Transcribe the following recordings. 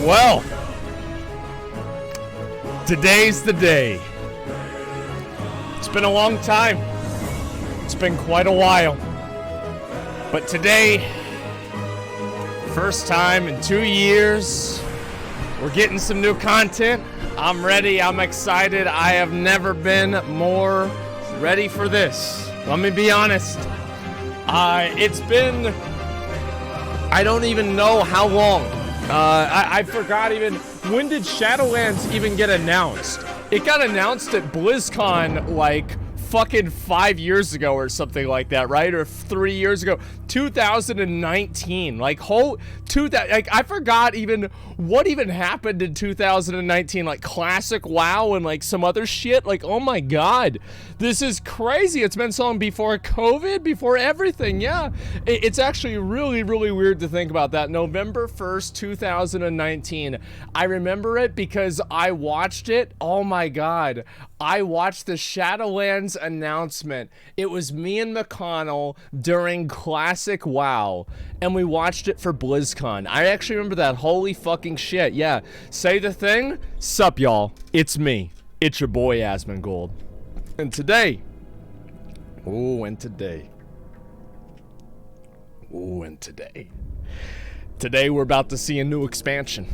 Well, today's the day. It's been a long time. It's been quite a while. But today, first time in 2 years, we're getting some new content. I'm ready. I'm excited. I have never been more ready for this. Let me be honest. It's been, I don't even know how long. I forgot even, when did Shadowlands even get announced? It got announced at BlizzCon like fucking 5 years ago or something like that, right? Or 3 years ago. 2019, like I forgot even what even happened in 2019, like Classic WoW and like some other shit. Like, oh my god, this is crazy. It's been so long, before COVID, before everything. Yeah, it's actually really weird to think about that. November 1st, 2019. I remember it because I watched it. Oh my god, I watched the Shadowlands announcement. It was me and McConnell during Classic WoW, and we watched it for BlizzCon. I actually remember that. Holy fucking shit. Yeah. Say the thing. Sup, y'all. It's me. It's your boy, Asmongold. And today. Today we're about to see a new expansion.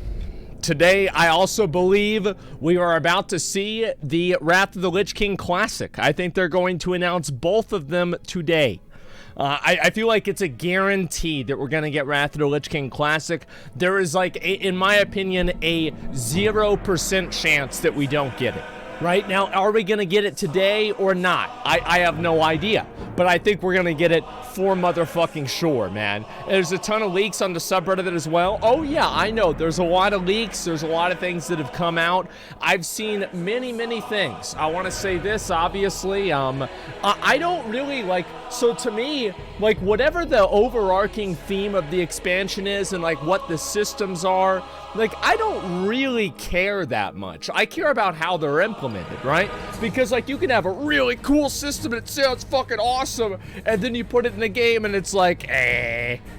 Today, I also believe we are about to see the Wrath of the Lich King Classic. I think they're going to announce both of them today. I feel like it's a guarantee that we're going to get Wrath of the Lich King Classic. There is, like, in my opinion, a 0% chance that we don't get it. Right now, are we going to get it today or not? I have no idea. But I think we're going to get it for motherfucking sure, man. There's a ton of leaks on the subreddit as well. Oh, yeah, I know. There's a lot of leaks. There's a lot of things that have come out. I've seen many things. I want to say this, obviously. I don't really, like... So to me, like, whatever the overarching theme of the expansion is and, like, what the systems are, like, I don't really care that much. I care about how they're implemented, right? Because, like, you can have a really cool system and it sounds fucking awesome, and then you put it in the game and it's like,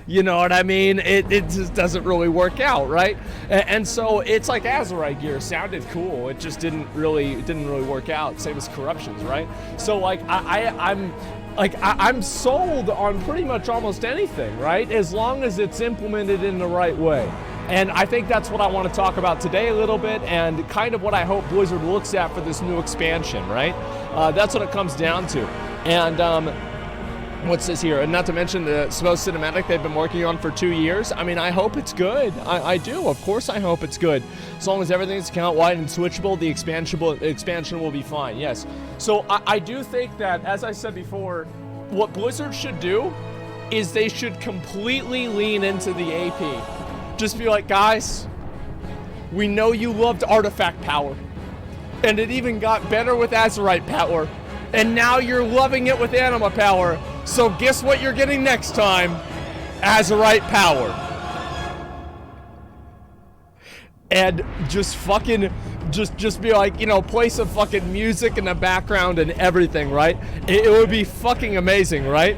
you know what I mean? It just doesn't really work out, right? And so it's like Azerite gear sounded cool. It just didn't really work out. Same as Corruptions, right? So, like, I'm sold on pretty much almost anything, right? As long as it's implemented in the right way. And I think that's what I want to talk about today a little bit, and kind of what I hope Blizzard looks at for this new expansion, right? That's what it comes down to. And what's this here? And not to mention the supposed cinematic they've been working on for 2 years. I mean, I hope it's good. I do. Of course I hope it's good. As long as everything's account-wide and switchable, the expansion will be fine, yes. So I do think that, as I said before, what Blizzard should do is they should completely lean into the AP. Just be like, guys, we know you loved artifact power, and it even got better with Azerite power, and now you're loving it with anima power. So guess what you're getting next time? Azerite power. And just fucking, just be like, you know, play some fucking music in the background and everything, right? It would be fucking amazing, right?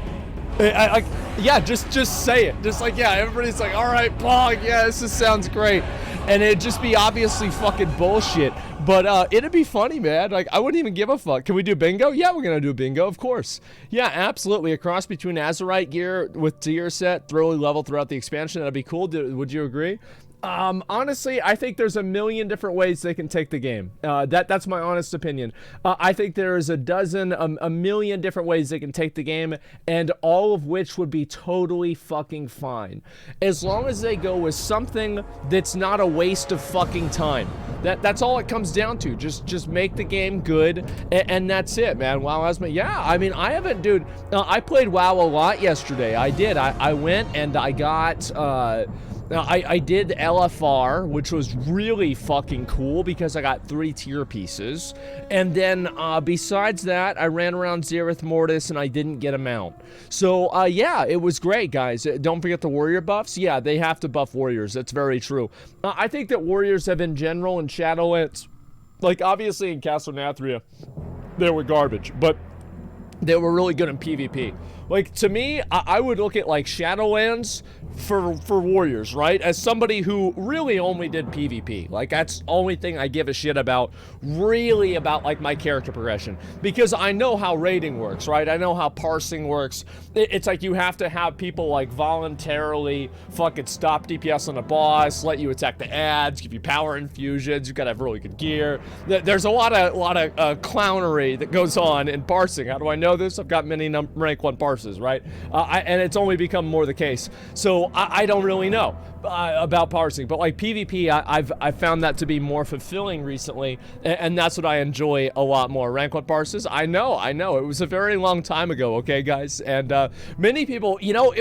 Yeah, just say it. Just like, yeah, everybody's like, all right, Pog, yeah, this just sounds great. And it'd just be obviously fucking bullshit. But it'd be funny, man. Like, I wouldn't even give a fuck. Can we do bingo? Yeah, we're gonna do bingo, of course. Yeah, absolutely. A cross between Azerite gear with tier set, thoroughly level throughout the expansion. That'd be cool. Would you agree? Honestly, I think there's a million different ways they can take the game. That's my honest opinion. I think there's a million different ways they can take the game, and all of which would be totally fucking fine. As long as they go with something that's not a waste of fucking time. That's all it comes down to. Just make the game good, and that's it, man. WoW yeah, I mean, I haven't, dude, I played WoW a lot yesterday. I did. I went and I got, I did LFR, which was really fucking cool because I got 3 tier pieces. And then, besides that, I ran around Zereth Mortis and I didn't get a mount. So, yeah, it was great, guys. Don't forget the warrior buffs. Yeah, they have to buff warriors. That's very true. I think that warriors have, in general, in Shadowlands, like, obviously in Castle Nathria, they were garbage, but they were really good in PvP. Like, to me, I would look at, like, Shadowlands for warriors, right? As somebody who really only did PvP, like that's the only thing I give a shit about, really, about like my character progression, because I know how raiding works, right? I know how parsing works. It's like you have to have people like voluntarily fucking stop DPS on a boss, let you attack the ads, give you power infusions. You gotta have really good gear. There's a lot of clownery that goes on in parsing. How do I know this? I've got many rank 1 parses, right? And it's only become more the case. So I don't really know about parsing, but like PvP, I've found that to be more fulfilling recently, and that's what I enjoy a lot more. Rank 1 parses, I know, it was a very long time ago, okay, guys, and many people, you know,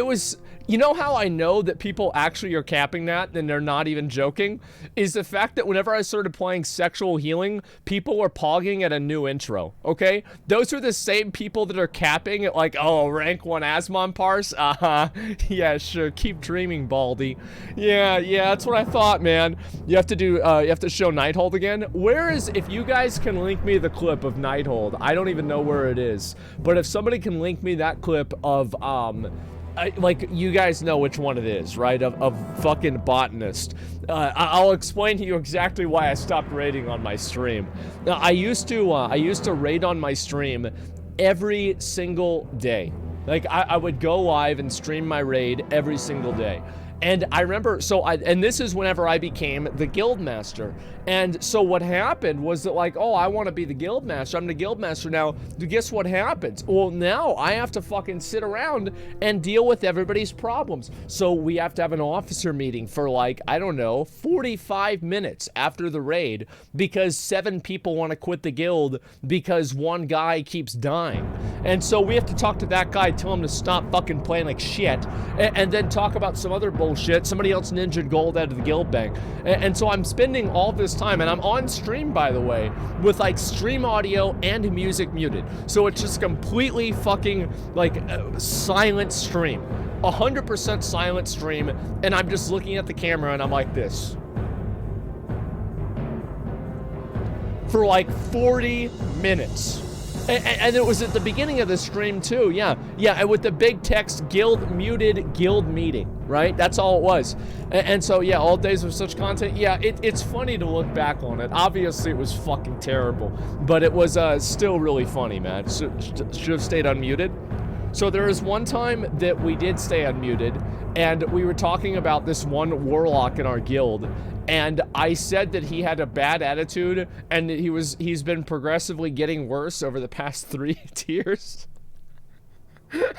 you know how I know that people actually are capping that and they're not even joking? Is the fact that whenever I started playing sexual healing, people were pogging at a new intro, okay? Those are the same people that are capping at like, oh, rank 1 Asmon parse? Yeah, sure, keep dreaming, Baldy. Yeah, that's what I thought, man. You have to do, you have to show Nighthold again. If you guys can link me the clip of Nighthold, I don't even know where it is, but if somebody can link me that clip of, like, you guys know which one it is, right? Of fucking botanist. I'll explain to you exactly why I stopped raiding on my stream. Now, I used to raid on my stream every single day. Like, I would go live and stream my raid every single day. And I remember, and this is whenever I became the guild master. And so what happened was that like, oh, I want to be the guild master. I'm the guild master now. Guess what happens? Well, now I have to fucking sit around and deal with everybody's problems. So we have to have an officer meeting for like, I don't know, 45 minutes after the raid because 7 people want to quit the guild because one guy keeps dying. And so we have to talk to that guy, tell him to stop fucking playing like shit, and then talk about some other bullshit. Somebody else ninja gold out of the guild bank. And so I'm spending all this time, and I'm on stream, by the way, with like stream audio and music muted. So it's just completely fucking like silent stream. 100% silent stream, and I'm just looking at the camera and I'm like this. For like 40 minutes. And it was at the beginning of the stream too, yeah, and with the big text, guild muted, guild meeting, right? That's all it was. And so, yeah, all days of such content, yeah, it's funny to look back on it. Obviously, it was fucking terrible, but it was still really funny, man. Should have stayed unmuted. So there was one time that we did stay unmuted, and we were talking about this one warlock in our guild, and I said that he had a bad attitude, and that he's been progressively getting worse over the past 3 tiers.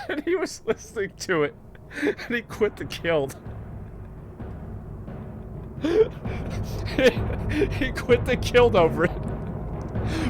And he was listening to it, and he quit the guild. He quit the guild over it.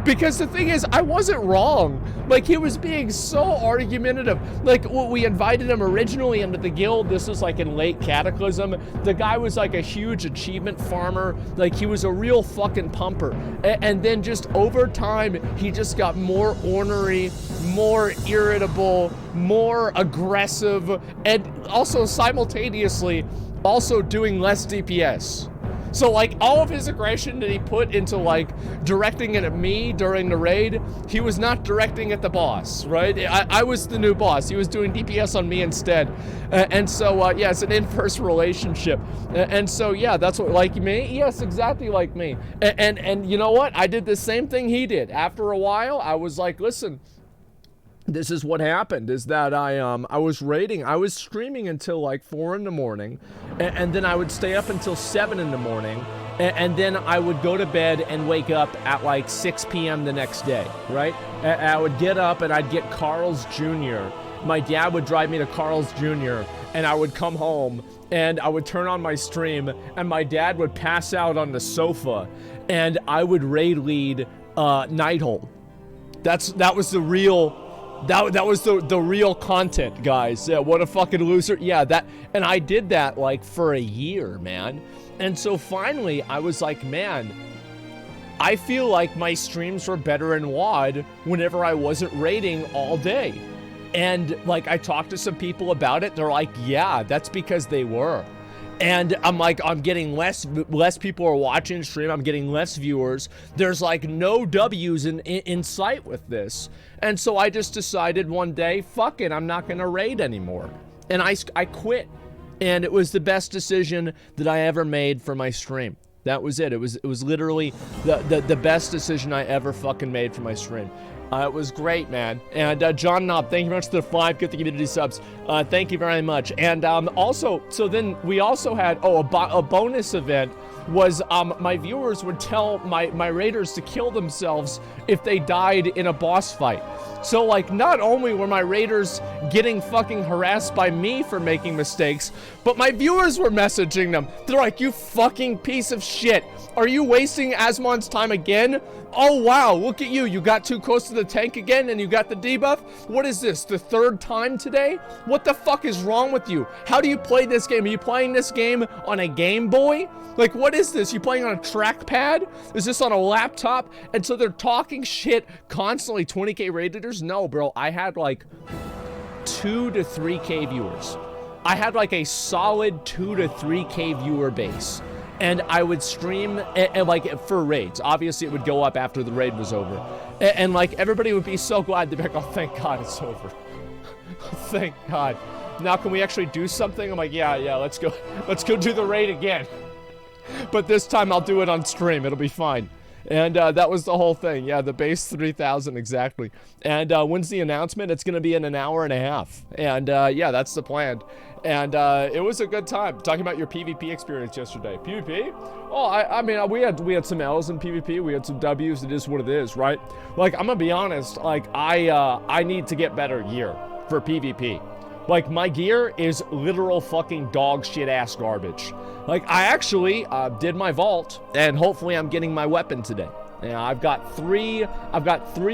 Because the thing is, I wasn't wrong. Like, he was being so argumentative. Like, we invited him originally into the guild. This was like in late Cataclysm. The guy was like a huge achievement farmer. Like, he was a real fucking pumper. And then just over time, he just got more ornery, more irritable, more aggressive, and also simultaneously also doing less DPS. So like all of his aggression that he put into like directing it at me during the raid, he was not directing at the boss, right? I was the new boss. He was doing DPS on me instead. And so, yeah, it's an inverse relationship. And so, yeah, that's what, like me? Yes, exactly like me. And you know what? I did the same thing he did. After a while, I was like, listen, this is what happened, is that I was raiding, I was streaming until like 4 in the morning, and then I would stay up until 7 in the morning, and then I would go to bed and wake up at like 6 p.m. the next day, right? I would get up and I'd get Carl's Jr. My dad would drive me to Carl's Jr., and I would come home, and I would turn on my stream, and my dad would pass out on the sofa, and I would raid lead Nighthold. That was the real... That was the real content, guys. Yeah, what a fucking loser. Yeah, and I did that like for a year, man. And so finally, I was like, man, I feel like my streams were better in WOD whenever I wasn't raiding all day. And like, I talked to some people about it. They're like, yeah, that's because they were. And I'm like, I'm getting less people are watching the stream. I'm getting less viewers. There's like no W's in sight with this. And so I just decided one day, fuck it, I'm not gonna raid anymore. And I quit. And it was the best decision that I ever made for my stream. That was it. It was literally the best decision I ever fucking made for my stream. It was great, man. And John Knob, thank you very much for the 5 Get the Community subs. Thank you very much. And also, so then we also had, a bonus event was my viewers would tell my raiders to kill themselves if they died in a boss fight. So, like, not only were my raiders getting fucking harassed by me for making mistakes, but my viewers were messaging them. They're like, you fucking piece of shit. Are you wasting Asmon's time again? Oh, wow, look at you. You got too close to the tank again and you got the debuff? What is this, the 3rd time today? What the fuck is wrong with you? How do you play this game? Are you playing this game on a Game Boy? Like, what is this? You playing on a trackpad? Is this on a laptop? And so they're talking shit constantly. 20K raiders? No, bro. I had like 2 to 3K viewers. I had like a solid 2 to 3K viewer base. And I would stream like for raids. Obviously, it would go up after the raid was over. And like everybody would be so glad. They'd be like, oh, thank God it's over. Thank God. Now can we actually do something? I'm like, yeah, let's go do the raid again. But this time I'll do it on stream. It'll be fine. And that was the whole thing. Yeah, the base 3,000 exactly. And when's the announcement? It's going to be in an hour and a half. And yeah, that's the plan. And it was a good time. Talking about your PvP experience yesterday. PvP? Oh, I mean, we had some L's in PvP. We had some W's. It is what it is, right? Like, I'm going to be honest. Like, I need to get better gear for PvP. Like, my gear is literal fucking dog shit ass garbage. Like, I actually did my vault, and hopefully I'm getting my weapon today. Yeah, I've got three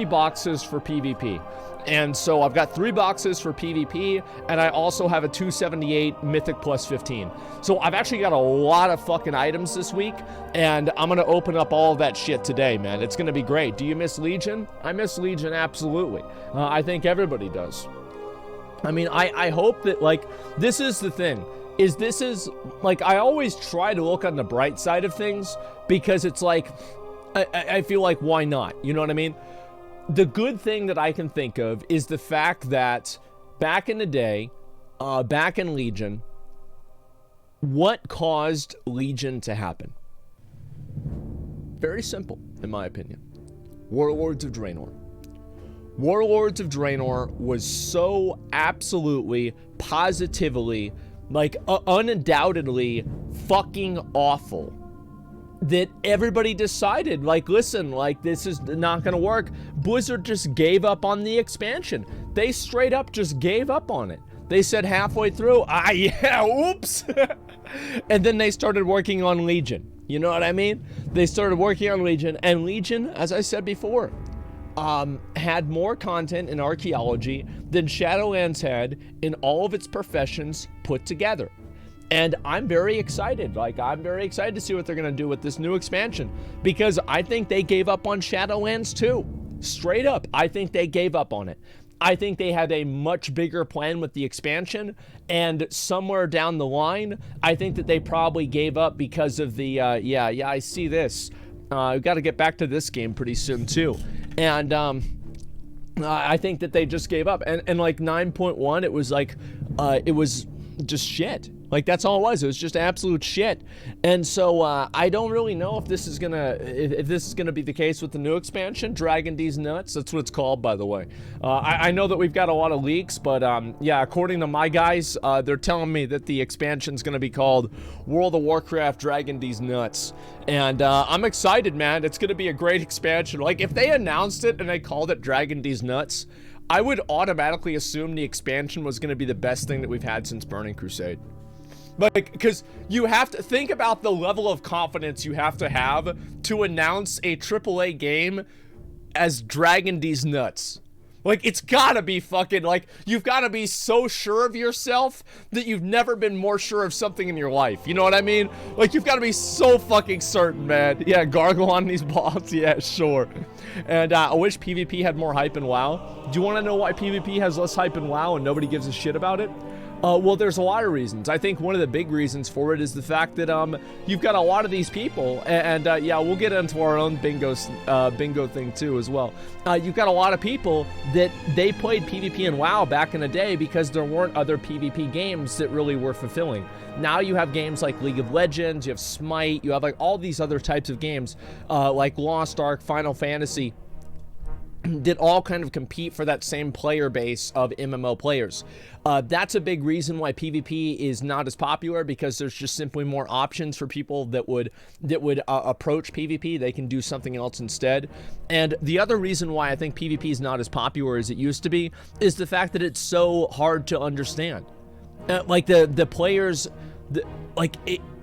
boxes for PvP. And so I've got 3 boxes for PvP, and I also have a 278 Mythic plus 15. So I've actually got a lot of fucking items this week, and I'm gonna open up all of that shit today, man. It's gonna be great. Do you miss Legion? I miss Legion, absolutely. I think everybody does. I mean, I hope that, like, this is the thing, this is, like, I always try to look on the bright side of things, because it's like, I feel like, why not? You know what I mean? The good thing that I can think of is the fact that back in the day, back in Legion, what caused Legion to happen? Very simple, in my opinion. Warlords of Draenor. Warlords of Draenor was so absolutely, positively, like, undoubtedly fucking awful that everybody decided, like, listen, like, this is not gonna work. Blizzard just gave up on the expansion. They straight up just gave up on it. They said halfway through, yeah, oops. And then they started working on Legion. You know what I mean? They started working on Legion, and Legion, as I said before, had more content in archaeology than Shadowlands had in all of its professions put together. And I'm very excited. Like, I'm very excited to see what they're going to do with this new expansion, because I think they gave up on Shadowlands too. Straight up, I think they gave up on it. I think they had a much bigger plan with the expansion, and somewhere down the line, I think that they probably gave up because of the, yeah, I see this. We've got to get back to this game pretty soon too. And I think that they just gave up. And like 9.1, it was like, it was just shit. Like, that's all it was. It was just absolute shit. And so I don't really know if this is gonna be the case with the new expansion. Dragon D's Nuts, that's what it's called, by the way. I know that we've got a lot of leaks, but yeah, according to my guys, they're telling me that the expansion's gonna be called World of Warcraft Dragon D's Nuts. And I'm excited, man. It's gonna be a great expansion. Like, if they announced it and they called it Dragon D's Nuts, I would automatically assume the expansion was gonna be the best thing that we've had since Burning Crusade. Like, because you have to think about the level of confidence you have to announce a AAA game as Dragon D's Nuts. Like, it's gotta be fucking, like, you've gotta be so sure of yourself that you've never been more sure of something in your life. You know what I mean? Like, you've gotta be so fucking certain, man. Yeah, gargle on these balls. Yeah, sure. And I wish PvP had more hype in WoW. Do you want to know why PvP has less hype in WoW and nobody gives a shit about it? Well, there's a lot of reasons. I think one of the big reasons for it is the fact that you've got a lot of these people, and yeah, we'll get into our own bingo thing too as well. You've got a lot of people that they played PvP in WoW back in the day because there weren't other PvP games that really were fulfilling. Now you have games like League of Legends, you have Smite, you have like all these other types of games like Lost Ark, Final Fantasy, that all kind of compete for that same player base of MMO players. That's a big reason why PvP is not as popular, because there's just simply more options for people that would approach PvP. They can do something else instead. And the other reason why I think PvP is not as popular as it used to be is the fact that it's so hard to understand. Like the players,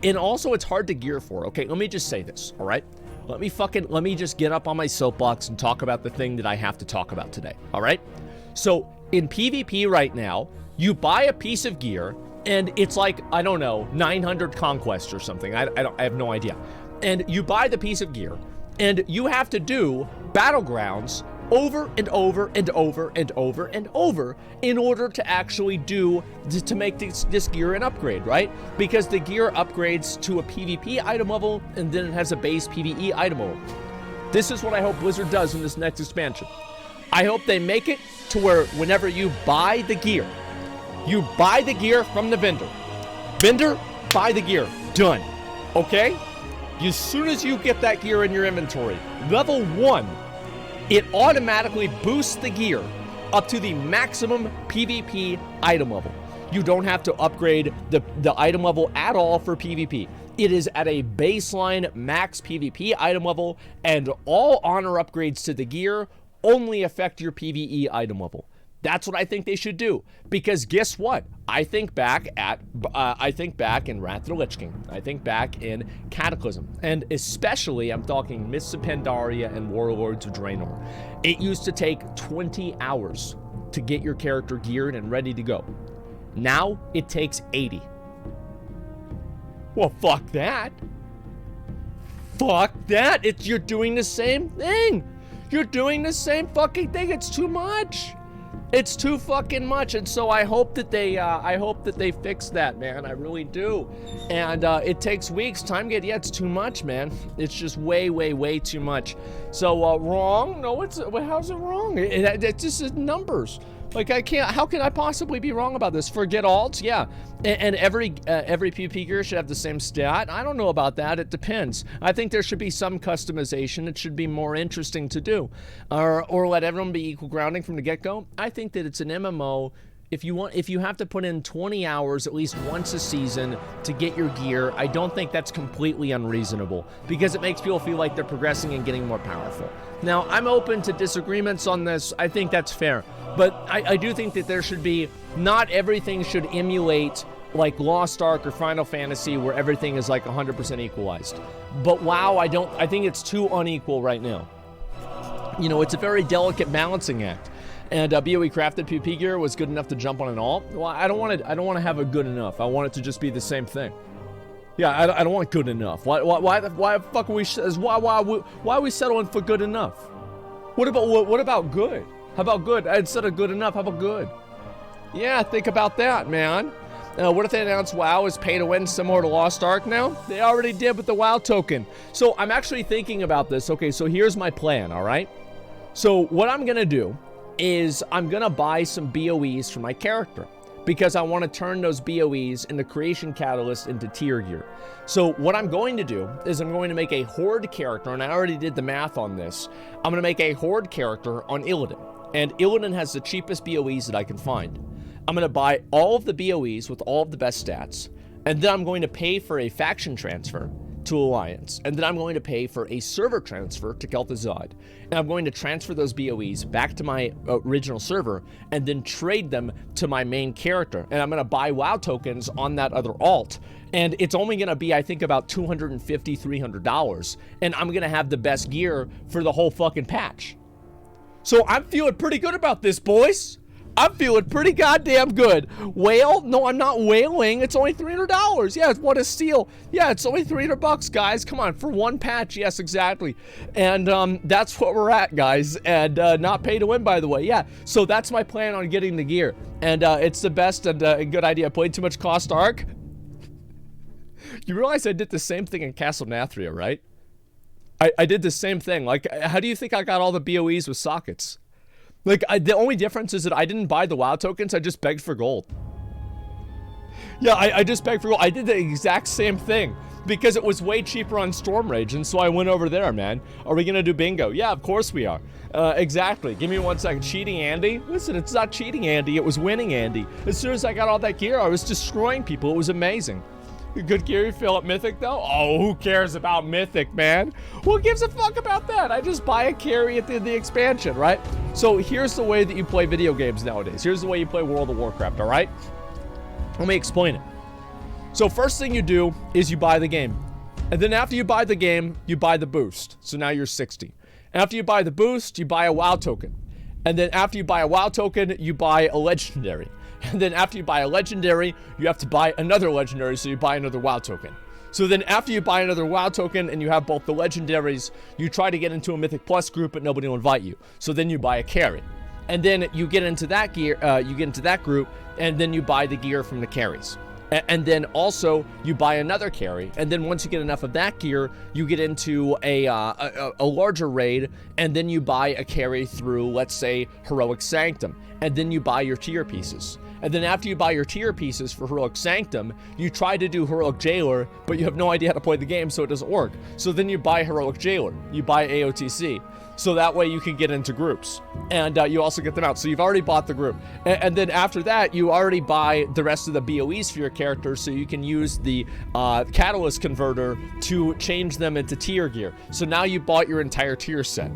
and also it's hard to gear for. Okay, let me just say this, all right? Let me just get up on my soapbox and talk about the thing that I have to talk about today, all right? So in PvP right now, you buy a piece of gear and it's like, I don't know, 900 conquests or something. I have no idea. And you buy the piece of gear and you have to do battlegrounds over and over and over and over and over in order to actually to make this gear an upgrade, right? Because the gear upgrades to a PvP item level and then it has a base PvE item level. This is what I hope Blizzard does in this next expansion. I hope they make it to where whenever you buy the gear, you buy the gear from the vendor. Vendor, buy the gear. Done. Okay? As soon as you get that gear in your inventory, level 1, it automatically boosts the gear up to the maximum PvP item level. You don't have to upgrade the item level at all for PvP. It is at a baseline max PvP item level, and all honor upgrades to the gear only affect your PvE item level. That's what I think they should do, because guess what? I think back in Wrath of the Lich King. I think back in Cataclysm, and especially I'm talking Mists of Pandaria and Warlords of Draenor. It used to take 20 hours to get your character geared and ready to go. Now it takes 80. Well, fuck that. Fuck that. You're doing the same thing. You're doing the same fucking thing. It's too much. It's too fucking much, and so I hope that they fix that, man. I really do. And it takes weeks. It's too much, man. It's just way too much. So wrong? No, how's it wrong? It just is numbers. Like how can I possibly be wrong about this? Forget alts? Yeah. And every PvP gear should have the same stat? I don't know about that. It depends. I think there should be some customization. It should be more interesting to do. Or let everyone be equal grounding from the get-go. I think that it's an MMO. If you have to put in 20 hours at least once a season to get your gear, I don't think that's completely unreasonable, because it makes people feel like they're progressing and getting more powerful. Now, I'm open to disagreements on this. I think that's fair. But I do think that there should be, not everything should emulate like Lost Ark or Final Fantasy where everything is like 100% equalized. But WoW, I think it's too unequal right now. You know, it's a very delicate balancing act. And BOE crafted PvP gear was good enough to jump on an alt. Well, I don't want to have a good enough. I want it to just be the same thing. Yeah, I don't want good enough. Why the fuck are we? Why are we settling for good enough? What about good? How about good? Instead of good enough, how about good? Yeah, think about that, man. What if they announce WoW is pay to win similar to Lost Ark now? They already did with the WoW token. So I'm actually thinking about this. Okay, so here's my plan, all right? So what I'm gonna do is I'm gonna buy some BOEs for my character, because I want to turn those BOEs into Creation Catalyst into tier gear. So what I'm going to do is I'm going to make a Horde character, and I already did the math on this. I'm going to make a Horde character on Illidan, and Illidan has the cheapest BOEs that I can find. I'm going to buy all of the BOEs with all of the best stats, and then I'm going to pay for a faction transfer to Alliance, and then I'm going to pay for a server transfer to Kel'Thuzad, and I'm going to transfer those BOEs back to my original server and then trade them to my main character, and I'm going to buy WoW tokens on that other alt, and it's only going to be, I think, about $250, $300, and I'm going to have the best gear for the whole fucking patch. So I'm feeling pretty good about this, boys. I'm feeling pretty goddamn good. Whale? No, I'm not whaling. It's only $300. Yeah, what a steal. Yeah, it's only 300 bucks, guys. Come on, for one patch. Yes, exactly. And that's what we're at, guys. And not pay to win, by the way. Yeah, so that's my plan on getting the gear. And it's the best and a good idea. I played too much Cost Arc. You realize I did the same thing in Castle Nathria, right? I did the same thing. Like, how do you think I got all the BOEs with sockets? Like, the only difference is that I didn't buy the WoW tokens, I just begged for gold. Yeah, I just begged for gold. I did the exact same thing because it was way cheaper on Storm Rage, and so I went over there, man. Are we gonna do bingo? Yeah, of course we are. Exactly. Give me 1 second. Cheating Andy? Listen, it's not cheating Andy, it was winning Andy. As soon as I got all that gear, I was destroying people. It was amazing. Good gear, you fill up Mythic though? Oh, who cares about Mythic, man? Who gives a fuck about that? I just buy a carry at the expansion, right? So here's the way that you play video games nowadays. Here's the way you play World of Warcraft, all right? Let me explain it. So first thing you do is you buy the game. And then after you buy the game, you buy the boost. So now you're 60. After you buy the boost, you buy a WoW token. And then after you buy a WoW token, you buy a legendary. And then after you buy a legendary, you have to buy another legendary, so you buy another WoW token. So then after you buy another WoW token and you have both the legendaries, you try to get into a Mythic Plus group, but nobody will invite you. So then you buy a carry. And then you get into that gear, you get into that group, and then you buy the gear from the carries. And then also you buy another carry, and then once you get enough of that gear, you get into a larger raid, and then you buy a carry through, let's say, Heroic Sanctum, and then you buy your tier pieces. And then after you buy your tier pieces for Heroic Sanctum, you try to do Heroic Jailer, but you have no idea how to play the game, so it doesn't work. So then you buy Heroic Jailer, you buy AOTC, so that way you can get into groups. And you also get them out, so you've already bought the group. And then after that, you already buy the rest of the BOEs for your character, so you can use the Catalyst Converter to change them into tier gear. So now you bought your entire tier set.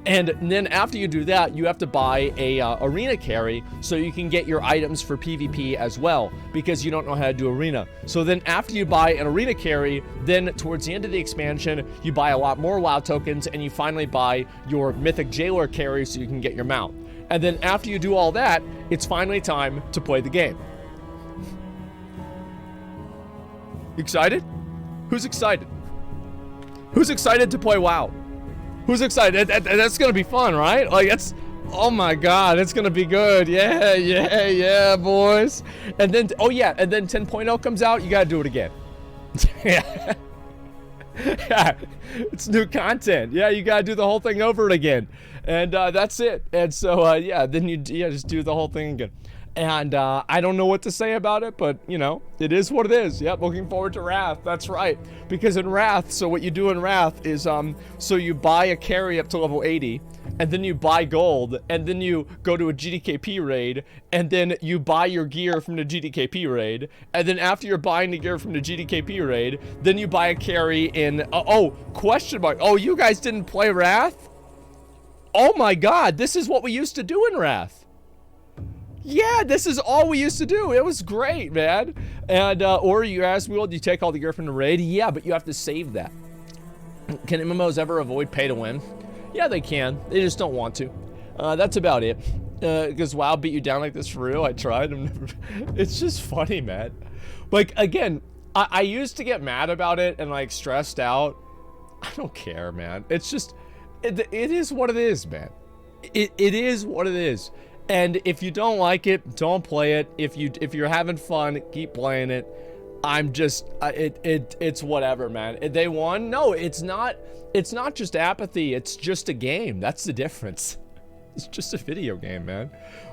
And then after you do that, you have to buy a arena carry so you can get your items for PvP as well, because you don't know how to do arena. So then after you buy an arena carry, then towards the end of the expansion, you buy a lot more WoW tokens, and you finally buy your Mythic Jailer carry so you can get your mount. And then after you do all that, it's finally time to play the game. Excited? Who's excited? Who's excited to play WoW? Who's excited? That's gonna be fun, right? Like, that's, oh my god, it's gonna be good. Yeah, boys. And then, oh yeah, and then 10.0 comes out, you gotta do it again. Yeah. Yeah, it's new content. Yeah, you gotta do the whole thing over again. And that's it. And so, yeah, then you just do the whole thing again. And I don't know what to say about it, but, you know, it is what it is. Yep, looking forward to Wrath. That's right. Because in Wrath, so what you do in Wrath is, so you buy a carry up to level 80, and then you buy gold, and then you go to a GDKP raid, and then you buy your gear from the GDKP raid, and then after you're buying the gear from the GDKP raid, then you buy a carry in, oh, question mark. Oh, you guys didn't play Wrath? Oh my god, this is what we used to do in Wrath. Yeah, this is all we used to do. It was great, man. And, or you ask me, well, do you take all the gear from the raid? Yeah, but you have to save that. Can MMOs ever avoid pay to win? Yeah, they can. They just don't want to. That's about it. Because WoW beat you down like this for real. I tried. It's just funny, man. Like, again, I used to get mad about it and, like, stressed out. I don't care, man. It's just, it is what it is, man. It is what it is. And if you don't like it, don't play it. If you're having fun, keep playing it. I'm just it's whatever, man. They won? No, it's not just apathy, it's just a game. That's the difference. It's just a video game, man.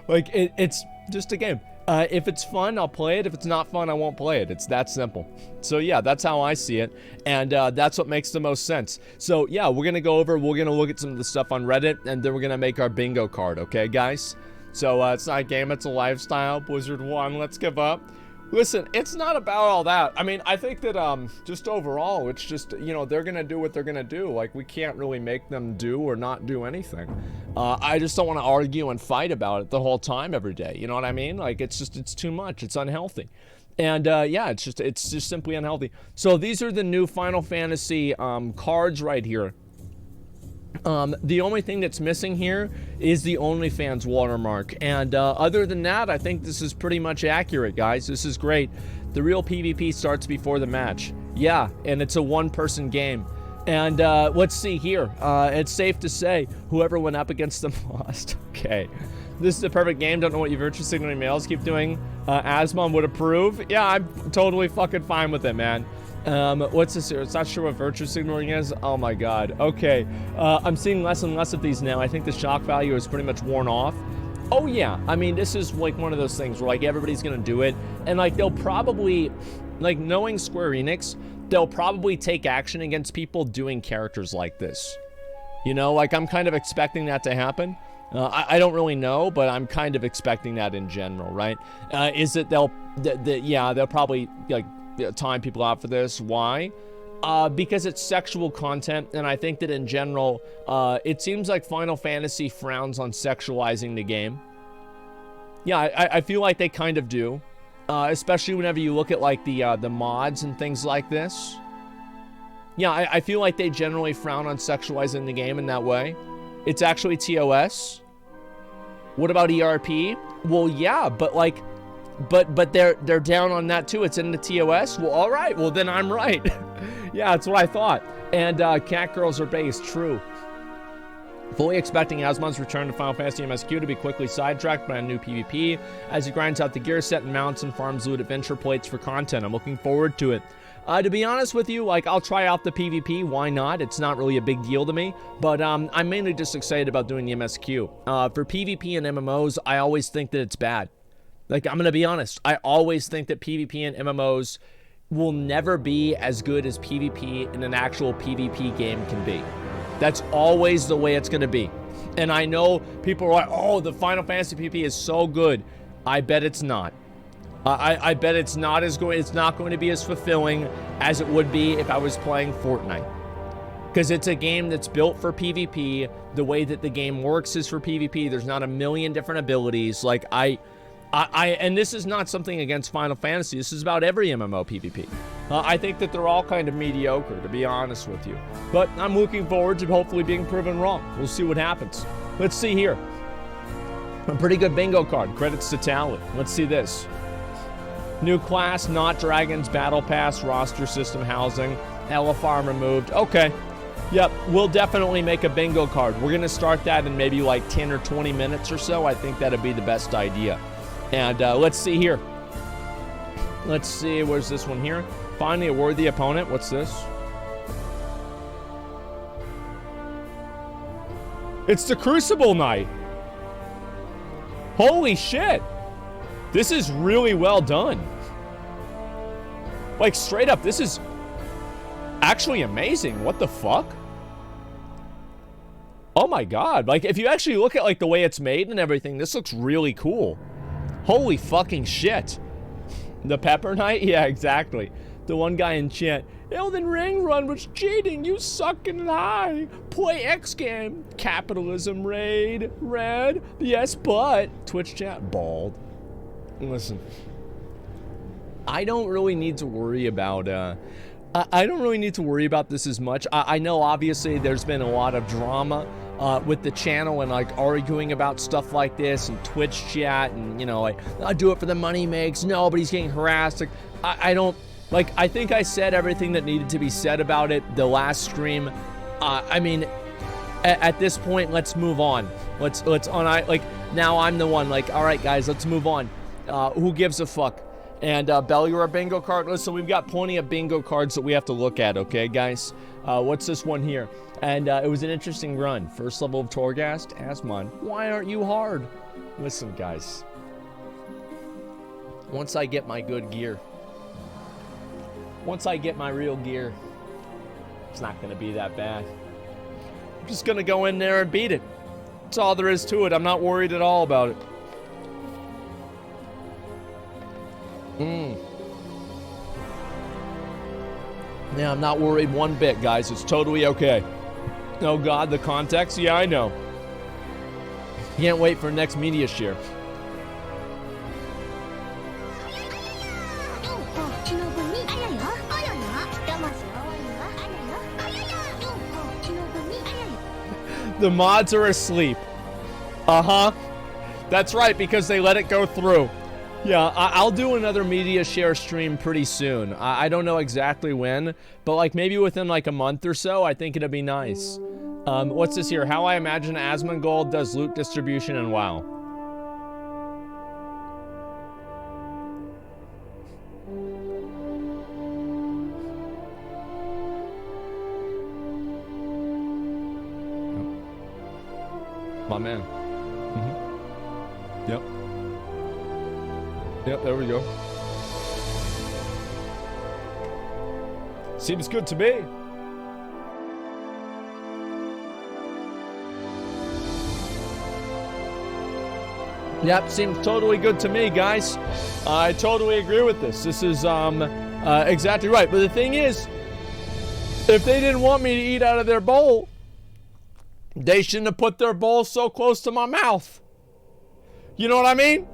Like it's just a game. If it's fun, I'll play it. If it's not fun, I won't play it. It's that simple. So yeah, that's how I see it, and that's what makes the most sense. So yeah, we're gonna go over, we're gonna look at some of the stuff on Reddit, and then we're gonna make our bingo card, okay, guys? So it's not a game, it's a lifestyle. Blizzard won, let's give up. Listen, it's not about all that. I mean, I think that just overall, it's just, you know, they're gonna do what they're gonna do. Like, we can't really make them do or not do anything. I just don't want to argue and fight about it the whole time every day. You know what I mean? Like, it's too much. It's unhealthy. And yeah, it's just simply unhealthy. So these are the new Final Fantasy cards right here. The only thing that's missing here is the OnlyFans watermark. And other than that, I think this is pretty much accurate, guys. This is great. The real PvP starts before the match. Yeah, and it's a one-person game. And let's see here. It's safe to say whoever went up against them lost. Okay. This is a perfect game. Don't know what your virtue signaling mails keep doing. Asmon would approve. Yeah, I'm totally fucking fine with it, man. What's this here? It's not sure what virtue signaling is. Oh my god. Okay. I'm seeing less and less of these now. I think the shock value is pretty much worn off. Oh yeah. I mean, this is like one of those things where like everybody's gonna do it. And like they'll probably, like knowing Square Enix, they'll probably take action against people doing characters like this. You know, like I'm kind of expecting that to happen. I don't really know, but I'm kind of expecting that in general, right? Is it yeah, they'll probably like time people out for this. Why? Because it's sexual content, and I think that in general, it seems like Final Fantasy frowns on sexualizing the game. Yeah, I feel like they kind of do, especially whenever you look at like the mods and things like this. Yeah, I feel like they generally frown on sexualizing the game in that way. It's actually TOS. What about ERP? Well, yeah, but like, but they're down on that too. It's in the TOS. Well, all right. Well, then I'm right. Yeah, that's what I thought. And cat girls are based. True. Fully expecting Asmon's return to Final Fantasy MSQ to be quickly sidetracked by a new PvP as he grinds out the gear set and mounts and farms loot adventure plates for content. I'm looking forward to it. To be honest with you, like, I'll try out the PvP. Why not? It's not really a big deal to me. But I'm mainly just excited about doing the MSQ. For PvP and MMOs, I always think that it's bad. Like, I'm going to be honest. I always think that PvP and MMOs will never be as good as PvP in an actual PvP game can be. That's always the way it's going to be. And I know people are like, oh, the Final Fantasy PvP is so good. I bet it's not. I bet it's not going to be as fulfilling as it would be if I was playing Fortnite. Because it's a game that's built for PvP. The way that the game works is for PvP. There's not a million different abilities. Like, and this is not something against Final Fantasy. This is about every MMO PvP. I think that they're all kind of mediocre, to be honest with you. But I'm looking forward to hopefully being proven wrong. We'll see what happens. Let's see here. A pretty good bingo card. Credits to Tally. Let's see this. New class, not dragons, battle pass, roster system housing, LFR removed. Okay. Yep, we'll definitely make a bingo card. We're going to start that in maybe like 10 or 20 minutes or so. I think that'd be the best idea. And let's see here. Let's see, where's this one here? Finally, a worthy opponent. What's this? It's the Crucible Knight. Holy shit. This is really well done. Like, straight up, this is actually amazing. What the fuck? Oh my god. Like, if you actually look at, like, the way it's made and everything, this looks really cool. Holy fucking shit. The Pepper Knight? Yeah, exactly. The one guy in chat. Elden Ring run was cheating. You suck and lie. Play X game. Capitalism raid. Red. Yes, but. Twitch chat. Bald. Listen, I don't really need to worry about I don't really need to worry about this as much. I know obviously there's been a lot of drama with the channel and like arguing about stuff like this and Twitch chat and, you know, like, I do it for the money he makes. Nobody's getting harassed. Like, I don't, like, I think I said everything that needed to be said about it the last stream. I mean, at this point, let's move on. Let's like, now I'm the one, like, all right, guys, let's move on. Who gives a fuck? And Bell, you're a bingo card. Listen, we've got plenty of bingo cards that we have to look at, okay, guys? What's this one here? And it was an interesting run. First level of Torghast, Asmon. Why aren't you hard? Listen, guys. Once I get my good gear, once I get my real gear, it's not going to be that bad. I'm just going to go in there and beat it. That's all there is to it. I'm not worried at all about it. Yeah, I'm not worried one bit, guys. It's totally okay. Oh god, the context? Yeah, I know. Can't wait for next media share. The mods are asleep. Uh-huh. That's right, because they let it go through. Yeah, I'll do another media share stream pretty soon. I don't know exactly when, but like maybe within like a month or so, I think it'd be nice. What's this here? How I imagine Asmongold does loot distribution in WoW. My man. Yep. Yep, there we go. Seems good to me. Yep, seems totally good to me, guys. I totally agree with this. This is exactly right. But the thing is, if they didn't want me to eat out of their bowl, they shouldn't have put their bowl so close to my mouth. You know what I mean?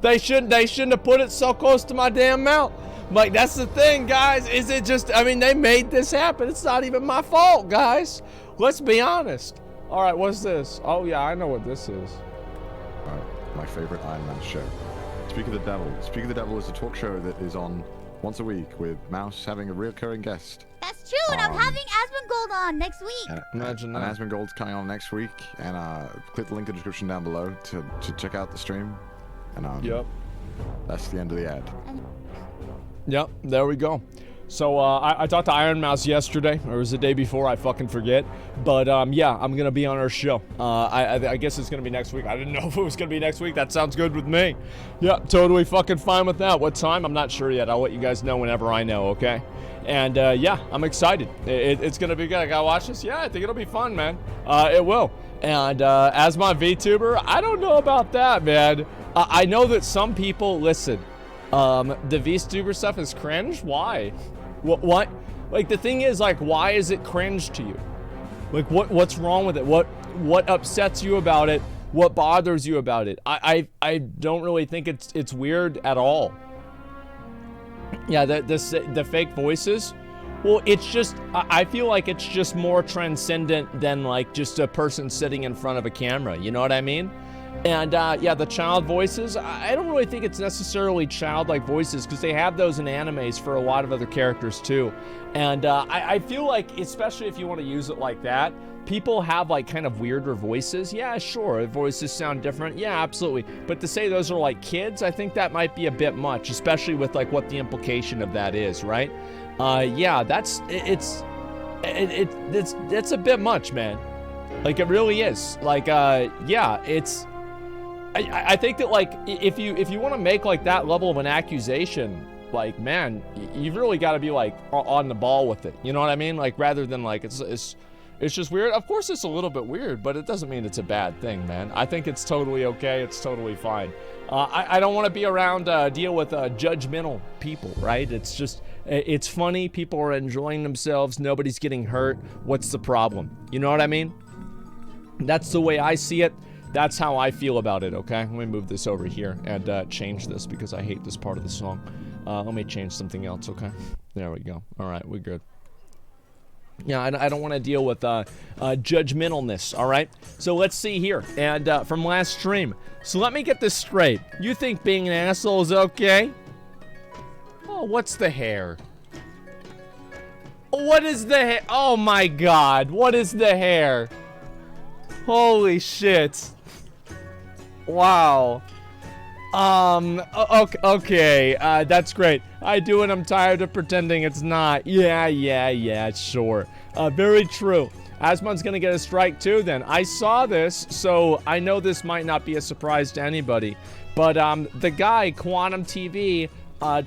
They shouldn't have put it so close to my damn mouth. Like, that's the thing, guys. Is it just, I mean, they made this happen. It's not even my fault, guys. Let's be honest. All right, what's this? Oh, yeah, I know what this is. My favorite Iron Man show. Speak of the Devil. Speak of the Devil is a talk show that is on once a week with Mouse having a recurring guest. That's true, and I'm having Asmongold on next week. Imagine that. And Asmongold's coming on next week, and click the link in the description down below to check out the stream. And yep. That's the end of the ad. Yep, there we go. So I talked to Iron Mouse yesterday, or it was the day before, I fucking forget. But yeah, I'm gonna be on our show. I guess it's gonna be next week. I didn't know if it was gonna be next week. That sounds good with me. Yeah, totally fucking fine with that. What time? I'm not sure yet. I'll let you guys know whenever I know, okay? And yeah, I'm excited. It's gonna be good. I gotta watch this. Yeah, I think it'll be fun, man. It will. And as my VTuber, I don't know about that, man. I know that some people, listen, the VTuber stuff is cringe. Why? What? Like, the thing is, like, why is it cringe to you? Like, what's wrong with it? What upsets you about it? What bothers you about it? I don't really think it's weird at all. Yeah, the fake voices. Well, it's just, I feel like it's just more transcendent than like just a person sitting in front of a camera. You know what I mean? And yeah, the child voices, I don't really think it's necessarily childlike voices, because they have those in animes for a lot of other characters too. And I feel like, especially if you want to use it like that, people have like kind of weirder voices. Yeah, sure, voices sound different. Yeah, absolutely. But to say those are like kids, I think that might be a bit much, especially with like what the implication of that is, right? Yeah, it's a bit much, man. Like, it really is. Like, yeah, it's. I think that, like, if you want to make like that level of an accusation, like, man, you've really got to be like on the ball with it. You know what I mean? Like, rather than like it's just weird. Of course, it's a little bit weird, but it doesn't mean it's a bad thing, man. I think it's totally okay. It's totally fine. I don't want to be around deal with judgmental people, right? It's just, it's funny. People are enjoying themselves. Nobody's getting hurt. What's the problem? You know what I mean? That's the way I see it. That's how I feel about it, okay? Let me move this over here and change this, because I hate this part of the song. Let me change something else, okay? There we go. All right, we're good. Yeah, I don't want to deal with judgmentalness, all right? So let's see here. And from last stream. So let me get this straight. You think being an asshole is okay? Oh, what's the hair? What is the hair? Oh my god, what is the hair? Holy shit. Wow. Okay, that's great. I do, and I'm tired of pretending it's not. Yeah, sure. Very true. Asmon's gonna get a strike too then. I saw this, so I know this might not be a surprise to anybody. But, the guy, Quantum TV,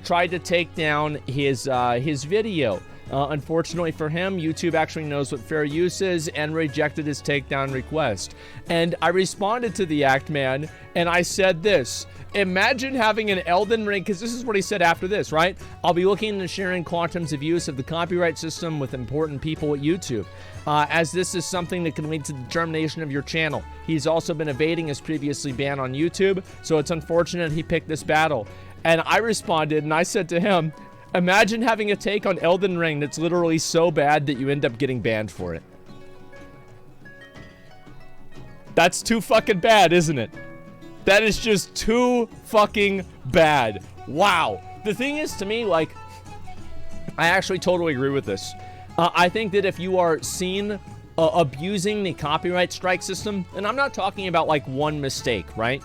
tried to take down his video. Unfortunately for him, YouTube actually knows what fair use is and rejected his takedown request. And I responded to the act man, and I said this: imagine having an Elden Ring, because this is what he said after this, right? I'll be looking into sharing Quantum's abuse of the copyright system with important people at YouTube, as this is something that can lead to the termination of your channel. He's also been evading his previously banned on YouTube, so it's unfortunate he picked this battle. And I responded, and I said to him, imagine having a take on Elden Ring that's literally so bad that you end up getting banned for it. That's too fucking bad, isn't it? That is just too fucking bad. Wow. The thing is, to me, like, I actually totally agree with this. I think that if you are seen abusing the copyright strike system, and I'm not talking about like one mistake, right?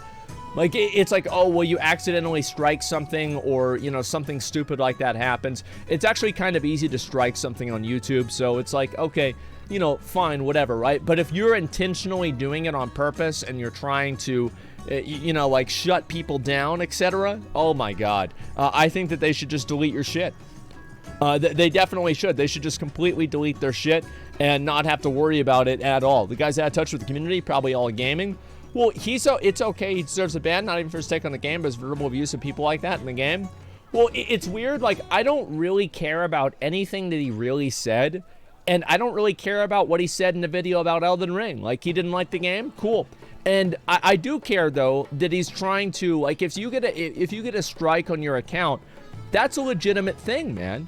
Like it's like, oh, well, you accidentally strike something, or, you know, something stupid like that happens. It's actually kind of easy to strike something on YouTube, so it's like, okay, you know, fine, whatever, right? But if you're intentionally doing it on purpose and you're trying to, you know, like shut people down, etc., oh my god, I think that they should just delete your shit. They definitely should. They should just completely delete their shit and not have to worry about it at all. The guy's out of touch with the community, probably all gaming. Well, it's okay. He deserves a ban, not even for his take on the game, but his verbal abuse of people like that in the game. Well, it's weird. Like, I don't really care about anything that he really said, and I don't really care about what he said in the video about Elden Ring. Like, he didn't like the game? Cool. And I do care, though, that he's trying to, like, if you get a strike on your account, that's a legitimate thing, man.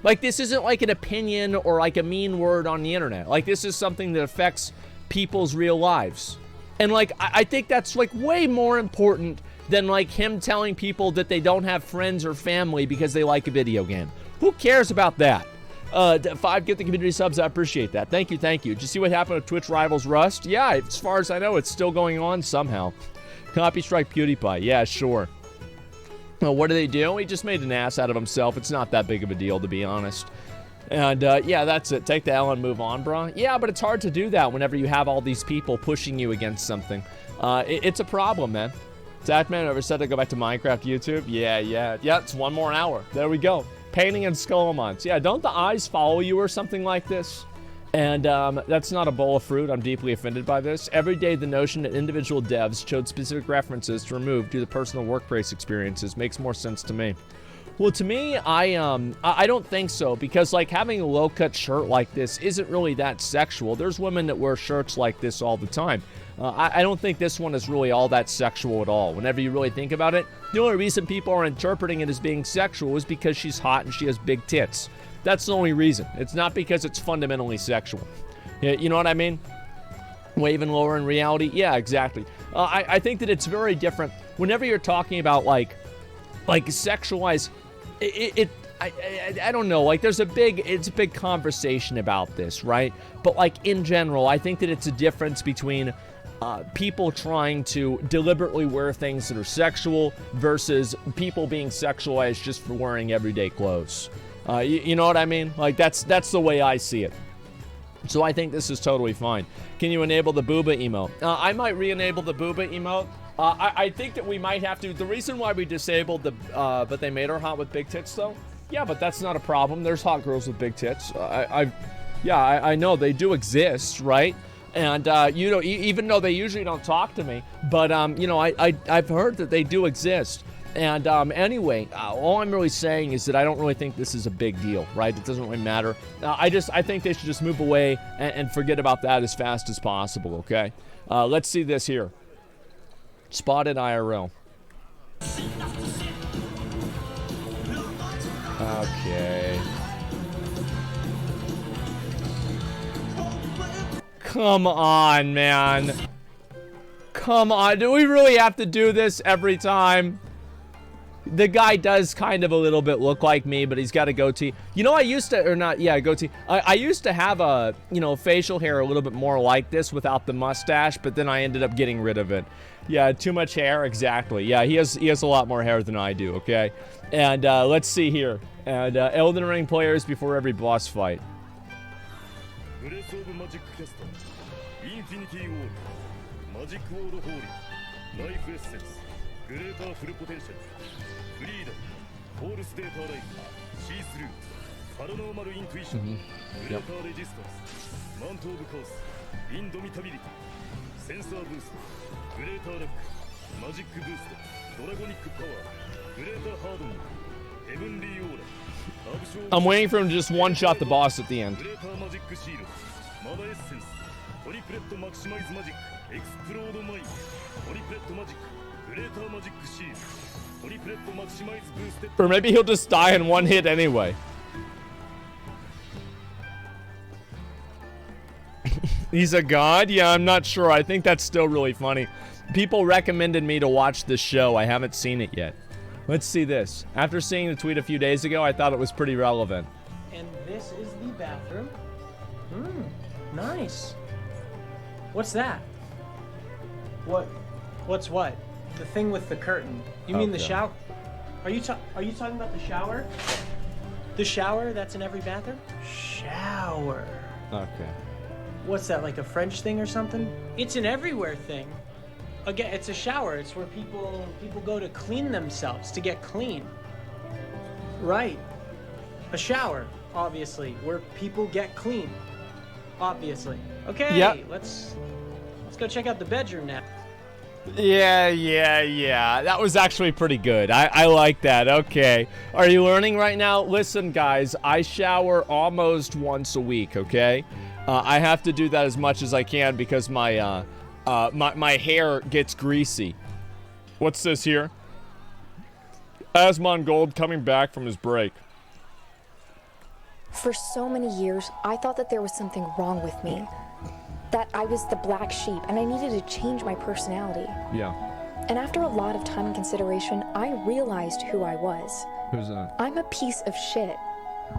Like, this isn't like an opinion or like a mean word on the internet. Like, this is something that affects people's real lives. And, like, I think that's, like, way more important than, like, him telling people that they don't have friends or family because they like a video game. Who cares about that? 5, get the community subs. I appreciate that. Thank you, thank you. Did you see what happened with Twitch Rivals Rust? Yeah, as far as I know, it's still going on somehow. Copy strike PewDiePie. Yeah, sure. Well, what do they do? He just made an ass out of himself. It's not that big of a deal, to be honest. And, yeah, that's it. Take the L and move on, bro. Yeah, but it's hard to do that whenever you have all these people pushing you against something. It's a problem, man. Zachman ever said to go back to Minecraft YouTube? Yeah, it's 1 more hour. There we go. Painting and Skullmonts. Yeah, don't the eyes follow you or something like this? And that's not a bowl of fruit. I'm deeply offended by this. Every day, the notion that individual devs showed specific references to remove due to personal workplace experiences makes more sense to me. Well, to me, I don't think so, because, like, having a low-cut shirt like this isn't really that sexual. There's women that wear shirts like this all the time. I don't think this one is really all that sexual at all. Whenever you really think about it, the only reason people are interpreting it as being sexual is because she's hot and she has big tits. That's the only reason. It's not because it's fundamentally sexual. You know what I mean? Way even lower in reality? Yeah, exactly. I think that it's very different. Whenever you're talking about, like sexualized... I don't know, like, it's a big conversation about this, right? But, like, in general, I think that it's a difference between people trying to deliberately wear things that are sexual versus people being sexualized just for wearing everyday clothes. You know what I mean? Like, that's the way I see it. So I think this is totally fine. Can you enable the booba emote? I might re-enable the booba emote. I think that we might have to. The reason why we disabled the, but they made her hot with big tits, though? Yeah, but that's not a problem. There's hot girls with big tits. I know they do exist, right? And, you know, even though they usually don't talk to me, but, you know, I've heard that they do exist. And, anyway, all I'm really saying is that I don't really think this is a big deal, right? It doesn't really matter. I think they should just move away and forget about that as fast as possible, okay? Let's see this here. Spotted IRL. Okay. Come on, man. Come on. Do we really have to do this every time? The guy does kind of a little bit look like me, but he's got a goatee. You know, I used to, or not, yeah, goatee. I used to have a, you know, facial hair a little bit more like this without the mustache, but then I ended up getting rid of it. Yeah, too much hair, exactly. Yeah, he has a lot more hair than I do, okay? And let's see here. And Elden Ring players before every boss fight. Yep. I'm waiting for him to just one-shot the boss at the end. Or maybe he'll just die in one hit anyway. He's a god? Yeah, I'm not sure. I think that's still really funny. People recommended me to watch this show. I haven't seen it yet. Let's see this. After seeing the tweet a few days ago, I thought it was pretty relevant. And this is the bathroom. Nice. What's that? What's what? The thing with the curtain. You mean the shower? Are you talking about the shower? The shower that's in every bathroom? Shower. Okay. What's that, like a French thing or something? It's an everywhere thing. Again, it's a shower. It's where people go to clean themselves, to get clean. Right. A shower, obviously, where people get clean. Obviously. Okay, yep. Let's go check out the bedroom now. Yeah. That was actually pretty good. I like that. Okay. Are you learning right now? Listen, guys, I shower almost once a week, okay? I have to do that as much as I can because my hair gets greasy. What's this here? Asmongold coming back from his break. For so many years, I thought that there was something wrong with me. That I was the black sheep and I needed to change my personality. Yeah. And after a lot of time and consideration, I realized who I was. Who's that? I'm a piece of shit.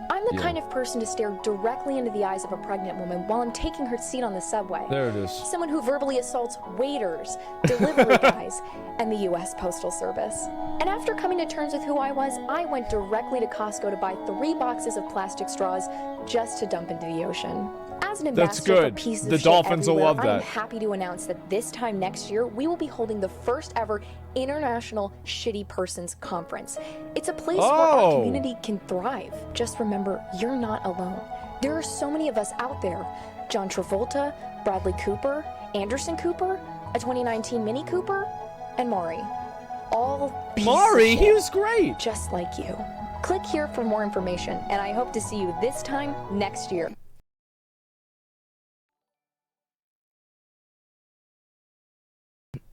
I'm the kind of person to stare directly into the eyes of a pregnant woman while I'm taking her seat on the subway. There it is. Someone who verbally assaults waiters, delivery guys, and the U.S. Postal Service. And after coming to terms with who I was, I went directly to Costco to buy 3 boxes of plastic straws just to dump into the ocean. As an ambassador for pieces of shit Dolphins will everywhere, love that. I'm happy to announce that this time next year, we will be holding the first ever International Shitty Persons Conference. It's a place where our community can thrive. Just remember, you're not alone. There are so many of us out there. John Travolta, Bradley Cooper, Anderson Cooper, a 2019 Mini Cooper, and Maury. All pieces of shit, he was great. just like you. Click here for more information, and I hope to see you this time next year.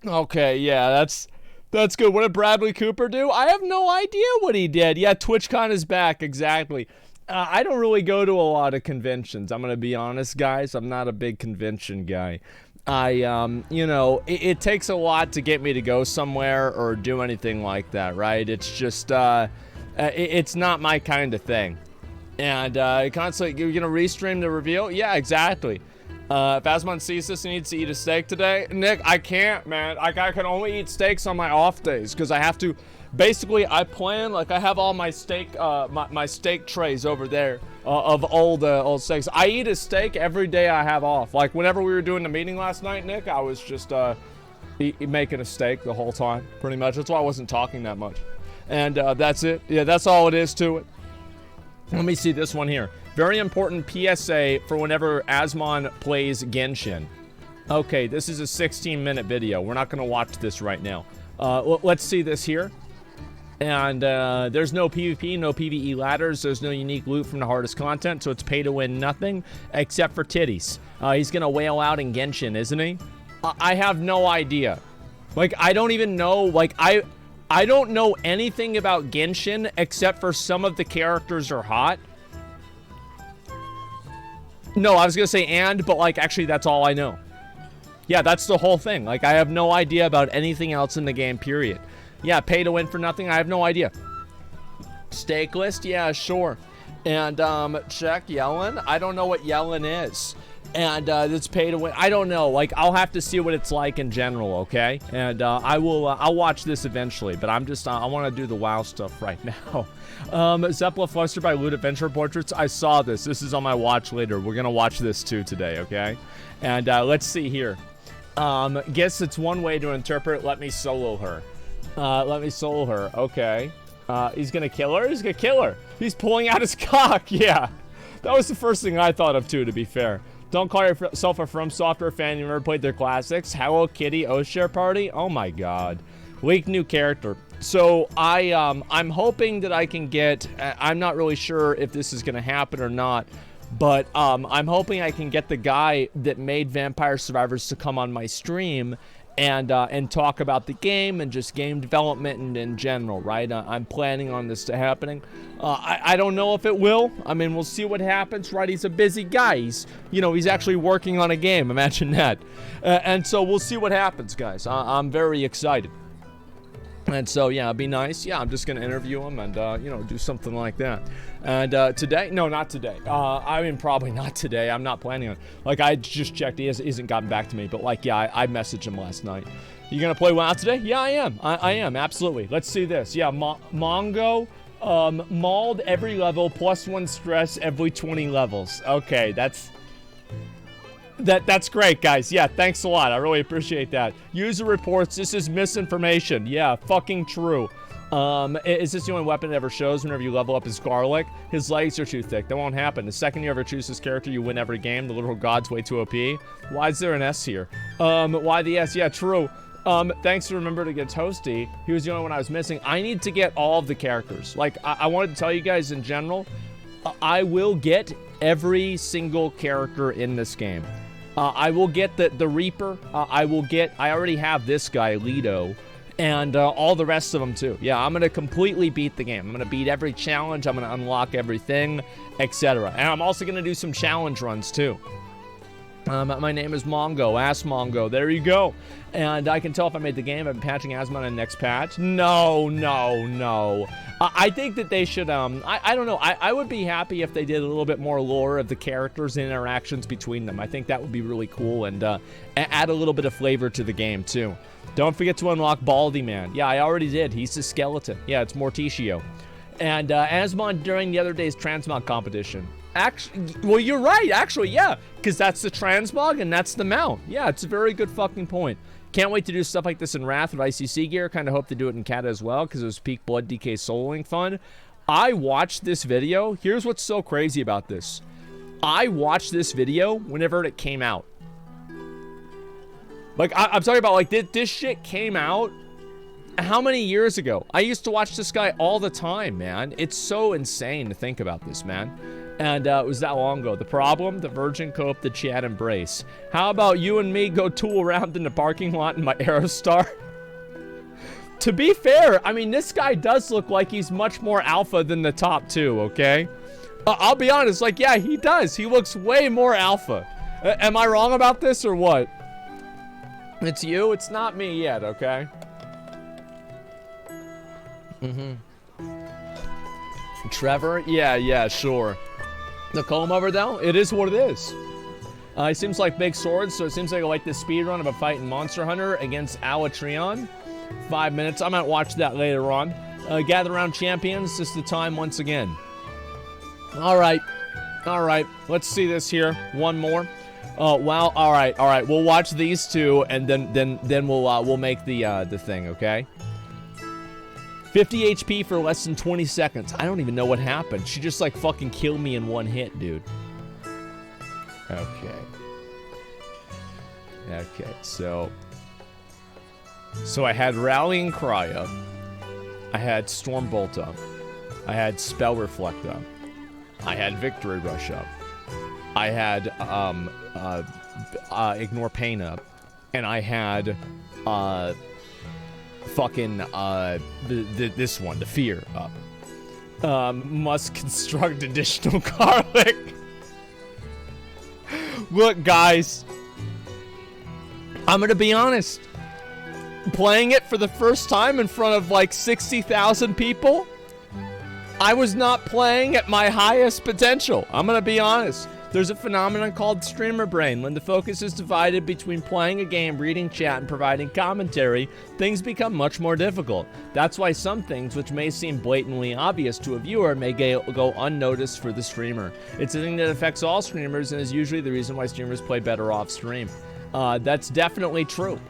Okay, yeah, that's good. What did Bradley Cooper do? I have no idea what he did. Yeah, TwitchCon is back, exactly. I don't really go to a lot of conventions. I'm going to be honest, guys. I'm not a big convention guy. You know, it takes a lot to get me to go somewhere or do anything like that, right? It's just, it's not my kind of thing. And constantly, you're going to restream the reveal? Yeah, exactly. If Asmon sees this, he needs to eat a steak today. Nick, I can't, man. I can only eat steaks on my off days because I have to. Basically, I plan, like, I have all my steak, my steak trays over there of old steaks. I eat a steak every day I have off. Like, whenever we were doing the meeting last night, Nick, I was just making a steak the whole time, pretty much. That's why I wasn't talking that much. And that's it. Yeah, that's all it is to it. Let me see this one here. Very important PSA for whenever Asmon plays Genshin. Okay, this is a 16-minute video. We're not going to watch this right now. Let's see this here. And there's no PvP, no PvE ladders. There's no unique loot from the hardest content, so it's pay to win nothing except for titties. He's going to wail out in Genshin, isn't he? I have no idea. Like, I don't even know. Like, I don't know anything about Genshin except for some of the characters are hot. No, I was going to say but, like, actually, that's all I know. Yeah, that's the whole thing. Like, I have no idea about anything else in the game, period. Yeah, pay to win for nothing, I have no idea. Stake list? Yeah, sure. And, check Yellen. I don't know what Yellen is. And, it's pay to win. I don't know. Like, I'll have to see what it's like in general, okay? And, I'll watch this eventually. But I'm just, I want to do the WoW stuff right now. Zeppela flustered by loot adventure portraits. I saw this. This is on my watch later. We're going to watch this too today, okay? And, let's see here. Guess it's one way to interpret let me solo her. Let me solo her. Okay. He's going to kill her? He's going to kill her. He's pulling out his cock. Yeah. That was the first thing I thought of too, to be fair. Don't call yourself a From Software fan. You never played their classics. Hello Kitty, Oshare Party. Oh my god. Weak new character. So I'm hoping that I can get. I'm not really sure if this is gonna happen or not, but I'm hoping I can get the guy that made Vampire Survivors to come on my stream and talk about the game and just game development and in general, right? I'm planning on this to happening. I don't know if it will. I mean, we'll see what happens, right? He's a busy guy. He's actually working on a game. Imagine that. And so we'll see what happens, guys. I'm very excited. And so, yeah, it'd be nice. Yeah, I'm just going to interview him and, do something like that. And today? No, not today. I mean, probably not today. I'm not planning on. Like, I just checked. He hasn't gotten back to me. But, like, yeah, I messaged him last night. You going to play WoW today? Yeah, I am. I am, absolutely. Let's see this. Yeah, Mongo, mauled every level, +1 stress every 20 levels. Okay, that's great, guys. Yeah, thanks a lot. I really appreciate that. User reports, this is misinformation. Yeah, fucking true. Is this the only weapon it ever shows whenever you level up his garlic? His legs are too thick. That won't happen. The second you ever choose this character, you win every game. The literal god's way too OP. Why is there an S here? Why the S? Yeah, true. Thanks to Remember to Get Toasty. He was the only one I was missing. I need to get all of the characters. Like, I wanted to tell you guys in general, I will get every single character in this game. I will get the Reaper. I already have this guy, Lido, and all the rest of them too. Yeah, I'm going to completely beat the game. I'm going to beat every challenge. I'm going to unlock everything, etc. And I'm also going to do some challenge runs too. My name is Mongo, Asmongo. There you go. And I can tell if I made the game. I'm patching Asmon in the next patch. No. I think that they should, I don't know. I would be happy if they did a little bit more lore of the characters and interactions between them. I think that would be really cool and add a little bit of flavor to the game, too. Don't forget to unlock Baldy Man. Yeah, I already did. He's the skeleton. Yeah, it's Morticio. And Asmon during the other day's transmog competition. Actually, well, you're right, actually, yeah. Because that's the transmog and that's the mount. Yeah, it's a very good fucking point. Can't wait to do stuff like this in Wrath with ICC gear. Kind of hope to do it in Kata as well, because it was peak Blood DK soloing fun. I watched this video. Here's what's so crazy about this. I watched this video whenever it came out. Like, I'm talking about, like, this shit came out how many years ago? I used to watch this guy all the time, man. It's so insane to think about this, man. And it was that long ago. The problem? The Virgin Cope, the Chad Embrace. How about you and me go tool around in the parking lot in my Aerostar? To be fair, I mean, this guy does look like he's much more alpha than the top two, okay? I'll be honest, like, yeah, he does. He looks way more alpha. Am I wrong about this or what? It's you? It's not me yet, okay? Trevor? Yeah, sure. The comb over, though? It is what it is. He seems like big swords, so it seems like this speedrun of a fight in Monster Hunter against Alatreon. 5 minutes. I might watch that later on. Gather around champions. Just the time once again. All right. Let's see this here. One more. Wow. All right. We'll watch these two, and then we'll make the thing. Okay. 50 HP for less than 20 seconds. I don't even know what happened. She just like fucking killed me in one hit, dude. Okay. So I had Rallying Cry up. I had Stormbolt up. I had Spell Reflect up. I had Victory Rush up. I had Ignore Pain up. And I had this one, the Fear up. Must construct additional garlic. Look, guys, I'm gonna be honest. Playing it for the first time in front of like 60,000 people, I was not playing at my highest potential. I'm gonna be honest. There's a phenomenon called streamer brain. When the focus is divided between playing a game, reading chat, and providing commentary, things become much more difficult. That's why some things, which may seem blatantly obvious to a viewer, may go unnoticed for the streamer. It's a thing that affects all streamers and is usually the reason why streamers play better off stream. That's definitely true.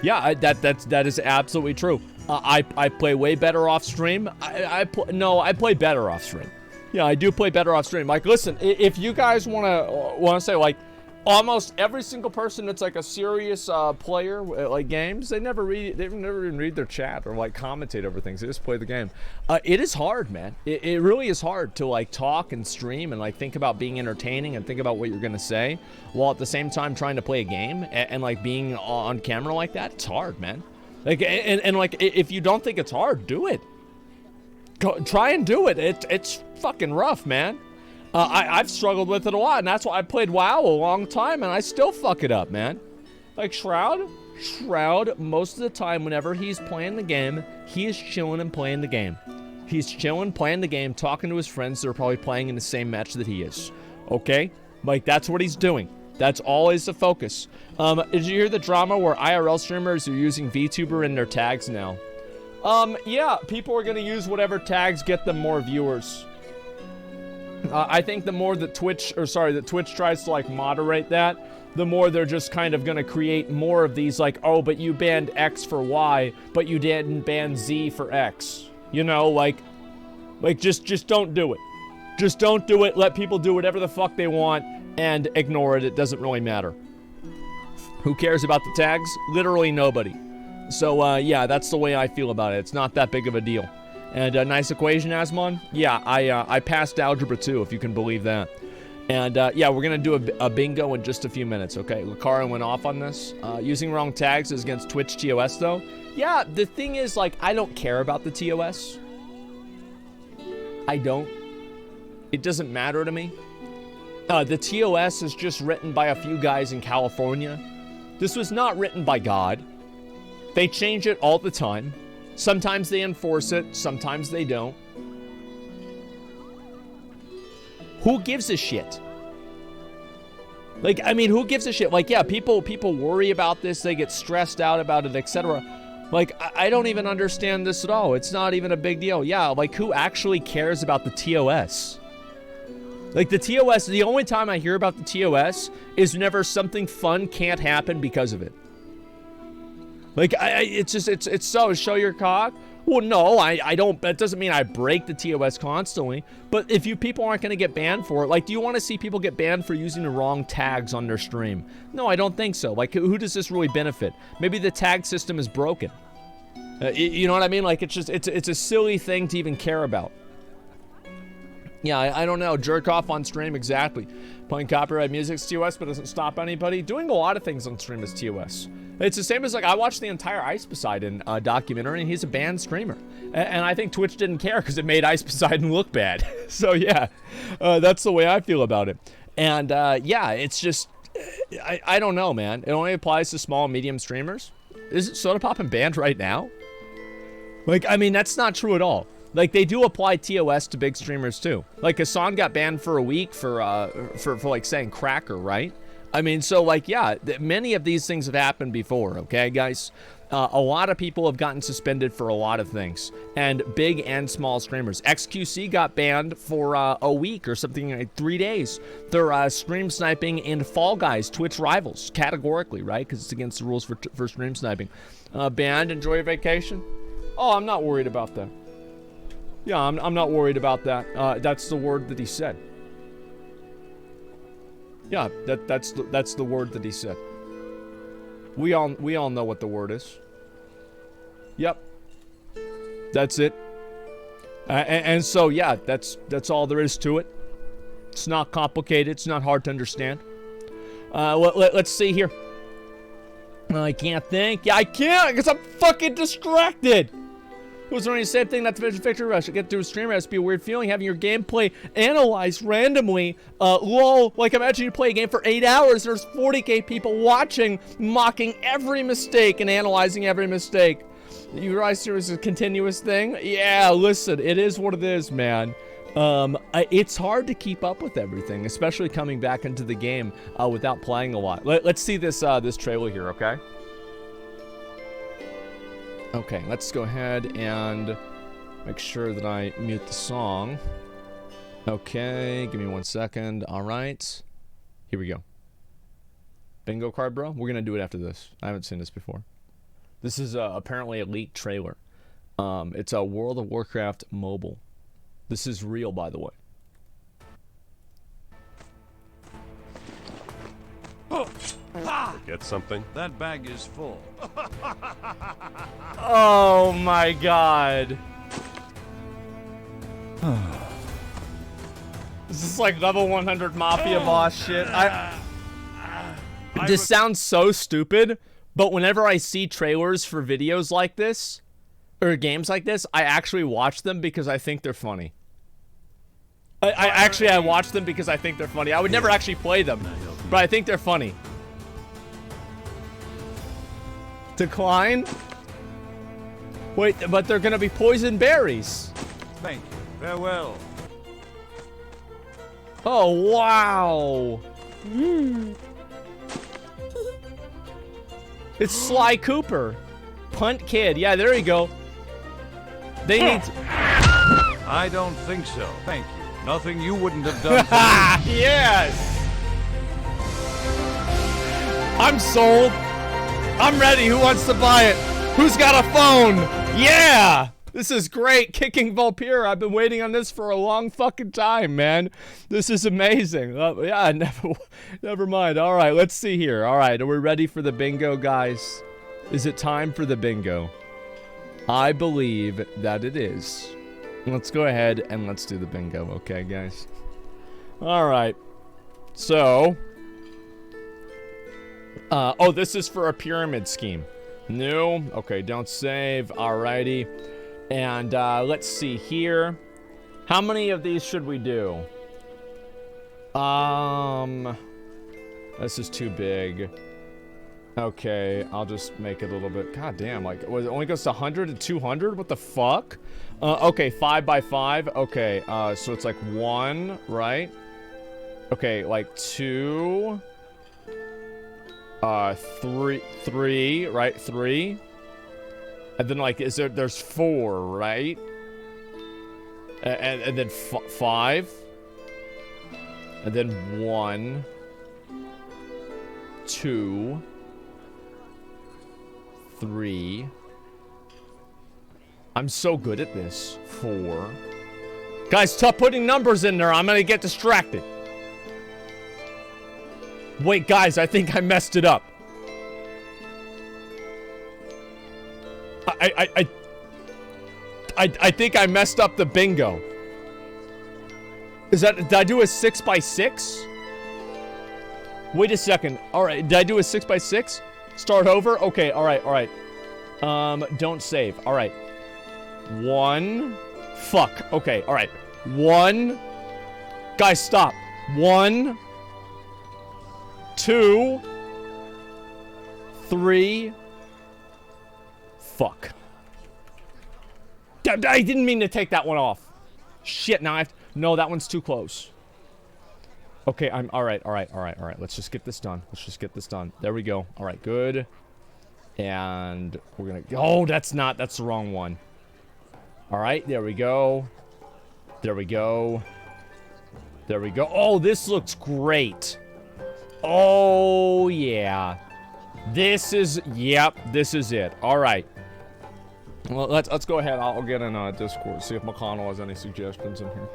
Yeah, that is absolutely true. I play way better off stream. I play better off stream. Yeah, I do play better off stream. Like, listen, if you guys want to say, like, almost every single person that's like a serious player at like games, they never even read their chat or like commentate over things. They just play the game. It is hard, man. It really is hard to like talk and stream and like think about being entertaining and think about what you're gonna say while at the same time trying to play a game and like being on camera like that. It's hard, man. Like and like if you don't think it's hard, do it. Try and do it. It's fucking rough, man. I've struggled with it a lot, and that's why I played WoW a long time, and I still fuck it up, man. Like Shroud, most of the time, whenever he's playing the game, he is chilling and playing the game. He's chilling, playing the game, talking to his friends that are probably playing in the same match that he is. Okay? Like, that's what he's doing. That's always the focus. Did you hear the drama where IRL streamers are using VTuber in their tags now? Yeah, people are gonna use whatever tags get them more viewers. I think the more that Twitch tries to like moderate that, the more they're just kind of gonna create more of these like, oh, but you banned X for Y, but you didn't ban Z for X. You know, like just don't do it. Just don't do it. Let people do whatever the fuck they want and ignore it. It doesn't really matter. Who cares about the tags? Literally nobody. So yeah, that's the way I feel about it. It's not that big of a deal. And a nice equation, Asmon? Yeah, I passed Algebra 2, if you can believe that. And yeah, we're going to do a bingo in just a few minutes, okay? Lucario went off on this. Using wrong tags is against Twitch TOS, though. Yeah, the thing is, like, I don't care about the TOS. I don't. It doesn't matter to me. The TOS is just written by a few guys in California. This was not written by God. They change it all the time. Sometimes they enforce it, sometimes they don't. Who gives a shit? Like, I mean, who gives a shit? Like, yeah, people worry about this, they get stressed out about it, etc. Like, I don't even understand this at all. It's not even a big deal. Yeah, like, who actually cares about the TOS? Like, the TOS, the only time I hear about the TOS is whenever something fun can't happen because of it. Like, it's so, show your cock? Well, no, I don't, that doesn't mean I break the TOS constantly, but if you people aren't going to get banned for it, like, do you want to see people get banned for using the wrong tags on their stream? No, I don't think so. Like, who does this really benefit? Maybe the tag system is broken. You know what I mean? Like, it's just, it's a silly thing to even care about. Yeah, I don't know. Jerk off on stream, exactly. Playing copyright music's TOS, but doesn't stop anybody. Doing a lot of things on stream is TOS. It's the same as, like, I watched the entire Ice Poseidon documentary, and he's a banned streamer. And I think Twitch didn't care because it made Ice Poseidon look bad. So, yeah, that's the way I feel about it. And, yeah, it's just, I don't know, man. It only applies to small and medium streamers. Is Soda Poppin' banned right now? Like, I mean, that's not true at all. Like, they do apply TOS to big streamers, too. Like, Hassan got banned for a week for like, saying cracker, right? I mean, so, like, yeah, many of these things have happened before, okay, guys? A lot of people have gotten suspended for a lot of things, and big and small streamers. XQC got banned for a week or something, like 3 days. They're stream sniping in Fall Guys, Twitch rivals, categorically, right? Because it's against the rules for stream sniping. Banned, enjoy your vacation? Oh, I'm not worried about that. Yeah, I'm not worried about that. That's the word that he said. Yeah, that's the word that he said. We all know what the word is. Yep. That's it. And so yeah, that's all there is to it. It's not complicated. It's not hard to understand. Let's see here. I can't think. Yeah, I can't because I'm fucking distracted. It was only the same thing, not to mention Victory Rush. Get through a stream, it has to be a weird feeling having your gameplay analyzed randomly. Lol, like imagine you play a game for 8 hours, there's 40k people watching, mocking every mistake and analyzing every mistake. You realize there is a continuous thing? Yeah, listen, it is what it is, man. It's hard to keep up with everything, especially coming back into the game without playing a lot. Let's see this trailer here, okay? Okay, let's go ahead and make sure that I mute the song. Okay, give me 1 second. All right. Here we go. Bingo card, bro? We're going to do it after this. I haven't seen this before. This is apparently a leaked trailer. It's a World of Warcraft mobile. This is real, by the way. Get something? That bag is full. Oh my god. This is like level 100 Mafia boss shit. This sounds so stupid, but whenever I see trailers for videos like this, or games like this, I actually watch them because I think they're funny. I watch them because I think they're funny. I would never actually play them, but I think they're funny. Decline? Wait, but they're gonna be poison berries. Thank you. Farewell. Oh, wow. It's Sly Cooper. Punt Kid. Yeah, there you go. They need to... I don't think so. Thank you. Nothing you wouldn't have done for me. Yes. I'm sold. I'm ready. Who wants to buy it? Who's got a phone? Yeah. This is great. Kicking Vulpira. I've been waiting on this for a long fucking time, man. This is amazing. Yeah, never mind. All right, let's see here. All right, are we ready for the bingo, guys? Is it time for the bingo? I believe that it is. Let's go ahead and let's do the bingo, okay, guys? All right. So, oh, this is for a pyramid scheme. No. Okay, don't save. Alrighty. And let's see here. How many of these should we do? This is too big. Okay, I'll just make it a little bit. God damn, like, it only goes to 100 to 200? What the fuck? Okay, 5 by 5. Okay, so it's like 1, right? Okay, like 2. 3, right? 3. And then, like, there's 4, right? And then 5. And then 1. 2. 3. I'm so good at this. 4. Guys, stop putting numbers in there. I'm gonna get distracted. Wait, guys, I think I messed it up. I think I messed up the bingo. Did I do a 6 by 6? Wait a second. All right, did I do a 6 by 6? Start over? Okay, all right. Don't save. All right. 1. Fuck. Okay, all right. 1. Guys, stop. 1. 2. 3. Fuck. I didn't mean to take that one off. Shit, now I have to... No, that one's too close. Okay, all right. Let's just get this done. There we go. All right, good. And we're gonna... Oh, that's the wrong one. All right, there we go. Oh, this looks great. Oh, yeah. This is it. All right. Well, let's go ahead. I'll get in Discord, see if McConnell has any suggestions in here.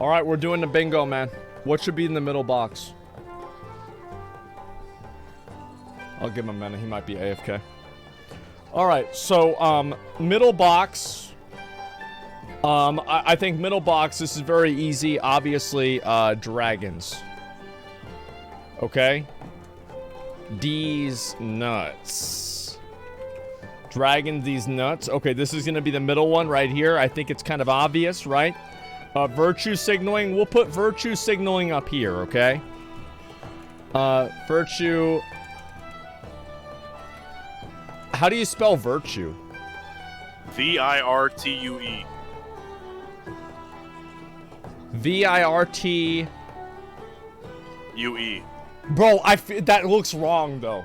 All right, we're doing the bingo, man. What should be in the middle box? I'll give him a minute. He might be AFK. All right, so middle box. I think middle box. This is very easy. Obviously, dragons. Okay. These nuts. Dragon these nuts. Okay, this is gonna be the middle one right here. I think it's kind of obvious, right? Virtue signaling. We'll put virtue signaling up here, okay? Virtue. How do you spell virtue? V-I-R-T-U-E. V-I-R-T... U-E. Bro, that looks wrong, though.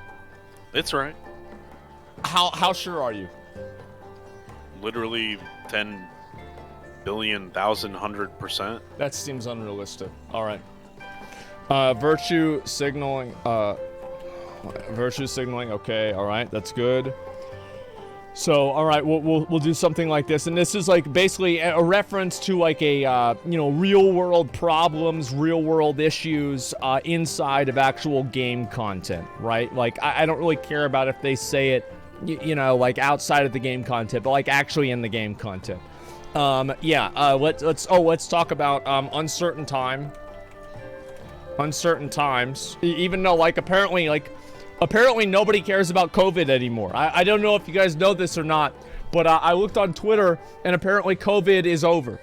It's right. How sure are you? Literally 10 billion, 1,000%. That seems unrealistic. All right. Virtue signaling. Virtue signaling. Okay. All right. That's good. So, all right, we'll do something like this, and this is like basically a reference to like a real world problems, real world issues inside of actual game content, right? Like I don't really care about if they say it, like outside of the game content, but like actually in the game content. Let's talk about uncertain time. Uncertain times, even though apparently nobody cares about COVID anymore. I don't know if you guys know this or not, but I looked on Twitter and apparently COVID is over.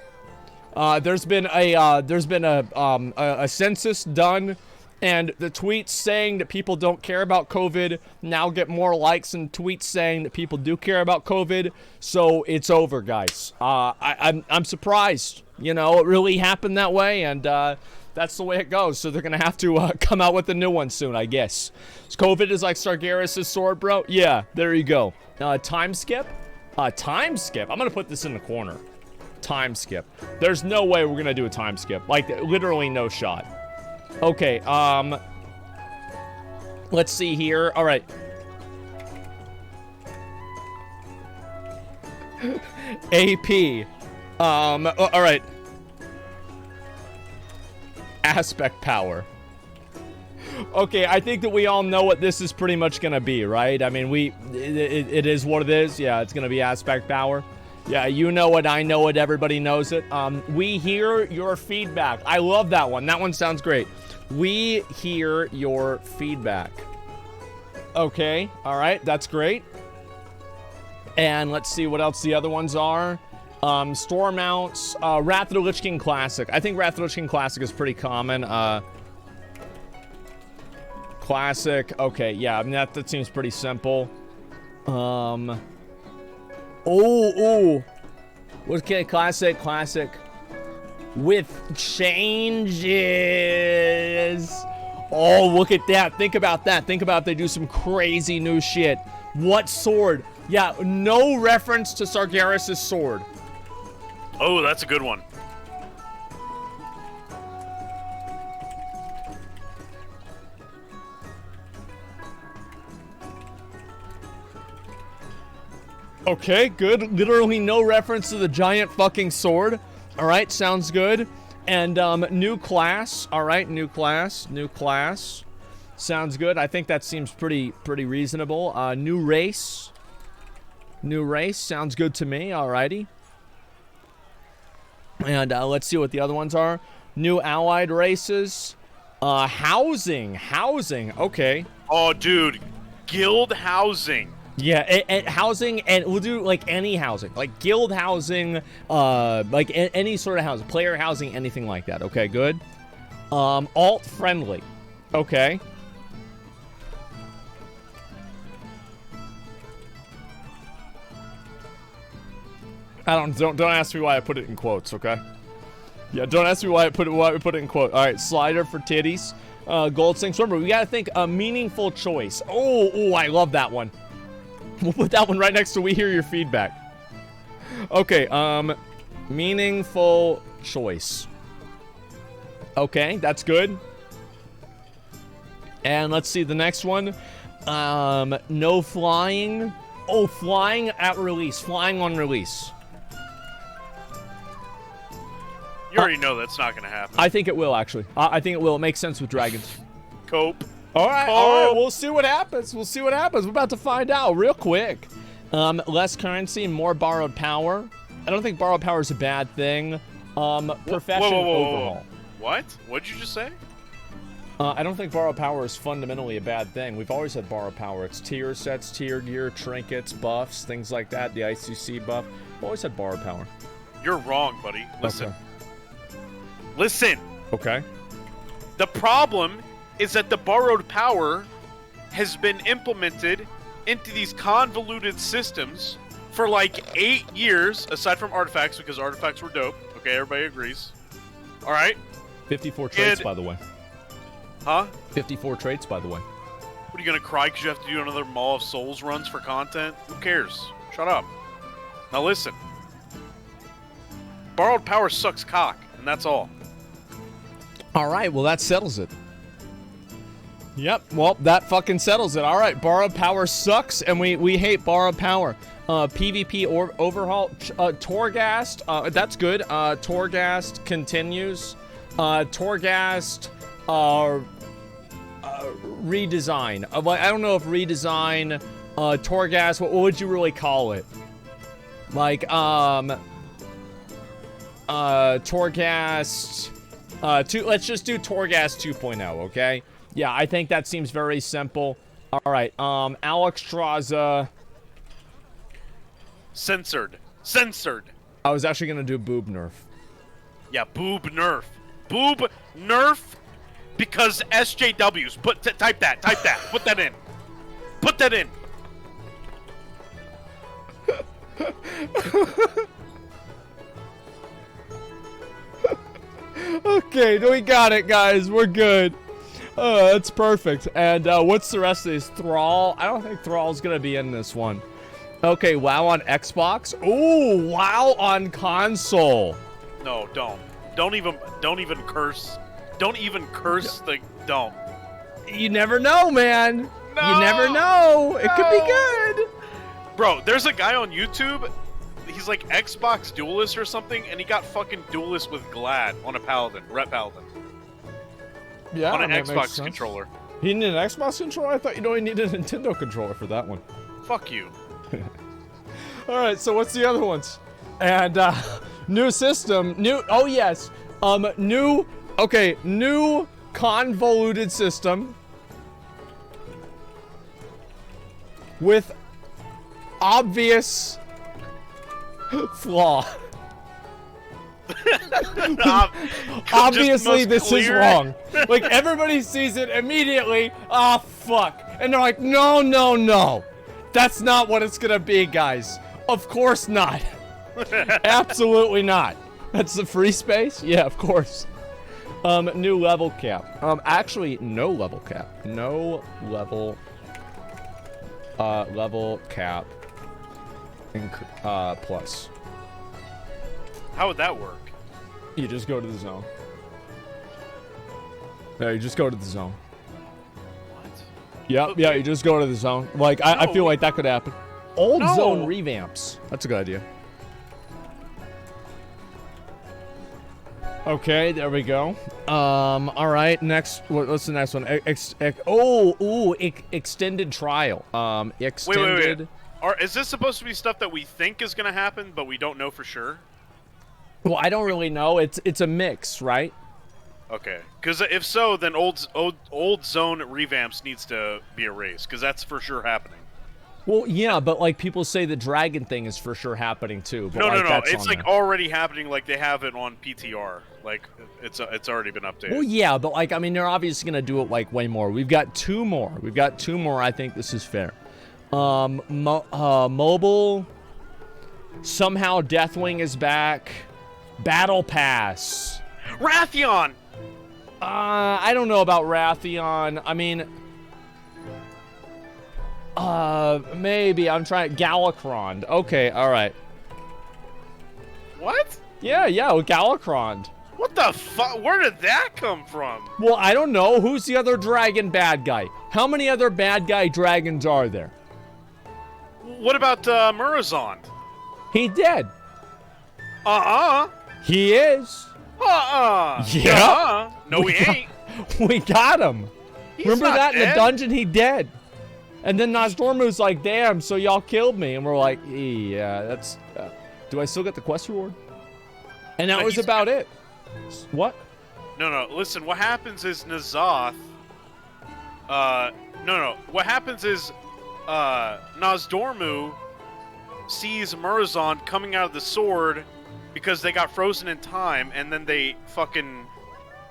There's been a census done, and the tweets saying that people don't care about COVID now get more likes than tweets saying that people do care about COVID. So it's over, guys. I'm surprised. It really happened that way, and that's the way it goes. So they're gonna have to come out with a new one soon, I guess. So COVID is like Sargeras' sword, bro. Yeah, there you go. Time skip. Time skip. I'm gonna put this in the corner. Time skip. There's no way we're gonna do a time skip. Like literally no shot. Okay. Let's see here. All right. AP. All right. Aspect power. Okay, I think that we all know what this is pretty much gonna be, right? I mean, it is what it is. Yeah, it's gonna be aspect power. Yeah, you know it, I know it, everybody knows it. We hear your feedback. I love that one. That one sounds great. We hear your feedback. Okay, all right, that's great. And let's see what else the other ones are. Store mounts, Wrath of the Lich King Classic. I think Wrath of the Lich King Classic is pretty common. Classic. Okay, yeah, I mean, that seems pretty simple. Okay, classic. With changes. Oh, look at that. Think about that. Think about they do some crazy new shit. What sword? Yeah, no reference to Sargeras' sword. Oh, that's a good one. Okay, good. Literally no reference to the giant fucking sword. All right, sounds good. And new class. All right, new class. Sounds good. I think that seems pretty reasonable. New race. Sounds good to me. Alrighty. And let's see what the other ones are. New allied races. Housing. Okay. Oh, dude. Guild housing. Yeah, and housing, and we'll do like any housing, like guild housing, like any sort of housing, player housing, anything like that. Okay, good. Alt friendly. Okay. Don't ask me why I put it in quotes, okay? Yeah, don't ask me why we put it in quotes. All right, slider for titties. Gold sinks. Remember, we gotta think a meaningful choice. Oh, I love that one. We'll put that one right next to we hear your feedback. Okay, meaningful choice. Okay, that's good. And let's see the next one. No flying. Oh, flying at release. Flying on release. You already know that's not going to happen. I think it will, actually. I think it will. It makes sense with dragons. Cope. All right, we'll see what happens. We're about to find out real quick. Less currency, more borrowed power. I don't think borrowed power is a bad thing. Profession overhaul. What? What'd you just say? I don't think borrowed power is fundamentally a bad thing. We've always had borrowed power. It's tier sets, tier gear, trinkets, buffs, things like that. The ICC buff. We've always had borrowed power. You're wrong, buddy. Listen. Okay. Listen. Okay. The problem is that the borrowed power has been implemented into these convoluted systems for like 8 years, aside from artifacts, because artifacts were dope. Okay, everybody agrees. All right. 54 traits, by the way. Huh? 54 traits, by the way. What, are you going to cry because you have to do another Maw of Souls runs for content? Who cares? Shut up. Now listen. Borrowed power sucks cock, and that's all. All right, well, that settles it. Yep, well, that fucking settles it. All right, borrowed power sucks, and we hate borrowed power. PvP or overhaul, Torghast, that's good. Torghast continues. Torghast, redesign. I don't know if redesign, Torghast, what would you really call it? Like, Torghast, let's just do Torghast 2.0, okay? Yeah, I think that seems very simple. All right, Alex Straza. Censored. I was actually gonna do boob nerf. Yeah, boob nerf. Boob nerf because SJWs. Type that. Put that in. Put that in. Okay, we got it, guys. We're good. That's perfect. And what's the rest of these? Thrall? I don't think Thrall's gonna be in this one. Okay, WoW on Xbox. Ooh, WoW on console. No, don't. Don't even curse. Don't even curse don't. You never know, man. No, you never know. It could be good. Bro, there's a guy on YouTube. He's like Xbox Duelist or something, and he got fucking Duelist with Glad on a Paladin, Ret Paladin. Yeah, on an Xbox controller. He needed an Xbox controller? I thought you needed a Nintendo controller for that one. Fuck you. Alright, so what's the other ones? And, new system, new convoluted system with obvious flaw. Obviously, this is wrong. Like, everybody sees it immediately. Ah, fuck. And they're like, no. That's not what it's gonna be, guys. Of course not. Absolutely not. That's the free space? Yeah, of course. New level cap. Actually, no level cap. No level, level cap. Plus. How would that work? You just go to the zone. Yeah, you just go to the zone. What? Yep, Okay. yeah, you just go to the zone. Like, I feel like that could happen. Old No. zone revamps. That's a good idea. Okay, there we go. All right, next, what's the next one? Extended trial. Extended. Wait. Is this supposed to be stuff that we think is gonna happen, but we don't know for sure? Well, I don't really know. It's a mix, right? Okay, because if so, then old zone revamps needs to be erased, because that's for sure happening. Well, yeah, but like people say the dragon thing is for sure happening too. But No. It's like already happening. Like they have it on PTR. Like it's already been updated. Well, yeah, but like I mean, they're obviously gonna do it like way more. We've got two more. I think this is fair. Mobile. Somehow Deathwing is back. Battle Pass. Wrathion. I don't know about Wrathion. I mean, maybe I'm trying Galakrond. Okay, all right. What? Yeah, Galakrond. What the fuck? Where did that come from? Well, I don't know. Who's the other dragon bad guy? How many other bad guy dragons are there? What about Murozond? He dead. He is. Yeah. No, he ain't. We got him. He's Remember not that in the dead. dungeon? He dead. And then Nozdormu's like, damn, so y'all killed me. And we're like, yeah, that's... do I still get the quest reward? And that was about it. What? No. Listen, what happens is N'Zoth... No. What happens is Nozdormu sees Murozond coming out of the sword because they got frozen in time, and then they fucking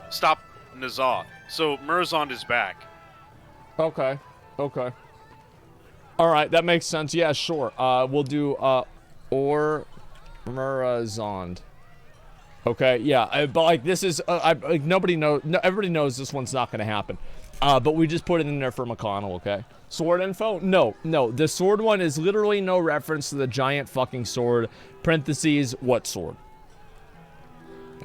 stop N'Zoth. So Murozond is back. Okay. All right, that makes sense. Yeah, sure. We'll do or Murozond. Okay, yeah, but like this is like nobody knows. No, everybody knows this one's not gonna happen. But we just put it in there for McConnell. Okay. Sword info? No. The sword one is literally no reference to the giant fucking sword. Parentheses, what sword?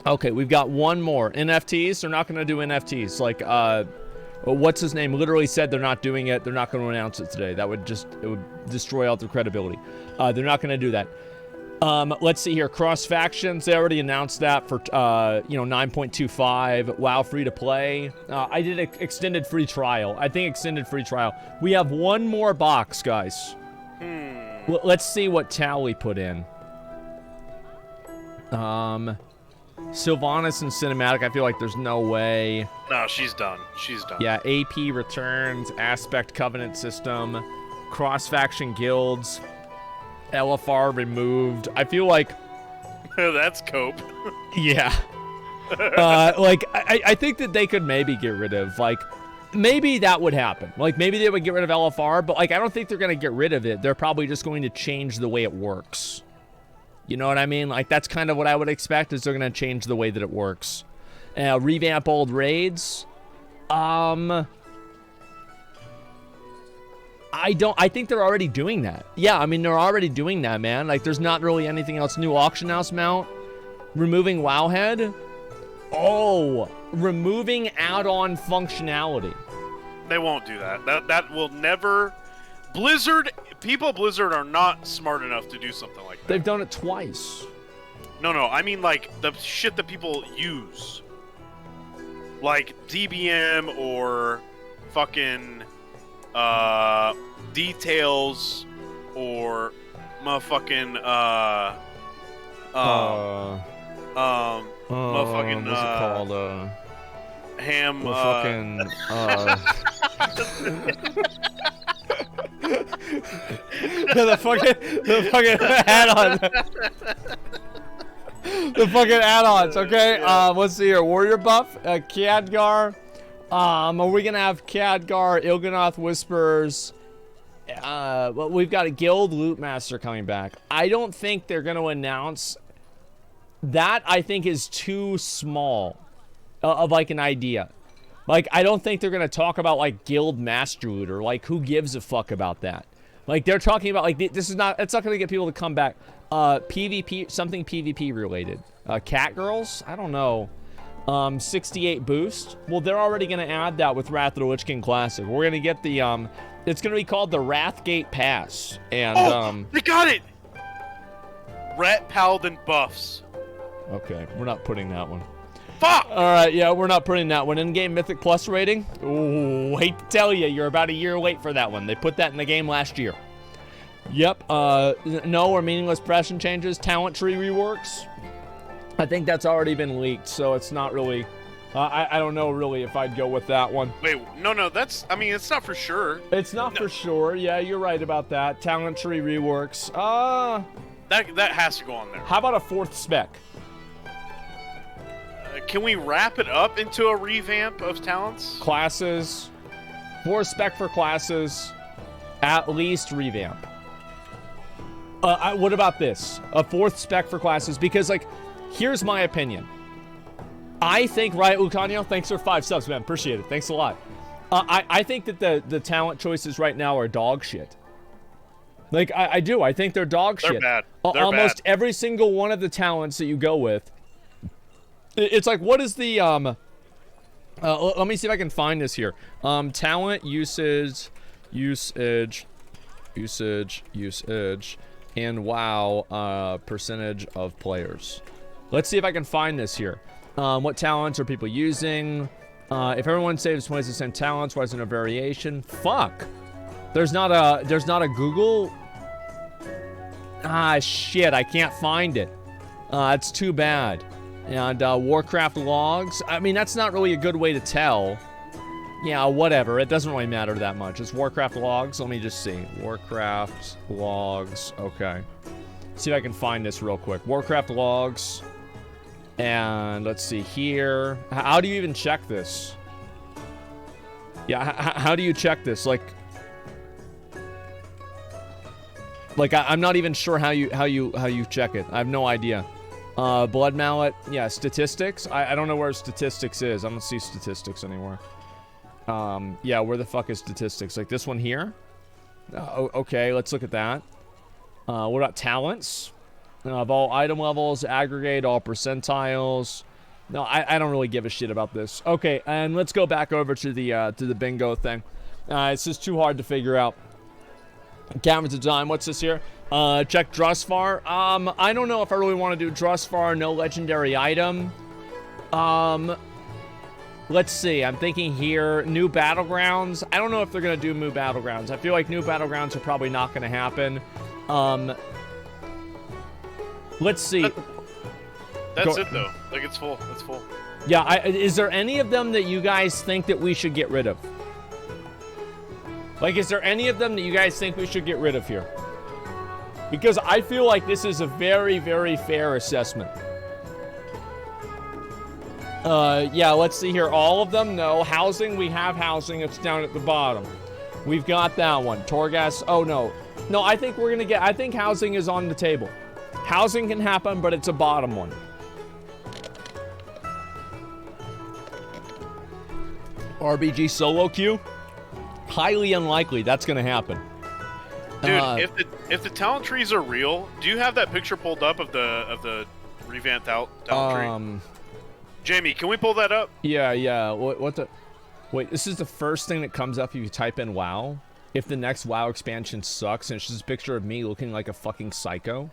Okay, we've got one more. NFTs? They're not gonna do NFTs. Like What's his name literally said they're not doing it. They're not going to announce it today. That would it would destroy all their credibility. They're not going to do that. Let's see here. Cross factions. They already announced that for 9.25. WoW free to play. I did an extended free trial. I think extended free trial. We have one more box, guys. Let's see what Tally put in. Sylvanas and Cinematic, I feel like there's no way. No, she's done. She's done. Yeah, AP returns, Aspect Covenant system, cross-faction guilds, LFR removed. I feel like... That's cope. Yeah. I think that they could maybe get rid of, like... Maybe that would happen. Like, maybe they would get rid of LFR, but, like, I don't think they're going to get rid of it. They're probably just going to change the way it works. You know what I mean? Like, that's kind of what I would expect, is they're going to change the way that it works. Revamp old raids. I think they're already doing that. Yeah, I mean, they're already doing that, man. Like, there's not really anything else new. Auction house mount. Removing Wowhead. Oh, removing add-on functionality. They won't do that. That will never... Blizzard... People at Blizzard are not smart enough to do something like that. They've done it twice. No, I mean, like, the shit that people use. Like, DBM or fucking, details or motherfucking, motherfucking, what's it called? ham, fucking, the fucking add-on. The fucking add-ons, okay? Let's see here. Warrior buff, Khadgar. Are we gonna have Khadgar, Il'gynoth Whispers? Well, we've got a Guild Loot Master coming back. I don't think they're gonna announce that. I think is too small of like an idea. Like, I don't think they're gonna talk about like Guild Master Looter. Like, who gives a fuck about that? Like, they're talking about like this is not. It's not gonna get people to come back. PvP, something PvP related. Cat girls? I don't know. 68 boost. Well, they're already gonna add that with Wrath of the Lich King Classic. We're gonna get the it's gonna be called the Wrathgate Pass. And they got it. Rat Paladin buffs. Okay, we're not putting that one. Fuck! Alright, yeah, we're not putting that one. In-game Mythic Plus rating? Ooh, hate to tell you, you're about a year late for that one. They put that in the game last year. Yep, no or meaningless progression changes. Talent tree reworks. I think that's already been leaked, so it's not really... I don't know, really, if I'd go with that one. Wait, no, that's... I mean, it's not for sure. It's not for sure. Yeah, you're right about that. Talent tree reworks. That has to go on there. How about a fourth spec? Can we wrap it up into a revamp of talents? Classes. Fourth spec for classes. At least revamp. What about this? A fourth spec for classes? Because, like, here's my opinion. I think, right, Lucanio, thanks for 5 subs, man. Appreciate it. Thanks a lot. I think that the talent choices right now are dog shit. Like, I do. I think they're dog shit. They're bad. They're almost bad. Every single one of the talents that you go with. It's like, what is the, let me see if I can find this here. Talent, usage, and WoW, percentage of players. Let's see if I can find this here. What talents are people using? If everyone saves 20% talents, why isn't there a variation? Fuck. There's not a Google. Ah, shit, I can't find it. It's too bad. And Warcraft logs. I mean, that's not really a good way to tell. Yeah, whatever. It doesn't really matter that much. It's Warcraft logs. Let me just see. Warcraft logs. Okay. See if I can find this real quick. Warcraft logs. And let's see here. How do you even check this? Yeah, how do you check this? Like I'm not even sure how you check it. I have no idea. Blood mallet, yeah, statistics. I don't know where statistics is. I don't see statistics anywhere. Yeah, where the fuck is statistics? Like this one here? Okay, let's look at that. What about talents? Of all item levels, aggregate all percentiles. No, I don't really give a shit about this. Okay, and let's go back over to the bingo thing. It's just too hard to figure out. Camera design, what's this here? Check Drusvar. I don't know if I really want to do Drusvar, no legendary item. Let's see, I'm thinking here, new battlegrounds. I don't know if they're gonna do new battlegrounds. I feel like new battlegrounds are probably not gonna happen. Let's see. That's it though. Like it's full. It's full. Yeah, is there any of them that you guys think that we should get rid of? Like, is there any of them that you guys think we should get rid of here? Because I feel like this is a very, very fair assessment. Yeah, let's see here. All of them? No. Housing, we have housing. It's down at the bottom. We've got that one. Torghast, oh no. No, I think we're gonna get, I think housing is on the table. Housing can happen, but it's a bottom one. RBG solo queue? Highly unlikely that's gonna happen. Dude, if the talent trees are real, do you have that picture pulled up of the revamped talent tree? Jamie, can we pull that up? Yeah. What the? Wait, this is the first thing that comes up if you type in WoW. If the next WoW expansion sucks, and it's just a picture of me looking like a fucking psycho.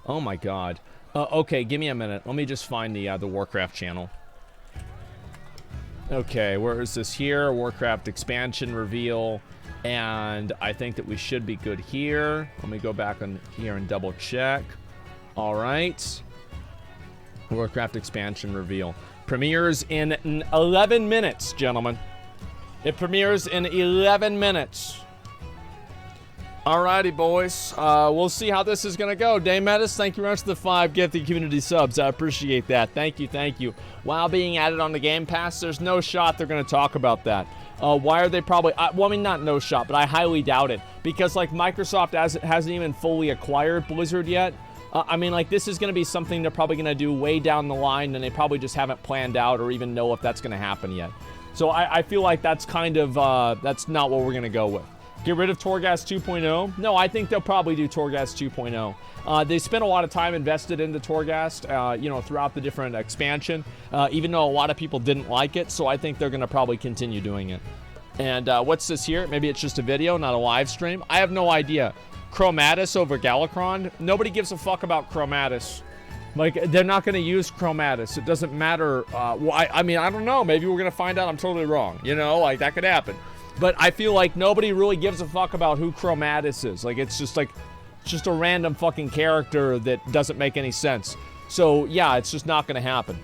Oh my god. Okay, give me a minute. Let me just find the Warcraft channel. Okay, where is this here? Warcraft expansion reveal. And I think that we should be good here. Let me go back on here and double check. All right. Warcraft expansion reveal. Premieres in 11 minutes, gentlemen. It premieres in 11 minutes. Alrighty, boys. We'll see how this is gonna go. Dame Metis, thank you very much for the 5 gifted community subs. I appreciate that. Thank you. While being added on the Game Pass, there's no shot they're gonna talk about that. Why are they probably... well, I mean, not no shot, but I highly doubt it. Because, like, Microsoft hasn't even fully acquired Blizzard yet. I mean, like, this is going to be something they're probably going to do way down the line, and they probably just haven't planned out or even know if that's going to happen yet. So I feel like that's kind of... that's not what we're going to go with. Get rid of Torghast 2.0? No, I think they'll probably do Torghast 2.0. They spent a lot of time invested into Torghast, you know, throughout the different expansion, even though a lot of people didn't like it, so I think they're going to probably continue doing it. And what's this here? Maybe it's just a video, not a live stream? I have no idea. Chromatus over Galakron? Nobody gives a fuck about Chromatus. Like, they're not going to use Chromatus. It doesn't matter. Well, I mean, I don't know. Maybe we're going to find out I'm totally wrong. You know, like, that could happen. But I feel like nobody really gives a fuck about who Chromatus is. Like, it's just a random fucking character that doesn't make any sense. So, yeah, it's just not going to happen.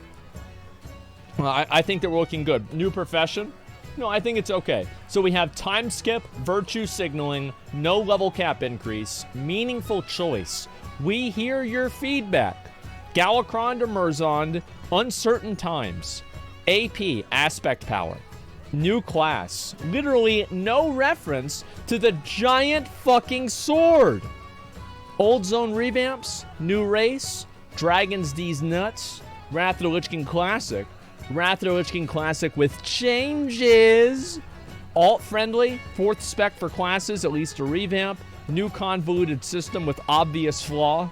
I think that we're looking good. New profession? No, I think it's okay. So we have time skip, virtue signaling, no level cap increase, meaningful choice. We hear your feedback. Galakron to Murzond, uncertain times. AP, aspect power. New class. Literally no reference to the giant fucking sword. Old zone revamps, new race, Dragons D's nuts, Wrath of the Lich King Classic. Wrath of the Lich King Classic with changes. Alt-friendly, 4th spec for classes, at least a revamp. New convoluted system with obvious flaw.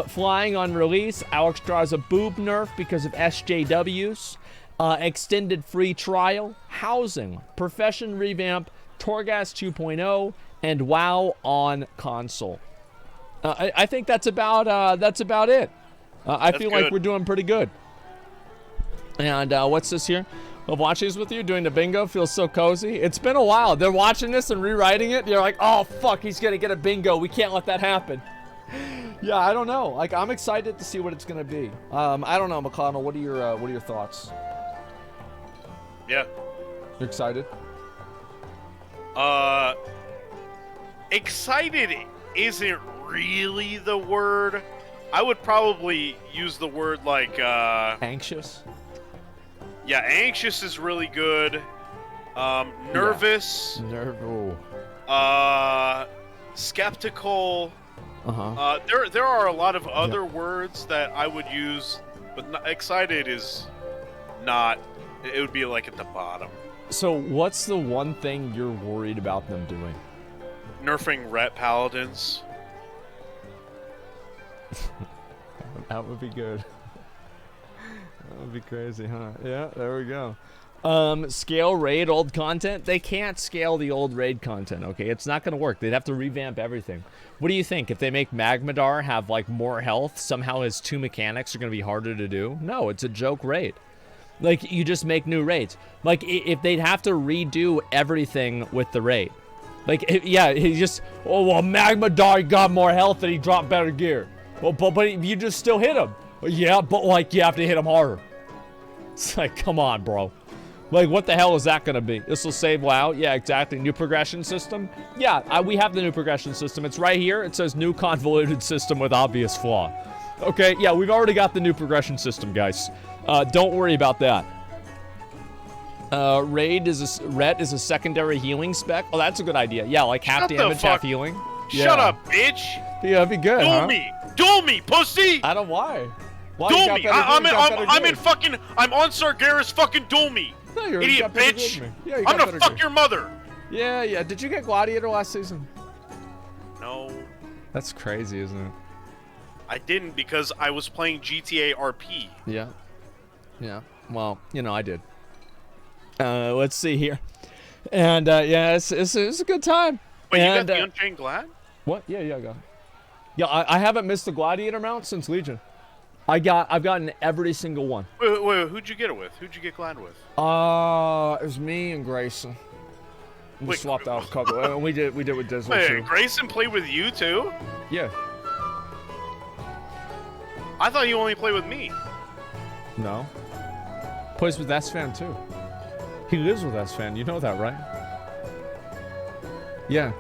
Flying on release, Alex draws a boob nerf because of SJWs. Extended free trial, housing, profession revamp, Torghast 2.0, and WoW on console. I think that's about it. I feel like we're doing pretty good. And what's this here? Love watching this with you, doing the bingo, feels so cozy. It's been a while. They're watching this and rewriting it. You're like, oh fuck, he's gonna get a bingo. We can't let that happen. Yeah, I don't know. Like, I'm excited to see what it's gonna be. I don't know, McConnell. What are your thoughts? Yeah. You're excited? Excited isn't really the word. I would probably use the word like anxious. Yeah, anxious is really good. Nervous. Yeah. Skeptical. There are a lot of other words that I would use, but excited is not. It would be like at the bottom. So what's the one thing you're worried about them doing? Nerfing Ret Paladins. That would be good. That would be crazy, huh? Yeah, there we go. Scale raid old content. They can't scale the old raid content, okay? It's not going to work. They'd have to revamp everything. What do you think? If they make Magmadar have, like, more health, somehow his 2 mechanics are going to be harder to do? No, it's a joke raid. Like, you just make new raids. Like, if they'd have to redo everything with the raid. Like, yeah, he just, oh, well, Magmadar got more health and he dropped better gear. Well, but you just still hit him. Yeah, but, like, you have to hit him harder. It's like, come on, bro. Like, what the hell is that gonna be? This will save WoW? Yeah, exactly. New progression system? Yeah, we have the new progression system. It's right here. It says new convoluted system with obvious flaw. Okay, yeah, we've already got the new progression system, guys. Don't worry about that. Ret is a secondary healing spec. Oh, that's a good idea. Yeah, like half damage, half healing. Yeah. Shut up, bitch! Yeah, that'd be good, Duel huh? me! Duel me, pussy! I don't know why. Duel me! I'm in fucking... I'm on Sargeras, fucking duel me! No, you're Idiot bitch! I'm gonna fuck your mother! Yeah, yeah. Did you get Gladiator last season? No. That's crazy, isn't it? I didn't because I was playing GTA RP. Yeah. Yeah. Well, you know, I did. Let's see here. And, yeah, it's a good time. Wait, and, you got the Unchained Glad? What? Yeah, I got it. Yeah, I haven't missed the Gladiator mount since Legion. I've gotten every single one. Wait, who'd you get it with? Who'd you get Glad with? It was me and Grayson. We swapped out a couple. we did with Dizzle too. Grayson played with you too? Yeah. I thought you only played with me. No. Plays with S-Fan too. He lives with S-Fan. You know that, right? Yeah.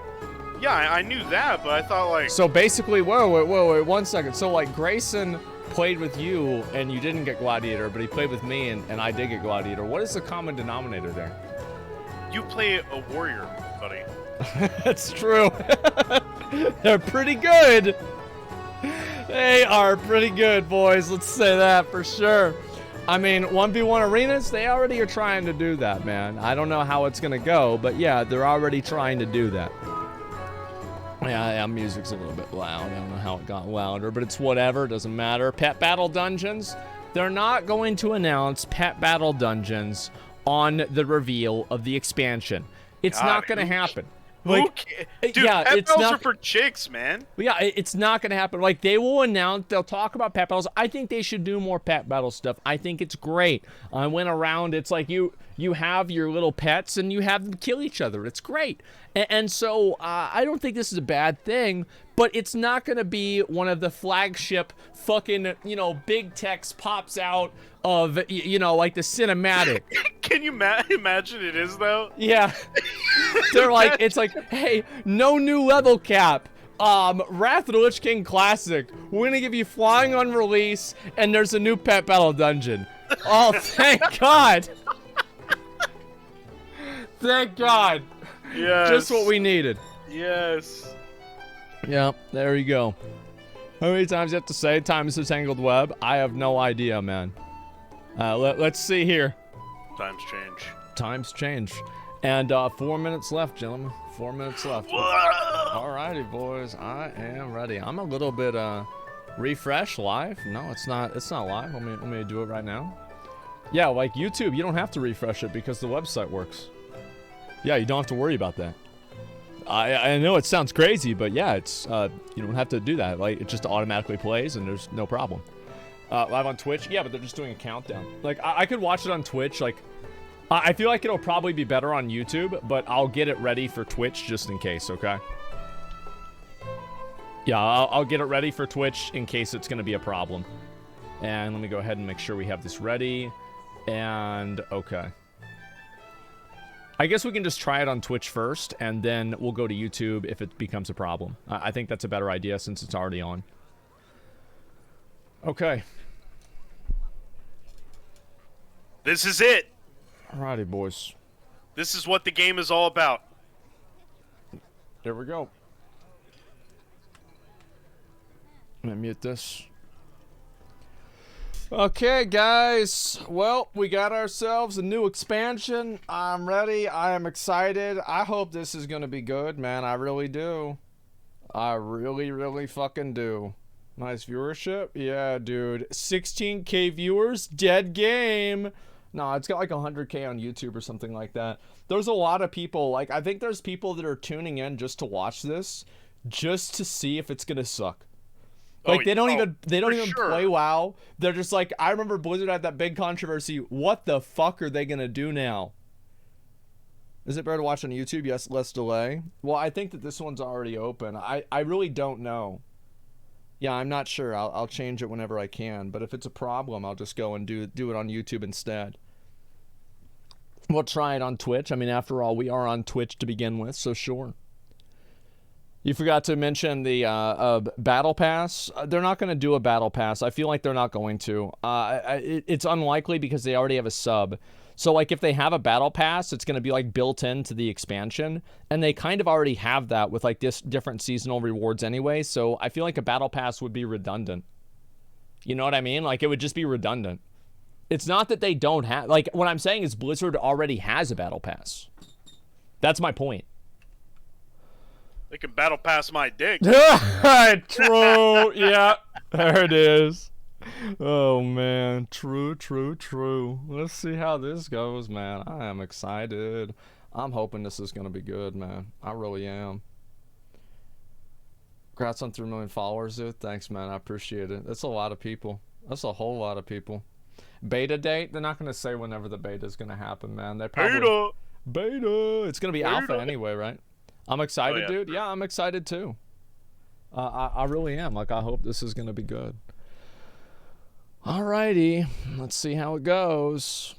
Yeah, I knew that, but I thought like... So basically, wait, 1 second. So like Grayson played with you and you didn't get Gladiator, but he played with me and I did get Gladiator. What is the common denominator there? You play a warrior, buddy. That's true. They're pretty good. They are pretty good, boys. Let's say that for sure. I mean, 1v1 arenas, they already are trying to do that, man. I don't know how it's going to go, but yeah, they're already trying to do that. Yeah, music's a little bit loud. I don't know how it got louder, but it's whatever. Doesn't matter. Pet Battle Dungeons. They're not going to announce Pet Battle Dungeons on the reveal of the expansion. It's not going to happen. Like, dude, yeah, pet it's battles not are for chicks, man. Yeah, it's not gonna happen. Like, they will announce, they'll talk about pet battles. I think they should do more pet battle stuff. I think it's great. I went around, it's like you have your little pets and you have them kill each other. It's great. And so I don't think this is a bad thing, but it's not gonna be one of the flagship fucking, you know, big text pops out of, you know, like the cinematic. Can you imagine it is, though? Yeah. They're like, it's like, hey, no new level cap. Wrath of the Lich King Classic. We're gonna give you flying on release, and there's a new pet battle dungeon. Oh, thank God. Thank God. Yes. Just what we needed. Yes. Yeah, there you go. How many times you have to say time is a tangled web? I have no idea, man. Let's see here. Times change. Times change. And 4 minutes left, gentlemen. 4 minutes left. Alrighty, boys. I am ready. I'm a little bit refresh live. No, it's not live. Let me do it right now. Yeah, like YouTube, you don't have to refresh it because the website works. Yeah, you don't have to worry about that. I know it sounds crazy, but yeah, it's you don't have to do that. Like, it just automatically plays and there's no problem. Live on Twitch? Yeah, but they're just doing a countdown. Like, I could watch it on Twitch. Like, I feel like it'll probably be better on YouTube, but I'll get it ready for Twitch just in case, okay? Yeah, I'll get it ready for Twitch in case it's going to be a problem. And let me go ahead and make sure we have this ready. And, okay. I guess we can just try it on Twitch first, and then we'll go to YouTube if it becomes a problem. I think that's a better idea since it's already on. Okay. This is it. Alrighty, boys. This is what the game is all about. There we go. Let me mute this. Okay, guys. Well, we got ourselves a new expansion. I'm ready. I am excited. I hope this is going to be good, man. I really do. I really, really fucking do. Nice viewership. Yeah, dude. 16K viewers. Dead game. No, it's got like 100K on YouTube or something like that. There's a lot of people. Like, I think there's people that are tuning in just to watch this, just to see if it's gonna suck. Like, they don't even play WoW. They're just like, I remember Blizzard had that big controversy. What the fuck are they gonna do now? Is it better to watch on YouTube? Yes, less delay. Well, I think that this one's already open. I really don't know. Yeah, I'm not sure. I'll change it whenever I can. But if it's a problem, I'll just go and do it on YouTube instead. We'll try it on Twitch. I mean, after all, we are on Twitch to begin with, so sure. You forgot to mention the Battle Pass. They're not going to do a Battle Pass. I feel like they're not going to. It's unlikely because they already have a sub. So, like, if they have a Battle Pass, it's going to be, like, built into the expansion. And they kind of already have that with, like, different seasonal rewards anyway. So, I feel like a Battle Pass would be redundant. You know what I mean? Like, it would just be redundant. It's not that they don't have... Like, what I'm saying is Blizzard already has a Battle Pass. That's my point. They can Battle Pass my dick. True. Yeah, there it is. Oh, man. True. Let's see how this goes, man. I am excited. I'm hoping this is going to be good, man. I really am. Congrats on 3 million followers, dude. Thanks, man. I appreciate it. That's a lot of people. That's a whole lot of people. Beta date? They're not going to say whenever the beta is going to happen, man. They probably... Beta! It's going to be alpha anyway, right? I'm excited, dude. Yeah, I'm excited, too. I really am. Like, I hope this is going to be good. Alrighty, let's see how it goes.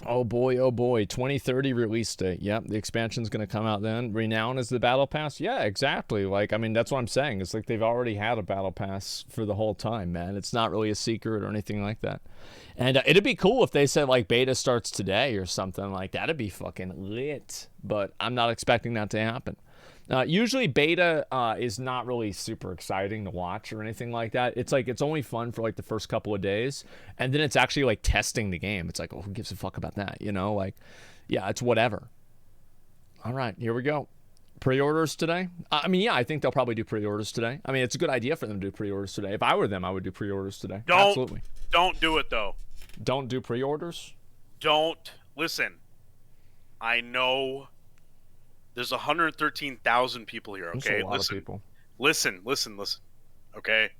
Oh boy, 2030 release date. Yep, the expansion's gonna come out then. Renown is the battle pass? Yeah, exactly. Like, I mean, that's what I'm saying. It's like they've already had a battle pass for the whole time, man. It's not really a secret or anything like that. And it'd be cool if they said, like, beta starts today or something. Like, that'd be fucking lit. But I'm not expecting that to happen. Usually beta is not really super exciting to watch or anything like that. It's like, it's only fun for like the first couple of days. And then it's actually like testing the game. It's like, oh, who gives a fuck about that? You know, like, yeah, it's whatever. All right, here we go. Pre-orders today? I mean, yeah, I think they'll probably do pre-orders today. I mean, it's a good idea for them to do pre-orders today. If I were them, I would do pre-orders today. Absolutely. Don't do it, though. Don't do pre-orders? Don't. Listen, I know... There's 113,000 people here, okay? That's a lot of people. Listen. Okay?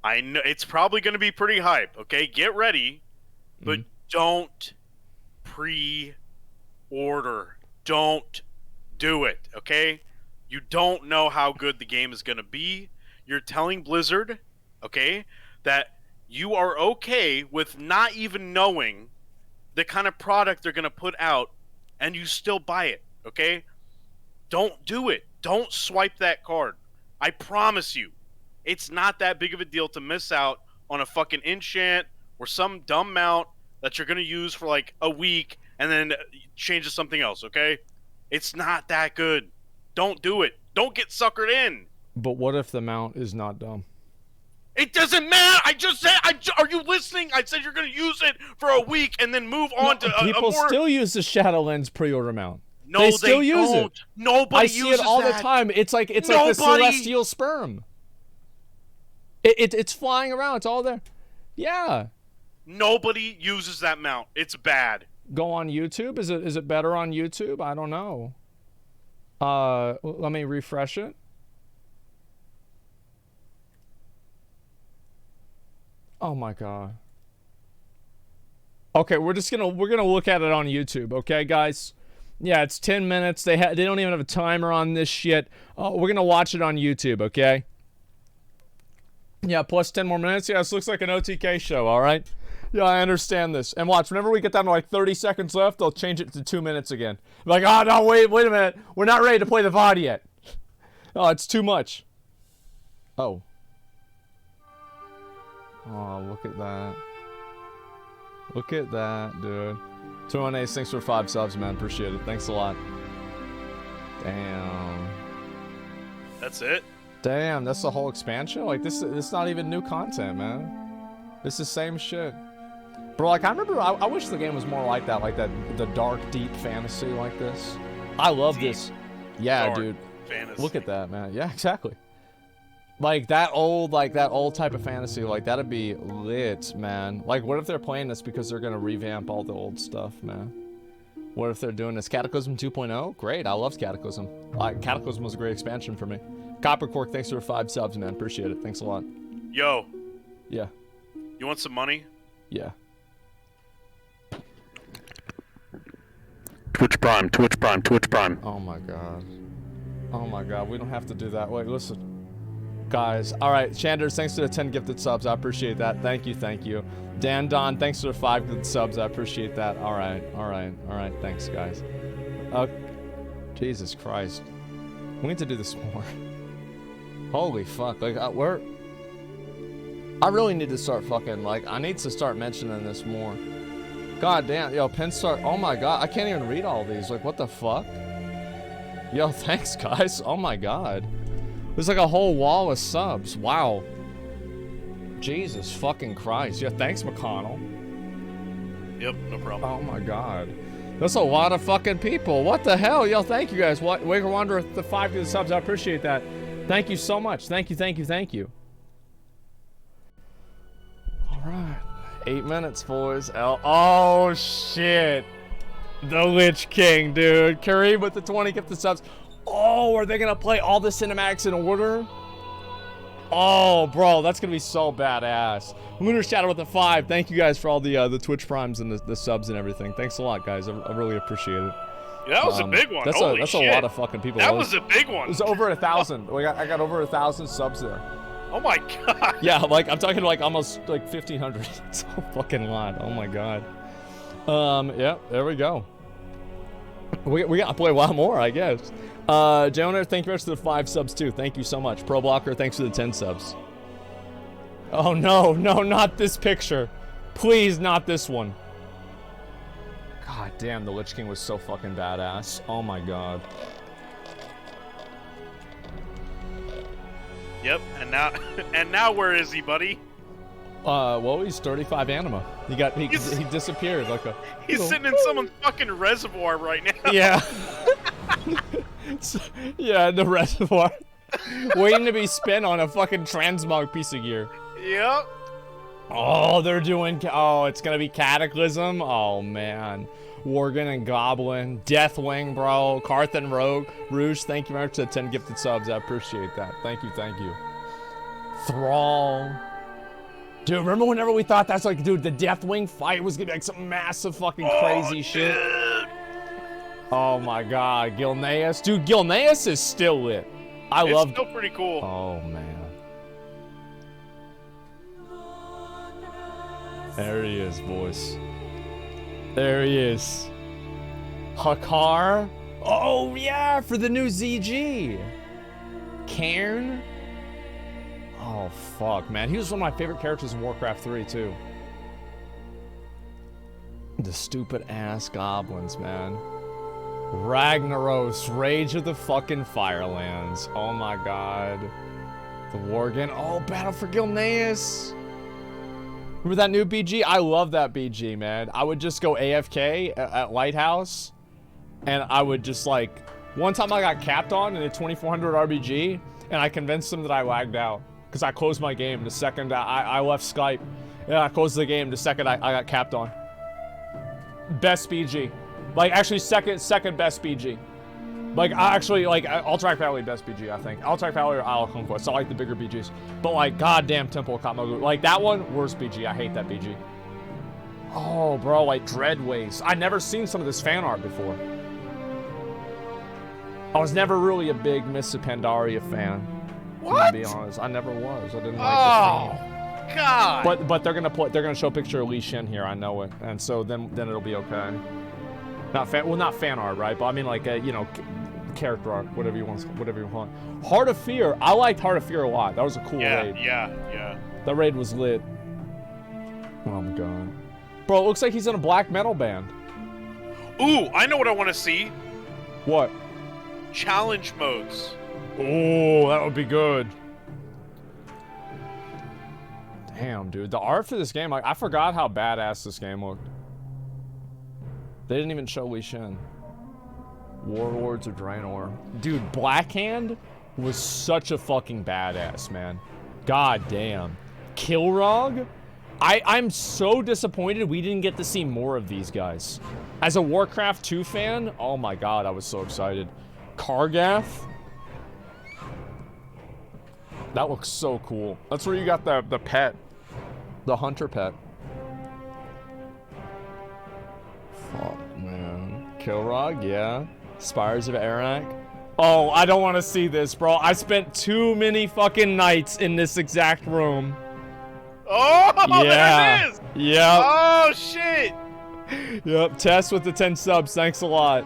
I know it's probably going to be pretty hype, okay? Get ready, but don't pre-order. Don't do it, okay? You don't know how good the game is going to be. You're telling Blizzard, okay, that you are okay with not even knowing the kind of product they're going to put out, and you still buy it. Okay? Don't do it. Don't swipe that card. I promise you, it's not that big of a deal to miss out on a fucking enchant or some dumb mount that you're going to use for like a week and then change to something else, okay? It's not that good. Don't do it. Don't get suckered in. But what if the mount is not dumb? It doesn't matter. I just said, are you listening? I said you're going to use it for a week and then move on to a more... People still use the Shadowlands pre-order mount. No, they still use don't. it. Nobody uses it. I see it all the time. It's like the celestial sperm. It's flying around. It's all there. Yeah. Nobody uses that mount. It's bad. Go on YouTube. Is it better on YouTube? I don't know. Let me refresh it. Oh my god. Okay, we're gonna look at it on YouTube. Okay, guys. Yeah, it's 10 minutes. They don't even have a timer on this shit. We're gonna watch it on YouTube, okay? Yeah, plus 10 more minutes. Yeah, this looks like an OTK show, all right? Yeah, I understand this. And watch, whenever we get down to like 30 seconds left, they'll change it to 2 minutes again. Like, oh, no, wait a minute. We're not ready to play the VOD yet. Oh, it's too much. Oh. Oh, look at that. Look at that, dude. 218, thanks for 5 subs, man. Appreciate it. Thanks a lot. Damn. That's it? Damn, that's the whole expansion? Like, this is not even new content, man. It's the same shit. Bro, like, I remember, I wish the game was more like that, the dark, deep fantasy like this. I love this. Yeah, dude. Fantasy. Look at that, man. Yeah, exactly. Like that old type of fantasy, like that'd be lit, man. Like what if they're playing this because they're gonna revamp all the old stuff, man? What if they're doing this? Cataclysm 2.0? Great, I loved Cataclysm. Cataclysm was a great expansion for me. Copper Cork, thanks for 5 subs, man. Appreciate it. Thanks a lot. Yo. Yeah. You want some money? Yeah. Twitch Prime, Twitch Prime, Twitch Prime. Oh my god. Oh my god, we don't have to do that. Wait, listen. Guys, alright, Chanders, thanks for the 10 gifted subs. I appreciate that. Thank you, thank you. Dan Don, thanks for the 5 gifted subs. I appreciate that. Alright, thanks, guys. Jesus Christ. We need to do this more. Holy fuck, like, I really need to start fucking, like, I need to start mentioning this more. God damn, yo, Pinstar, oh my god, I can't even read all these, like, what the fuck? Yo, thanks, guys, oh my god. There's like a whole wall of subs, wow. Jesus fucking Christ, yeah, thanks, McConnell. Yep, no problem. Oh my god. That's a lot of fucking people, what the hell? Yo, thank you guys, Waker Wanderer, the 5 to the subs, I appreciate that. Thank you so much, thank you, thank you, thank you. Alright. 8 minutes, boys. Oh, shit. The Lich King, dude. Kareem with the 20 gifted subs. Oh, are they going to play all the cinematics in order? Oh, bro, that's going to be so badass. Lunar Shadow with the 5. Thank you guys for all the Twitch primes and the subs and everything. Thanks a lot, guys. I really appreciate it. Yeah, that was a big one. That's a lot of fucking people. That was a big one. It was over 1,000. I got over 1,000 subs there. Oh my god. Yeah, like I'm talking like almost like 1,500. It's a fucking lot. Oh my god. Yeah, there we go. We got to play a lot more, I guess. Jonah, thank you very much for the 5 subs too. Thank you so much. Pro Blocker, thanks for the 10 subs. Oh no, not this picture. Please, not this one. God damn, the Lich King was so fucking badass. Oh my god. Yep, and now where is he, buddy? Well, he's 35 anima. He disappeared like a. He's sitting in someone's fucking reservoir right now. Yeah. Yeah, the reservoir, waiting to be spent on a fucking transmog piece of gear. Yep. Oh, they're doing. Oh, it's gonna be Cataclysm. Oh man. Worgen and Goblin, Deathwing, bro, Karth and Rogue, Rouge, thank you very much for the 10 gifted subs. I appreciate that. Thank you, thank you. Thrall. Dude, remember whenever we thought that's like, dude, the Deathwing fight was gonna be like some massive fucking crazy shit? Oh my god, Gilneas. Dude, Gilneas is still lit. It's still pretty cool. Oh man. There he is, boys. There he is. Hakar. Oh yeah, for the new ZG. Cairn. Oh fuck, man. He was one of my favorite characters in Warcraft 3 too. The stupid ass goblins, man. Ragnaros, Rage of the fucking Firelands. Oh my god. The Worgen. Oh, Battle for Gilneas. Remember that new BG? I love that BG, man. I would just go AFK at Lighthouse, and I would just like, one time I got capped on in a 2400 RBG, and I convinced them that I lagged out, because I closed my game the second I left Skype, and I closed the game the second I got capped on. Best BG. Like, actually second best BG. Like, actually, like, Alterac Valley best BG, I think. Alterac Valley or Isle of Conquest. I like the bigger BGs. But, like, goddamn Temple of Kamagu. Like, that one, worst BG. I hate that BG. Oh, bro, like, Dreadways. I've never seen some of this fan art before. I was never really a big Miss Pandaria fan. What? To be honest, I never was. I didn't like the theme. God. But they're gonna show a picture of Li Shen here. I know it, and so then it'll be okay. Not fan art, right? But I mean, like, you know, character art, whatever you want. Heart of Fear. I liked Heart of Fear a lot. That was a cool raid. Yeah. That raid was lit. Oh my god, bro! It looks like he's in a black metal band. Ooh, I know what I want to see. What? Challenge modes. Oh, that would be good. Damn, dude. The art for this game, like, I forgot how badass this game looked. They didn't even show Li Shen. Warlords of Draenor. Dude, Blackhand? was such a fucking badass, man. God damn. Kilrog? I'm so disappointed we didn't get to see more of these guys. As a Warcraft 2 fan, oh my god, I was so excited. Kargath? That looks so cool. That's where you got the pet. The hunter pet. Fuck, man. Kilrog, yeah. Spires of Arak. Oh, I don't want to see this, bro. I spent too many fucking nights in this exact room. Oh, yeah. there it is! Yep. Oh, shit! Yep, Tess with the 10 subs. Thanks a lot.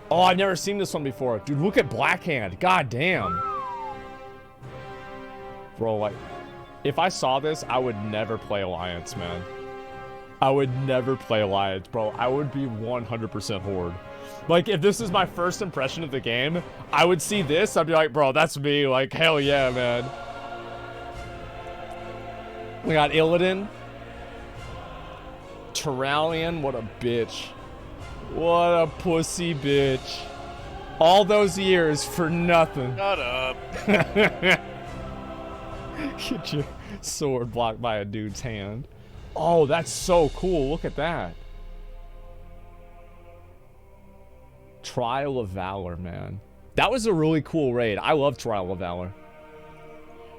Oh, I've never seen this one before. Dude, look at Blackhand. God damn. Bro, like, if I saw this, I would never play Alliance, man. I would never play Alliance, bro. I would be 100% Horde. Like, if this is my first impression of the game, I would see this, I'd be like, bro, that's me. Like, hell yeah, man. We got Illidan. Terralion, what a bitch. What a pussy bitch. All those years for nothing. Shut up. Get your sword blocked by a dude's hand. Oh, that's so cool. Look at that. Trial of Valor, man. That was a really cool raid. I love Trial of Valor.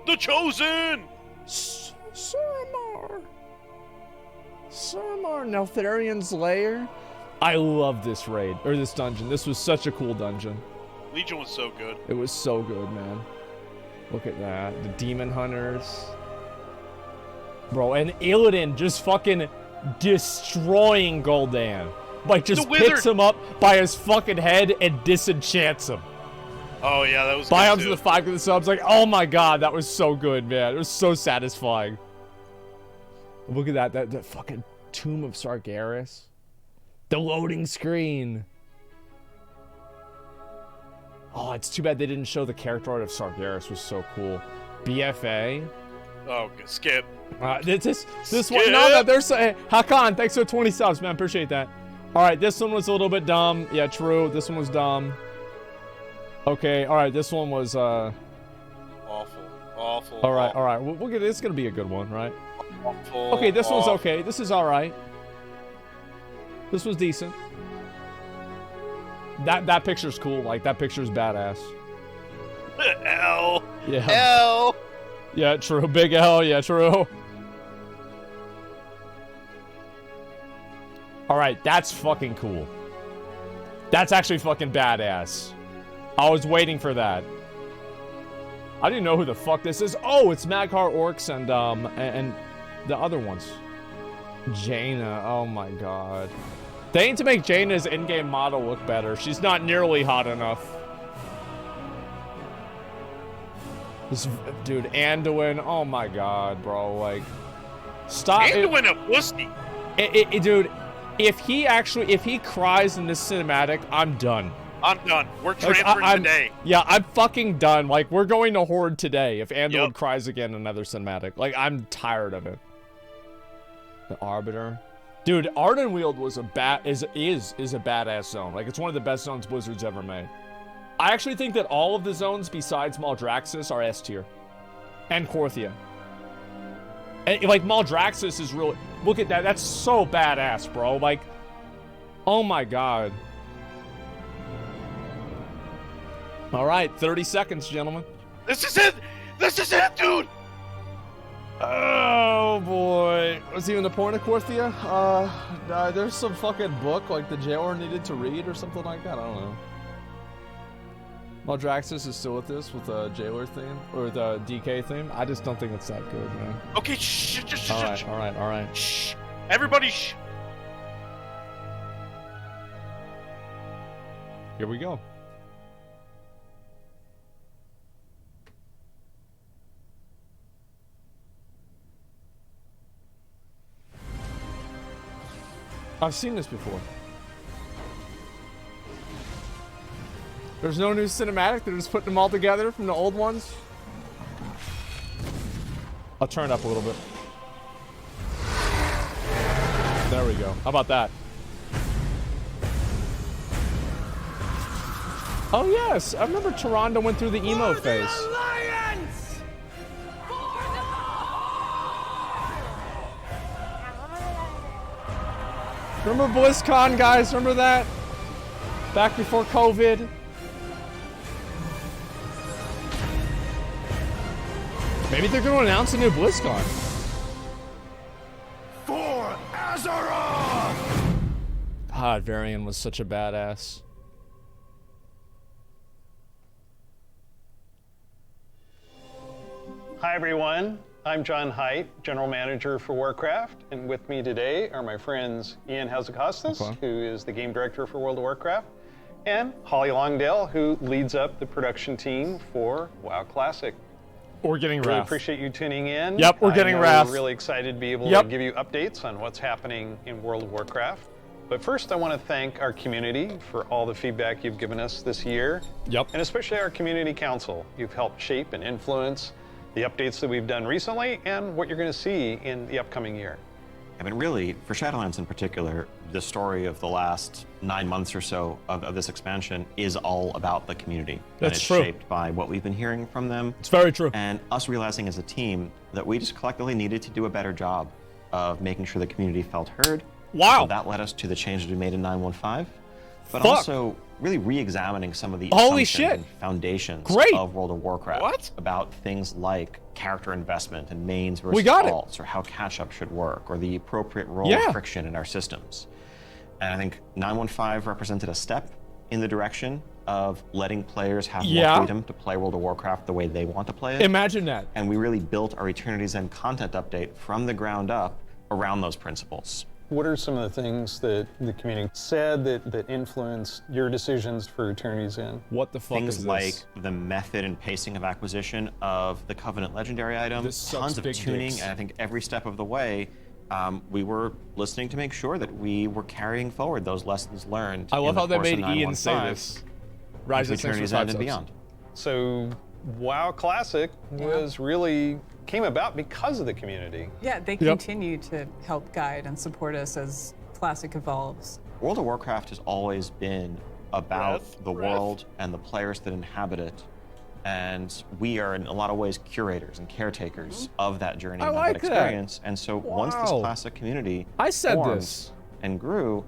The Chosen! Suramar. Suramar, Neltharion's lair. I love this raid, or this dungeon. This was such a cool dungeon. Legion was so good. It was so good, man. Look at that. The Demon Hunters. Bro, and Illidan just fucking destroying Gul'dan. Like, just picks him up by his fucking head and disenchants him. Oh, yeah, that was Biomes good of the 5 of the subs. Like, oh my god, that was so good, man. It was so satisfying. Look at that. That fucking Tomb of Sargeras. The loading screen. Oh, it's too bad they didn't show the character art of Sargeras. Was so cool. BFA. Oh, skip. This one. No, there's Hakan. Thanks for 20 subs, man. Appreciate that. All right, this one was a little bit dumb. Yeah, true. This one was dumb. Okay. All right, this one was awful. All right. We'll get. It's gonna be a good one, right? Awful. Okay, this one's okay. This is all right. This was decent. That picture's cool. Like, that picture's badass. L. Yeah. L. Yeah, true. Big L. Yeah, true. All right, that's fucking cool. That's actually fucking badass. I was waiting for that. I didn't know who the fuck this is. Oh, it's Mag'har Orcs and the other ones. Jaina. Oh my god. They need to make Jaina's in-game model look better. She's not nearly hot enough. This dude, Anduin. Oh my god, bro. Like, stop. Anduin a pussy. Dude, if he cries in this cinematic, I'm done. I'm done. We're transferring today. Yeah, I'm fucking done. Like, we're going to Horde today if Anduin cries again in another cinematic. Like, I'm tired of it. The Arbiter. Dude, Ardenweald was a is a badass zone. Like, it's one of the best zones Blizzard's ever made. I actually think that all of the zones besides Maldraxxus are S tier. And Korthia. And, like, Maldraxxus is really... Look at that. That's so badass, bro. Like, oh my god. All right, 30 seconds, gentlemen. This is it! This is it, dude! Oh boy. Was even the point of Korthia? There's some fucking book like the jailer needed to read or something like that. I don't know. Maldraxxus is still with this with the jailer theme or the DK theme. I just don't think it's that good, man. Okay, shh. All right. Shh. Everybody, shh. Here we go. I've seen this before. There's no new cinematic. They're just putting them all together from the old ones. I'll turn it up a little bit. There we go. How about that? Oh yes, I remember Toronto went through the emo phase. Remember BlizzCon, guys? Remember that? Back before COVID. Maybe they're going to announce a new BlizzCon. For Azeroth! God, Varian was such a badass. Hi everyone, I'm John Haidt, General Manager for Warcraft, and with me today are my friends Ian Hazacostas, who is the Game Director for World of Warcraft, and Holly Longdale, who leads up the production team for WoW Classic. We're getting Really Wrath. appreciate you tuning in. Yep, we're getting Wrath. We're really excited to be able to give you updates on what's happening in World of Warcraft. But first, I want to thank our community for all the feedback you've given us this year. Yep. And especially our community council. You've helped shape and influence the updates that we've done recently and what you're going to see in the upcoming year. I mean, really, for Shadowlands in particular, the story of the last 9 months or so of this expansion is all about the community. That's and it's true. Shaped by what we've been hearing from them. It's very true. And us realizing as a team that we just collectively needed to do a better job of making sure the community felt heard. Wow. So that led us to the changes we made in 9.15, but Fuck. also really re-examining some of the Holy assumptions shit. and foundations Great. of World of Warcraft. What? About things like character investment and mains versus We got it. alts, or how catch-up should work, or the appropriate role Yeah. of friction in our systems. And I think 9.15 represented a step in the direction of letting players have Yeah. more freedom to play World of Warcraft the way they want to play it. Imagine that. And we really built our Eternity's End content update from the ground up around those principles. What are some of the things that the community said that influenced your decisions for Eternity's End? What the fuck Things is like this? the method and pacing of acquisition of the Covenant legendary items, This sucks tons of big tuning, dicks. and I think every step of the way, we were listening to make sure that we were carrying forward those lessons learned. I love in the how they course of made Ian say 9.15 this. Rise into of Saints Eternity's for 5 End and subs. beyond. So WoW Classic was really came about because of the community. Yeah, they continue to help guide and support us as Classic evolves. World of Warcraft has always been about the world and the players that inhabit it. And we are, in a lot of ways, curators and caretakers of that journey I and like of that. that experience. And so once this Wow. classic community I said formed this. and grew,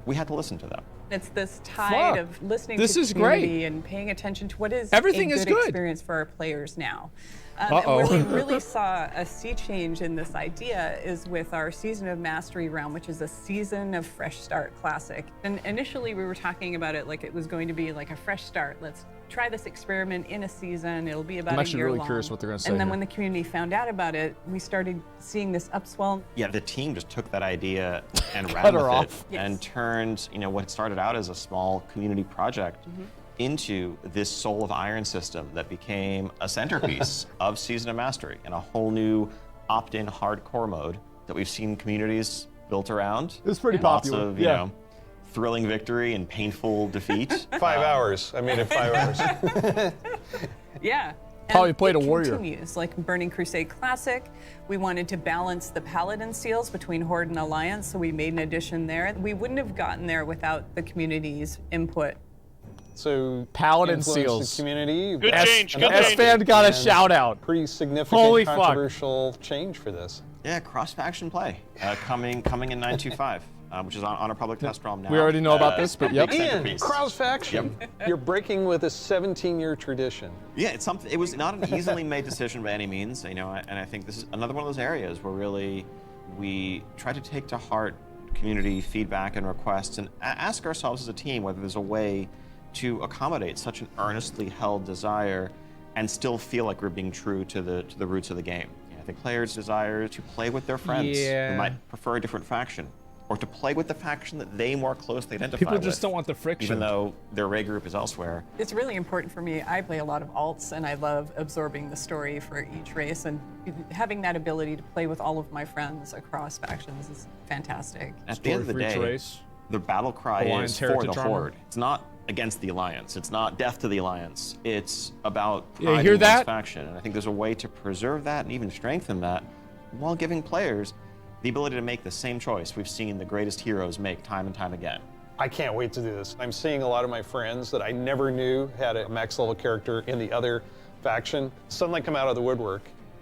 we had to listen to them. It's this tide Fuck. of listening This to is community great. and paying attention to what is Everything a is good good. experience for our players now. And Uh-oh. where we really saw a sea change in this idea is with our Season of Mastery realm, which is a Season of Fresh Start Classic. And initially we were talking about it like it was going to be like a fresh start. Let's try this experiment in a season. It'll be about I'm a actually year really long. curious what they're gonna say And then here. when the community found out about it, we started seeing this upswell. Yeah, the team just took that idea and Cut ran with her it off. and Yes. turned, what started out as a small community project into this Soul of Iron system that became a centerpiece of Season of Mastery and a whole new opt-in hardcore mode that we've seen communities built around. It's pretty Lots popular, of, yeah. thrilling victory and painful defeat. 5 hours. I made it 5 hours. Yeah. Probably And played a it warrior. Continues, like Burning Crusade Classic. We wanted to balance the Paladin seals between Horde and Alliance, so we made an addition there. We wouldn't have gotten there without the community's input. So Paladin influenced seals. the community. Good That's change, an good S change. fan got a And shout out. Pretty significant Holy fuck. controversial change for this. Yeah, cross-faction play coming in 9.25, which is on a public test ROM now. We already know about this, but yep. big Ian, centerpiece. cross faction. You're breaking with a 17-year tradition. Yeah, it's something. It was not an easily made decision by any means, and I think this is another one of those areas where really we try to take to heart community feedback and requests and ask ourselves as a team whether there's a way to accommodate such an earnestly held desire and still feel like we're being true to the roots of the game. I think players desire to play with their friends Yeah. who might prefer a different faction, or to play with the faction that they more closely identify People with. just don't want the friction. Even though their raid group is elsewhere. It's really important for me. I play a lot of alts, and I love absorbing the story for each race, and having that ability to play with all of my friends across factions is fantastic. At the end of the Story for each day, race. the battle cry Alliance is for heritage the armor. Horde. It's not against the Alliance. It's not death to the Alliance. It's about Yeah, pride you hear in one's that? faction. And I think there's a way to preserve that and even strengthen that while giving players the ability to make the same choice we've seen the greatest heroes make time and time again. I can't wait to do this. I'm seeing a lot of my friends that I never knew had a max level character in the other faction suddenly come out of the woodwork.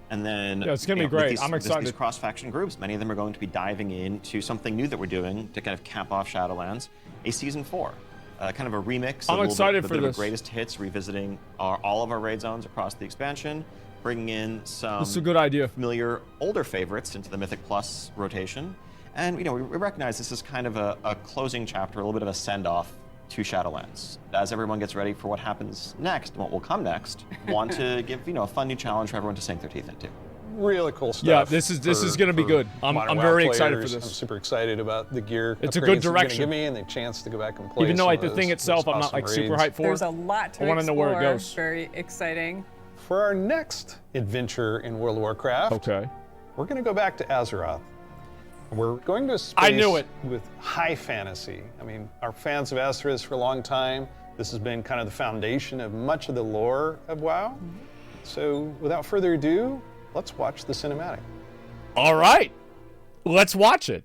And then Yeah, it's gonna be with great. These, I'm excited. These cross-faction groups, many of them are going to be diving into something new that we're doing to kind of cap off Shadowlands, a season 4. Kind of a remix. I'm excited for this. Greatest hits, revisiting all of our raid zones across the expansion, bringing in some This is a good idea. familiar older favorites into the Mythic Plus rotation. And we recognize this is kind of a closing chapter, a little bit of a send-off to Shadowlands. As everyone gets ready for what happens next, and what will come next, want to give a fun new challenge for everyone to sink their teeth into. Really cool stuff. Yeah, this is going to be good. I'm very excited for this. I'm super excited about the gear. It's a good upgrades it's direction. gonna give me and the chance to go back and play. Even though some like of the thing those itself, I'm not awesome like super raids. hyped for. There's a lot to I want to know where it goes. Very exciting. For our next adventure in World of Warcraft, Okay. we're going to go back to Azeroth. We're going to a space I knew it. with high fantasy. I mean, our fans of Azeroth for a long time. This has been kind of the foundation of much of the lore of WoW. So without further ado, let's watch the cinematic. All right. Let's watch it.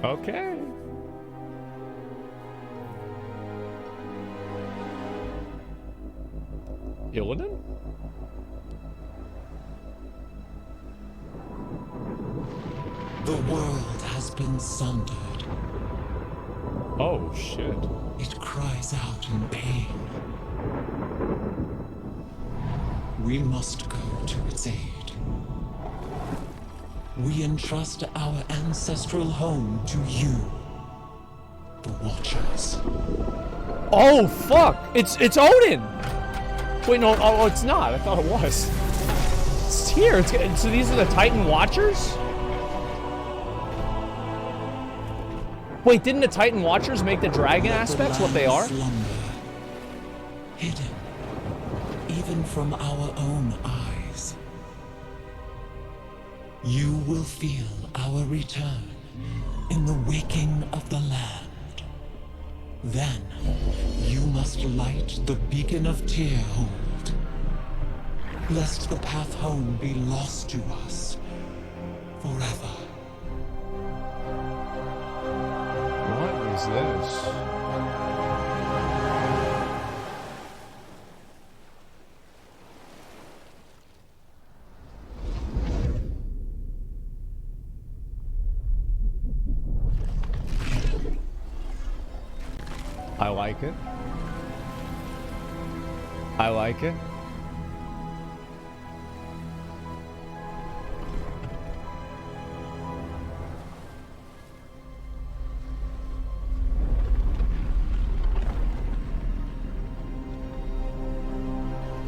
Okay. Illidan? The world has been sundered. Oh, shit. It cries out in pain. We must go to its aid. We entrust our ancestral home to you, the Watchers. Oh, fuck. It's Odin. Wait, no. Oh, it's not. I thought it was. It's here. So these are the Titan Watchers? Wait, didn't the Titan Watchers make the dragon aspects what they are? Slumber, hidden, even from our own eyes. You will feel our return in the waking of the land. Then, you must light the beacon of Tyrhold, lest the path home be lost to us forever. What is this? I like it. I like it.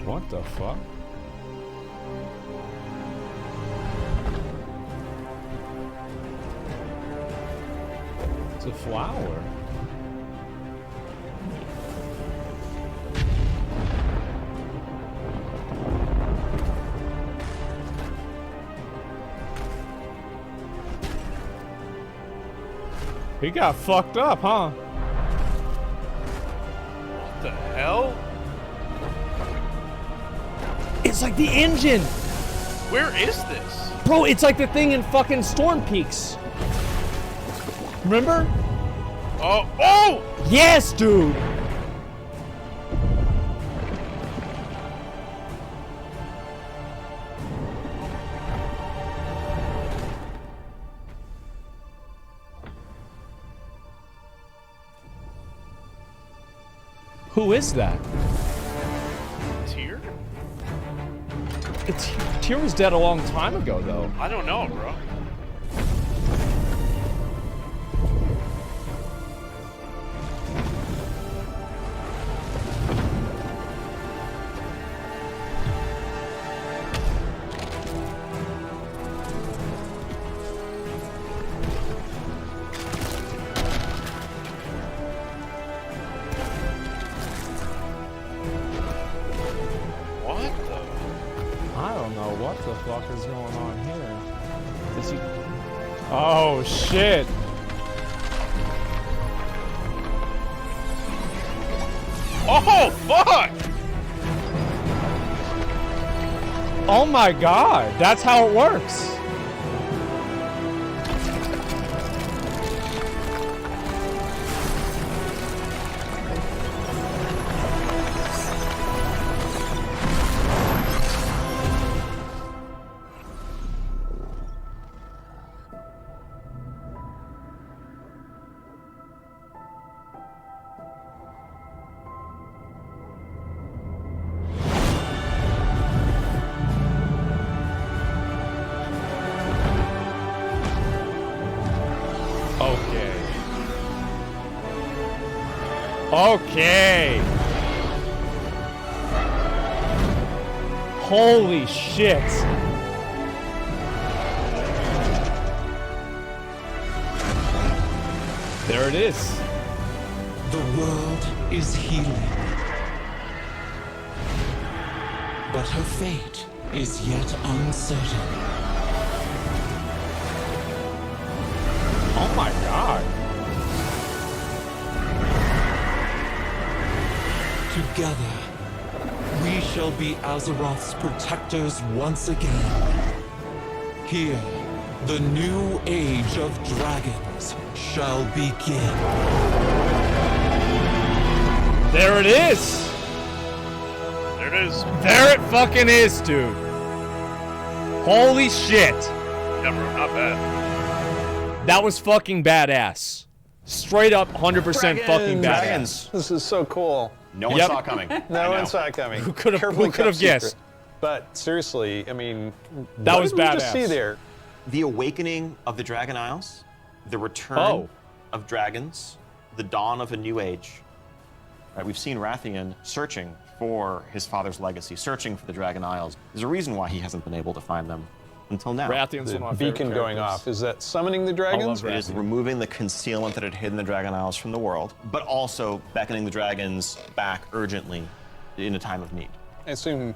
What the fuck? It's a flower. He got fucked up, huh? What the hell? It's like the engine! Where is this? Bro, it's like the thing in fucking Storm Peaks. Remember? Oh! Yes, dude! Who is that? Tyr? Tyr was dead a long time ago, though. I don't know, bro. What the fuck is going on here? Is he... Oh, shit. Oh, fuck! Oh my god, that's how it works. Okay. Holy shit. There it is. The world is healing. But her fate is yet uncertain. Oh my god. Together, we shall be Azeroth's protectors once again. Here, the new age of dragons shall begin. There it is. There it is. There it fucking is, dude. Holy shit. Yeah, bro, not bad. That was fucking badass. Straight up 100% fucking badass. This is so cool. No one saw it coming. No one saw it coming. Who could Carefully have kept guessed? secret. But seriously, I mean, That what was did we badass. just see there? The awakening of the Dragon Isles, the return of dragons, the dawn of a new age. Right, we've seen Rathian searching for his father's legacy, searching for the Dragon Isles. There's a reason why he hasn't been able to find them until now. Rathian's one of my favorite Beacon going characters. off. Is that summoning the dragons? It is removing the concealment that had hidden the Dragon Isles from the world, but also beckoning the dragons back urgently in a time of need. I assume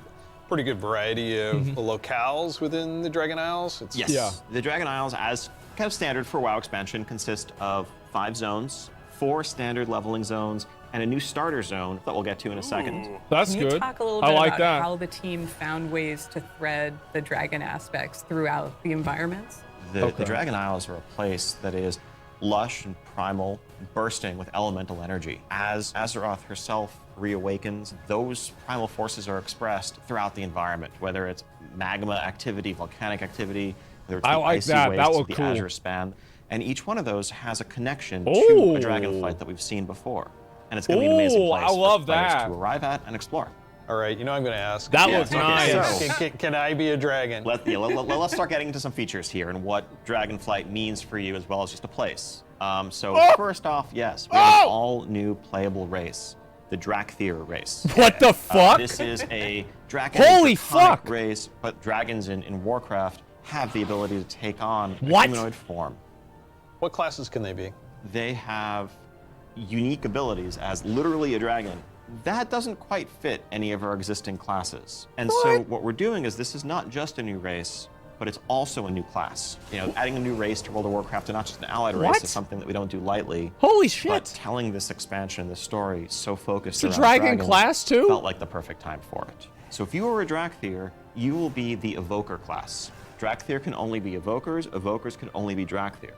pretty good variety of locales within the Dragon Isles. It's Yes. Yeah. The Dragon Isles, as kind of standard for WoW expansion, consist of 5 zones, 4 standard leveling zones, and a new starter zone that we'll get to in a second. That's Can good. you talk a little I bit like about that. how the team found ways to thread the dragon aspects throughout the environments? The Dragon Isles are a place that is lush and primal, bursting with elemental energy. As Azeroth herself reawakens, those primal forces are expressed throughout the environment, whether it's magma activity, volcanic activity, whether it's I the like icy that. wastes That of looked the cool. Azure span. And each one of those has a connection to Ooh. a Dragonflight that we've seen before. And it's going to be an amazing Ooh, place I love for players that. to arrive at and explore. All right, you know I'm going to ask. That Yeah, looks okay, nice. so- Can I be a dragon? Let's start getting into some features here and what Dragonflight means for you as well as just a place. So first off, yes, we have an all-new playable race, the Drakthir race. What the fuck? This is a dragon Holy draconic fuck! race, but dragons in Warcraft have the ability to take on a What? humanoid form. What classes can they be? They have unique abilities as literally a dragon. That doesn't quite fit any of our existing classes. And so what we're doing is this is not just a new race, but it's also a new class. You know, adding a new race to World of Warcraft, and not just an allied race, What? is something that we don't do lightly. Holy But shit. telling this expansion, this story, so focused It's a around dragon dragons class too? felt like the perfect time for it. So if you are a Drakthir, you will be the Evoker class. Drakthir can only be Evokers, Evokers can only be Drakthir.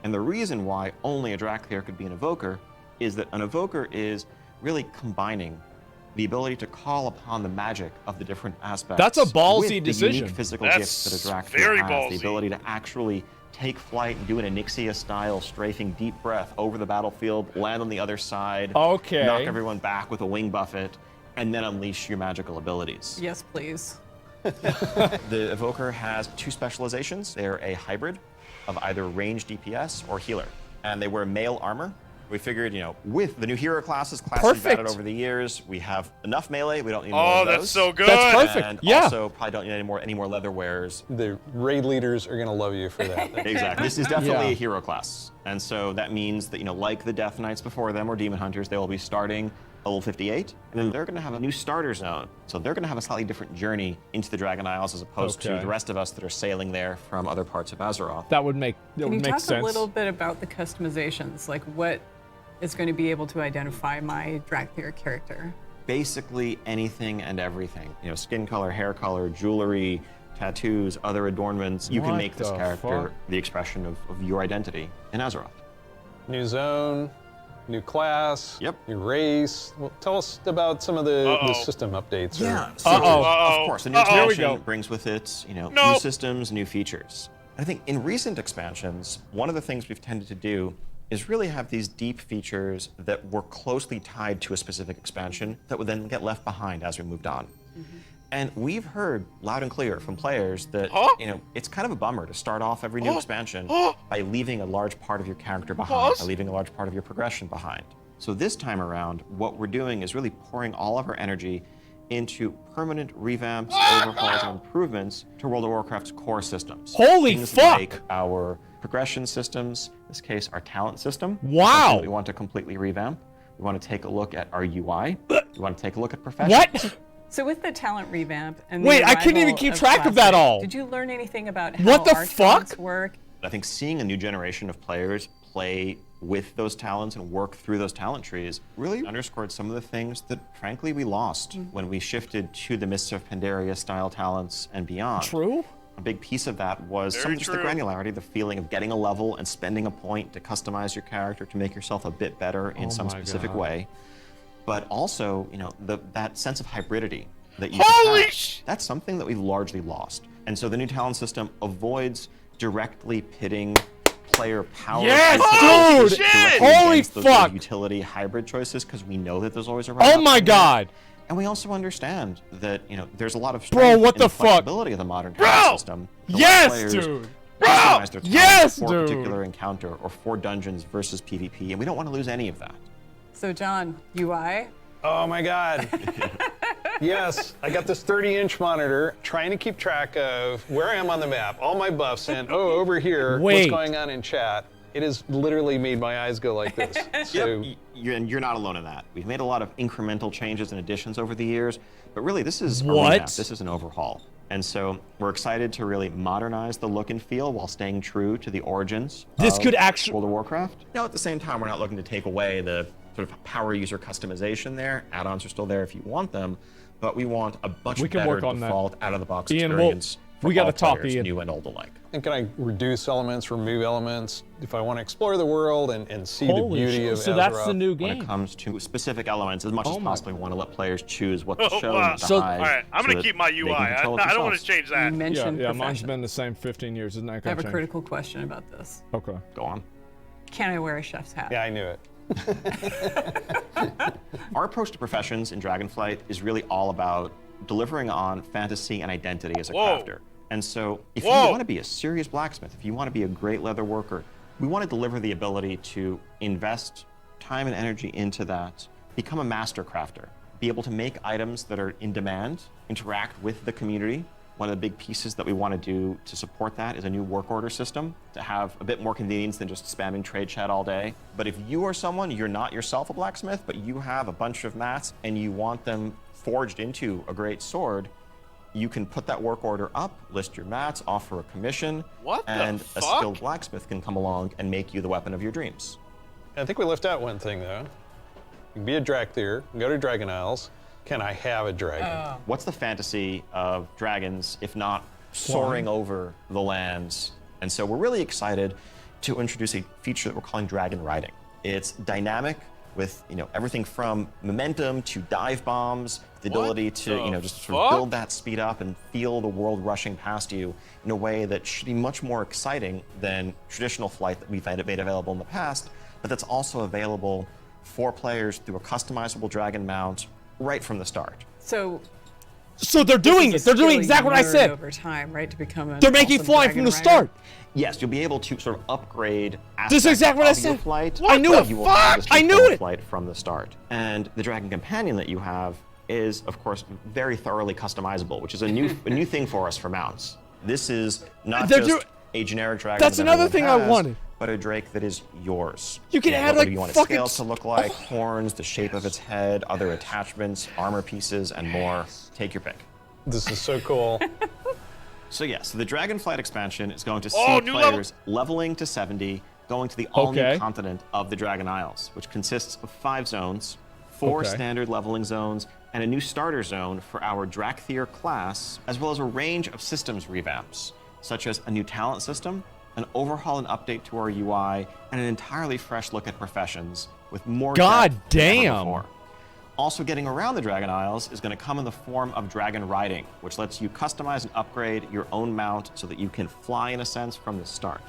And the reason why only a Drakthir could be an Evoker is that an Evoker is really combining the ability to call upon the magic of the different aspects. That's a ballsy with the decision. unique physical That's gifts that a Drakthir very has. ballsy. The ability to actually take flight and do an Onyxia style strafing deep breath over the battlefield, land on the other side, Okay. knock everyone back with a wing buffet, and then unleash your magical abilities. Yes, please. The Evoker has 2 specializations. They're a hybrid of either ranged DPS or healer. And they wear male armor. We figured, you know, with the new hero classes we've Perfect. added over the years, we have enough melee. We don't need more of those. That's so good. That's perfect. And Yeah. also probably don't need any more leather wearers. The raid leaders are going to love you for that. Exactly. This is definitely Yeah. a hero class. And so that means that, you know, like the Death Knights before them or Demon Hunters, they will be starting level 58, and then they're going to have a new starter zone. So they're going to have a slightly different journey into the Dragon Isles as opposed to Okay. the rest of us that are sailing there from other parts of Azeroth. That would make Can you talk sense. a little bit about the customizations? Like what is going to be able to identify my Drakthir character? Basically anything and everything. You know, skin color, hair color, jewelry, tattoos, other adornments. You can What make this the character fuck? the expression of your identity in Azeroth. New zone, new class, Yep. new race. Well, tell us about some of the Uh-oh. system updates. Yeah. Or, So, Uh-oh. of course, the new Here we expansion go. brings with it, you know, Nope. new systems, new features. I think in recent expansions, one of the things we've tended to do is really have these deep features that were closely tied to a specific expansion that would then get left behind as we moved on. And we've heard loud and clear from players that, you know, it's kind of a bummer to start off every new expansion by leaving a large part of your character behind, by leaving a large part of your progression behind. So this time around, what we're doing is really pouring all of our energy into permanent revamps, overhauls, and improvements to World of Warcraft's core systems. Holy Things fuck! Like our progression systems, in this case, our talent system. Wow! Something we want to completely revamp. We want to take a look at our UI. We want to take a look at professions. What? So with the talent revamp and Wait, the I couldn't even arrival keep of track of that Classic, all. Did you learn anything about how What the our fuck? talents work? I think seeing a new generation of players play with those talents and work through those talent trees really underscored some of the things that, frankly, we lost when we shifted to the Mists of Pandaria style talents and beyond. True. A big piece of that was some of just the granularity, the feeling of getting a level and spending a point to customize your character to make yourself a bit better in some specific way. But also, you know, that sense of hybridity that you have, that's something that we've largely lost. And so the new talent system avoids directly pitting player power dude! Holy fuck! Utility hybrid choices, because we know that there's always a Oh my god! And we also understand that, you know, there's a lot of Bro, what in the fuck? flexibility of the modern talent system. Yes, dude! Bro! Yes, for dude! a particular encounter or for dungeons versus PvP, and we don't want to lose any of that. So John, UI? Oh my God. Yes, I got this 30-inch monitor trying to keep track of where I am on the map, all my buffs, and over here, what's going on in chat. It has literally made my eyes go like this. So, and you're not alone in that. We've made a lot of incremental changes and additions over the years, but really this is a revamp. This is an overhaul. And so we're excited to really modernize the look and feel while staying true to the origins this of could actually World of Warcraft. Now, at the same time, we're not looking to take away the sort of power user customization there. Add-ons are still there if you want them, but we want a much better default out-of-the-box experience for all players, new and old alike. And can I reduce elements, remove elements, if I want to explore the world and see the beauty of Azeroth? So that's the new game. When it comes to specific elements, as much as possible, we want to let players choose what to show wow. and to hide. All right, I'm going to keep my UI. I don't want to change that. You mentioned yeah, mine's been the same 15 years. Isn't that I have a critical question about this. Okay. Go on. Can I wear a chef's hat? Yeah, I knew it. Our approach to professions in Dragonflight is really all about delivering on fantasy and identity as a crafter. And so if you want to be a serious blacksmith, if you want to be a great leather worker, we want to deliver the ability to invest time and energy into that, become a master crafter, be able to make items that are in demand, interact with the community. One of the big pieces that we want to do to support that is a new work order system to have a bit more convenience than just spamming trade chat all day. But if you are someone, you're not yourself a blacksmith, but you have a bunch of mats and you want them forged into a great sword, you can put that work order up, list your mats, offer a commission, and a skilled blacksmith can come along and make you the weapon of your dreams. I think we left out one thing, though. You can be a Drakthir, go to Dragon Isles. Can I have a dragon? What's the fantasy of dragons, if not soaring over the lands? And so we're really excited to introduce a feature that we're calling dragon riding. It's dynamic with, you know, everything from momentum to dive bombs, the ability to, you know, just sort of build that speed up and feel the world rushing past you in a way that should be much more exciting than traditional flight that we've made available in the past, but that's also available for players through a customizable dragon mount right from the start. So they're doing it. They're doing exactly what I said. Over time, right, to become an They're making flying from the start. Yes, you'll be able to sort of upgrade this is exactly what I said. Flight. I knew it. I knew it. Flight from the start. And the Dragon Companion that you have is, of course, very thoroughly customizable, which is a new thing for us for mounts. This is not just a generic dragon. That's another thing I wanted. But a drake that is yours. You can add like you want its scales to look like, horns, the shape of its head, other attachments, armor pieces, and more. Take your pick. This is so cool. So yes, the Dragonflight expansion is going to see players leveling to 70, going to the all-new continent of the Dragon Isles, which consists of 5 zones, 4 standard leveling zones, and a new starter zone for our Drakthir class, as well as a range of systems revamps, such as a new talent system, an overhaul and update to our UI, and an entirely fresh look at professions with more depth than ever before. Also getting around the Dragon Isles is going to come in the form of dragon riding, which lets you customize and upgrade your own mount so that you can fly in a sense from the start.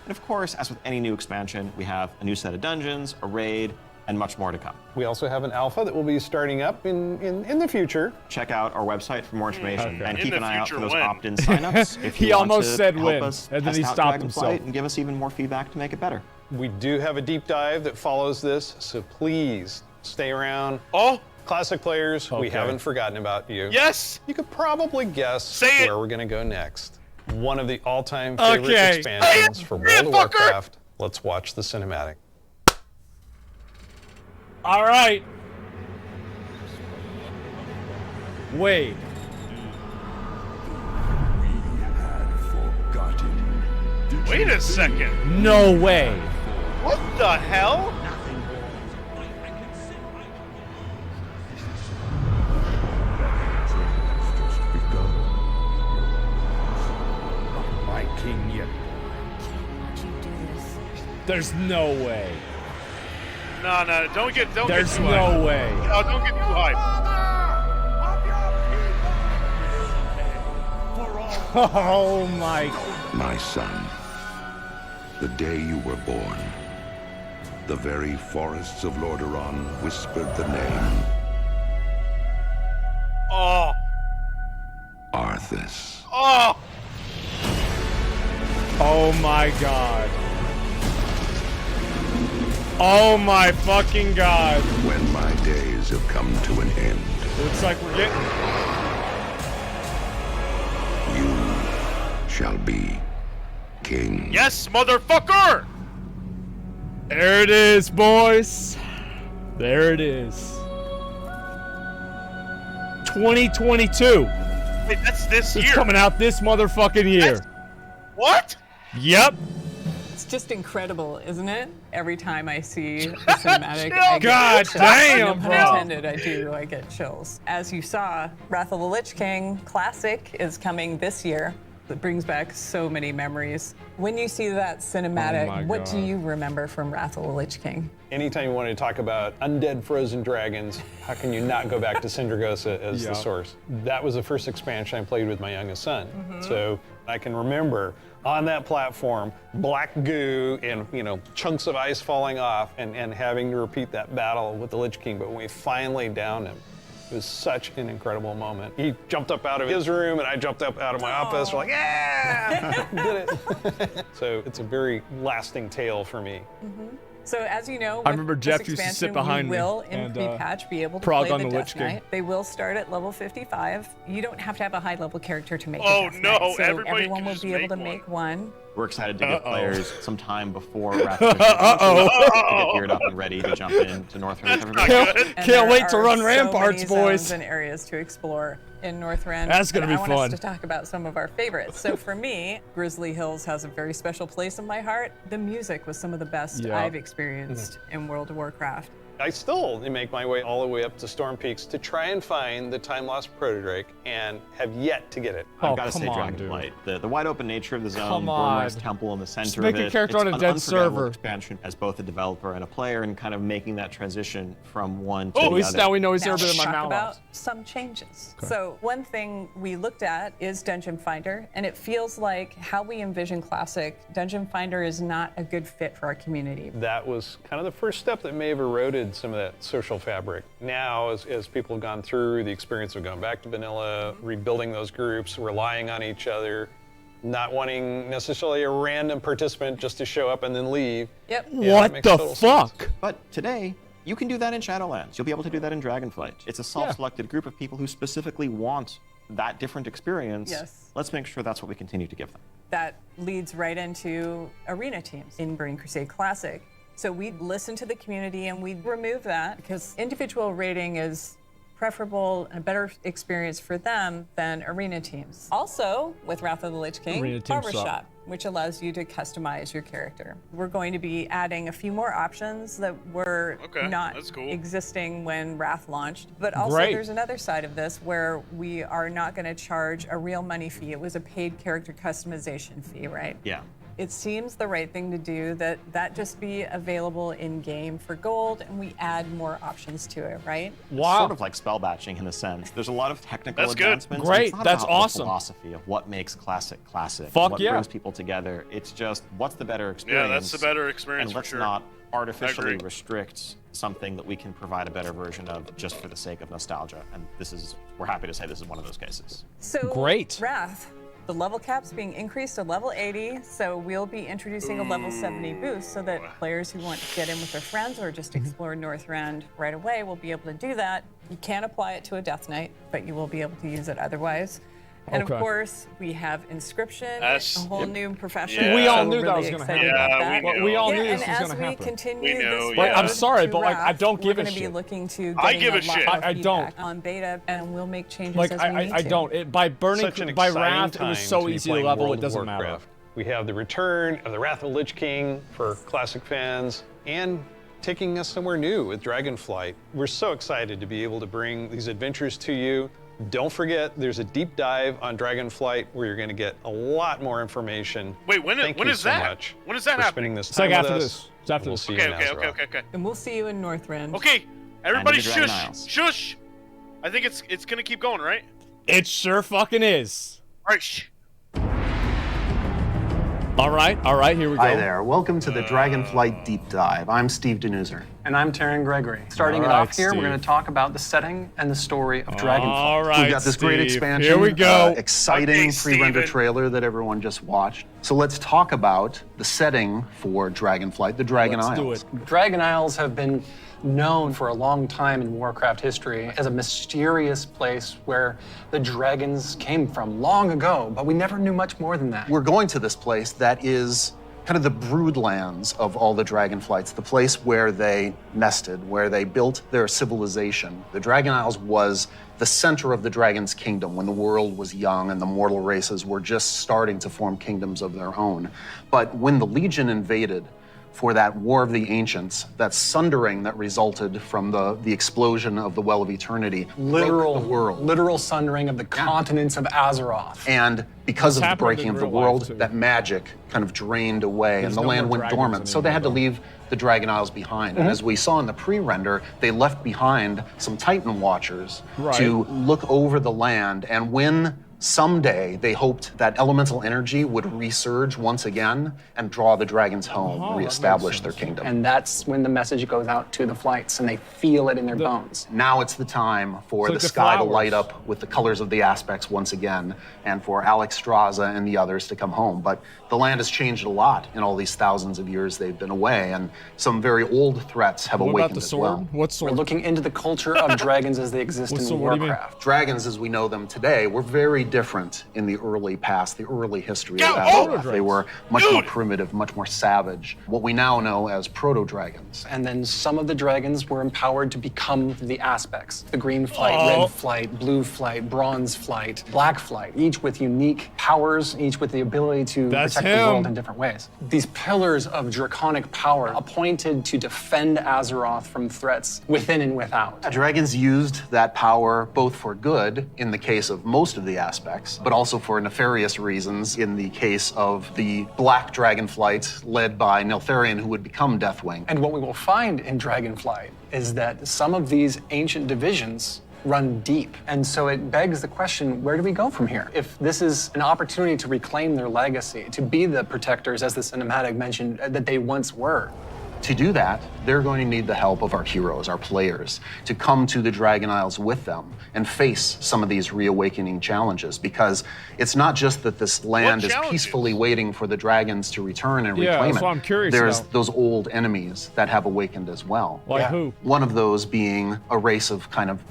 And of course, as with any new expansion, we have a new set of dungeons, a raid, and much more to come. We also have an alpha that will be starting up in the future. Check out our website for more information, and In keep the an eye out for future those when? opt-in signups. If you He want almost to said help when, us and then he test out stopped Dragonflight himself. and give us even more feedback to make it better. We do have a deep dive that follows this, so please stay around. Oh, Classic players, we Okay. haven't forgotten about you. yes. You could probably guess Say it. where we're going to go next. One of the all-time favorite Okay. expansions for World of fucker. Warcraft. Let's watch the cinematic. All right. Wait. Wait a second. No way. What the hell? My king, you. There's no way. No, don't get There's too no hyped. way. No, don't get too hyped. Oh my. My son, the day you were born, the very forests of Lordaeron whispered the name Oh, Arthas. oh. Oh my god. Oh my fucking god. When my days have come to an end, Looks like we're getting. you shall be king. Yes, motherfucker. There it is, boys. There it is. 2022. Wait, that's this It's year. coming out this motherfucking year. What? Yep. It's just incredible, isn't it? Every time I see the cinematic, I get God chills. damn, No pun bro. intended, I get chills. As you saw, Wrath of the Lich King Classic is coming this year. It brings back so many memories. When you see that cinematic, Oh my what do God. you remember from Wrath of the Lich King? Anytime you want to talk about undead frozen dragons, how can you not go back to Sindragosa as Yeah. the source? That was the first expansion I played with my youngest son. So I can remember on that platform, black goo and chunks of ice falling off and having to repeat that battle with the Lich King. But when we finally downed him, it was such an incredible moment. He jumped up out of his room and I jumped up out of my office. We're like, yeah, did it. So it's a very lasting tale for me. So as you know, I with remember this Jeff used to sit expansion, behind you me will in and, pre-patch be able to prog play on the the Death Lich King. Knight. They will start at level 55. You don't have to have a high level character to make Oh, the Death no, Knight. So everybody everyone can will just be able to make make one. We're excited to give Uh-oh. players some time before Wrath of the Lich King to get geared up and ready to jump into Northrend with everybody. not good. And Can't there wait to are run so ramparts, many boys. zones and areas to explore in Northrend. That's gonna And be I want fun. us to talk about some of our favorites. So for me, Grizzly Hills has a very special place in my heart. The music was some of the best Yeah. I've experienced in World of Warcraft. I still make my way all the way up to Storm Peaks to try and find the time-lost Protodrake and have yet to get it. Oh, I've got to come say on, dude. Dragonflight. The wide open nature of the zone, Come on. Bormar's Temple in the center Just make of a it. character it's on a an dead unforgettable server. expansion as both a developer and a player, and kind of making that transition from one to At the least other. now we know he's Now never been in let's my talk mouth. about some changes. So one thing we looked at is Dungeon Finder, and it feels like how we envision Classic, Dungeon Finder is not a good fit for our community. That was kind of the first step that may have eroded some of that social fabric. Now, as people have gone through the experience of going back to vanilla, rebuilding those groups, relying on each other, not wanting necessarily a random participant just to show up and then leave. Yep. Yeah, that What makes the total sense. fuck? But today, you can do that in Shadowlands. You'll be able to do that in Dragonflight. It's a self-selected group of people who specifically want that different experience. Yes. Let's make sure that's what we continue to give them. That leads right into arena teams in Burning Crusade Classic. So we listen to the community and we remove that because individual rating is preferable and a better experience for them than arena teams. Also, with Wrath of the Lich King, Arena teams Barbershop, suck. which allows you to customize your character. We're going to be adding a few more options that were Okay, not that's cool. existing when Wrath launched. But also Great. there's another side of this where we are not going to charge a real money fee. It was a paid character customization fee, right? Yeah. It seems the right thing to do that just be available in game for gold and we add more options to it, right? Wow. Sort of like spell batching in a sense. There's a lot of technical That's good. advancements. Great, It's not that's about awesome. The philosophy of what makes classic classic. Fuck what yeah. brings people together. It's just what's the better experience. Yeah, that's the better experience And for let's sure. not artificially agree. restrict something that we can provide a better version of just for the sake of nostalgia. And we're happy to say this is one of those cases. So Great. Wrath, the level cap's being increased to level 80, so we'll be introducing a level 70 boost so that players who want to get in with their friends or just explore Northrend right away will be able to do that. You can't apply it to a Death Knight, but you will be able to use it otherwise. And of course, we have Inscription, a whole new profession. Yeah. We all so knew we're that really was going to excited happen. about that. We all knew this was going to And happen. as we continue this Wait, I'm road sorry, to but like, I Wrath, don't give a we're going to be shit. looking to I getting give a a lot shit. more I don't. feedback on beta, and we'll make changes Like, as we need I to. don't. By burning, Such an by exciting Wrath, it was time so to be easy to playing level, World it doesn't of matter. Warcraft. We have the return of the Wrath of the Lich King for classic fans, and taking us somewhere new with Dragonflight. We're so excited to be able to bring these adventures to you. Don't forget, there's a deep dive on Dragonflight where you're going to get a lot more information. Wait, when Thank when you is so that? much When is that for happening? spending this It's time like with after us. this. It's after We'll this. see you in Okay. Azeroth. And we'll see you in Northrend. Okay, everybody the Dragon shush, Isles. shush. I think it's gonna keep going, right? It sure fucking is. All right, shh. All right, here we go. Hi there. Welcome to the Dragonflight Deep Dive. I'm Steve Denuser. And I'm Taryn Gregory. Starting All it right, off here, Steve. we're going to talk about the setting and the story of Dragonflight. All right, We've got this great Steve. expansion. Here we go. Exciting Okay, pre-render Steven. trailer that everyone just watched. So let's talk about the setting for Dragonflight, the Dragon Let's Isles. do it. Dragon Isles have been known for a long time in Warcraft history as a mysterious place where the dragons came from long ago, but we never knew much more than that. We're going to this place that is kind of the broodlands of all the Dragonflights, the place where they nested, where they built their civilization. The Dragon Isles was the center of the Dragon's kingdom when the world was young and the mortal races were just starting to form kingdoms of their own. But when the Legion invaded for that War of the Ancients, that sundering that resulted from the explosion of the Well of Eternity, broke the world. Literal sundering of the continents of Azeroth. And because of the happened breaking in of the real life, world, too. that magic kind of drained away There's and the no land more went dragons dormant. So they had to anymore, leave the Dragon Isles behind. And as we saw in the pre-render, they left behind some Titan Watchers to look over the land. And when someday they hoped that elemental energy would resurge once again and draw the dragons home, reestablish their kingdom. And that's when the message goes out to the flights and they feel it in their bones. Now it's the time for It's the like the sky to flowers. light up with the colors of the aspects once again, and for Alex Straza and the others to come home. But the land has changed a lot in all these thousands of years they've been away, and some very old threats have What about awakened the as sword? well. What We're sword? looking into the culture of dragons as they exist What in sword? What do you mean? Warcraft. Dragons, as we know them today, were very different in the early past, the early history of Yeah, Azeroth. They were much more primitive, much more savage, what we now know as proto-dragons. And then some of the dragons were empowered to become the aspects. The green flight, red flight, blue flight, bronze flight, black flight, each with unique powers, each with the ability to That's protect the world him. in different ways. These pillars of draconic power appointed to defend Azeroth from threats within and without. Dragons used that power both for good, in the case of most of the aspects, but also for nefarious reasons, in the case of the Black Dragonflight led by Neltharion, who would become Deathwing. And what we will find in Dragonflight is that some of these ancient divisions run deep. And so it begs the question, where do we go from here? If this is an opportunity to reclaim their legacy, to be the protectors, as the cinematic mentioned, that they once were. To do that, they're going to need the help of our heroes, our players, to come to the Dragon Isles with them and face some of these reawakening challenges, because it's not just that this land is peacefully waiting for the dragons to return and reclaim that's it. what I'm curious There's about. those old enemies that have awakened as well. Like who? One of those being a race of kind of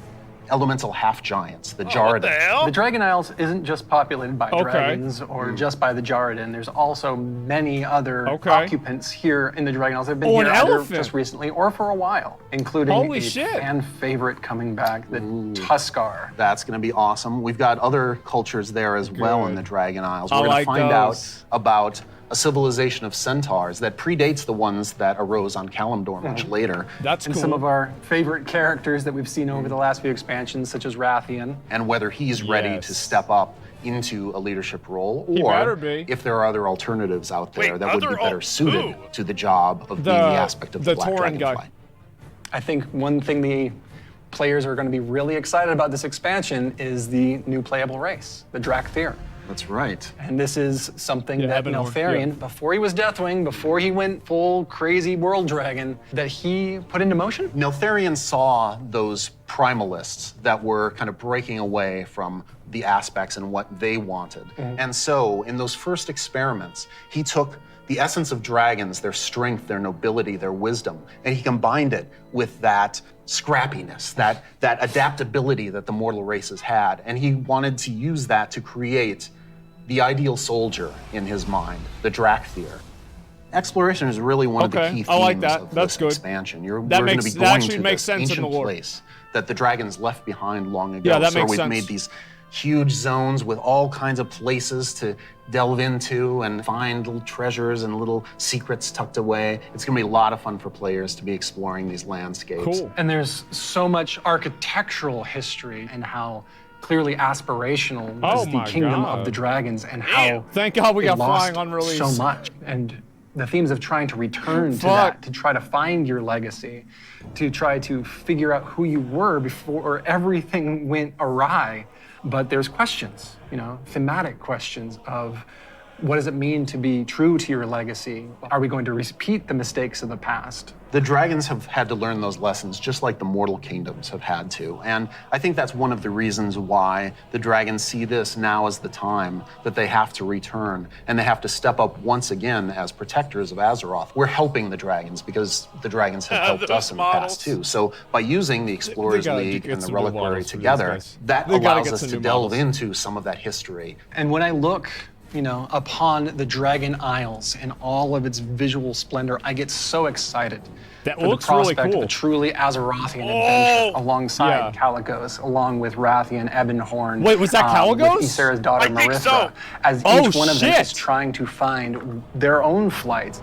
elemental half-giants, the What Jarden. the hell? The Dragon Isles isn't just populated by Okay. dragons or just by the Jarden. There's also many other occupants here in the Dragon Isles. They've been Oh, here an either elephant. just recently or for a while, including Holy a shit. fan favorite coming back, the Tuskar. That's going to be awesome. We've got other cultures there as well in the Dragon Isles. I We're going like to find those. out about a civilization of centaurs that predates the ones that arose on Kalimdor much later. That's And cool. some of our favorite characters that we've seen over the last few expansions, such as Rathian. And whether he's ready to step up into a leadership role, He or better be. if there are other alternatives out there Wait, that would be other better suited who? to the job of being the aspect of the Black Tauren guy. Dragonfly. I think one thing the players are going to be really excited about this expansion is the new playable race, the Drakthir. That's right. And this is something that Ebonhorn, Neltharion, before he was Deathwing, before he went full crazy world dragon, that he put into motion? Neltharion saw those primalists that were kind of breaking away from the aspects and what they wanted. And so, in those first experiments, he took the essence of dragons, their strength, their nobility, their wisdom, and he combined it with that scrappiness, that adaptability that the mortal races had. And he wanted to use that to create the ideal soldier in his mind, the Drakthir. Exploration is really one of the key themes of this expansion. We're going to be going to this ancient place that the dragons left behind long ago. Yeah, that makes we've sense. made these huge zones with all kinds of places to delve into and find little treasures and little secrets tucked away. It's going to be a lot of fun for players to be exploring these landscapes. Cool. And there's so much architectural history and how clearly aspirational was the kingdom of the dragons and how thank God we got lost flying on release. so much. And the themes of trying to return to that, to try to find your legacy, to try to figure out who you were before everything went awry. But there's questions, thematic questions of what does it mean to be true to your legacy? Are we going to repeat the mistakes of the past? The dragons have had to learn those lessons just like the mortal kingdoms have had to. And I think that's one of the reasons why the dragons see this now as the time that they have to return and they have to step up once again as protectors of Azeroth. We're helping the dragons because the dragons have helped us in the past too. So by using the Explorers League and the Reliquary together, that allows us to delve into some of that history. And when I look upon the Dragon Isles and all of its visual splendor, I get so excited that for looks the prospect really cool. of a truly Azerothian adventure alongside Caligos, along with Rathian, Ebonhorn. Wait, was that Caligos? With Ysera's daughter Marissa, as each one of them is trying to find their own flight.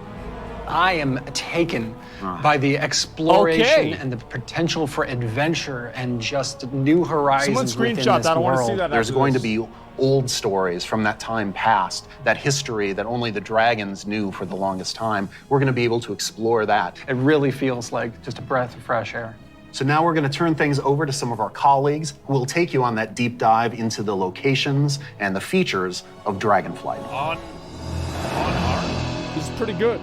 I am taken by the exploration and the potential for adventure and just new horizons within this world. I want to see that. There's going to be old stories from that time past, that history that only the dragons knew for the longest time. We're going to be able to explore that. It really feels like just a breath of fresh air. So now we're going to turn things over to some of our colleagues who will take you on that deep dive into the locations and the features of Dragonflight. This is pretty good.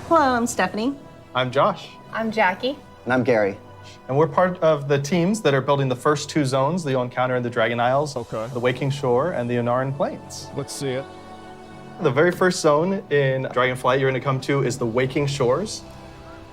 Hello, I'm Stephanie. I'm Josh. I'm Jackie. And I'm Gary. And we're part of the teams that are building the first two zones that you'll encounter in the Dragon Isles, the Waking Shore and the Onaran Plains. Let's see it. The very first zone in Dragonflight you're going to come to is the Waking Shores.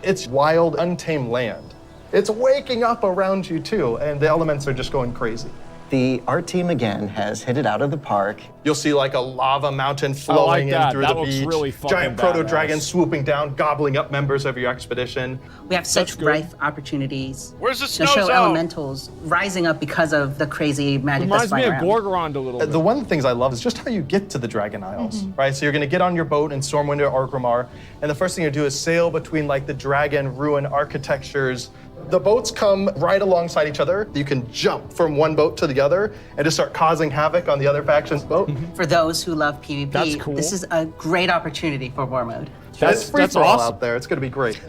It's wild, untamed land. It's waking up around you too, and the elements are just going crazy. The art team again has hit it out of the park. You'll see like a lava mountain flowing in through the beach. Really giant proto-dragons swooping down, gobbling up members of your expedition. We have such rife opportunities. Where's the snow to show zone? elementals rising up because of the crazy magic that's Reminds me flying of around. Gorgorond a little bit. The one of the things I love is just how you get to the Dragon Isles, right? So you're going to get on your boat in Stormwind or Orgrimmar, and the first thing you do is sail between like the dragon ruin architectures. The boats come right alongside each other. You can jump from one boat to the other and just start causing havoc on the other faction's boat. For those who love PvP, That's cool. this is a great opportunity for war mode. It's free for all out there. It's going to be great.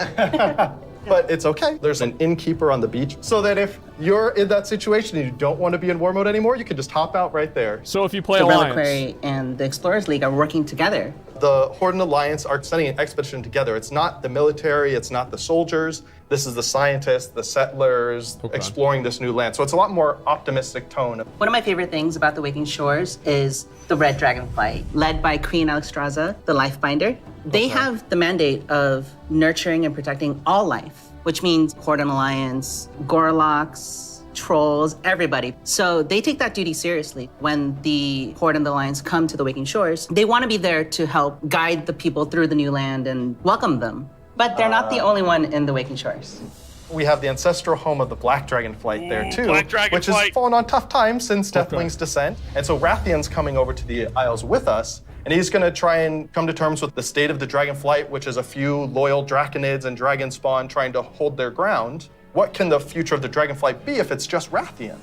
But it's okay. There's an innkeeper on the beach, so that if you're in that situation and you don't want to be in war mode anymore, you can just hop out right there. So if you play The Alliance, Reliquary and the Explorers League are working together. The Horde and Alliance are sending an expedition together. It's not the military, it's not the soldiers. This is the scientists, the settlers, exploring this new land. So it's a lot more optimistic tone. One of my favorite things about the Waking Shores is the Red Dragonflight, led by Queen Alexstrasza, the Lifebinder. They have the mandate of nurturing and protecting all life, which means Horde and Alliance, Gorloks, trolls, everybody. So they take that duty seriously. When the Horde and the Alliance come to the Waking Shores, they want to be there to help guide the people through the new land and welcome them. But they're not the only one in the Waking Shores. We have the ancestral home of the Black Dragonflight there too, Black Dragonflight. which has fallen on tough times since Deathling's descent. And so Rathian's coming over to the Isles with us, and he's going to try and come to terms with the state of the Dragonflight, which is a few loyal Draconids and Dragon Spawn trying to hold their ground. What can the future of the Dragonflight be if it's just Rathian?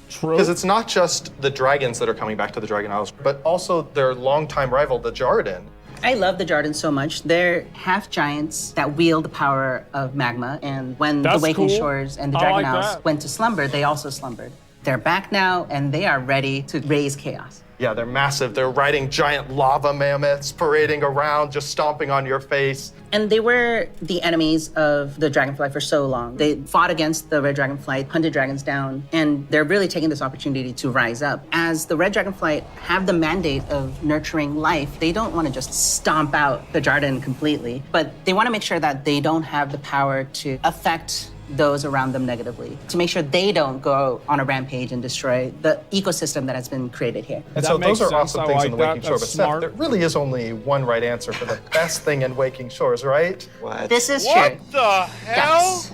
True. Because it's not just the dragons that are coming back to the Dragon Isles, but also their longtime rival, the Jarden. I love the Jarden so much. They're half giants that wield the power of magma. And when the Waking Shores and the Dragon Isles went to slumber, they also slumbered. They're back now, and they are ready to raise chaos. Yeah, they're massive. They're riding giant lava mammoths, parading around, just stomping on your face. And they were the enemies of the Dragonfly for so long. They fought against the Red Dragonfly, hunted dragons down, and they're really taking this opportunity to rise up. As the Red Dragonfly have the mandate of nurturing life, they don't want to just stomp out the Jarden completely, but they want to make sure that they don't have the power to affect those around them negatively, to make sure they don't go on a rampage and destroy the ecosystem that has been created here. And so those are awesome things in the Waking Shore, but Steph, there really is only one right answer for the best thing in Waking Shores, right? What? This is true. What the hell? Yes.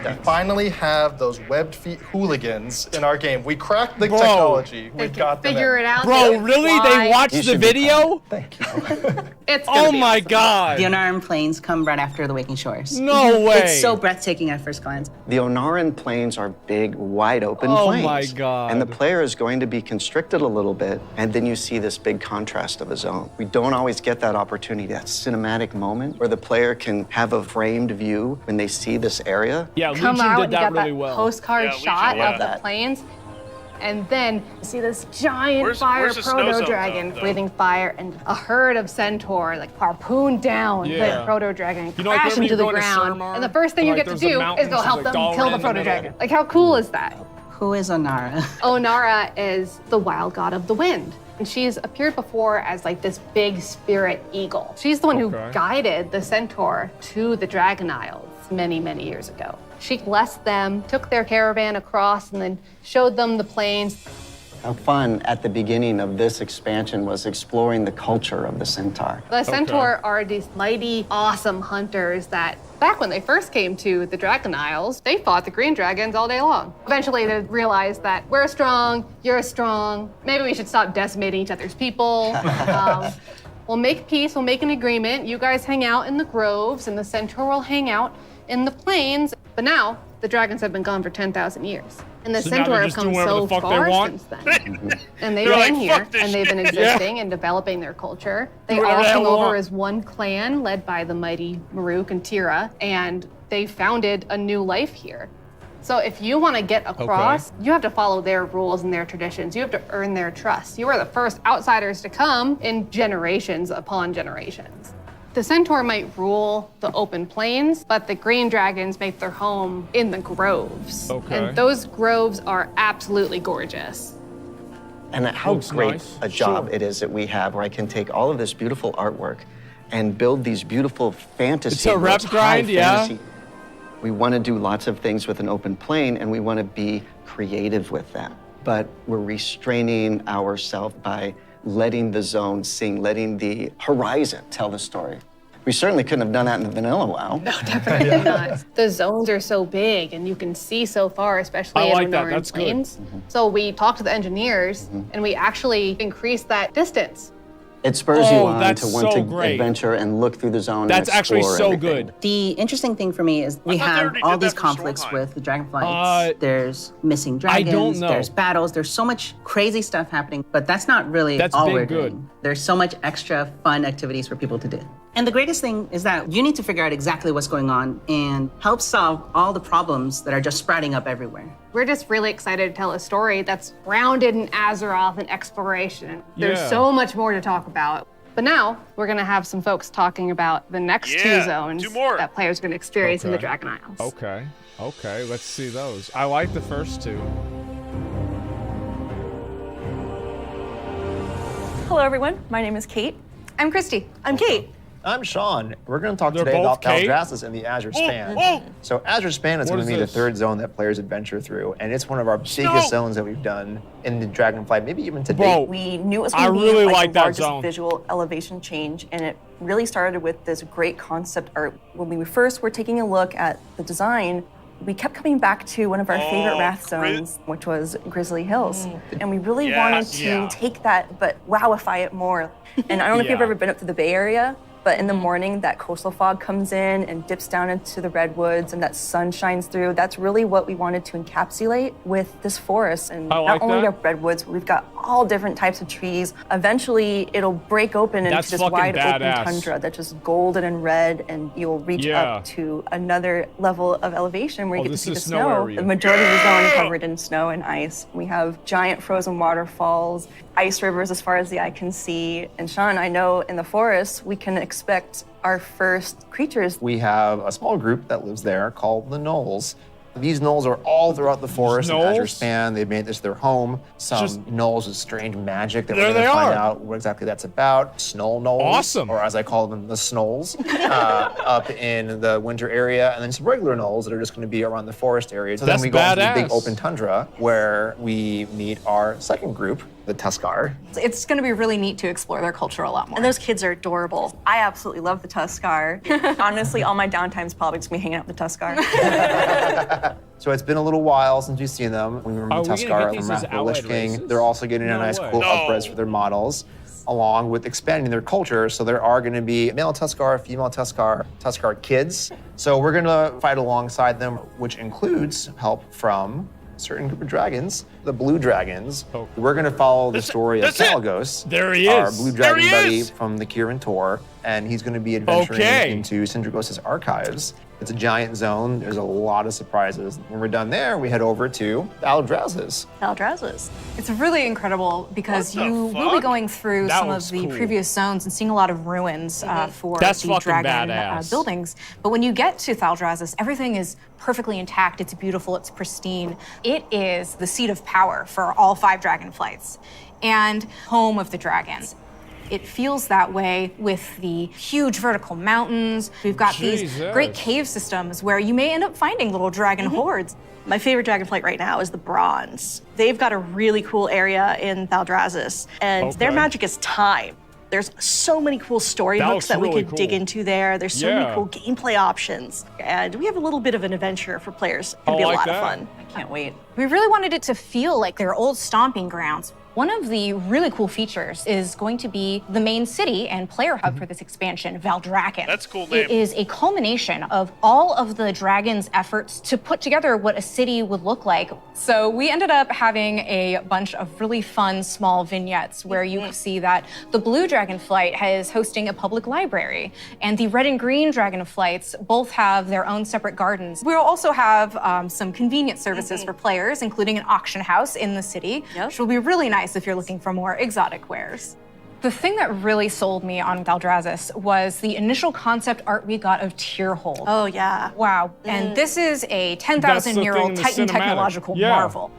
We finally have those webbed feet hooligans in our game. We cracked the technology. We got them. Figure it out. Bro, really? They watched the video? Thank you. It's oh my God. The Onaran Plains come right after the Waking Shores. No way. It's so breathtaking at first glance. The Onaran Plains are big, wide open Oh plains. my God. And the player is going to be constricted a little bit, and then you see this big contrast of a zone. We don't always get that opportunity, that cinematic moment where the player can have a framed view when they see this area. Yeah, Come Legion out did and you that got really that well. postcard shot of the that. plains, and then you see this giant Where's the snow proto zone, dragon though? breathing fire, and a herd of centaur like harpoon down Yeah. the proto dragon, You know, like crash whenever into you're the going to ground, Suramar, and the first thing you like, get to there's the do is mountains, go there's, help like, them Galran kill in the the proto middle. dragon. Like, how cool is that? Who is Onara? Onara is the wild god of the wind. And she's appeared before as like this big spirit eagle. She's the one who guided the centaur to the Dragon Isles many, many years ago. She blessed them, took their caravan across, and then showed them the plains. How fun at the beginning of this expansion was exploring the culture of the centaur. The centaur are these mighty, awesome hunters that, back when they first came to the Dragon Isles, they fought the green dragons all day long. Eventually, they realized that we're strong, you're strong, maybe we should stop decimating each other's people. We'll make peace, we'll make an agreement. You guys hang out in the groves, and the centaur will hang out in the plains. But now, the dragons have been gone for 10,000 years. And the So now centaur they're have just come doing whatever so the fuck they far want? since then. And they've They're been like, here, "Fuck this and they've been shit." existing and developing their culture. They Do all whatever the hell came we over want. as one clan led by the mighty Maruk and Tira, and they founded a new life here. So if you want to get across, you have to follow their rules and their traditions. You have to earn their trust. You are the first outsiders to come in generations upon generations. The centaur might rule the open plains, but the green dragons make their home in the groves. And those groves are absolutely gorgeous. And how Looks great nice. a job it is that we have where I can take all of this beautiful artwork and build these beautiful fantasy. It's a rep worlds, high grind, yeah. fantasy. We want to do lots of things with an open plane, and we want to be creative with that. But we're restraining ourselves by letting the zone sing, letting the horizon tell the story. We certainly couldn't have done that in the vanilla WoW. No, definitely not. The zones are so big, and you can see so far, especially I in like that. Onaran That's good. Plains. So we talked to the engineers, and we actually increased that distance. It spurs you on that's to want so to great. adventure and look through the zone. That's and actually explore so everything. good. The interesting thing for me is we thought they have already all did these that for conflicts Stormlight. with the Dragonflights. There's missing I dragons, don't know. there's battles, there's so much crazy stuff happening, but that's not really That's all been we're good. doing. There's so much extra fun activities for people to do. And the greatest thing is that you need to figure out exactly what's going on and help solve all the problems that are just sprouting up everywhere. We're just really excited to tell a story that's grounded in Azeroth and exploration. There's Yeah. so much more to talk about. But now we're going to have some folks talking about the next two zones that players are going to experience in the Dragon Isles. Okay, let's see those. I like the first two. Hello, everyone. My name is Kate. I'm Christy. I'm Kate. I'm Sean. We're going to talk They're today both about Kate? Valdrassus and the Azure Span. So Azure Span is What going is to be the this? third zone that players adventure through, and it's one of our biggest zones that we've done in the Dragonflight, maybe even to Bro, date. We knew it was I going to be really like like the that largest zone. visual elevation change, and it really started with this great concept art. When we first were taking a look at the design, we kept coming back to one of our favorite Wrath zones, which was Grizzly Hills. And we really wanted to take that, but wowify it more. And I don't know if you've Yeah. ever been up to the Bay Area, But in the morning, that coastal fog comes in and dips down into the redwoods and that sun shines through. That's really what we wanted to encapsulate with this forest. And not only have redwoods, we've got all different types of trees. Eventually, it'll break open into this wide open tundra that's just golden and red, and you'll reach up to another level of elevation where you get to see the snow. The majority of the zone is covered in snow and ice. We have giant frozen waterfalls, ice rivers as far as the eye can see. And Sean, I know in the forest, we can expect our first creatures. We have a small group that lives there called the Gnolls. These gnolls are all throughout the forest and Azure Span. They've made this their home. Some gnolls with strange magic that we're going to find out what exactly that's about. Snow gnolls. Awesome. Or as I call them, the snolls, up in the winter area. And then some regular gnolls that are just going to be around the forest area. So then we go into the big open tundra where we meet our second group, the Tuskar. It's going to be really neat to explore their culture a lot more. And those kids are adorable. I absolutely love the Tuskar. Honestly, all my downtime's probably just me hanging out with the Tuskar. So it's been a little while since we've seen them. We remember Tuskar, the Wrath of the Lich King. They're also getting a nice cool upres for their models, along with expanding their culture. So there are going to be male Tuskar, female Tuskar, Tuskar kids. So we're going to fight alongside them, which includes help from a certain group of dragons, the blue dragons. We're going to follow the story of Kalagos. There he our is. blue dragon buddy from the Kirin Tor, and he's going to be adventuring into Sindragos' archives. It's a giant zone. There's a lot of surprises. When we're done there, we head over to Aldrazes. Aldrazes. It's really incredible because you will be going through some of the previous zones and seeing a lot of ruins for the dragon buildings. But when you get to Thaldrazes, everything is perfectly intact. It's beautiful. It's pristine. It is the seat of power for all 5 Dragonflights and home of the dragons. It feels that way with the huge vertical mountains. We've got these great cave systems where you may end up finding little dragon hordes. My favorite Dragonflight right now is the Bronze. They've got a really cool area in Thaldrazes, and their magic is time. There's so many cool storybooks that we could dig into there. There's so many cool gameplay options. And we have a little bit of an adventure for players. It's gonna be a lot of fun. I can't wait. We really wanted it to feel like their old stomping grounds. One of the really cool features is going to be the main city and player hub for this expansion, Valdrakken. That's a cool name. It is a culmination of all of the Dragon's efforts to put together what a city would look like. So we ended up having a bunch of really fun small vignettes where you can see that the blue Dragonflight is hosting a public library, and the red and green Dragonflights both have their own separate gardens. We'll also have some convenience services for players, including an auction house in the city, which will be really nice if you're looking for more exotic wares. The thing that really sold me on Thaldrazes was the initial concept art we got of Tierhold. Oh, yeah. Wow. And this is a 10,000-year-old Titan technological marvel.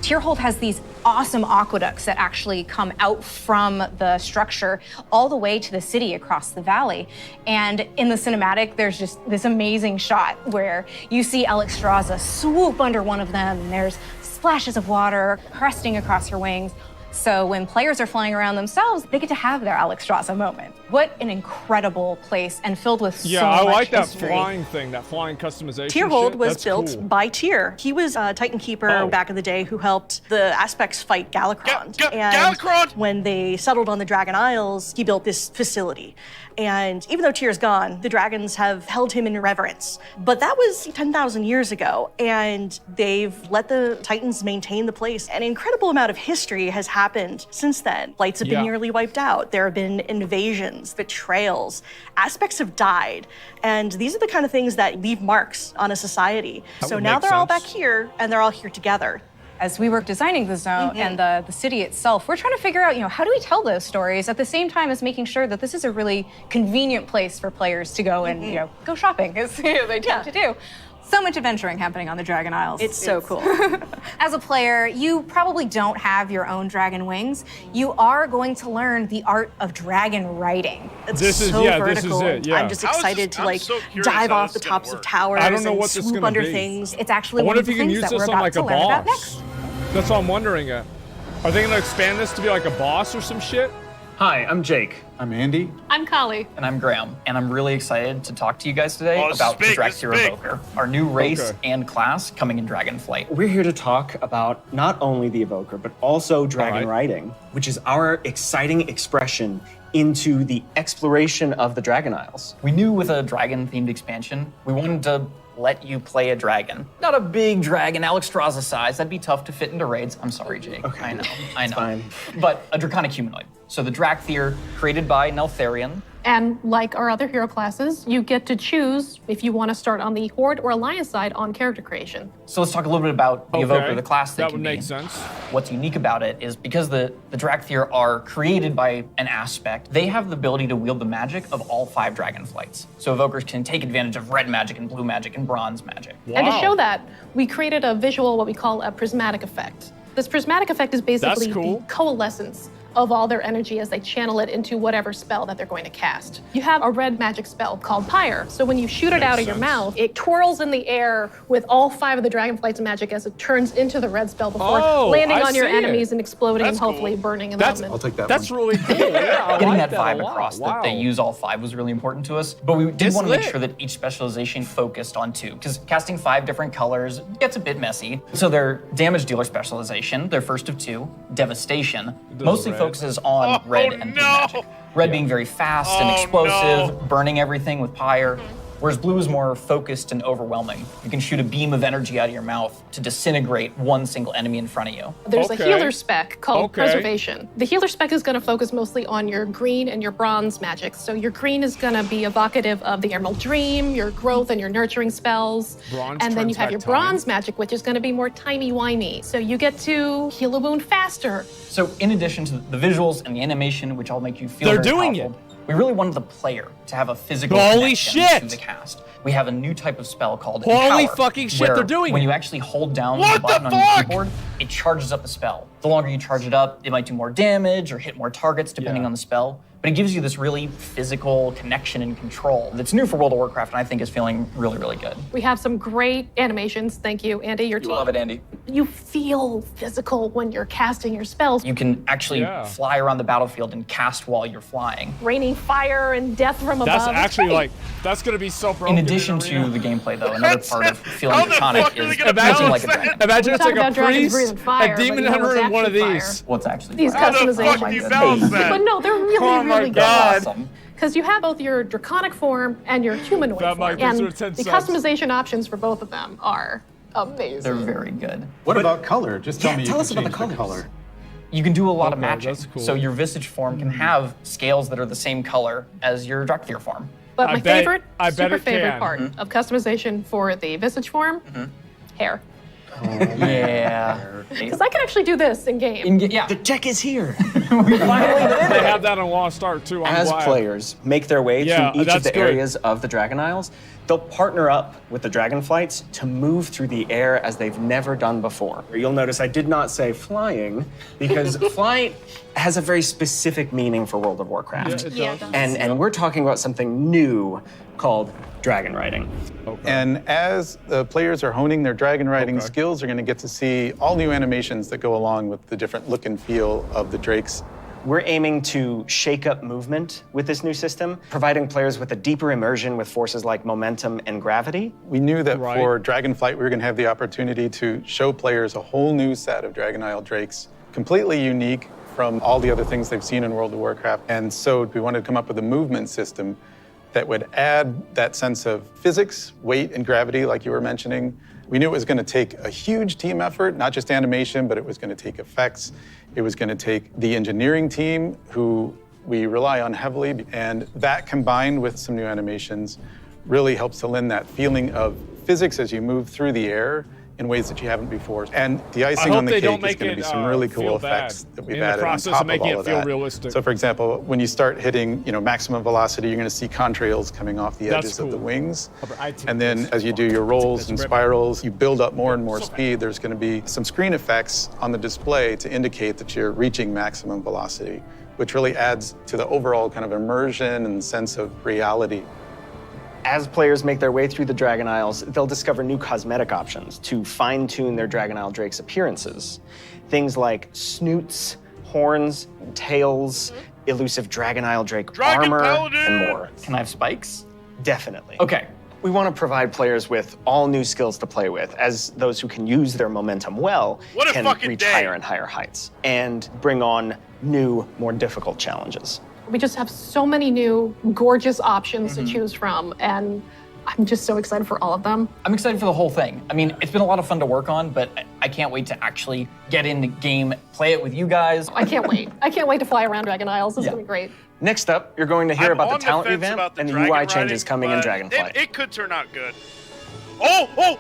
Tierhold has these awesome aqueducts that actually come out from the structure all the way to the city across the valley. And in the cinematic, there's just this amazing shot where you see Alexstrasza swoop under one of them, and there's splashes of water cresting across her wings. So when players are flying around themselves, they get to have their Alexstrasza moment. What an incredible place, and filled with so much I like that history. flying thing, that flying customization. Tierhold shit. was That's built cool. by Tyr. He was a Titan Keeper back in the day who helped the Aspects fight Galakrond. Galakrond! When they settled on the Dragon Isles, he built this facility. And even though Tyr's gone, the dragons have held him in reverence. But that was 10,000 years ago, and they've let the Titans maintain the place. An incredible amount of history has happened since then. Flights have been nearly wiped out. There have been invasions, betrayals. Aspects have died. And these are the kind of things that leave marks on a society. So now they're all back here, and they're all here together. As we were designing the zone and the city itself, we're trying to figure out, how do we tell those stories at the same time as making sure that this is a really convenient place for players to go and, go shopping, as they tend to do. So much adventuring happening on the Dragon Isles. It's so cool. As a player, you probably don't have your own dragon wings. You are going to learn the art of dragon riding. It's so vertical. I'm just excited to dive off the tops of towers and swoop under things. It's actually I wonder one of if the you can things use that we're this on about like to a learn about boss. next. That's what I'm wondering. Are they going to expand this to be like a boss or some shit? Hi, I'm Jake. I'm Andy. I'm Kali. And I'm Graham. And I'm really excited to talk to you guys today about the Draxir Evoker, our new race and class coming in Dragonflight. We're here to talk about not only the Evoker, but also dragon riding, which is our exciting expression into the exploration of the Dragon Isles. We knew with a dragon-themed expansion, we wanted to let you play a dragon. Not a big dragon, Alexstrasza size. That'd be tough to fit into raids. I'm sorry, Jake. Okay. I know. It's fine. But a draconic humanoid. So the Drakthir, created by Neltharion. And like our other hero classes, you get to choose if you want to start on the Horde or Alliance side on character creation. So let's talk a little bit about the Evoker, the class that would make sense. What's unique about it is because the Drakthir are created by an aspect, they have the ability to wield the magic of all 5 Dragonflights. So Evokers can take advantage of red magic and blue magic and bronze magic. And to show that, we created a visual, what we call a prismatic effect. This prismatic effect is basically the coalescence of all their energy as they channel it into whatever spell that they're going to cast. You have a red magic spell called Pyre. So when you shoot it out of your mouth, it twirls in the air with all 5 of the Dragonflight's magic as it turns into the red spell before landing on your enemies and exploding and hopefully burning in them. I'll take that That's really cool. Yeah, Getting that vibe across that they use all 5 was really important to us. But we did want to make sure that each specialization focused on 2, because casting 5 different colors gets a bit messy. So their damage dealer specialization, their first of 2, Devastation, mostly focuses on red and blue magic. Red being very fast and explosive, burning everything with Pyre. Whereas blue is more focused and overwhelming. You can shoot a beam of energy out of your mouth to disintegrate one single enemy in front of you. There's a healer spec called Preservation. The healer spec is going to focus mostly on your green and your bronze magics. So your green is going to be evocative of the Emerald Dream, your growth and your nurturing spells. And then you have your bronze magic, which is going to be more timey-wimey. So you get to heal a wound faster. So in addition to the visuals and the animation, which all make you feel very powerful, we really wanted the player to have a physical connection to the cast. We have a new type of spell called Empower, fucking shit, where they're doing when it. you actually hold down the button on your keyboard, it charges up the spell. The longer you charge it up, it might do more damage or hit more targets depending on the spell. But it gives you this really physical connection and control that's new for World of Warcraft, and I think is feeling really, really good. We have some great animations. Thank you, Andy. Your team. Love it, Andy. You feel physical when you're casting your spells. You can actually fly around the battlefield and cast while you're flying. Raining fire and death from above. That's actually that's gonna be so broken. In addition to the gameplay, though, another part of feeling draconic is looking like a dragon. Imagine it's like a priest, a demon hunter, and one of these. What's actually these customizations. But no, they're really, really good. Awesome. Because you have both your draconic form and your humanoid form. And the customization options for both of them are amazing. They're very good. What about color? Just tell me you tell can us about the change color. You can do a lot of Okay, matching. that's cool. So your visage form can have scales that are the same color as your Drakthir form. But my favorite, I bet super it favorite can. part of customization for the visage form, hair. Yeah. Because I can actually do this in game. Yeah. The tech is here. They have that on Lost Ark too. I'm As glad. players make their way Yeah, through each of that's the good. areas of the Dragon Isles, they'll partner up with the Dragonflights to move through the air as they've never done before. You'll notice I did not say flying, because flight has a very specific meaning for World of Warcraft. Yeah, it does. And we're talking about something new called dragon riding. And as the players are honing their dragon riding skills, they're going to get to see all new animations that go along with the different look and feel of the drakes. We're aiming to shake up movement with this new system, providing players with a deeper immersion with forces like momentum and gravity. We knew that for Dragonflight, we were going to have the opportunity to show players a whole new set of Dragon Isle drakes, completely unique from all the other things they've seen in World of Warcraft. And so we wanted to come up with a movement system that would add that sense of physics, weight, and gravity, like you were mentioning. We knew it was going to take a huge team effort, not just animation, but it was going to take effects. It was going to take the engineering team, who we rely on heavily, and that combined with some new animations really helps to lend that feeling of physics as you move through the air in ways that you haven't before. And the icing on the cake is going to be some really cool effects that we've added on top of all of that. Realistic. So for example, when you start hitting maximum velocity, you're going to see contrails coming off the edges of the wings. And then as you do your rolls and spirals, you build up more and more speed. There's going to be some screen effects on the display to indicate that you're reaching maximum velocity, which really adds to the overall kind of immersion and sense of reality. As players make their way through the Dragon Isles, they'll discover new cosmetic options to fine-tune their Dragon Isle Drake's appearances. Things like snoots, horns, tails, elusive Dragon Isle Drake armor, and more. Can I have spikes? Definitely. Okay. We want to provide players with all new skills to play with, as those who can use their momentum well can reach higher and higher heights, and bring on new, more difficult challenges. We just have so many new gorgeous options to choose from, and I'm just so excited for all of them. I'm excited for the whole thing. I mean, it's been a lot of fun to work on, but I can't wait to actually get in the game, play it with you guys. I can't wait. I can't wait to fly around Dragon Isles. This is gonna be great. Next up, you're going to hear about the talent fence revamp about the and the dragon UI riding, changes coming in but Dragonflight. It could turn out good. Oh!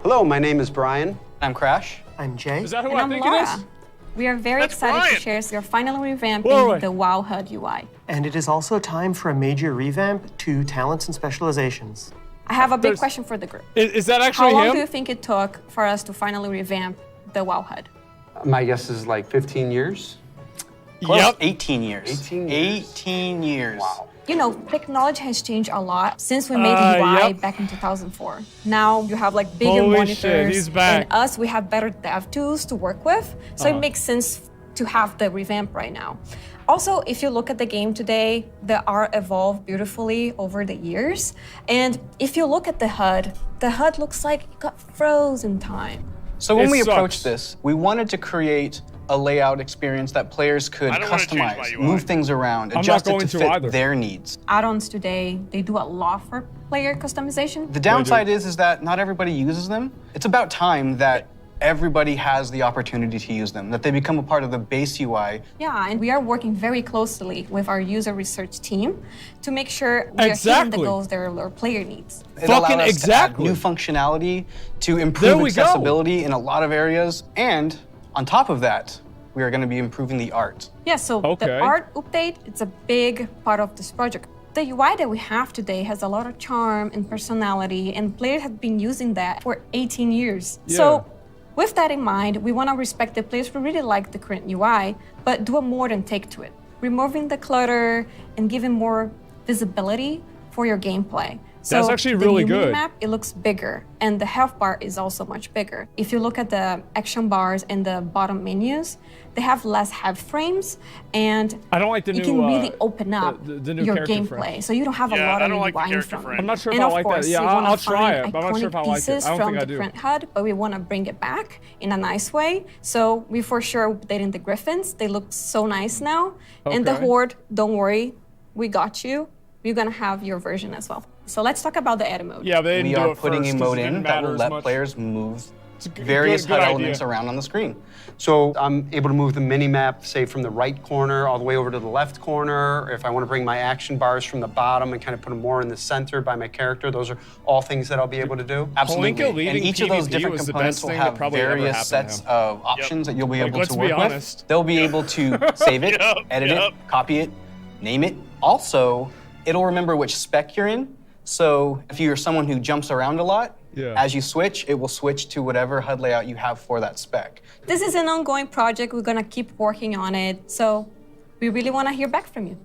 Hello, my name is Brian. I'm Crash. I'm Jay. Is that who And I I'm think Laura. it is? We are very That's excited Brian. to share we are finally revamping Whoa. the WoW HUD UI. And it is also time for a major revamp to talents and specializations. I have a big question for the group. Is that actually How long him? do you think it took for us to finally revamp the WoW HUD? My guess is like 15 years. Close. 18 years. 18 years. 18 years. Wow. You know, technology has changed a lot since we made UI back in 2004. Now you have like bigger Holy monitors, shit, he's back. and us, we have better dev tools to work with. So it makes sense to have the revamp right now. Also, if you look at the game today, the art evolved beautifully over the years. And if you look at the HUD looks like it got frozen time. So when It we sucks. approached this, we wanted to create a layout experience that players could I don't wanna change my customize, UI. move things around, I'm not adjust it going to to fit either. their needs. Add-ons today, they do a lot for player customization. The downside is that not everybody uses them. It's about time that everybody has the opportunity to use them, that they become a part of the base UI. Yeah, and we are working very closely with our user research team to make sure we are hitting Exactly. the goals that our player needs. It Fucking allowed us exactly. to add new functionality, to There improve we go. accessibility in a lot of areas, and on top of that, we are going to be improving the art. Yeah, so Okay. the art update, it's a big part of this project. The UI that we have today has a lot of charm and personality, and players have been using that for 18 years. Yeah. So with that in mind, we want to respect the players who really like the current UI, but do a modern take to it, removing the clutter and giving more visibility for your gameplay. So That's actually really the new good. map, it looks bigger, and the health bar is also much bigger. If you look at the action bars and the bottom menus, they have less head frames, and I don't like the you new, can really open up the new your character gameplay. frame. So you don't have a Yeah, lot I of don't like the UI in character front. frame. I'm not sure if And I of like course, that. Yeah, we wanna I'll try find it, but I'm not sure if I iconic like it. pieces I don't from think I the do. current HUD, but we want to bring it back in a nice way. So we for sure updating the Griffins. They look so nice now. And the Okay. Horde, don't worry, we got you. We're gonna have your version as well. So let's talk about the edit mode. Yeah, they didn't We do are it putting first a 'cause mode it didn't in that matter will as let much. players move It's a various good HUD idea. elements around on the screen. So I'm able to move the mini map, say from the right corner all the way over to the left corner. If I want to bring my action bars from the bottom and kind of put them more in the center by my character, those are all things that I'll be able to do. Absolutely. And leading each of those PvP different was the components best will thing that have probably ever various happened to sets him. of options that you'll be Like, able let's to be work honest. with. They'll be able to save it, edit it, copy it, name it. Also, it'll remember which spec you're in. So if you're someone who jumps around a lot, as you switch, it will switch to whatever HUD layout you have for that spec. This is an ongoing project. We're gonna keep working on it. So we really want to hear back from you.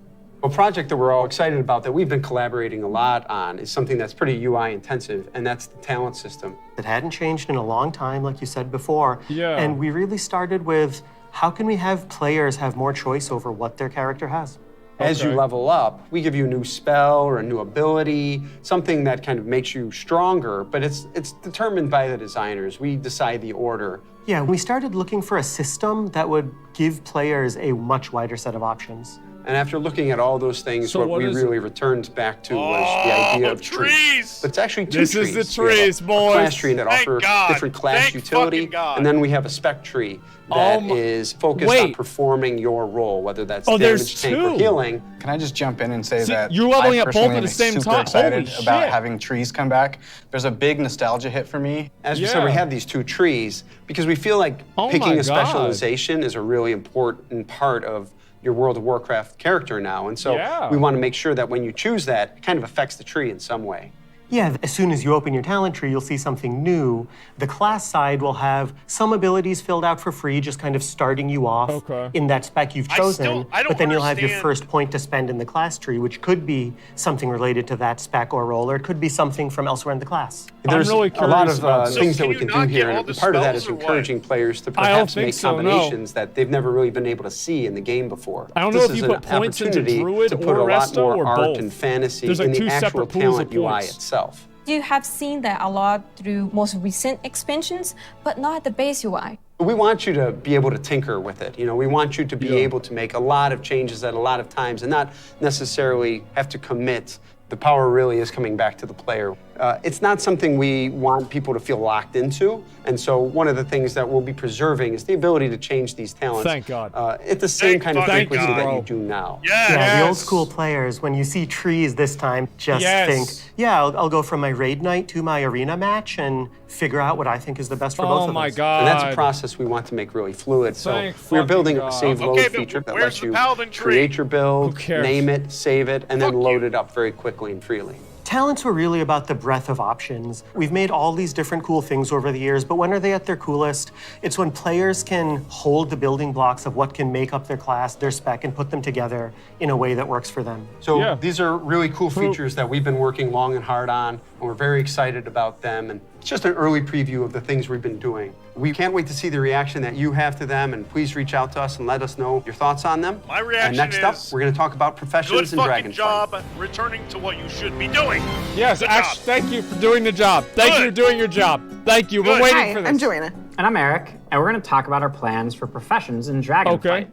A project that we're all excited about that we've been collaborating a lot on is something that's pretty UI intensive, and that's the talent system. It hadn't changed in a long time, like you said before. Yeah. And we really started with how can we have players have more choice over what their character has? As you level up, we give you a new spell or a new ability, something that kind of makes you stronger, but it's determined by the designers. We decide the order. Yeah, we started looking for a system that would give players a much wider set of options. And after looking at all those things, So what what we is really returned back to was the idea of trees. But it's actually two This trees. is the We have trees, a boys. class tree that Thank offers God. different class Thank utility, fucking God. and then we have a spec tree that is focused on wait. performing your role, whether that's Oh, there's damage, tank, or two. healing. Can I just jump in and say See, that you're leveling I up both personally at the am same super time. excited Holy about shit. having trees come back. There's a big nostalgia hit for me. As we said, we have these two trees because we feel like Oh picking my a God. specialization is a really important part of your World of Warcraft character now. And so Yeah. we want to make sure that when you choose that, it kind of affects the tree in some way. Yeah, as soon as you open your talent tree, you'll see something new. The class side will have some abilities filled out for free, just kind of starting you off in that spec you've chosen. I don't but then you'll have your understand- first point to spend in the class tree, which could be something related to that spec or role, or it could be something from elsewhere in the class. There's a lot of things that we can do here, all and the part of that spells is or what? encouraging players to I don't perhaps think make so, no. combinations that they've never really been able to see in the game before. I don't know This if is you an put points into opportunity Druid to put or a lot Resto more or art both. and fantasy There's like in the two actual separate pools of talent UI points. itself. You have seen that a lot through most recent expansions, but not at the base UI. We want you to be able to tinker with it. We want you to be able to make a lot of changes at a lot of times and not necessarily have to commit. The power really is coming back to the player. It's not something we want people to feel locked into, and so one of the things that we'll be preserving is the ability to change these talents. Thank God. At the same kind of frequency that you do now. Yeah, the old school players, when you see trees this time, just think, yeah, I'll go from my raid night to my arena match and figure out what I think is the best for both of us. Oh my God. And that's a process we want to make really fluid. So we're building a save load feature that lets you create your build, name it, save it, and then load it up very quickly and freely. Talents were really about the breadth of options. We've made all these different cool things over the years, but when are they at their coolest? It's when players can hold the building blocks of what can make up their class, their spec, and put them together in a way that works for them. So these are really cool features that we've been working long and hard on, and we're very excited about them. And it's just an early preview of the things we've been doing. We can't wait to see the reaction that you have to them, and please reach out to us and let us know your thoughts on them. My reaction and next up, we're going to talk about professions and Dragonflight. Good job returning to what you should be doing. Yes, actually, thank you for doing the job. Thank you for doing your job. Thank you. We're waiting for this. I'm Joanna. And I'm Eric, and we're going to talk about our plans for professions in Dragonflight. Okay.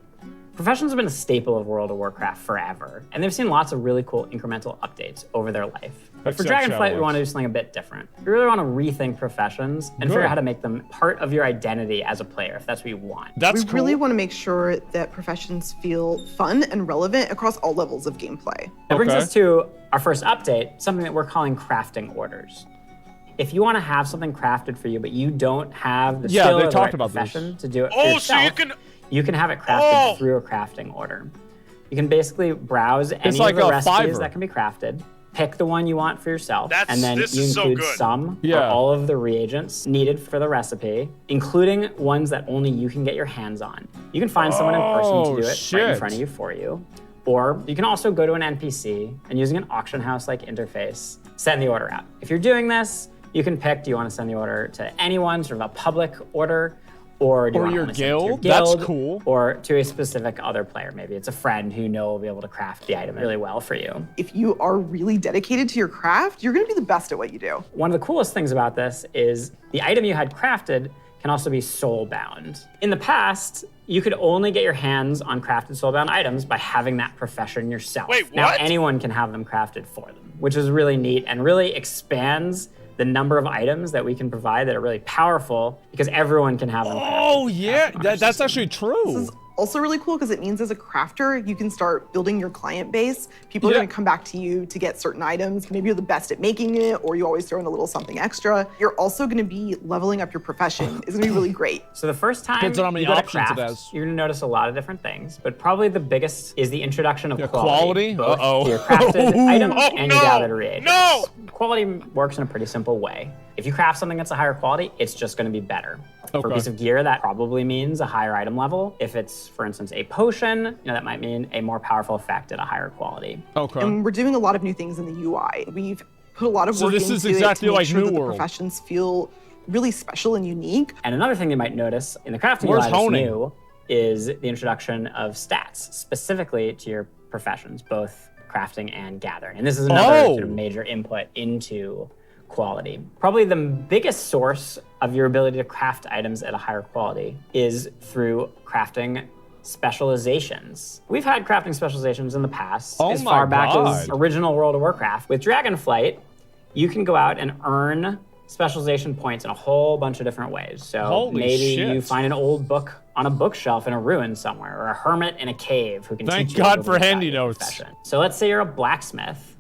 Professions have been a staple of World of Warcraft forever, and they've seen lots of really cool incremental updates over their life. But for Dragonflight, we want to do something a bit different. We really want to rethink professions and figure out how to make them part of your identity as a player, if that's what you want. We really want to make sure that professions feel fun and relevant across all levels of gameplay. That brings us to our first update, something that we're calling crafting orders. If you want to have something crafted for you, but you don't have the skill or the right profession to do it for yourself, you can have it crafted through a crafting order. You can basically browse any of the recipes that can be crafted, pick the one you want for yourself, and then you include some or all of the reagents needed for the recipe, including ones that only you can get your hands on. You can find someone in person to do it right in front of you for you. Or you can also go to an NPC and using an auction house-like interface, send the order out. If you're doing this, you can pick, do you want to send the order to anyone, sort of a public order, or do you want to send it to your guild? That's cool. Or to a specific other player. Maybe it's a friend who will be able to craft the item really well for you. If you are really dedicated to your craft, you're going to be the best at what you do. One of the coolest things about this is the item you had crafted can also be soul-bound. In the past, you could only get your hands on crafted soul-bound items by having that profession yourself. Wait, what? Now anyone can have them crafted for them, which is really neat and really expands the number of items that we can provide that are really powerful because everyone can have them. Oh yeah, that's actually true. This is also really cool because it means as a crafter, you can start building your client base. People are going to come back to you to get certain items. Maybe you're the best at making it, or you always throw in a little something extra. You're also going to be leveling up your profession. It's going to be really great. So the first time Depends on how many you go to options it craft, has. you're going to notice a lot of different things, but probably the biggest is the introduction of quality? both Uh-oh. to your crafted items Oh, and no! your gathered reagents. No! Quality works in a pretty simple way. If you craft something that's a higher quality, it's just going to be better. For a Okay. piece of gear, that probably means a higher item level. If it's, for instance, a potion, that might mean a more powerful effect at a higher quality. Okay. And we're doing a lot of new things in the UI. We've put a lot of So work this into is it exactly to make like sure New that the World. professions feel really special and unique. And another thing you might notice in the crafting Where's UI that's honing? new is the introduction of stats, specifically to your professions, both crafting and gathering. And this is another sort of major input into quality. Probably the biggest source of your ability to craft items at a higher quality is through crafting specializations. We've had crafting specializations in the past, as far back as original World of Warcraft. With Dragonflight, you can go out and earn specialization points in a whole bunch of different ways. So Holy maybe shit. you find an old book on a bookshelf in a ruin somewhere, or a hermit in a cave who can Thank teach you God a for little bit handy about your notes. profession. So let's say you're a blacksmith.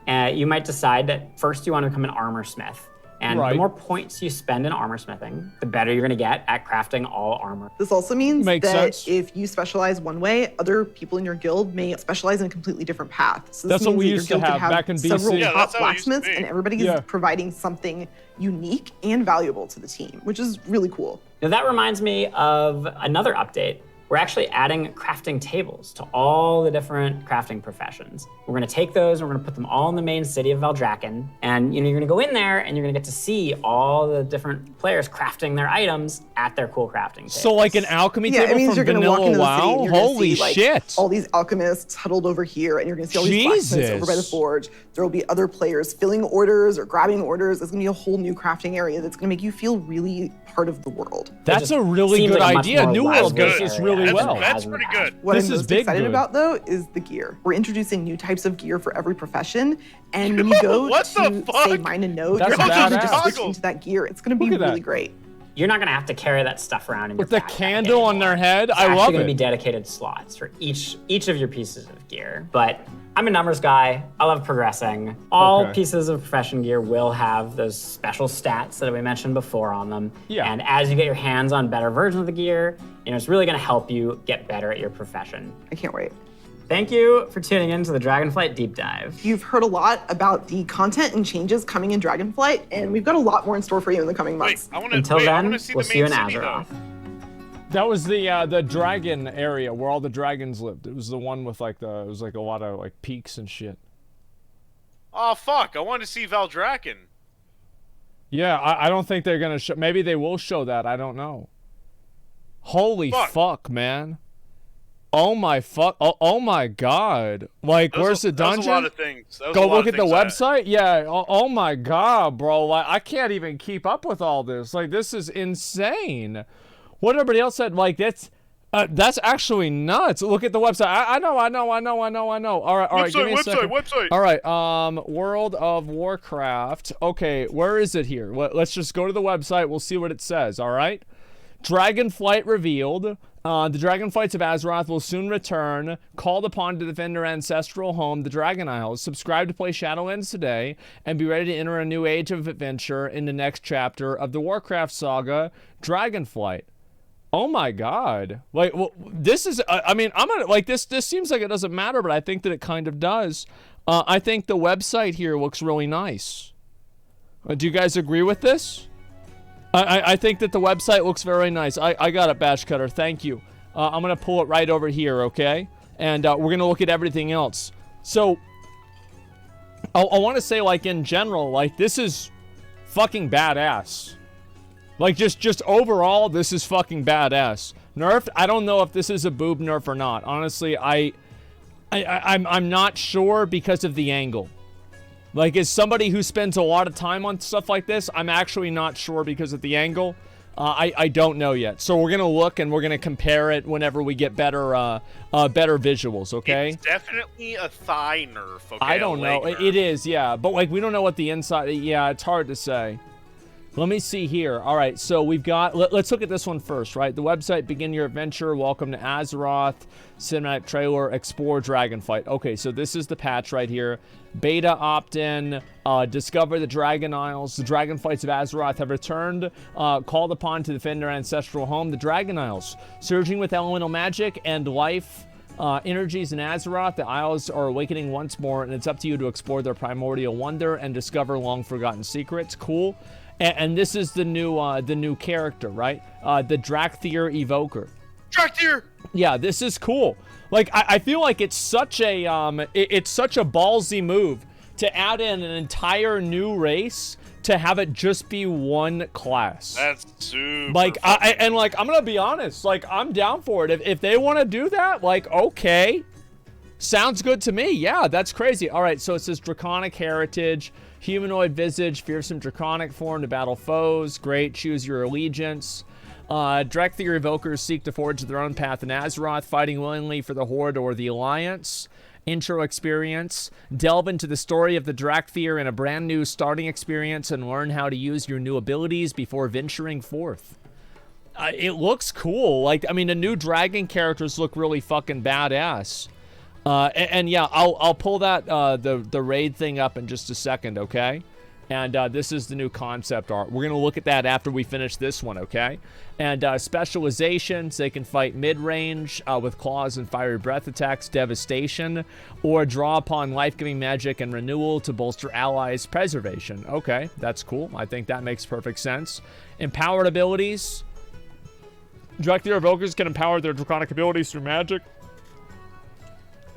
You might decide that first you want to become an armor smith. And the more points you spend in armor smithing, the better you're going to get at crafting all armor. This also means Makes that sense. if you specialize one way, other people in your guild may specialize in a completely different path. So this That's what means we that your used to guild could have back in BC. several Yeah, top that's how it used to blacksmiths, be. and everybody is providing something unique and valuable to the team, which is really cool. Now that reminds me of another update we're actually adding crafting tables to all the different crafting professions. We're gonna take those and we're gonna put them all in the main city of Valdrakken. And you're gonna go in there and you're gonna get to see all the different players crafting their items at their cool crafting tables. So like an alchemy table it means from you're gonna walk Vanilla into the city WoW? and you're gonna Holy see, like, shit. all these alchemists huddled over here, and you're gonna see all these blacksmiths over by the forge. There will be other players filling orders or grabbing orders. There's gonna be a whole new crafting area that's gonna make you feel really part of the world. That's a really good idea. New World does this really well. That's pretty good. What This I'm is most big excited good. about, though, is the gear. We're introducing new types of gear for every profession, and when you go to say mine and node, That's you're actually badass. just switch into that gear. It's gonna be really great. You're not gonna have to carry that stuff around in With your the backpack candle on their head, It's I actually love gonna it. be dedicated slots for each of your pieces of gear. But I'm a numbers guy. I love progressing. All Okay. pieces of profession gear will have those special stats that we mentioned before on them. Yeah. And as you get your hands on better versions of the gear, it's really gonna help you get better at your profession. I can't wait. Thank you for tuning in to the Dragonflight Deep Dive. You've heard a lot about the content and changes coming in Dragonflight, and we've got a lot more in store for you in the coming months. Until then, we'll see you in Azeroth. That was the dragon area where all the dragons lived. It was the one with like it was like a lot of like peaks and shit. Oh fuck! I want to see Valdrakken. Yeah, I don't think they're gonna show. Maybe they will show that. I don't know. Holy fuck, man! Oh my fuck! Oh my god! Like, where's the dungeon? That was a lot of things. That was Go a lot look of at the things website. Yeah. Oh my god, bro! Like, I can't even keep up with all this. Like, this is insane. What everybody else said, like that's actually nuts. Look at the website. I know. All right, give me a second. Website. All right, World of Warcraft. Okay, where is it here? Let's just go to the website. We'll see what it says. All right. Dragonflight revealed. The Dragonflights of Azeroth will soon return. Called upon to defend their ancestral home, the Dragon Isles. Subscribe to play Shadowlands today and be ready to enter a new age of adventure in the next chapter of the Warcraft saga, Dragonflight. Oh my god. Like, well, this is, I mean, I'm gonna, like, this seems like it doesn't matter, but I think that it kind of does. I think the website here looks really nice. Do you guys agree with this? I think that the website looks very nice. I got it, Bash Cutter. Thank you. I'm going to pull it right over here, okay? And we're going to look at everything else. So, I want to say, like, in general, like, this is fucking badass. Like, just overall, this is fucking badass. Nerfed, I don't know if this is a boob nerf or not. Honestly, I'm not sure because of the angle. Like, as somebody who spends a lot of time on stuff like this, I'm actually not sure because of the angle. I don't know yet. So we're gonna look and we're gonna compare it whenever we get better better visuals, okay? It's definitely a thigh nerf, okay? I don't know. It is, yeah. But, like, we don't know what the inside... Yeah, it's hard to say. Let me see here. All right, so we've got... Let's look at this one first, right? The website, begin your adventure, welcome to Azeroth, cinematic trailer, explore Dragonflight. Okay, so this is the patch right here. Beta opt-in, discover the Dragon Isles. The Dragonflights of Azeroth have returned, called upon to defend their ancestral home, the Dragon Isles. Surging with elemental magic and life energies in Azeroth, the Isles are awakening once more, and it's up to you to explore their primordial wonder and discover long-forgotten secrets. Cool. And this is the new character, right? The Drakthir Evoker. Drakthir! Yeah, this is cool. Like, I feel like it's such a ballsy move to add in an entire new race to have it just be one class. That's super. Like, I'm gonna be honest. Like, I'm down for it. If they want to do that, like, okay, sounds good to me. Yeah, that's crazy. All right, so it says Draconic Heritage. Humanoid visage, fearsome draconic form to battle foes. Great, choose your allegiance. Drakthir evokers seek to forge their own path in Azeroth, fighting willingly for the Horde or the Alliance. Intro experience. Delve into the story of the Drakthir in a brand new starting experience and learn how to use your new abilities before venturing forth. It looks cool. Like, I mean, the new dragon characters look really fucking badass. And yeah, I'll pull that the raid thing up in just a second, okay? And this is the new concept art. We're gonna look at that after we finish this one, okay? And specializations, they can fight mid-range with claws and fiery breath attacks, devastation, or draw upon life-giving magic and renewal to bolster allies' preservation. Okay, that's cool. I think that makes perfect sense. Empowered abilities. Directly, evokers can empower their draconic abilities through magic.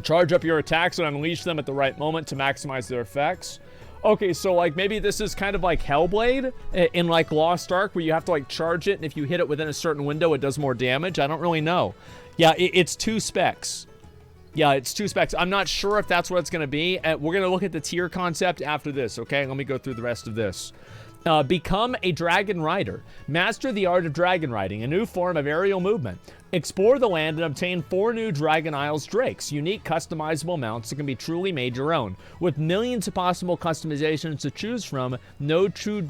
Charge up your attacks and unleash them at the right moment to maximize their effects. Okay, so like maybe this is kind of like Hellblade in like Lost Ark, where you have to like charge it, and if you hit it within a certain window, it does more damage. I don't really know. Yeah, it's 2 specs. Yeah, it's 2 specs. I'm not sure if that's what it's going to be. We're going to look at the tier concept after this, okay? Let me go through the rest of this. Become a dragon rider. Master the art of dragon riding, a new form of aerial movement. Explore the land and obtain 4 new Dragon Isles drakes, unique customizable mounts that can be truly made your own. With millions of possible customizations to choose from, no two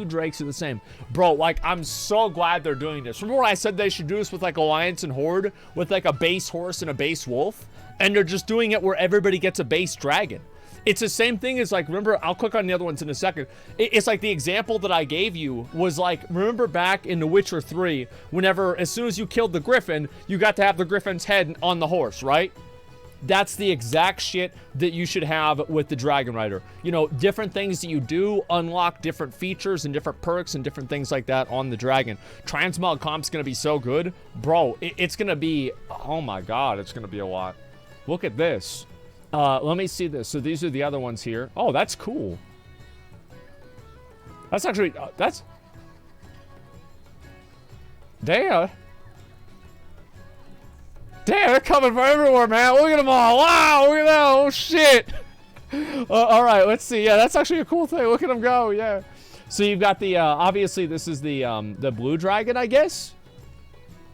drakes are the same. Bro, like, I'm so glad they're doing this. Remember when I said they should do this with like Alliance and Horde, with like a base horse and a base wolf? And they're just doing it where everybody gets a base dragon. It's the same thing as like, remember, I'll click on the other ones in a second. It's like the example that I gave you was like, remember back in The Witcher 3, whenever, as soon as you killed the griffin, you got to have the griffin's head on the horse, right? That's the exact shit that you should have with the Dragon Rider. You know, different things that you do unlock different features and different perks and different things like that on the dragon. Transmog comp's gonna be so good. Bro, it's gonna be, oh my God, it's gonna be a lot. Look at this. Let me see this. So these are the other ones here. Oh, that's cool. That's actually, that's... Damn, they're coming from everywhere, man. Look at them all. Wow, look at that. Oh, shit. All right, let's see. Yeah, that's actually a cool thing. Look at them go, yeah. So you've got the, obviously, this is the blue dragon, I guess.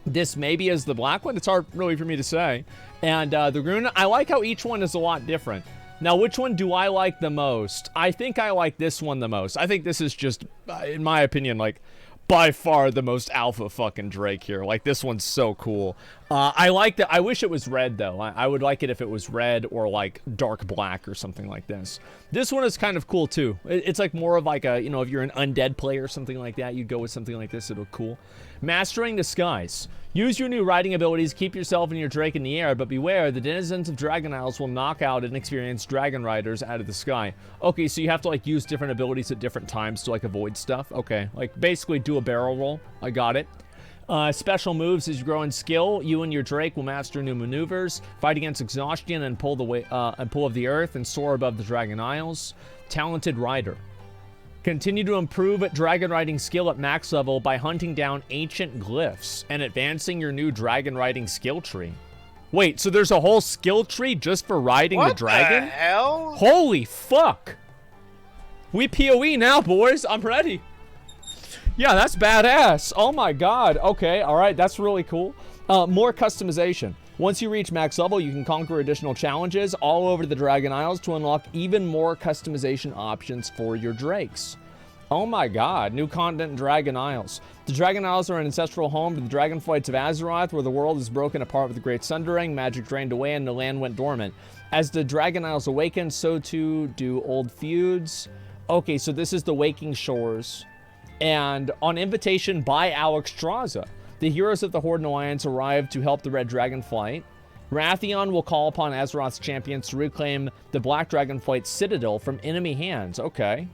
This maybe is the black one. It's hard really for me to say. And the rune, I like how each one is a lot different. Now, which one do I like the most? I think I like this one the most. I think this is just, in my opinion, like, by far the most alpha fucking Drake here. Like, this one's so cool. I like that. I wish it was red, though. I would like it if it was red or, like, dark black or something like this. This one is kind of cool, too. It's, like, more of, like, a, you know, if you're an undead player or something like that, you'd go with something like this. It'll look cool. Mastering the skies. Use your new riding abilities, keep yourself and your Drake in the air, but beware, the denizens of Dragon Isles will knock out inexperienced dragon riders out of the sky. Okay, so you have to, like, use different abilities at different times to, like, avoid stuff. Okay, like, basically do a barrel roll. I got it. Special moves as you grow in skill, you and your Drake will master new maneuvers, fight against exhaustion and pull of the earth, and soar above the Dragon Isles. Talented rider. Continue to improve dragon riding skill at max level by hunting down ancient glyphs and advancing your new dragon riding skill tree. Wait, so there's a whole skill tree just for riding the dragon? What the hell? Holy fuck! We PoE now, boys. I'm ready. Yeah, that's badass. Oh my God. Okay, all right, that's really cool. More customization. Once you reach max level, you can conquer additional challenges all over the Dragon Isles to unlock even more customization options for your drakes. Oh my God, new content in Dragon Isles. The Dragon Isles are an ancestral home to the Dragonflights of Azeroth, where the world is broken apart with the Great Sundering, magic drained away, and the land went dormant. As the Dragon Isles awaken, so too do old feuds. Okay, so this is the Waking Shores. And on invitation by Alexstrasza, the heroes of the Horde and Alliance arrive to help the Red Dragonflight. Wrathion will call upon Azeroth's champions to reclaim the Black Dragonflight Citadel from enemy hands. Okay.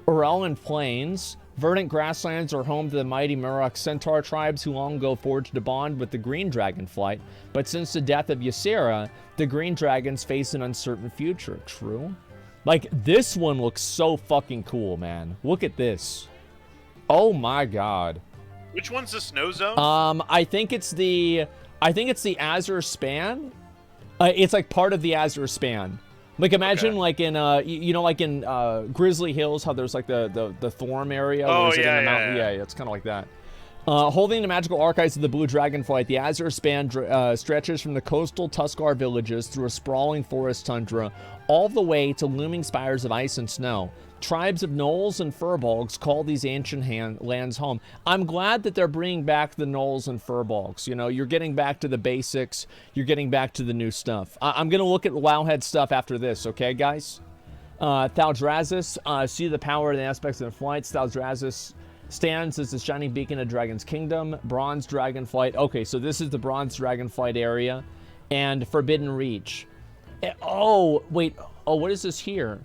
Urellan Plains. Verdant grasslands are home to the mighty Murok Centaur tribes who long ago forged a bond with the Green Dragonflight. But since the death of Ysera, the Green Dragons face an uncertain future. True. Like, this one looks so fucking cool, man. Look at this. Oh my God. Which one's the snow zone? I think it's the Azure Span. It's like part of the Azure Span. Like, imagine like in you know, like in Grizzly Hills, how there's like the Thorm area. Oh, yeah, yeah, in the mountain. Yeah, it's kind of like that. Holding the magical archives of the Blue Dragonflight, the Azure Span stretches from the coastal Tuskarr villages through a sprawling forest tundra, all the way to looming spires of ice and snow. Tribes of gnolls and furbolgs call these ancient lands home. I'm glad that they're bringing back the gnolls and furbolgs. You know, you're getting back to the basics. You're getting back to the new stuff. I'm going to look at Wowhead stuff after this, okay, guys? Thaldraszus, see the power and the aspects of the flights. Thaldraszus stands as the shining beacon of Dragon's Kingdom. Bronze Dragonflight. Okay, so this is the Bronze Dragonflight area. And Forbidden Reach. Oh, wait. Oh, what is this here?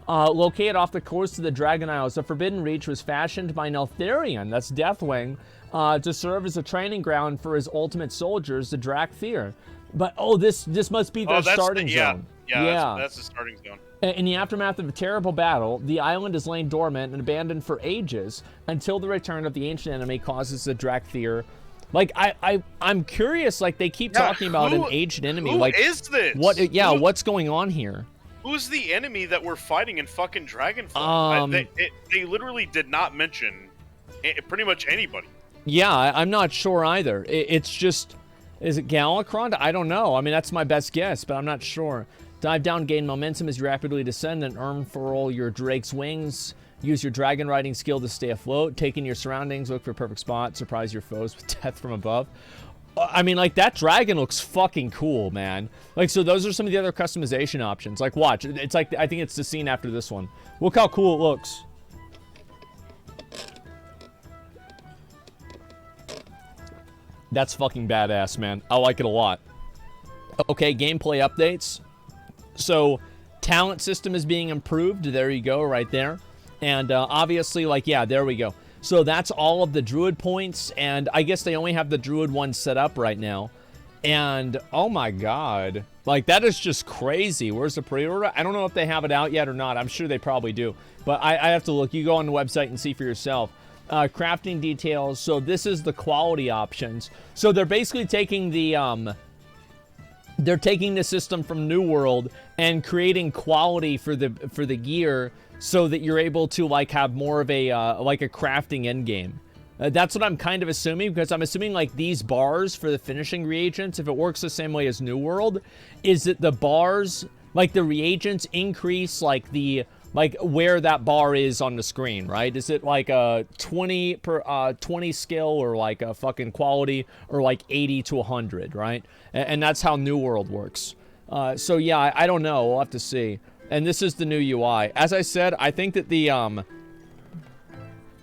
Located off the coast of the Dragon Isles, the Forbidden Reach was fashioned by Neltharion, that's Deathwing, to serve as a training ground for his ultimate soldiers, the Drakthir. But, this must be their starting zone. Yeah, that's the starting zone. In the aftermath of a terrible battle, the island is lain dormant and abandoned for ages until the return of the ancient enemy causes the Drakthir. Like, I'm curious, like, they keep talking about an ancient enemy. Who like, is this? What's going on here? Who's the enemy that we're fighting in fucking Dragonflight? They literally did not mention pretty much anybody. Yeah, I'm not sure either. It's just, is it Galakron? I don't know. I mean, that's my best guess, but I'm not sure. Dive down, gain momentum as you rapidly descend, and unfurl your Drake's wings. Use your dragon riding skill to stay afloat. Take in your surroundings, look for a perfect spot, surprise your foes with death from above. I mean, like, that dragon looks fucking cool, man. Like, so those are some of the other customization options. Like, watch. It's like, I think it's the scene after this one. Look how cool it looks. That's fucking badass, man. I like it a lot. Okay, gameplay updates. So, talent system is being improved. There you go, right there. And obviously, like, yeah, there we go. So that's all of the druid points, and I guess they only have the druid one set up right now. And, oh my god. Like, that is just crazy. Where's the pre-order? I don't know if they have it out yet or not. I'm sure they probably do. But I have to look. You go on the website and see for yourself. Crafting details. So this is the quality options. So they're basically taking the, they're taking the system from New World and creating quality for the gear so that you're able to, like, have more of a, like a crafting endgame. That's what I'm kind of assuming, because I'm assuming, like, these bars for the finishing reagents, if it works the same way as New World, is that the bars, like, the reagents increase, like, the, like, where that bar is on the screen, right? Is it, like, a 20 skill, or, like, a fucking quality, or, like, 80 to 100, right? And that's how New World works. So, yeah, I don't know. We'll have to see. And this is the new UI. As I said, I think that the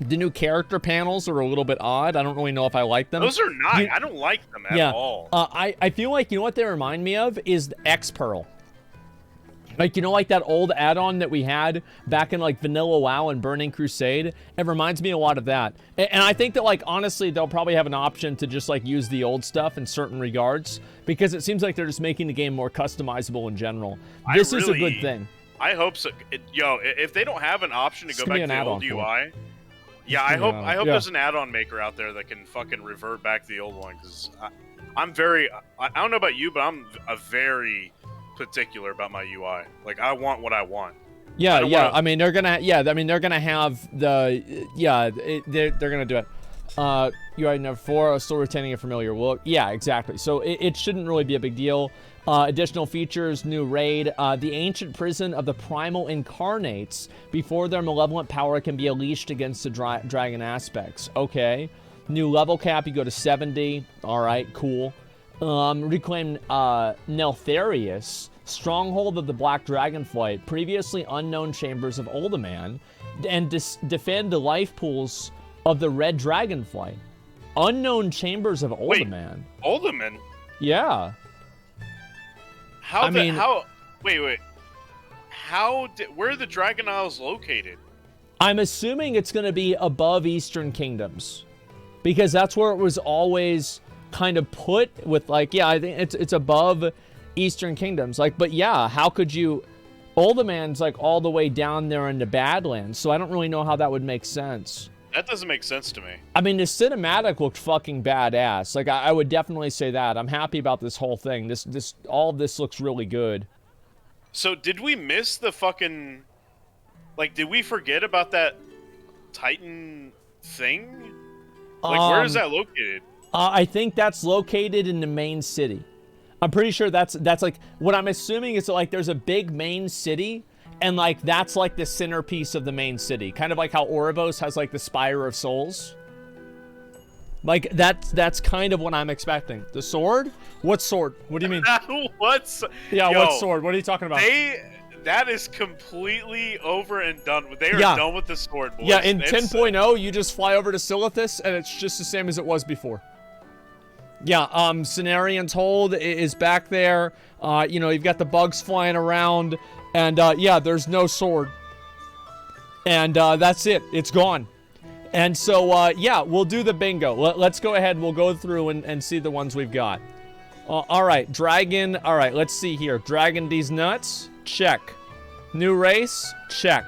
new character panels are a little bit odd. I don't really know if I like them. Those are not. I don't like them at all. I feel like, you know what they remind me of is X-Pearl. Like, you know, like that old add-on that we had back in, like, Vanilla WoW and Burning Crusade? It reminds me a lot of that. And I think that, like, honestly, they'll probably have an option to just, like, use the old stuff in certain regards, because it seems like they're just making the game more customizable in general. This is a good thing. I hope so. Yo, if they don't have an option to go back to the old UI, yeah, I hope there's an add-on maker out there that can fucking revert back to the old one, because I'm very, I don't know about you, but I'm a very particular about my UI. Like, I want what I want. Yeah, yeah. I mean, they're gonna have the, they're gonna do it. UI number 4, still retaining a familiar look. Yeah, exactly. So it shouldn't really be a big deal. Additional features, new raid, the ancient prison of the primal incarnates before their malevolent power can be unleashed against the dragon aspects. Okay. New level cap, you go to 70. All right, cool. Reclaim Neltharius, stronghold of the Black Dragonflight, previously unknown chambers of Uldaman, and defend the life pools of the Red Dragonflight. Unknown chambers of Uldaman. Wait, Uldaman? Yeah. Where are the Dragon Isles located? I'm assuming it's going to be above Eastern Kingdoms, because that's where it was always kind of put with, like, yeah, I think it's above Eastern Kingdoms. Like, but yeah, how could you... Uldaman's, like, all the way down there in the Badlands, so I don't really know how that would make sense. That doesn't make sense to me. I mean, the cinematic looked fucking badass. Like, I would definitely say that. I'm happy about this whole thing. All of this looks really good. So, did we miss the fucking... Like, did we forget about that Titan thing? Like, where is that located? I think that's located in the main city. I'm pretty sure that's like... What I'm assuming is that, like, there's a big main city... And, like, that's, like, the centerpiece of the main city. Kind of like how Oribos has, like, the Spire of Souls. Like, that's kind of what I'm expecting. The sword? What sword? What do you mean? What sword? What are you talking about? That is completely over and done with. They are done with the sword, boys. Yeah, in 10.0, you just fly over to Silithus, and it's just the same as it was before. Yeah, Cenarian's Hold is back there. You know, you've got the bugs flying around. And, yeah, there's no sword. And that's it. It's gone. And so, yeah, we'll do the bingo. Let's go ahead. We'll go through and see the ones we've got. All right, Dragon. All right, let's see here. Dragon D's Nuts. Check. New race. Check.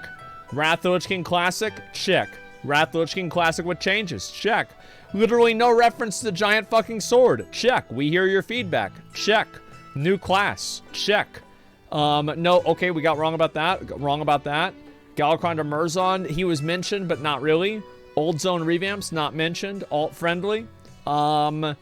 Wrath of the Lich King Classic. Check. Wrath of the Lich King Classic with changes. Check. Literally no reference to the giant fucking sword. Check. We hear your feedback. Check. New class. Check. No, okay, we got wrong about that. Wrong about that. Galakrond to Murzon, he was mentioned, but not really. Old Zone revamps, not mentioned. Alt friendly. I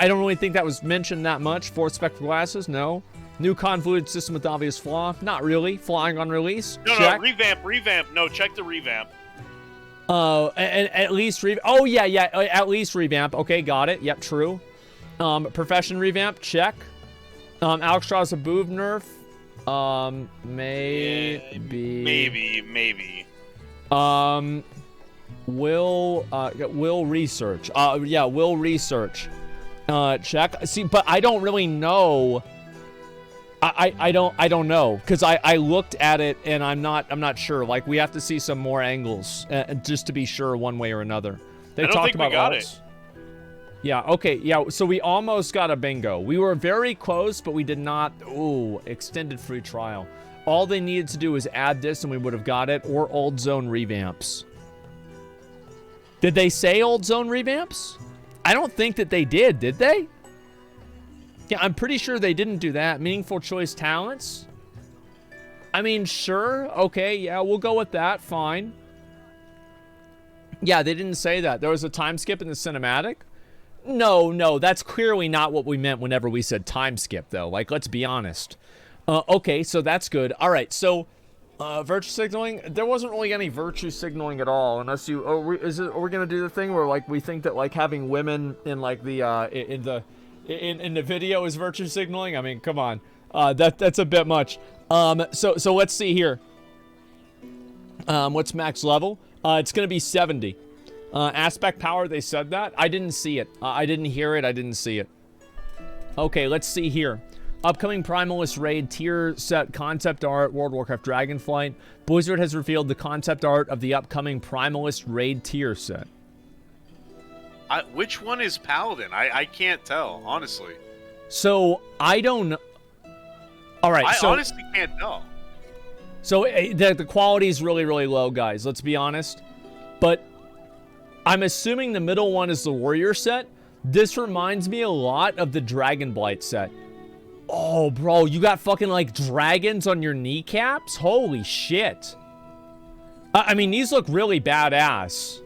don't really think that was mentioned that much. Fourth Spectral Glasses, no. New convoluted system with obvious flaw, not really. Flying on release, check. No, revamp. No, check the revamp. At least oh yeah, at least revamp. Okay, got it. Yep, true. Profession revamp, check. Alexstrasza Boov nerf. Maybe. Will research. Yeah, will research. Check. See, but I don't really know. I don't know, because I looked at it and I'm not sure. Like, we have to see some more angles just to be sure one way or another. They talked about alts. Yeah, okay, yeah, so we almost got a bingo. We were very close, but we did not. Ooh, extended free trial. All they needed to do was add this and we would have got it, or Old Zone revamps. Did they say Old Zone revamps? I don't think that they did they? Yeah, I'm pretty sure they didn't do that. Meaningful choice talents? I mean, sure, okay, yeah, we'll go with that, fine. Yeah, they didn't say that. There was a time skip in the cinematic? No, that's clearly not what we meant whenever we said time skip, though. Like, let's be honest. Okay, so that's good. All right, so virtue signaling. There wasn't really any virtue signaling at all, unless you. Are we gonna do the thing where like we think that like having women in like the in the video is virtue signaling? I mean, come on, that's a bit much. So let's see here. What's max level? It's gonna be 70. Aspect power, they said that. I didn't see it. I didn't hear it. I didn't see it. Okay, let's see here. Upcoming Primalist Raid tier set concept art, World of Warcraft Dragonflight. Blizzard has revealed the concept art of the upcoming Primalist Raid tier set. Which one is Paladin? I can't tell, honestly. So, I don't know. All right, I honestly can't tell. So, the quality is really, really low, guys. Let's be honest. But I'm assuming the middle one is the Warrior set. This reminds me a lot of the Dragonblight set. Oh, bro, you got fucking, like, dragons on your kneecaps? Holy shit. I mean, these look really badass.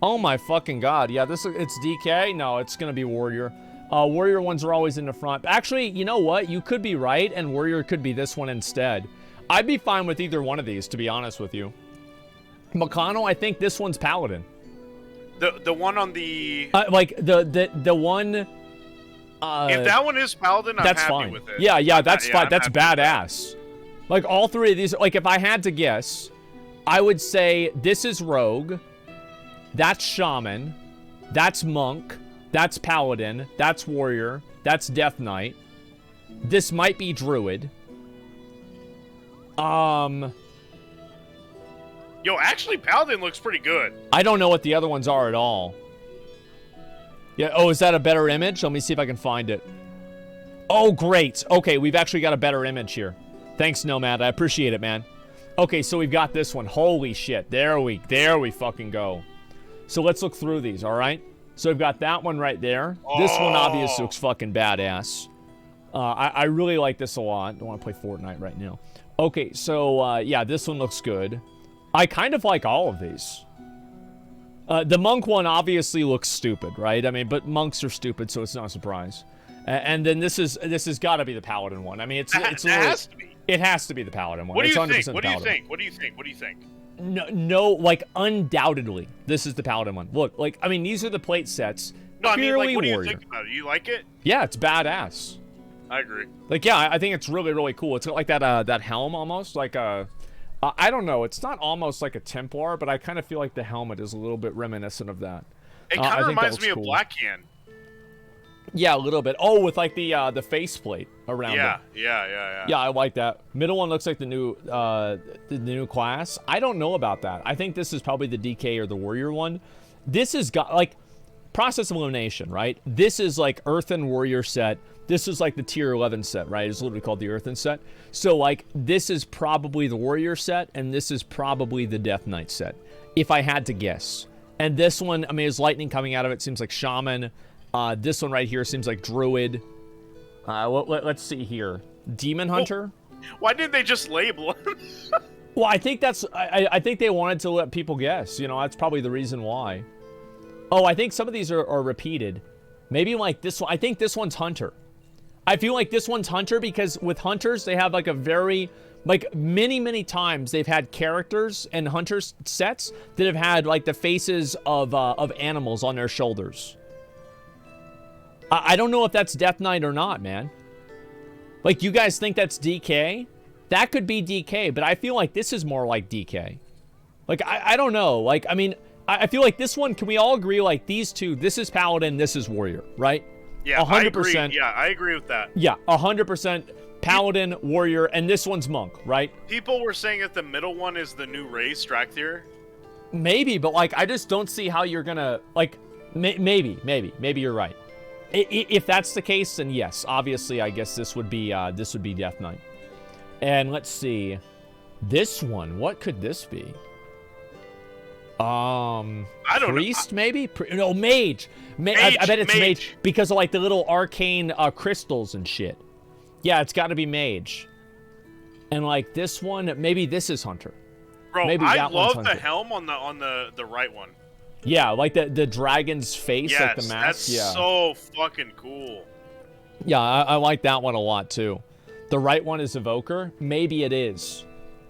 Oh, my fucking god. Yeah, it's DK? No, it's gonna be Warrior. Warrior ones are always in the front. Actually, you know what? You could be right, and Warrior could be this one instead. I'd be fine with either one of these, to be honest with you. McConnell, I think this one's Paladin. The one on the... like, the one... if that one is Paladin, I'm happy fine. with it. Yeah, that's fine. That's badass. Like, all three of these... Like, if I had to guess, I would say this is Rogue, that's Shaman, that's Monk, that's Paladin, that's Warrior, that's Death Knight. This might be Druid. Yo, actually, Paladin looks pretty good. I don't know what the other ones are at all. Yeah, oh, is that a better image? Let me see if I can find it. Oh, great. Okay, we've actually got a better image here. Thanks, Nomad. I appreciate it, man. Okay, so we've got this one. Holy shit. There we fucking go. So let's look through these, all right? So we've got that one right there. This one obviously looks fucking badass. I really like this a lot. Don't want to play Fortnite right now. Okay, so, yeah, this one looks good. I kind of like all of these. The monk one obviously looks stupid, right? I mean, but monks are stupid, so it's not a surprise. And then this is got to be the paladin one. I mean, it has to be. It has to be the paladin one. What do you think? What do you think? No, like undoubtedly, this is the paladin one. Look, like I mean, these are the plate sets. No, I mean, like, what do you think about it? You like it? Yeah, it's badass. I agree. Like, yeah, I think it's really, really cool. It's got like that helm almost, like a. I don't know. It's not almost like a Templar, but I kind of feel like the helmet is a little bit reminiscent of that. It kind of reminds me of Black Hand. Yeah, a little bit. Oh, with like the faceplate around it. Yeah. Yeah, I like that. Middle one looks like the new class. I don't know about that. I think this is probably the DK or the warrior one. This has got like process of elimination, right? This is like Earthen warrior set. This is like the tier 11 set, right? It's literally called the Earthen set. So like this is probably the warrior set, and this is probably the Death Knight set, if I had to guess. And this one, I mean, there's lightning coming out of it. Seems like shaman. This one right here seems like druid. Let's see here. Demon hunter. Why didn't they just label him? Well, I think that's. I think they wanted to let people guess. You know, that's probably the reason why. Oh, I think some of these are repeated. Maybe like this one. I think this one's hunter. I feel like this one's hunter because with hunters they have like a very like many times they've had characters and hunters sets that have had like the faces of animals on their shoulders. I don't know if that's Death Knight or not, man. Like, you guys think that's DK? That could be DK, but I feel like this is more like DK. Like, I don't know. Like, I mean, I feel like this one, can we all agree, like, these two, this is Paladin, this is Warrior, right? Yeah, 100%. I agree. Yeah, I agree with that. Yeah, 100% Paladin, Warrior, and this one's Monk, right? People were saying that the middle one is the new race, Drakthir. Maybe, but, like, I just don't see how you're gonna, like, maybe you're right. If that's the case, then yes, obviously, I guess this would be Death Knight. And let's see, this one, what could this be? I don't Priest, maybe? No, Mage. I bet it's Mage because of like the little arcane crystals and shit. Yeah, it's got to be Mage. And like this one, maybe this is Hunter. Bro, maybe I love the helm on the right one. Yeah, like the dragon's face, yes, like the mask. That's so fucking cool. Yeah, I like that one a lot too. The right one is Evoker. Maybe it is.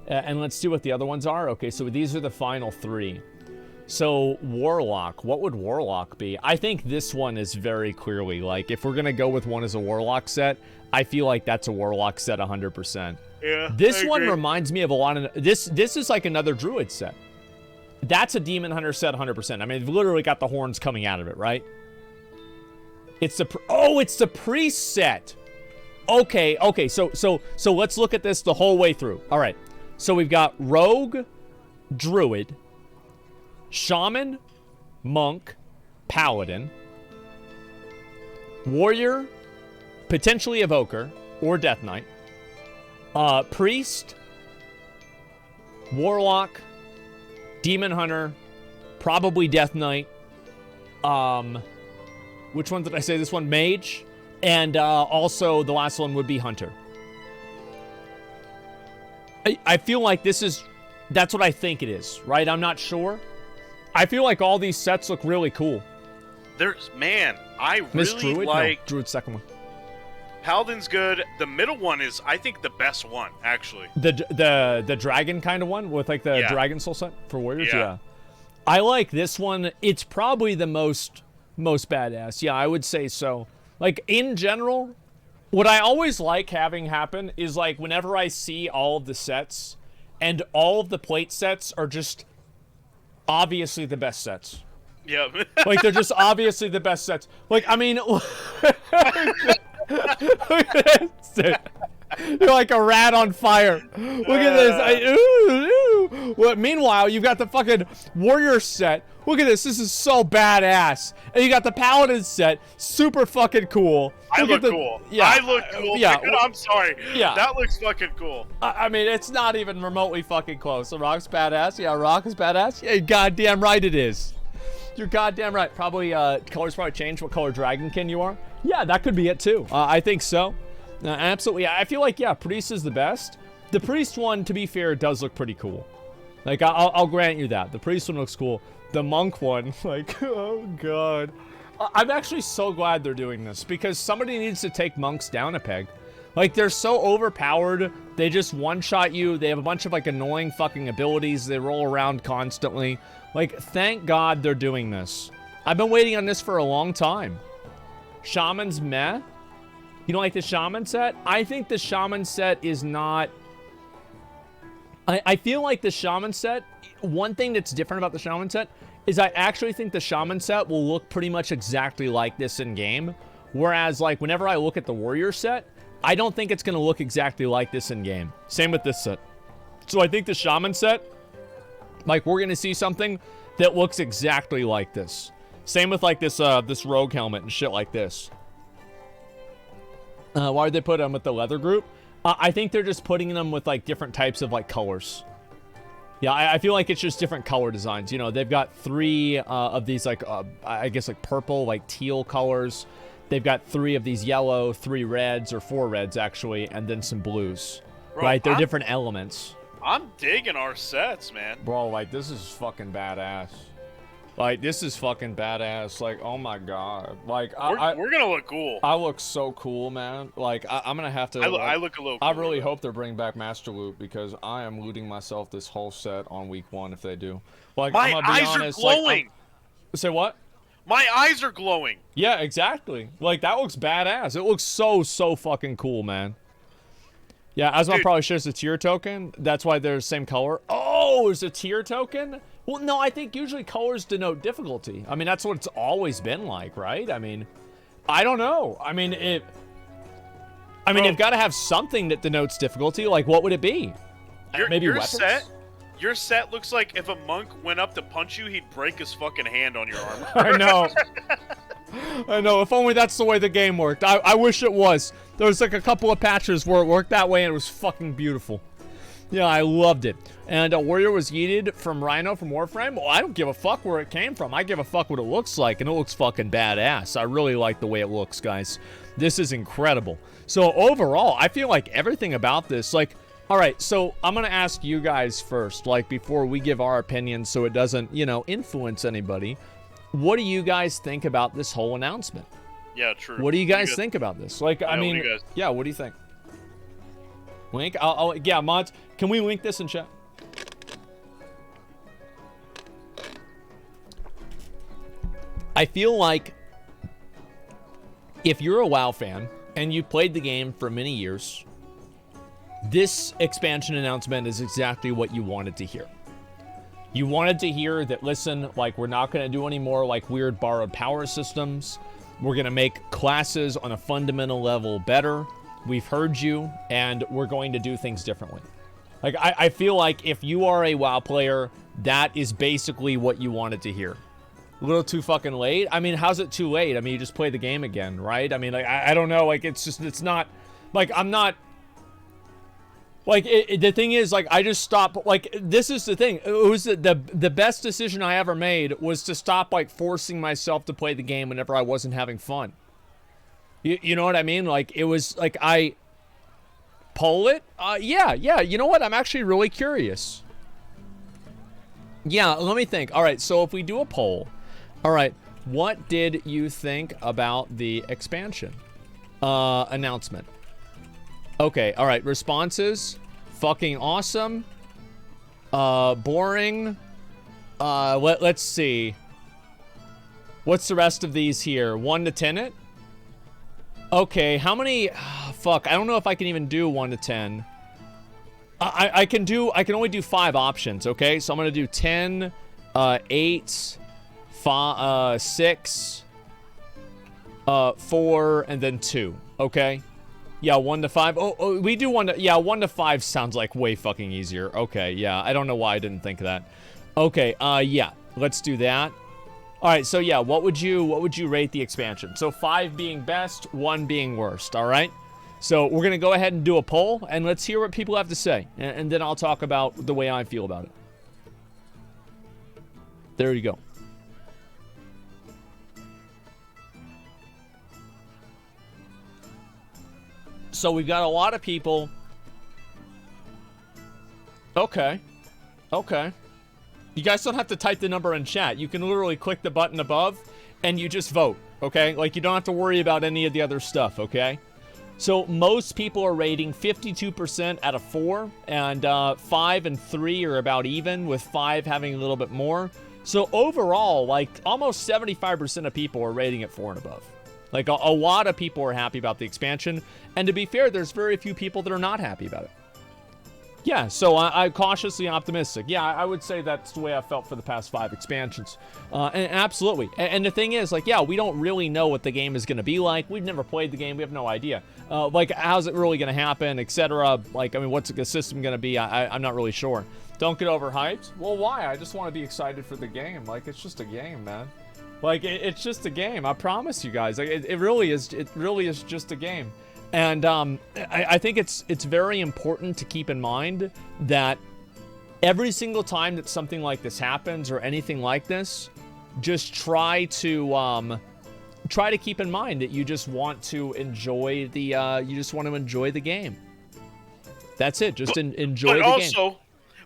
And let's see what the other ones are. Okay, so these are the final three. So Warlock, what would Warlock be? I think this one is very clearly, like, if we're going to go with one as a Warlock set, I feel like that's a Warlock set 100%. Yeah, this one reminds me of a lot of... This is like another Druid set. That's a Demon Hunter set 100%. I mean, they've literally got the horns coming out of it, right? It's the... Oh, it's the Priest set! Okay, so let's look at this the whole way through. All right, so we've got Rogue, Druid, Shaman, Monk, Paladin, Warrior, potentially Evoker, or Death Knight, Priest, Warlock, Demon Hunter, probably Death Knight, which one did I say? This one, Mage, and also the last one would be Hunter. I feel like that's what I think it is, right? I'm not sure. I feel like all these sets look really cool. I really Druid? like... No, Druid's second one. Paladin's good. The middle one is, I think, the best one, actually. The dragon kind of one with like the dragon soul set for warriors? Yeah. I like this one. It's probably the most badass. Yeah, I would say so. Like, in general, what I always like having happen is, like, whenever I see all of the sets and all of the plate sets are just obviously the best sets. Yeah. Like, they're just obviously the best sets. Like, I mean... You're like a rat on fire. Look at this. Well, meanwhile, you've got the fucking warrior set. Look at this. This is so badass. And you got the paladin set. Super fucking cool. I look cool. Yeah. I look cool. Yeah. I'm sorry. Yeah. That looks fucking cool. I mean, it's not even remotely fucking close. So Rock's badass. Yeah, Rock is badass. Yeah, goddamn right it is. You're goddamn right. Probably, colors probably change what color dragonkin you are. Yeah, that could be it too. I think so. Absolutely. I feel like, yeah, Priest is the best. The Priest one, to be fair, does look pretty cool. Like, I'll grant you that. The Priest one looks cool. The Monk one, like, oh god. I'm actually so glad they're doing this because somebody needs to take monks down a peg. Like, they're so overpowered. They just one-shot you. They have a bunch of, like, annoying fucking abilities. They roll around constantly. Like, thank God they're doing this. I've been waiting on this for a long time. Shaman's meh. You don't like the Shaman set? I think the Shaman set is not... I feel like the Shaman set, one thing that's different about the Shaman set is I actually think the Shaman set will look pretty much exactly like this in game, Whereas, like, whenever I look at the warrior set, I don't think it's going to look exactly like this in game. Same with this set. So I think the shaman set, like, we're going to see something that looks exactly like this. Same with, like, this this rogue helmet and shit like this. Why did they put them with the leather group? I think they're just putting them with, like, different types of, like, colors. Yeah, I feel like it's just different color designs. You know, they've got 3 of these, like, I guess, like, purple, like, teal colors. They've got 3 of these yellow, 3 reds, or 4 reds, actually, and then some blues. Bro, right? They're different elements. I'm digging our sets, man. Bro, like, this is fucking badass. Like, this is fucking badass. Like, oh my god. Like, we're gonna look cool. I look so cool, man. Like, I'm gonna have to... I look a little cool. I really hope they're bringing back Master Loot, because I am looting myself this whole set on week 1 if they do. Like, my I'm gonna be eyes honest, are glowing! Like, say what? My eyes are glowing! Yeah, exactly. Like, that looks badass. It looks so fucking cool, man. Yeah, Asmongold probably shares a tier token. That's why they're the same color. Oh, it's a tier token? Well, no, I think usually colors denote difficulty. I mean, that's what it's always been like, right? I mean, I don't know. I mean, you've got to have something that denotes difficulty. Like, what would it be? Maybe weapons? Your set looks like if a monk went up to punch you, he'd break his fucking hand on your arm. I know. I know. If only that's the way the game worked. I wish it was. There was like a couple of patches where it worked that way, and it was fucking beautiful. Yeah, I loved it. And a warrior was yeeted from Rhino from Warframe. Well, I don't give a fuck where it came from. I give a fuck what it looks like, and it looks fucking badass. I really like the way it looks, guys. This is incredible. So overall, I feel like everything about this, like, all right, so I'm going to ask you guys first, like, before we give our opinions so it doesn't, you know, influence anybody. What do you guys think about this whole announcement? Yeah, true. What do you guys think about this? Like, yeah, I mean, yeah, what do you think? Link? Yeah, mods, can we link this in chat? I feel like if you're a WoW fan and you've played the game for many years, this expansion announcement is exactly what you wanted to hear. You wanted to hear that, listen, like, we're not going to do any more, like, weird borrowed power systems. We're going to make classes on a fundamental level better. We've heard you, and we're going to do things differently. Like, I feel like if you are a WoW player, that is basically what you wanted to hear. A little too fucking late? I mean, how's it too late? I mean, you just play the game again, right? I mean, like, I don't know. Like, it's not... Like, I'm not... Like, the thing is, like, I just stopped, like, this is the thing. It was the best decision I ever made was to stop, like, forcing myself to play the game whenever I wasn't having fun. You know what I mean? Like, it was, like, I poll it? Yeah, you know what? I'm actually really curious. Yeah, let me think. All right, so if we do a poll, all right, what did you think about the expansion announcement? Okay, all right, responses. Fucking awesome. Boring. Let's see. What's the rest of these here? 1 to 10 it? Okay, how many? Fuck, I don't know if I can even do 1 to 10. I can only do 5 options, okay? So I'm gonna do 10, 8, 5, 6, 4, and then 2, okay? Yeah, 1 to 5. Oh, we do 1 to... Yeah, 1 to 5 sounds like way fucking easier. Okay, yeah. I don't know why I didn't think of that. Okay, yeah. Let's do that. All right, so yeah, what would you rate the expansion? So 5 being best, 1 being worst, all right? So we're going to go ahead and do a poll, and let's hear what people have to say. And then I'll talk about the way I feel about it. There you go. So we've got a lot of people. Okay. You guys don't have to type the number in chat. You can literally click the button above and you just vote, okay? Like, you don't have to worry about any of the other stuff, okay? So most people are rating 52% out of 4, and 5 and 3 are about even, with 5 having a little bit more. So overall, like, almost 75% of people are rating it 4 and above. Like, a lot of people are happy about the expansion. And to be fair, there's very few people that are not happy about it. Yeah, so I'm cautiously optimistic. Yeah, I would say that's the way I felt for the past 5 expansions. And absolutely. And the thing is, like, yeah, we don't really know what the game is going to be like. We've never played the game. We have no idea. Like, how's it really going to happen, etc. Like, I mean, what's the system going to be? I'm not really sure. Don't get overhyped. Well, why? I just want to be excited for the game. Like, it's just a game, man. Like, it's just a game. I promise you guys. Like, it really is. It really is just a game. And I think it's very important to keep in mind that every single time that something like this happens or anything like this, just try to keep in mind that you just want to enjoy the game. That's it. Just enjoy the game.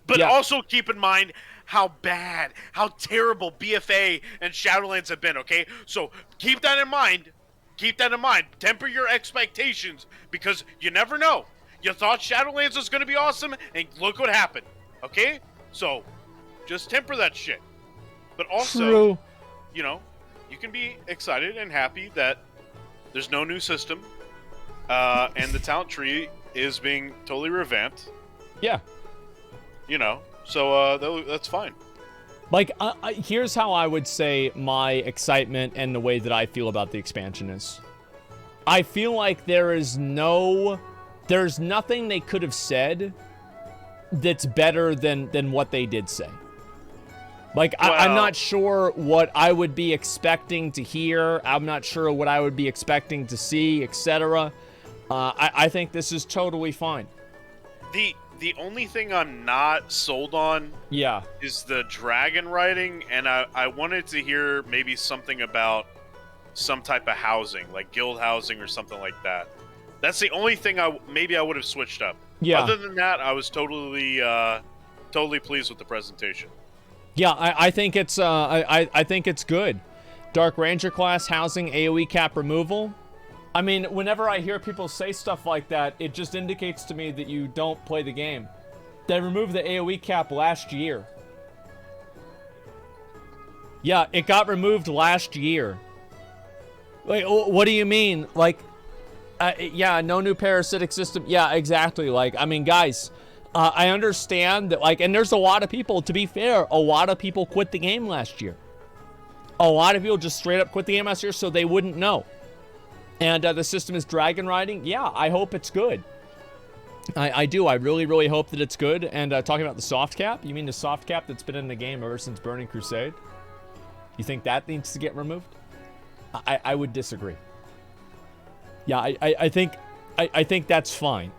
But also keep in mind how bad, how terrible BFA and Shadowlands have been. Okay, so keep that in mind. Keep that in mind. Temper your expectations because you never know. You thought Shadowlands was going to be awesome, and look what happened. Okay? So, just temper that shit. But also, you know, you can be excited and happy that there's no new system, and the talent tree is being totally revamped. Yeah. You know, so that's fine. Like, here's how I would say my excitement and the way that I feel about the expansion is. I feel like there's nothing they could have said that's better than what they did say. Like, well, I'm not sure what I would be expecting to hear. I'm not sure what I would be expecting to see, etc. I think this is totally fine. The only thing I'm not sold on is the dragon riding, and I wanted to hear maybe something about some type of housing, like guild housing or something like that. That's the only thing I would have switched up. Yeah. Other than that, I was totally pleased with the presentation. Yeah, I think it's I think it's good. Dark Ranger class housing AoE cap removal. I mean, whenever I hear people say stuff like that, it just indicates to me that you don't play the game. They removed the AoE cap last year. Yeah, it got removed last year. Wait, what do you mean? Like, yeah, no new parasitic system. Yeah, exactly. Like, I mean, guys, I understand that, like, and there's a lot of people, to be fair, a lot of people quit the game last year. A lot of people just straight up quit the game last year so they wouldn't know. And the system is dragon riding. Yeah, I hope it's good. I do. I really, really hope that it's good. And talking about the soft cap, you mean the soft cap that's been in the game ever since Burning Crusade? You think that needs to get removed? I would disagree. Yeah, I think that's fine.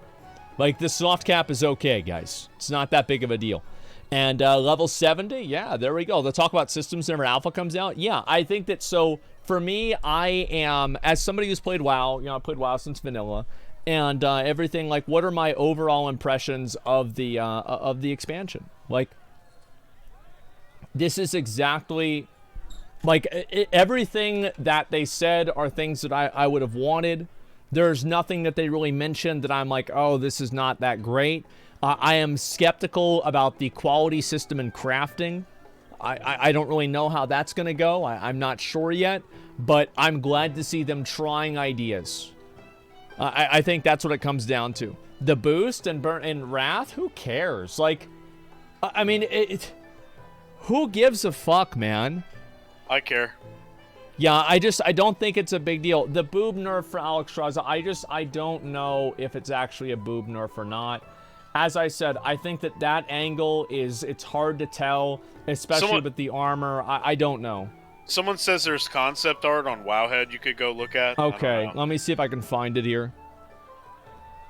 Like, the soft cap is okay, guys. It's not that big of a deal. And level 70, yeah, there we go. They'll talk about systems whenever Alpha comes out. Yeah, I think that, so for me, I am, as somebody who's played WoW, you know, I played WoW since vanilla, and everything, like, what are my overall impressions of the expansion? Like, this is exactly, like, everything that they said are things that I would have wanted. There's nothing that they really mentioned that I'm like, oh, this is not that great. I am skeptical about the quality system in crafting. I don't really know how that's going to go. I'm not sure yet, but I'm glad to see them trying ideas. I think that's what it comes down to. The boost and Wrath, who cares? Like, I mean, who gives a fuck, man? I care. Yeah, I don't think it's a big deal. The boob nerf for Alexstrasza, I don't know if it's actually a boob nerf or not. As I said, I think that angle it's hard to tell, especially with the armor. I don't know. Someone says there's concept art on Wowhead you could go look at. Okay, let me see if I can find it here.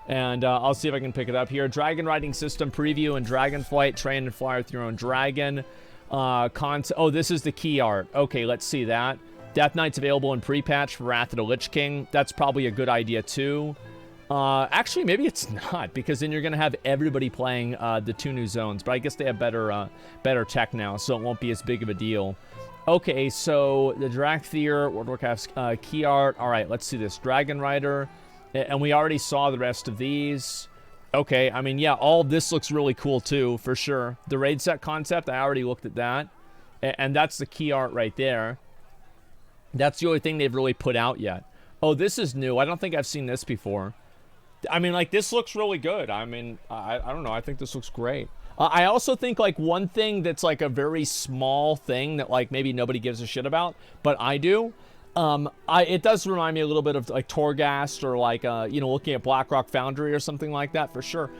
And I'll see if I can pick it up here. Dragon riding system preview and Dragonflight, train and fly with your own dragon. Oh, this is the key art. Okay, let's see that. Death Knight's available in pre-patch for Wrath of the Lich King. That's probably a good idea too. Actually, maybe it's not, because then you're going to have everybody playing the 2 new zones. But I guess they have better tech now, so it won't be as big of a deal. Okay, so the Drakthir, World of Warcraft's key art. All right, let's see this. Dragon Rider. And we already saw the rest of these. Okay, I mean, yeah, all of this looks really cool too, for sure. The raid set concept, I already looked at that. And that's the key art right there. That's the only thing they've really put out yet. Oh, this is new. I don't think I've seen this before. I mean, like, this looks really good. I mean, I don't know. I think this looks great. I also think, like, one thing that's, like, a very small thing that, like, maybe nobody gives a shit about, but I do. It does remind me a little bit of, like, Torghast or, like, you know, looking at Blackrock Foundry or something like that, for sure.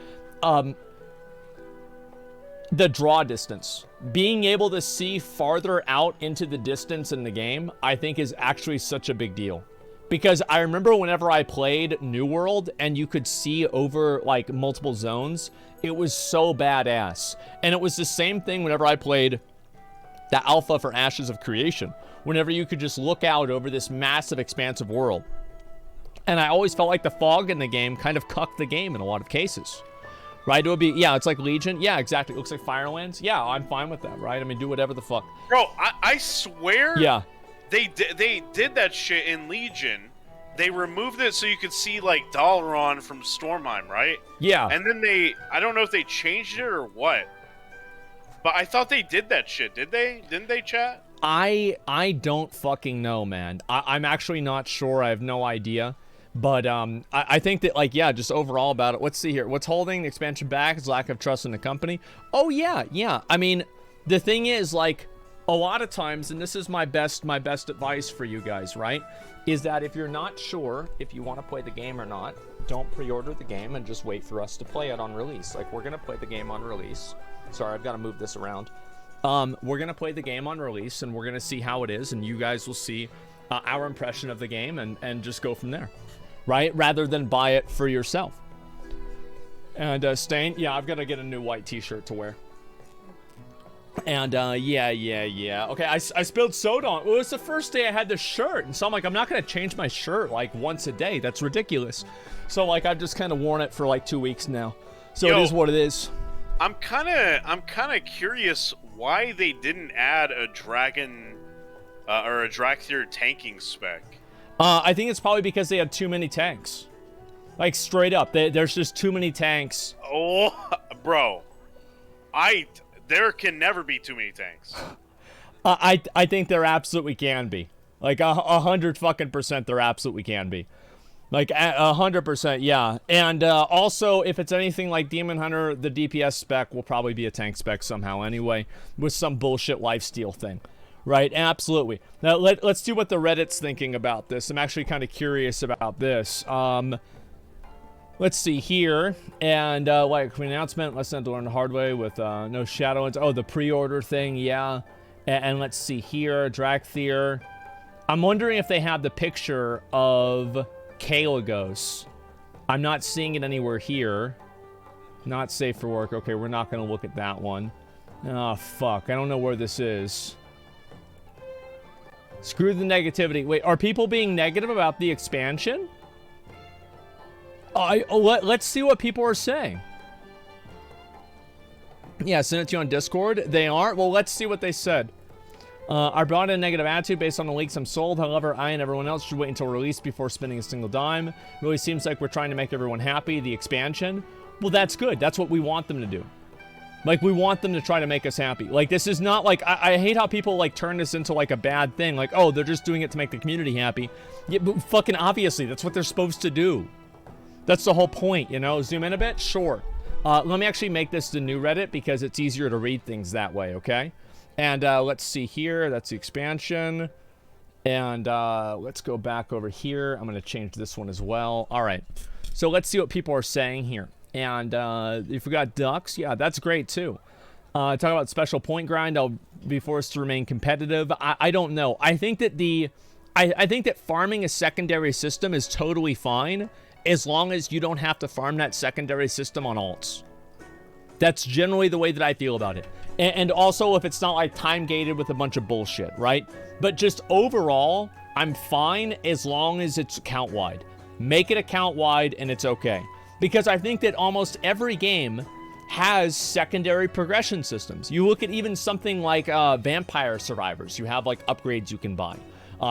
The draw distance. Being able to see farther out into the distance in the game, I think is actually such a big deal. Because I remember whenever I played New World and you could see over, like, multiple zones, it was so badass. And it was the same thing whenever I played the alpha for Ashes of Creation. Whenever you could just look out over this massive, expansive world. And I always felt like the fog in the game kind of cucked the game in a lot of cases. Right? It would be, yeah, it's like Legion. Yeah, exactly. It looks like Firelands. Yeah, I'm fine with that, right? I mean, do whatever the fuck. Bro, I swear... Yeah. They did that shit in Legion. They removed it so you could see, like, Dalaran from Stormheim, right? Yeah. And then I don't know if they changed it or what. But I thought they did that shit. Did they? Didn't they, chat? I don't fucking know, man. I'm actually not sure. I have no idea. But I think that, like, yeah, just overall about it. Let's see here. What's holding the expansion back is lack of trust in the company. Oh, yeah. I mean, the thing is, like, a lot of times, and this is my best advice for you guys, right, is that if you're not sure if you want to play the game or not, don't pre-order the game and just wait for us to play it on release. Like, we're going to play the game on release. Sorry, I've got to move this around. We're going to play the game on release, and we're going to see how it is, and you guys will see our impression of the game and just go from there, right, rather than buy it for yourself. And Stain, yeah, I've got to get a new white t-shirt to wear. And, yeah. Okay, I spilled soda on... Well, it was the first day I had this shirt, and so I'm like, I'm not going to change my shirt, like, once a day. That's ridiculous. So, like, I've just kind of worn it for, like, 2 weeks now. So it is what it is. I'm kind of curious why they didn't add a Dragon... or a Drakthir tanking spec. I think it's probably because they had too many tanks. Like, straight up. There's just too many tanks. Oh, bro. There can never be too many tanks. I think there absolutely can be. Like 100% there absolutely can be. Like 100%, yeah. And also, if it's anything like Demon Hunter, the DPS spec will probably be a tank spec somehow anyway, with some bullshit lifesteal thing. Right, absolutely. Now let's see what the Reddit's thinking about this. I'm actually kind of curious about this. Let's see here, and like announcement, let's not learn the hard way with no Shadowlands. Oh, the pre-order thing, yeah. And let's see here, Drakthir. I'm wondering if they have the picture of Kalagos. I'm not seeing it anywhere here. Not safe for work. Okay, we're not going to look at that one. Oh, fuck. I don't know where this is. Screw the negativity. Wait, are people being negative about the expansion? Let's see what people are saying. Yeah, send it to you on Discord. They aren't? Well, let's see what they said. I brought in a negative attitude based on the leaks I'm sold. However, I and everyone else should wait until release before spending a single dime. Really seems like we're trying to make everyone happy. The expansion. Well, that's good. That's what we want them to do. Like, we want them to try to make us happy. Like, this is not like... I hate how people, like, turn this into, like, a bad thing. Like, oh, they're just doing it to make the community happy. Yeah, but fucking obviously, that's what they're supposed to do. That's the whole point, you know? Zoom in a bit? Sure. Let me actually make this the new Reddit because it's easier to read things that way, okay? And let's see here. That's the expansion. And let's go back over here. I'm going to change this one as well. All right. So let's see what people are saying here. And if we got ducks, yeah, that's great too. Talk about special point grind. I'll be forced to remain competitive. I don't know. I think that I think that farming a secondary system is totally fine as long as you don't have to farm that secondary system on alts. That's generally the way that I feel about it. And also if it's not like time gated with a bunch of bullshit, right? But just overall, I'm fine as long as it's account wide. Make it account wide and it's okay. Because I think that almost every game has secondary progression systems. You look at even something like Vampire Survivors. You have like upgrades you can buy.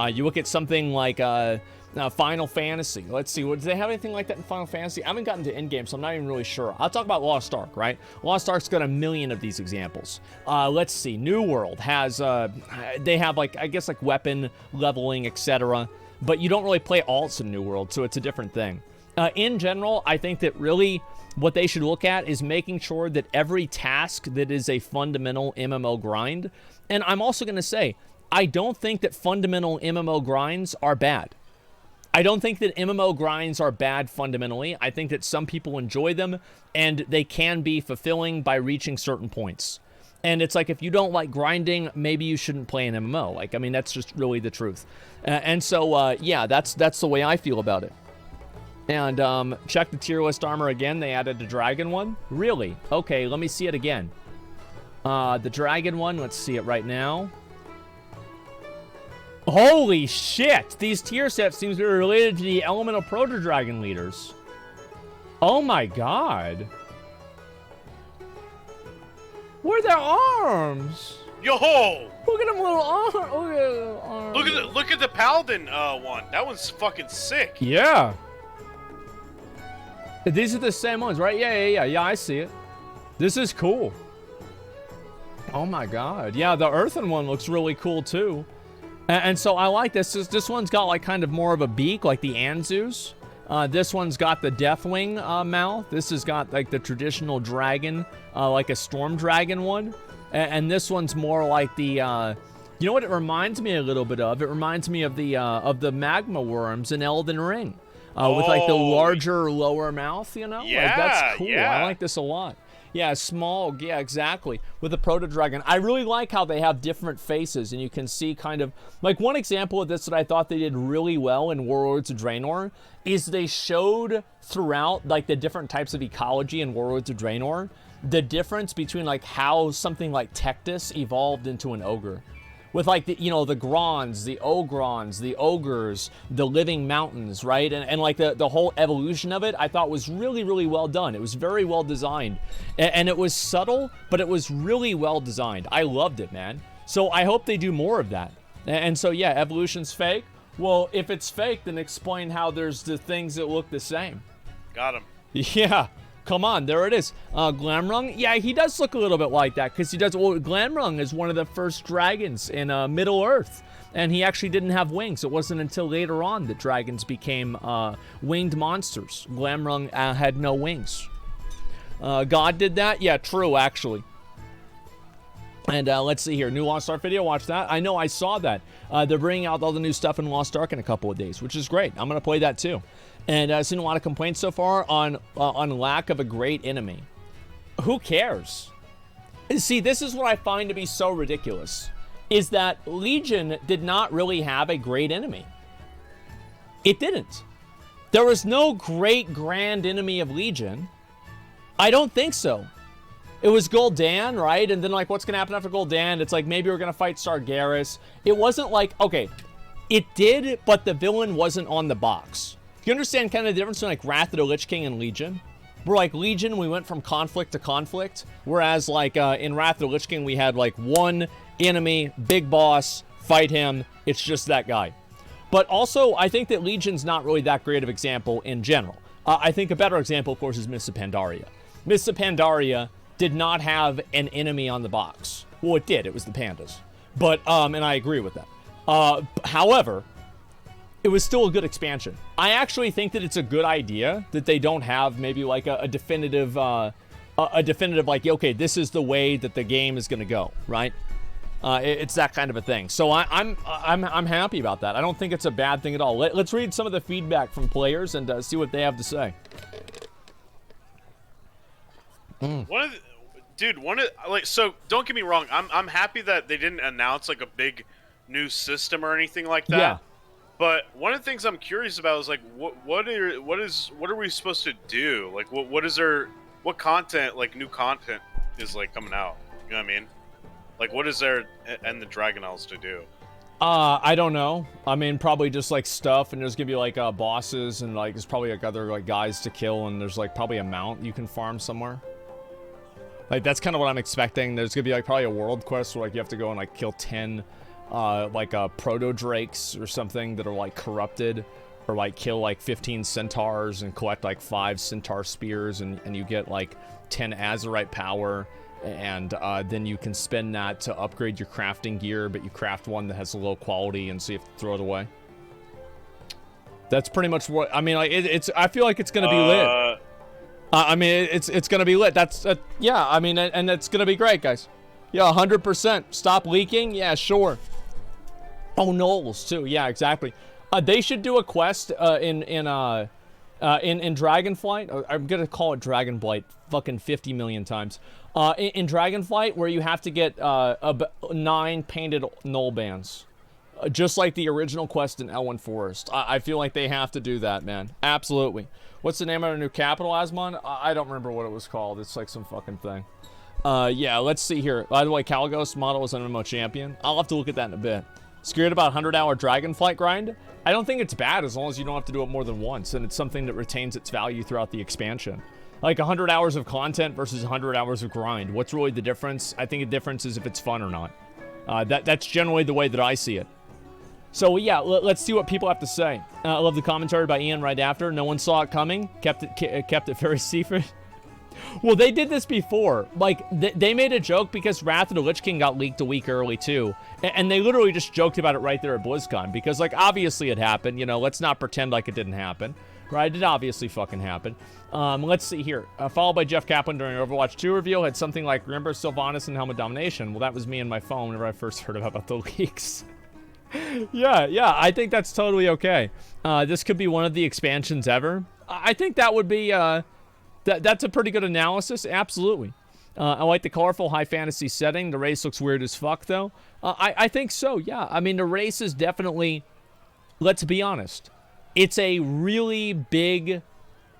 You look at something like Final Fantasy. Let's see, do they have anything like that in Final Fantasy? I haven't gotten to endgame, so I'm not even really sure. I'll talk about Lost Ark, right? Lost Ark's got a million of these examples. Let's see, New World has, they have like, I guess like weapon leveling, etc. But you don't really play alts in New World, so it's a different thing. In general, I think that really what they should look at is making sure that every task that is a fundamental MMO grind, and I'm also going to say, I don't think that fundamental MMO grinds are bad. I don't think that MMO grinds are bad fundamentally. I think that some people enjoy them, and they can be fulfilling by reaching certain points. And it's like, if you don't like grinding, maybe you shouldn't play an MMO. Like, I mean, that's just really the truth. And so, yeah, that's the way I feel about it. And check the tier list armor again. They added the dragon one. Really? Okay, let me see it again. The dragon one, let's see it right now. Holy shit! These tier sets seems to be related to the elemental proto-dragon leaders. Oh my god. Where are their arms? Yo! Look at them little arms. Look at the paladin one. That one's fucking sick. Yeah. These are the same ones, right? Yeah, I see it. This is cool. Oh my god. Yeah, the earthen one looks really cool too. And so I like this. This one's got like kind of more of a beak, like the Anzus. This one's got the Deathwing mouth. This has got like the traditional dragon, like a storm dragon one. And this one's more like the, you know what it reminds me a little bit of? It reminds me of the magma worms in Elden Ring. With like the larger lower mouth, you know? Yeah, like, that's cool. yeah. I like this a lot. Yeah, small. Yeah, exactly. With the proto-dragon. I really like how they have different faces, and you can see kind of... Like, one example of this that I thought they did really well in Warlords of Draenor is they showed throughout, like, the different types of ecology in Warlords of Draenor, the difference between, like, how something like Tectus evolved into an ogre. With, like, the, you know, the Grons, the Ogrons, the Ogres, the Living Mountains, right? And like, the whole evolution of it, I thought was really, really well done. It was very well designed. And it was subtle, but it was really well designed. I loved it, man. So I hope they do more of that. And so, yeah, evolution's fake. Well, if it's fake, then explain how there's the things that look the same. Got him. Yeah. Come on, there it is. Glamrung, yeah, he does look a little bit like that, because he does, well, Glamrung is one of the first dragons in Middle-earth, and he actually didn't have wings. It wasn't until later on that dragons became winged monsters. Glamrung had no wings. God did that? Yeah, true, actually. And let's see here, new Lost Ark video, watch that. I know, I saw that. They're bringing out all the new stuff in Lost Ark in a couple of days, which is great. I'm going to play that too. And I've seen a lot of complaints so far on lack of a great enemy. Who cares? See, this is what I find to be so ridiculous, is that Legion did not really have a great enemy. It didn't. There was no great grand enemy of Legion. I don't think so. It was Gul'dan, right? And then, like, what's going to happen after Gul'dan? It's like, maybe we're going to fight Sargeras. It wasn't like, okay, it did, but the villain wasn't on the box. You understand kind of the difference between, like, Wrath of the Lich King and Legion? Where, like, Legion, we went from conflict to conflict. Whereas, like, in Wrath of the Lich King, we had, like, one enemy, big boss, fight him. It's just that guy. But also, I think that Legion's not really that great of an example in general. I think a better example, of course, is Mists of Pandaria. Mists of Pandaria did not have an enemy on the box. Well, it did. It was the pandas. But, and I agree with that. However, it was still a good expansion. I actually think that it's a good idea that they don't have maybe like a definitive, like, okay, this is the way that the game is going to go, right? It's that kind of a thing. So I'm happy about that. I don't think it's a bad thing at all. Let's read some of the feedback from players and see what they have to say. So don't get me wrong. I'm happy that they didn't announce like a big new system or anything like that. Yeah. But one of the things I'm curious about is like what are we supposed to do? Like what content, like new content is like coming out? You know what I mean? Like what is there in the Dragon Isles to do? I don't know. I mean, probably just like stuff, and there's gonna be like bosses, and like there's probably like other like guys to kill, and there's like probably a mount you can farm somewhere. Like that's kind of what I'm expecting. There's gonna be like probably a world quest where like you have to go and like kill 10 proto drakes or something that are like corrupted, or like kill like 15 centaurs and collect like 5 centaur spears, and you get like 10 azurite power, and then you can spend that to upgrade your crafting gear, but you craft one that has a low quality, and so you have to throw it away. That's pretty much what I mean. Like it's. I feel like it's gonna be lit. I mean, it's gonna be lit. Yeah. I mean, and it's gonna be great, guys. Yeah, 100%. Stop leaking. Yeah, sure. Oh, Knowles too. Yeah, exactly. They should do a quest in Dragonflight. I'm gonna call it Dragonblight fucking 50 million times. In Dragonflight, where you have to get 9 painted Knoll bands. Just like the original quest in Elwyn Forest. I feel like they have to do that, man. Absolutely. What's the name of our new capital, Asmon? I don't remember what it was called. It's like some fucking thing. Yeah, let's see here. By the way, Caligos model is an MMO champion. I'll have to look at that in a bit. Scared about 100-hour Dragonflight grind? I don't think it's bad as long as you don't have to do it more than once, and it's something that retains its value throughout the expansion. Like 100 hours of content versus 100 hours of grind. What's really the difference? I think the difference is if it's fun or not. That's generally the way that I see it. So yeah, let's see what people have to say. I love the commentary by Ian right after. No one saw it coming. Kept it very secret. Well, they did this before. Like, they made a joke because Wrath of the Lich King got leaked a week early, too. And they literally just joked about it right there at BlizzCon. Because, like, obviously it happened. You know, let's not pretend like it didn't happen. Right? It obviously fucking happened. Let's see here. Followed by Jeff Kaplan during Overwatch 2 reveal. Had something like, remember Sylvanas and Helmet Domination? Well, that was me and my phone whenever I first heard about the leaks. Yeah, I think that's totally okay. This could be one of the expansions ever. I think that would be, that's a pretty good analysis, absolutely. I like the colorful high fantasy setting. The race looks weird as fuck, though. I think so, yeah. I mean, the race is definitely, let's be honest, it's a really big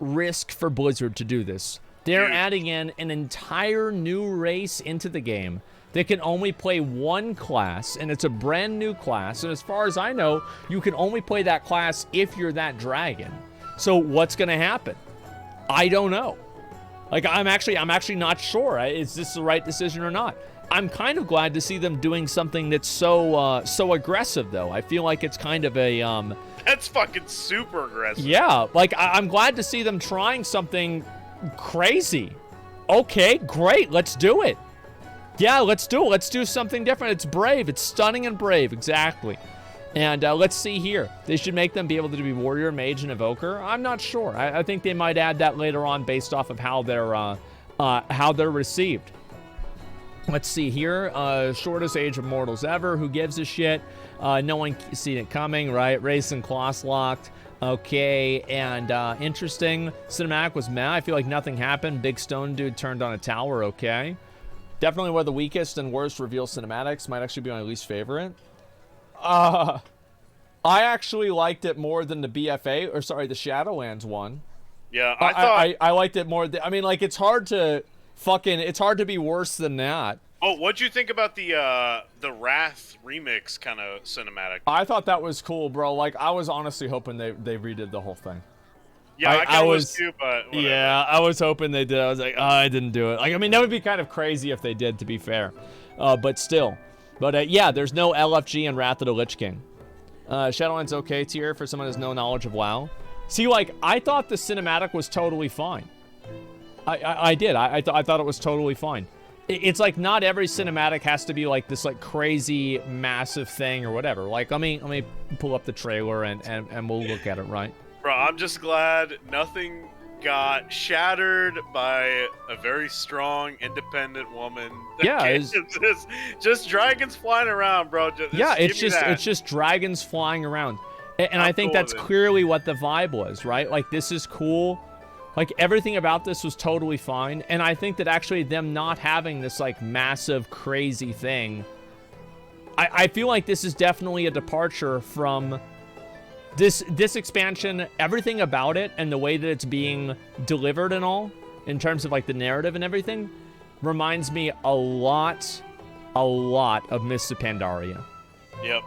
risk for Blizzard to do this. They're adding in an entire new race into the game. They can only play one class, and it's a brand new class. And as far as I know, you can only play that class if you're that dragon. So what's going to happen? I don't know. Like, I'm actually not sure. Is this the right decision or not? I'm kind of glad to see them doing something that's so aggressive, though. I feel like it's kind of a That's fucking super aggressive. Yeah, like I'm glad to see them trying something crazy. Okay, great. Let's do it. Yeah, let's do it. Let's do something different. It's brave. It's stunning and brave. Exactly. And let's see here. They should make them be able to be warrior, mage, and evoker. I'm not sure. I think they might add that later on based off of how they're received. Let's see here. Shortest age of mortals ever. Who gives a shit? No one seen it coming, right? Race and class locked. Okay, and interesting. Cinematic was meh. I feel like nothing happened. Big stone dude turned on a tower. Okay. Definitely one of the weakest and worst reveal cinematics. Might actually be my least favorite. I actually liked it more than the BFA, or sorry, the Shadowlands one. Yeah, I liked it more. I mean, like, it's hard to be worse than that. Oh, what'd you think about the Wrath remix kind of cinematic? I thought that was cool, bro. Like, I was honestly hoping they redid the whole thing. Yeah, I was too, but whatever. Yeah, I was hoping they did. I was like, oh, I didn't do it. Like, I mean, that would be kind of crazy if they did, to be fair. But still. But yeah, there's no LFG in Wrath of the Lich King. Shadowlands okay tier for someone who has no knowledge of WoW. See, like, I thought the cinematic was totally fine. I did. I thought it was totally fine. It's like not every cinematic has to be like this like crazy massive thing or whatever. Like, let me pull up the trailer and we'll look at it, right? Bro, I'm just glad nothing got shattered by a very strong, independent woman. Yeah, just dragons flying around, bro. It's just dragons flying around, and I think that's clearly what the vibe was, right? Like, this is cool. Like, everything about this was totally fine, and I think that actually them not having this like massive crazy thing, I feel like this is definitely a departure from this expansion. Everything about it and the way that it's being delivered and all, in terms of like the narrative and everything, reminds me a lot of Mists of Pandaria. Yep.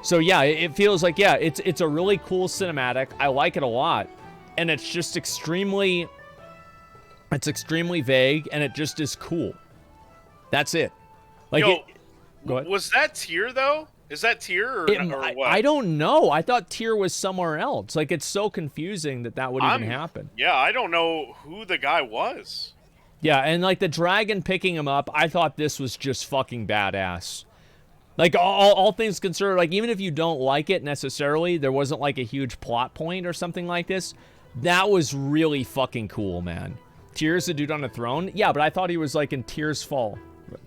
So yeah, it feels like, yeah, it's a really cool cinematic. I like it a lot. And it's just extremely vague, and it just is cool. That's it. Like, go ahead. Was that tier though? Is that tier or what? I don't know. I thought tier was somewhere else. Like, it's so confusing that would even happen. Yeah, I don't know who the guy was. Yeah, and like the dragon picking him up, I thought this was just fucking badass. Like, all things considered, like, even if you don't like it necessarily, there wasn't, like, a huge plot point or something like this. That was really fucking cool, man. Tears, the dude on the throne? Yeah, but I thought he was, like, in Tears Fall.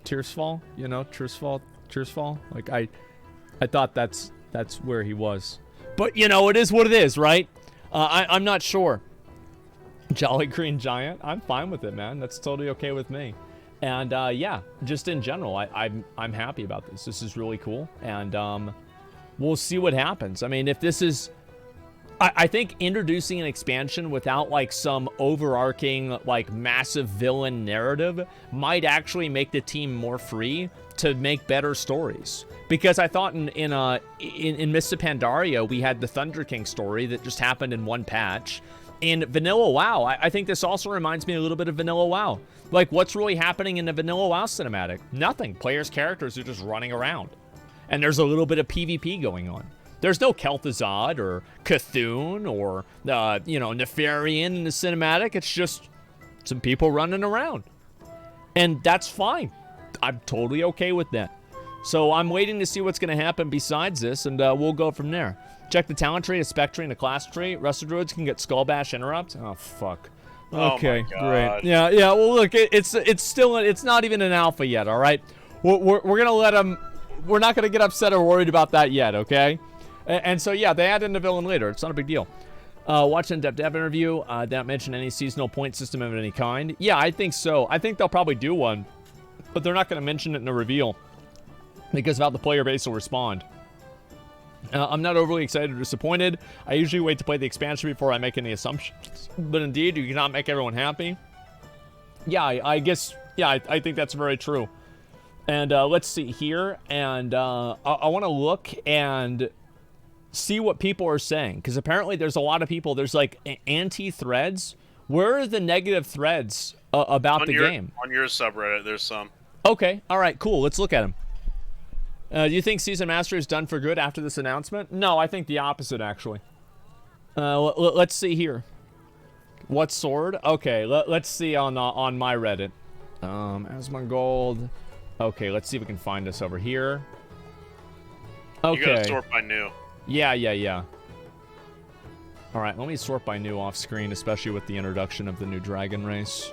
Tears Fall? You know, Tears Fall? Tears Fall? Like, I thought that's where he was. But, you know, it is what it is, right? I'm not sure. Jolly Green Giant? I'm fine with it, man. That's totally okay with me. And yeah, just in general, I'm happy about this. This is really cool, and we'll see what happens. I mean, if this is, I think introducing an expansion without like some overarching like massive villain narrative might actually make the team more free to make better stories. Because I thought in Mists of Pandaria we had the Thunder King story that just happened in one patch. In Vanilla WoW, I think this also reminds me a little bit of Vanilla WoW. Like, what's really happening in the Vanilla WoW cinematic? Nothing. Players' characters are just running around. And there's a little bit of PvP going on. There's no Kel'Thuzad or Cthulhu or, you know, Nefarian in the cinematic. It's just some people running around. And that's fine. I'm totally okay with that. So I'm waiting to see what's going to happen besides this, and we'll go from there. Check the talent tree, a spec tree, and a class tree. Rest of druids can get skull bash interrupt. Oh fuck. Okay, great. Yeah. Well, look, it's not even an alpha yet. All right, we're gonna let them. We're not gonna get upset or worried about that yet. Okay. And so yeah, they add in the villain later. It's not a big deal. Watch an in-depth dev interview. Don't mention any seasonal point system of any kind. Yeah, I think so. I think they'll probably do one, but they're not gonna mention it in the reveal because of how the player base will respond. I'm not overly excited or disappointed. I usually wait to play the expansion before I make any assumptions. But indeed, you cannot make everyone happy. Yeah, I guess, yeah, I think that's very true. And let's see here. And I want to look and see what people are saying. Because apparently there's a lot of people, there's like anti-threads. Where are the negative threads about the game? On your subreddit, there's some. Okay, all right, cool. Let's look at them. Do you think Season Master is done for good after this announcement? No, I think the opposite, actually. Let's see here. What sword? Okay, let's see on my Reddit. Asmongold. Okay, let's see if we can find this over here. Okay. You gotta sort by new. Yeah. All right, let me sort by new off screen, especially with the introduction of the new dragon race.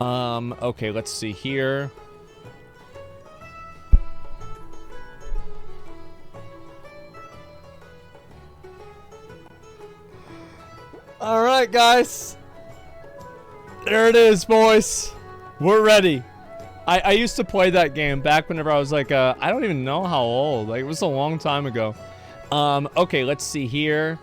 Okay, let's see here. All right, guys. There it is, boys. We're ready. I used to play that game back whenever I was like, I don't even know how old. Like, it was a long time ago. Okay, let's see here.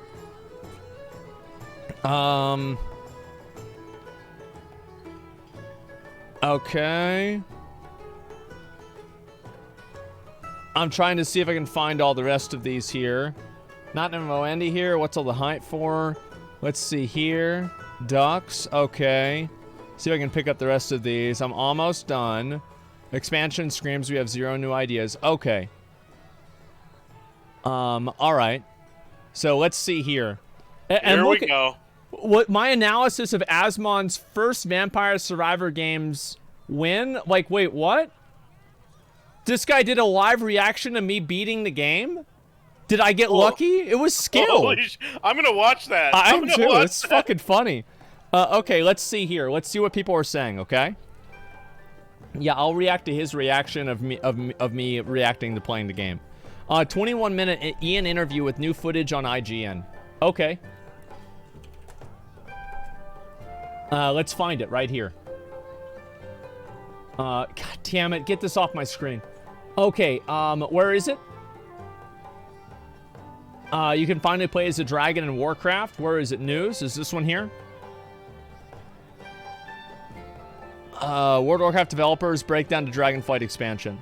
Okay. I'm trying to see if I can find all the rest of these here. Not MMO Andy here. What's all the hype for? Let's see here. Ducks. Okay. See if I can pick up the rest of these. I'm almost done. Expansion screams we have 0 new ideas. Okay. All right. So let's see here. Here we go. What my analysis of Asmon's first Vampire Survivor games win? Like, wait, what? This guy did a live reaction to me beating the game? Did I get lucky? It was skill. I'm gonna watch that. I am too. It's fucking funny. Okay, let's see here. Let's see what people are saying. Okay. Yeah, I'll react to his reaction of me reacting to playing the game. 21-minute Ian interview with new footage on IGN. Okay. Let's find it right here. God damn it! Get this off my screen. Okay. Where is it? You can finally play as a dragon in Warcraft. Where is it? News? Is this one here? World of Warcraft developers breakdown to Dragonflight expansion.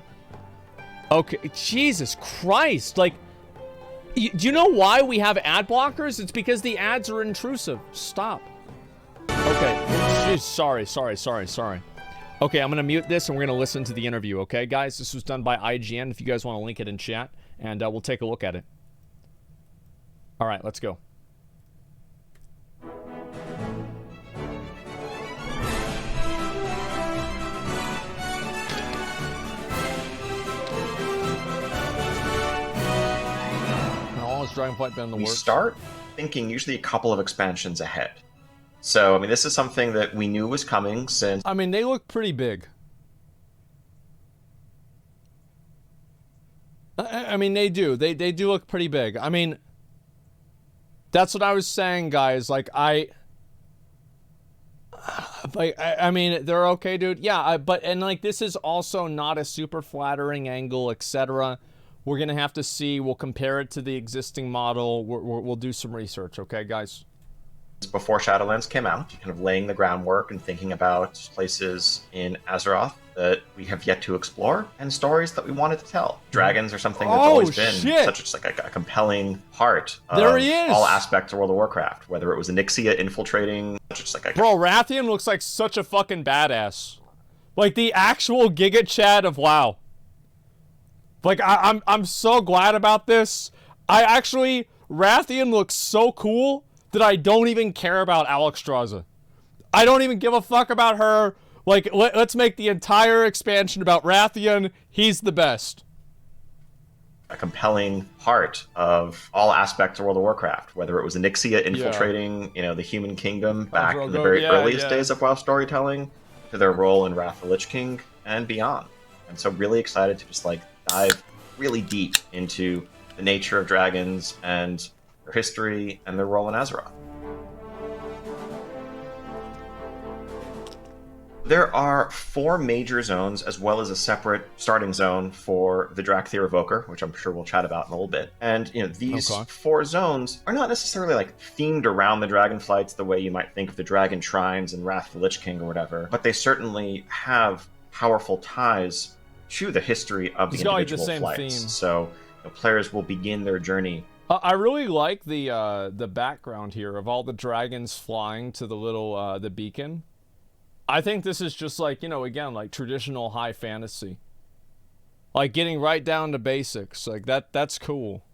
Okay, Jesus Christ! Like, do you know why we have ad blockers? It's because the ads are intrusive. Stop. Okay. Jeez, sorry. Okay, I'm gonna mute this and we're gonna listen to the interview. Okay, guys, this was done by IGN. If you guys want to link it in chat, and we'll take a look at it. All right, let's go. Dragonflight been in the we works? start thinking usually a couple of expansions ahead. So, I mean, this is something that we knew was coming since... I mean, they look pretty big. I mean, they do. They do look pretty big. I mean, that's what I was saying, guys. Like, I mean, they're okay, dude. Yeah, and like, this is also not a super flattering angle, etc. We're gonna have to see. We'll compare it to the existing model. We'll do some research, okay, guys? Before Shadowlands came out, kind of laying the groundwork and thinking about places in Azeroth that we have yet to explore and stories that we wanted to tell. Dragons are something that's always been such like a compelling part of all aspects of World of Warcraft. Whether it was Onyxia infiltrating, just like bro, Rathian looks like such a fucking badass. Like the actual Giga Chad of WoW. Like I'm so glad about this. Rathian looks so cool that I don't even care about Alexstrasza. I don't even give a fuck about her. Like, let's make the entire expansion about Rathian. He's the best. A compelling part of all aspects of World of Warcraft, whether it was Onyxia infiltrating, you know, the human kingdom back in the very earliest days of WoW storytelling, to their role in Wrath of the Lich King and beyond. And so really excited to just like dive really deep into the nature of dragons and their history and their role in Azeroth. There are 4 major zones, as well as a separate starting zone for the Drakthir Evoker, which I'm sure we'll chat about in a little bit. And you know, these 4 zones are not necessarily like themed around the Dragonflights the way you might think of the Dragon Shrines and Wrath of the Lich King or whatever, but they certainly have powerful ties to the history of the individual flights. Theme. So you know, players will begin their journey. I really like the background here of all the dragons flying to the little the beacon. I think this is just like, you know, again, like traditional high fantasy. Like getting right down to basics. Like that's cool.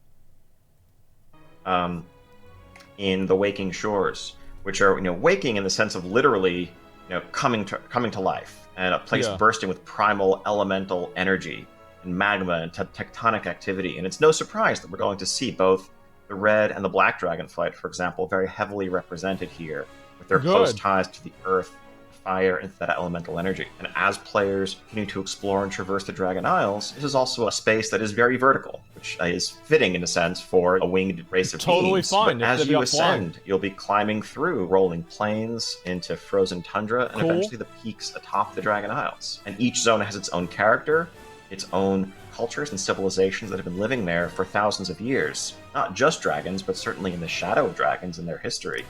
In the Waking Shores, which are, you know, waking in the sense of literally, you know, coming to life, and a place bursting with primal elemental energy and magma and tectonic activity. And it's no surprise that we're going to see both the red and the black Dragonflight, for example, very heavily represented here, with their close ties to the earth, fire, and that elemental energy. And as players continue to explore and traverse the Dragon Isles, this is also a space that is very vertical, which is fitting in a sense for a winged race of beings. But as you ascend, you'll be climbing through rolling plains into frozen tundra and eventually the peaks atop the Dragon Isles. And each zone has its own character, its own cultures and civilizations that have been living there for thousands of years. Not just dragons, but certainly in the shadow of dragons in their history.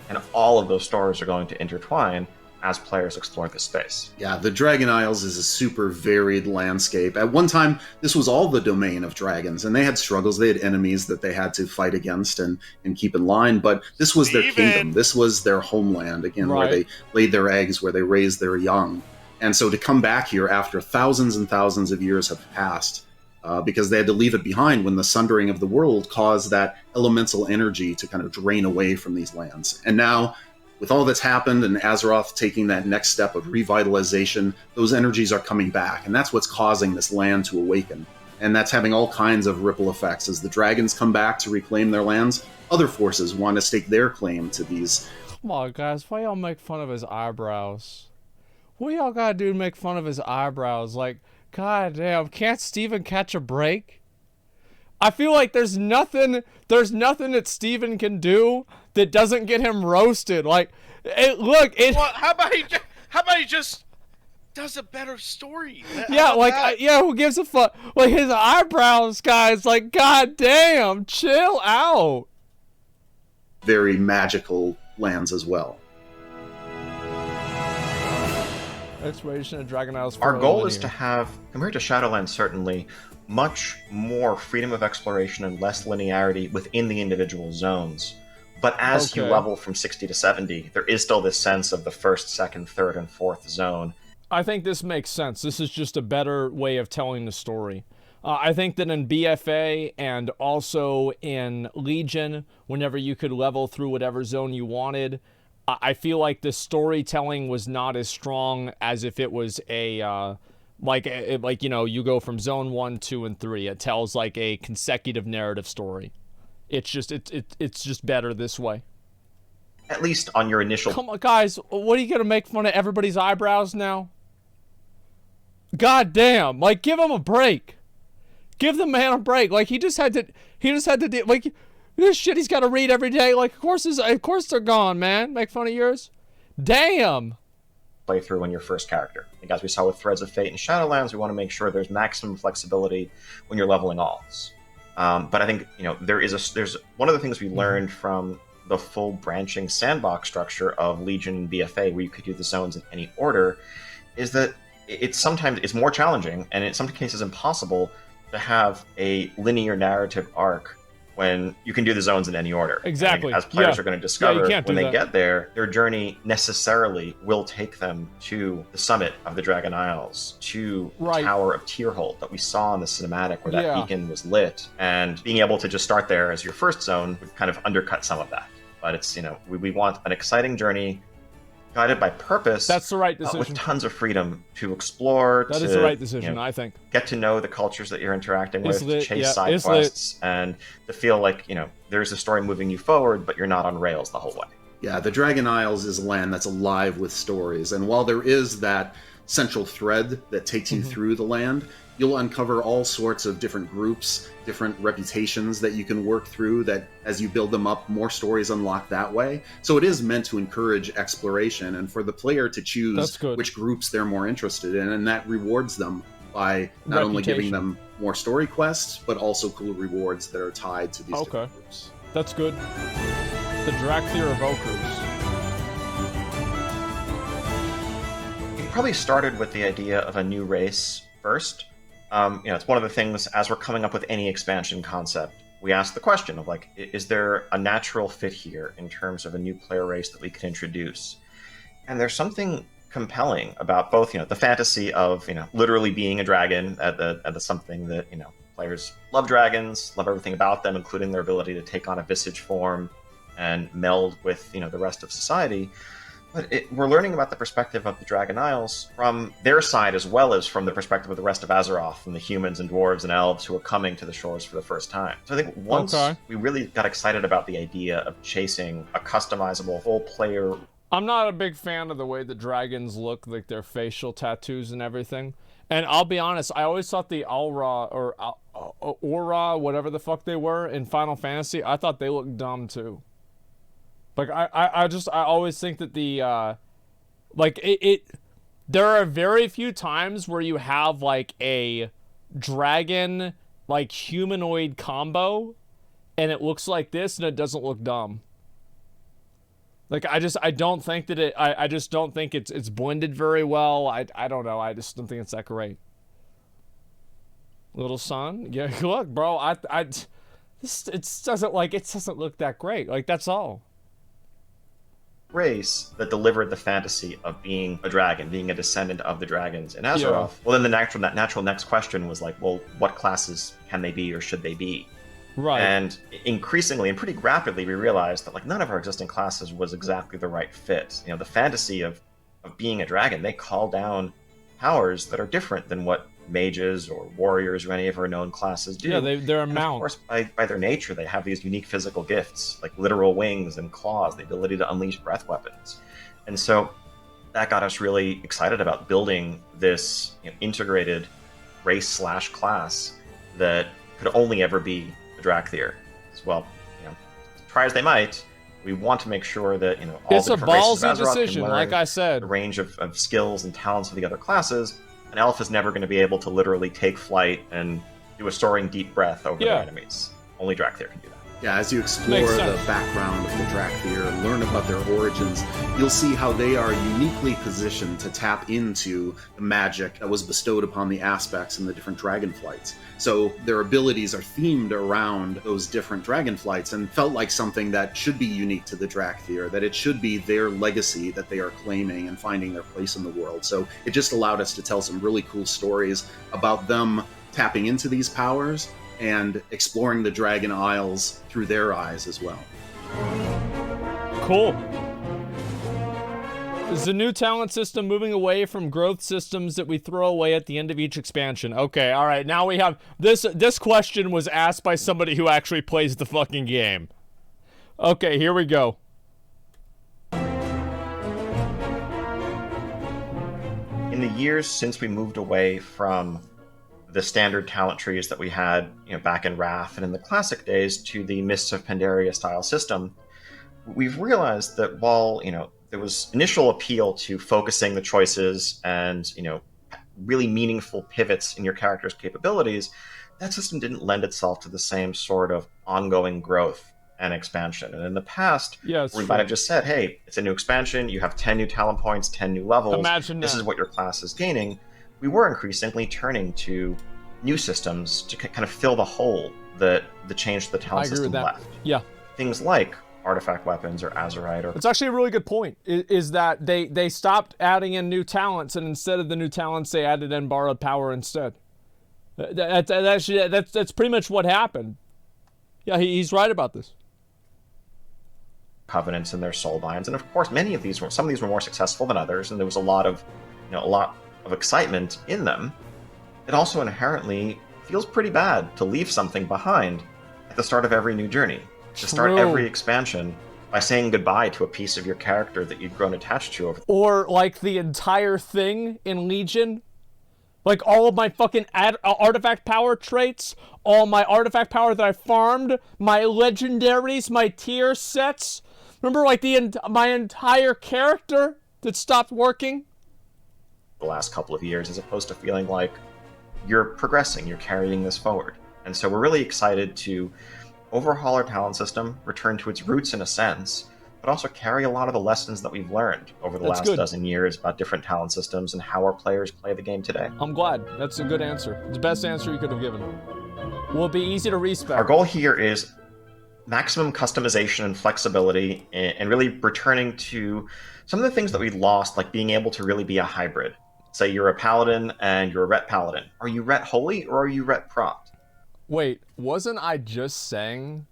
And all of those stories are going to intertwine as players explore this space. Yeah, the Dragon Isles is a super varied landscape. At one time, this was all the domain of dragons, and they had struggles. They had enemies that they had to fight against and keep in line, but this was their kingdom. This was their homeland, again, where they laid their eggs, where they raised their young. And so to come back here after thousands and thousands of years have passed, because they had to leave it behind when the sundering of the world caused that elemental energy to kind of drain away from these lands. And now, with all that's happened and Azeroth taking that next step of revitalization, those energies are coming back. And that's what's causing this land to awaken. And that's having all kinds of ripple effects. As the dragons come back to reclaim their lands, other forces want to stake their claim to these. Come on, guys. Why y'all make fun of his eyebrows? What y'all gotta do to make fun of his eyebrows? Like, god damn, can't Steven catch a break? I feel like there's nothing that Steven can do that doesn't get him roasted. Like, well, how about he just does a better story? Yeah, like, who gives a fuck? Like, his eyebrows, guys, like, god damn, chill out. Very magical lands as well. Exploration of Dragon Isles. Our goal is to have, compared to Shadowlands certainly, much more freedom of exploration and less linearity within the individual zones. But as you level from 60 to 70, there is still this sense of the first, second, third, and fourth zone. I think this makes sense. This is just a better way of telling the story. I think that in BFA and also in Legion, whenever you could level through whatever zone you wanted, I feel like the storytelling was not as strong as if it was a like you know, you go from zone 1, 2, and 3. It tells like a consecutive narrative story. It's just better this way. At least on your initial... Come on, guys, what are you going to make fun of everybody's eyebrows now? God damn, like, give him a break. Give the man a break. Like, he just had to do, like, this shit he's got to read every day. Like, of course they're gone, man. Make fun of yours. Damn. Play through when your first character. Like, as we saw with Threads of Fate and Shadowlands, we want to make sure there's maximum flexibility when you're leveling alts. But I think, you know, there's one of the things we learned from the full branching sandbox structure of Legion and BFA, where you could do the zones in any order, is that it's more challenging, and in some cases impossible, to have a linear narrative arc when you can do the zones in any order. Exactly. As players are going to discover, when they get there, their journey necessarily will take them to the summit of the Dragon Isles, to the Tower of Tyrhold that we saw in the cinematic where that beacon was lit. And being able to just start there as your first zone would kind of undercut some of that. But it's, you know, we want an exciting journey guided by purpose. That's the right decision. With tons of freedom to explore. That is the right decision, you know, I think. Get to know the cultures that you're interacting with, to chase side quests, and to feel like, you know, there's a story moving you forward, but you're not on rails the whole way. Yeah, the Dragon Isles is a land that's alive with stories, and while there is that central thread that takes you through the land, you'll uncover all sorts of different groups, different reputations that you can work through, that as you build them up, more stories unlock that way. So it is meant to encourage exploration and for the player to choose which groups they're more interested in, and that rewards them by not only giving them more story quests, but also cool rewards that are tied to these different groups. That's good. The Drakthir Evokers. We probably started with the idea of a new race first. You know, it's one of the things, as we're coming up with any expansion concept, we ask the question of, like, is there a natural fit here in terms of a new player race that we could introduce? And there's something compelling about both, you know, the fantasy of, you know, literally being a dragon, at something that, you know, players love dragons, love everything about them, including their ability to take on a visage form and meld with, you know, the rest of society. But we're learning about the perspective of the Dragon Isles from their side, as well as from the perspective of the rest of Azeroth and the humans and dwarves and elves who are coming to the shores for the first time. So I think once we really got excited about the idea of chasing a customizable full player... I'm not a big fan of the way the dragons look, like their facial tattoos and everything. And I'll be honest, I always thought the Aura, or Aura, whatever the fuck they were, in Final Fantasy, I thought they looked dumb too. Like, I always think that the, there are very few times where you have, like, a dragon, like, humanoid combo, and it looks like this, and it doesn't look dumb. Like, I don't think that I just don't think it's blended very well. I don't know, I just don't think it's that great. Little son? Yeah, look, bro, it doesn't look that great. Like, that's all. Race that delivered the fantasy of being a dragon, being a descendant of the dragons in Azeroth. Well, then the natural next question was like, well, what classes can they be or should they be? Right. And increasingly and pretty rapidly, we realized that, like, none of our existing classes was exactly the right fit. You know, the fantasy of being a dragon, they call down powers that are different than what mages or warriors or any of our known classes do. Yeah, they're a mount. Of course, by their nature, they have these unique physical gifts, like literal wings and claws, the ability to unleash breath weapons. And so that got us really excited about building this, you know, integrated race/class that could only ever be a Drakthir. As well, you know, try as they might, we want to make sure that, you know, all it's the different races of a ballsy Azeroth decision, can learn like I said. the range of skills and talents of the other classes. An elf is never going to be able to literally take flight and do a soaring deep breath over their enemies. Only Drakthir can do that. Yeah, as you explore the background of the Drakthir and learn about their origins, you'll see how they are uniquely positioned to tap into the magic that was bestowed upon the aspects in the different Dragonflights. So their abilities are themed around those different Dragonflights and felt like something that should be unique to the Drakthir, that it should be their legacy that they are claiming and finding their place in the world. So it just allowed us to tell some really cool stories about them tapping into these powers and exploring the Dragon Isles through their eyes as well. Cool. Is the new talent system moving away from growth systems that we throw away at the end of each expansion? Okay, all right. Now we have this. This question was asked by somebody who actually plays the fucking game. Okay, here we go. In the years since we moved away from the standard talent trees that we had, back in Wrath and in the classic days to the Mists of Pandaria style system, we've realized that while, there was initial appeal to focusing the choices and, really meaningful pivots in your character's capabilities, that system didn't lend itself to the same sort of ongoing growth and expansion. And in the past, we might have just said, hey, it's a new expansion, you have 10 new talent points, 10 new levels, this is what your class is gaining. We were increasingly turning to new systems to kind of fill the hole that the change to the talent system left. Yeah. Things like artifact weapons or Azurite. Or it's actually a really good point, is that they stopped adding in new talents, and instead of the new talents, they added in borrowed power instead. That's pretty much what happened. Yeah, he's right about this. Covenants and their soul binds, and of course some of these were more successful than others, and there was a lot of excitement in them. It also inherently feels pretty bad to leave something behind at the start of every new journey, to start every expansion by saying goodbye to a piece of your character that you've grown attached to over. Or like the entire thing in Legion, like all of my fucking artifact power traits, all my artifact power that I farmed, my legendaries, my tier sets. Remember, like my entire character that stopped working? The last couple of years, as opposed to feeling like you're progressing, you're carrying this forward. And so we're really excited to overhaul our talent system, return to its roots in a sense, but also carry a lot of the lessons that we've learned over the last dozen years about different talent systems and how our players play the game today. I'm glad. That's a good answer. It's the best answer you could have given. Will it be easy to respec? Our goal here is maximum customization and flexibility, and really returning to some of the things that we lost, like being able to really be a hybrid. Say you're a paladin and you're a ret paladin. Are you ret holy or are you ret prompt? Wait, wasn't I just saying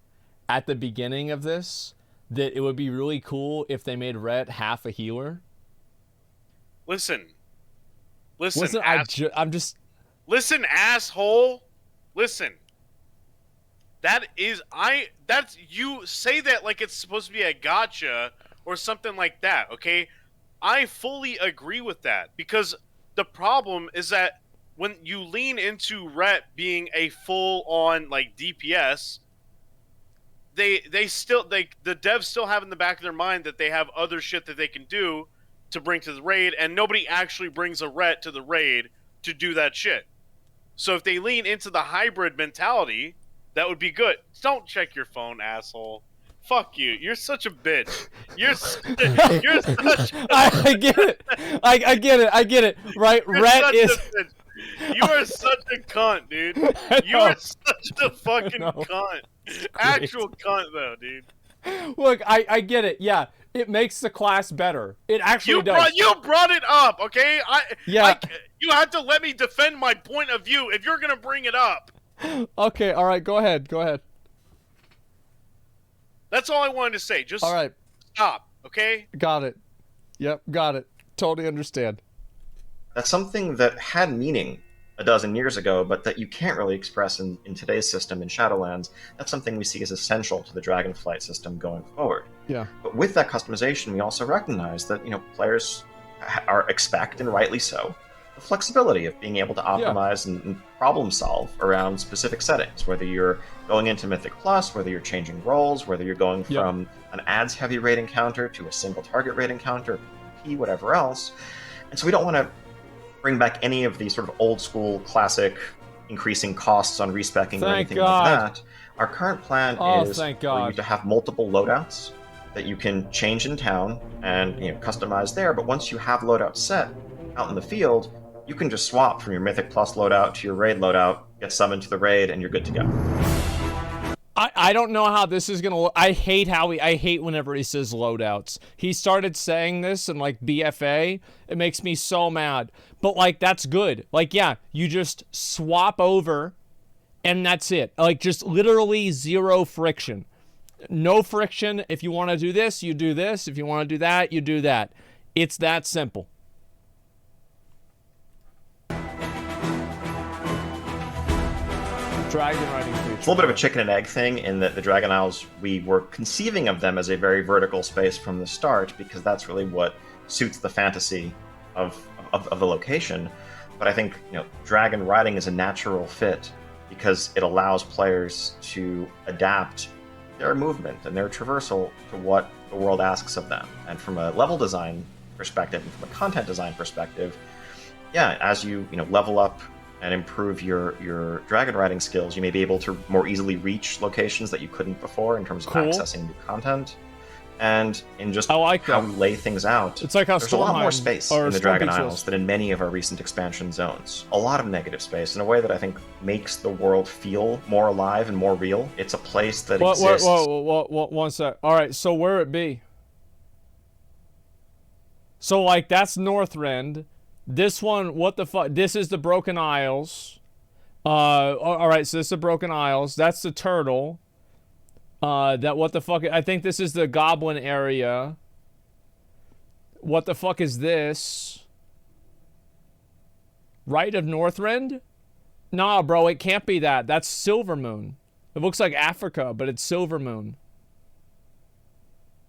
at the beginning of this that it would be really cool if they made ret half a healer? Listen, I'm just... Listen, asshole. Listen. That's you say that like it's supposed to be a gotcha or something like that, okay? I fully agree with that, because the problem is that when you lean into ret being a full-on like DPS, the devs still have in the back of their mind that they have other shit that they can do to bring to the raid, and nobody actually brings a ret to the raid to do that shit. So if they lean into the hybrid mentality, that would be good. Don't check your phone, asshole. Fuck you. You're such a bitch. You're such I get it. I get it. Right? Ret is... You are such a cunt, dude. You are such a fucking cunt. Actual cunt, though, dude. Look, I get it. Yeah, it makes the class better. It actually does. You brought it up, okay? You had to let me defend my point of view if you're gonna bring it up. Okay, all right. Go ahead. That's all I wanted to say. Just all right. Stop, okay? Got it. Yep, got it. Totally understand. That's something that had meaning a dozen years ago, but that you can't really express in today's system in Shadowlands. That's something we see as essential to the Dragonflight system going forward. Yeah. But with that customization, we also recognize that players expect, and rightly so, the flexibility of being able to optimize and problem solve around specific settings, whether you're going into Mythic Plus, whether you're changing roles, whether you're going from an ads heavy raid encounter to a single target raid encounter, PvP, whatever else. And so we don't want to bring back any of these sort of old school classic increasing costs on respecking or anything like that. Our current plan is for you to have multiple loadouts that you can change in town and customize there, but once you have loadouts set out in the field, you can just swap from your Mythic Plus loadout to your raid loadout, get summoned to the raid, and you're good to go. I don't know how this is gonna look. I hate whenever he says loadouts. He started saying this in like BFA. It makes me so mad. But like, that's good. Like, yeah, you just swap over and that's it. Like, just literally zero friction. No friction. If you want to do this, you do this. If you want to do that, you do that. It's that simple. Dragon riding creature. It's a little bit of a chicken and egg thing in that the Dragon Isles, we were conceiving of them as a very vertical space from the start because that's really what suits the fantasy of the location. But I think, you know, dragon riding is a natural fit because it allows players to adapt their movement and their traversal to what the world asks of them. And from a level design perspective and from a content design perspective, yeah, as you level up and improve your dragon riding skills, you may be able to more easily reach locations that you couldn't before in terms of accessing new content. And in just how we lay things out, it's like how there's a lot more space in the Dragon Peach Isles than in many of our recent expansion zones. A lot of negative space in a way that I think makes the world feel more alive and more real. It's a place that exists. Whoa, one sec. All right, so where it be? So, like, that's Northrend. This one, what the fuck? This is the Broken Isles. All right, so this is the Broken Isles. That's the turtle. That what the fuck? I think this is the Goblin area. What the fuck is this? Right of Northrend? Nah, bro, it can't be that. That's Silvermoon. It looks like Africa, but it's Silvermoon.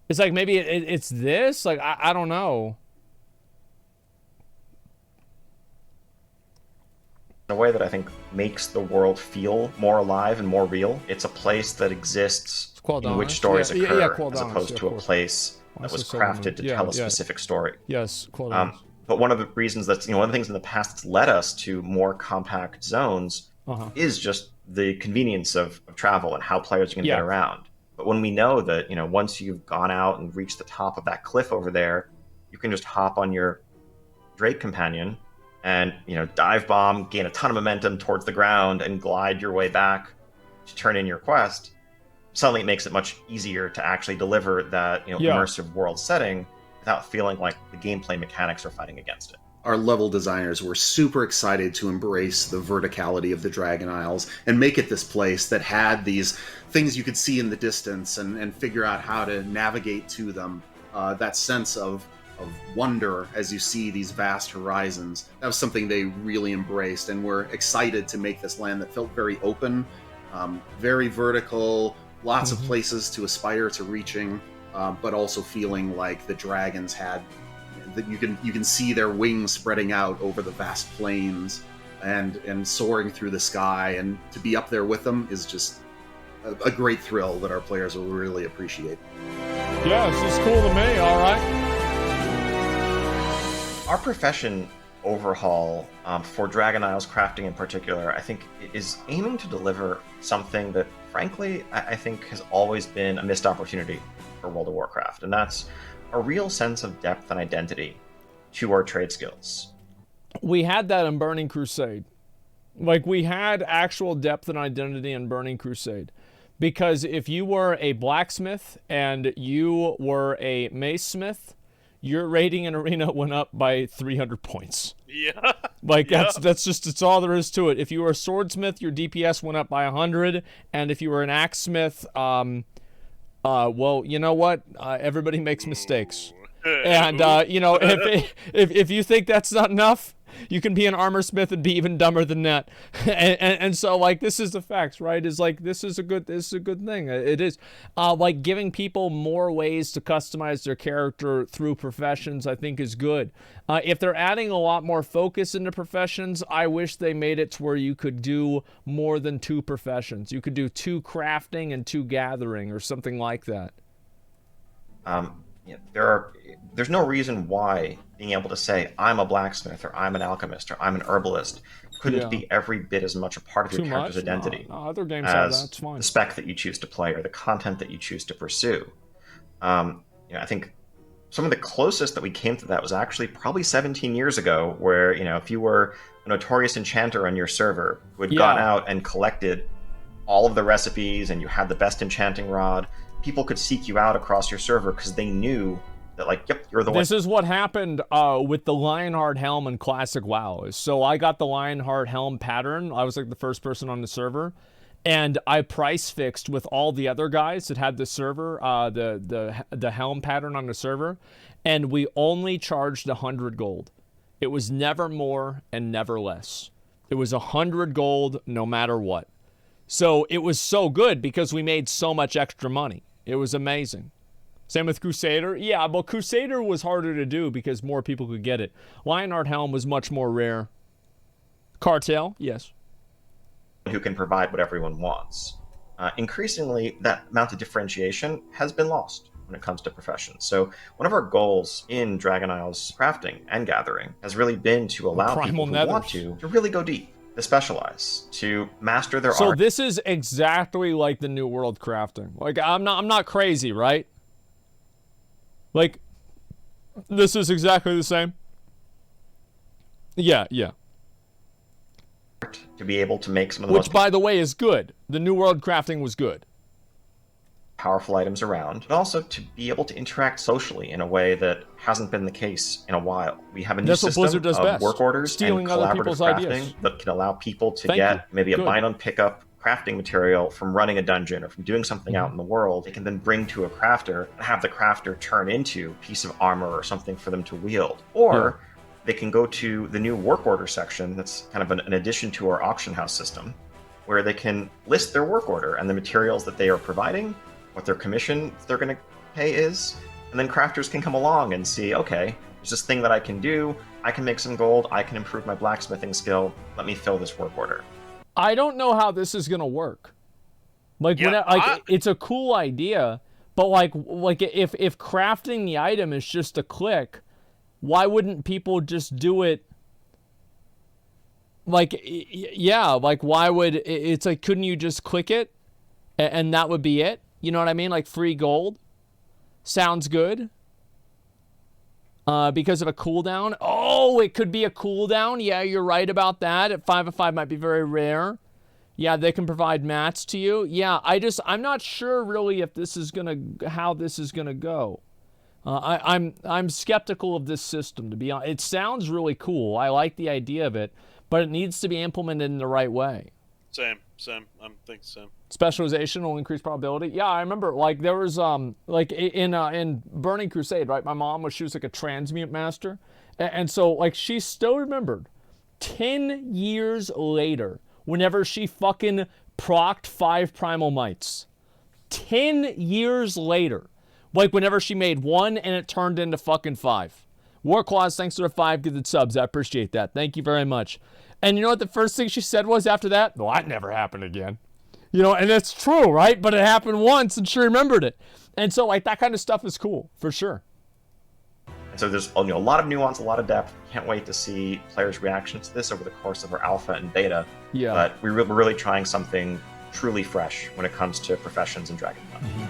It's like maybe it's this? Like, I don't know. In a way that I think makes the world feel more alive and more real. It's a place that exists in which stories occur, as opposed to a place that was crafted to tell a specific story. Yes, but one of the reasons that's, one of the things in the past that's led us to more compact zones is just the convenience of travel and how players can get around. But when we know that, once you've gone out and reached the top of that cliff over there, you can just hop on your Drake companion and, dive bomb, gain a ton of momentum towards the ground, and glide your way back to turn in your quest. Suddenly it makes it much easier to actually deliver that, immersive world setting without feeling like the gameplay mechanics are fighting against it. Our level designers were super excited to embrace the verticality of the Dragon Isles and make it this place that had these things you could see in the distance and figure out how to navigate to them. That sense of wonder as you see these vast horizons. That was something they really embraced, and were excited to make this land that felt very open, very vertical, lots of places to aspire to reaching, but also feeling like the dragons had, that you can see their wings spreading out over the vast plains and soaring through the sky, and to be up there with them is just a great thrill that our players will really appreciate. Yeah, this is cool to me, all right. Our profession overhaul for Dragon Isles crafting in particular, I think, is aiming to deliver something that, frankly, I think has always been a missed opportunity for World of Warcraft, and that's a real sense of depth and identity to our trade skills. We had that in Burning Crusade. Like, we had actual depth and identity in Burning Crusade. Because if you were a blacksmith and you were a mace smith, your rating in Arena went up by 300 points. Yeah. Like, that's all there is to it. If you were a swordsmith, your DPS went up by 100. And if you were an axe smith, well, you know what? Everybody makes mistakes. And, if you think that's not enough, you can be an armor smith and be even dumber than that. and so, like, this is the facts, right? Is like, this is a good thing. It is. Like, giving people more ways to customize their character through professions, I think, is good. If they're adding a lot more focus into professions, I wish they made it to where you could do more than 2 professions. You could do 2 crafting and 2 gathering or something like that. There's no reason why being able to say, I'm a blacksmith, or I'm an alchemist, or I'm an herbalist, couldn't be every bit as much a part of your character's identity other games have as that. It's fine. the spec that you choose to play or the content that you choose to pursue. I think some of the closest that we came to that was actually probably 17 years ago, where, if you were a notorious enchanter on your server who had gone out and collected all of the recipes and you had the best enchanting rod, people could seek you out across your server because they knew that, like, yep, you're the one. This is what happened with the Lionheart helm in Classic WoW. So I got the Lionheart helm pattern. I was like the first person on the server. And I price fixed with all the other guys that had the server, the helm pattern on the server, and we only charged 100 gold. It was never more and never less. It was 100 gold no matter what. So it was so good because we made so much extra money. It was amazing. Same with Crusader. Yeah, but Crusader was harder to do because more people could get it. Lionheart Helm was much more rare. Cartel, yes. Who can provide what everyone wants. Increasingly, that amount of differentiation has been lost when it comes to professions. So one of our goals in Dragon Isles crafting and gathering has really been to allow people who want to really go deep, to specialize, to master their art. So this is exactly like the New World crafting. Like I'm not crazy, right? Like this is exactly the same. Yeah. To be able to make some of the Which, by the way, is good. The New World crafting was good. Powerful items around, but also to be able to interact socially in a way that hasn't been the case in a while. We have a new system of work orders and collaborative crafting that can allow people to get maybe a buy-on pickup crafting material from running a dungeon or from doing something out in the world. They can then bring to a crafter and have the crafter turn into a piece of armor or something for them to wield. Or they can go to the new work order section that's kind of an addition to our auction house system, where they can list their work order and the materials that they are providing, what their commission they're going to pay is, and then crafters can come along and see, okay, there's this thing that I can do, I can make some gold, I can improve my blacksmithing skill, let me fill this work order. I don't know how this is going to work. Like, it's a cool idea, but like if crafting the item is just a click, why wouldn't people just do it? Like, yeah, like why would it's like, couldn't you just click it and that would be it? You know what I mean? Like free gold sounds good. Because of a cooldown. Oh, it could be a cooldown. Yeah, you're right about that. At 5 of 5 might be very rare. Yeah, they can provide mats to you. Yeah, I'm not sure really if this is how this is gonna go. I'm skeptical of this system, to be honest. It sounds really cool. I like the idea of it, but it needs to be implemented in the right way. Same. I'm thinking same. Specialization will increase probability. Yeah, I remember like there was like in Burning Crusade, right? My mom she was like a transmute master, and so like she still remembered 10 years later whenever she fucking procced 5 primal mites. 10 years later. Like whenever she made 1 and it turned into fucking 5. Warclaws, thanks to the 5 gifted subs. I appreciate that. Thank you very much. And you know what the first thing she said was after that? Well, that never happened again. You know, and it's true, right? But it happened once and she remembered it. And so like that kind of stuff is cool, for sure. And so there's a lot of nuance, a lot of depth. Can't wait to see players' reactions to this over the course of our alpha and beta. Yeah. But we're really trying something truly fresh when it comes to professions in Dragonflight.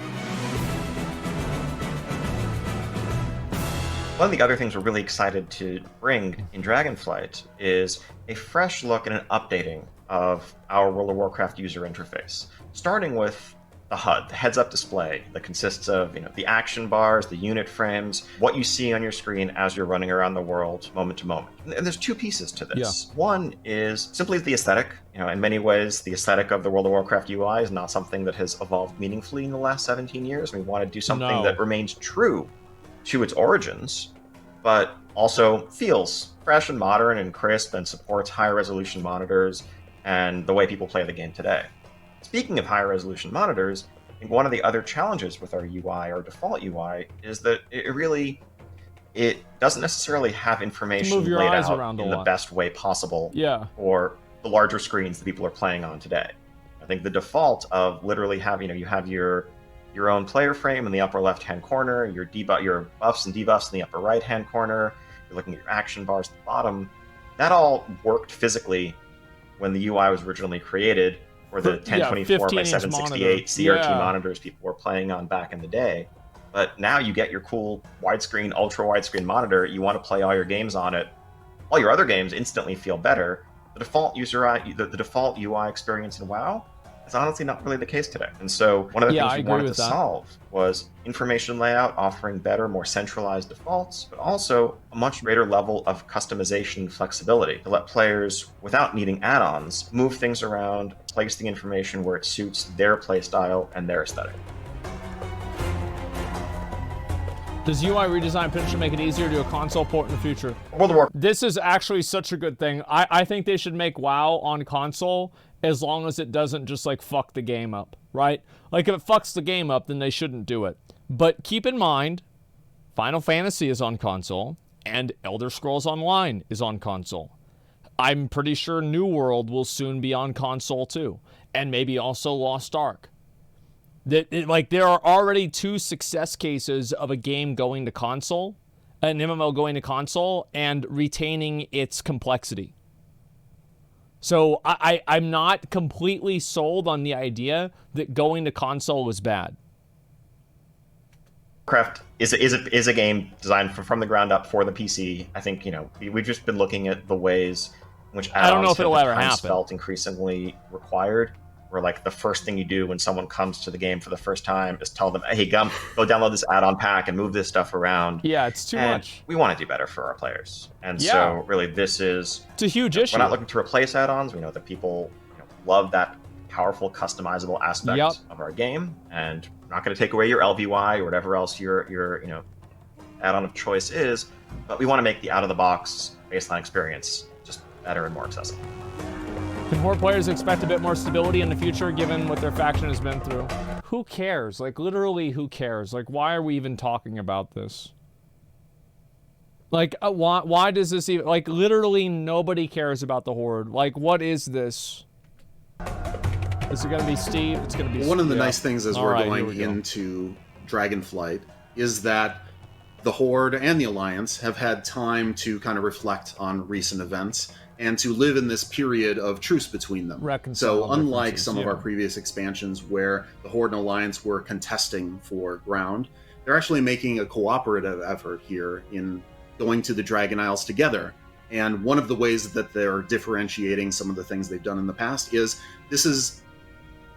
One of the other things we're really excited to bring in Dragonflight is a fresh look and an updating of our World of Warcraft user interface, starting with the HUD, the heads-up display that consists of the action bars, the unit frames, what you see on your screen as you're running around the world moment to moment. And there's 2 pieces to this. Yeah. One is simply the aesthetic. In many ways, the aesthetic of the World of Warcraft UI is not something that has evolved meaningfully in the last 17 years. We want to do something that remains true to its origins, but also feels fresh and modern and crisp and supports higher resolution monitors and the way people play the game today. Speaking of higher resolution monitors, I think one of the other challenges with our UI, our default UI, is that it doesn't necessarily have information laid out in the best way possible for the larger screens that people are playing on today. I think the default of literally having, you have your own player frame in the upper left-hand corner, your buffs and debuffs in the upper right-hand corner, you're looking at your action bars at the bottom. That all worked physically when the UI was originally created, or the 1024 by 768 CRT monitors people were playing on back in the day. But now you get your cool widescreen, ultra widescreen monitor, you want to play all your games on it, all your other games instantly feel better. The default UI experience in WoW It's honestly not really the case today. And so one of the things we wanted to solve was information layout offering better, more centralized defaults, but also a much greater level of customization and flexibility to let players, without needing add-ons, move things around, place the information where it suits their playstyle and their aesthetic. Does UI redesign potentially make it easier to do a console port in the future? World of Warcraft. This is actually such a good thing. I think they should make WoW on console as long as it doesn't just like fuck the game up, right? Like if it fucks the game up, then they shouldn't do it. But keep in mind, Final Fantasy is on console and Elder Scrolls Online is on console. I'm pretty sure New World will soon be on console too, and maybe also Lost Ark. Like there are already 2 success cases of a game going to console, an MMO going to console, and retaining its complexity. So I'm not completely sold on the idea that going to console was bad. Warcraft is a game designed from the ground up for the PC. I think, you know, we've just been looking at the ways in which I don't know if it'll ever times happen. Felt increasingly required. Where like the first thing you do when someone comes to the game for the first time is tell them, hey, go download this add-on pack and move this stuff around. Yeah, it's too much. We want to do better for our players. And so really it's a huge issue. We're not looking to replace add-ons. We know that people love that powerful customizable aspect of our game, and we're not going to take away your LVY or whatever else your add-on of choice is, but we want to make the out-of-the-box baseline experience just better and more accessible. Can more players expect a bit more stability in the future given what their faction has been through? Who cares? Like, literally, who cares? Like, why are we even talking about this? Like, why does this even... Like, literally, nobody cares about the Horde. Like, what is this? Is it going to be Steve? It's going to be One of the nice things as we're going we go. into Dragonflight is that the Horde and the Alliance have had time to kind of reflect on recent events and to live in this period of truce between them. So unlike some of our previous expansions where the Horde and Alliance were contesting for ground, they're actually making a cooperative effort here in going to the Dragon Isles together. And one of the ways that they're differentiating some of the things they've done in the past is this is,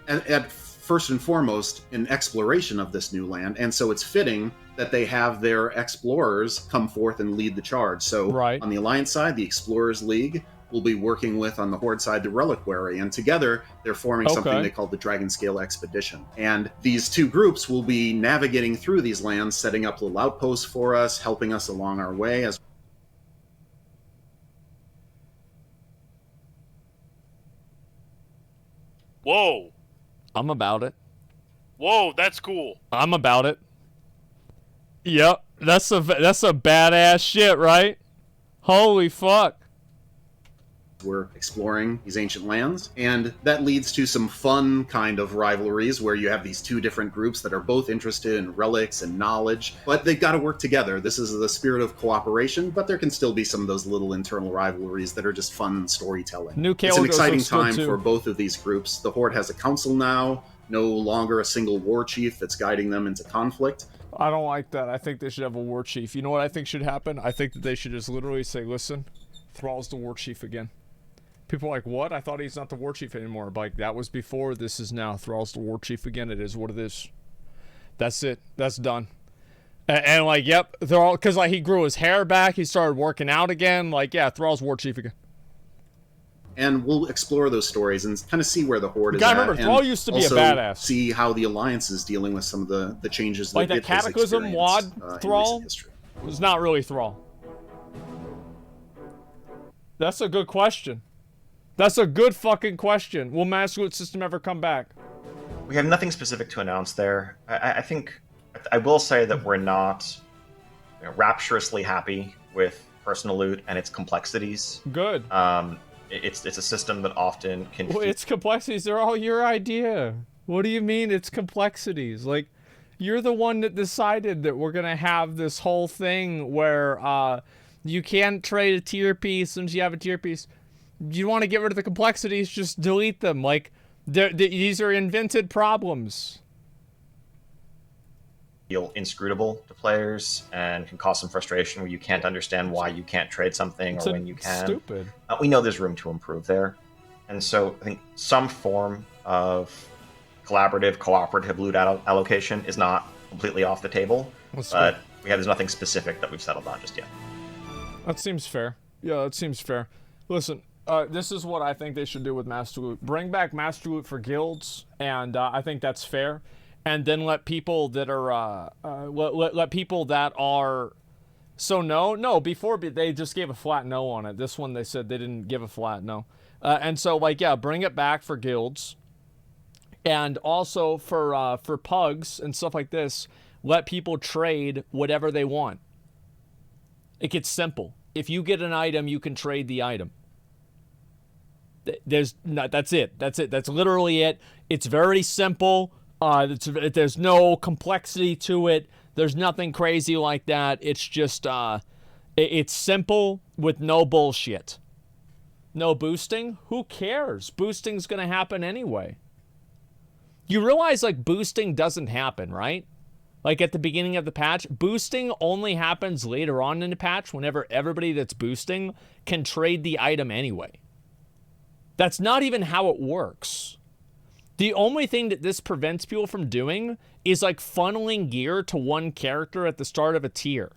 at first and foremost, an exploration of this new land. And so it's fitting that they have their explorers come forth and lead the charge. So on the Alliance side, the Explorers League will be working with, on the Horde side, the Reliquary. And together, they're forming something they call the Dragonscale Expedition. And these 2 groups will be navigating through these lands, setting up little outposts for us, helping us along our way as Whoa. I'm about it. Whoa, that's cool. I'm about it. Yep, that's a badass shit, right? Holy fuck. We're exploring these ancient lands, and that leads to some fun kind of rivalries where you have these 2 different groups that are both interested in relics and knowledge, but they've got to work together. This is the spirit of cooperation, but there can still be some of those little internal rivalries that are just fun storytelling. It's an exciting time for both of these groups. The Horde has a council now, no longer a single war chief that's guiding them into conflict. I don't like that. I think they should have a war chief. You know what I think should happen? I think that they should just literally say, listen, Thrall's the war chief again. People are like, what? I thought he's not the war chief anymore. Like, that was before, this is now. Thrall's the war chief again. It is what it is. That's it. That's done. And like, yep, they're all, because like he grew his hair back, he started working out again. Like, yeah, Thrall's war chief again. And we'll explore those stories and kind of see where the Horde is gotta at. Remember, Thrall used to be a badass. See how the Alliance is dealing with some of the changes like that that Cataclysm WOD Thrall was not really Thrall. That's a good question. That's a good fucking question. Will Masquerade System ever come back? We have nothing specific to announce there. I think I will say that we're not rapturously happy with personal loot and its complexities. Good. It's a system that often can... Well, its complexities, they're all your idea. What do you mean it's complexities? Like, you're the one that decided that we're going to have this whole thing where you can't trade a tier piece since you have a tier piece. You want to get rid of the complexities, just delete them. Like, these are invented problems. Feel inscrutable to players and can cause some frustration where you can't understand why you can't trade something or when you can. Stupid. We know there's room to improve there. And so I think some form of collaborative, cooperative loot allocation is not completely off the table, but there's nothing specific that we've settled on just yet. That seems fair. Yeah, that seems fair. Listen, this is what I think they should do with Master Loot. Bring back Master Loot for guilds, and I think that's fair. And then let people that are let people that are before they just gave a flat no on it. This one they said they didn't give a flat no. And so bring it back for guilds, and also for pugs and stuff like this. Let people trade whatever they want. It gets simple. If you get an item, you can trade the item. That's it. That's literally it. It's very simple. There's no complexity to it. There's nothing crazy like that. It's just it's simple with no bullshit. No boosting? Who cares? Boosting's gonna happen anyway. You realize boosting doesn't happen, right? At the beginning of the patch, boosting only happens later on in the patch whenever everybody that's boosting can trade the item anyway. That's not even how it works. The only thing that this prevents people from doing is funneling gear to one character at the start of a tier.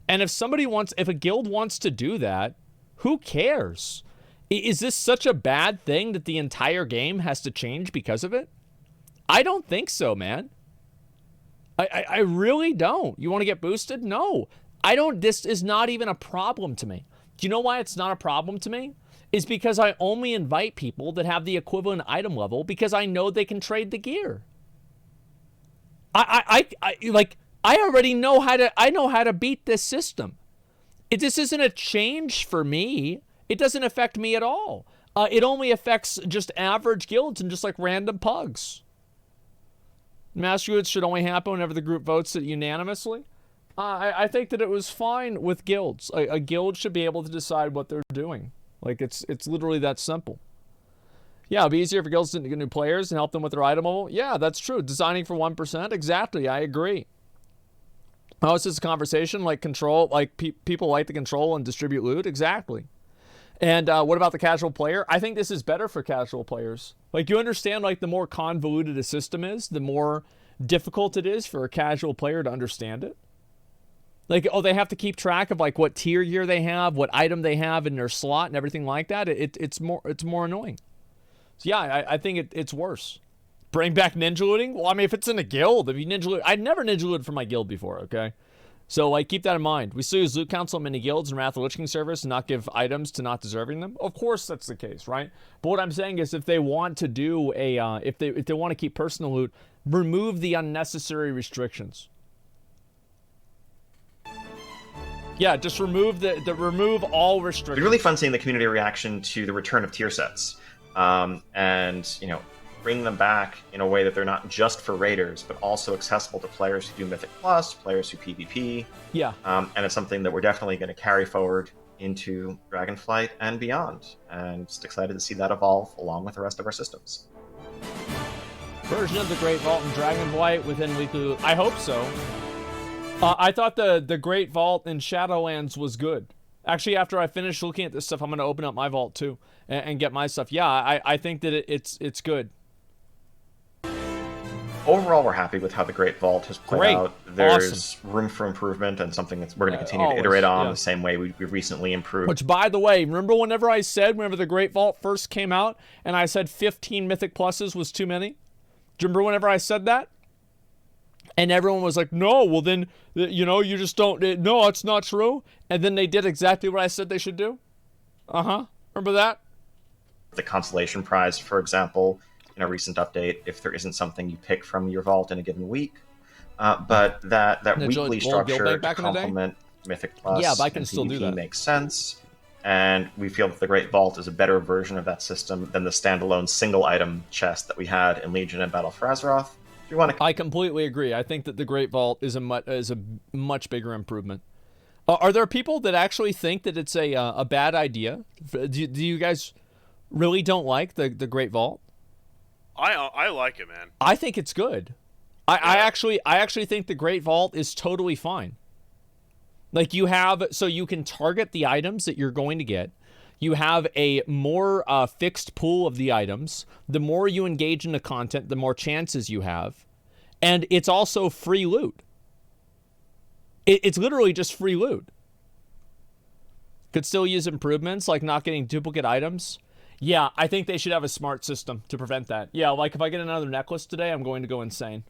And if a guild wants to do that, who cares? Is this such a bad thing that the entire game has to change because of it? I don't think so, man. I really don't. You want to get boosted? No. I don't. This is not even a problem to me. Do you know why it's not a problem to me? Is because I only invite people that have the equivalent item level because I know they can trade the gear. I already know how to beat this system. This isn't a change for me. It doesn't affect me at all. It only affects just average guilds and just random pugs. Master Loot should only happen whenever the group votes it unanimously. I think that it was fine with guilds. A guild should be able to decide what they're doing. It's literally that simple. Yeah, it'd be easier for guilds to get new players and help them with their item level. Yeah, that's true. Designing for 1%, exactly. I agree. Oh, it's just a conversation control, people like to control and distribute loot. Exactly. And what about the casual player? I think this is better for casual players. You understand, the more convoluted a system is, the more difficult it is for a casual player to understand it. They have to keep track of what tier gear they have, what item they have in their slot, and everything like that. It's more annoying. So yeah, I think it's worse. Bring back ninja looting? Well, I mean, if it's in a guild, if you ninja loot, I'd never ninja looted for my guild before. Okay. So, keep that in mind. We still use Loot Council in many guilds and Wrath of the Lich King servers and not give items to not deserving them. Of course, that's the case, right? But what I'm saying is, if they want to do if they want to keep personal loot, remove the unnecessary restrictions. Yeah, just remove remove all restrictions. It's really fun seeing the community reaction to the return of tier sets, and bring them back in a way that they're not just for raiders, but also accessible to players who do Mythic Plus, players who PvP. Yeah. And it's something that we're definitely going to carry forward into Dragonflight and beyond. And just excited to see that evolve along with the rest of our systems. Version of the Great Vault and Dragonflight within weekly loot. I hope so. I thought the Great Vault in Shadowlands was good. Actually, after I finish looking at this stuff, I'm going to open up my vault too and get my stuff. Yeah, I think that it's good. Overall, we're happy with how the Great Vault has played out. There's room for improvement and something that we're going to continue to iterate on the same way we recently improved. Which, by the way, remember whenever the Great Vault first came out and I said 15 Mythic Pluses was too many? Do you remember whenever I said that? And everyone was like, no, well then, you just don't, no, it's not true. And then they did exactly what I said they should do. Remember that? The Consolation Prize, for example, in a recent update, if there isn't something you pick from your vault in a given week. But that weekly structure to complement Mythic Plus but I can and still PvP do that. Makes sense. And we feel that the Great Vault is a better version of that system than the standalone single item chest that we had in Legion and Battle for Azeroth. I completely agree. I think that the Great Vault is a much bigger improvement. Are there people that actually think that it's a bad idea? Do you guys really don't like the Great Vault? I like it, man. I think it's good. I actually think the Great Vault is totally fine. You can target the items that you're going to get. You have a more fixed pool of the items. The more you engage in the content, the more chances you have. And it's also free loot. It's literally just free loot. Could still use improvements, like not getting duplicate items. Yeah, I think they should have a smart system to prevent that. Yeah, like if I get another necklace today, I'm going to go insane.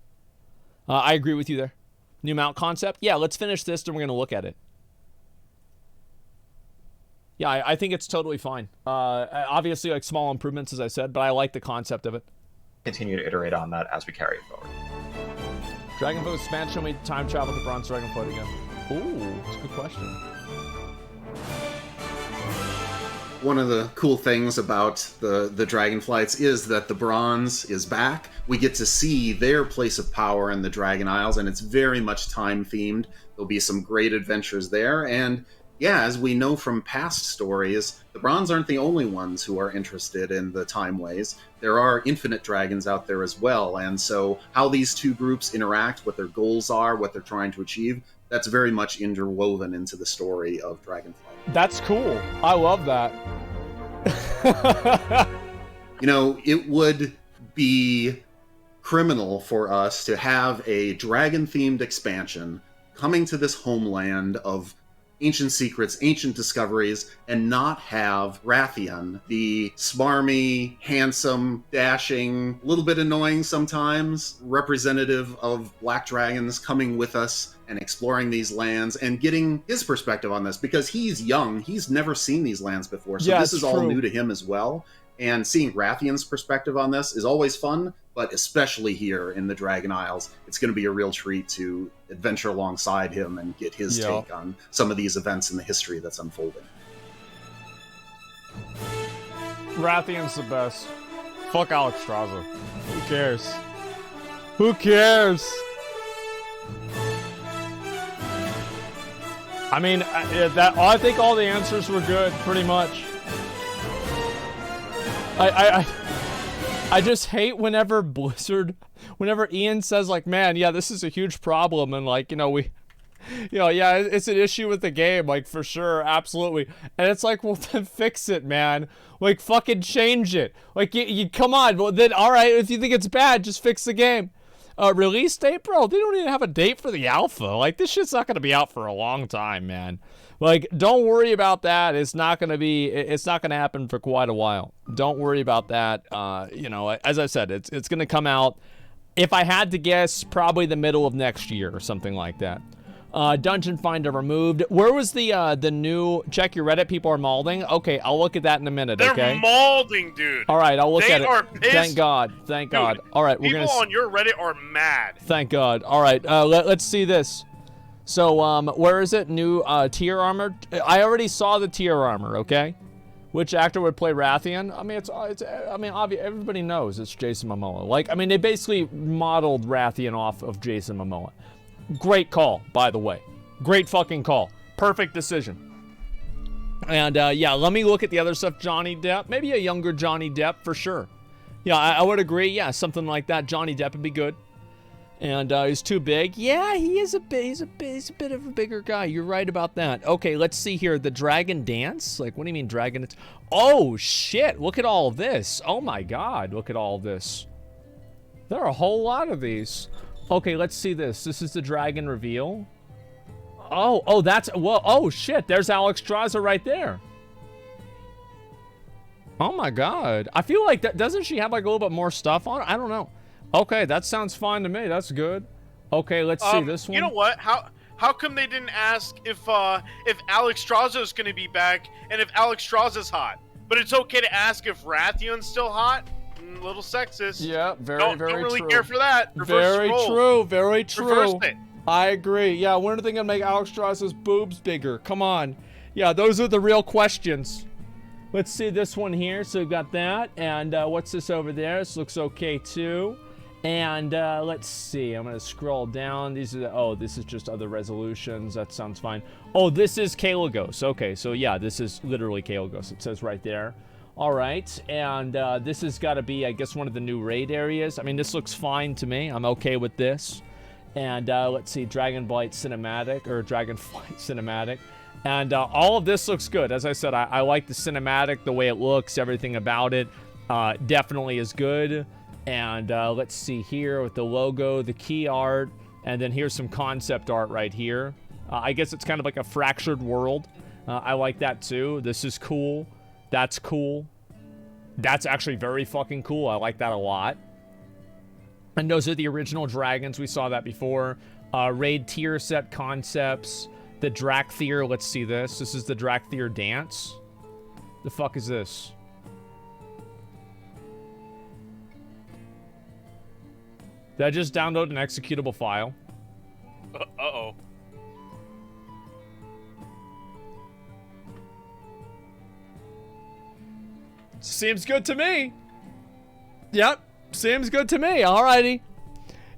I agree with you there. New mount concept? Yeah, let's finish this, and we're going to look at it. Yeah, I think it's totally fine. Obviously, like small improvements, as I said, but I like the concept of it. Continue to iterate on that as we carry it forward. Dragonflight expansion, show me time travel to Bronze Dragonflight again. Ooh, that's a good question. One of the cool things about the Dragonflights is that the Bronze is back. We get to see their place of power in the Dragon Isles, and it's very much time-themed. There'll be some great adventures there, and yeah, as we know from past stories, the Bronze aren't the only ones who are interested in the Time Ways. There are infinite dragons out there as well, and so how these two groups interact, what their goals are, what they're trying to achieve, that's very much interwoven into the story of Dragonflight. That's cool. I love that. You know, it would be criminal for us to have a dragon-themed expansion coming to this homeland of ancient secrets, ancient discoveries, and not have Rathian, the smarmy, handsome, dashing, a little bit annoying sometimes, representative of black dragons coming with us and exploring these lands and getting his perspective on this, because he's young, he's never seen these lands before, so this is all new to him as well. And seeing Rathian's perspective on this is always fun, but especially here in the Dragon Isles, it's going to be a real treat to adventure alongside him and get his take on some of these events in the history that's unfolding. Rathian's the best. Fuck Alexstrasza. Who cares? Who cares? I mean, I think all the answers were good, pretty much. I just hate whenever whenever Ian says like, man, yeah, this is a huge problem, and like, yeah, it's an issue with the game, like for sure, absolutely. And it's like, well, then fix it, man. Like, fucking change it. Like, you come on. Well, then, all right, if you think it's bad, just fix the game. Release date, bro? They don't even have a date for the alpha. Like, this shit's not gonna be out for a long time, man. Like, don't worry about that. It's not gonna happen for quite a while. Don't worry about that. As I said, it's gonna come out, if I had to guess, probably the middle of next year or something like that. Dungeon Finder removed. Where was the new check your Reddit? People are malding. Okay, I'll look at that in a minute. They're okay. malding, dude. All right, I'll look at it. They are pissed. Thank God. Thank God. All right, people on your Reddit are mad. Thank God. All right, let's see this. So, where is it? New tier armor. I already saw the tier armor. Okay, which actor would play Rathian? I mean, obviously everybody knows it's Jason Momoa. Like, I mean, they basically modeled Rathian off of Jason Momoa. Great call, by the way. Great fucking call. Perfect decision. And yeah, let me look at the other stuff. Johnny Depp, maybe a younger Johnny Depp for sure. Yeah, I would agree. Yeah, something like that. Johnny Depp would be good. And he's too big. Yeah, he is he's a bit of a bigger guy. You're right about that. Okay, let's see here. The dragon dance? Like, what do you mean dragon? Oh, shit. Look at all of this. Oh, my God. Look at all of this. There are a whole lot of these. Okay, let's see this. This is the dragon reveal. Oh, that's... Well, oh, shit. There's Alexstrasza right there. Oh, my God. I feel like... Doesn't she have, like, a little bit more stuff on her? I don't know. Okay, that sounds fine to me. That's good. Okay, let's see this one. You know what? How come they didn't ask if Alexstrasza is going to be back and if Alexstrasza's hot? But it's okay to ask if Rathian's still hot? A little sexist. Yeah, very true. Don't really care for that. Very true. Reverse it. I agree. Yeah, when are they going to make Alexstrasza's boobs bigger? Come on. Yeah, those are the real questions. Let's see this one here. So we've got that. And what's this over there? This looks okay, too. And let's see. I'm going to scroll down. These are this is just other resolutions. That sounds fine. Oh, this is Kalagos. Okay, so yeah, this is literally Kalagos. It says right there. All right, and this has got to be, I guess, one of the new raid areas. I mean, this looks fine to me. I'm okay with this. And let's see, Dragonflight cinematic. And all of this looks good. As I said, I like the cinematic, the way it looks, everything about it definitely is good. And let's see here with the logo, the key art, and then here's some concept art right here. I guess it's kind of like a fractured world. I like that too. This is cool. That's cool. That's actually very fucking cool. I like that a lot. And those are the original dragons. We saw that before. Raid tier set concepts. The Drakthir. Let's see this. This is the Drakthir dance. The fuck is this? Did I just download an executable file? Uh-oh. Seems good to me. Yep. Seems good to me. Alrighty.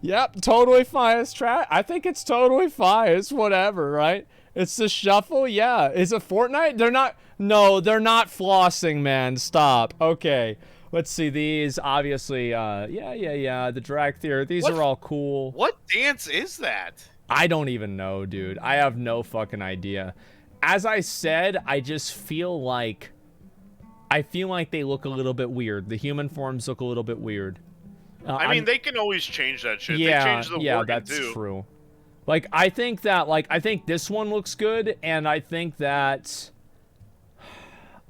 Yep. Totally fine. It's I think it's totally fine. It's whatever, right? It's the shuffle. Yeah. Is it Fortnite? They're not. No, they're not flossing, man. Stop. Okay. Let's see these. Obviously, yeah. The Drakthir. These are all cool. What dance is that? I don't even know, dude. I have no fucking idea. As I said, I just feel like they look a little bit weird. The human forms look a little bit weird. I mean, they can always change that shit. Yeah, they changed the yeah, that's true. Like, I think this one looks good, and I think that...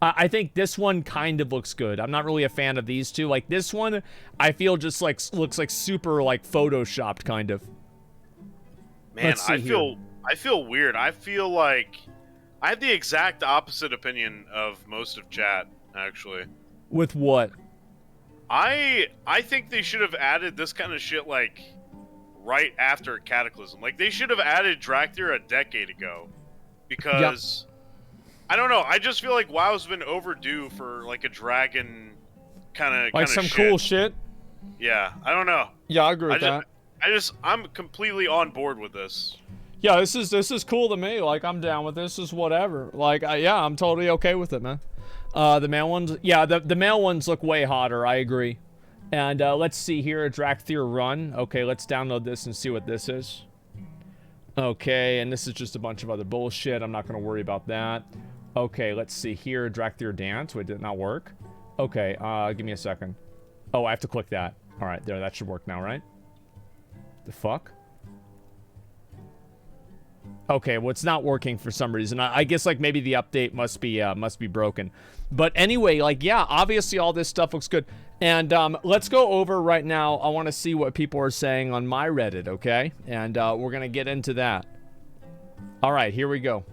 I think this one kind of looks good. I'm not really a fan of these two. Like, this one, I feel just, like, looks like super, like, photoshopped, kind of. Man, I feel weird. I feel like... I have the exact opposite opinion of most of chat, actually. With what? I think they should have added this kind of shit, like, right after Cataclysm. Like, they should have added Drakthir a decade ago. Because... Yep. I don't know. I just feel like WoW's been overdue for, like, a dragon kind of like some cool shit? Yeah, I don't know. Yeah, I agree with that. I'm completely on board with this. Yeah, this is cool to me. Like, I'm down with this. Is whatever. Like, yeah, I'm totally okay with it, man. The male ones, yeah, the male ones look way hotter. I agree. And let's see here, Drakthir Run. Okay, let's download this and see what this is. Okay, and this is just a bunch of other bullshit. I'm not gonna worry about that. Okay, let's see here, Drakthir Dance. Wait, did it not work? Okay, give me a second. Oh, I have to click that. All right, there, that should work now, right? The fuck? Okay, well, it's not working for some reason. I guess, like, maybe the update must be broken. But anyway, like, yeah, obviously all this stuff looks good. And let's go over right now. I want to see what people are saying on my Reddit, okay? And we're going to get into that. All right, here we go.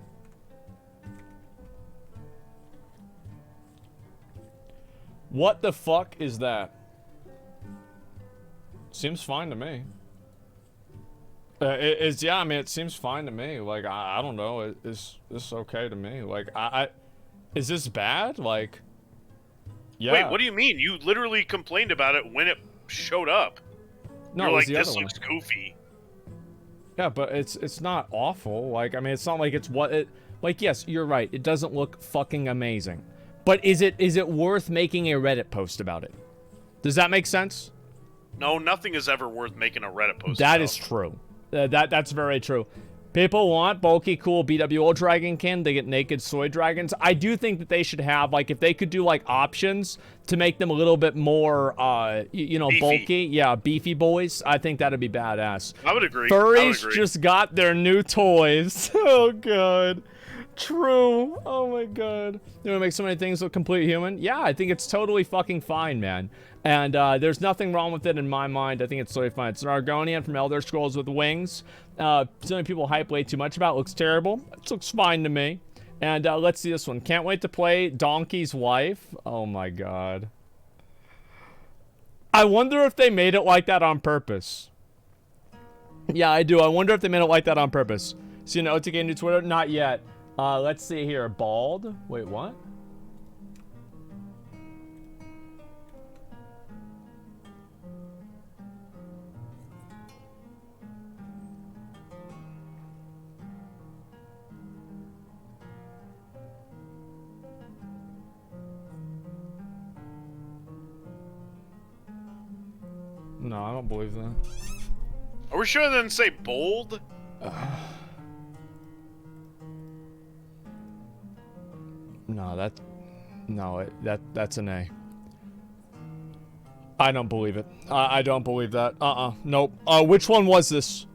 What the fuck is that? Seems fine to me. Yeah, I mean, it seems fine to me. Like, I don't know. Is this okay to me? Like, is this bad? Like, yeah. Wait, what do you mean? You literally complained about it when it showed up. No, you're like, this looks goofy. Yeah, but it's not awful. Like, I mean, it's not like it's what it... Like, yes, you're right. It doesn't look fucking amazing. But is it worth making a Reddit post about it? Does that make sense? No, nothing is ever worth making a Reddit post about. That is true. That's very true. People want bulky, cool BWO Dragonkin. They get naked soy dragons. I do think that they should have, like, if they could do, like, options to make them a little bit more, you know, beefy. Bulky. Yeah, beefy boys. I think that'd be badass. I would agree. Furries just got their new toys. Oh, God. True. Oh, my God. You want to make so many things look complete human? Yeah, I think it's totally fucking fine, man. And there's nothing wrong with it in my mind. I think it's totally fine. It's an Argonian from Elder Scrolls with wings. So many people hype way too much about. Looks terrible. It looks fine to me. And let's see this one. Can't wait to play Donkey's Wife. Oh my God. I wonder if they made it like that on purpose. Yeah, I do. I wonder if they made it like that on purpose. See an OTK new Twitter? Not yet. Let's see here. Bald. Wait, what? No, I don't believe that. Are we sure it didn't say bold? No, that's an A. I don't believe it. I don't believe that. Nope. Which one was this?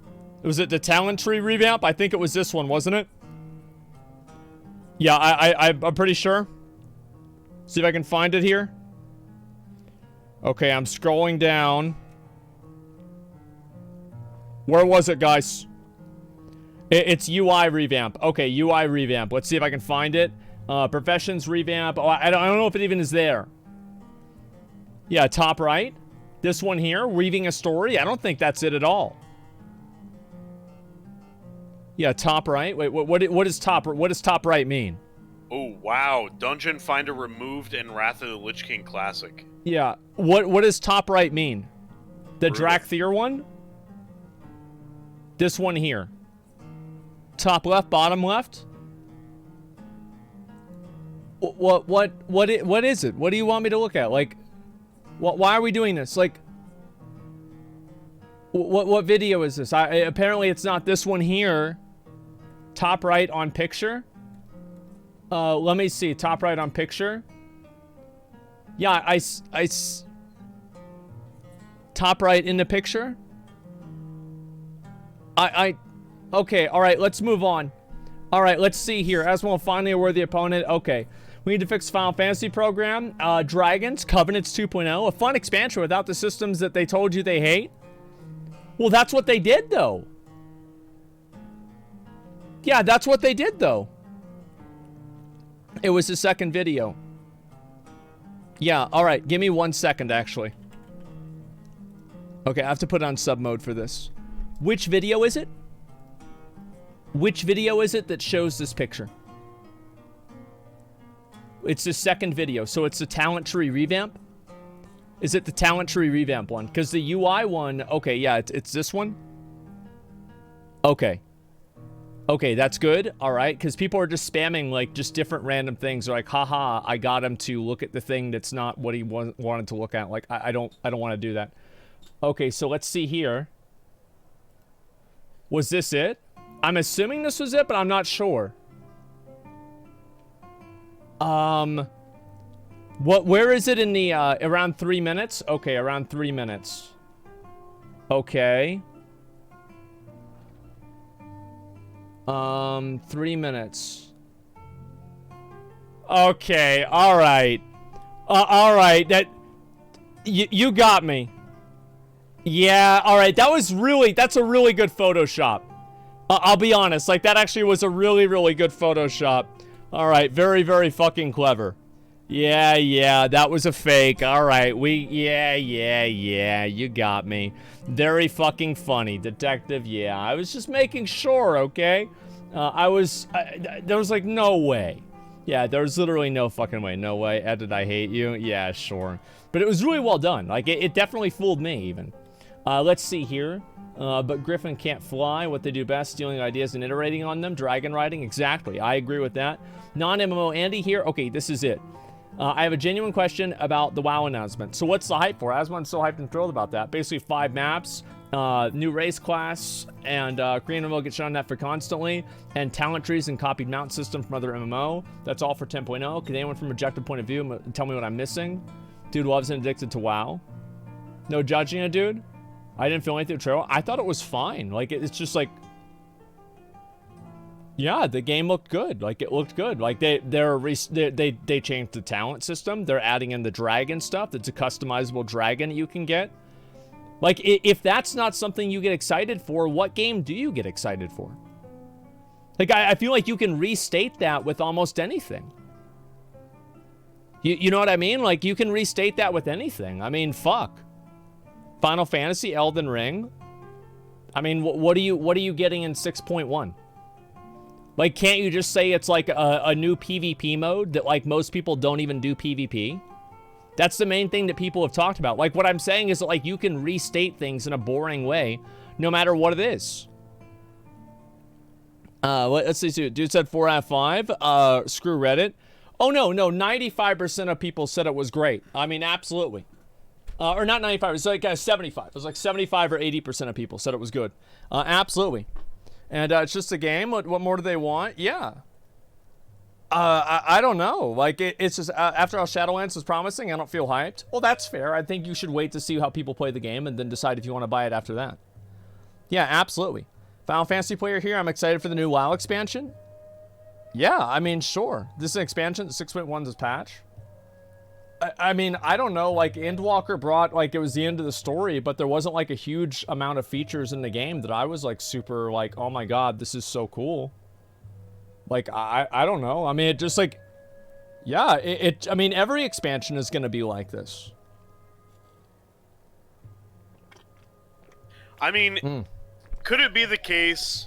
Was it the talent tree revamp? I think it was this one, wasn't it? Yeah, I'm pretty sure. See if I can find it here. Okay, I'm scrolling down. Where was it, guys? It's UI revamp. Okay, UI revamp. Let's see if I can find it. Professions revamp. Oh, I don't know if it even is there. Yeah, top right. This one here, weaving a story. I don't think that's it at all. Yeah, top right. Wait, what does top right mean? Oh wow, Dungeon Finder removed in Wrath of the Lich King Classic. Yeah, what does top right mean? The Drakthir one? This one here. Top left, bottom left? What is it? What do you want me to look at? Like, why are we doing this? Like, what video is this? Apparently it's not this one here. Top right on picture. Let me see. Top right on picture. Yeah, top right in the picture. Okay, all right, let's move on. All right, let's see here. Asmongold finally a worthy opponent. Okay, we need to fix Final Fantasy program. Dragons, Covenants 2.0, a fun expansion without the systems that they told you they hate. Well, that's what they did, though. Yeah, that's what they did, though. It was the second video. Yeah, all right, give me 1 second, actually. Okay, I have to put on sub mode for this. Which video is it? Which video is it that shows this picture? It's the second video, so it's the talent tree revamp? Is it the talent tree revamp one? Because the UI one, okay, yeah, it's this one. Okay. Okay, that's good. All right, because people are just spamming, like, just different random things. They're like, haha, I got him to look at the thing that's not what he wanted to look at. Like, I don't want to do that. Okay, so let's see here. Was this it? I'm assuming this was it, but I'm not sure. Where is it in the, around 3 minutes? Okay, around 3 minutes. Okay. 3 minutes. Okay, alright. Alright, you got me. Yeah, alright, that's a really good Photoshop. I'll be honest, like, that actually was a really, really good Photoshop. Alright, very, very fucking clever. Yeah, that was a fake. Alright, yeah, you got me. Very fucking funny, detective, yeah. I was just making sure, okay? There was like, no way. Yeah, there was literally no fucking way. No way. Ed, did I hate you? Yeah, sure. But it was really well done. Like, it definitely fooled me, even. Let's see here. But Griffin can't fly. What they do best, stealing ideas and iterating on them. Dragon riding, exactly. I agree with that. Non-MMO Andy here. Okay, this is it. I have a genuine question about the WoW announcement. So what's the hype for? Asmon's so hyped and thrilled about that. Basically 5 maps, new race class, and Korean MMO gets shot on that for constantly, and talent trees and copied mount system from other MMO. That's all for 10.0. Can anyone from objective point of view tell me what I'm missing? Dude loves and addicted to WoW. No judging it, dude. I didn't feel anything trailer. I thought it was fine. Like, it's just like, yeah, the game looked good. Like, it looked good. Like, they changed the talent system. They're adding in the dragon stuff. It's a customizable dragon you can get. Like, if that's not something you get excited for, what game do you get excited for? Like, I feel like you can restate that with almost anything. You know what I mean? Like, you can restate that with anything. I mean, fuck. Final Fantasy, Elden Ring. I mean, what are you getting in 6.1? Like, can't you just say it's like a new PvP mode that, like, most people don't even do PvP? That's the main thing that people have talked about. Like, what I'm saying is that, like, you can restate things in a boring way no matter what it is. Let's see. Dude said 4 out of 5. Screw Reddit. Oh, no. 95% of people said it was great. I mean, absolutely. Or not 95, it's like 75. It was like 75 or 80% of people said it was good. Absolutely. And it's just a game. What more do they want? Yeah. I don't know. Like, it's just, after all Shadowlands was promising, I don't feel hyped. Well, that's fair. I think you should wait to see how people play the game and then decide if you want to buy it after that. Yeah, absolutely. Final Fantasy player here. I'm excited for the new WoW expansion. Yeah, I mean, sure. This is an expansion. 6.1's patch. I mean, I don't know. Like, Endwalker brought, like, it was the end of the story, but there wasn't, like, a huge amount of features in the game that I was, like, super, like, oh my god, this is so cool. Like, I don't know. I mean, it just, like, yeah, I mean, every expansion is going to be like this. I mean, could it be the case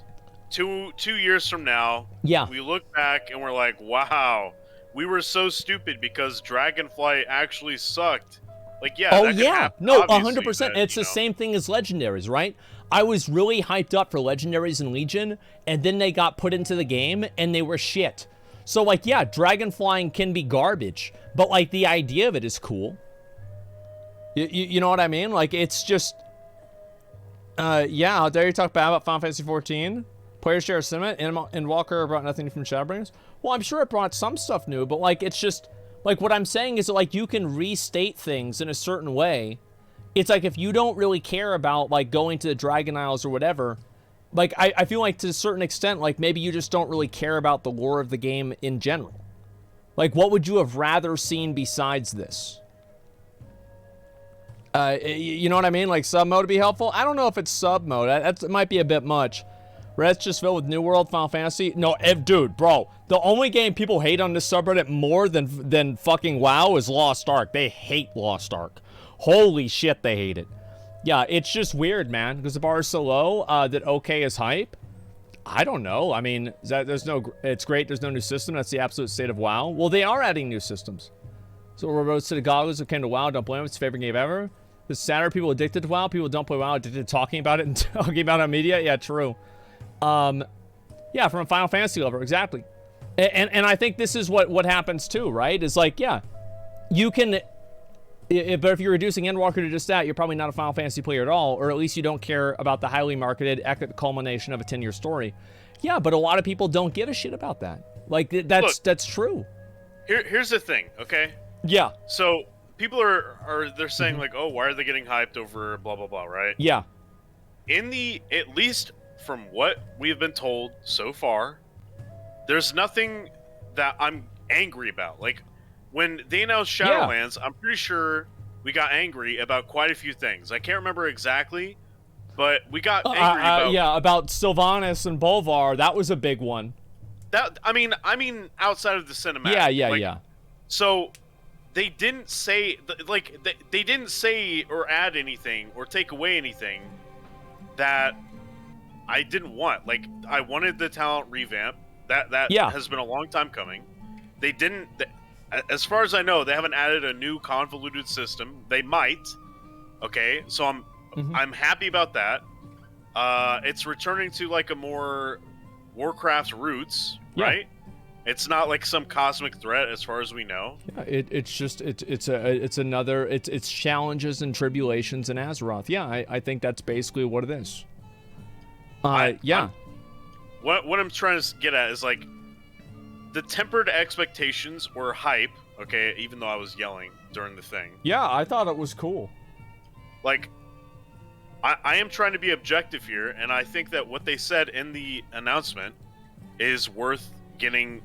2 years from now, we look back and we're like, wow, we were so stupid because Dragonflight actually sucked. Like, yeah. Oh, yeah. No, 100%. It's the same thing as Legendaries, right? I was really hyped up for Legendaries and Legion, and then they got put into the game, and they were shit. So, like, yeah, Dragonflying can be garbage, but, like, the idea of it is cool. You know what I mean? Like, it's just... yeah, how dare you talk bad about Final Fantasy XIV? Players share a sentiment, and Walker brought nothing from Shadowbringers. Well, I'm sure it brought some stuff new, but, like, it's just... Like, what I'm saying is that, like, you can restate things in a certain way. It's like, if you don't really care about, like, going to the Dragon Isles or whatever, like, I feel like to a certain extent, like, maybe you just don't really care about the lore of the game in general. Like, what would you have rather seen besides this? You know what I mean? Like, sub mode would be helpful? I don't know if it's sub mode. That might be a bit much. Red's just filled with New World, Final Fantasy. No, dude, bro. The only game people hate on this subreddit more than fucking WoW is Lost Ark. They hate Lost Ark. Holy shit, they hate it. Yeah, it's just weird, man. Because the bar is so low that okay is hype. I don't know. I mean, it's great. There's no new system. That's the absolute state of WoW. Well, they are adding new systems. So we're both to the goggles who came to WoW. Don't blame them. It's the favorite game ever. The sadder people addicted to WoW. People don't play WoW addicted to talking about it and talking about it on media. Yeah, true. Yeah, from a Final Fantasy lover, exactly. And I think this is what happens too, right? Is like, yeah, you can, but if you're reducing Endwalker to just that, you're probably not a Final Fantasy player at all, or at least you don't care about the highly marketed epic culmination of a 10-year story. Yeah, but a lot of people don't give a shit about that. Like, that's true. Here's the thing, okay? Yeah. So people they're saying like, oh, why are they getting hyped over blah blah blah, right? Yeah. At least from what we've been told so far, there's nothing that I'm angry about. Like, when they announced Shadowlands, I'm pretty sure we got angry about quite a few things. I can't remember exactly, but we got angry about... Yeah, about Sylvanas and Bolvar. That was a big one. I mean, outside of the cinematic. Yeah. So, they didn't say... Like, they didn't say or add anything or take away anything that I didn't want. Like, I wanted the talent revamp. That has been a long time coming. They didn't... As far as I know, they haven't added a new convoluted system. They might. Okay, so I'm happy about that. It's returning to like a more Warcraft roots, right? It's not like some cosmic threat, as far as we know. Yeah, it's challenges and tribulations in Azeroth. Yeah, I think that's basically what it is. What I'm trying to get at is like, the tempered expectations were hype, okay, even though I was yelling during the thing. Yeah, I thought it was cool. Like, I am trying to be objective here, and I think that what they said in the announcement is worth getting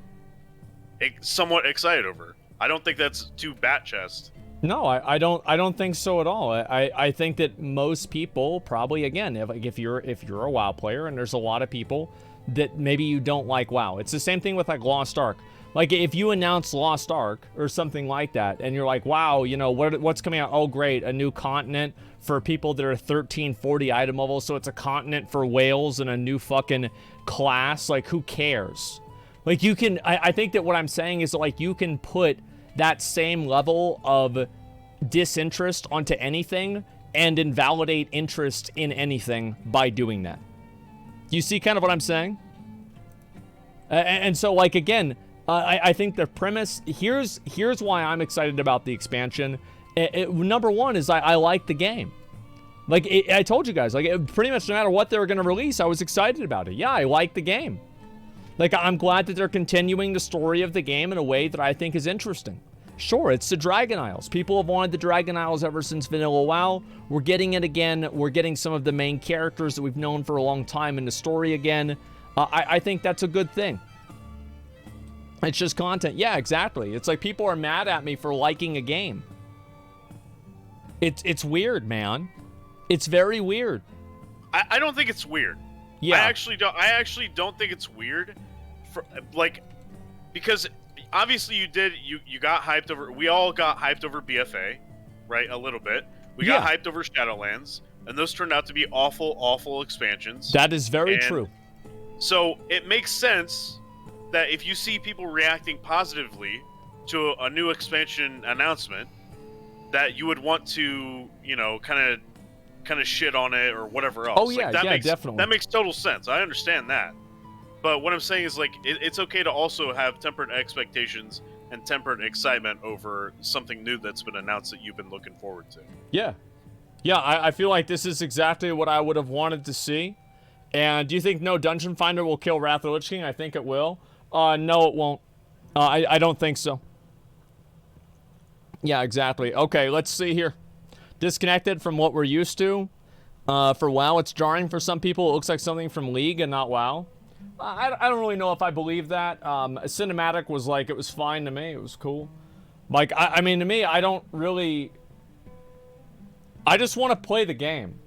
somewhat excited over. I don't think that's too bat chest. No, I don't think so at all. I think that most people probably, again, if you're a WoW player, and there's a lot of people that maybe you don't like WoW. It's the same thing with like Lost Ark. Like, if you announce Lost Ark or something like that, and you're like, wow, you know, what's coming out? Oh, great, a new continent for people that are 13, 40 item levels, so it's a continent for whales and a new fucking class. Like, who cares? Like, you can, I think that what I'm saying is that, like, you can put that same level of disinterest onto anything and invalidate interest in anything by doing that. You see kind of what I'm saying? And so, like, again, I think the premise, here's why I'm excited about the expansion. Number one is I like the game. Like, I told you guys, like, pretty much no matter what they were going to release, I was excited about it. Yeah, I like the game. Like, I'm glad that they're continuing the story of the game in a way that I think is interesting. Sure, it's the Dragon Isles. People have wanted the Dragon Isles ever since Vanilla WoW. We're getting it again. We're getting some of the main characters that we've known for a long time in the story again. I think that's a good thing. It's just content. Yeah, exactly. It's like people are mad at me for liking a game. It's weird, man. It's very weird. I don't think it's weird. Yeah. I actually don't think it's weird, because obviously you got hyped over. We all got hyped over BFA, right? A little bit. We got hyped over Shadowlands, and those turned out to be awful expansions. That is very true. So it makes sense that if you see people reacting positively to a new expansion announcement, that you would want to, kind of shit on it or whatever else. Oh yeah, definitely. That makes total sense. I understand that. But what I'm saying is, it's okay to also have tempered expectations and tempered excitement over something new that's been announced that you've been looking forward to. Yeah. Yeah, I feel like this is exactly what I would have wanted to see. And do you think no Dungeon Finder will kill Wrath of the Lich King? I think it will. No, it won't. I don't think so. Yeah, exactly. Okay, let's see here. Disconnected from what we're used to. For WoW, it's jarring for some people. It looks like something from League and not WoW. I don't really know if I believe that. Cinematic was like, it was fine to me. It was cool. Like, I mean, to me, I don't really... I just want to play the game.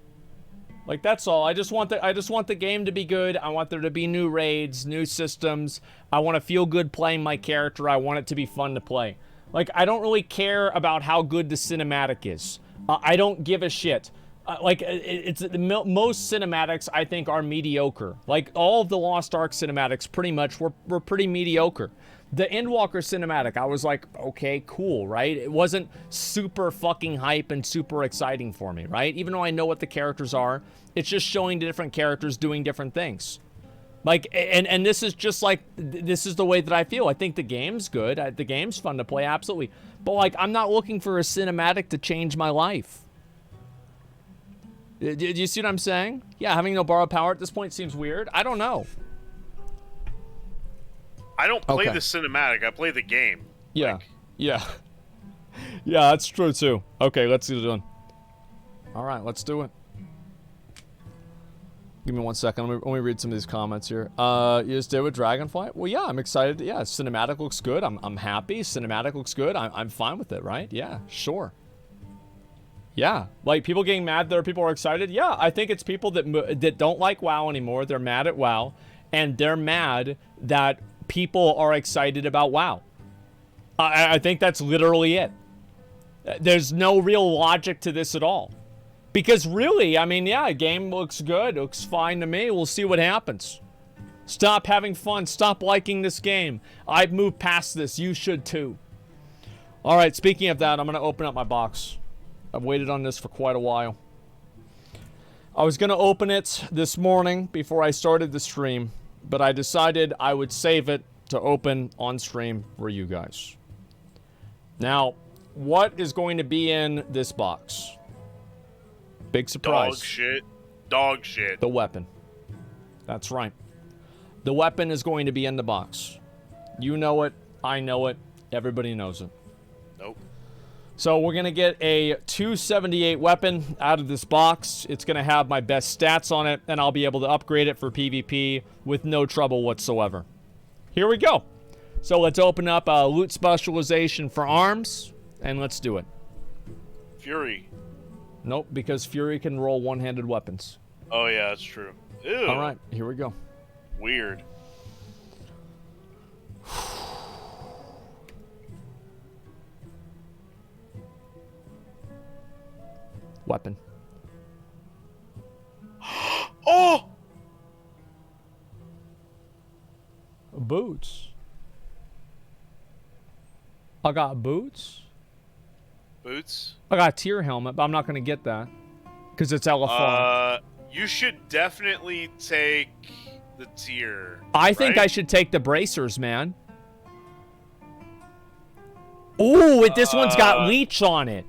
Like, that's all. I just want the game to be good. I want there to be new raids, new systems. I want to feel good playing my character. I want it to be fun to play. Like, I don't really care about how good the cinematic is. I don't give a shit. Most cinematics, I think, are mediocre. Like, all of the Lost Ark cinematics, pretty much, were pretty mediocre. The Endwalker cinematic, I was like, okay, cool, right? It wasn't super fucking hype and super exciting for me, right? Even though I know what the characters are, it's just showing the different characters doing different things. Like, and this is just like, this is the way that I feel. I think the game's good. The game's fun to play, absolutely. But, like, I'm not looking for a cinematic to change my life. Do you see what I'm saying? Yeah, having no borrowed power at this point seems weird. I don't know. I don't play the cinematic. I play the game. Yeah. Yeah, that's true, too. Okay, let's get it done. All right, let's do it. Give me 1 second. Let me read some of these comments here. You just did with Dragonflight? Well, yeah, I'm excited. Yeah, cinematic looks good. I'm happy. Cinematic looks good. I'm fine with it, right? Yeah, sure. Yeah, like people getting mad that people are excited. Yeah, I think it's people that don't like WoW anymore. They're mad at WoW, and they're mad that people are excited about WoW. I think that's literally it. There's no real logic to this at all. Because really, I mean, yeah, a game looks good. It looks fine to me. We'll see what happens. Stop having fun. Stop liking this game. I've moved past this. You should too. All right, speaking of that, I'm going to open up my box. I've waited on this for quite a while. I was going to open it this morning before I started the stream, but I decided I would save it to open on stream for you guys. Now, what is going to be in this box? Big surprise. Dog shit. The weapon. That's right. The weapon is going to be in the box. You know it. I know it. Everybody knows it. Nope. So we're going to get a 278 weapon out of this box. It's going to have my best stats on it, and I'll be able to upgrade it for PvP with no trouble whatsoever. Here we go. So let's open up a loot specialization for arms, and let's do it. Fury. Nope, because Fury can roll one-handed weapons. Oh, yeah, that's true. Ew. All right, here we go. Weird. Weapon. Oh! Boots. I got boots. Boots? I got a tier helmet, but I'm not going to get that. Because it's LFR. You should definitely take the tier. I think I should take the bracers, man. Ooh, this one's got leech on it.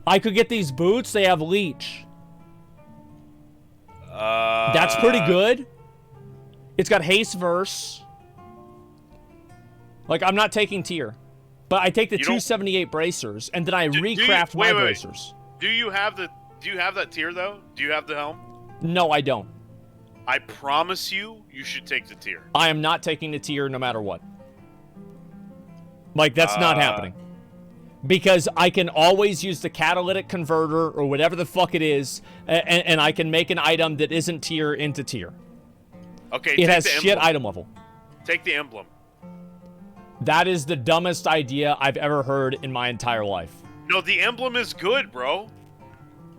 I could get these boots. They have leech. That's pretty good. It's got haste verse. Like, I'm not taking tier. But I take the 278 bracers, and then I recraft my bracers. Do you have that tier, though? Do you have the helm? No, I don't. I promise you should take the tier. I am not taking the tier no matter what. Like, that's not happening. Because I can always use the catalytic converter or whatever the fuck it is, and I can make an item that isn't tier into tier. Okay, it has shit item level. Take the emblem. That is the dumbest idea I've ever heard in my entire life. No, the emblem is good, bro.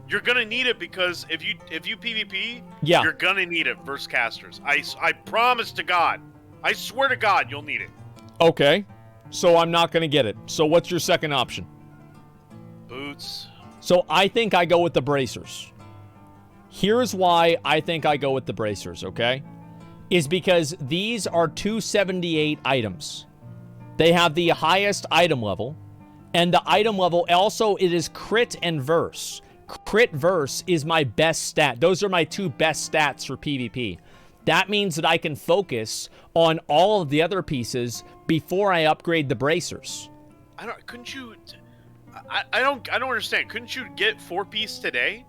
You're gonna need it because if you PvP, you're gonna need it versus casters. I promise to God. I swear to God, you'll need it. Okay. So I'm not going to get it. So what's your second option? Boots. So I think I go with the bracers. Here's why I think I go with the bracers, okay? Is because these are 278 items. They have the highest item level. And the item level also, it is crit and verse. Crit verse is my best stat. Those are my two best stats for PvP. That means that I can focus on all of the other pieces before I upgrade the bracers. I don't understand. Couldn't you get 4-piece today?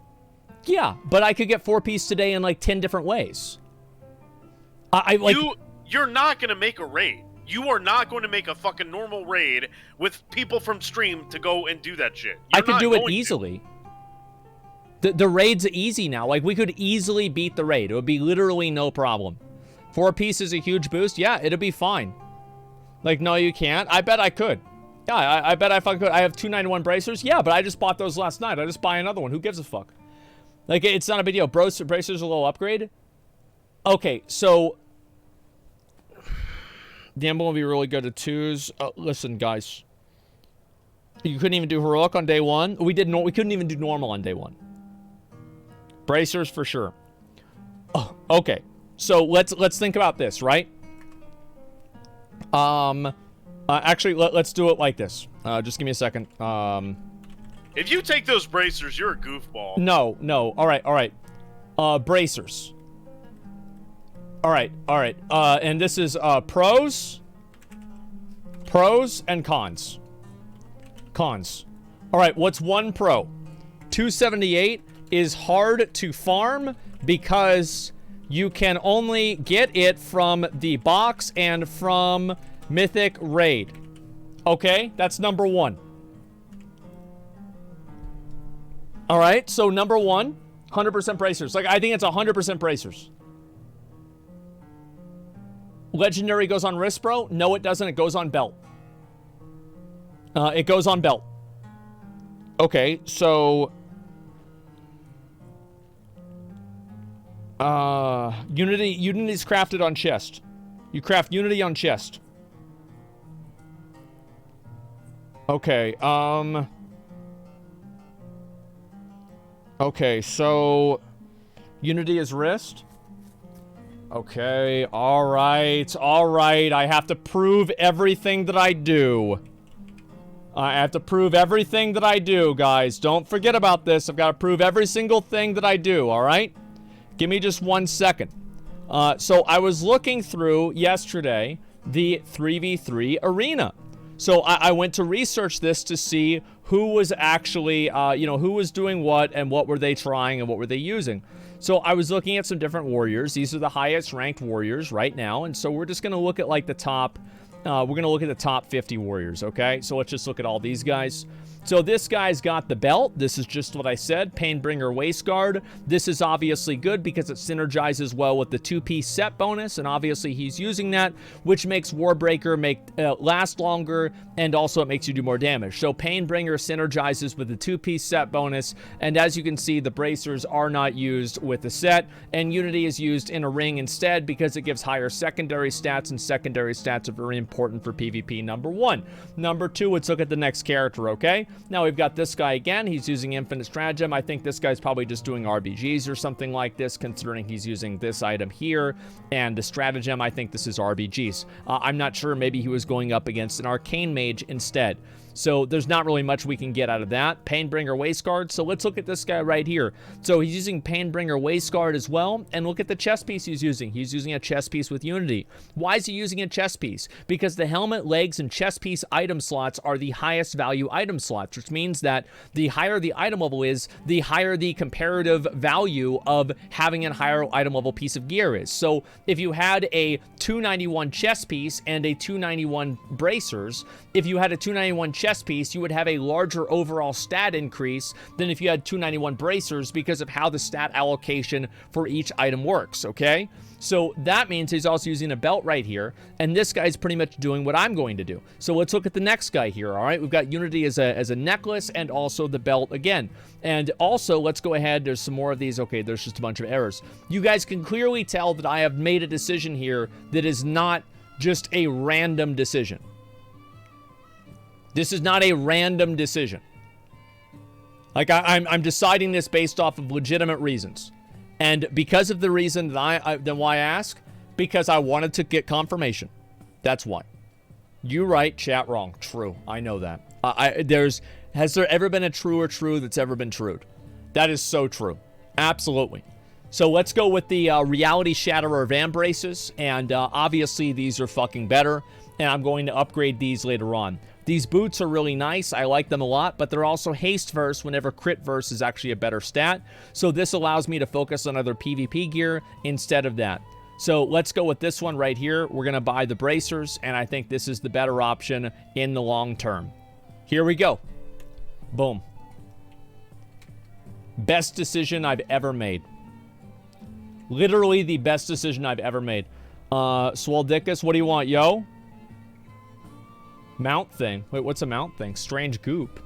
Yeah, but I could get 4-piece today in like 10 different ways. You're not gonna make a raid. You are not going to make a fucking normal raid with people from stream to go and do that shit. I could do it easily. The raid's easy now. Like, we could easily beat the raid. It would be literally no problem. 4-piece is a huge boost. Yeah, it'll be fine. Like, no, you can't. I bet I could. Yeah, I bet I fucking could. I have 291 bracers. Yeah, but I just bought those last night. I just buy another one. Who gives a fuck? Like, it's not a big deal. Bracers are a little upgrade. Okay, so the emblem will be really good at 2s. Listen, guys. You couldn't even do heroic on day 1. We couldn't even do normal on day 1. Bracers for sure. Oh, okay, so let's think about this, right? Actually, let's do it like this. Just give me a second. If you take those bracers, you're a goofball. No. All right. Bracers. All right. And this is pros and cons. All right, what's one pro? 278 is hard to farm because you can only get it from the box and from Mythic Raid. Okay, that's number 1. All right, so number 1, 100% bracers. Like, I think it's 100% bracers. Legendary goes on wrist, bro? No, it doesn't. It goes on belt. It goes on belt. Okay, so Unity's crafted on chest. You craft Unity on chest. Okay, okay, so Unity is wrist. Okay, all right. I have to prove everything that I do. I have to prove everything that I do, guys. Don't forget about this. I've got to prove every single thing that I do, all right? Give me just 1 second. So I was looking through yesterday the 3v3 arena. So I went to research this to see who was actually, who was doing what and what were they trying and what were they using. So I was looking at some different warriors. These are the highest ranked warriors right now. And so we're just going to look at like the top, we're going to look at the top 50 warriors, okay? So let's just look at all these guys. So this guy's got the belt. This is just what I said, Painbringer Waistguard. This is obviously good because it synergizes well with the 2-piece set bonus, and obviously he's using that, which makes Warbreaker last longer, and also it makes you do more damage. So Painbringer synergizes with the 2-piece set bonus, and as you can see, the bracers are not used with the set, and Unity is used in a ring instead because it gives higher secondary stats, and secondary stats are very important for PvP, number 1. Number 2, let's look at the next character, okay? Now we've got this guy again. He's using Infinite Stratagem. I think this guy's probably just doing RBGs or something like this, considering he's using this item here and the Stratagem. I think this is RBGs. I'm not sure. Maybe he was going up against an Arcane Mage instead. So there's not really much we can get out of that. Painbringer Wasteguard. So let's look at this guy right here. So he's using Painbringer Wasteguard as well. And look at the chest piece he's using. He's using a chest piece with Unity. Why is he using a chest piece? Because the helmet, legs, and chest piece item slots are the highest value item slots, which means that the higher the item level is, the higher the comparative value of having a higher item level piece of gear is. So if you had a 291 chest piece and a 291 bracers, if you had a 291 chest piece, you would have a larger overall stat increase than if you had 291 bracers because of how the stat allocation for each item works, okay? So that means he's also using a belt right here, and this guy's pretty much doing what I'm going to do. So let's look at the next guy here, all right? We've got Unity as a necklace and also the belt again. And also, let's go ahead. There's some more of these. Okay, there's just a bunch of errors. You guys can clearly tell that I have made a decision here that is not just a random decision. This is not a random decision. Like, I'm deciding this based off of legitimate reasons. And because of the reason that then why I ask? Because I wanted to get confirmation. That's why. You right, chat wrong. True. I know that. Has there ever been a truer true that's ever been trued? That is so true. Absolutely. So let's go with the Reality Shatterer Van Braces. And obviously these are fucking better. And I'm going to upgrade these later on. These boots are really nice. I like them a lot, but they're also haste verse whenever crit verse is actually a better stat. So this allows me to focus on other PvP gear instead of that. So let's go with this one right here. We're going to buy the bracers, and I think this is the better option in the long term. Here we go. Boom. Best decision I've ever made. Literally the best decision I've ever made. Swoldickus, what do you want, yo? Mount thing. Wait, what's a mount thing? Strange goop.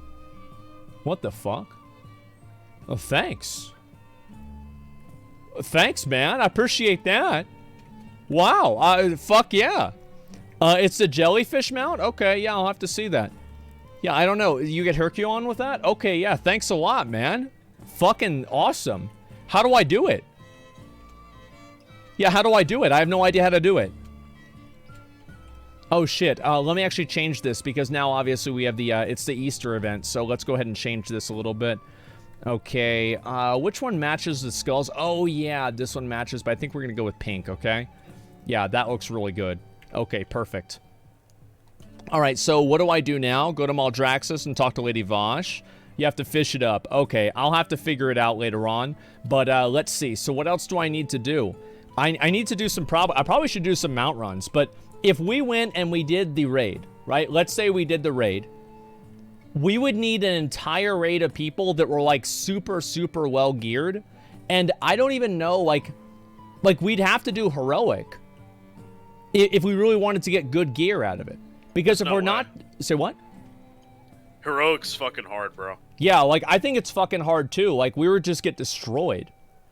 What the fuck? Oh, thanks. Thanks, man. I appreciate that. Wow. Fuck yeah. It's the jellyfish mount? Okay, yeah, I'll have to see that. Yeah, I don't know. You get Herculean with that? Okay, yeah, thanks a lot, man. Fucking awesome. How do I do it? Yeah, how do I do it? I have no idea how to do it. Oh, shit. Let me actually change this because now, obviously, we have the, it's the Easter event. So let's go ahead and change this a little bit. Okay. Which one matches the skulls? Oh, yeah, this one matches, but I think we're going to go with pink, okay? Yeah, that looks really good. Okay, perfect. All right, so what do I do now? Go to Maldraxxus and talk to Lady Vosh. You have to fish it up. Okay, I'll have to figure it out later on. But let's see. So what else do I need to do? I need to do some I probably should do some mount runs, but if we went and we did the raid, right? Let's say we did the raid. We would need an entire raid of people that were like super, super well geared. And I don't even know, like we'd have to do heroic if we really wanted to get good gear out of it. Because if we're not, say what? Heroic's fucking hard, bro. Yeah, like I think it's fucking hard too. Like we would just get destroyed.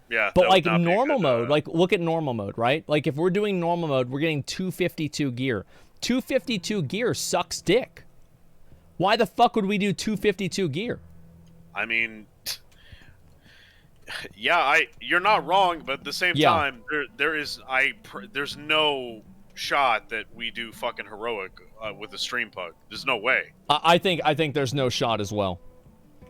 Yeah, but like normal mode, like look at normal mode, right? Like if we're doing normal mode, we're getting 252 gear. 252 gear sucks dick. Why the fuck would we do 252 gear? I mean, yeah, you're not wrong, but at the same time, there's no shot that we do fucking heroic with a stream pug. There's no way. I think there's no shot as well.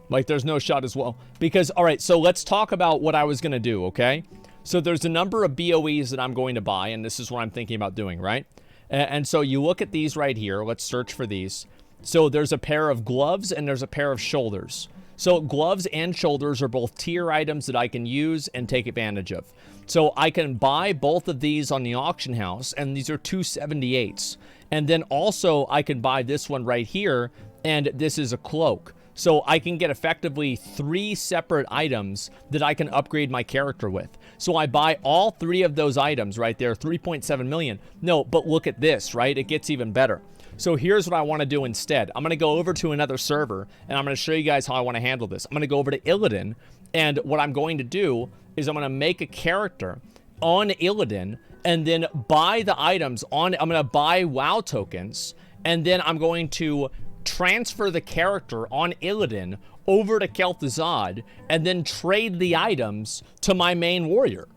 Like, there's no shot as well. Because, all right, so let's talk about what I was going to do, okay? So there's a number of BOEs that I'm going to buy, and this is what I'm thinking about doing, right? And so you look at these right here. Let's search for these. So there's a pair of gloves, and there's a pair of shoulders. So gloves and shoulders are both tier items that I can use and take advantage of. So I can buy both of these on the auction house, and these are 278s. And then also I can buy this one right here, and this is a cloak. So I can get effectively 3 separate items that I can upgrade my character with. So I buy all 3 of those items right there, 3.7 million. No, but look at this, right? It gets even better. So here's what I want to do instead. I'm going to go over to another server, and I'm going to show you guys how I want to handle this. I'm going to go over to Illidan, and what I'm going to do is I'm going to make a character on Illidan, and then buy the items on. I'm going to buy WoW tokens, and then I'm going to transfer the character on Illidan over to Kel'Thuzad, and then trade the items to my main warrior.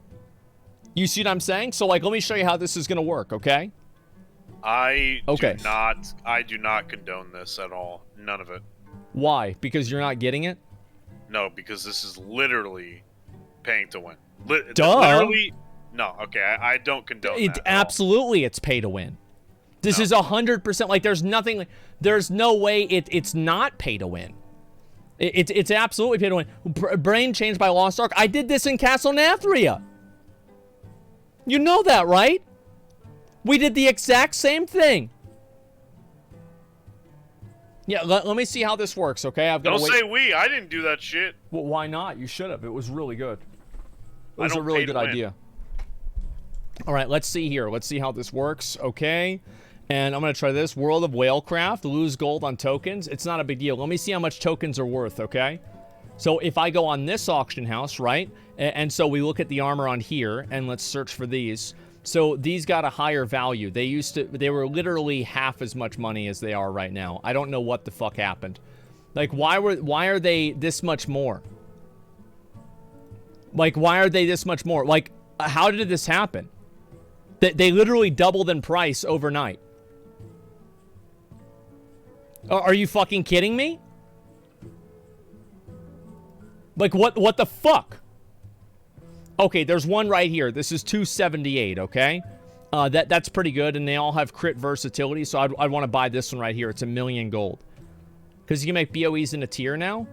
You see what I'm saying? So, like, let me show you how this is going to work, okay? I do not condone this at all. None of it. Why? Because you're not getting it? No, because this is literally paying to win. Duh. Literally. No, okay, I don't condone that. Absolutely, it's pay to win. This is 100%. Like, there's nothing. There's no way it's not pay to win. It's absolutely pay to win. Brain changed by Lost Ark. I did this in Castle Nathria. You know that, right? We did the exact same thing. Yeah, let me see how this works, okay? I've got to Don't say we. I didn't do that shit. Well, why not? You should have. It was really good. It was a really good idea. All right, let's see here. Let's see how this works, okay? And I'm going to try this. World of Whalecraft. Lose gold on tokens. It's not a big deal. Let me see how much tokens are worth, okay? So if I go on this auction house, right? And so we look at the armor on here, and let's search for these. So these got a higher value. They were literally half as much money as they are right now. I don't know what the fuck happened. Like, why are they this much more? Like, why are they this much more? Like, how did this happen? They literally doubled in price overnight. Are you fucking kidding me? Like, what the fuck? Okay, there's one right here. This is 278, okay? That's pretty good, and they all have crit versatility, so I'd want to buy this one right here. It's 1,000,000 gold. Because you can make BOEs in a tier now?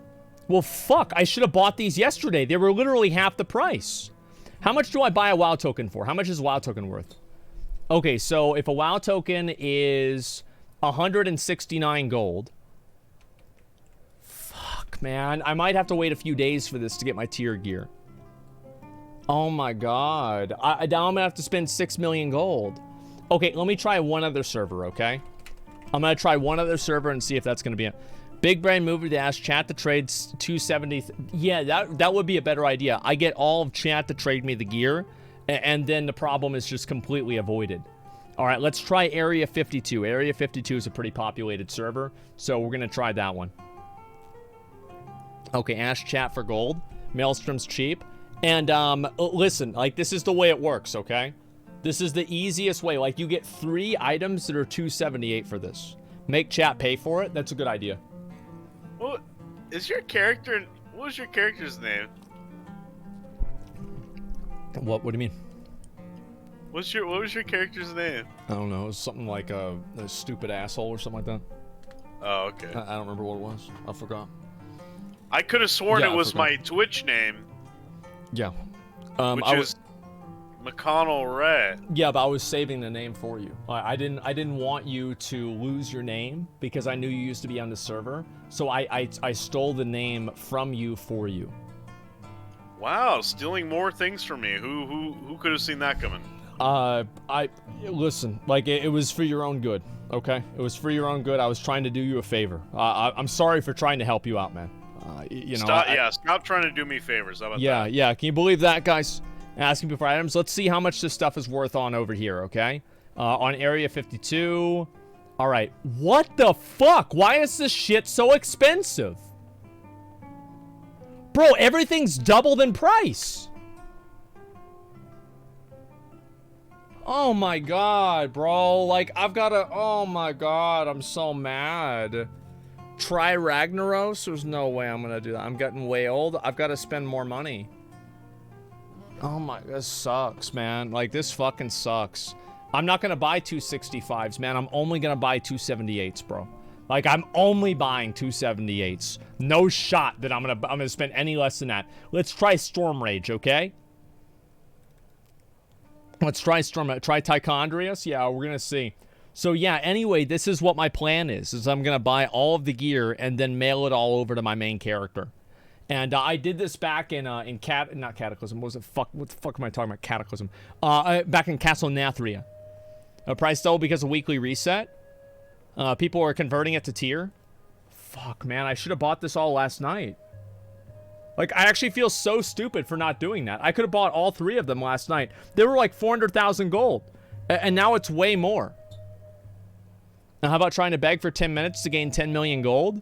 Well, fuck, I should have bought these yesterday. They were literally half the price. How much do I buy a WoW token for? How much is a WoW token worth? Okay, so if a WoW token is 169 gold. Fuck, man. I might have to wait a few days for this to get my tier gear. Oh my god. Now I'm gonna have to spend 6 million gold. Okay, let me try one other server, okay? I'm gonna try one other server and see if that's gonna be it. Big Brain Mover to ask chat to trade 270. Yeah, that would be a better idea. I get all of chat to trade me the gear, and then the problem is just completely avoided. All right, let's try Area 52. Area 52 is a pretty populated server, so we're gonna try that one. Okay, ask chat for gold. Maelstrom's cheap. And, listen, like, this is the way it works, okay? This is the easiest way. Like, you get 3 items that are 278 for this. Make chat pay for it. That's a good idea. What was your character's name? What do you mean? What was your character's name? I don't know. It was something like a stupid asshole or something like that. Oh, okay. I don't remember what it was. I forgot. I could have sworn it was my Twitch name. Yeah. Which is McConnell Red. Yeah, but I was saving the name for you. I didn't want you to lose your name because I knew you used to be on the server. So I stole the name from you for you. Wow, stealing more things from me. Who could have seen that coming? Listen, like it was for your own good, okay? It was for your own good. I was trying to do you a favor. I'm sorry for trying to help you out, man. You know. Stop trying to do me favors. How about that? that? Yeah. Can you believe that, guys? Asking people for items. Let's see how much this stuff is worth on over here, okay? On Area 52. All right. What the fuck? Why is this shit so expensive? Bro, everything's doubled in price. Oh my god, bro. Like, I've got to... Oh my god, I'm so mad. Try Ragnaros? There's no way I'm gonna do that. I'm getting way old. I've got to spend more money. Oh my... This sucks, man. Like, this fucking sucks. I'm not gonna buy 265s, man. I'm only gonna buy 278s, bro. Like, I'm only buying 278s. No shot that I'm gonna spend any less than that. Let's try Storm Rage, okay? Let's try try Tichondrius? Yeah, we're gonna see. So yeah, anyway, this is what my plan is I'm gonna buy all of the gear and then mail it all over to my main character. And I did this back in not Cataclysm. What the fuck am I talking about? Cataclysm. Back in Castle Nathria. Price double because of weekly reset. People are converting it to tier. Fuck, man, I should have bought this all last night. Like, I actually feel so stupid for not doing that. I could have bought all 3 of them last night. They were like 400,000 gold. And now it's way more. Now, how about trying to beg for 10 minutes to gain 10 million gold?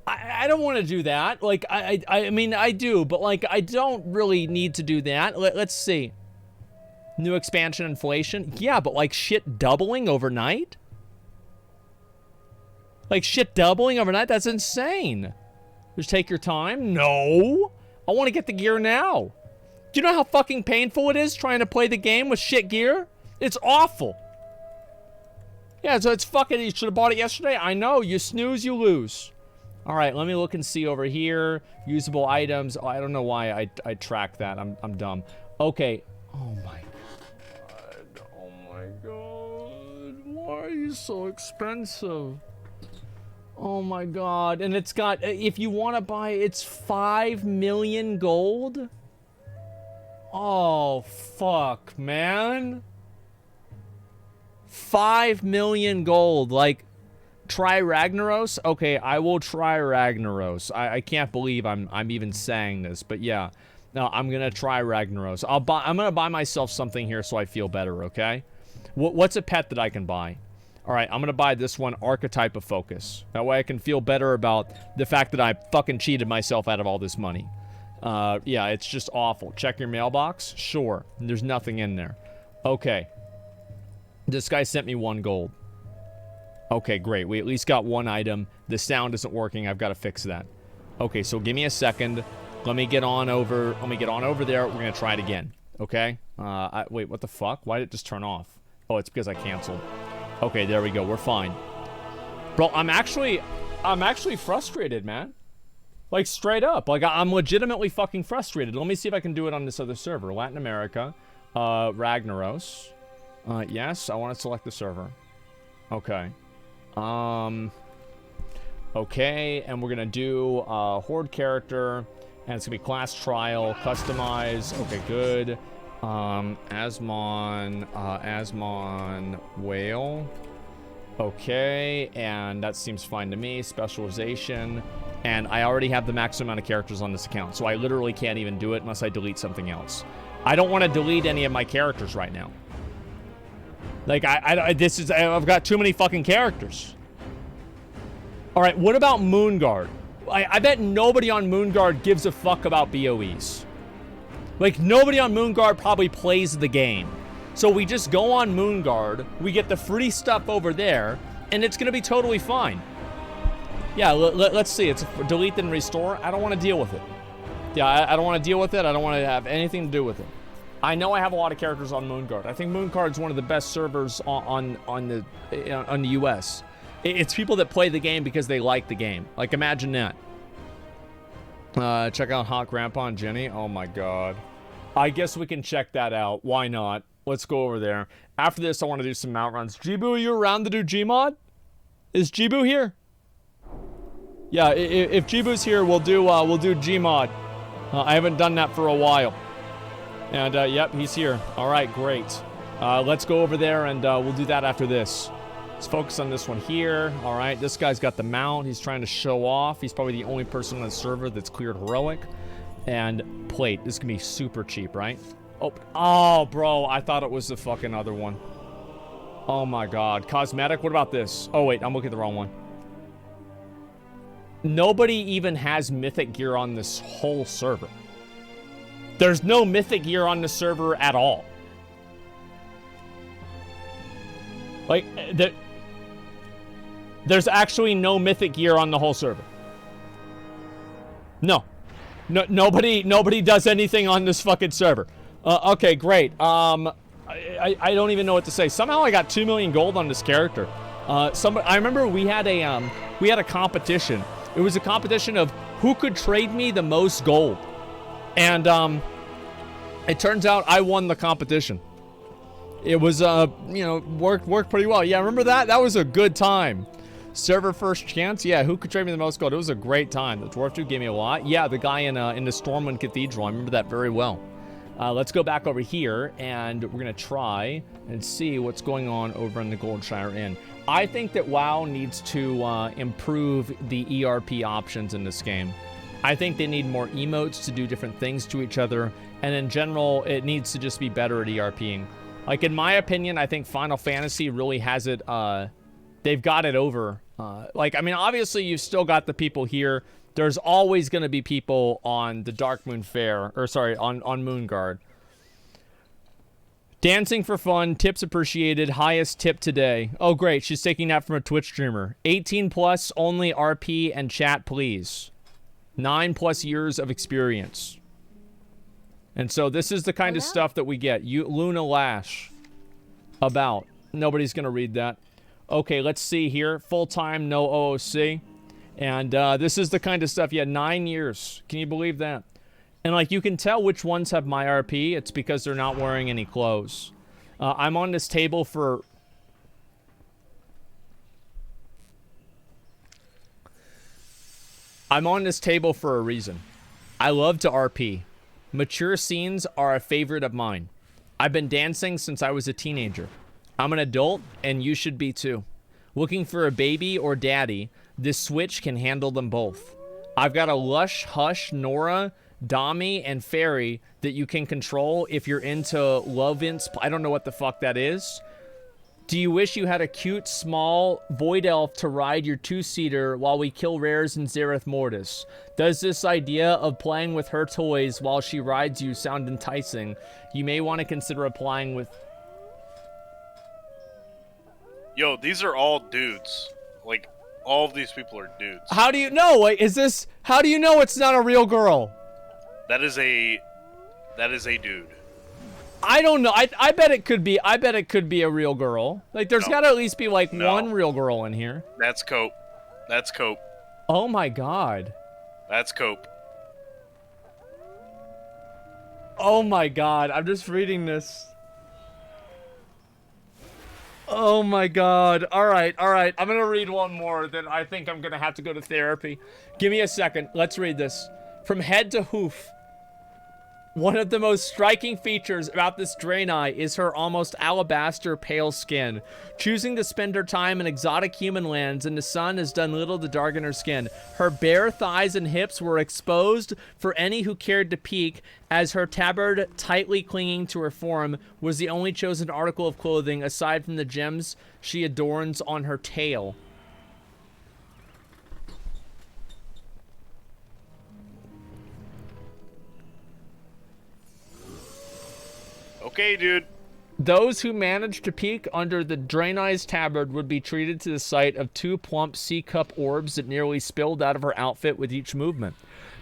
I don't want to do that. Like, I mean, I do, but, like, I don't really need to do that. Let's see. New expansion inflation? Yeah, but, like, shit doubling overnight? Like, shit doubling overnight? That's insane. Just take your time? No. I want to get the gear now. Do you know how fucking painful it is trying to play the game with shit gear? It's awful. Yeah, so it's fucking, you should have bought it yesterday. I know, you snooze, you lose. All right, let me look and see over here. Usable items. Oh, I don't know why I track that. I'm dumb. Okay. Oh my god. Oh my god. Why are you so expensive? Oh my god. And it's got, if you want to buy, it's 5 million gold. Oh, fuck, man. 5 million gold. Like, try Ragnaros? Okay, I will try Ragnaros. I can't believe I'm even saying this, but yeah. No, I'm gonna try Ragnaros. I'm gonna buy myself something here so I feel better, okay? What's a pet that I can buy? Alright, I'm gonna buy this one, Archetype of Focus. That way I can feel better about the fact that I fucking cheated myself out of all this money. Yeah, it's just awful. Check your mailbox? Sure. There's nothing in there. Okay. This guy sent me 1 gold. Okay, great. We at least got 1 item. The sound isn't working. I've got to fix that. Okay, so give me a second. Let me get on over there. We're going to try it again. Okay? Wait, what the fuck? Why did it just turn off? Oh, it's because I canceled. Okay, there we go. We're fine. Bro, I'm actually frustrated, man. Like, straight up. Like, I'm legitimately fucking frustrated. Let me see if I can do it on this other server. Latin America. Ragnaros. Yes, I want to select the server. Okay. Okay, and we're gonna do Horde character, and it's gonna be class trial, customize. Okay, good. Asmon whale. Okay, and that seems fine to me. Specialization, and I already have the maximum amount of characters on this account, so I literally can't even do it unless I delete something else. I don't want to delete any of my characters right now. Like, I've got too many fucking characters. Alright, what about Moonguard? I bet nobody on Moonguard gives a fuck about BOEs. Like, nobody on Moonguard probably plays the game. So we just go on Moonguard, we get the free stuff over there, and it's gonna be totally fine. Yeah, let's see. It's delete and restore. I don't want to deal with it. Yeah, I don't want to deal with it. I don't want to have anything to do with it. I know I have a lot of characters on Moonguard. I think Moonguard's one of the best servers on the US. It's people that play the game because they like the game. Like, imagine that. Check out Hot Grandpa and Jenny. Oh my god. I guess we can check that out. Why not? Let's go over there. After this, I want to do some mount runs. Jibu, are you around to do Gmod? Is Jibu here? Yeah, if Jibu's here, we'll do Gmod. I haven't done that for a while. And, yep, he's here. Alright, great. Let's go over there and we'll do that after this. Let's focus on this one here. Alright, this guy's got the mount. He's trying to show off. He's probably the only person on the server that's cleared heroic. And plate. This can be super cheap, right? Oh, bro, I thought it was the fucking other one. Oh my god. Cosmetic, what about this? Oh, wait, I'm looking at the wrong one. Nobody even has mythic gear on this whole server. There's no mythic gear on the server at all. Like, there's actually no mythic gear on the whole server. No. Nobody does anything on this fucking server. Okay, great. I don't even know what to say. Somehow I got 2 million gold on this character. I remember we had a competition. It was a competition of who could trade me the most gold. And it turns out I won the competition. It was worked pretty well. Yeah, remember that? That was a good time. Server first chance? Yeah, who could trade me the most gold? It was a great time. The Dwarf Dude gave me a lot. Yeah, the guy in the Stormwind Cathedral. I remember that very well. Let's go back over here, and we're going to try and see what's going on over in the Goldshire Inn. I think that WoW needs to improve the ERP options in this game. I think they need more emotes to do different things to each other, and in general, it needs to just be better at ERPing. Like, in my opinion, I think Final Fantasy really has it, they've got it over. Like, I mean, obviously, you've still got the people here. There's always going to be people on the Dark Moon Fair, or sorry, on Moonguard. Dancing for fun, tips appreciated, highest tip today. Oh, great. She's taking that from a Twitch streamer. 18 plus, only RP and chat, please. 9+ years of experience. And so this is the kind of stuff that we get. Luna Lash. About. Nobody's going to read that. Okay, let's see here. Full-time, no OOC. And this is the kind of stuff. Yeah, 9 years. Can you believe that? And, like, you can tell which ones have my RP. It's because they're not wearing any clothes. I'm on this table for... I'm on this table for a reason. I love to RP. Mature scenes are a favorite of mine. I've been dancing since I was a teenager. I'm an adult, and you should be too. Looking for a baby or daddy, this Switch can handle them both. I've got a Lush, Hush, Nora, Dami, and Fairy that you can control if you're into love-insp... I don't know what the fuck that is. Do you wish you had a cute, small void elf to ride your 2-seater while we kill rares in Zereth Mortis? Does this idea of playing with her toys while she rides you sound enticing? You may want to consider applying with... Yo, these are all dudes. Like, all of these people are dudes. How do you know? Like, is this... How do you know it's not a real girl? That is a dude. I don't know. I bet it could be. I bet it could be a real girl. Like, there's got to at least be like one real girl in here. That's Cope. That's Cope. Oh my god. That's Cope. Oh my god. I'm just reading this. Oh my god. All right. All right. I'm gonna read one more. Then I think I'm gonna have to go to therapy. Give me a second. Let's read this. From head to hoof. One of the most striking features about this Draenei is her almost alabaster pale skin. Choosing to spend her time in exotic human lands in the sun has done little to darken her skin. Her bare thighs and hips were exposed for any who cared to peek, as her tabard, tightly clinging to her form, was the only chosen article of clothing aside from the gems she adorns on her tail. Okay, dude. Those who managed to peek under the Draenei's tabard would be treated to the sight of 2 plump C-cup orbs that nearly spilled out of her outfit with each movement.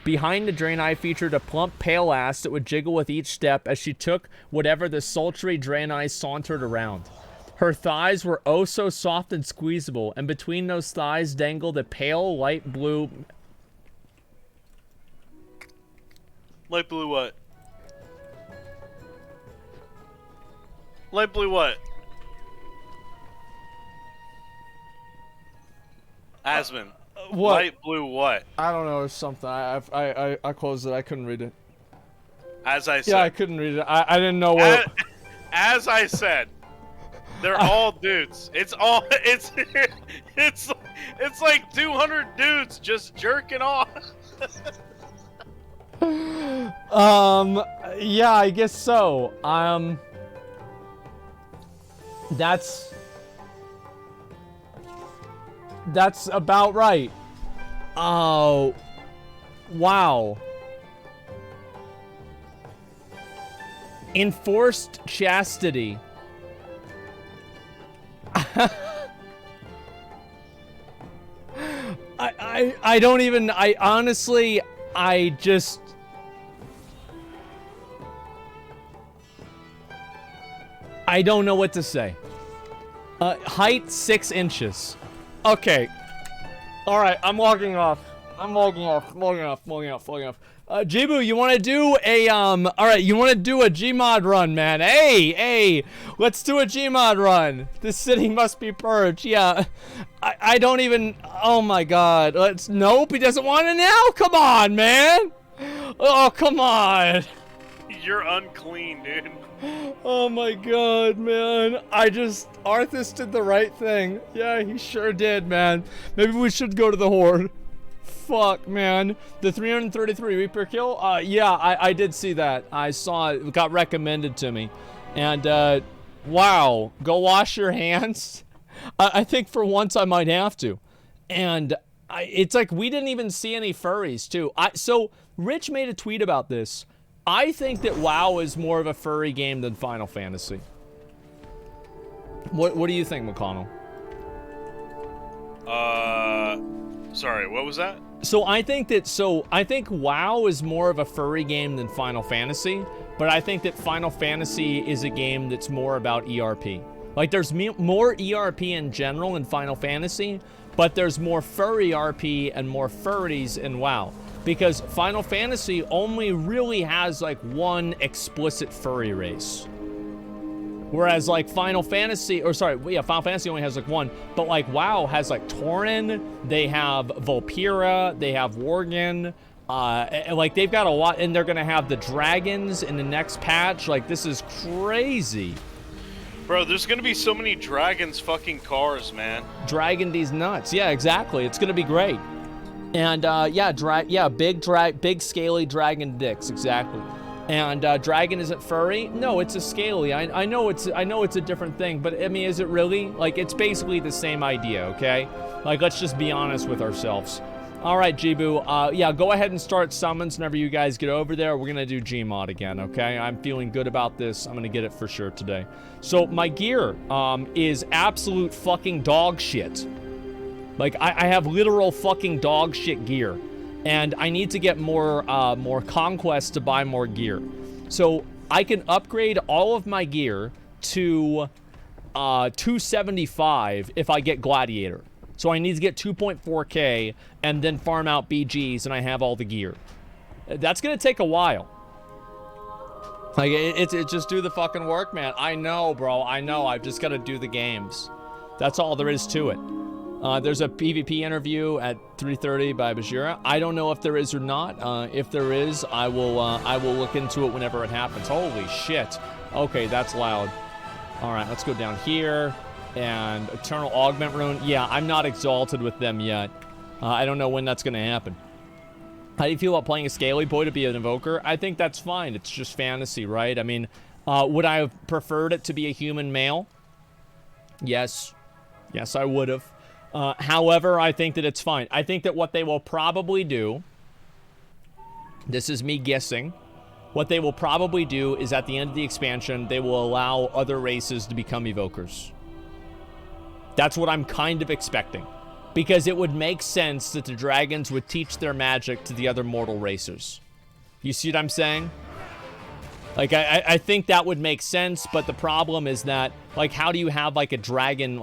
Behind the Draenei featured a plump pale ass that would jiggle with each step as she took whatever the sultry Draenei sauntered around. Her thighs were oh so soft and squeezable, and between those thighs dangled a pale light blue... Light blue what? Light blue what? Asmon. What? Light blue what? I don't know, it's something. I closed it. I couldn't read it. As I said. Yeah, I couldn't read it. I didn't know what... As I said, they're all dudes. It's all... It's like 200 dudes just jerking off. Yeah, I guess so. That's about right. Oh, wow. Enforced chastity. I don't even, I honestly, I just... I don't know what to say. Height 6 inches. Okay. All right, I'm logging off. Jibu, you want to do a all right, you want to do a Gmod run, man? Hey, let's do a Gmod run. This city must be purged. Yeah. I don't even. Oh my God. Nope. He doesn't want it now. Come on, man. Oh, come on. You're unclean, dude. Oh my God, man. Arthas did the right thing. Yeah, he sure did, man. Maybe we should go to the Horde. Fuck, man. The 333 Reaper kill? Yeah, I did see that. I saw it. It got recommended to me. And, wow. Go wash your hands? I think for once I might have to. And it's like we didn't even see any furries, too. So, Rich made a tweet about this. I think that WoW is more of a furry game than Final Fantasy. What do you think, McConnell? Sorry, what was that? So I think WoW is more of a furry game than Final Fantasy, but I think that Final Fantasy is a game that's more about ERP. Like, there's more ERP in general in Final Fantasy, but there's more furry RP and more furries in WoW. Because Final Fantasy only really has, like, one explicit furry race. Whereas, like, Final Fantasy only has, like, one. But, like, WoW has, like, Tauren, they have Volpira, they have Worgen. Like, they've got a lot, and they're gonna have the dragons in the next patch. Like, this is crazy. Bro, there's gonna be so many dragons fucking cars, man. Dragging these nuts. Yeah, exactly. It's gonna be great. And, big scaly dragon dicks, exactly. And dragon isn't furry? No, it's a scaly. I know it's a different thing, but I mean, is it really? Like, it's basically the same idea, okay? Like, let's just be honest with ourselves. All right, Jibu. Yeah, go ahead and start summons whenever you guys get over there. We're gonna do Gmod again, okay? I'm feeling good about this. I'm gonna get it for sure today. So my gear is absolute fucking dog shit. Like, I have literal fucking dog shit gear. And I need to get more conquests to buy more gear. So I can upgrade all of my gear to 275 if I get Gladiator. So I need to get 2.4K and then farm out BGs and I have all the gear. That's gonna take a while. Like, it's just do the fucking work, man. I know, bro. I know. I've just got to do the games. That's all there is to it. There's a PvP interview at 3:30 by Bajira. I don't know if there is or not. If there is, I will look into it whenever it happens. Holy shit. Okay, that's loud. All right, let's go down here. And Eternal Augment Rune. Yeah, I'm not exalted with them yet. I don't know when that's going to happen. How do you feel about playing a Scaly Boy to be an Invoker? I think that's fine. It's just fantasy, right? I mean, would I have preferred it to be a human male? Yes. Yes, I would have. However, I think that it's fine. I think that what they will probably do, this is me guessing, what they will probably do is at the end of the expansion, they will allow other races to become Evokers. That's what I'm kind of expecting. Because it would make sense that the dragons would teach their magic to the other mortal racers. You see what I'm saying? Like, I think that would make sense, but the problem is that, like, how do you have, like, a dragon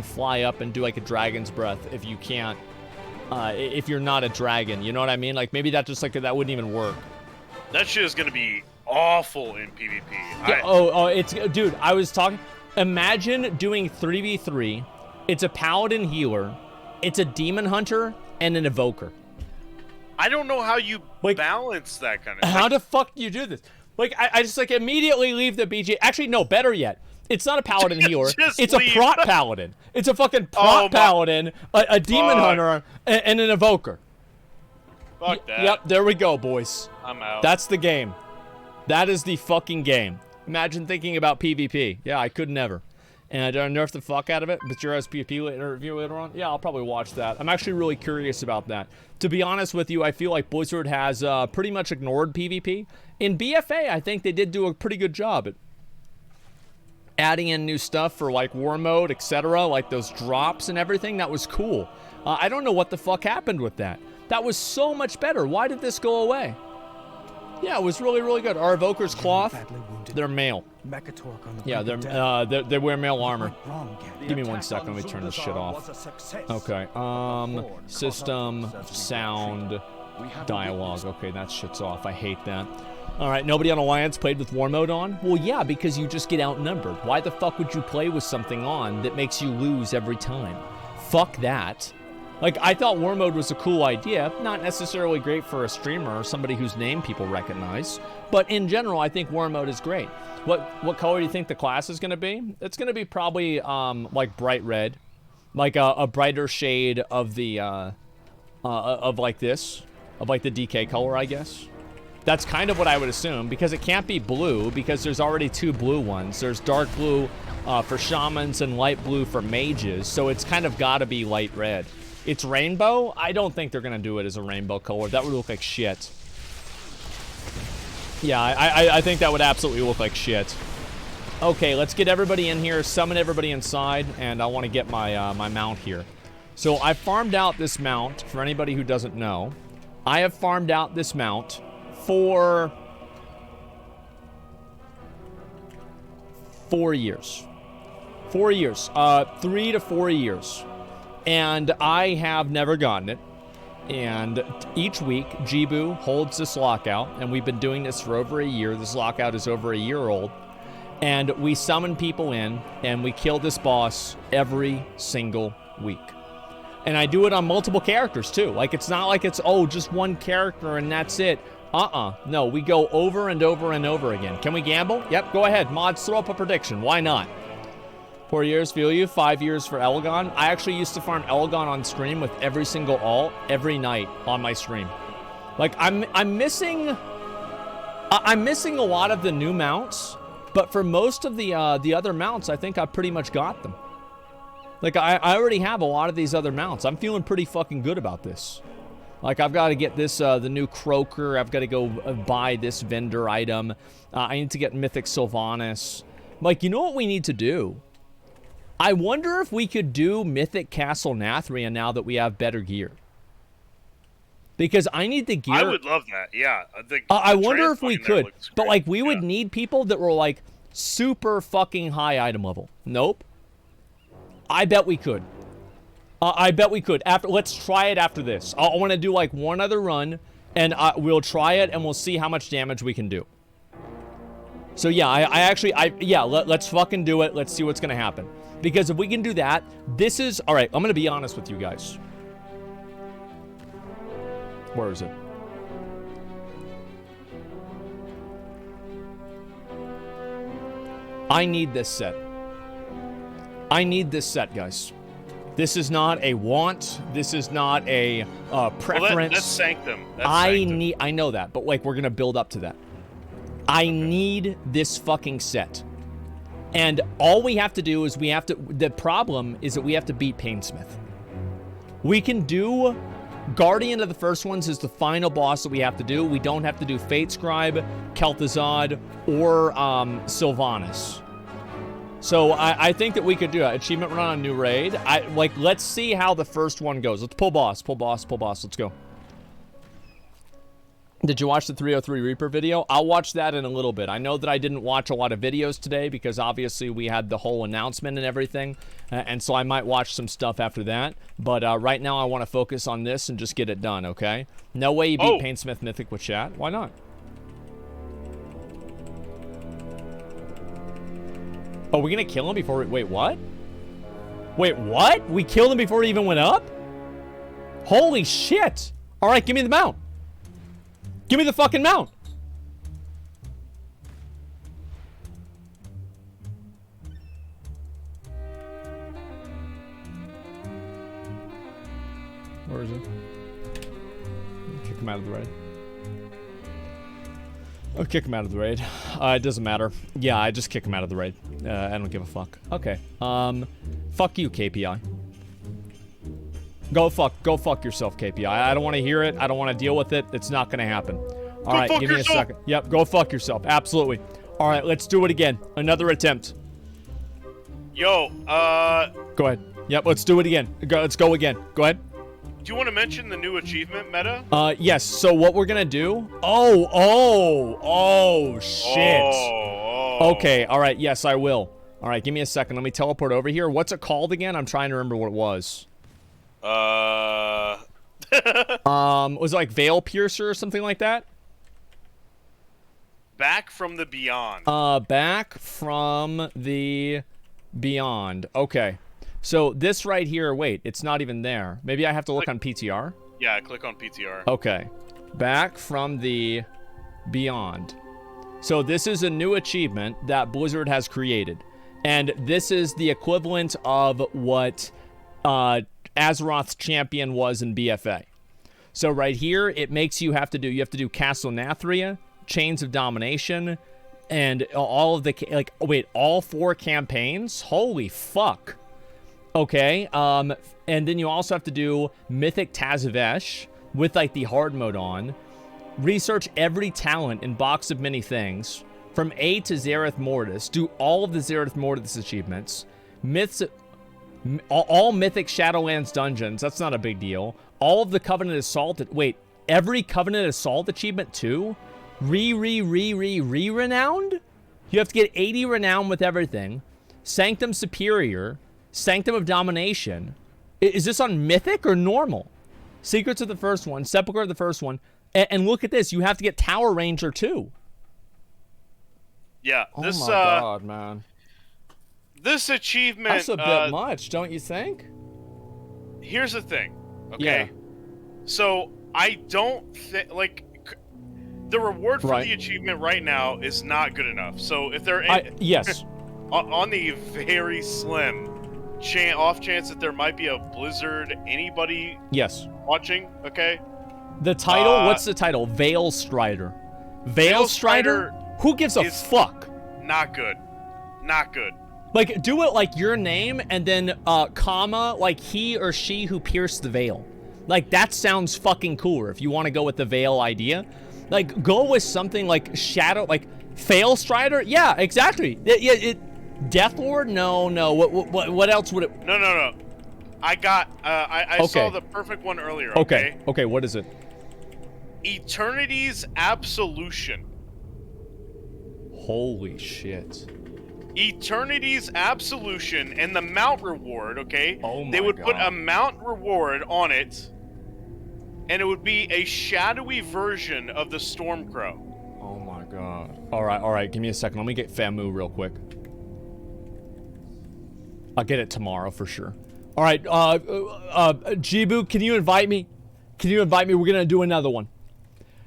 fly up and do, like, a dragon's breath if you can't, if you're not a dragon, you know what I mean? Like, maybe that just, like, that wouldn't even work. That shit is gonna be awful in PvP. Yeah, it's, dude, I was talking, imagine doing 3v3, it's a paladin healer, it's a demon hunter, and an evoker. I don't know how you balance that kind of thing. How the fuck do you do this? Like, I just, like, immediately leave the BG. Actually, no, better yet. It's not a paladin healer. It's leave. A prot paladin. It's a fucking prot paladin, a demon hunter, and an evoker. Fuck that. Yep, there we go, boys. I'm out. That's the game. That is the fucking game. Imagine thinking about PvP. Yeah, I could never. And I nerf the fuck out of it. But your PvP interview later on? Yeah, I'll probably watch that. I'm actually really curious about that. To be honest with you, I feel like Blizzard has pretty much ignored PvP. In BFA, I think they did do a pretty good job at adding in new stuff for, like, war mode, etc. Like those drops and everything. That was cool. I don't know what the fuck happened with that. That was so much better. Why did this go away? Yeah, it was really, really good. Our Evoker's cloth, they're male. Yeah, they wear male armor. Give me 1 second, let me turn this shit off. Okay, system, sound, dialogue. Okay, that shit's off. I hate that. All right, nobody on Alliance played with war mode on? Well, yeah, because you just get outnumbered. Why the fuck would you play with something on that makes you lose every time? Fuck that. Like, I thought war mode was a cool idea, not necessarily great for a streamer or somebody whose name people recognize, but in general, I think war mode is great. What color do you think the class is going to be? It's going to be probably, like, bright red, like a brighter shade of the, of like this, of like the DK color, I guess. That's kind of what I would assume, because it can't be blue, because there's already 2 blue ones. There's dark blue for shamans and light blue for mages, so it's kind of got to be light red. It's rainbow? I don't think they're going to do it as a rainbow color. That would look like shit. Yeah, I think that would absolutely look like shit. Okay, let's get everybody in here, summon everybody inside, and I want to get my my mount here. So I farmed out this mount, for anybody who doesn't know. I have farmed out this mount for 4 years. 4 years. 3 to 4 years. And I have never gotten it. And each week, Jibu holds this lockout, and we've been doing this for over a year. This lockout is over a year old. And we summon people in, and we kill this boss every single week. And I do it on multiple characters, too. Like, it's not like it's, oh, just one character and that's it. No, we go over and over and over again. Can we gamble? Yep, go ahead. Mods, throw up a prediction. Why not? 4 years, feel you. 5 years for Elgon. I actually used to farm Elgon on stream with every single ult every night on my stream. Like, I'm missing a lot of the new mounts, but for most of the other mounts, I think I pretty much got them. Like, I already have a lot of these other mounts. I'm feeling pretty fucking good about this. Like, I've got to get this, the new Croaker. I've got to go buy this vendor item. I need to get Mythic Sylvanas. Like, you know what we need to do? I wonder if we could do Mythic Castle Nathria now that we have better gear. Because I need the gear. I would love that, yeah. I wonder if we could. But, like, we would need people that were, like, super fucking high item level. Nope. I bet we could. I bet we could. Let's try it after this. I want to do, like, one other run, and we'll try it, and we'll see how much damage we can do. So, yeah, let's fucking do it. Let's see what's going to happen. Because if we can do that, this is... All right, I'm going to be honest with you guys. Where is it? I need this set. I need this set, guys. This is not a want. This is not a preference. Well, that's Sanctum. I know that, but, like, we're going to build up to that. I need this fucking set. And all we have to do is the problem is that we have to beat Painsmith. We can do Guardian of the First Ones is the final boss that we have to do. We don't have to do Fate Scribe, Kel'Thuzad, or Sylvanas. So I think that we could do it. Achievement run on new raid. Let's see how the first one goes. Let's pull boss. Let's go. Did you watch the 303 Reaper video? I'll watch that in a little bit. I know that I didn't watch a lot of videos today because obviously we had the whole announcement and everything. And so I might watch some stuff after that. But right now I want to focus on this and just get it done, okay? No way you beat Painsmith Mythic with chat. Why not? Oh, we're going to kill him before we... Wait, what? Wait, what? We killed him before he even went up? Holy shit. All right, give me the mount. Give me the fucking mount. Where is he? Kick him out of the raid. Oh, kick him out of the raid. It doesn't matter. Yeah, I just kick him out of the raid. I don't give a fuck. Okay. Fuck you, KPI. Go fuck yourself, KPI. I don't want to hear it. I don't want to deal with it. It's not going to happen. All right, give me a second. Yep, go fuck yourself. Absolutely. All right, let's do it again. Another attempt. Yo, Go ahead. Yep, let's do it again. Let's go again. Go ahead. Do you want to mention the new achievement meta? Yes. So what we're going to do... Oh, shit. Okay, all right. Yes, I will. All right, give me a second. Let me teleport over here. What's it called again? I'm trying to remember what it was. Was it like Veil Piercer or something like that? Back from the Beyond. Back from the Beyond. Okay. So this right here, wait, it's not even there. Maybe I have to look on PTR? Yeah, click on PTR. Okay. Back from the Beyond. So this is a new achievement that Blizzard has created. And this is the equivalent of what Azeroth's champion was in BFA. So right here, it makes you have to do Castle Nathria, Chains of Domination, and all of the, all 4 campaigns? Holy fuck. Okay, and then you also have to do Mythic Tazavesh with, like, the hard mode on. research every talent in Box of Many Things, from A to Zereth Mortis, do all of the Zereth Mortis achievements, all Mythic Shadowlands dungeons, that's not a big deal, all of the Covenant Assault, wait, every Covenant Assault achievement too? Renowned? You have to get 80 renown with everything. Sanctum Superior, Sanctum of Domination. Is this on Mythic or normal? Secrets of the first one, Sepulchre of the first one, and look at this, you have to get Tower Ranger too. Yeah, this, oh my God, man. This achievement... That's a bit much, don't you think? Here's the thing, okay? Yeah. So, I don't think, like, the reward for the achievement right now is not good enough. So, if they're... yes. On the very slim off chance that there might be a Blizzard anybody watching, okay? The title, what's the title? Veil Strider. Veil Strider? Who gives a fuck? Not good. Not good. Like, do it like your name and then, comma, like he or she who pierced the veil. Like, that sounds fucking cooler if you want to go with the veil idea. Like, go with something like Shadow, like Veil Strider? Yeah, exactly. Deathlord? No. What else would it... No. I got, I saw the perfect one earlier, okay? Okay, what is it? Eternity's Absolution. Holy shit. Eternity's Absolution and the mount reward, okay? Oh my They would God. put a mount reward on it, and it would be a shadowy version of the Stormcrow. Oh my God. All right, give me a second. Let me get Famu real quick. I'll get it tomorrow for sure. All right, Jibu, can you invite me? We're gonna do another one.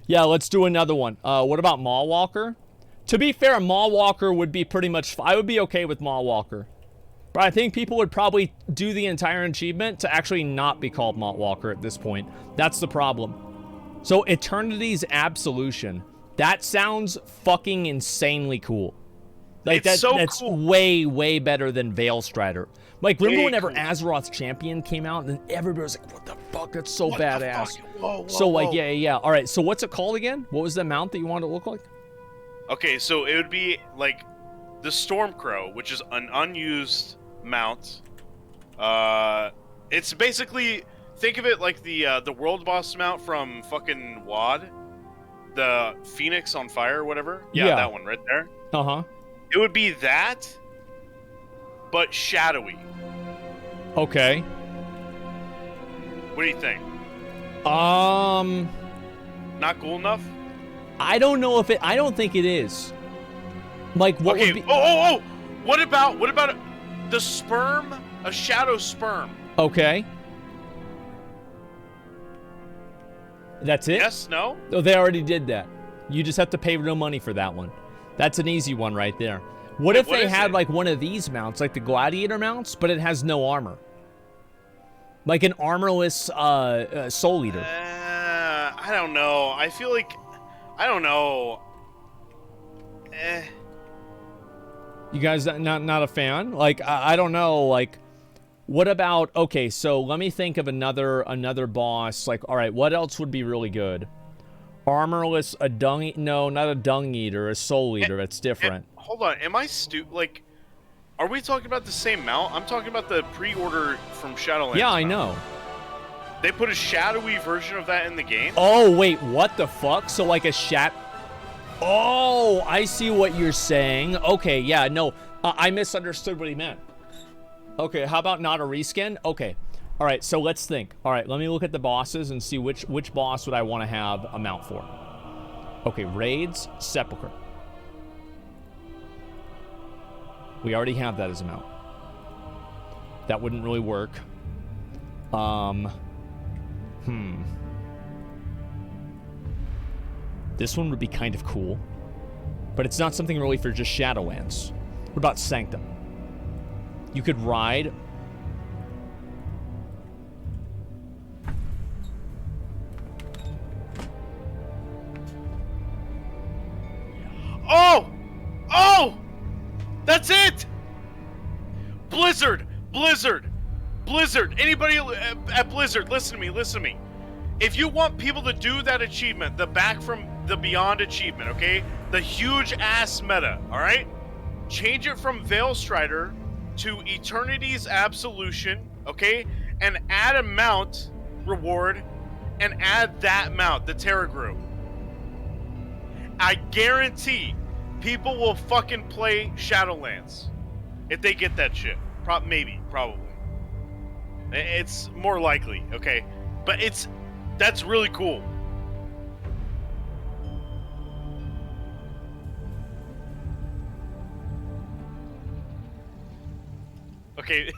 Yeah, let's do another one. What about Mawwalker? To be fair, Mawwalker would be pretty much... I would be okay with Mawwalker. But I think people would probably do the entire achievement to actually not be called Mawwalker at this point. That's the problem. So, Eternity's Absolution. That sounds fucking insanely cool. Like, that's cool. way better than Veil Strider. Like, remember whenever Azeroth's Champion came out, and then everybody was like, what the fuck, that's so badass. Whoa, so, like, yeah. All right, so what's it called again? What was the mount that you wanted to look like? Okay, so it would be, like, the Stormcrow, which is an unused mount. It's basically... Think of it like the world boss mount from fucking WoD. The Phoenix on Fire or whatever. Yeah, that one right there. Uh-huh. It would be that, but shadowy. Okay. What do you think? Not cool enough? I don't know if it... I don't think it is. Like, what would be... Oh! What about the sperm? A shadow sperm. Okay. That's it? Yes, no? Oh, they already did that. You just have to pay real money for that one. That's an easy one right there. What if they had, like, one of these mounts, like the Gladiator mounts, but it has no armor? Like an armorless Soul Eater. I don't know. I feel like... I don't know. You guys not a fan? Like, I don't know, like... What about... Okay, so let me think of another boss. Like, alright, what else would be really good? Armorless, a dung... No, not a Dung Eater, a Soul Eater. That's different. Hold on, am I like... Are we talking about the same mount? I'm talking about the pre-order from Shadowlands. Yeah, I know. They put a shadowy version of that in the game? Oh, wait, what the fuck? So, like a Oh, I see what you're saying. Okay, yeah, no, I misunderstood what he meant. Okay, how about not a reskin? Okay, all right, so let's think. All right, let me look at the bosses and see which boss would I want to have a mount for. Okay, Raids, Sepulchre. We already have that as a mount. That wouldn't really work. This one would be kind of cool. But it's not something really for just Shadowlands. What about Sanctum? You could ride... Oh! Oh! That's it! Blizzard! Anybody at Blizzard, listen to me. If you want people to do that achievement, the Back from the Beyond achievement, okay? The huge ass meta, alright? Change it from Veil Strider to Eternity's Absolution, okay? And add a mount reward and add that mount, the Terragru. I guarantee people will fucking play Shadowlands if they get that shit. Maybe, probably. It's more likely, okay? But that's really cool. Okay,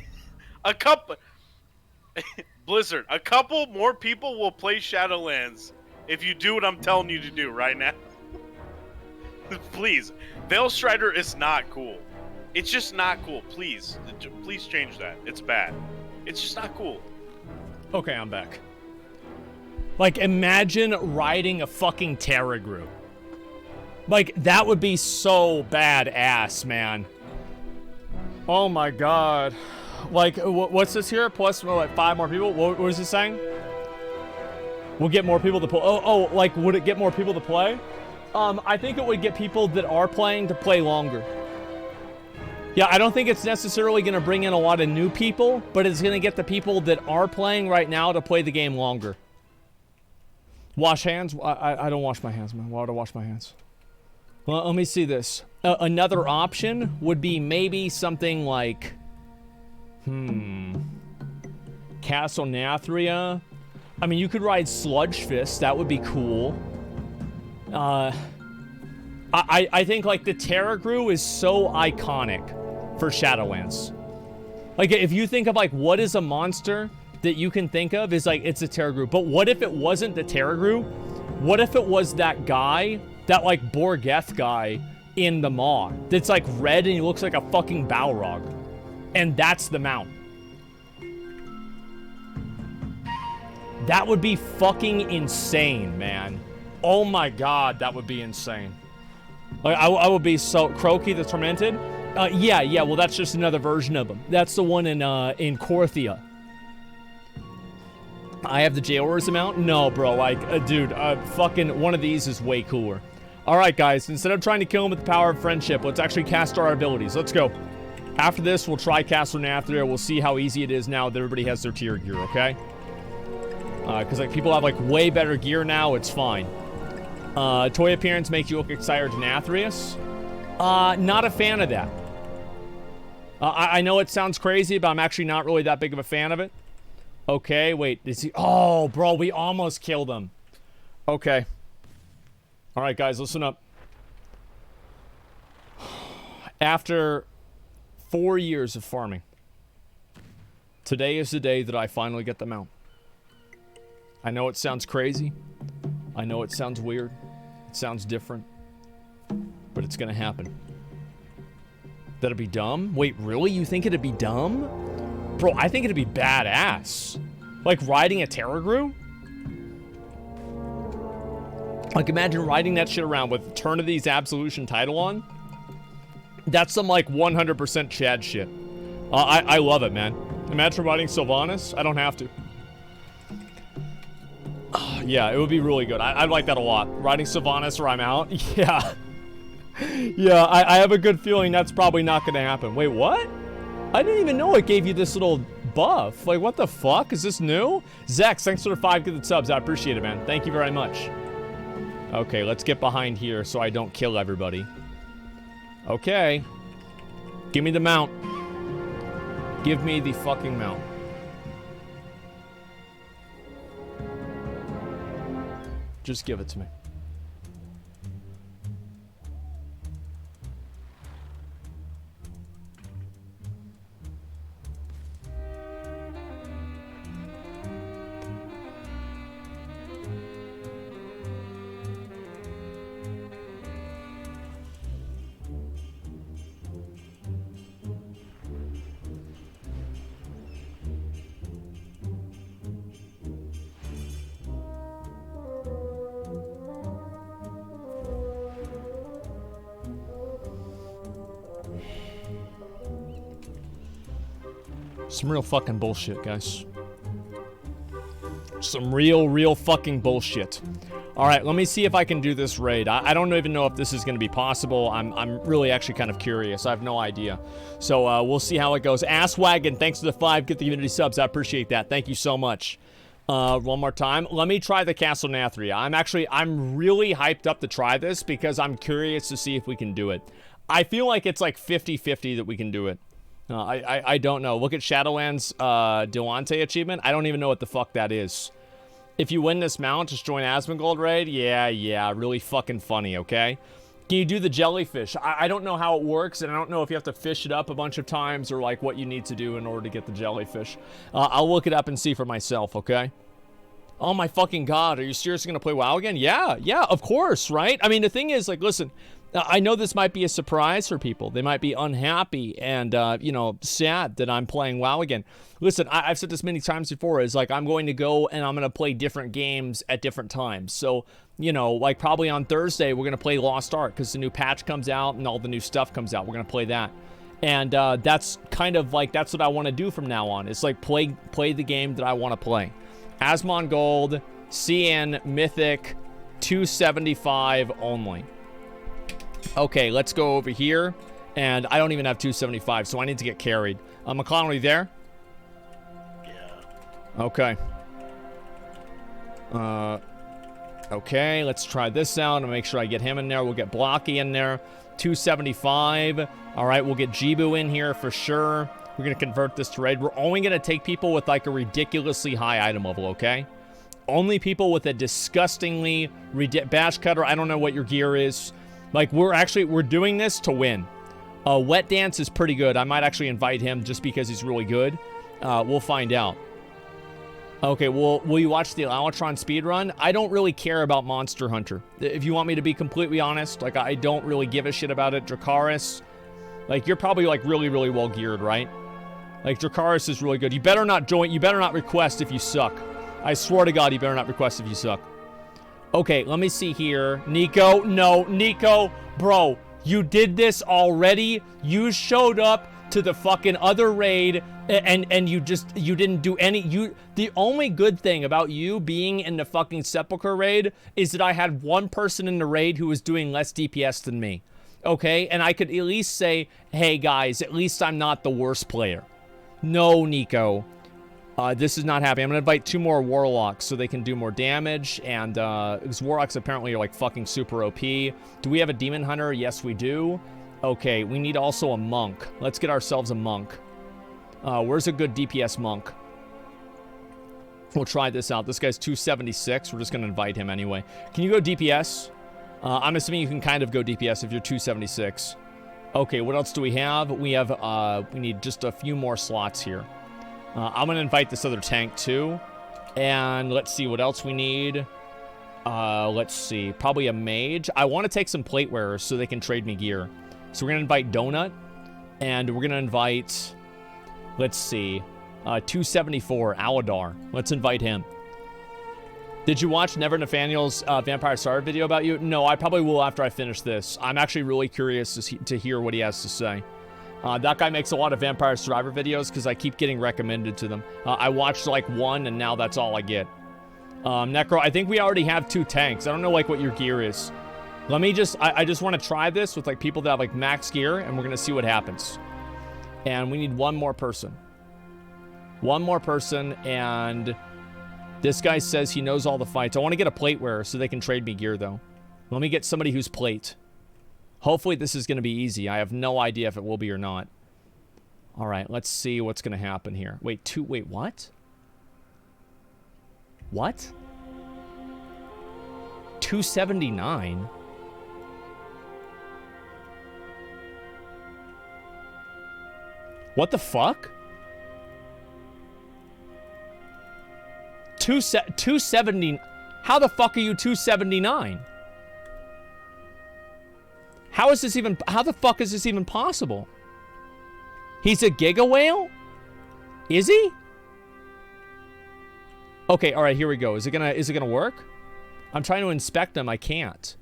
Blizzard, a couple more people will play Shadowlands if you do what I'm telling you to do right now. Please, Veil Strider is not cool. It's just not cool. Please change that. It's bad. It's just not cool. Okay, I'm back. Like, imagine riding a fucking Terragru. Like, that would be so badass, man. Oh my god. Like, what's this here? Plus, like, 5 more people? What was it saying? We'll get more people to play. Oh, like, would it get more people to play? I think it would get people that are playing to play longer. Yeah, I don't think it's necessarily going to bring in a lot of new people, but it's going to get the people that are playing right now to play the game longer. Wash hands? I don't wash my hands, man. Why would I wash my hands? Well, let me see this. Another option would be maybe something like... Castle Nathria. I mean, you could ride Sludge Fist. That would be cool. I think, like, the Terragru is so iconic for Shadowlands. Like, if you think of, like, what is a monster that you can think of is, like, it's a Terragru. But what if it wasn't the Terragru? What if it was that guy, that, like, Borgeth guy in the Maw that's, like, red and he looks like a fucking Balrog? And that's the mount. That would be fucking insane, man. Oh my god, that would be insane. Like, I would be so... Croaky the Tormented? Yeah, well, that's just another version of him. That's the one in Korthia. I have the Jailers amount? No, bro, like, dude, fucking one of these is way cooler. Alright, guys, instead of trying to kill him with the power of friendship, let's actually cast our abilities. Let's go. After this, we'll try Castle Nathria. We'll see how easy it is now that everybody has their tier gear, okay? Because, like, people have, like, way better gear now. It's fine. Toy appearance makes you look excited to Nathrius. Not a fan of that. I know it sounds crazy, but I'm actually not really that big of a fan of it. Okay, wait. Is he... Oh, bro, we almost killed him. Okay. All right, guys, listen up. After 4 years of farming, today is the day that I finally get the mount. I know it sounds crazy. I know it sounds weird. It sounds different. But it's gonna happen. That'd be dumb? Wait, really? You think it'd be dumb? Bro, I think it'd be badass. Like riding a Terragru? Like, imagine riding that shit around with Eternity's Absolution title on. That's some, like, 100% Chad shit. I love it, man. Imagine riding Sylvanas. I don't have to. Yeah, it would be really good. I'd like that a lot. Riding Sylvanas or I'm out. Yeah. Yeah, I have a good feeling that's probably not going to happen. Wait, what? I didn't even know it gave you this little buff. Like, what the fuck? Is this new? Zex, thanks for the 5 gifted subs. I appreciate it, man. Thank you very much. Okay, let's get behind here so I don't kill everybody. Okay. Give me the mount. Give me the fucking mount. Just give it to me. Some real fucking bullshit, guys. Some real fucking bullshit. All right, let me see if I can do this raid. I don't even know if this is going to be possible. I'm really actually kind of curious. I have no idea. So we'll see how it goes. Asswagon, thanks for the 5. Get the community subs. I appreciate that. Thank you so much. One more time. Let me try the Castle Nathria. I'm really hyped up to try this because I'm curious to see if we can do it. I feel like it's like 50-50 that we can do it. I don't know. Look at Shadowlands Delante achievement. I don't even know what the fuck that is. If you win this mount, just join Asmongold raid. Yeah, really fucking funny, okay? Can you do the jellyfish? I don't know how it works, and I don't know if you have to fish it up a bunch of times or like what you need to do in order to get the jellyfish. I'll look it up and see for myself, okay? Oh my fucking god, are you seriously gonna play WoW again? Yeah, of course, right? I mean, the thing is, like, listen, I know this might be a surprise for people. They might be unhappy and, you know, sad that I'm playing WoW again. Listen, I've said this many times before, is like, I'm going to go and I'm going to play different games at different times. So, you know, like probably on Thursday, we're going to play Lost Ark because the new patch comes out and all the new stuff comes out. We're going to play that. And that's kind of like, that's what I want to do from now on. It's like play the game that I want to play. Asmongold, CN, Mythic, 275 only. Okay, let's go over here. And I don't even have 275, so I need to get carried. McConnell, there? Yeah. Okay. Okay, let's try this out and make sure I get him in there. We'll get Blocky in there. 275. All right, we'll get Jibu in here for sure. We're going to convert this to raid. We're only going to take people with like a ridiculously high item level, okay? Only people with a disgustingly... Bash Cutter, I don't know what your gear is. Like, we're doing this to win. Wet Dance is pretty good. I might actually invite him just because he's really good. We'll find out. Okay, well, will you watch the Alotron speedrun? I don't really care about Monster Hunter. If you want me to be completely honest, like, I don't really give a shit about it. Dracaris, like, you're probably, like, really well geared, right? Like, Dracaris is really good. You better not join. You better not request if you suck. I swear to God, you better not request if you suck. Okay, let me see here. Nico, no, Nico, bro, you did this already. You showed up to the fucking other raid and you didn't do any. The only good thing about you being in the fucking Sepulchre raid is that I had one person in the raid who was doing less DPS than me. Okay, and I could at least say, hey guys, at least I'm not the worst player. No, Nico. This is not happening. I'm going to invite 2 more Warlocks so they can do more damage. And, because Warlocks apparently are, like, fucking super OP. Do we have a Demon Hunter? Yes, we do. Okay, we need also a Monk. Let's get ourselves a Monk. Where's a good DPS Monk? We'll try this out. This guy's 276. We're just going to invite him anyway. Can you go DPS? I'm assuming you can kind of go DPS if you're 276. Okay, what else do we have? We have, we need just a few more slots here. I'm going to invite this other tank, too. And let's see what else we need. Let's see. Probably a mage. I want to take some plate wearers so they can trade me gear. So we're going to invite Donut. And we're going to invite... Let's see. 274, Aladar. Let's invite him. Did you watch Never Nathaniel's Vampire Star video about you? No, I probably will after I finish this. I'm actually really curious to hear what he has to say. That guy makes a lot of Vampire Survivor videos because I keep getting recommended to them. I watched like 1 and now that's all I get. Necro, I think we already have 2 tanks. I don't know like what your gear is. Let me just, I just want to try this with like people that have like max gear and we're going to see what happens. And we need 1 more person. 1 more person and this guy says he knows all the fights. I want to get a plate wearer so they can trade me gear though. Let me get somebody who's plate. Hopefully this is going to be easy. I have no idea if it will be or not. All right, let's see what's going to happen here. Wait, what? What? 279? What the fuck? 270. How the fuck are you 279? How the fuck is this even possible? He's a Giga Whale? Is he? Okay, all right, here we go. Is it gonna work? I'm trying to inspect him. I can't.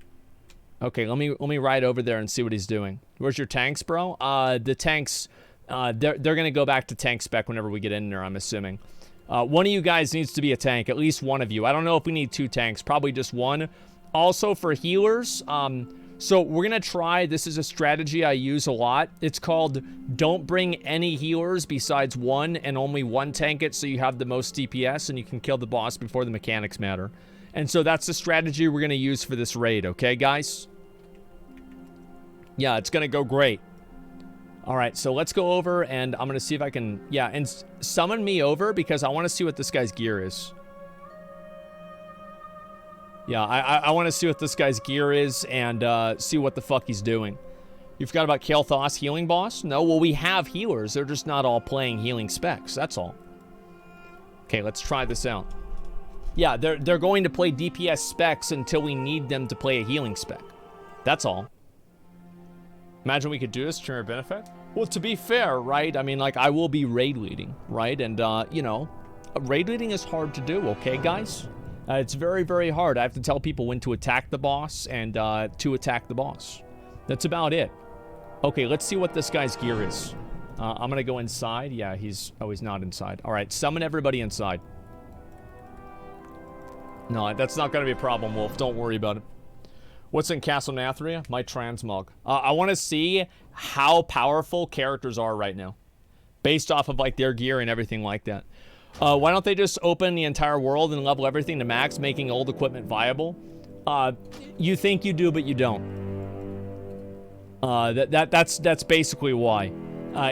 Okay, let me ride over there and see what he's doing. Where's your tanks, bro? The tanks, they're gonna go back to tank spec whenever we get in there, I'm assuming. One of you guys needs to be a tank, at least one of you. I don't know if we need 2 tanks, probably just one. Also for healers, so we're gonna try, this is a strategy I use a lot. It's called don't bring any healers besides one and only one tank it so you have the most DPS and you can kill the boss before the mechanics matter. And so that's the strategy we're gonna use for this raid, okay guys? Yeah, it's gonna go great. All right, so let's go over and I'm gonna see if I can, yeah, and summon me over because I wanna see what this guy's gear is. Yeah, I want to see what this guy's gear is and see what the fuck he's doing. You forgot about Kael'thas healing boss? No, well, we have healers. They're just not all playing healing specs. That's all. Okay, let's try this out. Yeah, they're going to play DPS specs until we need them to play a healing spec. That's all. Imagine we could do this to our benefit. Well, to be fair, right? I mean, like, I will be raid leading, right? And, you know, raid leading is hard to do, okay, guys? It's very, very hard. I have to tell people when to attack the boss and to attack the boss. That's about it. Okay, let's see what this guy's gear is. I'm going to go inside. Yeah, he's not inside. All right, summon everybody inside. No, that's not going to be a problem, Wolf. Don't worry about it. What's in Castle Nathria? My transmog. I want to see how powerful characters are right now. Based off of, like, their gear and everything like that. Why don't they just open the entire world and level everything to max, making old equipment viable? You think you do, but you don't. That's basically why.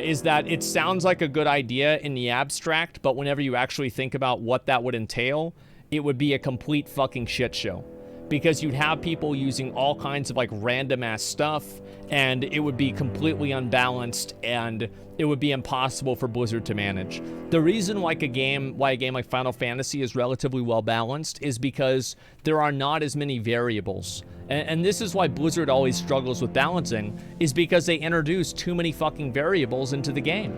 Is that it sounds like a good idea in the abstract, but whenever you actually think about what that would entail, it would be a complete fucking shit show. Because you'd have people using all kinds of like random ass stuff, and it would be completely unbalanced, and it would be impossible for Blizzard to manage. The reason why a game like Final Fantasy is relatively well balanced is because there are not as many variables. And this is why Blizzard always struggles with balancing, is because they introduce too many fucking variables into the game.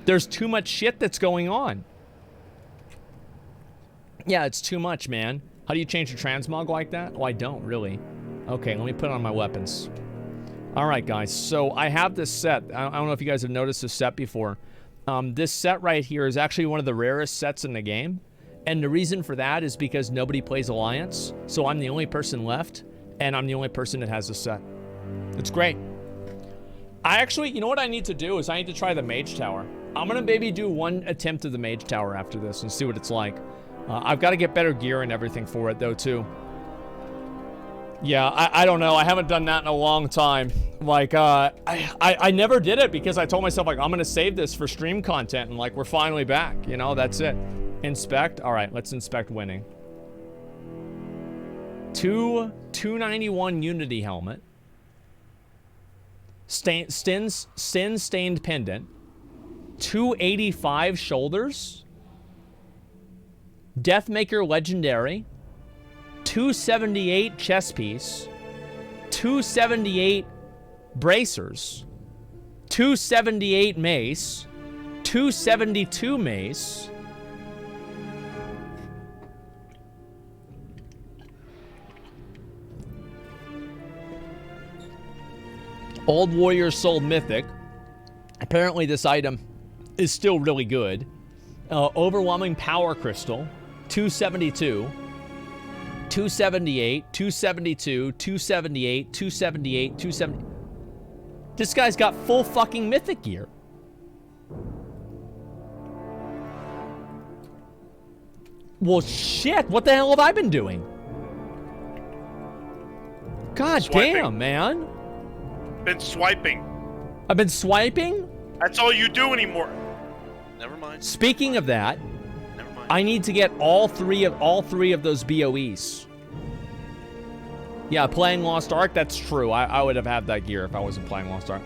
There's too much shit that's going on. Yeah, it's too much, man. How do you change your transmog like that? Oh, I don't, really. Okay, let me put on my weapons. All right, guys, so I have this set. I don't know if you guys have noticed this set before. This set right here is actually one of the rarest sets in the game. And the reason for that is because nobody plays Alliance, so I'm the only person left, and I'm the only person that has this set. It's great. I actually, you know what I need to do is I need to try the Mage Tower. I'm gonna maybe do one attempt of the Mage Tower after this and see what it's like. I've got to get better gear and everything for it, though, too. Yeah, I don't know. I haven't done that in a long time. Like, I never did it because I told myself, like, I'm going to save this for stream content, and, like, we're finally back. You know, that's it. Inspect. All right, let's inspect winning. 291 Unity helmet. Sin-stained pendant. 285 shoulders. Deathmaker Legendary, 278 chest piece, 278 bracers, 278 mace, 272 mace, Old Warrior Soul Mythic. Apparently this item is still really good. Overwhelming Power Crystal, 272, 278, 272, 278, 278, 270. This guy's got full fucking mythic gear. Well, shit, what the hell have I been doing? God damn, man. Been swiping. I've been swiping? That's all you do anymore. Never mind. Speaking of that, I need to get all three of those BOEs. Yeah, playing Lost Ark, that's true. I would have had that gear if I wasn't playing Lost Ark.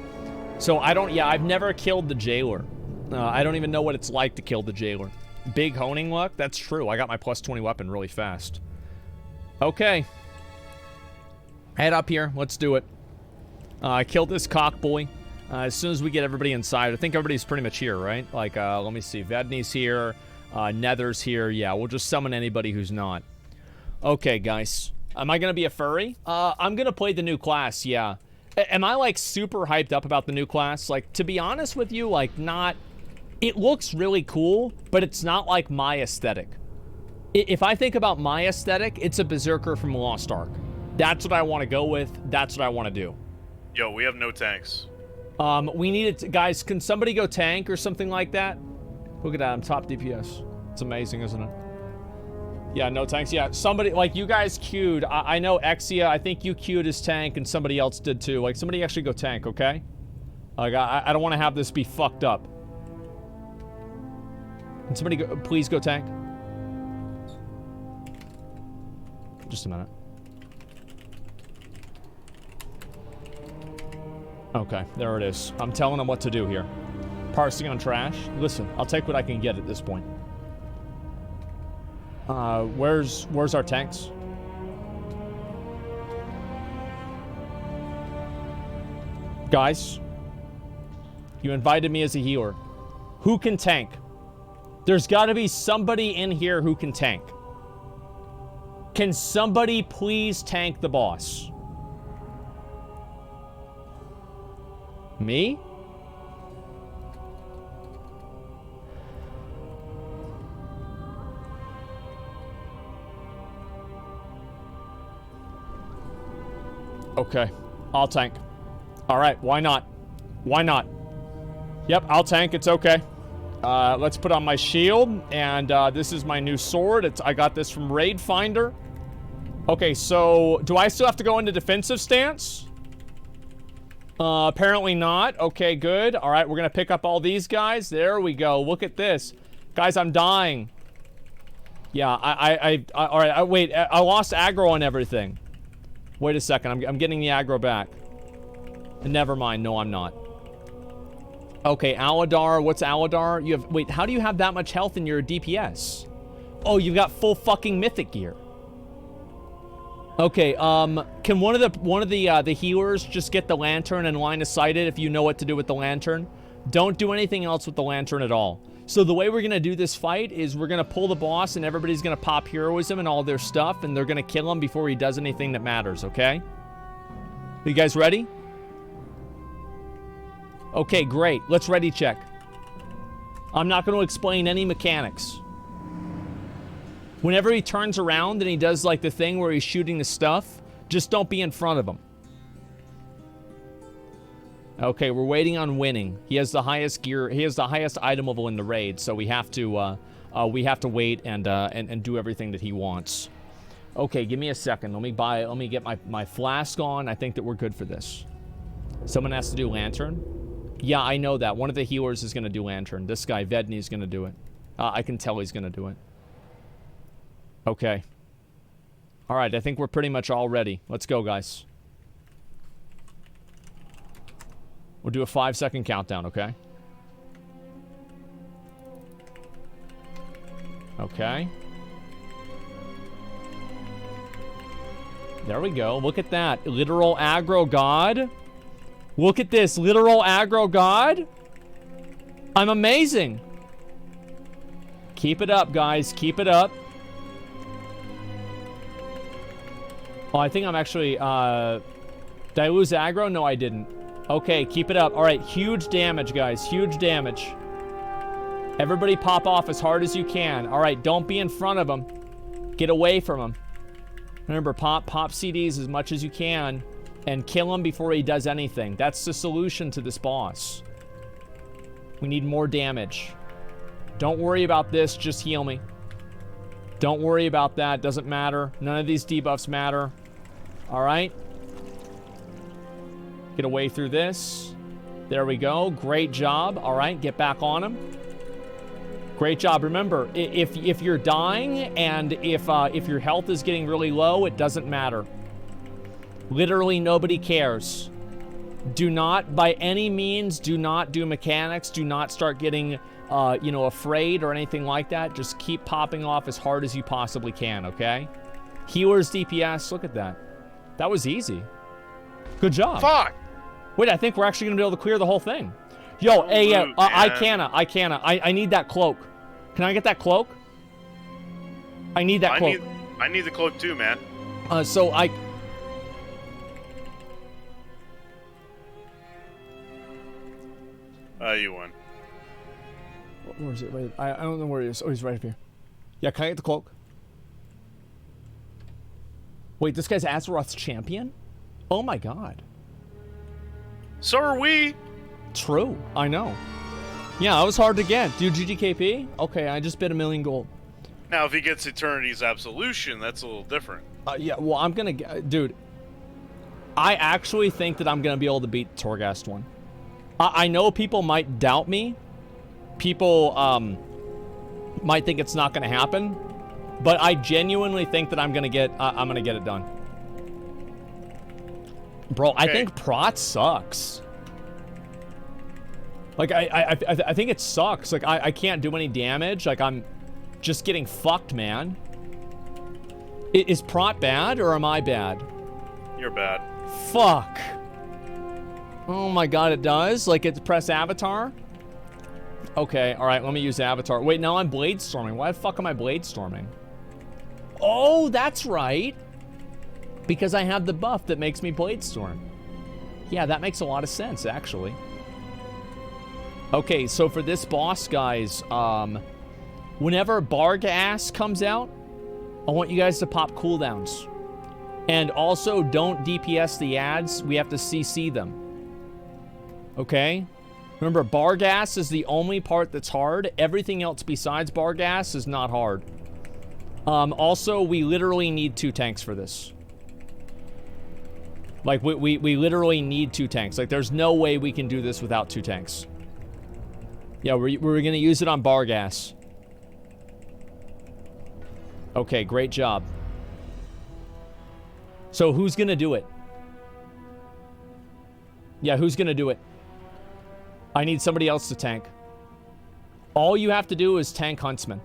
So I've never killed the Jailer. I don't even know what it's like to kill the Jailer. Big honing luck, that's true. I got my plus 20 weapon really fast. Okay. Head up here, let's do it. I killed this cockboy. As soon as we get everybody inside, I think everybody's pretty much here, right? Like, let me see. Vedni's here. Nether's here. Yeah, we'll just summon anybody who's not. Okay, guys. Am I going to be a furry? I'm going to play the new class, yeah. Am I, like, super hyped up about the new class? Like, to be honest with you, like, not It looks really cool, but it's not like my aesthetic. If I think about my aesthetic, it's a Berserker from Lost Ark. That's what I want to go with. That's what I want to do. Yo, we have no tanks. We need it, guys. Can somebody go tank or something like that? Look at that. I'm top DPS. It's amazing, isn't it? Yeah, no tanks. Yeah, somebody, like, you guys queued. I know Exia, I think you queued as tank, and somebody else did too. Like, somebody actually go tank, okay? Like, I don't want to have this be fucked up. Can somebody go, please go tank? Just a minute. Okay, there it is. I'm telling them what to do here. Parsing on trash. Listen, I'll take what I can get at this point. Where's our tanks? Guys, you invited me as a healer. Who can tank? There's got to be somebody in here who can tank. Can somebody please tank the boss? Me? Okay, I'll tank. All right, why not? Why not? Yep, I'll tank, it's okay. Let's put on my shield, and this is my new sword. I got this from Raid Finder. Okay, so do I still have to go into defensive stance? Apparently not. Okay, good. All right, we're gonna pick up all these guys. There we go. Look at this. Guys, I'm dying. Yeah, all right, wait, I lost aggro on everything. Wait a second, I'm getting the aggro back. Never mind, no I'm not. Okay, Aladar, what's Aladar? You have, wait, how do you have that much health in your DPS? Oh, you've got full fucking mythic gear. Okay, can one of the healers just get the lantern and line of sight it if you know what to do with the lantern? Don't do anything else with the lantern at all. So the way we're gonna do this fight is we're gonna pull the boss and everybody's gonna pop heroism and all their stuff and they're gonna kill him before he does anything that matters, okay? You guys ready? Okay, great. Let's ready check. I'm not gonna explain any mechanics. Whenever he turns around and he does like the thing where he's shooting the stuff, just don't be in front of him. Okay, we're waiting on winning. He has the highest gear. He has the highest item level in the raid, so we have to wait and do everything that he wants. Okay, give me a second. Let me get my flask on. I think that we're good for this. Someone has to do lantern. Yeah, I know that. One of the healers is gonna do lantern. This guy Vedni's gonna do it. I can tell he's gonna do it. Okay. All right, I think we're pretty much all ready. Let's go, guys. We'll do a 5-second countdown, okay? Okay. There we go. Look at that. Literal aggro god. Look at this. Literal aggro god. I'm amazing. Keep it up, guys. Keep it up. Oh, I think I'm actually, did I lose aggro? No, I didn't. Okay, keep it up. All right, huge damage, guys. Huge damage. Everybody pop off as hard as you can. All right, don't be in front of them. Get away from them. Remember, pop CDs as much as you can and kill him before he does anything. That's the solution to this boss. We need more damage. Don't worry about this, just heal me. Don't worry about that, doesn't matter. None of these debuffs matter. All right. Get away through this. There we go. Great job. All right, get back on him. Great job. Remember, if you're dying and if your health is getting really low, it doesn't matter. Literally nobody cares. Do not, by any means, do not do mechanics. Do not start getting, afraid or anything like that. Just keep popping off as hard as you possibly can, okay? Healers DPS, look at that. That was easy. Good job. Fuck! Wait, I think we're actually gonna be able to clear the whole thing. Yo, hey, I need that cloak. Can I get that cloak? I need that cloak. I need the cloak too, man. You won. Where is it? Wait, I don't know where he is. Oh, he's right up here. Yeah, can I get the cloak? Wait, this guy's Azeroth's champion? Oh my god. So are we. True, I know. Yeah, that was hard to get. Dude, GGKP? Okay, I just bid $1 million gold. Now, if he gets Eternity's Absolution, that's a little different. Yeah, well, I'm gonna... Dude, I actually think that I'm gonna be able to beat Torghast one. I know people might doubt me. People, might think it's not gonna happen. But I genuinely think that I'm gonna get it done. Bro, okay. I think Prot sucks. Like, I think it sucks. Like, I can't do any damage. Like, I'm just getting fucked, man. Is Prot bad, or am I bad? You're bad. Fuck. Oh my god, it does? Like, it's press Avatar? Okay, alright, let me use Avatar. Wait, now I'm Blade Storming. Why the fuck am I Blade Storming? Oh, that's right. Because I have the buff that makes me Blade Storm. Yeah, that makes a lot of sense, actually. Okay, so for this boss, guys, whenever Barghast comes out, I want you guys to pop cooldowns. And also, don't DPS the ads. We have to CC them. Okay? Remember, Barghast is the only part that's hard. Everything else besides Barghast is not hard. Also, we literally need 2 tanks for this. Like, we literally need 2 tanks. Like, there's no way we can do this without 2 tanks. Yeah, we're going to use it on Barghast. Okay, great job. So, who's going to do it? Yeah, who's going to do it? I need somebody else to tank. All you have to do is tank Huntsman.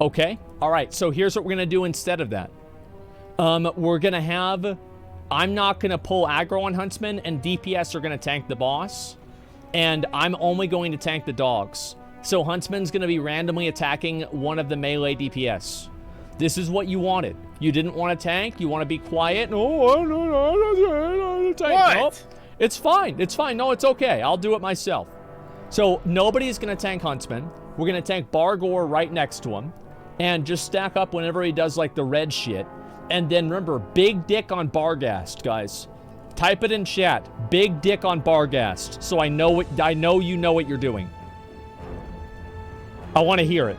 Okay, alright, so here's what we're going to do instead of that. We're going to have... I'm not going to pull aggro on Huntsman, and DPS are going to tank the boss. And I'm only going to tank the dogs. So Huntsman's going to be randomly attacking one of the melee DPS. This is what you wanted. You didn't want to tank. You want to be quiet. No, no, tank. What? Nope. It's fine. It's fine. No, it's okay. I'll do it myself. So nobody's going to tank Huntsman. We're going to tank Bargor right next to him. And just stack up whenever he does, like, the red shit. And then remember, big dick on Barghast, guys. Type it in chat. Big dick on Barghast. So I know you know what you're doing. I want to hear it.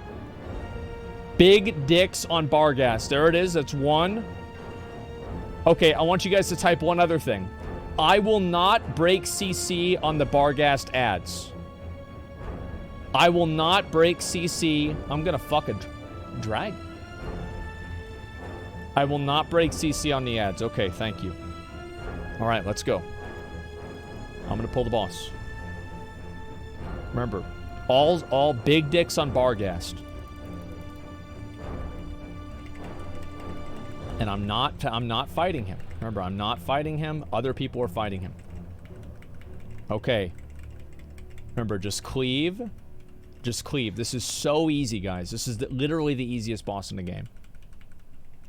Big dicks on Barghast. There it is. That's 1. Okay, I want you guys to type one other thing. I will not break CC on the Barghast ads. I will not break CC. I'm gonna fucking drag. I will not break CC on the ads. Okay, thank you. All right, let's go. I'm gonna pull the boss. Remember, all big dicks on Barghast. And I'm not fighting him. Remember, I'm not fighting him. Other people are fighting him. Okay. Remember, just cleave. Just cleave. This is so easy, guys. This is literally the easiest boss in the game.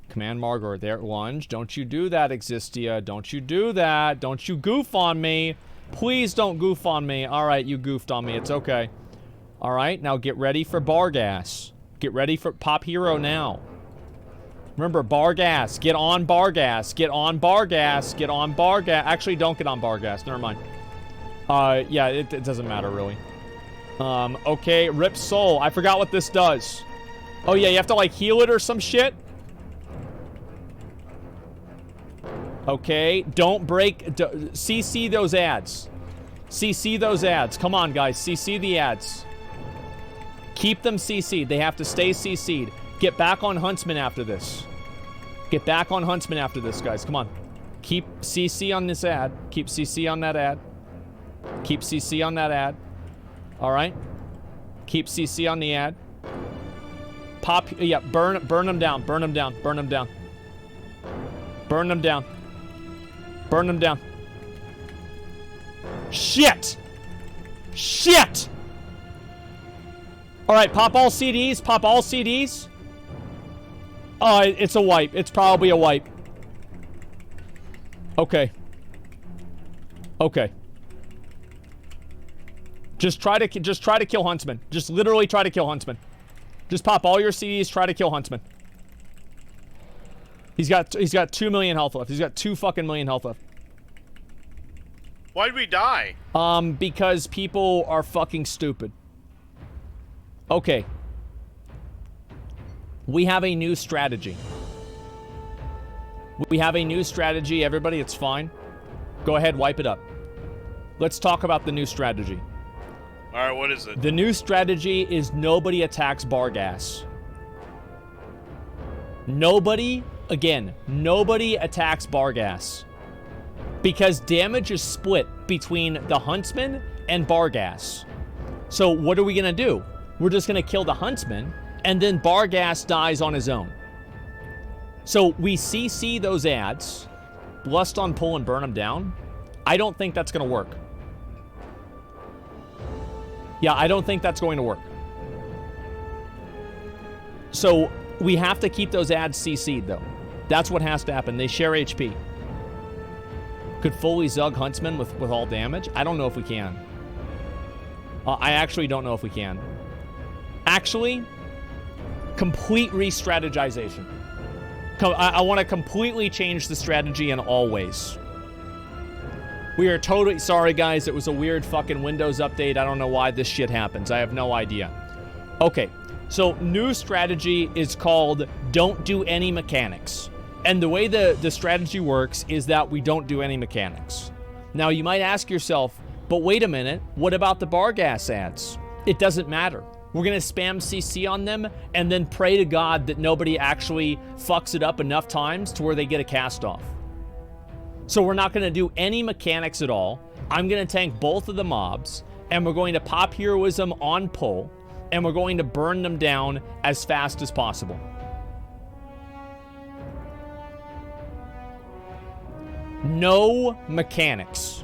Command Margaret there. Lunge. Don't you do that, Existia. Don't you do that. Don't you goof on me. Please don't goof on me. Alright, you goofed on me. It's okay. Alright, now get ready for Barghast. Get ready for Pop Hero now. Remember, Barghast. Get on Barghast. Get on Barghast. Get on Barghast. Actually, don't get on Barghast. Never mind. Yeah, it doesn't matter, really. Okay, Rip Soul. I forgot what this does. Oh, yeah, you have to, like, heal it or some shit? Okay, don't break... CC those ads. CC those ads. Come on, guys. CC the ads. Keep them CC'd. They have to stay CC'd. Get back on Huntsman after this. Get back on Huntsman after this, guys. Come on. Keep CC on this ad. Keep CC on that ad. Keep CC on that ad. Alright. Keep CC on the ad. Pop... Yeah, burn them down. Burn them down. Burn them down. Burn them down. Burn them down. Shit! Shit! Alright, pop all CDs. Pop all CDs. Oh, it's a wipe. It's probably a wipe. Okay. Okay. Just try to kill Huntsman. Just literally try to kill Huntsman. Just pop all your CDs, try to kill Huntsman. He's got 2 million health left. He's got 2 fucking million health left. Why'd we die? Because people are fucking stupid. Okay. We have a new strategy. We have a new strategy, everybody. It's fine. Go ahead, wipe it up. Let's talk about the new strategy. All right, what is it? The new strategy is nobody attacks Bargas. Nobody attacks Bargas. Because damage is split between the Huntsman and Bargas. So what are we going to do? We're just going to kill the Huntsman, and then Bargas dies on his own. So we CC those ads, Lust on Pull and burn them down. I don't think that's going to work. Yeah, I don't think that's going to work. So we have to keep those ads CC'd, though. That's what has to happen. They share HP. Could fully Zug Huntsman with all damage? I don't know if we can. I actually don't know if we can. Actually, complete re-strategization. I want to completely change the strategy in all ways. We are totally sorry, guys. It was a weird fucking Windows update. I don't know why this shit happens. I have no idea. Okay, so new strategy is called Don't Do Any Mechanics. And the way the strategy works is that we don't do any mechanics. Now, you might ask yourself, but wait a minute, what about the Bargas ads? It doesn't matter. We're going to spam CC on them and then pray to God that nobody actually fucks it up enough times to where they get a cast off. So we're not going to do any mechanics at all. I'm going to tank both of the mobs, and we're going to pop heroism on pull, and we're going to burn them down as fast as possible. No mechanics.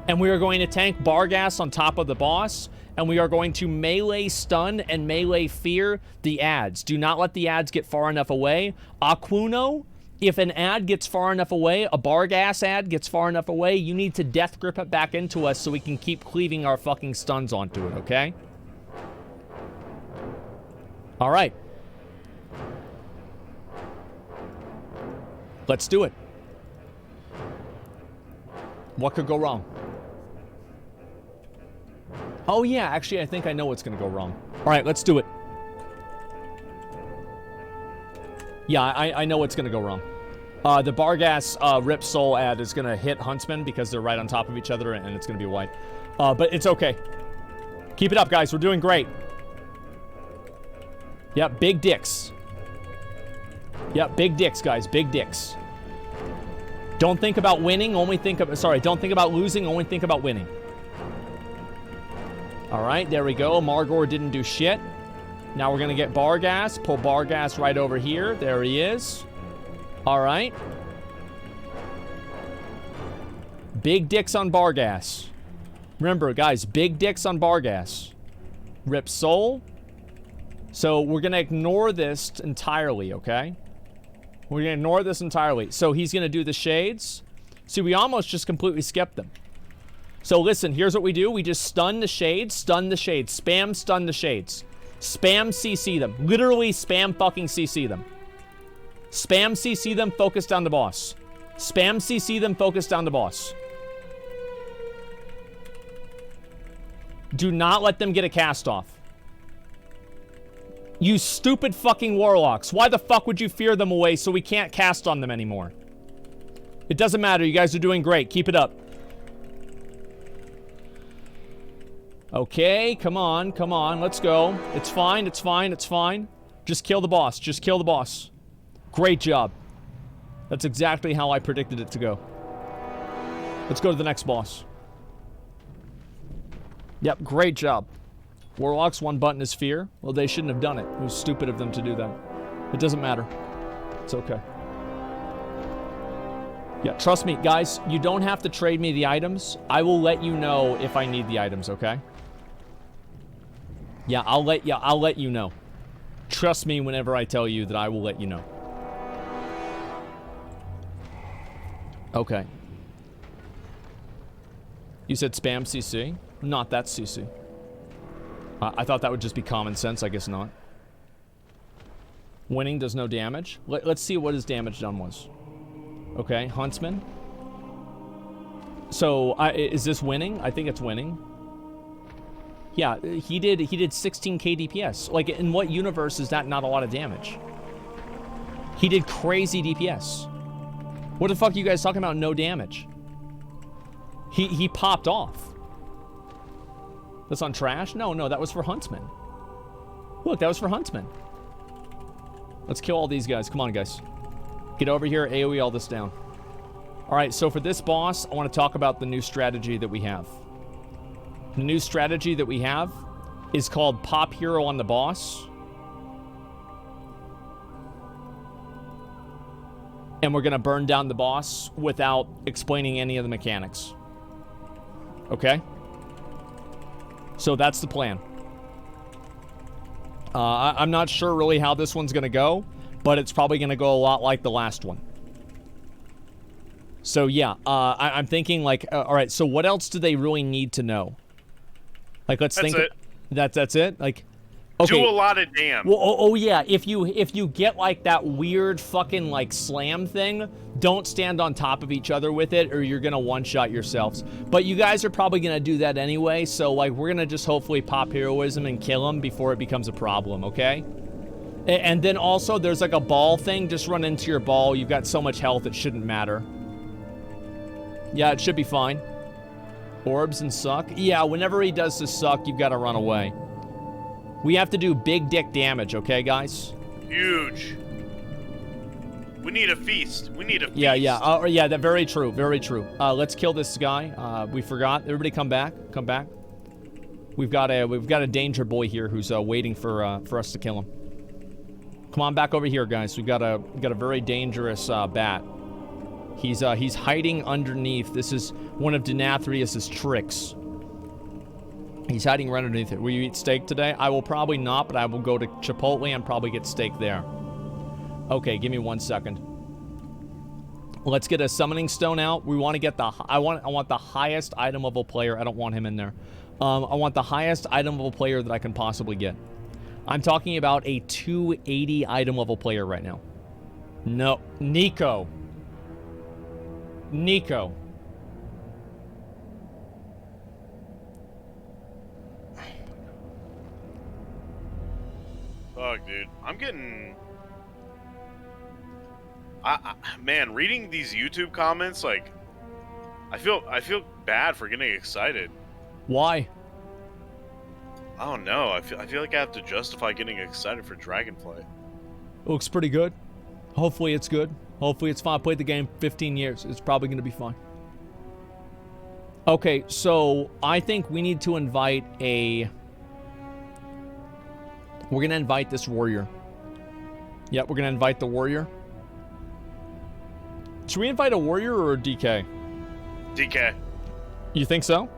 And we are going to tank Bargas on top of the boss, and we are going to melee stun and melee fear the ads. Do not let the ads get far enough away. Aquino, if an ad gets far enough away, a Bargas ad gets far enough away, you need to death grip it back into us so we can keep cleaving our fucking stuns onto it, okay? All right. Let's do it. What could go wrong? Oh yeah, actually I think I know what's gonna go wrong. All right, let's do it. Yeah, I know what's gonna go wrong. The Bargas Rip Soul ad is gonna hit Huntsman because they're right on top of each other and it's gonna be white. But it's okay. Keep it up, guys. We're doing great. Yep, big dicks. Yep, big dicks, guys. Big dicks. Don't think about winning, only think of... Sorry, don't think about losing, only think about winning. All right, there we go. Margor didn't do shit. Now we're going to get Bargas. Pull Bargas right over here. There he is. All right. Big dicks on Bargas. Remember, guys, big dicks on Bargas. Rip Soul. So we're going to ignore this entirely, okay? We're going to ignore this entirely. So he's going to do the shades. See, we almost just completely skipped them. So listen, here's what we do. We just stun the shades, spam stun the shades. Spam CC them. Literally spam fucking CC them. Spam CC them, focus down the boss. Spam CC them, focus down the boss. Do not let them get a cast off. You stupid fucking warlocks. Why the fuck would you fear them away so we can't cast on them anymore? It doesn't matter. You guys are doing great. Keep it up. Okay, come on, come on. Let's go. It's fine, it's fine, it's fine. Just kill the boss. Just kill the boss. Great job. That's exactly how I predicted it to go. Let's go to the next boss. Yep, great job. Warlocks, one button is fear. Well, they shouldn't have done it. It was stupid of them to do that. It doesn't matter. It's okay. Yeah, trust me, guys, you don't have to trade me the items. I will let you know if I need the items, okay? Yeah, I'll let you know. Trust me whenever I tell you that I will let you know. Okay. You said spam CC? Not that CC. I thought that would just be common sense. I guess not. Winning does no damage. Let's see what his damage done was. Okay, Huntsman. So, is this winning? I think it's winning. Yeah, he did 16k DPS. Like, in what universe is that not a lot of damage? He did crazy DPS. What the fuck are you guys talking about no damage? He popped off. That's on trash? No, that was for Huntsman. Look, that was for Huntsman. Let's kill all these guys. Come on, guys. Get over here, AoE all this down. Alright, so for this boss, I want to talk about the new strategy that we have. The new strategy that we have is called Pop Hero on the boss. And we're going to burn down the boss without explaining any of the mechanics. Okay? So that's the plan. I'm not sure really how this one's going to go, but it's probably going to go a lot like the last one. So yeah, I'm thinking like, all right, so what else do they really need to know? Like, let's think. That's it? Like, okay. Do a lot of damn. Well, oh yeah, if you get like that weird fucking like slam thing, don't stand on top of each other with it or you're gonna one-shot yourselves. But you guys are probably gonna do that anyway, so like we're gonna just hopefully pop heroism and kill him before it becomes a problem, okay? And then also there's like a ball thing, just run into your ball. You've got so much health it shouldn't matter. Yeah, it should be fine. Orbs and suck? Yeah, whenever he does the suck, you've got to run away. We have to do big dick damage, okay, guys? Huge. We need a feast. We need a feast. Yeah, that very true, very true. Let's kill this guy. We forgot. Everybody come back. Come back. We've got a danger boy here who's waiting for us to kill him. Come on back over here, guys. We've got a very dangerous bat. He's hiding underneath. This is one of Denathrius's tricks. He's hiding right underneath it. Will you eat steak today? I will probably not, but I will go to Chipotle and probably get steak there. Okay, give me 1 second. Let's get a summoning stone out. We want to get the I want the highest item level player. I don't want him in there. I want the highest item level player that I can possibly get. I'm talking about a 280 item level player right now. No, Nico. Fuck, dude. I'm getting... man, reading these YouTube comments, like... I feel bad for getting excited. Why? I don't know. I feel like I have to justify getting excited for Dragonflight. It looks pretty good. Hopefully it's good. Hopefully it's fine. I played the game 15 years. It's probably going to be fine. Okay, so I think we need to invite a... We're going to invite this warrior. Yeah, we're going to invite the warrior. Should we invite a warrior or a DK? DK. You think so?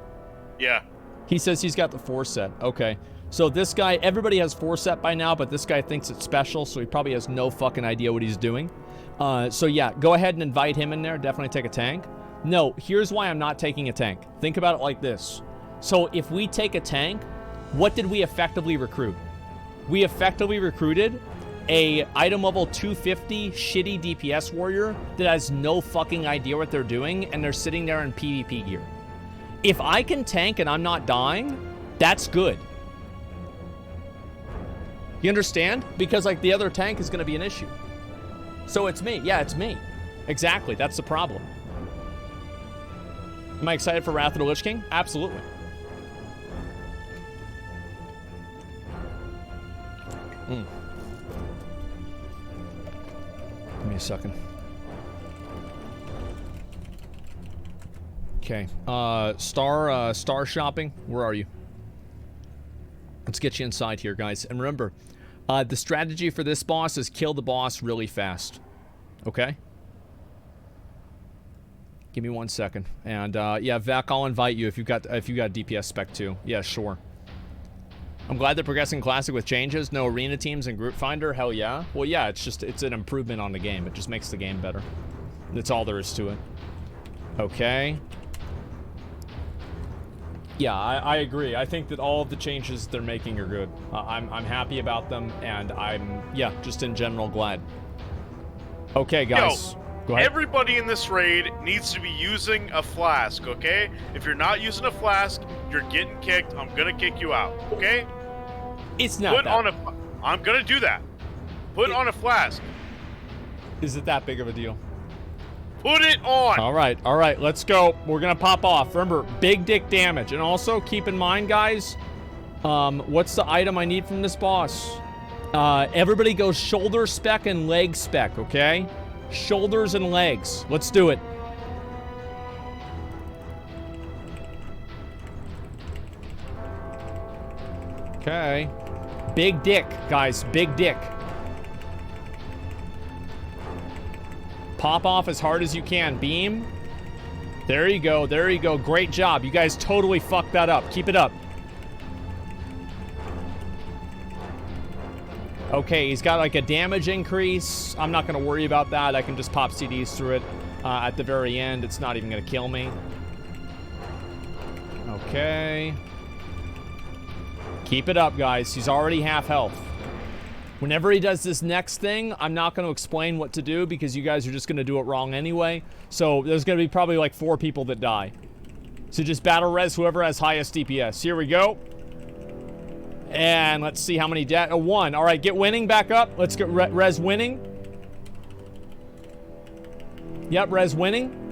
Yeah. He says he's got the 4-set. Okay. So this guy, everybody has 4-set by now, but this guy thinks it's special, so he probably has no fucking idea what he's doing. So yeah, go ahead and invite him in there. Definitely take a tank. No, here's why I'm not taking a tank. Think about it like this. So if we take a tank, what did we effectively recruit? We effectively recruited a item level 250 shitty DPS warrior that has no fucking idea what they're doing, and they're sitting there in PvP gear. If I can tank and I'm not dying, that's good. You understand? Because like the other tank is going to be an issue. So it's me. Yeah, it's me. Exactly. That's the problem. Am I excited for Wrath of the Lich King? Absolutely. Give me a second. Okay. Star shopping. Where are you? Let's get you inside here, guys. And remember, the strategy for this boss is kill the boss really fast. Okay? Give me 1 second. And yeah, Vec, I'll invite you if you've got DPS spec too. Yeah, sure. I'm glad they're progressing Classic with changes. No arena teams and group finder. Hell yeah. Well, yeah, it's an improvement on the game. It just makes the game better. That's all there is to it. Okay. Yeah, I agree. I think that all of the changes they're making are good. I'm happy about them, and I'm, yeah, just in general glad. Okay, guys. Yo, go ahead. Everybody in this raid needs to be using a flask, okay? If you're not using a flask, you're getting kicked. I'm gonna kick you out, okay? It's not that. I'm gonna do that. Put on a flask. Is it that big of a deal? Put it on! All right, let's go. We're gonna pop off. Remember, big dick damage. And also, keep in mind, guys, what's the item I need from this boss? Everybody goes shoulder spec and leg spec, okay? Shoulders and legs. Let's do it. Okay. Big dick, guys. Big dick. Pop off as hard as you can. Beam. There you go. There you go. Great job. You guys totally fucked that up. Keep it up. Okay, he's got like a damage increase. I'm not going to worry about that. I can just pop CDs through it at the very end. It's not even going to kill me. Okay. Keep it up, guys. He's already half health. Whenever he does this next thing, I'm not going to explain what to do because you guys are just going to do it wrong anyway. So there's going to be probably like 4 people that die. So just battle res whoever has highest DPS. Here we go. And let's see how many dead. 1. All right, get winning back up. Let's get res winning. Yep, res winning.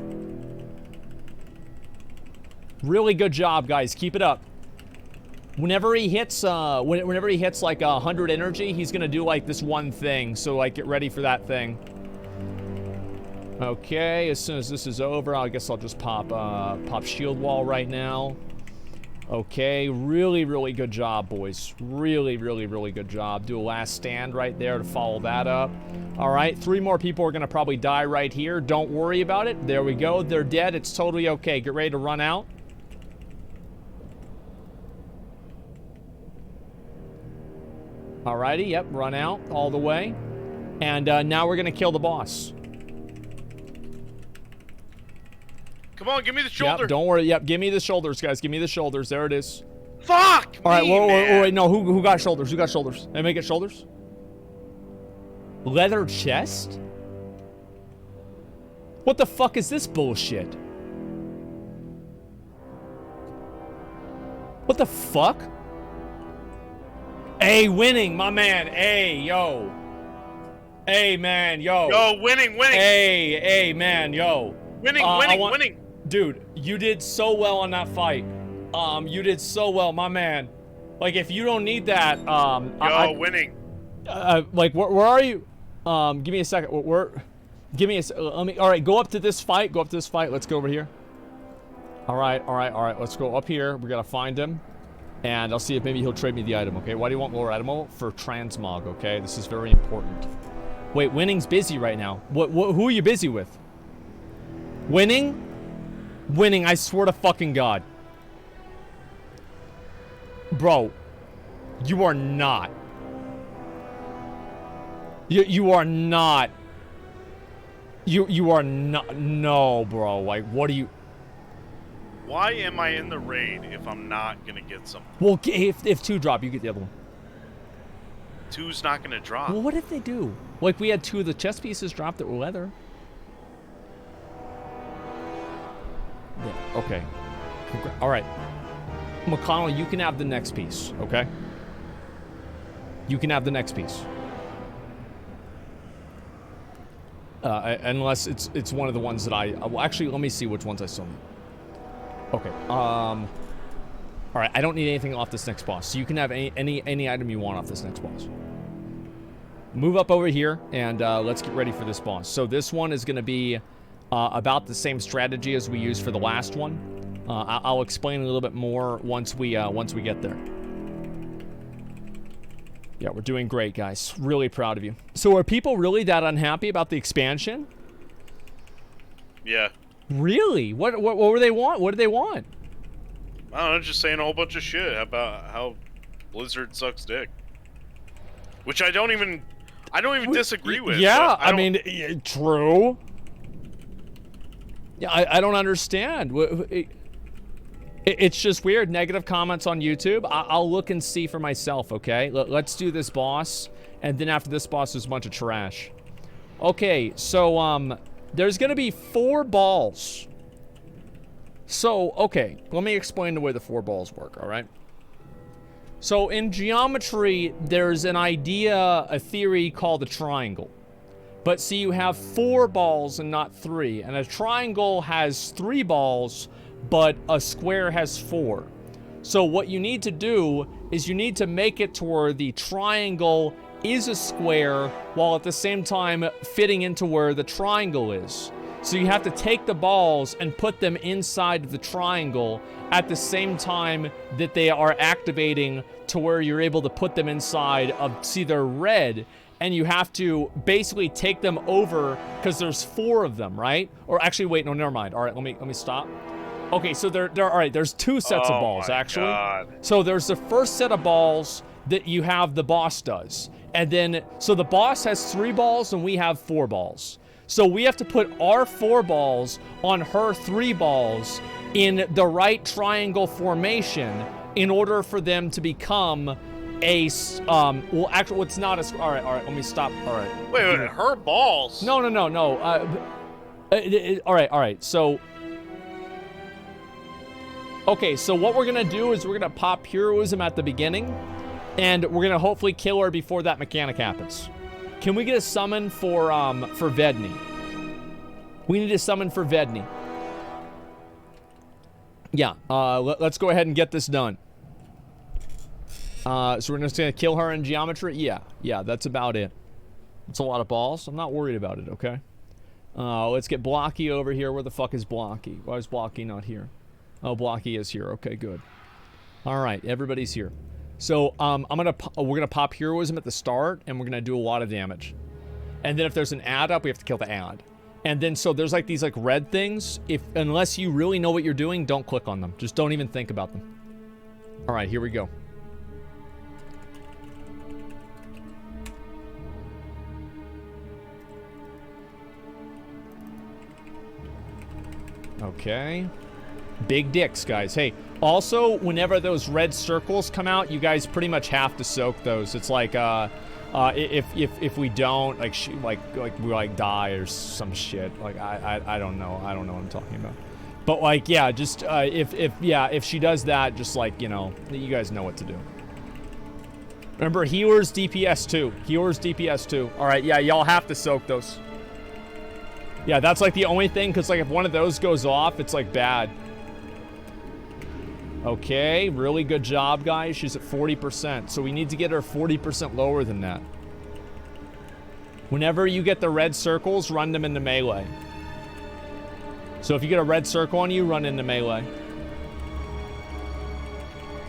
Really good job, guys. Keep it up. Whenever he hits like 100 energy, he's gonna do like this one thing. So like, get ready for that thing. Okay, as soon as this is over, I guess I'll just pop shield wall right now. Okay, really, really good job, boys. Really, really, really good job. Do a last stand right there to follow that up. All right, 3 more people are gonna probably die right here. Don't worry about it. There we go. They're dead. It's totally okay. Get ready to run out. Alrighty, yep, run out all the way. And now we're gonna kill the boss. Come on, give me the shoulder. Yep, don't worry, yep, give me the shoulders, guys. Give me the shoulders, there it is. Fuck All right, me, wait, no, who got shoulders? Who got shoulders? Anybody get shoulders? Leather chest? What the fuck is this bullshit? What the fuck? Hey, winning, my man. Hey, yo. Hey, man, yo. Yo, winning. Hey, man, yo. Winning. Dude, you did so well on that fight. You did so well, my man. Like, if you don't need that, winning. Like, where are you? Give me a second. Give me a. Let me. All right, go up to this fight. Let's go over here. All right. Let's go up here. We gotta find him. And I'll see if maybe he'll trade me the item, okay? Why do you want lower item? For transmog, okay? This is very important. Wait, Winning's busy right now. Who are you busy with? Winning? Winning, I swear to fucking God. Bro, you are not. You are not. You are not. No, bro. Like, what do you... Why am I in the raid if I'm not gonna get something? Well, if 2 drop, you get the other one. 2's not gonna drop. Well, what if they do? Like, we had 2 of the chest pieces drop that were leather. Yeah, okay. All right. McConnell, you can have the next piece, okay? You can have the next piece. Unless it's one of the ones that well, actually, let me see which ones I still need. Okay, all right, I don't need anything off this next boss, so you can have any item you want off this next boss. Move up over here, and let's get ready for this boss. So this one is going to be about the same strategy as we used for the last one. I'll explain a little bit more once we get there. Yeah, we're doing great, guys. Really proud of you. So are people really that unhappy about the expansion? Yeah. Really? What were they want? What did they want? I don't know, just saying a whole bunch of shit about how Blizzard sucks dick. Which I don't even disagree with. Yeah, I mean, true. Yeah, I don't understand. It's just weird. Negative comments on YouTube. I'll look and see for myself, okay? Let's do this boss. And then after this boss, there's a bunch of trash. Okay, so, there's gonna be 4 balls. So, okay, let me explain the way the 4 balls work, all right? So, in geometry, there's an idea, a theory called a triangle. But see, you have 4 balls and not 3. And a triangle has 3 balls, but a square has 4. So what you need to do is you need to make it to where the triangle is a square while at the same time fitting into where the triangle is. So you have to take the balls and put them inside of the triangle at the same time that they are activating to where you're able to put them inside of, see, they're red, and you have to basically take them over because there's 4 of them, right? Or actually, wait, no, never mind. All right, let me stop. Okay, so all right, there's 2 sets of balls, actually. God. So there's the first set of balls that you have, the boss does. And then, so the boss has 3 balls and we have 4 balls. So we have to put our 4 balls on her 3 balls in the right triangle formation in order for them to become a, well, actually, it's not a, all right, let me stop, all right. Wait, her balls? No. All right, so, okay, so what we're gonna do is we're gonna pop heroism at the beginning, and we're gonna hopefully kill her before that mechanic happens. Can we get a summon for Vedni? We need a summon for Vedni. Yeah, let's go ahead and get this done. So we're just gonna kill her in geometry? Yeah, that's about it. It's a lot of balls. I'm not worried about it, okay? Let's get Blocky over here. Where the fuck is Blocky? Why is Blocky not here? Oh, Blocky is here. Okay, good. All right, everybody's here. So, we're gonna pop heroism at the start, and we're gonna do a lot of damage. And then if there's an ad up, we have to kill the ad. And then, so there's like these like red things. Unless you really know what you're doing, don't click on them. Just don't even think about them. All right, here we go. Okay. Big dicks, guys. Hey, also, whenever those red circles come out, you guys pretty much have to soak those. It's like, if we don't, like we die or some shit. Like, I don't know. I don't know what I'm talking about. But like, yeah, just, if she does that, just like, you know, you guys know what to do. Remember, healers DPS too. Healers DPS too. All right, yeah, y'all have to soak those. Yeah, that's like the only thing, because like if one of those goes off, it's like bad. Okay, really good job, guys. She's at 40%, so we need to get her 40% lower than that. Whenever you get the red circles, run them into melee. So if you get a red circle on you, run into melee.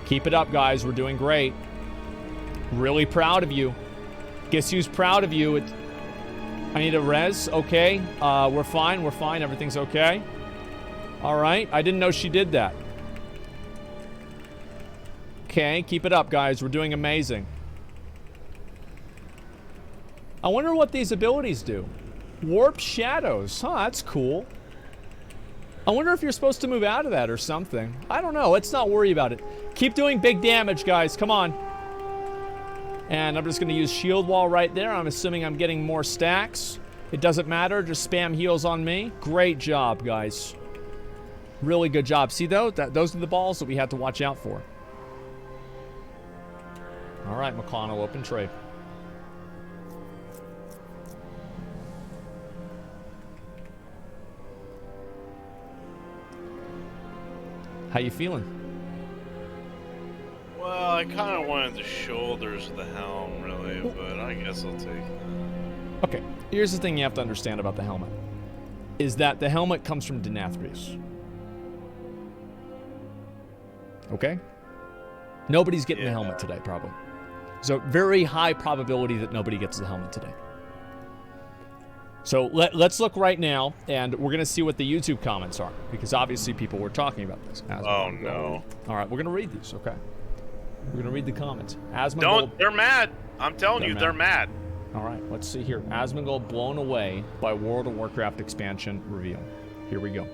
Keep it up, guys. We're doing great. Really proud of you. Guess who's proud of you? I need a res. Okay. We're fine. We're fine. Everything's okay. All right. I didn't know she did that. Okay. Keep it up, guys. We're doing amazing. I wonder what these abilities do. Warp shadows. Huh, that's cool. I wonder if you're supposed to move out of that or something. I don't know. Let's not worry about it. Keep doing big damage, guys. Come on. And I'm just going to use shield wall right there. I'm assuming I'm getting more stacks. It doesn't matter. Just spam heals on me. Great job, guys. Really good job. See, though? Those are the balls that we had to watch out for. All right, McConnell, open trade. How you feeling? Well, I kind of wanted the shoulders of the helm, really, but I guess I'll take that. Okay, here's the thing you have to understand about the helmet. Is that the helmet comes from Denathrius. Okay? Nobody's getting the helmet today, probably. So, very high probability that nobody gets the helmet today. So, let's look right now, and we're going to see what the YouTube comments are, because obviously people were talking about this. Oh, no. All right, we're going to read these, okay? We're going to read the comments. Don't, they're mad. I'm telling you, they're mad. All right, let's see here. Asmongold blown away by World of Warcraft expansion reveal. Here we go.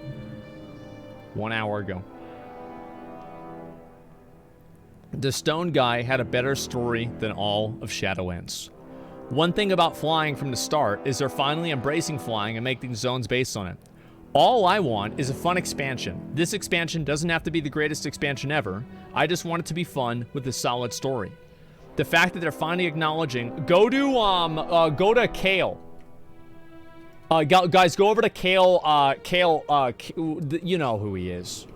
1 hour ago. The stone guy had a better story than all of Shadowlands. One thing about flying from the start is they're finally embracing flying and making zones based on it. All I want is a fun expansion. This expansion doesn't have to be the greatest expansion ever. I just want it to be fun with a solid story. The fact that they're finally acknowledging, go to Kale. Guys, go over to Kale, you know who he is.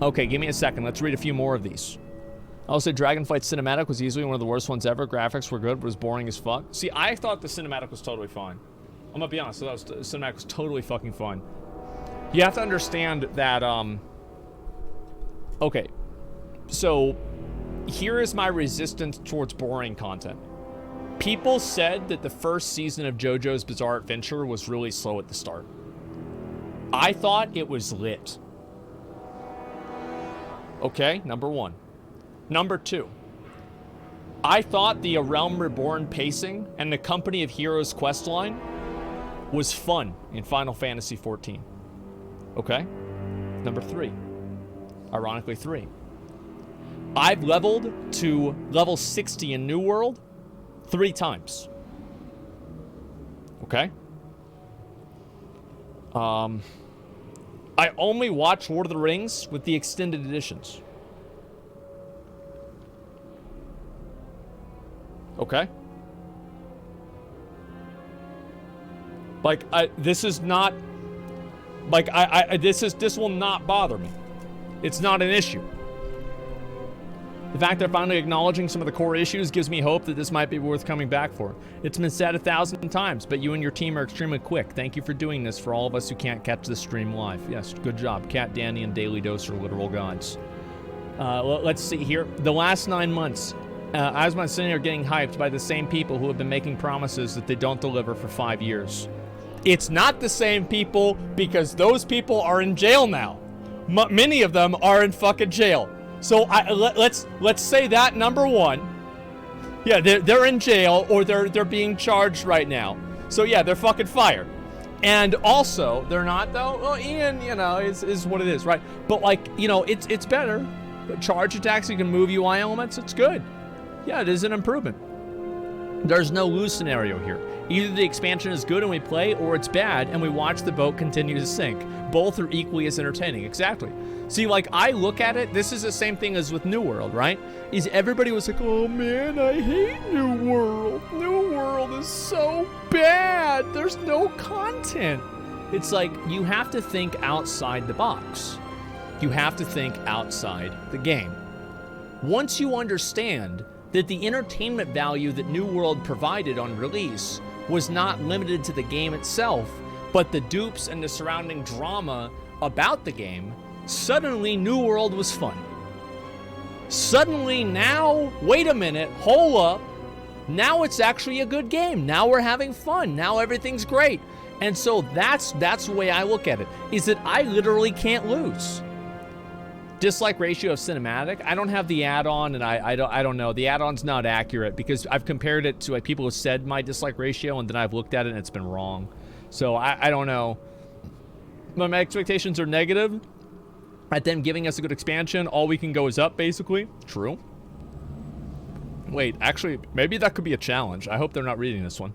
Okay, give me a second. Let's read a few more of these. I'll say Dragonflight cinematic was easily one of the worst ones ever. Graphics were good, but it was boring as fuck. See, I thought the cinematic was totally fine. I'm gonna be honest, the cinematic was totally fucking fun. You have to understand that, okay. So, here is my resistance towards boring content. People said that the first season of JoJo's Bizarre Adventure was really slow at the start. I thought it was lit. Okay, number one. Number two, I thought the A Realm Reborn pacing and the Company of Heroes questline was fun in Final Fantasy XIV. Okay? Number three. Ironically, 3. I've leveled to level 60 in New World 3 times. Okay? I only watch Lord of the Rings with the extended editions. Okay? Like, this is not, like, this will not bother me. It's not an issue. The fact they're finally acknowledging some of the core issues gives me hope that this might be worth coming back for. It's been said 1,000 times, but you and your team are extremely quick. Thank you for doing this for all of us who can't catch the stream live. Yes, good job. Cat, Danny, and Daily Dose are literal gods. Let's see here. The last 9 months, Asmongold and Cindy are getting hyped by the same people who have been making promises that they don't deliver for 5 years. It's not the same people because those people are in jail now. Many of them are in fucking jail. So let's say that number one. Yeah, they're in jail or they're being charged right now. So yeah, they're fucking fired. And also, they're not though. Well, Ian, you know, is what it is, right? But like, you know, it's better. Charge attacks, you can move UI elements. It's good. Yeah, it is an improvement. There's no lose scenario here. Either the expansion is good and we play, or it's bad and we watch the boat continue to sink. Both are equally as entertaining. Exactly. See, like, I look at it, this is the same thing as with New World, right? Is everybody was like, oh man, I hate New World. New World is so bad. There's no content. It's like, you have to think outside the box. You have to think outside the game. Once you understand that the entertainment value that New World provided on release was not limited to the game itself, but the dupes and the surrounding drama about the game, suddenly New World was fun. Suddenly now, wait a minute, hold up, now it's actually a good game. Now we're having fun. Now everything's great. And so that's the way I look at it, is that I literally can't lose. Dislike ratio of cinematic, I don't have the add-on, and I don't know. The add-on's not accurate because I've compared it to like people who said my dislike ratio, and then I've looked at it and it's been wrong. So I don't know. But my expectations are negative. At them giving us a good expansion, all we can go is up, basically. True. Wait, actually, maybe that could be a challenge. I hope they're not reading this one.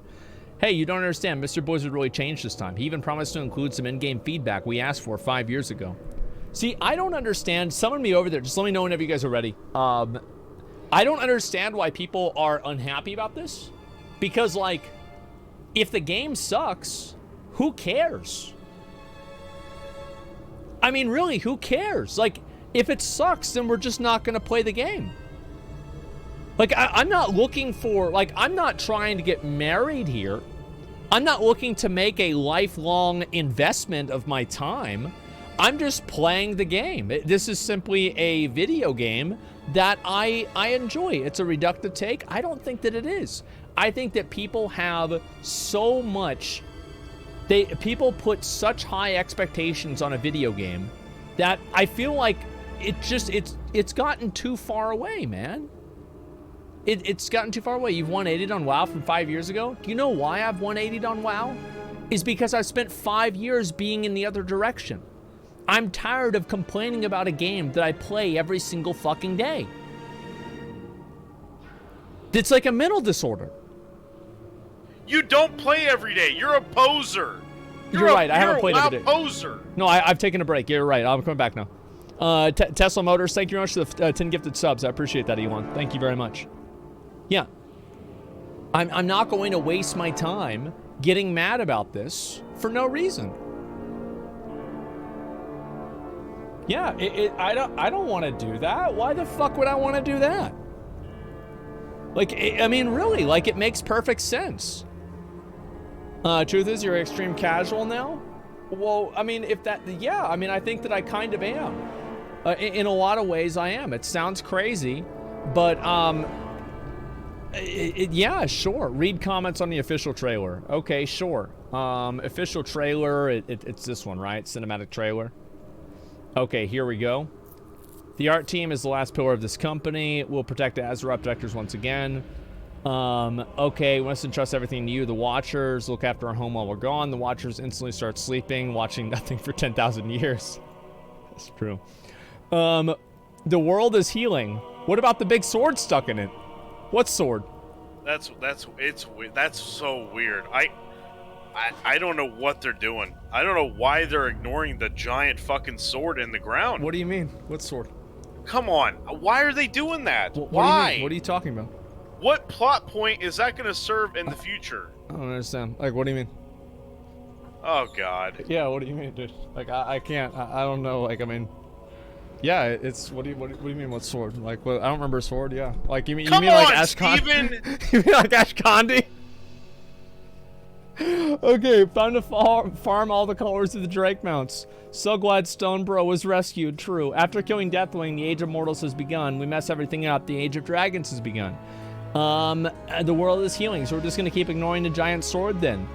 Hey, you don't understand. Mr. Blizzard really changed this time. He even promised to include some in-game feedback we asked for 5 years ago. See, I don't understand. Summon me over there. Just let me know whenever you guys are ready. I don't understand why people are unhappy about this. Because, like, if the game sucks, who cares? I mean, really, who cares? Like, if it sucks, then we're just not going to play the game. Like, I'm not looking for, like, I'm not trying to get married here. I'm not looking to make a lifelong investment of my time. I'm just playing the game. This is simply a video game that I enjoy. It's a reductive take. I don't think that it is. I think that people have so much, people put such high expectations on a video game that I feel like it's gotten too far away, man. It's gotten too far away. You've 180'd on WoW from 5 years ago. Do you know why I've 180'd on WoW? Is because I've spent 5 years being in the other direction. I'm tired of complaining about a game that I play every single fucking day. It's like a mental disorder. You don't play every day. You're a poser. You're right. I haven't played every day. Poser. No, I've taken a break. You're right. I'm coming back now. Tesla Motors, thank you very much for the 10 gifted subs. I appreciate that, Elon. Thank you very much. Yeah. I'm not going to waste my time getting mad about this for no reason. Yeah, I don't want to do that. Why the fuck would I want to do that? Like, I mean, really, like, it makes perfect sense. Truth is, you're extreme casual now? Well, I mean, yeah, I mean, I think that I kind of am. In a lot of ways, I am. It sounds crazy, but, yeah, sure. Read comments on the official trailer. Okay, sure. Official trailer, it's this one, right? Cinematic trailer. Okay, here we go. The art team is the last pillar of this company. We'll protect the Azeroth Protectors once again. Okay, we must entrust everything to you. The Watchers look after our home while we're gone. The Watchers instantly start sleeping, watching nothing for 10,000 years. That's true. The world is healing. What about the big sword stuck in it? What sword? That's so weird. I don't know what they're doing. I don't know why they're ignoring the giant fucking sword in the ground. What do you mean? What sword? Come on. Why are they doing that? What why? Do you mean? What are you talking about? What plot point is that going to serve in the future? I don't understand. Like, what do you mean? Oh, God. Yeah, what do you mean, dude? Like, I can't. I don't know. Like, I mean, yeah, it's what do you mean? What sword? Like, what? I don't remember a sword. Yeah, like you mean like Ash Condi? You mean like Ash Condi? Okay, time to farm all the colors of the Drake mounts. So glad Stonebro was rescued. True. After killing Deathwing, the Age of Mortals has begun. We mess everything up. The Age of Dragons has begun. The world is healing, so we're just gonna keep ignoring the giant sword then.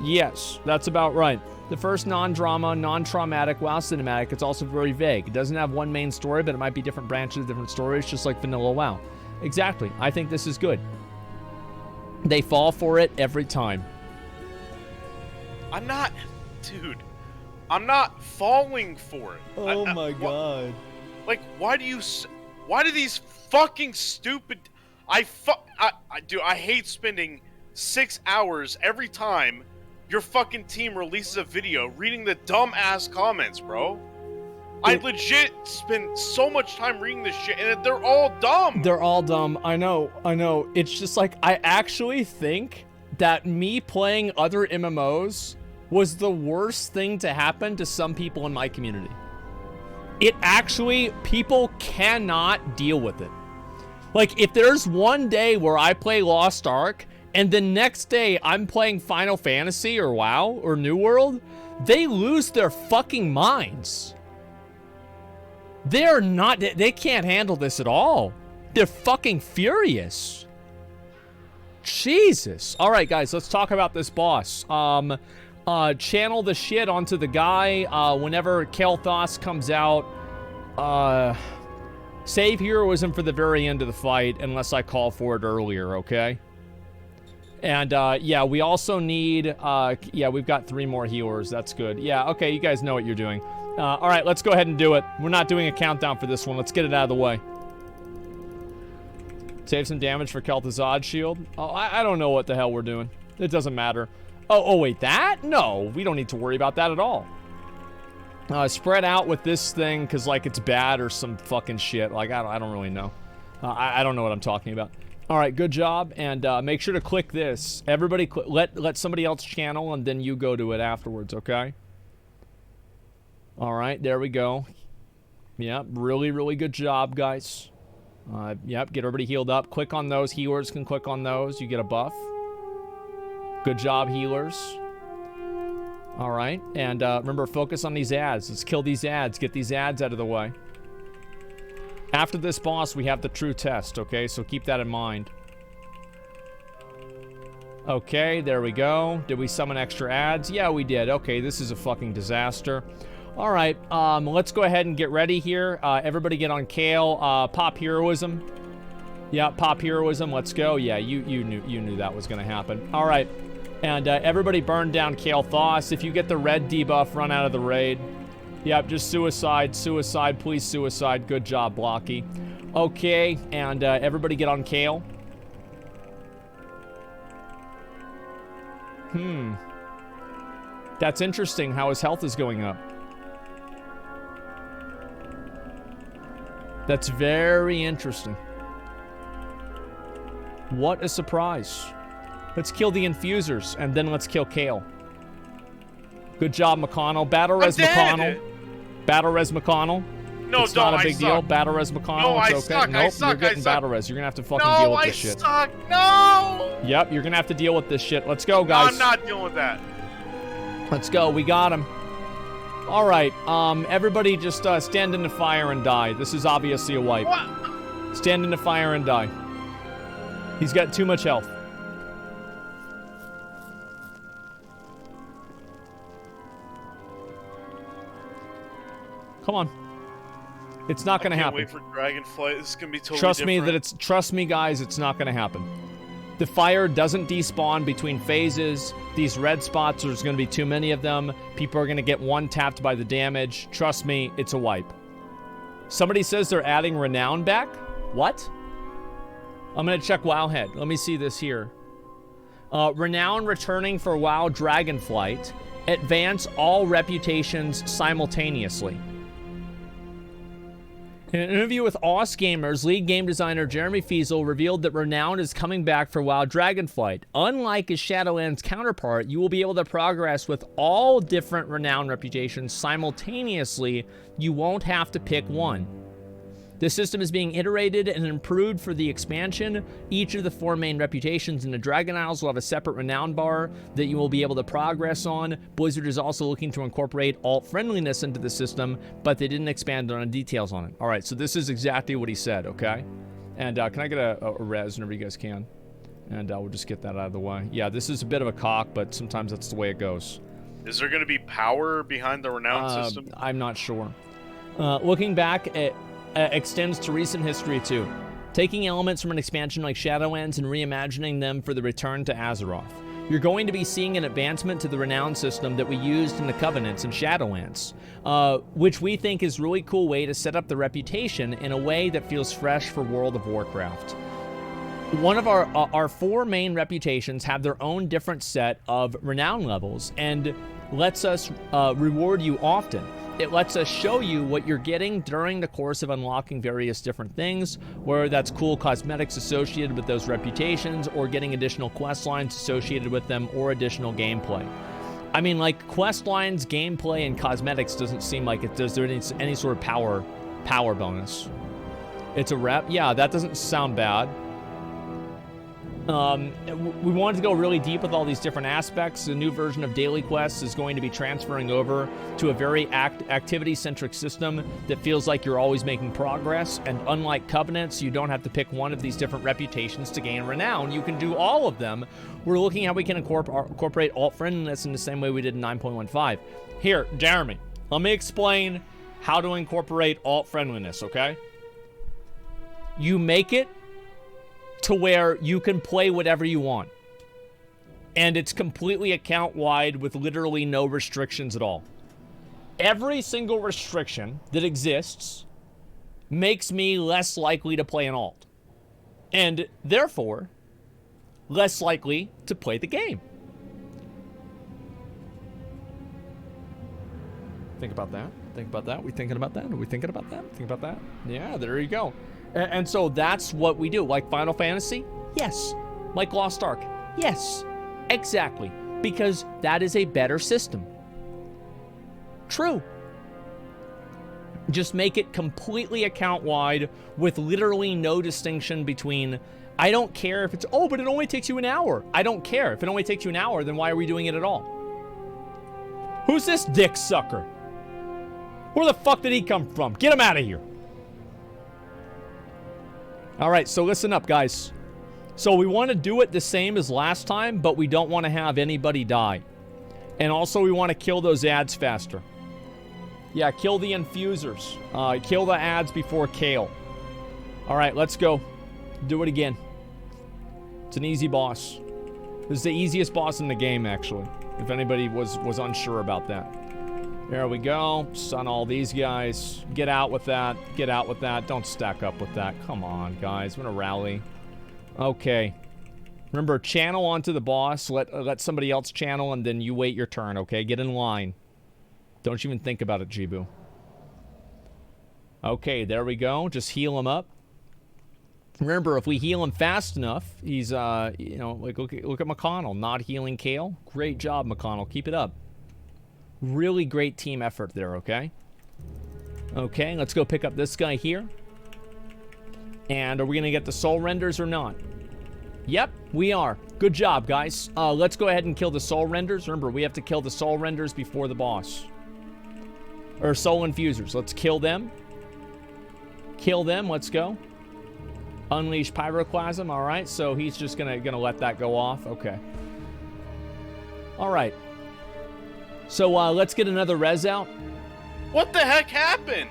Yes, that's about right. The first non-drama, non-traumatic WoW cinematic. It's also very vague. It doesn't have one main story, but it might be different branches, different stories, just like vanilla WoW. Exactly. I think this is good. They fall for it every time. I'm not falling for it. Oh my God. Like, why do these fucking stupid, I hate spending 6 hours every time your fucking team releases a video reading the dumb-ass comments, bro. I legit spend so much time reading this shit, and they're all dumb. They're all dumb. I know. It's just like, I actually think that me playing other MMOs was the worst thing to happen to some people in my community. People cannot deal with it. Like, if there's one day where I play Lost Ark, and the next day I'm playing Final Fantasy or WoW or New World, they lose their fucking minds. They can't handle this at all. They're fucking furious. Jesus. All right, guys, let's talk about this boss. Channel the shit onto the guy whenever Kael'thas comes out. Save heroism for the very end of the fight unless I call for it earlier, okay? And yeah, we also need yeah, we've got 3 more healers. That's good. Yeah, okay, you guys know what you're doing. All right, let's go ahead and do it. We're not doing a countdown for this one. Let's get it out of the way. Save some damage for Kael'thas' shield. Oh, I don't know what the hell we're doing. It doesn't matter. Oh, wait, that? No, we don't need to worry about that at all. Spread out with this thing because, like, it's bad or some fucking shit. Like, I don't really know. I don't know what I'm talking about. All right, good job. And make sure to click this. Everybody, let somebody else channel, and then you go to it afterwards, okay? All right, there we go. Yep, really, really good job, guys. Yep, get everybody healed up. Click on those. Healers can click on those. You get a buff. Good job, healers. All right, and remember, focus on these ads. Let's kill these ads. Get these ads out of the way. After this boss, we have the true test, okay? So keep that in mind. Okay, there we go. Did we summon extra ads? Yeah, we did. Okay, this is a fucking disaster. All right, let's go ahead and get ready here. Everybody get on Kael. Pop heroism. Yeah, pop heroism. Let's go. Yeah, you knew that was gonna happen. All right, and everybody burn down Kael'thas. If you get the red debuff, run out of the raid. Yep, just suicide, please suicide. Good job, Blocky. Okay, and everybody get on Kael. That's interesting how his health is going up. That's very interesting. What a surprise. Let's kill the infusers, and then let's kill Kale. Good job, McConnell. Battle Res McConnell. Battle Res McConnell. No, it's not a big deal. Battle Res McConnell. No, it's I okay. suck. Nope, I suck. you're getting I suck. Battle Res. You're gonna have to fucking deal with this shit. No, I suck. No. Yep, you're gonna have to deal with this shit. Let's go, guys. I'm not dealing with that. Let's go. We got him. All right. Everybody just stand in the fire and die. This is obviously a wipe. What? Stand in the fire and die. He's got too much health. Come on. It's not gonna happen. Wait for Dragonflight. This is gonna be totally Trust me, guys, it's not gonna happen. The fire doesn't despawn between phases. These red spots, there's gonna be too many of them. People are gonna get one-tapped by the damage. Trust me, it's a wipe. Somebody says they're adding Renown back? What? I'm gonna check Wowhead. Let me see this here. Renown returning for WoW Dragonflight. Advance all reputations simultaneously. In an interview with Os Gamers, lead game designer Jeremy Fiesel revealed that Renown is coming back for WoW Dragonflight. Unlike his Shadowlands counterpart, you will be able to progress with all different Renown reputations simultaneously. You won't have to pick one. The system is being iterated and improved for the expansion. Each of the 4 main reputations in the Dragon Isles will have a separate renown bar that you will be able to progress on. Blizzard is also looking to incorporate alt-friendliness into the system, but they didn't expand on the details on it. All right, so this is exactly what he said, okay? And can I get a res whenever you guys can? And we'll just get that out of the way. Yeah, this is a bit of a cock, but sometimes that's the way it goes. Is there going to be power behind the renown system? I'm not sure. Looking back at extends to recent history too, taking elements from an expansion like Shadowlands and reimagining them for the return to Azeroth. You're going to be seeing an advancement to the renown system that we used in the Covenants and Shadowlands, which we think is a really cool way to set up the reputation in a way that feels fresh for World of Warcraft. One of our 4 main reputations have their own different set of renown levels and lets us reward you often. It lets us show you what you're getting during the course of unlocking various different things, whether that's cool cosmetics associated with those reputations or getting additional quest lines associated with them or additional gameplay. I mean, like, quest lines, gameplay, and cosmetics doesn't seem like it does there any sort of power bonus. It's a rep? Yeah, that doesn't sound bad. We wanted to go really deep with all these different aspects. The new version of Daily Quests is going to be transferring over to a very activity-centric system that feels like you're always making progress. And unlike Covenants, you don't have to pick one of these different reputations to gain renown. You can do all of them. We're looking at how we can incorporate alt-friendliness in the same way we did in 9.15. Here, Jeremy, let me explain how to incorporate alt-friendliness, okay? You make it to where you can play whatever you want. And it's completely account-wide with literally no restrictions at all. Every single restriction that exists makes me less likely to play an alt. And therefore, less likely to play the game. Think about that. Think about that. We thinking about that? Are we thinking about that? Think about that? Yeah, there you go. And so that's what we do. Like Final Fantasy? Yes. Like Lost Ark? Yes. Exactly. Because that is a better system. True. Just make it completely account-wide with literally no distinction between, I don't care if it's, oh, but it only takes you an hour. I don't care. If it only takes you an hour, then why are we doing it at all? Who's this dick sucker? Where the fuck did he come from? Get him out of here. All right, so listen up, guys. So we want to do it the same as last time, but we don't want to have anybody die. And also we want to kill those ads faster. Yeah, kill the infusers. Kill the ads before Kale. All right, let's go. Do it again. It's an easy boss. This is the easiest boss in the game, actually, if anybody was unsure about that. There we go. Stun all these guys. Get out with that. Get out with that. Don't stack up with that. Come on, guys. I'm gonna rally. Okay. Remember, channel onto the boss, let somebody else channel, and then you wait your turn, okay? Get in line. Don't even think about it, Jibu. Okay, there we go. Just heal him up. Remember, if we heal him fast enough, he's, you know, like, look at McConnell, not healing Kale. Great job, McConnell. Keep it up. Really great team effort there, okay? Okay, let's go pick up this guy here. And are we going to get the soul renders or not? Yep, we are. Good job, guys. Let's go ahead and kill the soul renders. Remember, we have to kill the soul renders before the boss. Or soul infusers. Let's kill them. Kill them. Let's go. Unleash pyroclasm. All right, so he's just gonna let that go off. Okay. All right. So let's get another res out. What the heck happened?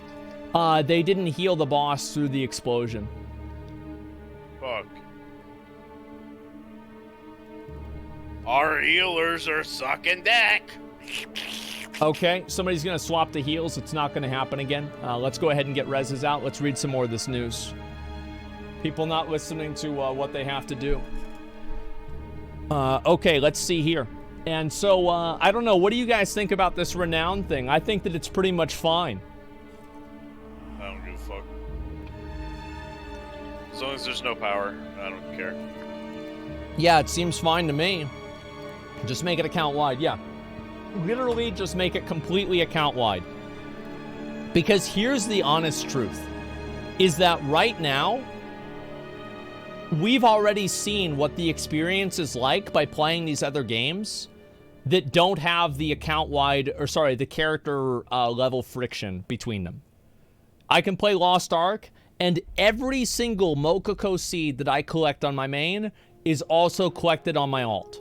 They didn't heal the boss through the explosion. Fuck. Our healers are sucking dick. Okay, somebody's gonna swap the heals. It's not gonna happen again. Let's go ahead and get reses out. Let's read some more of this news. People not listening to what they have to do. Okay, let's see here. And so, I don't know. What do you guys think about this renown thing? I think that it's pretty much fine. I don't give a fuck. As long as there's no power, I don't care. Yeah, it seems fine to me. Just make it account-wide, yeah. Literally just make it completely account-wide. Because here's the honest truth. Is that right now, we've already seen what the experience is like by playing these other games that don't have the account-wide, or sorry, the character level friction between them. I can play Lost Ark, and every single Mokoko seed that I collect on my main is also collected on my alt.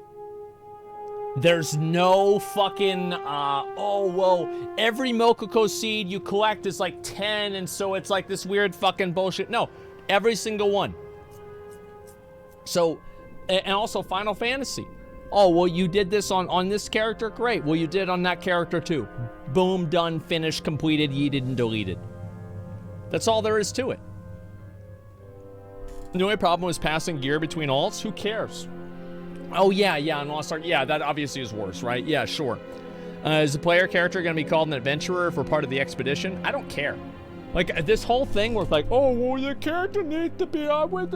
There's no fucking, oh, well, every Mokoko seed you collect is like 10, and so it's like this weird fucking bullshit. No, every single one. So, and also Final Fantasy. Oh, well, you did this on this character? Great. Well, you did on that character too. Boom, done, finished, completed, yeeted, and deleted. That's all there is to it. The only problem was passing gear between alts. Who cares? Oh, yeah, and Lost Ark. Yeah, that obviously is worse, right? Yeah, sure. Is the player character going to be called an adventurer if we're part of the expedition? I don't care. Like, this whole thing was like, oh, well, the character needs to be with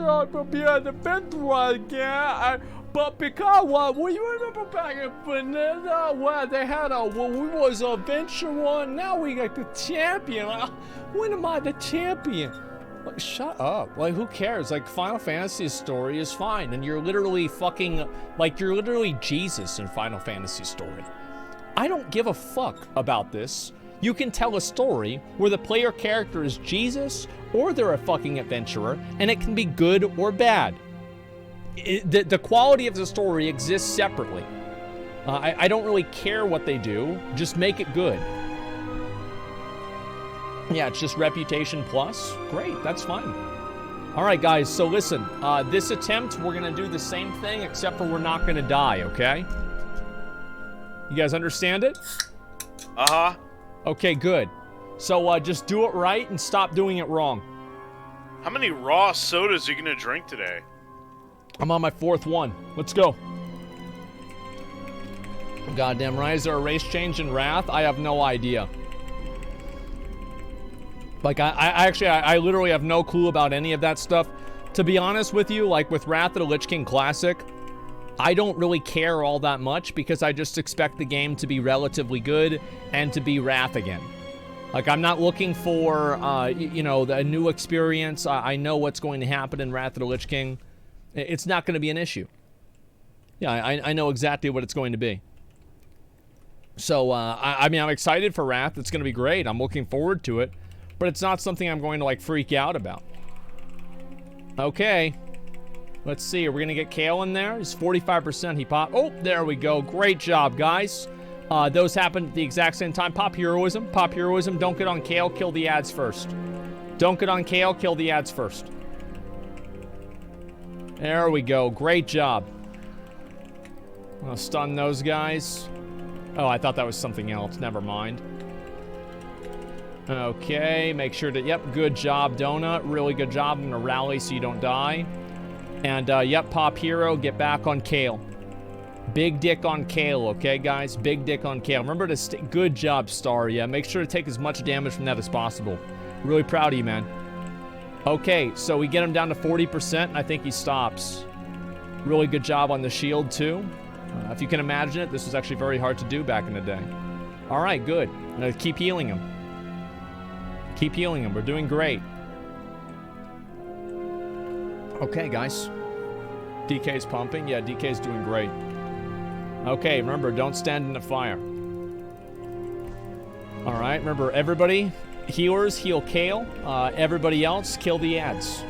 be an adventurer, yeah. But because, we remember back in Vanilla, where they had we was an adventurer, and now we got the champion. Like, when am I the champion? Like, shut up. Like, who cares? Like, Final Fantasy's story is fine, and you're literally fucking, like, you're literally Jesus in Final Fantasy's story. I don't give a fuck about this. You can tell a story where the player character is Jesus, or they're a fucking adventurer, and it can be good or bad. The quality of the story exists separately. I don't really care what they do, just make it good. Yeah, it's just reputation plus. Great, that's fine. All right, guys, so listen. This attempt, we're going to do the same thing, except for we're not going to die, okay? You guys understand it? Uh-huh. Okay, good. So just do it right and stop doing it wrong. How many raw sodas are you going to drink today? I'm on my 4th one. Let's go. Goddamn right. Is there a race change in Wrath? I have no idea. Like, I literally have no clue about any of that stuff. To be honest with you, like with Wrath of the Lich King Classic, I don't really care all that much because I just expect the game to be relatively good and to be Wrath again. Like, I'm not looking for, you know, a new experience. I know what's going to happen in Wrath of the Lich King. It's not going to be an issue. Yeah, I know exactly what it's going to be. So, I mean, I'm excited for Wrath. It's going to be great. I'm looking forward to it. But it's not something I'm going to, like, freak out about. Okay. Let's see. Are we going to get Kale in there? He's 45%. He popped. Oh, there we go. Great job, guys. Those happened at the exact same time. Pop heroism. Pop heroism. Don't get on Kale. Kill the ads first. Don't get on Kale. Kill the ads first. There we go. Great job. I'll stun those guys. Oh, I thought that was something else. Never mind. Okay, make sure to, yep, good job, Donut. Really good job. I'm gonna rally so you don't die. And, yep, Pop Hero, get back on Kale. Big dick on Kale, okay, guys? Big dick on Kale. Remember to good job, Star. Yeah, make sure to take as much damage from that as possible. Really proud of you, man. Okay, so we get him down to 40%, and I think he stops. Really good job on the shield, too. If you can imagine it, this was actually very hard to do back in the day. All right, good. Keep healing him. Keep healing him. We're doing great. Okay, guys. DK's pumping. Yeah, DK's doing great. Okay, remember, don't stand in the fire. All right, remember, everybody, healers, heal Kale. Everybody else, kill the ads.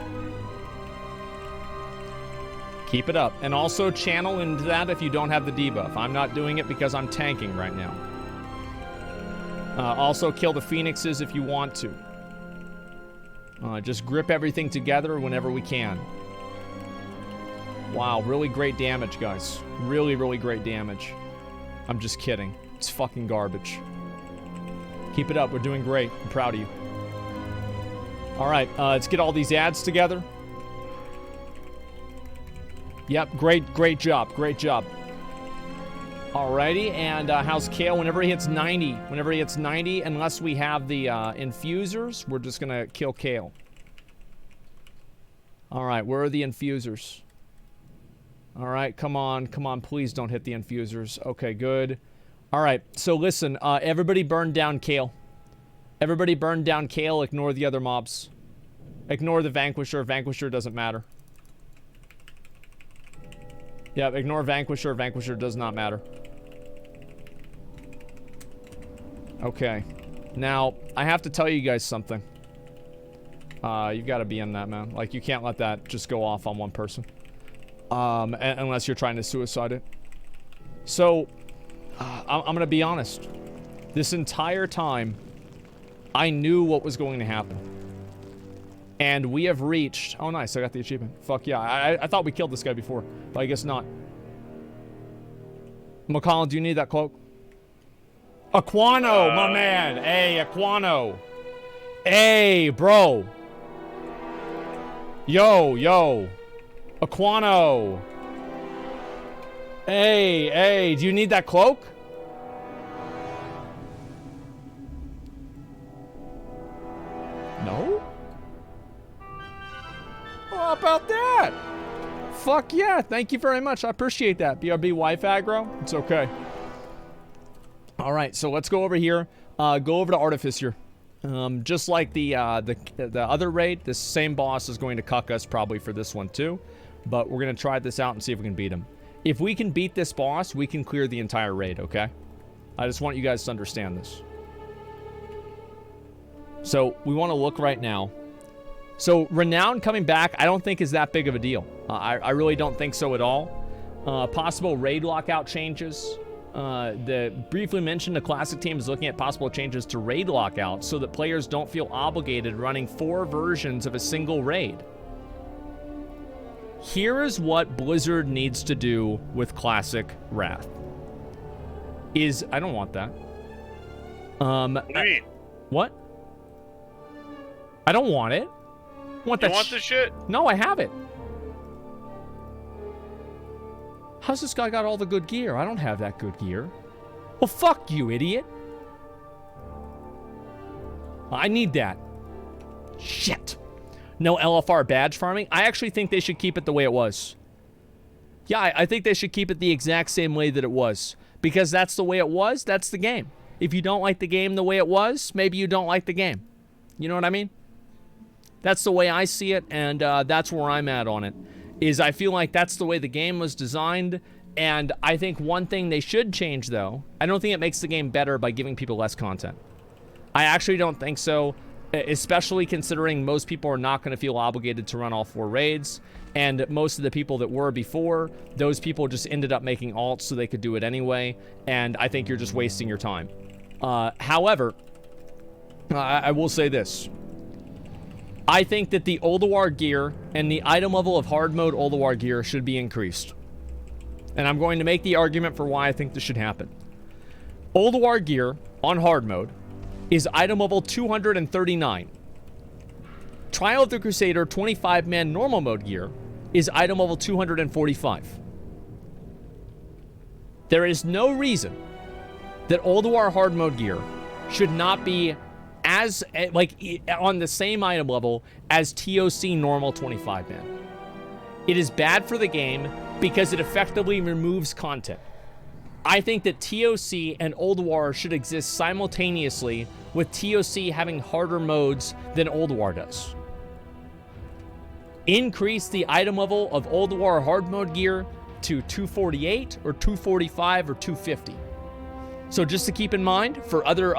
Keep it up. And also channel into that if you don't have the debuff. I'm not doing it because I'm tanking right now. Also kill the Phoenixes if you want to. Just grip everything together whenever we can. Wow, really great damage, guys. Really, really great damage. I'm just kidding. It's fucking garbage. Keep it up. We're doing great. I'm proud of you. All right, let's get all these ads together. Yep, great job. Great job. Alrighty, and how's Kale? Whenever he hits 90, unless we have the infusers, we're just gonna kill Kale. Alright, where are the infusers? Alright, come on, please don't hit the infusers. Okay, good. Alright, so listen, everybody burn down Kale. Everybody burn down Kale, ignore the other mobs. Ignore the Vanquisher, Vanquisher doesn't matter. Yeah, ignore Vanquisher, Vanquisher does not matter. Okay. Now, I have to tell you guys something. You've got to be in that, man. Like, you can't let that just go off on one person. Unless you're trying to suicide it. So, I'm going to be honest. This entire time, I knew what was going to happen. And we have reached... Oh, nice. I got the achievement. Fuck yeah. I thought we killed this guy before, but I guess not. McCollum, do you need that cloak? Aquano, my man. Hey, Aquano. Hey, bro. Yo. Aquano. Hey, do you need that cloak? No? How about that? Fuck yeah, thank you very much. I appreciate that. BRB wife aggro? It's okay. All right, so let's go over here. Go over to Artificer. Just like the other raid, this same boss is going to cuck us probably for this one too. But we're going to try this out and see if we can beat him. If we can beat this boss, we can clear the entire raid, okay? I just want you guys to understand this. So we want to look right now. So Renown coming back, I don't think is that big of a deal. I really don't think so at all. Possible raid lockout changes. The briefly mentioned the classic team is looking at possible changes to raid lockout so that players don't feel obligated running 4 versions of a single raid. Here is what Blizzard needs to do with Classic Wrath. I don't want that. What do you mean? What? I don't want it. You want this shit? No, I have it. How's this guy got all the good gear? I don't have that good gear. Well, fuck you, idiot. I need that. Shit. No LFR badge farming? I actually think they should keep it the way it was. Yeah, I think they should keep it the exact same way that it was. Because that's the way it was, that's the game. If you don't like the game the way it was, maybe you don't like the game. You know what I mean? That's the way I see it, and that's where I'm at on it. Is I feel like that's the way the game was designed, and I think one thing they should change, though, I don't think it makes the game better by giving people less content. I actually don't think so, especially considering most people are not going to feel obligated to run all 4 raids, and most of the people that were before, those people just ended up making alts so they could do it anyway, and I think you're just wasting your time. However, I will say this. I think that the Ulduar gear and the item level of hard mode Ulduar gear should be increased. And I'm going to make the argument for why I think this should happen. Ulduar gear on hard mode is item level 239. Trial of the Crusader 25-man normal mode gear is item level 245. There is no reason that Old War hard mode gear should not be as, like, on the same item level as TOC normal 25-man. It is bad for the game because it effectively removes content. I think that TOC and Old War should exist simultaneously, with TOC having harder modes than Old War does. Increase the item level of Old War hard mode gear to 248 or 245 or 250. So just to keep in mind for other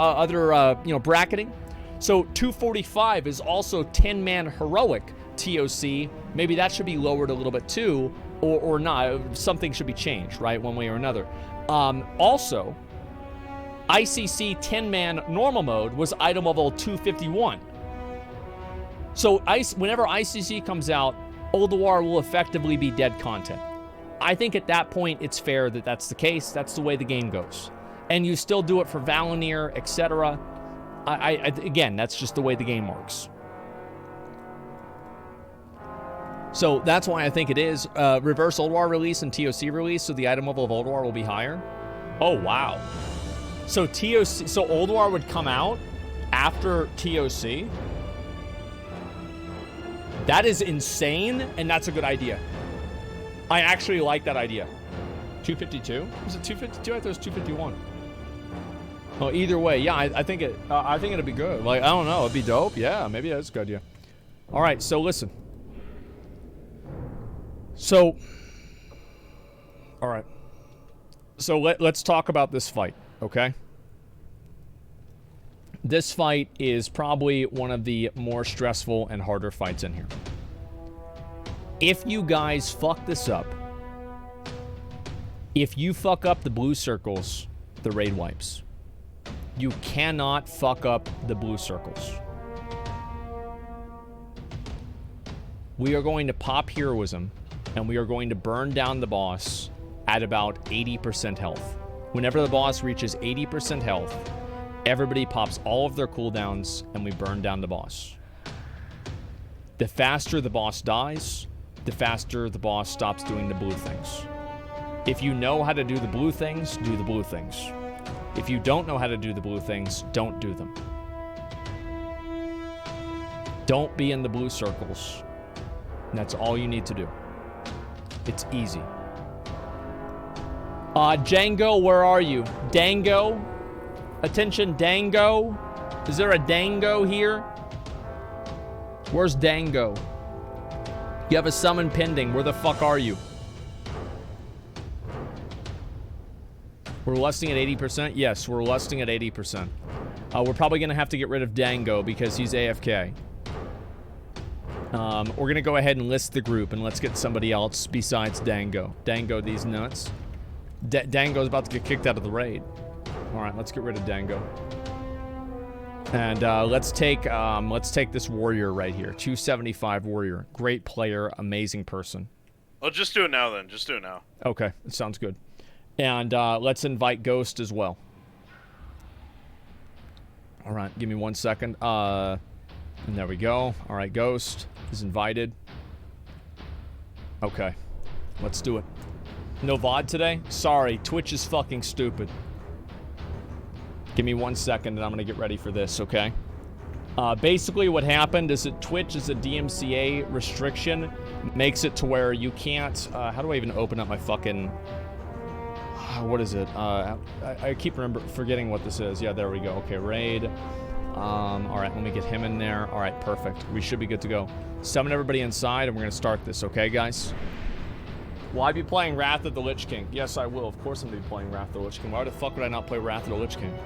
bracketing. So 245 is also 10-man heroic TOC. Maybe that should be lowered a little bit too, or not. Something should be changed, right? One way or another. Also, ICC 10-man normal mode was item level 251. So whenever ICC comes out, Old War will effectively be dead content. I think at that point it's fair that that's the case. That's the way the game goes. And you still do it for Valinir, etc. Again, that's just the way the game works. So that's why I think it is. Reverse Old War release and TOC release, so the item level of Old War will be higher. Oh, wow. So Old War would come out after TOC? That is insane, and that's a good idea. I actually like that idea. 252? Was it 252? I thought it was 251. Well, either way, yeah, I think it'd be good. Like, I don't know, it'd be dope. Yeah, maybe that's a good idea. All right, so listen. So, all right. So let's talk about this fight, okay? This fight is probably one of the more stressful and harder fights in here. If you guys fuck this up, if you fuck up the blue circles, the raid wipes. You cannot fuck up the blue circles. We are going to pop heroism, and we are going to burn down the boss at about 80% health. Whenever the boss reaches 80% health, everybody pops all of their cooldowns, and we burn down the boss. The faster the boss dies, the faster the boss stops doing the blue things. If you know how to do the blue things, do the blue things. If you don't know how to do the blue things, don't do them. Don't be in the blue circles. And that's all you need to do. It's easy. Django, where are you? Dango? Attention, Dango? Is there a Dango here? Where's Dango? You have a summon pending. Where the fuck are you? We're lusting at 80%? Yes, we're lusting at 80%. We're probably going to have to get rid of Dango because he's AFK. We're going to go ahead and list the group, and let's get somebody else besides Dango. Dango, these nuts. Dango's about to get kicked out of the raid. All right, let's get rid of Dango. And let's take this warrior right here. 275 warrior. Great player, amazing person. Well, just do it now then. Just do it now. Okay, it sounds good. And let's invite Ghost as well. All right, give me 1 second. And there we go. All right, Ghost is invited. Okay, let's do it. No VOD today? Sorry, Twitch is fucking stupid. Give me 1 second and I'm gonna get ready for this, okay? Basically what happened is that Twitch is a DMCA restriction. Makes it to where you can't, how do I even open up my fucking, what is it? I keep forgetting what this is. Yeah, there we go. Okay, raid. All right, let me get him in there. All right, perfect. We should be good to go. Summon everybody inside and we're gonna start this, okay, guys? Will I be playing Wrath of the Lich King? Yes, I will. Of course I'm gonna be playing Wrath of the Lich King. Why the fuck would I not play Wrath of the Lich King?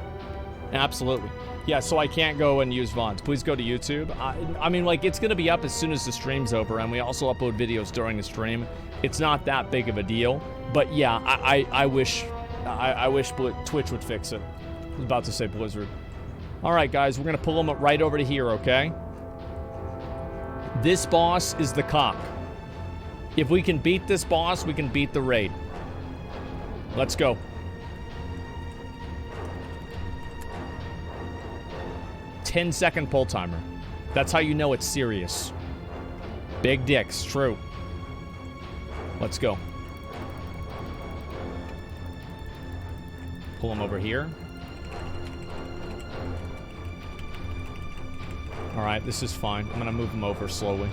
Absolutely. Yeah, so I can't go and use VODs. Please go to YouTube. I mean, like, it's gonna be up as soon as the stream's over, and we also upload videos during the stream. It's not that big of a deal, but yeah, I wish Twitch would fix it. I was about to say Blizzard. All right, guys, we're gonna pull them right over to here, okay? This boss is the cock. If we can beat this boss, we can beat the raid. Let's go. $10-second pull timer. That's how you know it's serious. Big dicks, true. Let's go. Pull him over here. All right, this is fine. I'm gonna move him over slowly.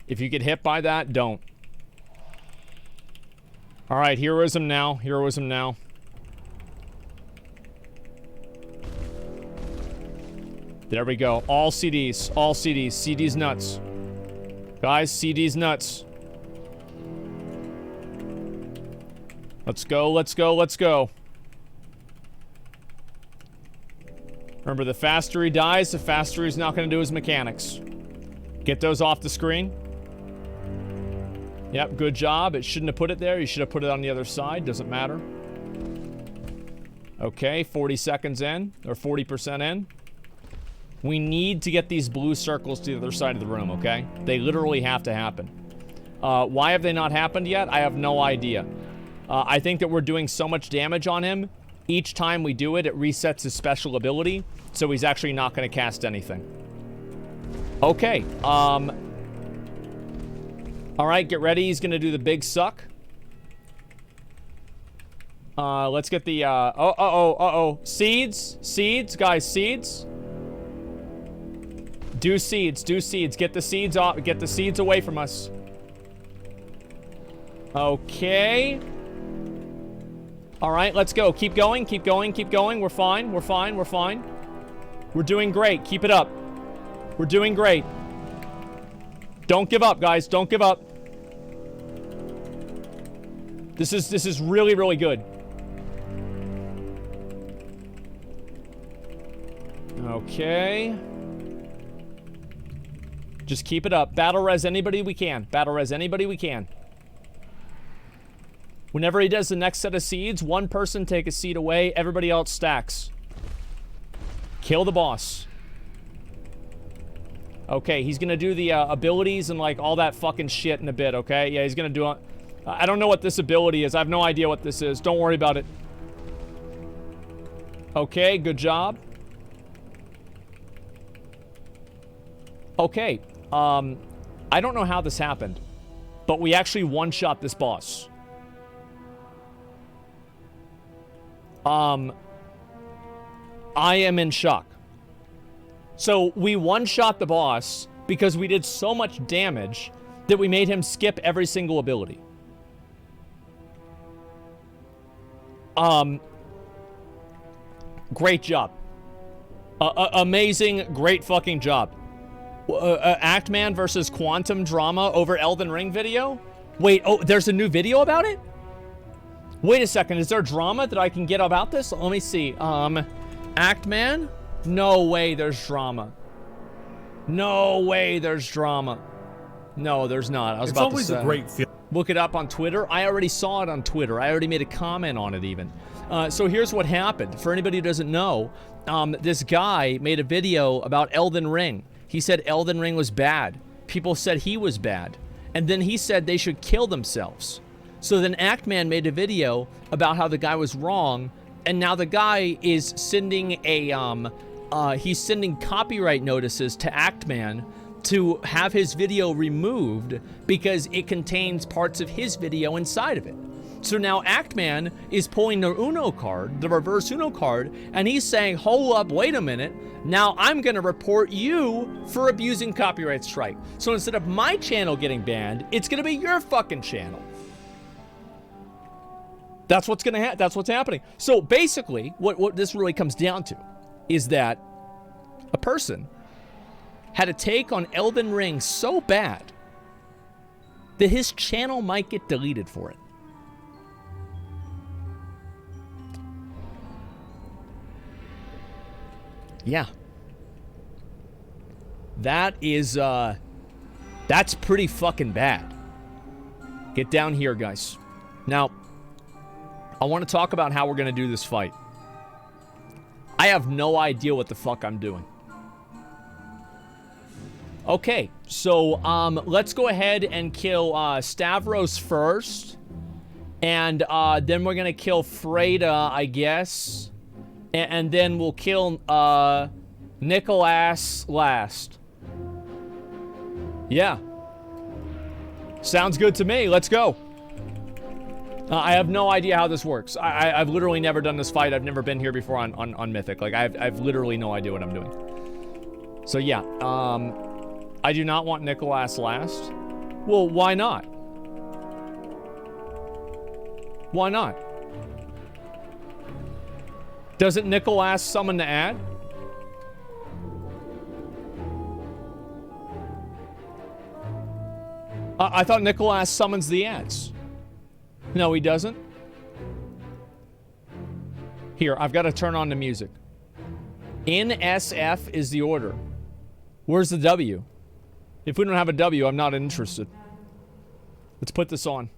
If you get hit by that, don't. All right, heroism now. Heroism now. There we go. All CDs. All CDs. CDs nuts. Guys, CDs nuts. Let's go, let's go, let's go. Remember, the faster he dies, the faster he's not going to do his mechanics. Get those off the screen. Yep, good job. It shouldn't have put it there. You should have put it on the other side. Doesn't matter. Okay, 40 seconds in, or 40% in. We need to get these blue circles to the other side of the room, okay? They literally have to happen. Why have they not happened yet? I have no idea. I think that we're doing so much damage on him. Each time we do it, it resets his special ability, so he's actually not going to cast anything. Okay, all right, get ready. He's going to do the big suck. Let's get the, Seeds. Seeds, guys, seeds. Do seeds, do seeds. Get the seeds off, get the seeds away from us. Okay. All right, let's go. Keep going, keep going, keep going. We're fine, we're fine, we're fine. We're doing great. Keep it up. We're doing great. Don't give up, guys. Don't give up. This is really, really good. Okay. Just keep it up. Battle res anybody we can. Battle res anybody we can. Whenever he does the next set of seeds, one person take a seed away, everybody else stacks. Kill the boss. Okay, he's gonna do the abilities and like all that fucking shit in a bit, okay? Yeah, he's gonna do it. I don't know what this ability is. I have no idea what this is. Don't worry about it. Okay, good job. Okay, I don't know how this happened, but we actually one-shot this boss. I am in shock. So we one-shot the boss because we did so much damage that we made him skip every single ability. Great job. Amazing, great fucking job. Actman versus Quantum Drama over Elden Ring video? Wait, oh, there's a new video about it? Wait a second, is there drama that I can get about this? Let me see. Actman? No way there's drama. No way there's drama. No, there's not. I was about to say. It's always a great feeling. Look it up on Twitter. I already saw it on Twitter. I already made a comment on it even. So here's what happened. For anybody who doesn't know, this guy made a video about Elden Ring. He said Elden Ring was bad. People said he was bad. And then he said they should kill themselves. So then Actman made a video about how the guy was wrong, and now the guy is sending a, he's sending copyright notices to Actman to have his video removed because it contains parts of his video inside of it. So now Actman is pulling the Uno card, the reverse Uno card, and he's saying, hold up, wait a minute. Now I'm gonna report you for abusing copyright strike. So instead of my channel getting banned, it's gonna be your fucking channel. That's what's gonna happen. That's what's happening. So basically, what this really comes down to is that a person had a take on Elden Ring so bad that his channel might get deleted for it. Yeah. That is, that's pretty fucking bad. Get down here, guys. Now, I want to talk about how we're going to do this fight. I have no idea what the fuck I'm doing. Okay, so, let's go ahead and kill, Stavros first. And, then we're going to kill Freda, I guess. And then we'll kill, Nicholas last. Yeah. Sounds good to me. Let's go. I have no idea how this works. I've literally never done this fight. I've never been here before on Mythic. Like, I've literally no idea what I'm doing. So, yeah. I do not want Nicholas last. Well, why not? Why not? Doesn't Nicholas summon the ad? I thought Nicholas summons the ads. No, he doesn't. Here, I've got to turn on the music. NSF is the order. Where's the W? If we don't have a W, I'm not interested. Let's put this on.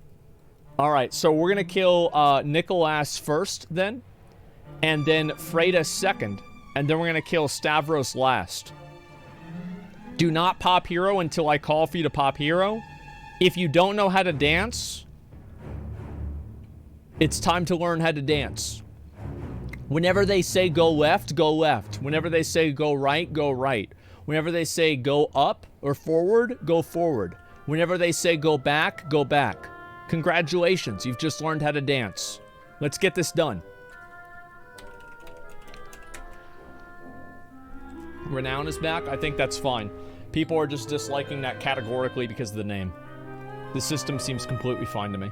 All right, so we're going to kill Nicholas first, then. And then Freda second. And then we're going to kill Stavros last. Do not pop hero until I call for you to pop hero. If you don't know how to dance, it's time to learn how to dance. Whenever they say go left, go left. Whenever they say go right, go right. Whenever they say go up or forward, go forward. Whenever they say go back, go back. Congratulations, you've just learned how to dance. Let's get this done. Renown is back? I think that's fine. People are just disliking that categorically because of the name. The system seems completely fine to me.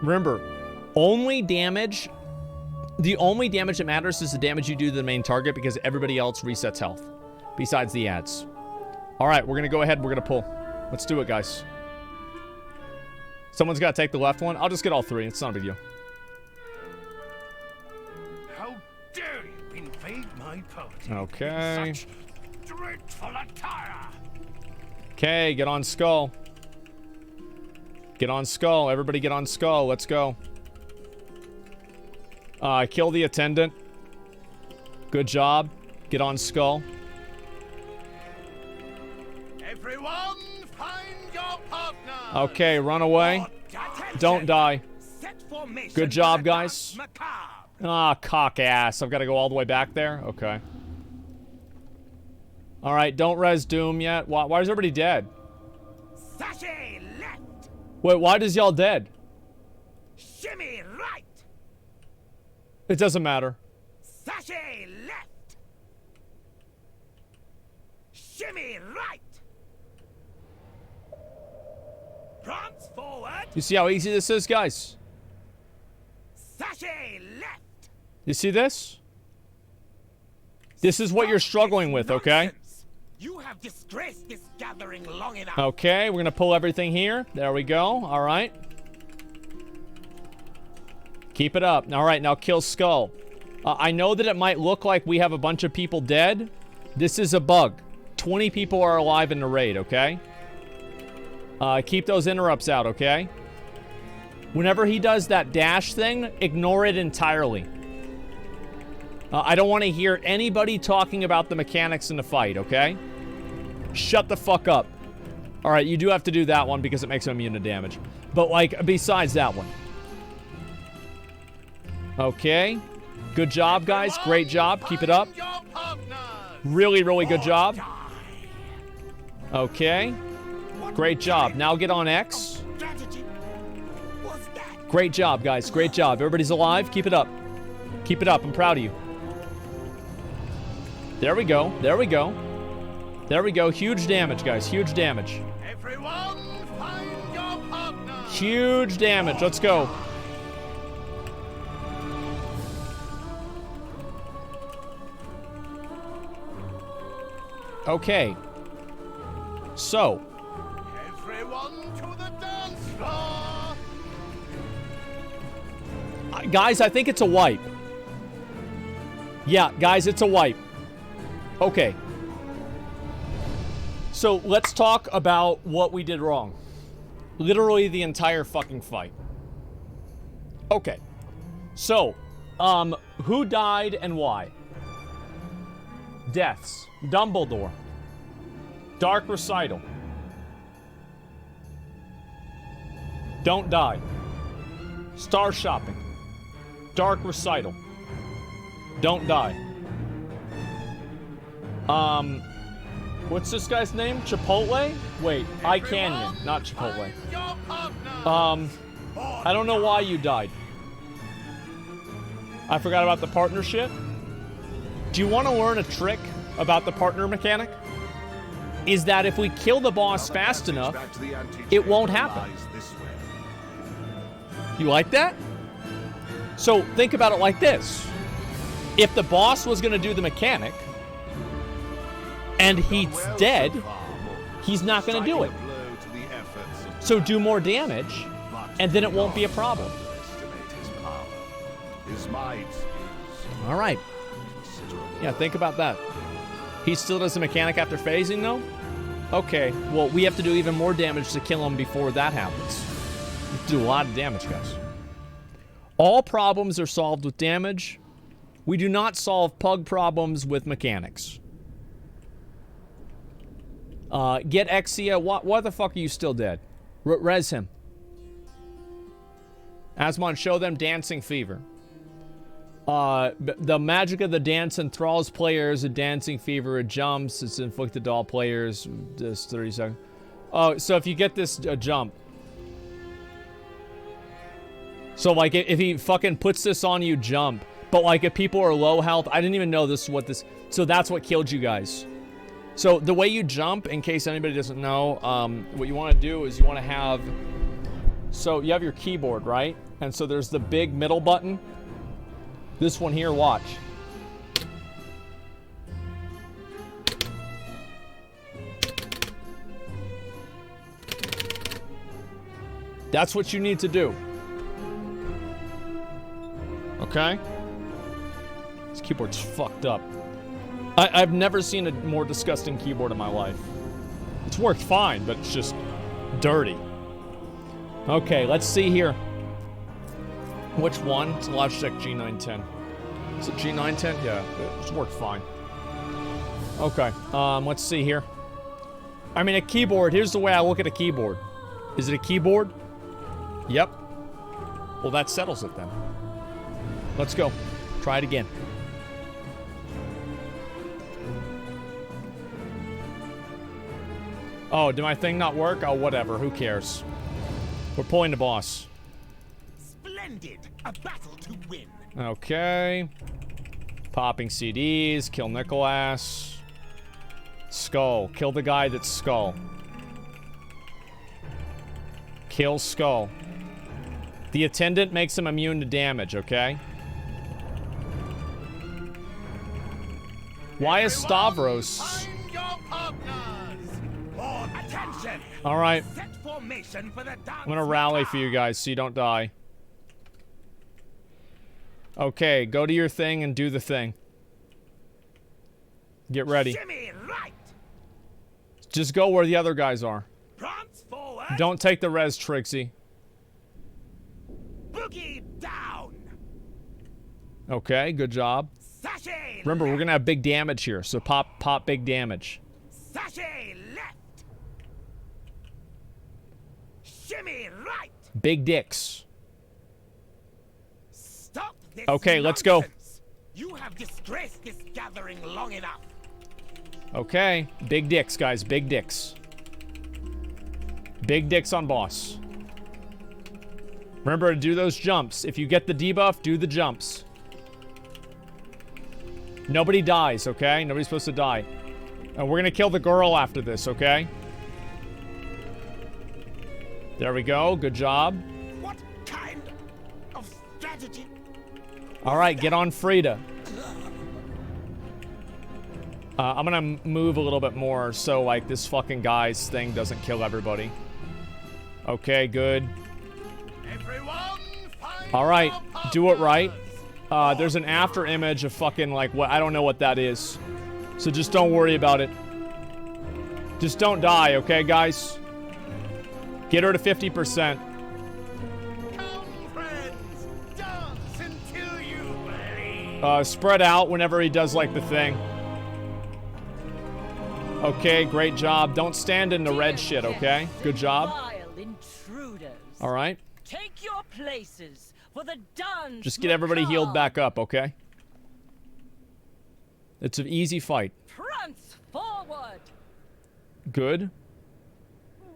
Remember, only damage... The only damage that matters is the damage you do to the main target because everybody else resets health. Besides the ads. Alright, we're gonna go ahead, we're gonna pull. Let's do it, guys. Someone's gotta take the left one. I'll just get all three, it's not a big deal. How dare you invade my party? Okay. Such dreadful attire. Okay, get on Skull. Get on Skull. Everybody get on Skull. Let's go. Kill the attendant. Good job. Get on Skull. Everyone, find your partner. Okay, run away. Don't die. Good job, guys. Ah, cock ass. I've got to go all the way back there? Okay. Alright, don't res Doom yet. Why is everybody dead? Sashay left. Wait, why does y'all dead? Shimmy right. It doesn't matter. Sashay left. Shimmy right. Prance forward. You see how easy this is, guys? Sashay left. You see this? This is what you're struggling with, okay? You have disgraced this gathering long enough. Okay, we're gonna pull everything here. There we go. All right. Keep it up. All right, now kill Skull. I know that it might look like we have a bunch of people dead. This is a bug. 20 people are alive in the raid, okay? Keep those interrupts out, okay? Whenever he does that dash thing, ignore it entirely. I don't want to hear anybody talking about the mechanics in the fight, okay? Shut the fuck up. Alright, you do have to do that one because it makes him immune to damage. But, like, besides that one. Okay. Good job, guys. Great job. Keep it up. Really, really good job. Okay. Great job. Now get on X. Great job, guys. Great job. Everybody's alive. Keep it up. Keep it up. I'm proud of you. There we go. There we go. There we go. Huge damage, guys. Huge damage. Everyone, find your partner. Huge damage. Let's go. Okay. So. Everyone to the dance floor. Guys, I think it's a wipe. Yeah, guys, it's a wipe. Okay. So, let's talk about what we did wrong. Literally the entire fucking fight. Okay. So, who died and why? Deaths. Dumbledore. Dark Recital. Don't die. Star Shopping. Dark Recital. Don't die. What's this guy's name? Chipotle? Wait, I Canyon, not Chipotle. I don't know why you died. I forgot about the partnership. Do you want to learn a trick about the partner mechanic? Is that if we kill the boss fast enough, it won't happen. You like that? So think about it like this. If the boss was going to do the mechanic, and he's dead, he's not going to do it. So do more damage, and then it won't be a problem. All right. Yeah, think about that. He still does the mechanic after phasing, though? Okay, well, we have to do even more damage to kill him before that happens. We have to do a lot of damage, guys. All problems are solved with damage. We do not solve pug problems with mechanics. Get Exia. What the fuck are you still dead? Res him. Asmon, show them Dancing Fever. The magic of the dance enthralls players. A dancing fever, it jumps. It's inflicted to all players. Just 30 seconds. Oh, so if you get this jump. So, like, if he fucking puts this on you, jump. But, like, if people are low health, I didn't even know this is what this... So that's what killed you guys. So the way you jump, in case anybody doesn't know, what you want to do is you want to have... So you have your keyboard, right? And so there's the big middle button. This one here, watch. That's what you need to do. Okay? This keyboard's fucked up. I've never seen a more disgusting keyboard in my life. It's worked fine, but it's just dirty. Okay, let's see here. Which one? It's a Logitech G910. Is it G910? Yeah, it's worked fine. Okay, let's see here. I mean, a keyboard, here's the way I look at a keyboard. Is it a keyboard? Yep. Well, that settles it then. Let's go. Try it again. Oh, did my thing not work? Oh, whatever. Who cares? We're pulling the boss. Splendid. A battle to win. Okay. Popping CDs. Kill Nicholas. Skull. Kill the guy that's Skull. Kill Skull. The attendant makes him immune to damage, okay? Why is Stavros... All right. I'm gonna rally for you guys so you don't die. Okay, go to your thing and do the thing. Get ready. Just go where the other guys are. Don't take the res, Trixie. Boogie down. Okay, good job. Remember, we're gonna have big damage here, so pop big damage. Sashay left. Shimmy right. Big dicks. Stop this okay, let's go. You have disgraced this gathering long enough. Okay, big dicks, guys, big dicks. Big dicks on boss. Remember to do those jumps. If you get the debuff, do the jumps. Nobody dies, okay? Nobody's supposed to die. And we're gonna kill the girl after this, okay? There we go. Good job. What kind of strategy? All right, get on Frida. I'm gonna move a little bit more so, like, this fucking guy's thing doesn't kill everybody. Okay, good. All right, do it right. There's an after image of fucking, like, what, I don't know what that is. So just don't worry about it. Just don't die, okay, guys? Get her to 50%. Spread out whenever he does, like, the thing. Okay, great job. Don't stand in the red shit, okay? Good job. All right. Take your places for the dance. Just get everybody healed back up, okay? It's an easy fight. Prance forward. Good.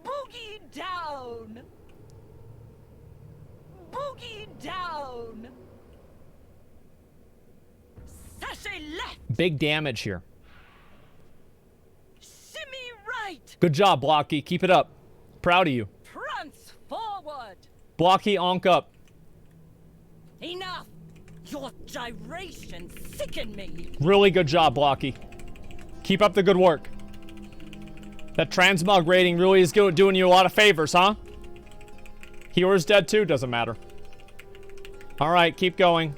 Boogie down. Boogie down. Sashay left. Big damage here. Shimmy right. Good job, Blocky. Keep it up. Proud of you. Prance forward. Blocky, onk up. Enough. Your gyration sicken me. Really good job, Blocky. Keep up the good work. That transmog rating really is doing you a lot of favors, huh? Hero's dead too, doesn't matter. Alright, keep going.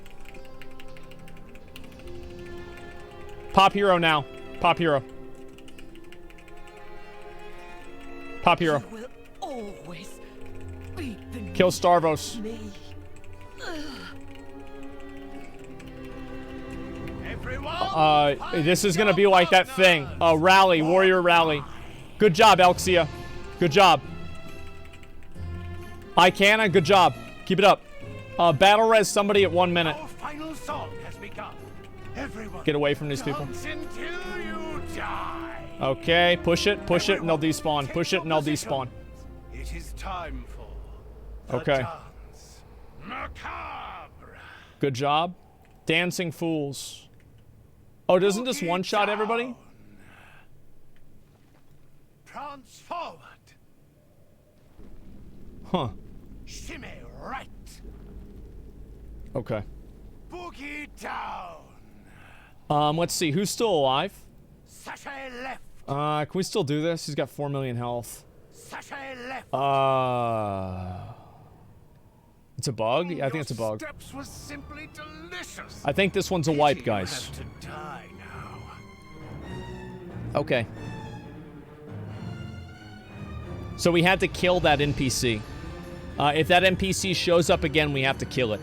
Pop hero now. Pop hero. Pop hero. You will always be beneath Kill Starvos. me. This is gonna be like that thing. Rally, warrior rally. Good job, Elxia. Good job. Icana, good job. Keep it up. Battle res somebody at 1 minute. Our final song has begun. Everyone, Get away from these people. dance until you die. Okay, push it, and they'll despawn. Push it, and they'll despawn. It is time for the Okay. dance. Macabre. Good job. Dancing fools. Oh, doesn't this one-shot everybody? Prance forward. Huh. Shimmy right. Okay. Boogie down. Let's see. Who's still alive? Sashay left. Can we still do this? He's got 4 million health. Sashay left. It's a bug? Yeah, I think it's a bug. Steps was simply delicious. I think this one's a wipe, guys. You have to die now. Okay. So we had to kill that NPC. If that NPC shows up again, we have to kill it.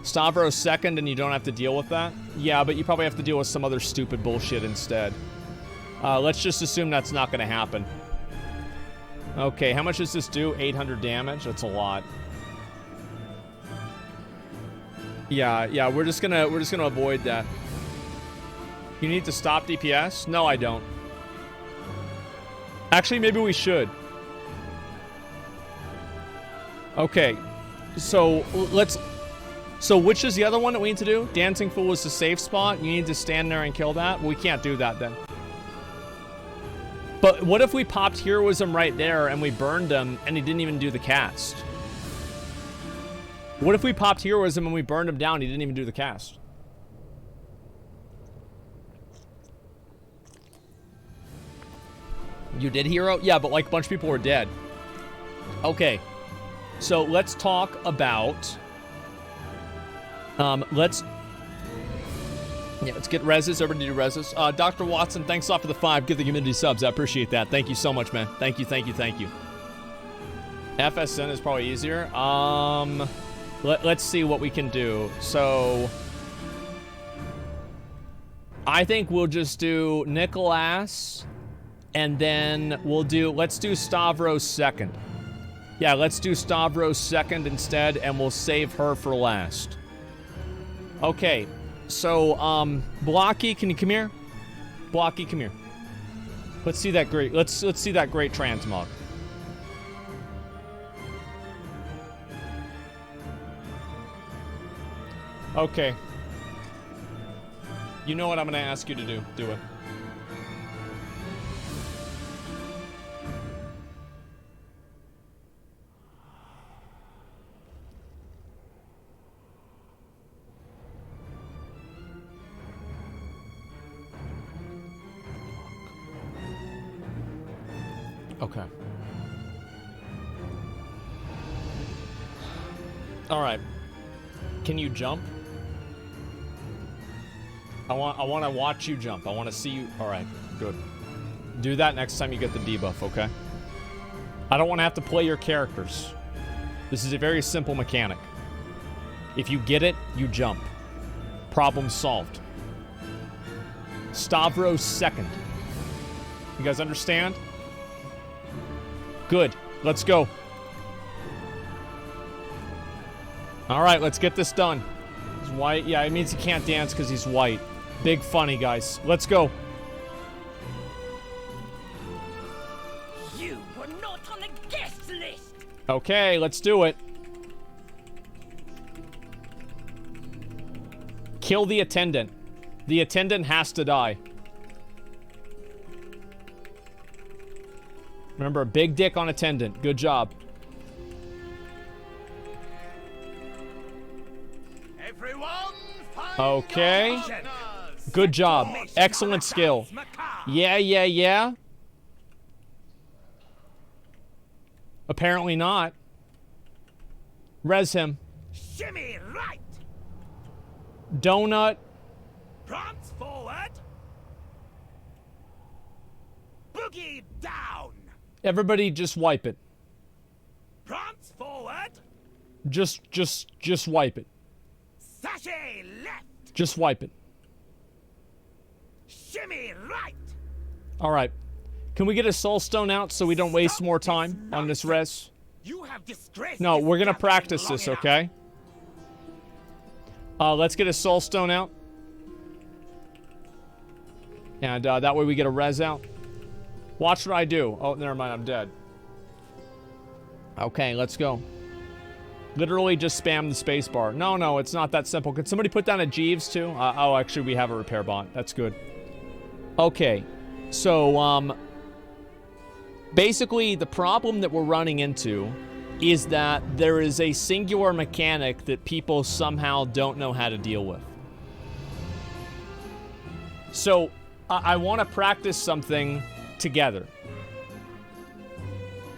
Stavros second and you don't have to deal with that? Yeah, but you probably have to deal with some other stupid bullshit instead. Let's just assume that's not going to happen. Okay, how much does this do? 800 damage? That's a lot. Yeah, we're just gonna avoid that. You need to stop DPS? No, I don't. Actually, maybe we should. Okay, so let's... So which is the other one that we need to do? Dancing Fool is the safe spot. You need to stand there and kill that? We can't do that then. But what if we popped Heroism right there and we burned him and he didn't even do the cast? What if we popped Heroism and we burned him down and he didn't even do the cast? You did hero? Yeah, but like a bunch of people were dead. Okay. So let's talk about... let's get reses. Everybody do reses. Dr. Watson, thanks a lot for the 5. Give the community subs. I appreciate that. Thank you so much, man. Thank you. FSN is probably easier. Let's see what we can do. So, I think we'll just do Nicholas, and then let's do Stavros second. Yeah, let's do Stavros second instead, and we'll save her for last. Okay, so, Blocky, can you come here? Blocky, come here. Let's see that great, let's see that great transmog. Okay. You know what I'm gonna ask you to do. Do it. Okay. All right. Can you jump? I want to watch you jump. I want to see you. All right. Good. Do that next time you get the debuff, okay? I don't want to have to play your characters. This is a very simple mechanic. If you get it, you jump. Problem solved. Stavros second. You guys understand? Good. Let's go. All right, let's get this done. He's white. Yeah, it means he can't dance because he's white. Big funny, guys. Let's go. Okay, let's do it. Kill the attendant. The attendant has to die. Remember, big dick on attendant. Good job. Okay. Good job. Excellent skill. Yeah. Apparently not. Res him. Shimmy right. Donut. Prance forward. Boogie down. Everybody just wipe it. Prance forward. Just wipe it. Sashay left. Just wipe it. Shimmy right. All right. Can we get a soul stone out so we don't waste more time on this res? You have disgraced. No, we're gonna practice this, okay? Let's get a soul stone out. And that way we get a res out. Watch what I do. Oh, never mind, I'm dead. Okay, let's go. Literally just spam the space bar. No, it's not that simple. Could somebody put down a Jeeves too? Oh, actually, we have a repair bot. That's good. Okay, so, basically, the problem that we're running into is that there is a singular mechanic that people somehow don't know how to deal with. So, I want to practice something together.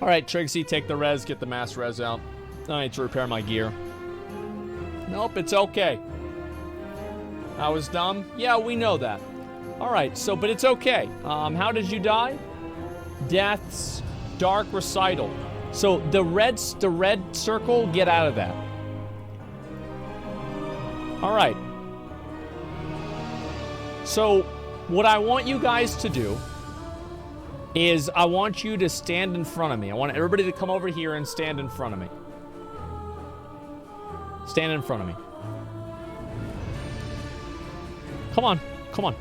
All right, Trixie, take the res, get the mass res out. I need to repair my gear. Nope, it's okay. I was dumb? Yeah, we know that. All right, so, but it's okay. How did you die? Deaths, dark recital. So the red circle, get out of that. All right. So what I want you guys to do is I want you to stand in front of me. I want everybody to come over here and stand in front of me. Stand in front of me. Come on. Come on.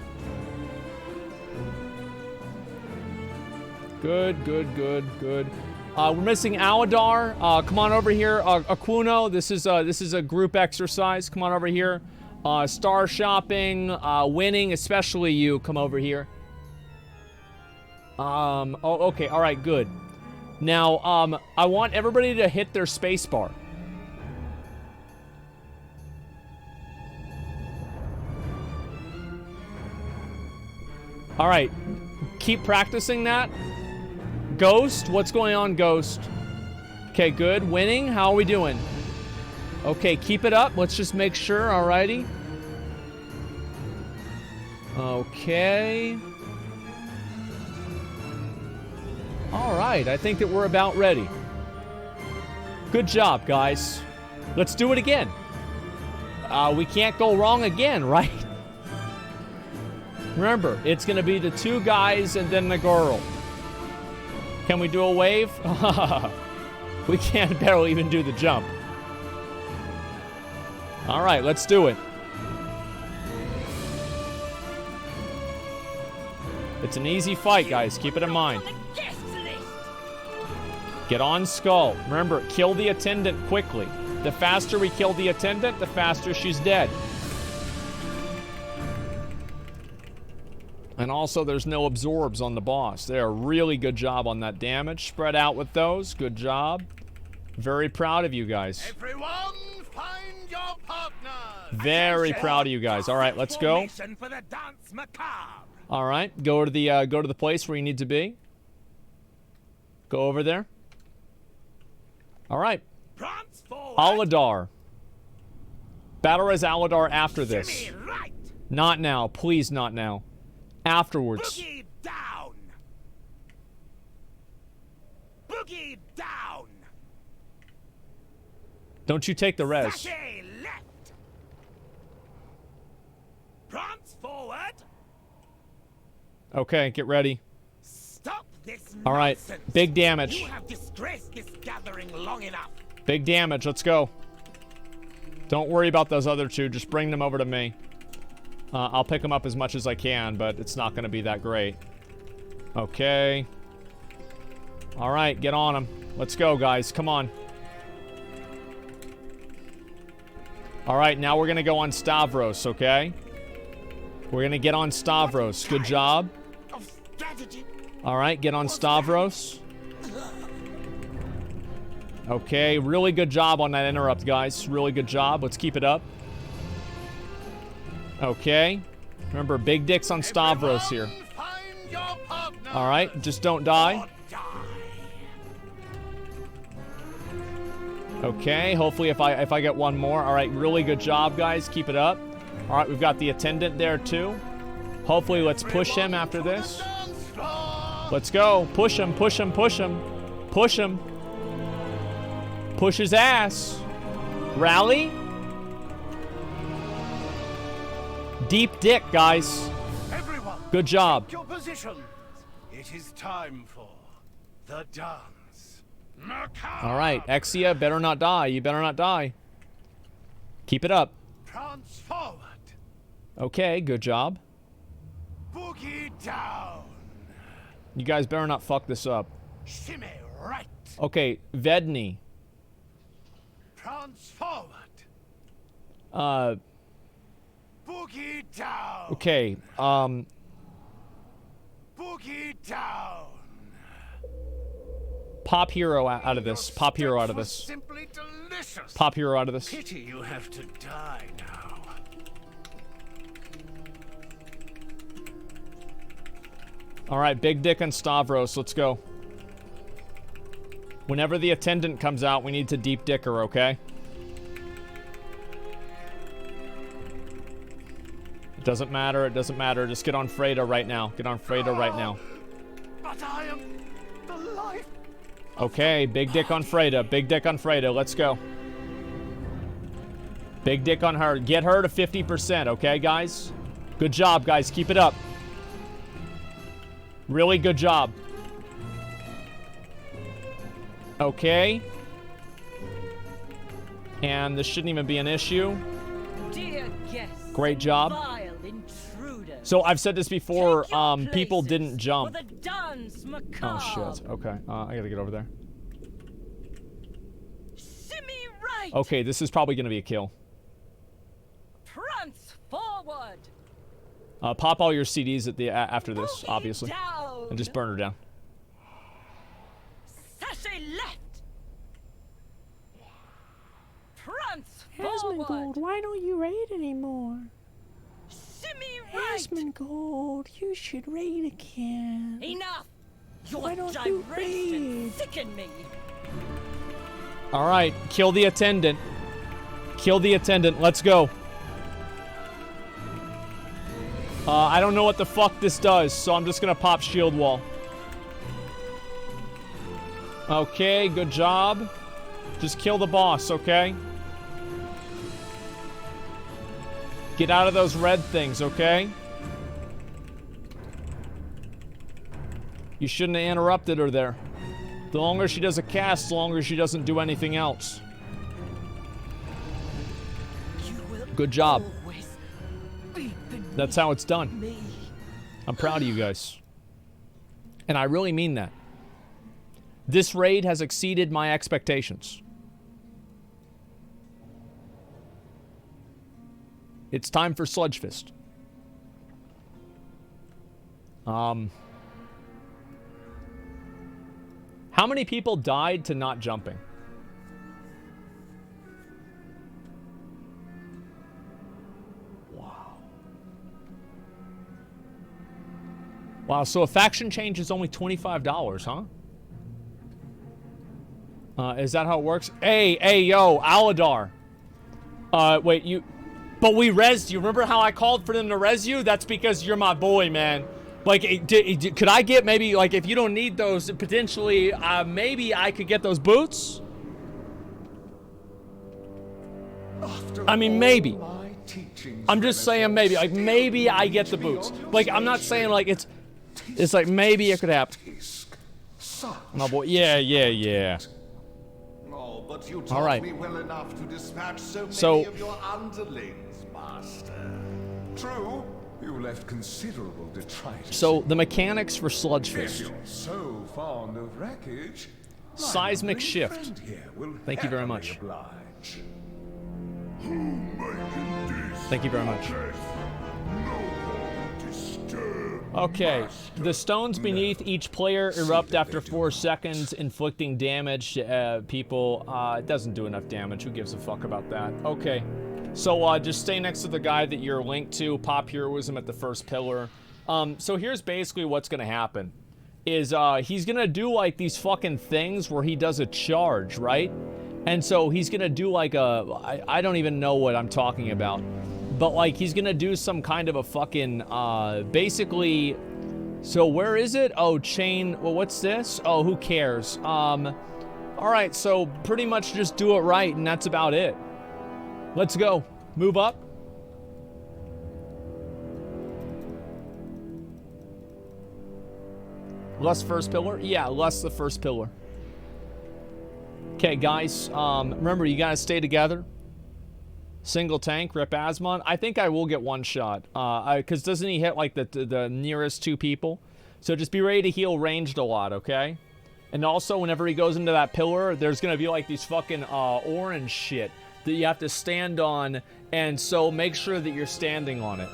Good. We're missing Aladar. Come on over here. Akuno, this is a group exercise. Come on over here. Star shopping, winning, especially you. Come over here. Oh, okay. All right, good. Now, I want everybody to hit their space bar. All right. Keep practicing that. Ghost, what's going on, Ghost? Okay, good. Winning, how are we doing? Okay, keep it up. Let's just make sure, alrighty. Okay. Alright, I think that we're about ready. Good job, guys. Let's do it again. We can't go wrong again, right? Remember, it's gonna be the two guys and then the girl. Can we do a wave? We can't barely even do the jump. All right, let's do it. It's an easy fight, guys. Keep it in mind. Get on Skull. Remember, kill the attendant quickly. The faster we kill the attendant, the faster she's dead. And also, there's no absorbs on the boss. They are really good job on that damage. Spread out with those. Good job. Very proud of you guys. Everyone, find your partner. Very proud of you guys. All right, let's go. For the dance macabre. All right, go to the place where you need to be. Go over there. All right. Aladar. Battle as Aladar after this. Right. Not now, please, not now. Afterwards. Boogie down. Boogie down. Don't you take the res. Sashay left. Prance forward. Okay, get ready. Stop this All right, nonsense. big damage. You have disgraced this gathering long enough. Big damage, let's go. Don't worry about those other two, just bring them over to me. I'll pick them up as much as I can, but it's not going to be that great. Okay. All right, get on them. Let's go, guys. Come on. All right, now we're going to go on Stavros, okay? We're going to get on Stavros. Good job. All right, get on Stavros. Okay, really good job on that interrupt, guys. Really good job. Let's keep it up. Okay. Remember, big dicks on Stavros here. All right, just don't die. Okay, hopefully if I get one more. All right, really good job, guys. Keep it up. All right, we've got the attendant there, too. Hopefully, let's push him after this. Let's go. Push him, push him, push him. Push him. Push his ass. Rally. Deep dick, guys. Good job. Your positions. It is time for the dance. All right, Exia, better not die. You better not die. Keep it up. Prance forward. Okay, good job. Boogie down. You guys better not fuck this up. Shimmy right. Okay, Vedni. Prance forward. Boogie down. Okay, Boogie down. Pop hero out of this. Pop hero out of this. Simply delicious. Pop hero out of this. Pity you have to die now. All right, big dick and Stavros. Let's go. Whenever the attendant comes out, we need to deep dick her, okay? It doesn't matter. It doesn't matter. Just get on Freda right now. Get on Freda right now. But I am the life. Okay, big dick on Freda. Big dick on Freda. Let's go. Big dick on her. Get her to 50%, okay, guys? Good job, guys. Keep it up. Really good job. Okay. And this shouldn't even be an issue. Dear guests, great job. vile intruders, So I've said this before, people didn't jump. for the dance macabre. Oh shit. Okay. I gotta get over there. Shimmy right. Okay, this is probably gonna be a kill. Prance forward. Pop all your CDs at the after this, obviously, down. and just burn her down. Sashay left. Prance forward. Asmongold, why don't you raid anymore? Shimmy right. Asmongold, you should raid again. Enough. Your Why don't you gyration raid? sicken me. All right, kill the attendant. Kill the attendant. Let's go. I don't know what the fuck this does, so I'm just gonna pop shield wall. Okay, good job. Just kill the boss, okay? Get out of those red things, okay? You shouldn't have interrupted her there. The longer she does a cast, the longer she doesn't do anything else. Good job. That's how it's done. I'm proud of you guys. And I really mean that. This raid has exceeded my expectations. It's time for Sludge Fist. How many people died to not jumping? Wow, so a faction change is only $25, huh? Is that how it works? Hey, yo, Aladar. Wait, you... But we rezzed you. Remember how I called for them to res you? That's because you're my boy, man. Like, could I get maybe, like, if you don't need those, potentially, maybe I could get those boots? I mean, maybe. I'm just saying maybe. Like, maybe I get the boots. Like, I'm not saying, like, it's like, maybe it could happen. My boy. Yeah. Oh, but you All taught right. me well enough to dispatch so many So- of your underlings, Master. True, you left considerable detritus. So, the mechanics for Sludge If Fist. you're so fond of wreckage, my Seismic lovely shift. friend here will Thank you very happily much. oblige. Thank you very much. Okay, the stones beneath each player erupt after 4 seconds, inflicting damage to people. It doesn't do enough damage. Who gives a fuck about that? Okay, so just stay next to the guy that you're linked to. Pop heroism at the first pillar. So here's basically what's gonna happen. Is he's gonna do like these fucking things where he does a charge, right? And so he's gonna do like I don't even know what I'm talking about. But like he's gonna do some kind of a fucking basically. So where is it? Oh, chain. Well, what's this? Oh, who cares? All right, so pretty much just do it right, and that's about it. Let's go. Move up. Less first pillar? Yeah, less the first pillar. Okay, guys. Remember, you gotta stay together. Single tank, rip Asmon. I think I will get one shot. Because doesn't he hit like the nearest 2 people? So just be ready to heal ranged a lot, okay? And also, whenever he goes into that pillar, there's gonna be like these fucking orange shit that you have to stand on. And so make sure that you're standing on it.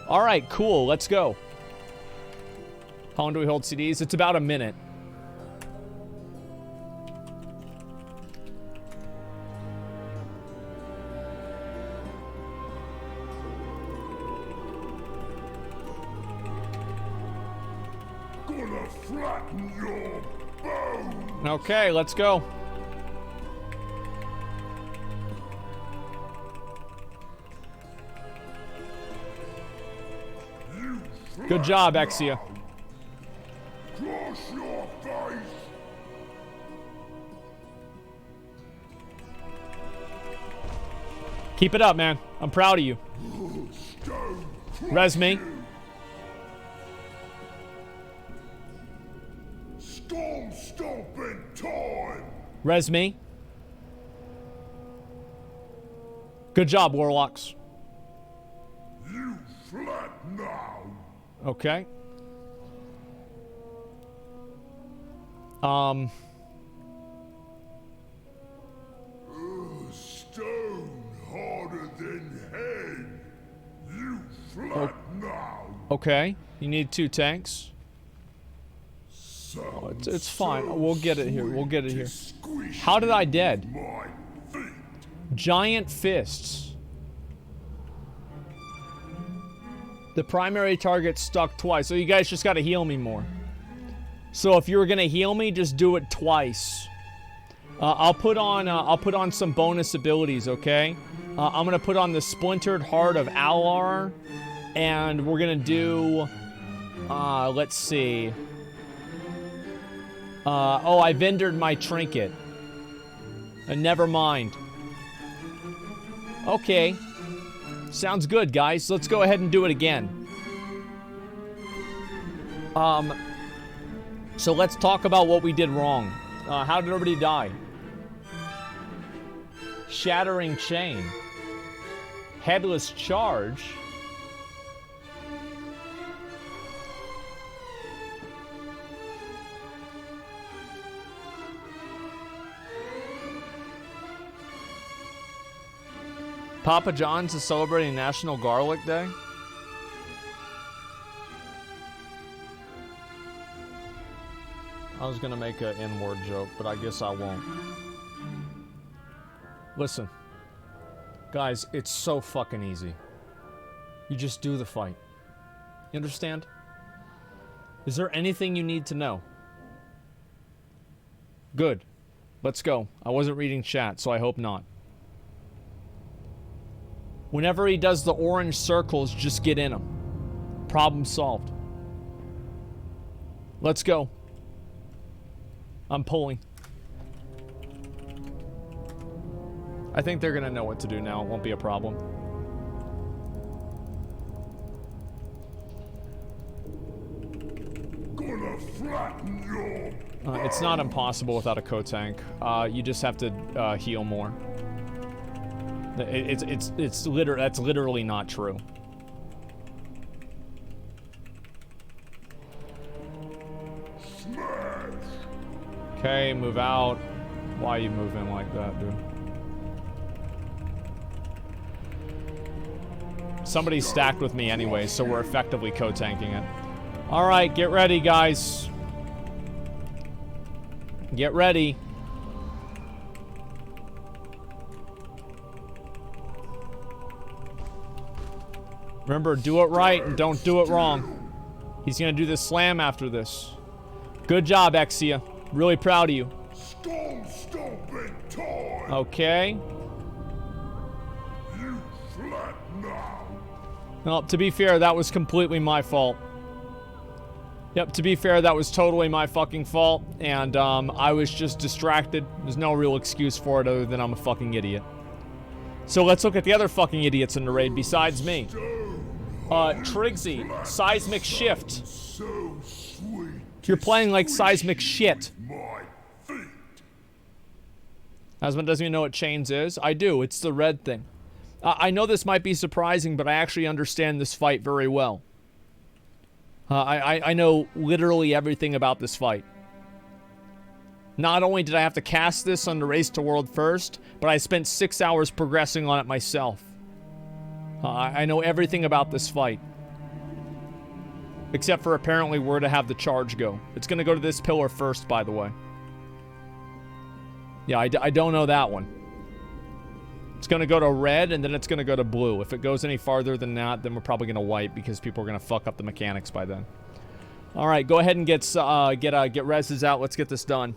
Alright, cool. Let's go. How long do we hold CDs? It's about a minute. Gonna flatten your bones. Okay, let's go. Good job, Exia. Cross your face. Keep it up, man. I'm proud of you. Res me. Storm stomping time. Res me. Good job, Warlocks. You flat now. Okay. Stone harder than head. You flat now. Okay. You need 2 tanks. Oh, it's fine. We'll get it here. We'll get it here. How did I dead? Giant fists. The primary target stuck twice. So you guys just gotta heal me more. So if you were gonna heal me, just do it twice. I'll put on some bonus abilities, okay? I'm gonna put on the Splintered Heart of Alar, and we're gonna do. Let's see. Oh, I vendored my trinket. Never mind. Okay. Sounds good, guys. Let's go ahead and do it again. So let's talk about what we did wrong. How did everybody die? Shattering Chain. Headless Charge. Papa John's is celebrating National Garlic Day. I was gonna make an N-word joke, but I guess I won't. Listen, guys, it's so fucking easy. You just do the fight. You understand? Is there anything you need to know? Good. Let's go. I wasn't reading chat, so I hope not. Whenever he does the orange circles, just get in them. Problem solved. Let's go. I'm pulling. I think they're gonna know what to do now. It won't be a problem. Gonna flatten your It's not impossible without a co-tank. You just have to heal more. That's literally not true. Okay, move out. Why are you moving like that, dude? Somebody's stacked with me anyway, so we're effectively co-tanking it. All right, get ready, guys. Get ready. Remember, do it right and don't do it wrong. He's gonna do this slam after this. Good job, Exia. Really proud of you. Okay. Well, to be fair, that was completely my fault. Yep, to be fair, that was totally my fucking fault, and I was just distracted. There's no real excuse for it other than I'm a fucking idiot. So let's look at the other fucking idiots in the raid besides me. Triggsy, Seismic Shift. You're playing like seismic shit. Asmon doesn't even know what chains is. I do, it's the red thing. I know this might be surprising, but I actually understand this fight very well. I know literally everything about this fight. Not only did I have to cast this on the Race to World first, but I spent 6 hours progressing on it myself. I know everything about this fight. Except for apparently where to have the charge go. It's going to go to this pillar first, by the way. Yeah, I don't know that one. It's going to go to red, and then it's going to go to blue. If it goes any farther than that, then we're probably going to wipe because people are going to fuck up the mechanics by then. All right, go ahead and get reses out. Let's get this done.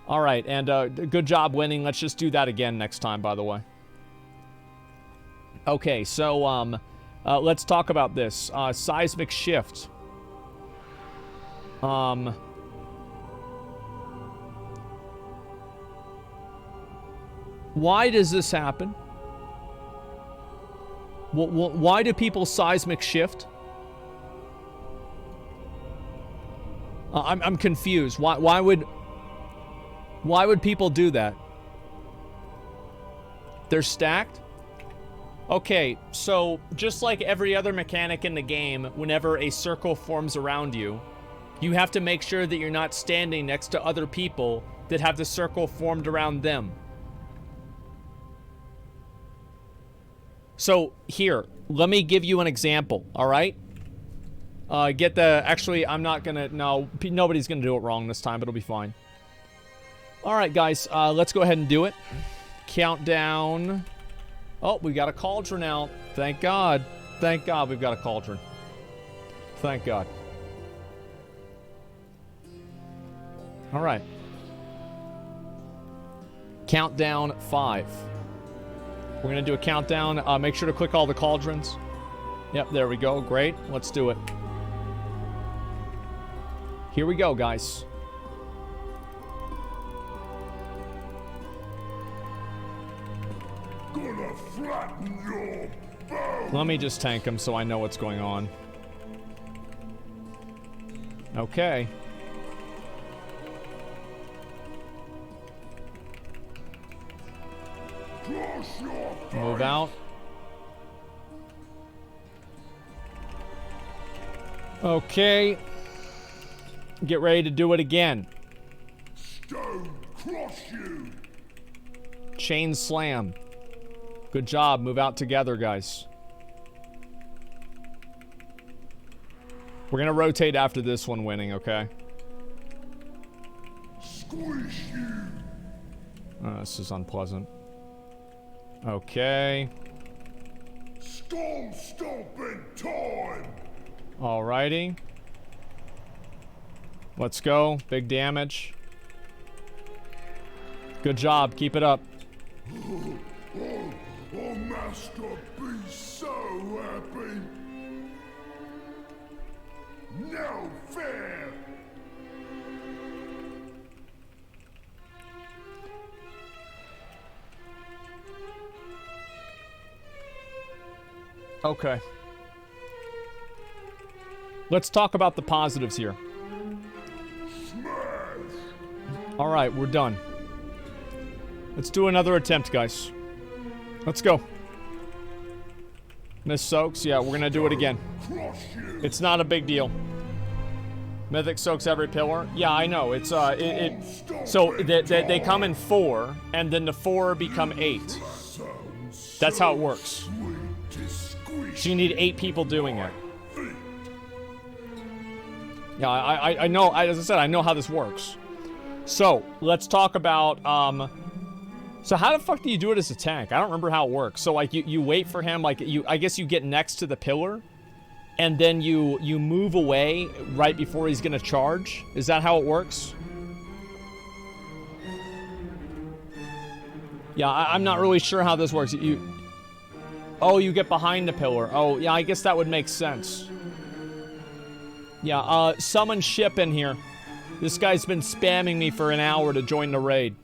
All right, and good job winning. Let's just do that again next time, by the way. Okay, so let's talk about this. Seismic shift. Why does this happen? Why do people seismic shift? I'm confused. Why would people do that? They're stacked? Okay, so just like every other mechanic in the game, whenever a circle forms around you, you have to make sure that you're not standing next to other people that have the circle formed around them. So here, let me give you an example, all right? Actually, I'm not gonna, no, nobody's gonna do it wrong this time, but it'll be fine. All right, guys, let's go ahead and do it. Countdown. Oh, we got a cauldron out. Thank God. Thank God we've got a cauldron. Thank God. All right. Countdown 5. We're going to do a countdown. Make sure to click all the cauldrons. Yep, there we go. Great. Let's do it. Here we go, guys. Gonna flatten your bones. Let me just tank him so I know what's going on. Okay. Move out. Okay. Get ready to do it again. Stone cross you. Chain slam. Good job. Move out together, guys. We're gonna rotate after this one winning, okay? Squish you. Oh, this is unpleasant. Okay. Storm stomping time. Alrighty. Let's go. Big damage. Good job. Keep it up. Oh, Master, be so happy. No fair. Okay. Let's talk about the positives here. All right, we're done. Let's do another attempt, guys. Let's go. Miss Soaks, yeah, we're gonna do it again. It's not a big deal. Mythic soaks every pillar. Yeah, I know. It's so they come in 4, and then the 4 become 8. That's how it works. So you need 8 people doing it. Yeah, I know, as I said, I know how this works. So, let's talk about, so how the fuck do you do it as a tank? I don't remember how it works. So, like, you wait for him, like, I guess you get next to the pillar, and then you move away right before he's gonna charge? Is that how it works? Yeah, I'm not really sure how this works. Oh, you get behind the pillar. Oh, yeah, I guess that would make sense. Yeah, summon ship in here. This guy's been spamming me for an hour to join the raid.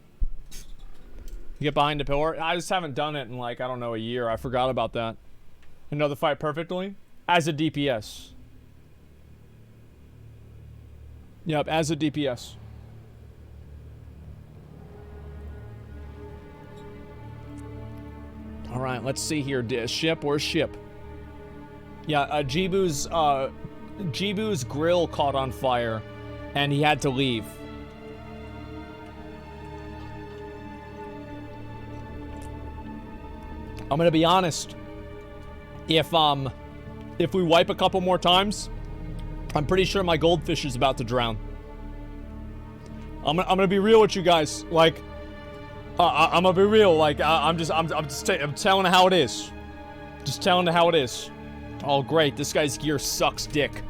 You get behind the pillar? I just haven't done it in, like, I don't know, a year. I forgot about that. I know the fight perfectly. As a DPS. Yep, as a DPS. Alright, let's see here. Ship, where's ship? Yeah, Jibu's grill caught on fire, and he had to leave. I'm gonna be honest. If we wipe a couple more times, I'm pretty sure my goldfish is about to drown. I'm gonna be real with you guys. Like, I'm gonna be real. Like, I'm telling how it is. Just telling how it is. Oh, great. This guy's gear sucks dick.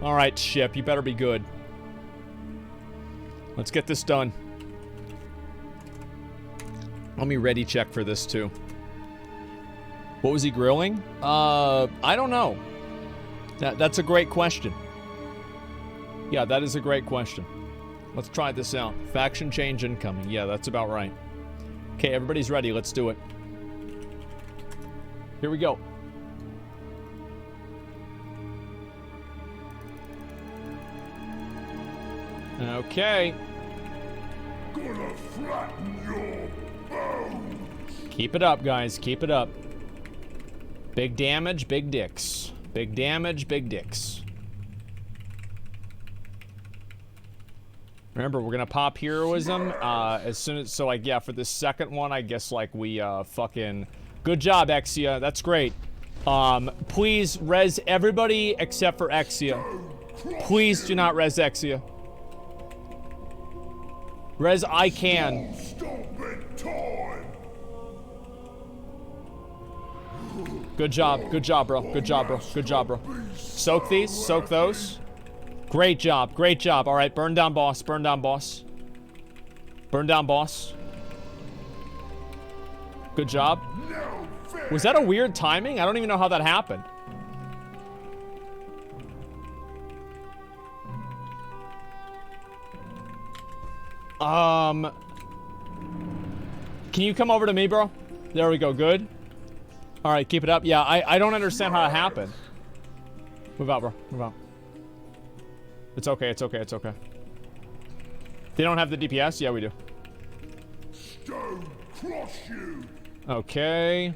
All right, ship. You better be good. Let's get this done. Let me ready check for this, too. What was he grilling? I don't know. That's a great question. Yeah, that is a great question. Let's try this out. Faction change incoming. Yeah, that's about right. Okay, everybody's ready. Let's do it. Here we go. Okay. Gonna flatten your bones. Keep it up, guys. Keep it up. Big damage, big dicks. Big damage, big dicks. Remember, we're gonna pop heroism as soon as, so like, yeah, for the second one, I guess, like, we fucking, good job, Exia. That's great. Please res everybody except for Exia. Please do not res Exia. Res I can. Good job, bro. Good job, bro. Good job, bro. Soak these, soak those. Great job, great job. All right, burn down boss, burn down boss. Burn down boss. Good job. Was that a weird timing? I don't even know how that happened. Can you come over to me, bro? There we go, good. All right, keep it up. Yeah, I don't understand how it happened. Move out, bro, move out. It's okay, it's okay, it's okay. They don't have the DPS? Yeah, we do. Stone crush you. Okay.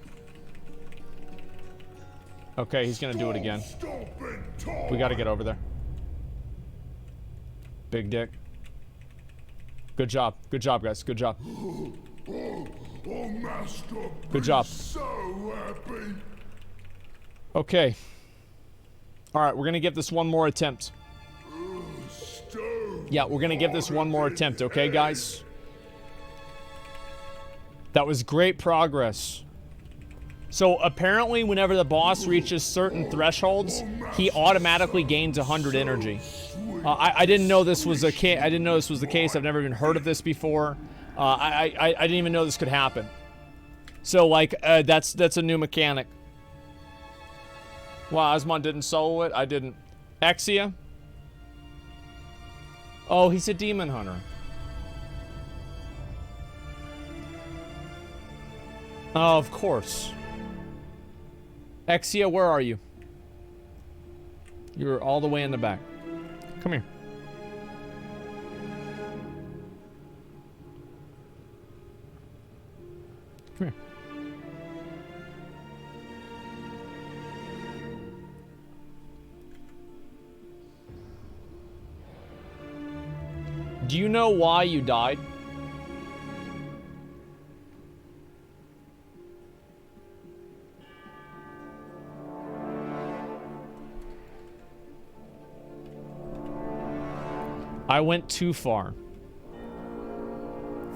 Okay, he's gonna do it again. We gotta get over there. Big dick. Good job, guys, good job. Good job. So happy. Okay. All right, we're gonna give this one more attempt. Yeah, we're gonna give this one more attempt, okay, guys? That was great progress. So apparently, whenever the boss reaches certain thresholds, he automatically gains 100 energy. I didn't know this was a case. I didn't know this was the case. I've never even heard of this before. I didn't even know this could happen. So like, that's a new mechanic. Wow, Asmon didn't solo it. I didn't. Exia. Oh, he's a demon hunter. Oh, of course. Exia, where are you? You're all the way in the back. Come here. Come here. Do you know why you died? I went too far.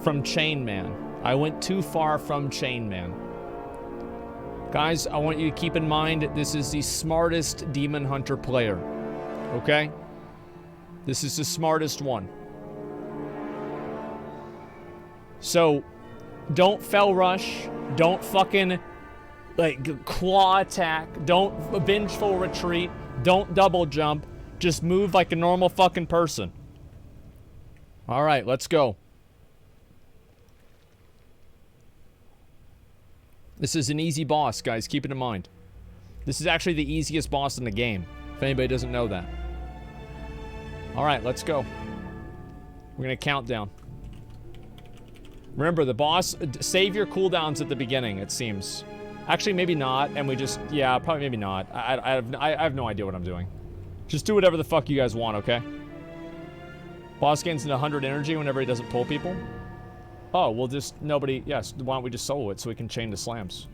From Chainman. I went too far from Chainman. Guys, I want you to keep in mind this is the smartest Demon Hunter player. Okay? This is the smartest one. So, don't fell rush. Don't fucking, like, claw attack. Don't vengeful retreat. Don't double jump. Just move like a normal fucking person. Alright, let's go. This is an easy boss, guys. Keep it in mind. This is actually the easiest boss in the game, if anybody doesn't know that. Alright, let's go. We're gonna count down. Remember, the boss... Save your cooldowns at the beginning, it seems. Actually, maybe not, and we just... Yeah, probably maybe not. I have no idea what I'm doing. Just do whatever the fuck you guys want, okay? Boss gains 100 energy whenever he doesn't pull people. Oh, well just nobody... Yes, why don't we just solo it so we can chain the slams?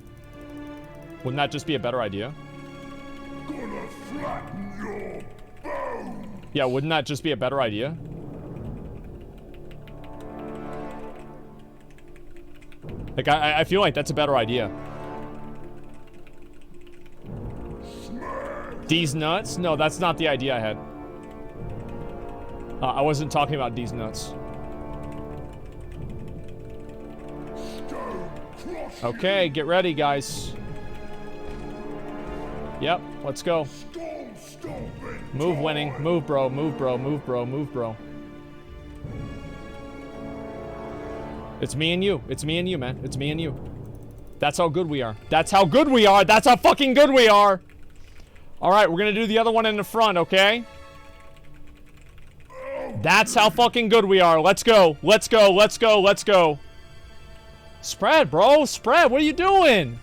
Wouldn't that just be a better idea? Gonna flatten your bones. Yeah, wouldn't that just be a better idea? Like, I feel like that's a better idea. D's nuts? No, that's not the idea I had. I wasn't talking about D's nuts. Okay, get ready, guys. Yep, let's go. Move, winning. Move, bro. Move, bro. Move, bro. Move, bro. It's me and you. It's me and you, man. It's me and you. That's how good we are. That's how good we are. That's how fucking good we are. All right, we're gonna do the other one in the front, okay? That's how fucking good we are. Let's go. Let's go. Let's go. Let's go. Spread, bro. Spread. What are you doing?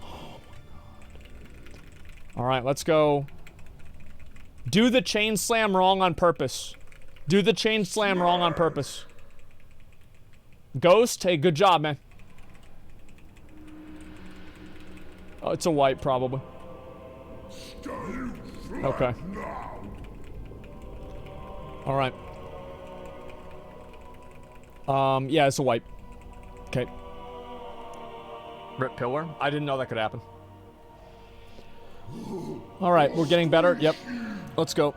Oh, my God. All right, let's go. Do the chain slam wrong on purpose. Do the chain slam wrong on purpose. Ghost, hey, good job, man. Oh, it's a wipe, probably. Okay. All right. Yeah, it's a wipe. Okay. Rip pillar. I didn't know that could happen. All right, we're getting better. Yep. Let's go.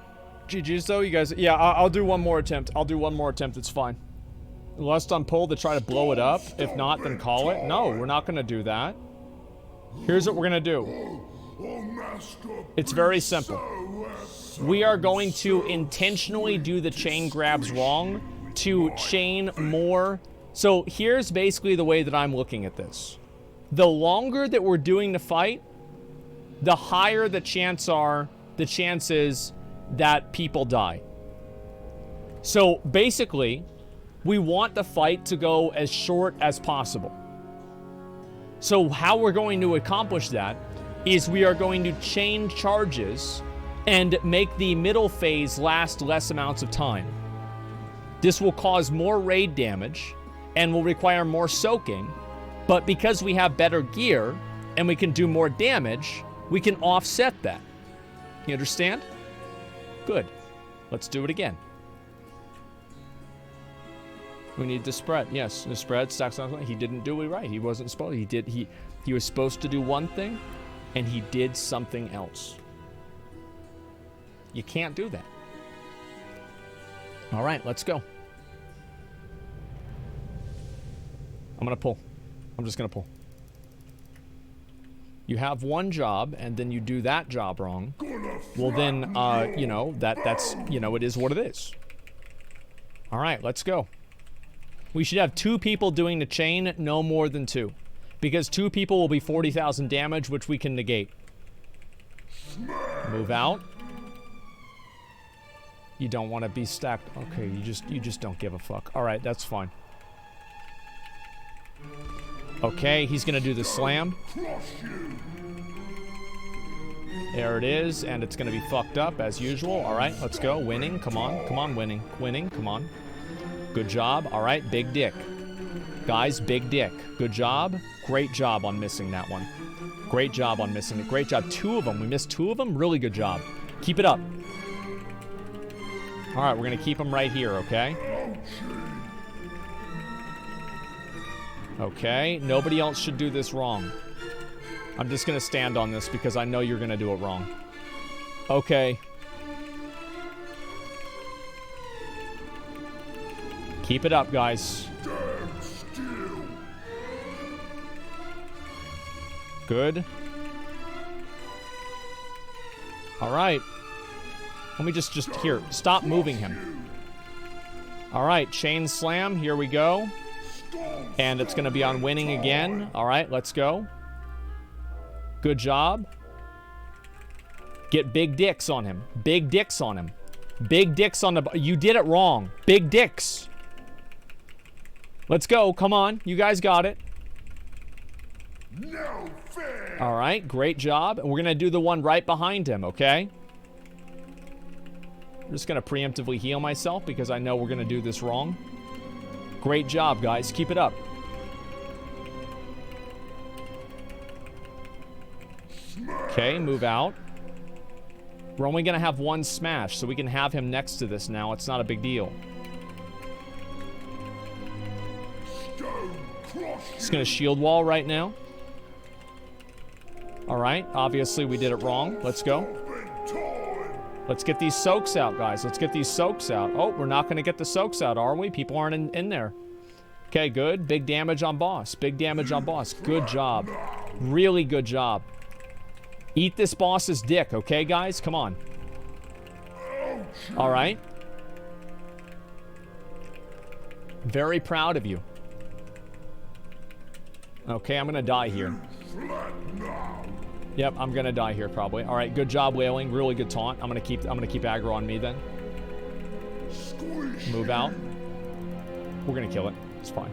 GG's though, you guys. Yeah, I'll do one more attempt. I'll do one more attempt. It's fine. Lust on pull to try to blow it up. If not, then call it. No, we're not gonna do that. Here's what we're gonna do. It's very simple. We are going to intentionally do the chain grabs wrong to chain more. So here's basically the way that I'm looking at this. The longer that we're doing the fight, the higher the chances that people die. So basically, we want the fight to go as short as possible. So how we're going to accomplish that is we are going to chain charges and make the middle phase last less amounts of time. This will cause more raid damage and will require more soaking, but because we have better gear and we can do more damage, we can offset that. You understand? Good. Let's do it again. We need the spread. Yes, the spread stacks on. He didn't do it right. He wasn't supposed. He was supposed to do one thing, and he did something else. You can't do that. All right, let's go. I'm gonna pull. I'm just gonna pull. You have one job, and then you do that job wrong. Well, then, you know, that's, you know, it is what it is. All right, let's go. We should have 2 people doing the chain, no more than 2. Because 2 people will be 40,000 damage, which we can negate. Move out. You don't want to be stacked. Okay, you just don't give a fuck. All right, that's fine. Okay, he's gonna do the slam. There it is, and it's gonna be fucked up as usual. All right, let's go. Winning, come on, winning, come on. Good job. All right, big dick. Guys, big dick. Good job. Great job on missing that one. Great job on missing it. Great job. 2 of them. We missed 2 of them. Really good job. Keep it up. All right, we're gonna keep him right here, okay? Okay, nobody else should do this wrong. I'm just gonna stand on this because I know you're gonna do it wrong. Okay. Keep it up, guys. Good. All right. Let me just here. Stop moving him. All right, chain slam. Here we go. And it's going to be on winning again. All right, let's go. Good job. Get big dicks on him. Big dicks on him. Big dicks on the... You did it wrong. Big dicks. Let's go. Come on. You guys got it. No fair. All right, great job. And we're going to do the one right behind him, okay? I'm just going to preemptively heal myself because I know we're going to do this wrong. Great job, guys. Keep it up. Okay, move out. We're only going to have one smash, so we can have him next to this now. It's not a big deal. Just going to shield wall right now. All right, obviously we did it wrong. Let's go. Let's get these soaks out, guys. Let's get these soaks out. Oh, we're not going to get the soaks out, are we? People aren't in there. Okay, good. Big damage on boss. Big damage on boss. Good job. Really good job. Eat this boss's dick, okay, guys? Come on. All right. Very proud of you. Okay, I'm going to die here. Yep, I'm gonna die here probably. All right, good job, Wailing. Really good taunt. I'm gonna keep aggro on me then. Move out. We're gonna kill it. It's fine.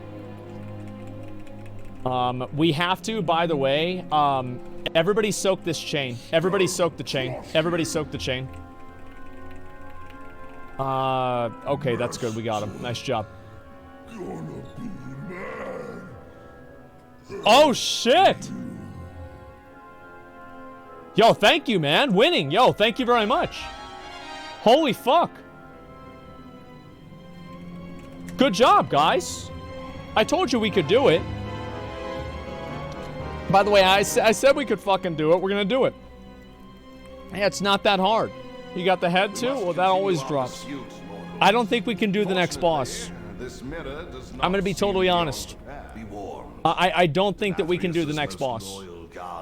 We have to, by the way, everybody soak this chain. Everybody soak the chain. Everybody soak the chain. Okay, that's good. We got him. Nice job. Oh shit! Yo, thank you, man. Winning. Yo, thank you very much. Holy fuck. Good job, guys. I told you we could do it. By the way, I said we could fucking do it. We're gonna do it. Yeah, it's not that hard. You got the head too? Well, that always drops. I don't think we can do the next boss. I'm gonna be totally honest. I don't think that we can do the next boss.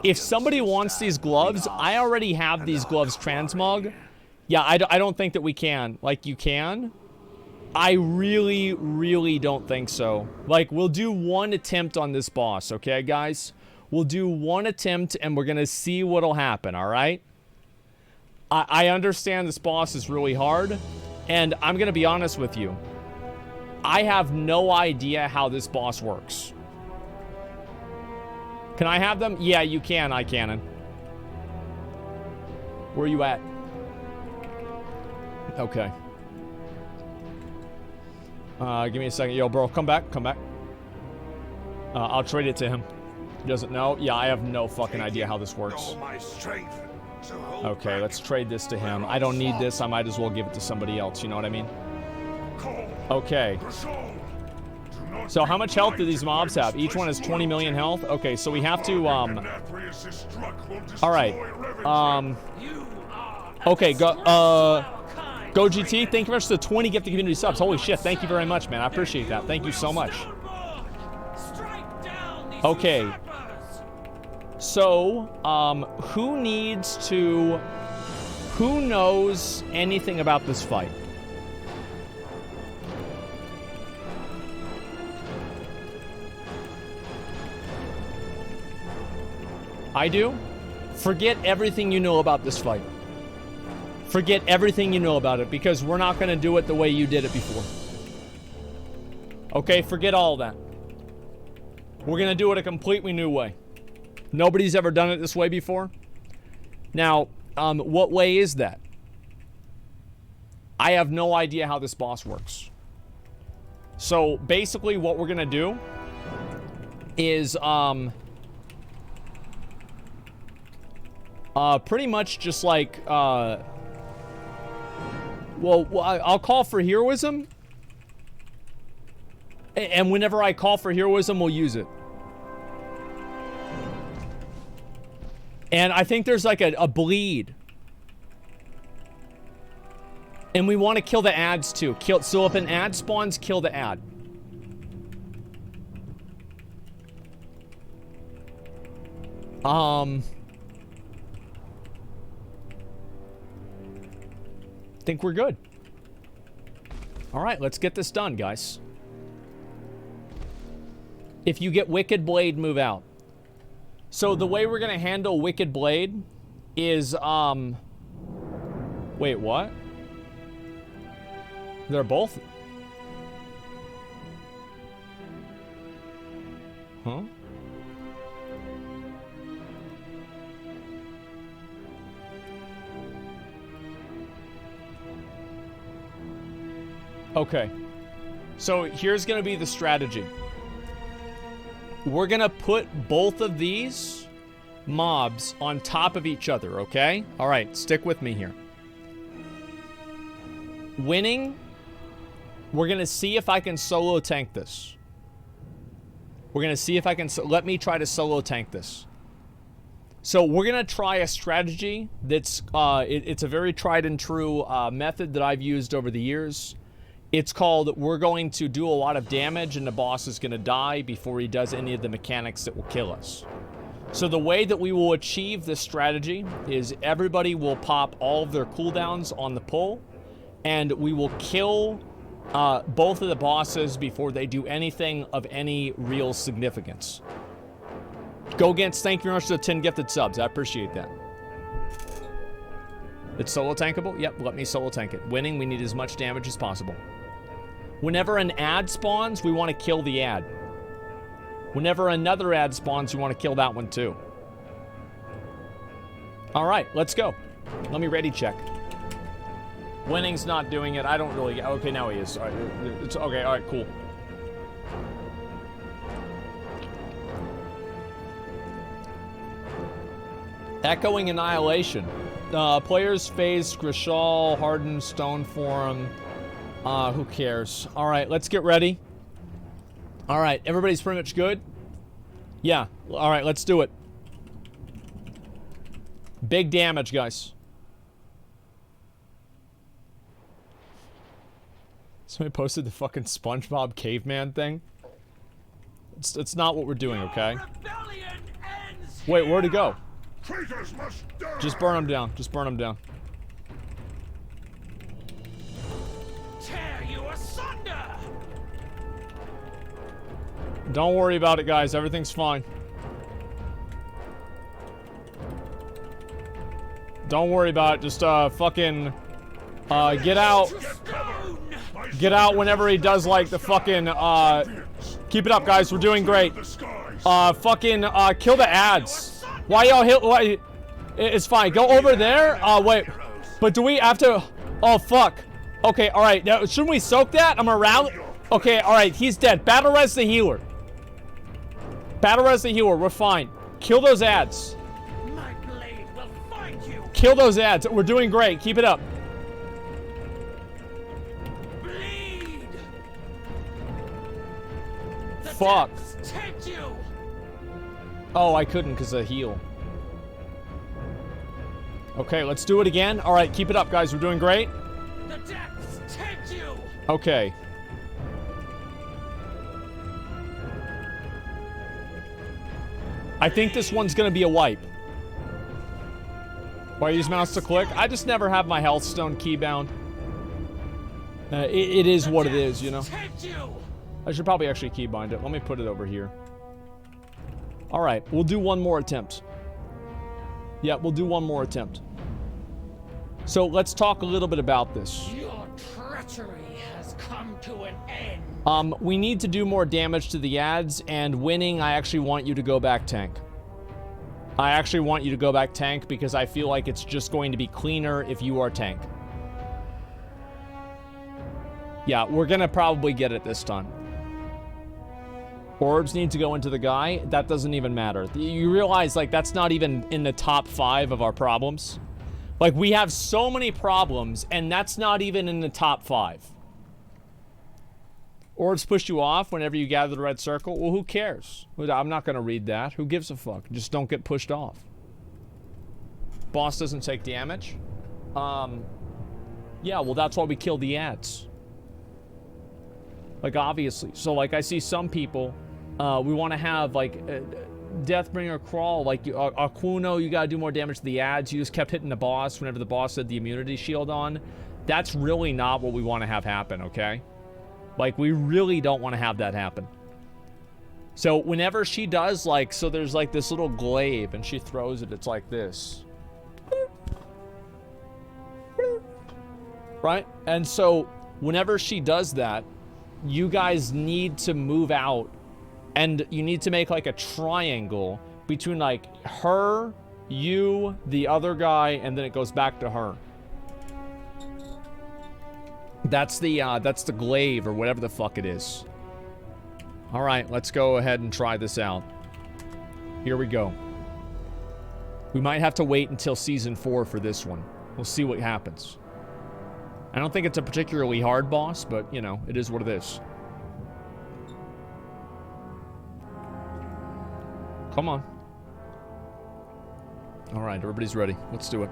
If somebody wants these gloves, I already have these gloves transmog. Yeah, I don't think that we can. Like, you can? I really, really don't think so. Like, we'll do one attempt on this boss, okay, guys? We'll do one attempt, and we're gonna see what'll happen, all right? I understand this boss is really hard, and I'm gonna be honest with you. I have no idea how this boss works. Can I have them? Yeah, you can, iCannon. Where are you at? Okay. Give me a second. Yo, bro, come back, come back. I'll trade it to him. He doesn't know? Yeah, I have no fucking idea how this works. Okay, let's trade this to him. I don't need this. I might as well give it to somebody else. You know what I mean? Okay. So how much health do these mobs have? Each one has 20 million health. Okay, so we have to, all right. Okay, go GT, thank you very much for the 20 gifted community subs. Holy shit, thank you very much, man. I appreciate that. Thank you so much. Okay. So, who knows anything about this fight? I do? Forget everything you know about this fight. Forget everything you know about it, because we're not going to do it the way you did it before. Okay, forget all that. We're going to do it a completely new way. Nobody's ever done it this way before. Now, what way is that? I have no idea how this boss works. So, basically what we're going to do is, pretty much just like, Well, I'll call for heroism. And whenever I call for heroism, we'll use it. And I think there's like a bleed. And we want to kill the ads too. So if an ad spawns, kill the ad. Think we're good. All right, let's get this done, guys. If you get Wicked Blade, move out. So the way we're gonna handle Wicked Blade is, wait, what? They're both... Huh? Okay. So here's gonna be the strategy. We're gonna put both of these mobs on top of each other, okay? All right, stick with me here. Winning, we're gonna see if I can solo tank this. We're gonna see if I can, let me try to solo tank this. So we're gonna try a strategy that's, it's a very tried and true method that I've used over the years. It's called, we're going to do a lot of damage and the boss is gonna die before he does any of the mechanics that will kill us. So the way that we will achieve this strategy is everybody will pop all of their cooldowns on the pull, and we will kill both of the bosses before they do anything of any real significance. Go against, thank you very much for the 10 gifted subs, I appreciate that. It's solo tankable? Yep, let me solo tank it. Winning, we need as much damage as possible. Whenever an ad spawns, we want to kill the ad. Whenever another ad spawns, we want to kill that one too. All right, let's go. Let me ready check. Winning's not doing it. I don't really... Okay, now he is. All right, it's okay. All right, cool. Echoing Annihilation. Players face Grishal, Hardened, Stone Forum. Who cares? All right, let's get ready. All right, everybody's pretty much good? Yeah. All right, let's do it. Big damage, guys. Somebody posted the fucking SpongeBob caveman thing. It's not what we're doing, okay? Wait, where'd he go? Just burn him down. Just burn him down. Tear you asunder. Don't worry about it, guys. Everything's fine. Don't worry about it. Just fucking get out. Get out whenever he does like the fucking keep it up, guys. We're doing great. Fucking kill the ads. Why y'all hit? Why? It's fine. Go over there. Wait. But do we have to? Oh fuck. Okay. All right. Now shouldn't we soak that? I'm around. Okay. All right. He's dead. Battle res the healer. Battle res the healer. We're fine. Kill those ads. My blade will find you. Kill those ads. We're doing great. Keep it up. Bleed. Fuck. Take you. Oh, I couldn't because of heal. Okay, let's do it again. All right, keep it up, guys. We're doing great. The depths take you. Okay. I think this one's gonna be a wipe. Why use mouse to click? I just never have my health stone keybound. It is what it is, you know. I should probably actually keybind it. Let me put it over here. All right, we'll do one more attempt. Yeah, we'll do one more attempt. So let's talk a little bit about this. Your treachery has come to an end. We need to do more damage to the ads, and winning, I actually want you to go back tank. I actually want you to go back tank because I feel like it's just going to be cleaner if you are tank. Yeah, we're gonna probably get it this time. Orbs need to go into the guy. That doesn't even matter. You realize, like, that's not even in the top 5 of our problems. Like, we have so many problems, and that's not even in the top 5. Orbs push you off whenever you gather the red circle. Well, who cares? I'm not going to read that. Who gives a fuck? Just don't get pushed off. Boss doesn't take damage. Yeah, well, that's why we kill the ads. Like, obviously. So, like, I see some people, we want to have, like, Deathbringer Crawl. Like, Akuno, you gotta do more damage to the ads. You just kept hitting the boss whenever the boss had the immunity shield on. That's really not what we want to have happen, okay? Like, we really don't want to have that happen. So, whenever she does, like, so there's, like, this little glaive, and she throws it, it's like this. Right? And so, whenever she does that, you guys need to move out, and you need to make, like, a triangle between, like, her, you, the other guy, and then it goes back to her. That's the glaive, or whatever the fuck it is. Alright, let's go ahead and try this out. Here we go. We might have to wait until Season 4 for this one. We'll see what happens. I don't think it's a particularly hard boss, but, you know, it is what it is. Come on. Alright, everybody's ready. Let's do it.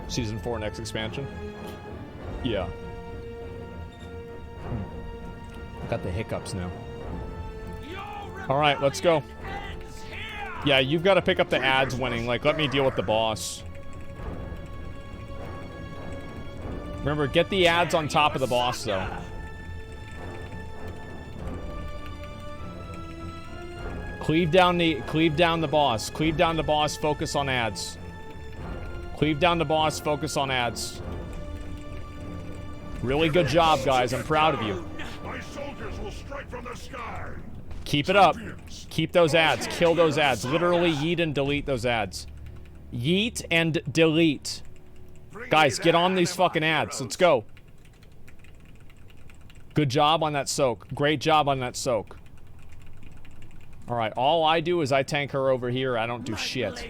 Season 4 next expansion? Yeah. I got the hiccups now. Alright, let's go. Yeah, you've got to pick up the ads winning. Like, let me deal with the boss. Remember, get the ads on top of the boss, though. Cleave down the boss. Cleave down the boss, focus on ads. Cleave down the boss, focus on ads. Really good job, guys. I'm proud of you. My soldiers will strike from the sky. Keep it up. Keep those ads. Kill those ads. Literally yeet and delete those ads. Yeet and delete. Guys, get on these fucking ads. Let's go. Good job on that soak. Great job on that soak. Alright, all I do is I tank her over here. I don't do shit.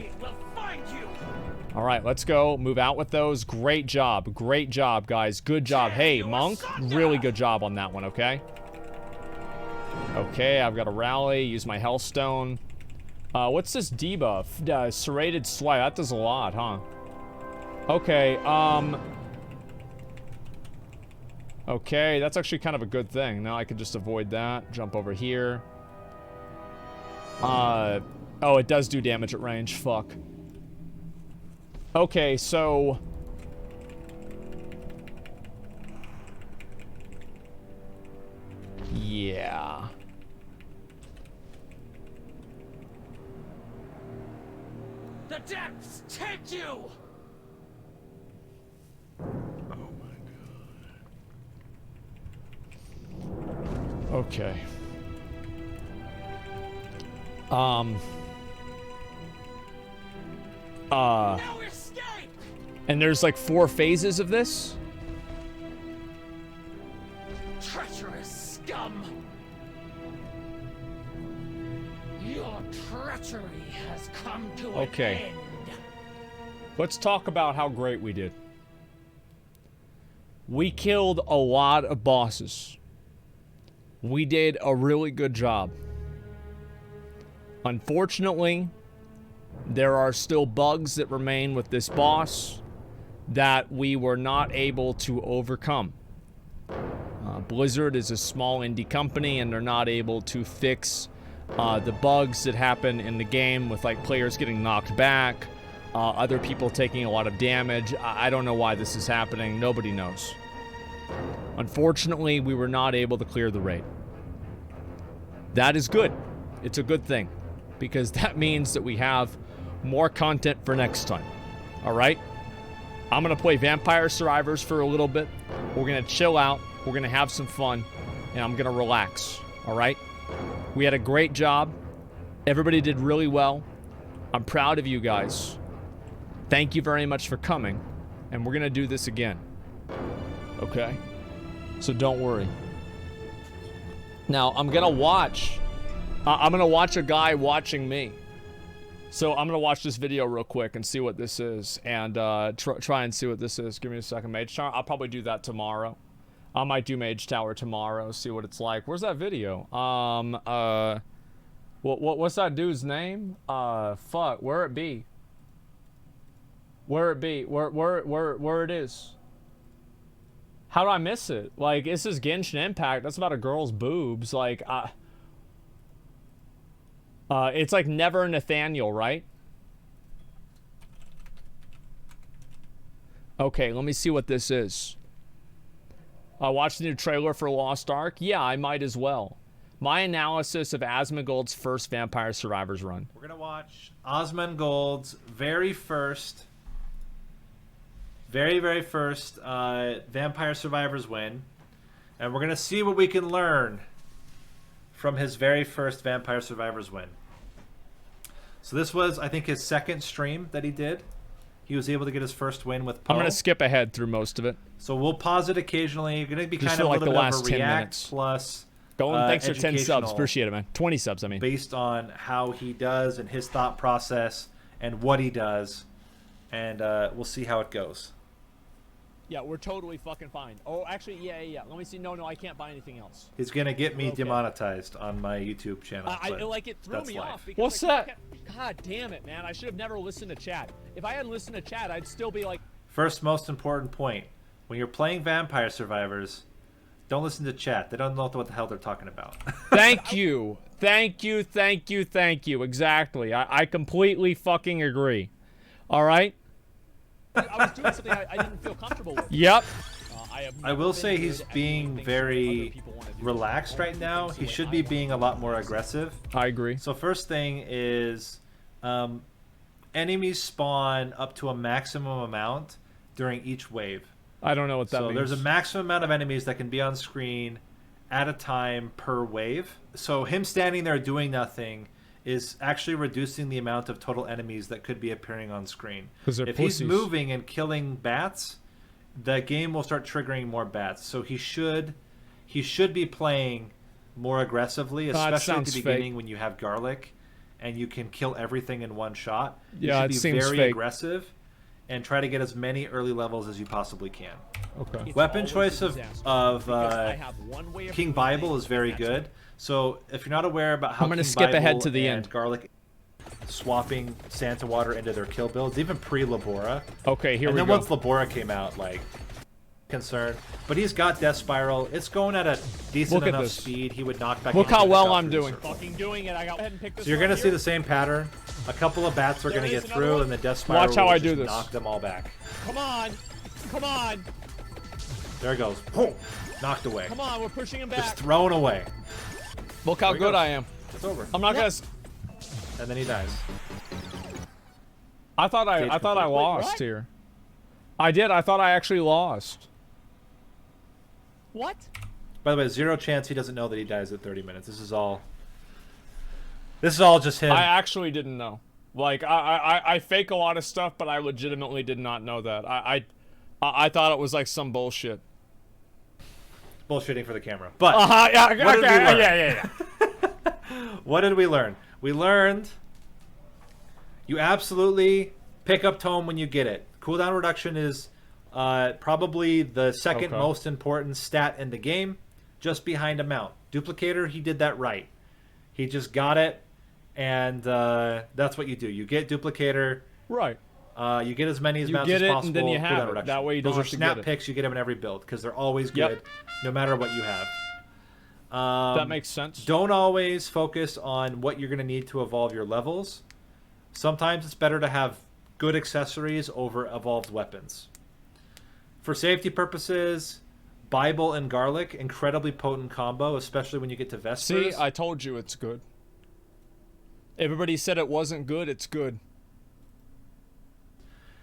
Alright, let's go. Move out with those. Great job. Great job, guys. Good job. Hey, Monk. Really good job on that one, okay? Okay, I've got a rally. Use my health stone. What's this debuff? Serrated swipe. That does a lot, huh? Okay, okay, that's actually kind of a good thing. Now I can just avoid that. Jump over here. Oh, it does do damage at range. Fuck. Okay, so... yeah. The depths take you! Okay. And there's like 4 phases of this? Treacherous scum! Your treachery has come to an end. Let's talk about how great we did. We killed a lot of bosses. We did a really good job. Unfortunately, there are still bugs that remain with this boss that we were not able to overcome. Blizzard is a small indie company, and they're not able to fix the bugs that happen in the game with, like, players getting knocked back, other people taking a lot of damage. I don't know why this is happening. Nobody knows. Unfortunately, we were not able to clear the raid. That is good. It's a good thing, because that means that we have more content for next time. Alright? I'm gonna play Vampire Survivors for a little bit. We're gonna chill out. We're gonna have some fun. And I'm gonna relax. Alright? We had a great job. Everybody did really well. I'm proud of you guys. Thank you very much for coming. And we're gonna do this again. Okay? So don't worry. Now, I'm gonna watch a guy watching me. So I'm gonna watch this video real quick and see what this is, and try and see what this is. Give me a second, Mage Tower. I'll probably do that tomorrow. I might do Mage Tower tomorrow, see what it's like. Where's that video? What's that dude's name? Fuck, where it be? Where it be? Where it is? How do I miss it? Like, this is Genshin Impact. That's about a girl's boobs. Like, it's like Never Nathaniel, right? Okay, let me see what this is. Watch the new trailer for Lost Ark? Yeah, I might as well. My analysis of Asmongold's first Vampire Survivors run. We're gonna watch Asmongold's very first Vampire Survivors win, and we're gonna see what we can learn from his very first Vampire Survivors win. So this was, I think, his second stream that he did. He was able to get his first win with Poe. I'm gonna skip ahead through most of it. So we'll pause it occasionally. You're gonna be Just kind of for, like, a little the bit last of a 10 react minutes. plus Golden, thanks for 10 subs. educational Appreciate it, man. 20 subs, I mean. based on how he does and his thought process and what he does, and we'll see how it goes. Yeah, we're totally fucking fine. Oh, actually, yeah. Let me see. No, I can't buy anything else. He's gonna get me demonetized on my YouTube channel. It threw that's me life. off. What's that? God damn it, man. I should have never listened to chat. If I hadn't listened to chat, I'd still be like... First most important point. When you're playing Vampire Survivors, don't listen to chat. They don't know what the hell they're talking about. Thank you. Exactly. I completely fucking agree. All right? I was doing something I didn't feel comfortable with. Yep. I will say he's being very relaxed right now. He should be being a lot more aggressive. I agree. So first thing is enemies spawn up to a maximum amount during each wave. I don't know what that means. So there's a maximum amount of enemies that can be on screen at a time per wave. So him standing there doing nothing is actually reducing the amount of total enemies that could be appearing on screen. If he's moving and killing bats, the game will start triggering more bats. So he should be playing more aggressively, especially at the beginning when you have garlic and you can kill everything in one shot. Yeah, you should be very aggressive and try to get as many early levels as you possibly can. Okay. Weapon choice of King Bible is very good. So if you're not aware about how I'm gonna King skip Bible ahead to the and end. Garlic swapping Santa Water into their kill builds, even pre-Labora. Okay, here we go. And then once Labora came out, like, concerned. But he's got Death Spiral. It's going at a decent enough speed. He would knock back. Look how anything well that's I'm out doing. through the Fucking doing it. I got ahead and pick this. So you're gonna see the same pattern. A couple of bats are gonna get through, and the Death Spiral Watch how will I just do this. knock them all back. Come on. There it goes. Boom. Knocked away. Come on, we're pushing him back. Just thrown away. Look how good I am. It's over. I'm not gonna. And then he dies. I thought I lost here. I did. I thought I actually lost. What? By the way, 0 chance he doesn't know that he dies at 30 minutes. This is all just him. I actually didn't know. Like I fake a lot of stuff, but I legitimately did not know that. I thought it was like some bullshit. Bullshitting for the camera. But yeah. What did we learn? We learned you absolutely pick up tome when you get it. Cooldown reduction is probably the second most important stat in the game, just behind a mount. Duplicator, he did that right. He just got it, and that's what you do. You get Duplicator. Right. You get as many as mounts get as it, possible. and then you have cooldown it. reduction. That way you don't Those are have to snap get it. picks. You get them in every build because they're always good, no matter what you have. That makes sense. Don't always focus on what you're going to need to evolve your levels. Sometimes it's better to have good accessories over evolved weapons. For safety purposes, Bible and Garlic, incredibly potent combo, especially when you get to Vespers. See, I told you it's good. Everybody said it wasn't good. It's good.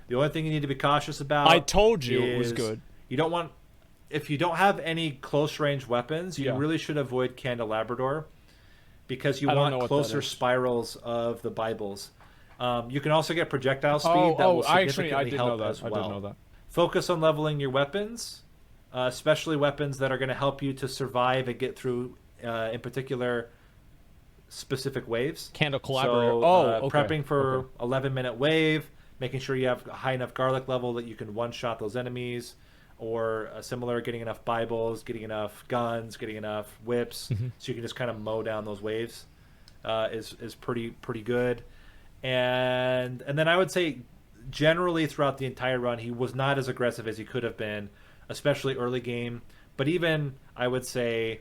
The only thing you need to be cautious about. I told you it was good. You don't want. If you don't have any close range weapons, you really should avoid Candelabrador because you want closer spirals of the Bibles. You can also get projectile speed that will significantly help as well. I did know that. Focus on leveling your weapons, especially weapons that are going to help you to survive and get through, in particular, specific waves. Candle Collaborator. So, okay. Prepping for 11-minute wave, making sure you have a high enough garlic level that you can one-shot those enemies, or similar, getting enough Bibles, getting enough guns, getting enough whips, so you can just kind of mow down those waves. Is pretty good. And then I would say generally throughout the entire run, he was not as aggressive as he could have been, especially early game. But even, I would say,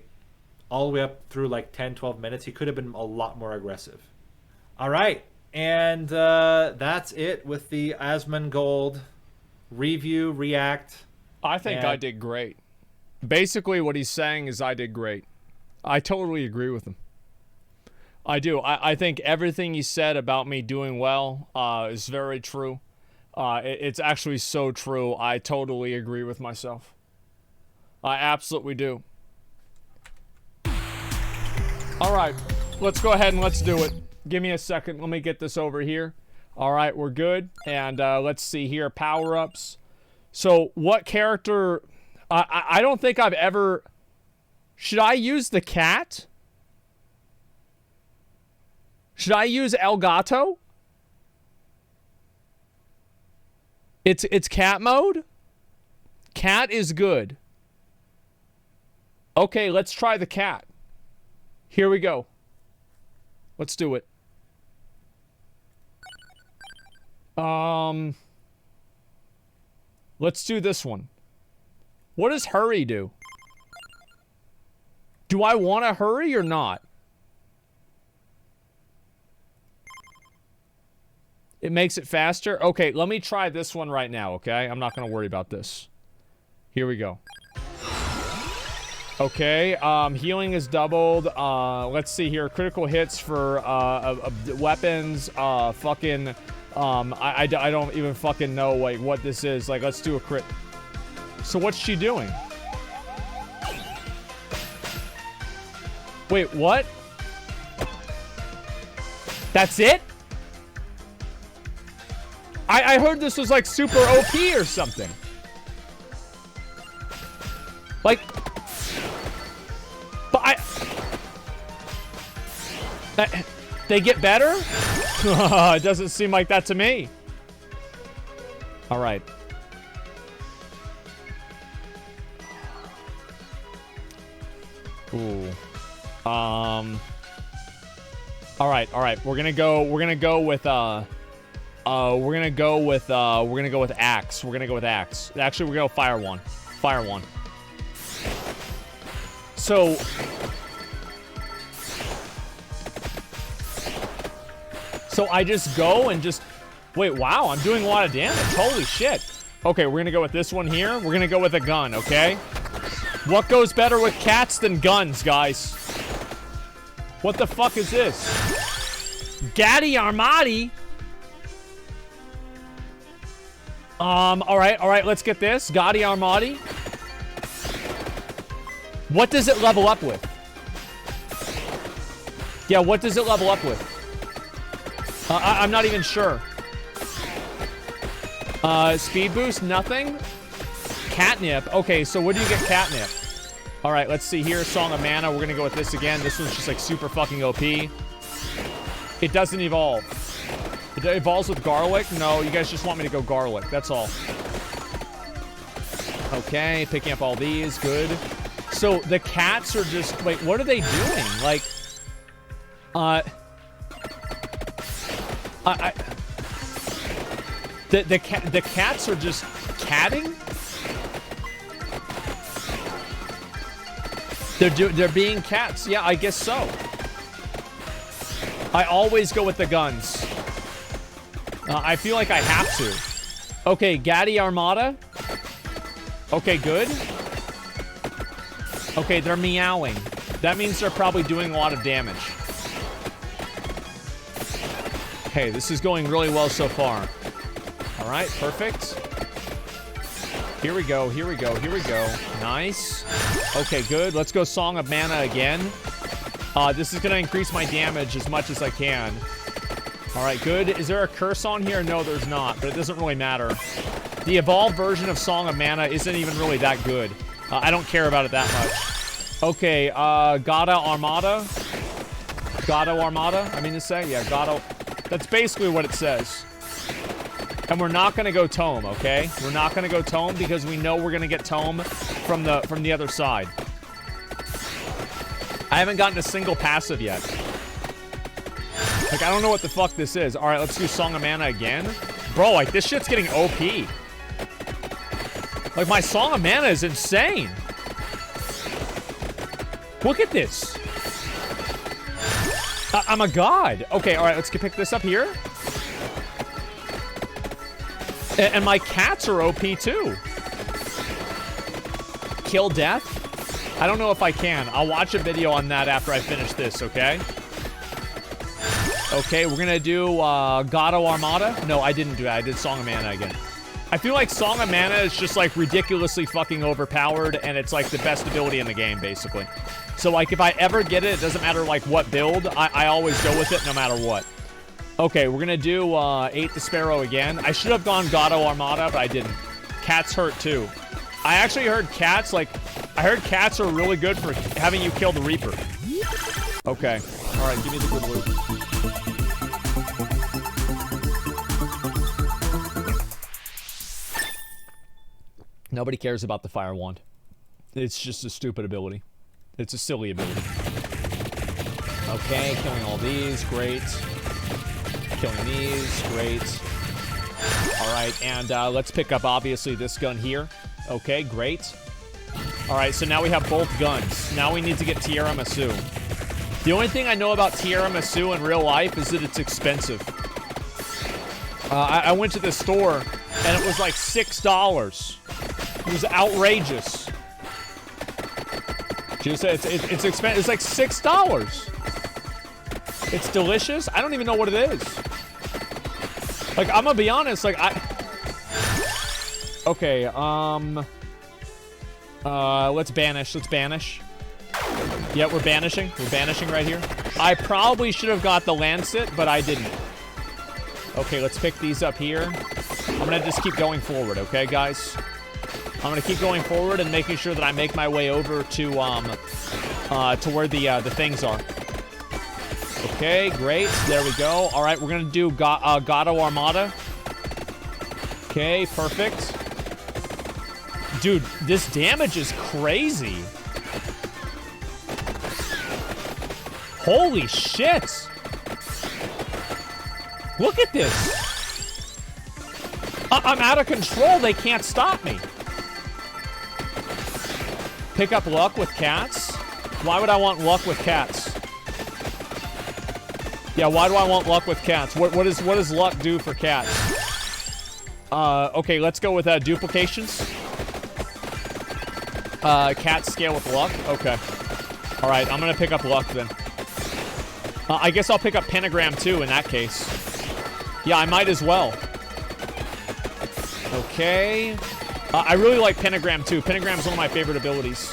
all the way up through like 10, 12 minutes, he could have been a lot more aggressive. All right. And that's it with the Asmongold review, react. I think I did great. Basically, what he's saying is I did great. I totally agree with him. I do. I think everything he said about me doing well is very true. It's actually so true. I totally agree with myself. I absolutely do. All right, let's go ahead and let's do it. Give me a second. Let me get this over here. All right, we're good. And let's see here, power-ups. So what character... I don't think I've ever... Should I use the cat? Should I use El Gato? It's cat mode? Cat is good. Okay, let's try the cat. Here we go. Let's do it. Let's do this one. What does hurry do? Do I want to hurry or not? It makes it faster? Okay, let me try this one right now, okay? I'm not going to worry about this. Here we go. Okay, healing is doubled. Let's see here. Critical hits for weapons. Fucking... I don't even fucking know, like, what this is. Like, let's do a crit. So what's she doing? Wait, what? That's it? I heard this was like super OP or something. Like, but they get better? It doesn't seem like that to me. All right. Ooh. All right. We're gonna go with axe. We're gonna go with axe. Actually, we're gonna go fire one. Fire one. So I just go and just wait. Wow, I'm doing a lot of damage. Holy shit. Okay, we're gonna go with this one here. We're gonna go with a gun. Okay. What goes better with cats than guns, guys? What the fuck is this? Gatti Armati? All right, let's get this. Gatti Armati. What does it level up with? Yeah, what does it level up with? I'm not even sure. Speed boost, nothing. Catnip. Okay, so what do you get catnip? All right, let's see here. Song of Mana. We're gonna go with this again. This one's just like super fucking OP. It doesn't evolve. It evolves with garlic? No, you guys just want me to go garlic. That's all. Okay, picking up all these. Good. So the cats are just... Wait, what are they doing? Like... The cats are just catting? They're being cats. Yeah, I guess so. I always go with the guns. I feel like I have to. Okay, Gatti Armada. Okay, good. Okay, they're meowing. That means they're probably doing a lot of damage. Okay, this is going really well so far. All right, perfect. Here we go, here we go, here we go. Nice. Okay, good. Let's go Song of Mana again. This is going to increase my damage as much as I can. All right, good. Is there a curse on here? No, there's not, but it doesn't really matter. The evolved version of Song of Mana isn't even really that good. I don't care about it that much. Okay, Gata Armada. Gato Armada, I mean to say. Yeah, Gato. That's basically what it says. And we're not going to go Tome, okay? We're not going to go Tome because we know we're going to get Tome from the other side. I haven't gotten a single passive yet. Like, I don't know what the fuck this is. All right, let's do Song of Mana again. Bro, like, this shit's getting OP. Like, my Song of Mana is insane. Look at this. I'm a god. Okay, all right, let's pick this up here. And my cats are OP too. Kill death? I don't know if I can. I'll watch a video on that after I finish this, okay? Okay, we're gonna do Gato Armada. No, I didn't do that. I did Song of Mana again. I feel like Song of Mana is just like ridiculously fucking overpowered and it's like the best ability in the game, basically. So like if I ever get it, it doesn't matter like what build, I always go with it no matter what. Okay, we're gonna do 8 the Sparrow again. I should have gone Gato Armada, but I didn't. Cats hurt too. I actually heard cats, like, I heard cats are really good for having you kill the Reaper. Okay. All right, give me the good loot. Nobody cares about the Fire Wand. It's just a stupid ability. It's a silly ability. Okay, killing all these, great. Killing these, great. All right, and let's pick up, obviously, this gun here. Okay, great. All right, so now we have both guns. Now we need to get Tiramisu. The only thing I know about Tiramisu in real life is that it's expensive. I went to the store, and it was like $6. It was outrageous. Just it's expensive. It's like $6. It's delicious. I don't even know what it is. Like, I'm gonna be honest, like, okay, let's banish. Yeah, we're banishing. We're banishing right here. I probably should have got the Lancet, but I didn't. Okay, let's pick these up here. I'm gonna just keep going forward, okay, guys? I'm gonna keep going forward and making sure that I make my way over to where the things are. Okay, great. There we go. All right, we're gonna do Gato Armada. Okay, perfect. Dude, this damage is crazy. Holy shit! Look at this! I'm out of control. They can't stop me. Pick up luck with cats? Why would I want luck with cats? Yeah, why do I want luck with cats? What does luck do for cats? Okay, let's go with duplications. Cats scale with luck. Okay. All right, I'm gonna pick up luck then. I guess I'll pick up pentagram too in that case. Yeah, I might as well. Okay. I really like pentagram too. Pentagram's one of my favorite abilities.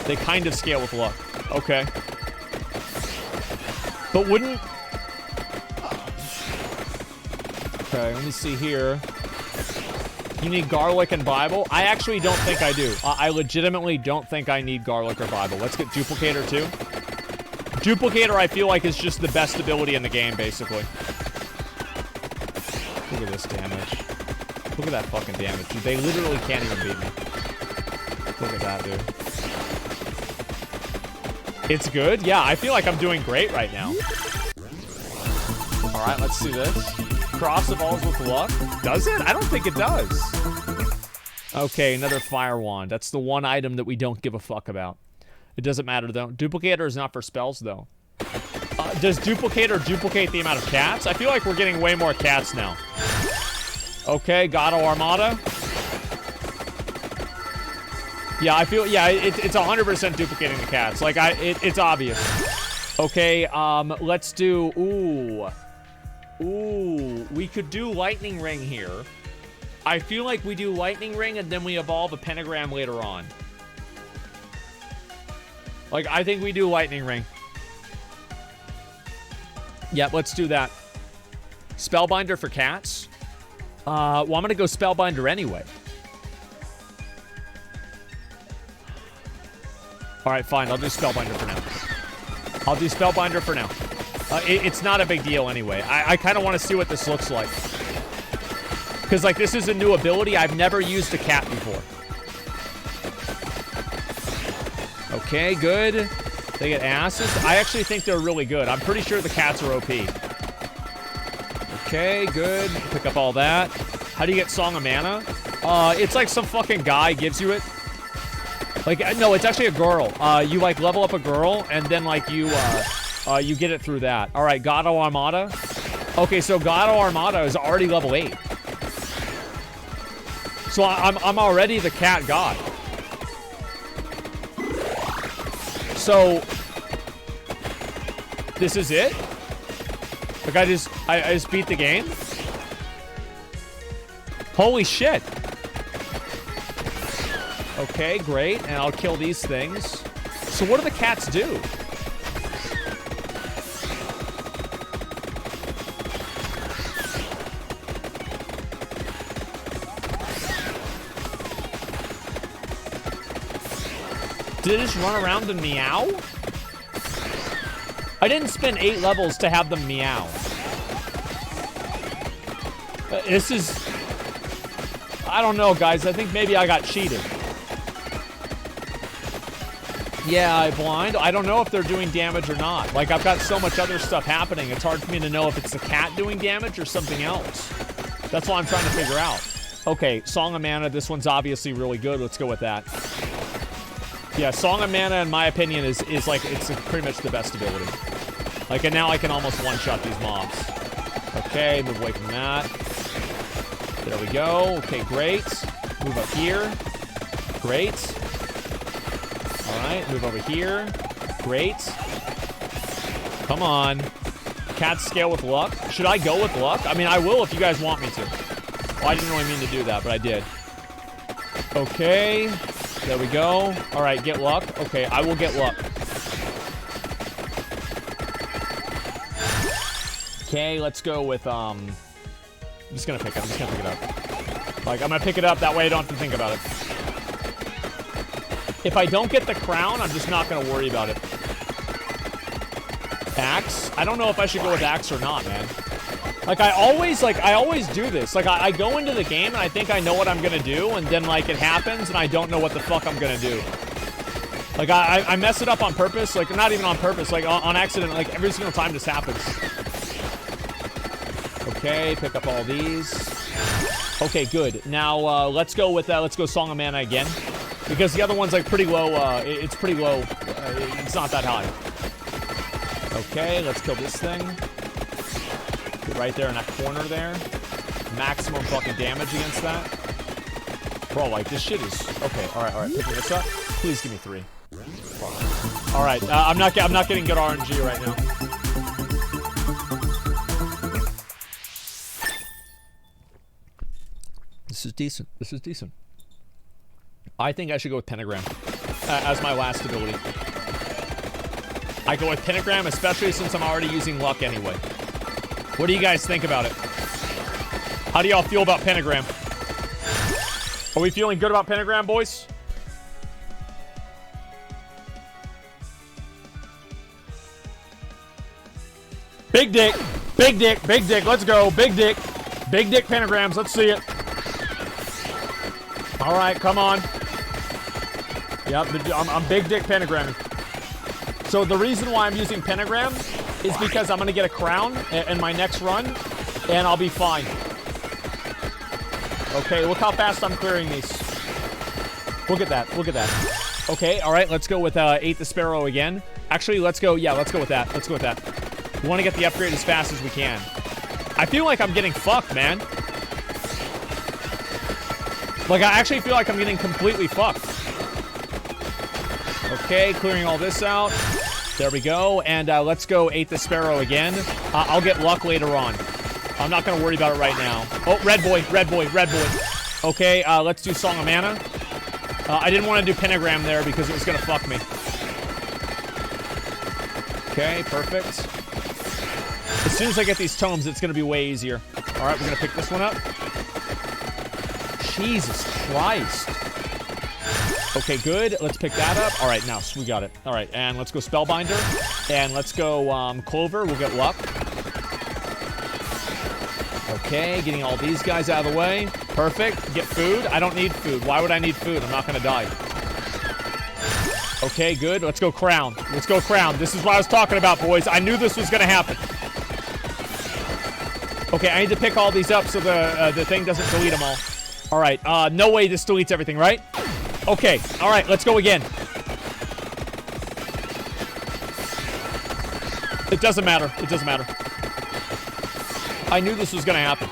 They kind of scale with luck. Okay. But wouldn't... Okay, let me see here. You need garlic and Bible? I actually don't think I do. I legitimately don't think I need garlic or Bible. Let's get Duplicator too. Duplicator, I feel like, is just the best ability in the game, basically. Look at this damage. Look at that fucking damage. Dude, they literally can't even beat me. Look at that, dude. It's good? Yeah, I feel like I'm doing great right now. All right, let's do this. Cross evolves with luck. Does it? I don't think it does. Okay, another Fire Wand. That's the one item that we don't give a fuck about. It doesn't matter, though. Duplicator is not for spells, though. Does Duplicator duplicate the amount of cats? I feel like we're getting way more cats now. Okay, Gato Armada. Yeah, I feel... Yeah, it's 100% duplicating the cats. Like, it's obvious. Okay, let's do... Ooh, we could do Lightning Ring here. I feel like we do Lightning Ring and then we evolve a pentagram later on. Like, I think we do Lightning Ring. Yep, let's do that. Spellbinder for cats. Well, I'm gonna go Spellbinder anyway. All right, fine. I'll do Spellbinder for now. I'll do Spellbinder for now. It's not a big deal anyway. I kind of want to see what this looks like. Because, like, this is a new ability. I've never used a cat before. Okay, good. They get asses. I actually think they're really good. I'm pretty sure the cats are OP. Okay, good. Pick up all that. How do you get Song of Mana? It's like some fucking guy gives you it. Like, no, it's actually a girl. You, like, level up a girl, and then, like, you get it through that. All right, Gato Armada. Okay, so Gato Armada is already level 8. So I'm already the cat god. So this is it? Like I just beat the game? Holy shit. Okay, great. And I'll kill these things. So what do the cats do? Did it just run around and meow? I didn't spend 8 levels to have them meow. This is... I don't know, guys. I think maybe I got cheated. Yeah, I blind. I don't know if they're doing damage or not. Like, I've got so much other stuff happening. It's hard for me to know if it's the cat doing damage or something else. That's what I'm trying to figure out. Okay, Song of Mana. This one's obviously really good. Let's go with that. Yeah, Song of Mana, in my opinion, is like, it's pretty much the best ability. Like, and now I can almost one-shot these mobs. Okay, move away from that. There we go. Okay, great. Move up here. Great. All right, move over here. Great. Come on. Cats scale with luck. Should I go with luck? I mean, I will if you guys want me to. Well, I didn't really mean to do that, but I did. Okay. There we go. All right, get luck. Okay, I will get luck. Okay, let's go with, I'm just gonna pick it up. Like, I'm gonna pick it up, that way I don't have to think about it. If I don't get the crown, I'm just not gonna worry about it. Axe? I don't know if I should go with axe or not, man. Like, I always do this. Like, I go into the game and I think I know what I'm gonna do, and then, like, it happens and I don't know what the fuck I'm gonna do. Like, I mess it up on purpose. Like, not even on purpose, like, on accident. Like, every single time this happens. Okay, pick up all these. Okay, good. Now, let's go Song of Mana again. Because the other one's, like, pretty low. It's pretty low. It's not that high. Okay, let's kill this thing. Get right there in that corner there. Maximum fucking damage against that. Bro, like, this shit is... Okay, alright. Picking this up. Please give me 3. Fuck. Alright, I'm not getting good RNG right now. This is decent. I think I should go with Pentagram as my last ability. I go with Pentagram, especially since I'm already using luck anyway. What do you guys think about it? How do y'all feel about Pentagram? Are we feeling good about Pentagram, boys? Big dick. Let's go. Big dick pentagrams. Let's see it. All right, come on. Yep, I'm big dick pentagramming. So the reason why I'm using pentagram is because I'm going to get a crown in my next run, and I'll be fine. Okay, look how fast I'm clearing these. Look at that. Okay, all right, let's go with 8 the Sparrow again. Actually, let's go with that. We want to get the upgrade as fast as we can. I feel like I'm getting fucked, man. Like, I actually feel like I'm getting completely fucked. Okay, clearing all this out. There we go. And let's go 8 the Sparrow again. I'll get luck later on. I'm not going to worry about it right now. Oh, red boy. Okay, let's do Song of Mana. I didn't want to do Pentagram there because it was going to fuck me. Okay, perfect. As soon as I get these tomes, it's going to be way easier. All right, we're going to pick this one up. Jesus Christ. Okay, good. Let's pick that up. All right, now we got it. All right, and let's go Spellbinder. And let's go Clover. We'll get luck. Okay, getting all these guys out of the way. Perfect. Get food. I don't need food. Why would I need food? I'm not going to die. Okay, good. Let's go Crown. Let's go Crown. This is what I was talking about, boys. I knew this was going to happen. Okay, I need to pick all these up so the thing doesn't delete them all. All right. No way this deletes everything, right? Okay. All right, let's go again. It doesn't matter. It doesn't matter. I knew this was going to happen.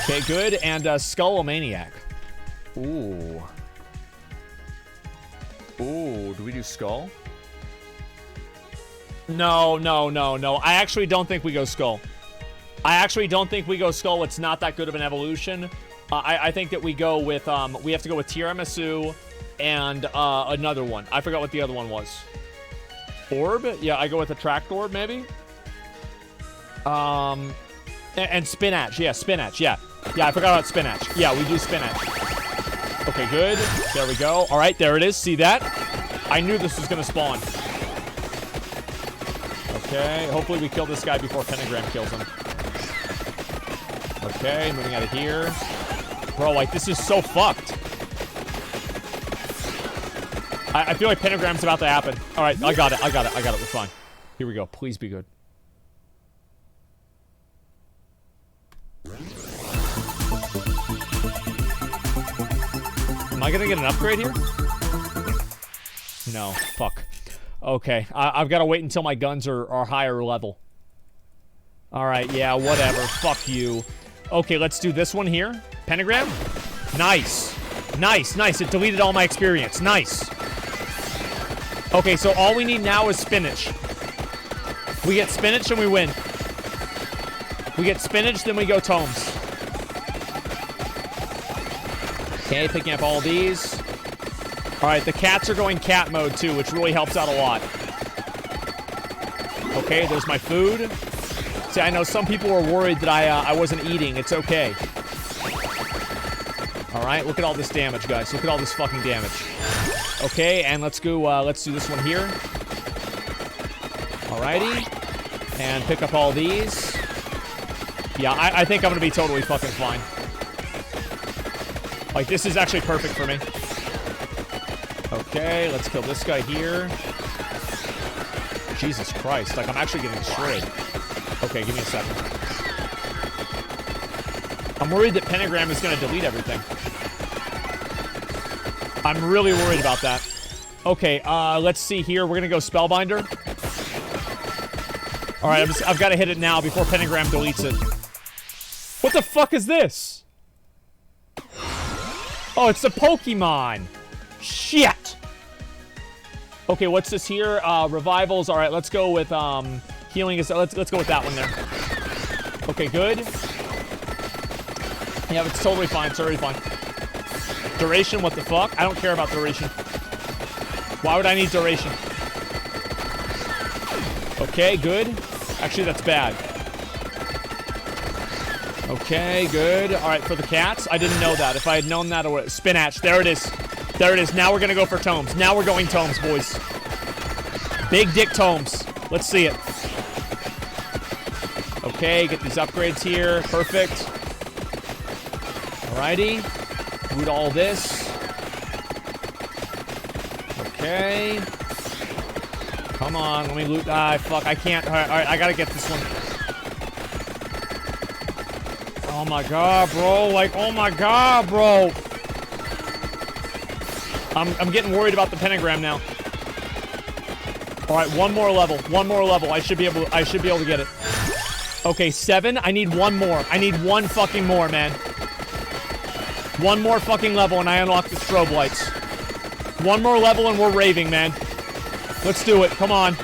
Okay, good. And Skullomaniac. Ooh. Ooh, do we do Skull? No, no, no, no. I actually don't think we go Skull. I actually don't think we go Skull. It's not that good of an evolution. I think that we go with, we have to go with Tiramisu and another one. I forgot what the other one was. Orb? Yeah, I go with Attract Orb, maybe? And Spinach. Yeah, Spinach, yeah. Yeah, I forgot about Spinach. Yeah, we do Spinach. Okay, good. There we go. All right, there it is. See that? I knew this was going to spawn. Okay, hopefully we kill this guy before Pentagram kills him. Okay, moving out of here. Bro, like, this is so fucked. I feel like Pentagram's about to happen. All right, I got it. I got it. I got it. We're fine. Here we go. Please be good. Am I gonna get an upgrade here? No. Fuck. Okay. I've got to wait until my guns are higher level. All right. Yeah, whatever. Fuck you. Okay, let's do this one here. Pentagram? Nice. Nice, nice. It deleted all my experience. Nice. Okay, so all we need now is Spinach. We get Spinach and we win. We get Spinach, then we go Tomes. Okay, picking up all these. All right, the cats are going cat mode too, which really helps out a lot. Okay, there's my food. See, I know some people were worried that I wasn't eating. It's okay. All right, look at all this damage, guys. Look at all this fucking damage. Okay, and let's go, let's do this one here. Alrighty. And pick up all these. Yeah, I think I'm gonna be totally fucking fine. Like, this is actually perfect for me. Okay, let's kill this guy here. Jesus Christ, like, I'm actually getting destroyed. Okay, give me a second. I'm worried that Pentagram is gonna delete everything. I'm really worried about that. Okay, let's see here. We're gonna go Spellbinder. All right, I've got to hit it now before Pentagram deletes it. What the fuck is this? Oh, it's a Pokemon. Shit. Okay, what's this here? Revivals. All right, let's go with healing. Let's go with that one there. Okay, good. Yeah, it's totally fine. It's already fine. Duration, what the fuck? I don't care about duration. Why would I need duration? Okay, good. Actually, that's bad. Okay, good. All right, for the cats. I didn't know that. If I had known that, or Spinach. There it is. There it is. Now we're going to go for Tomes. Now we're going Tomes, boys. Big dick Tomes. Let's see it. Okay, get these upgrades here. Perfect. Alrighty. Loot all this. Okay. Come on, let me loot. Ah, fuck, I can't. All right, I gotta get this one. Oh my god, bro. Like, oh my god, bro. I'm getting worried about the Pentagram now. All right, one more level. One more level. I should be able to get it. Okay, 7. I need one more. I need one fucking more, man. One more fucking level and I unlock the strobe lights. One more level and we're raving, man. Let's do it. Come on.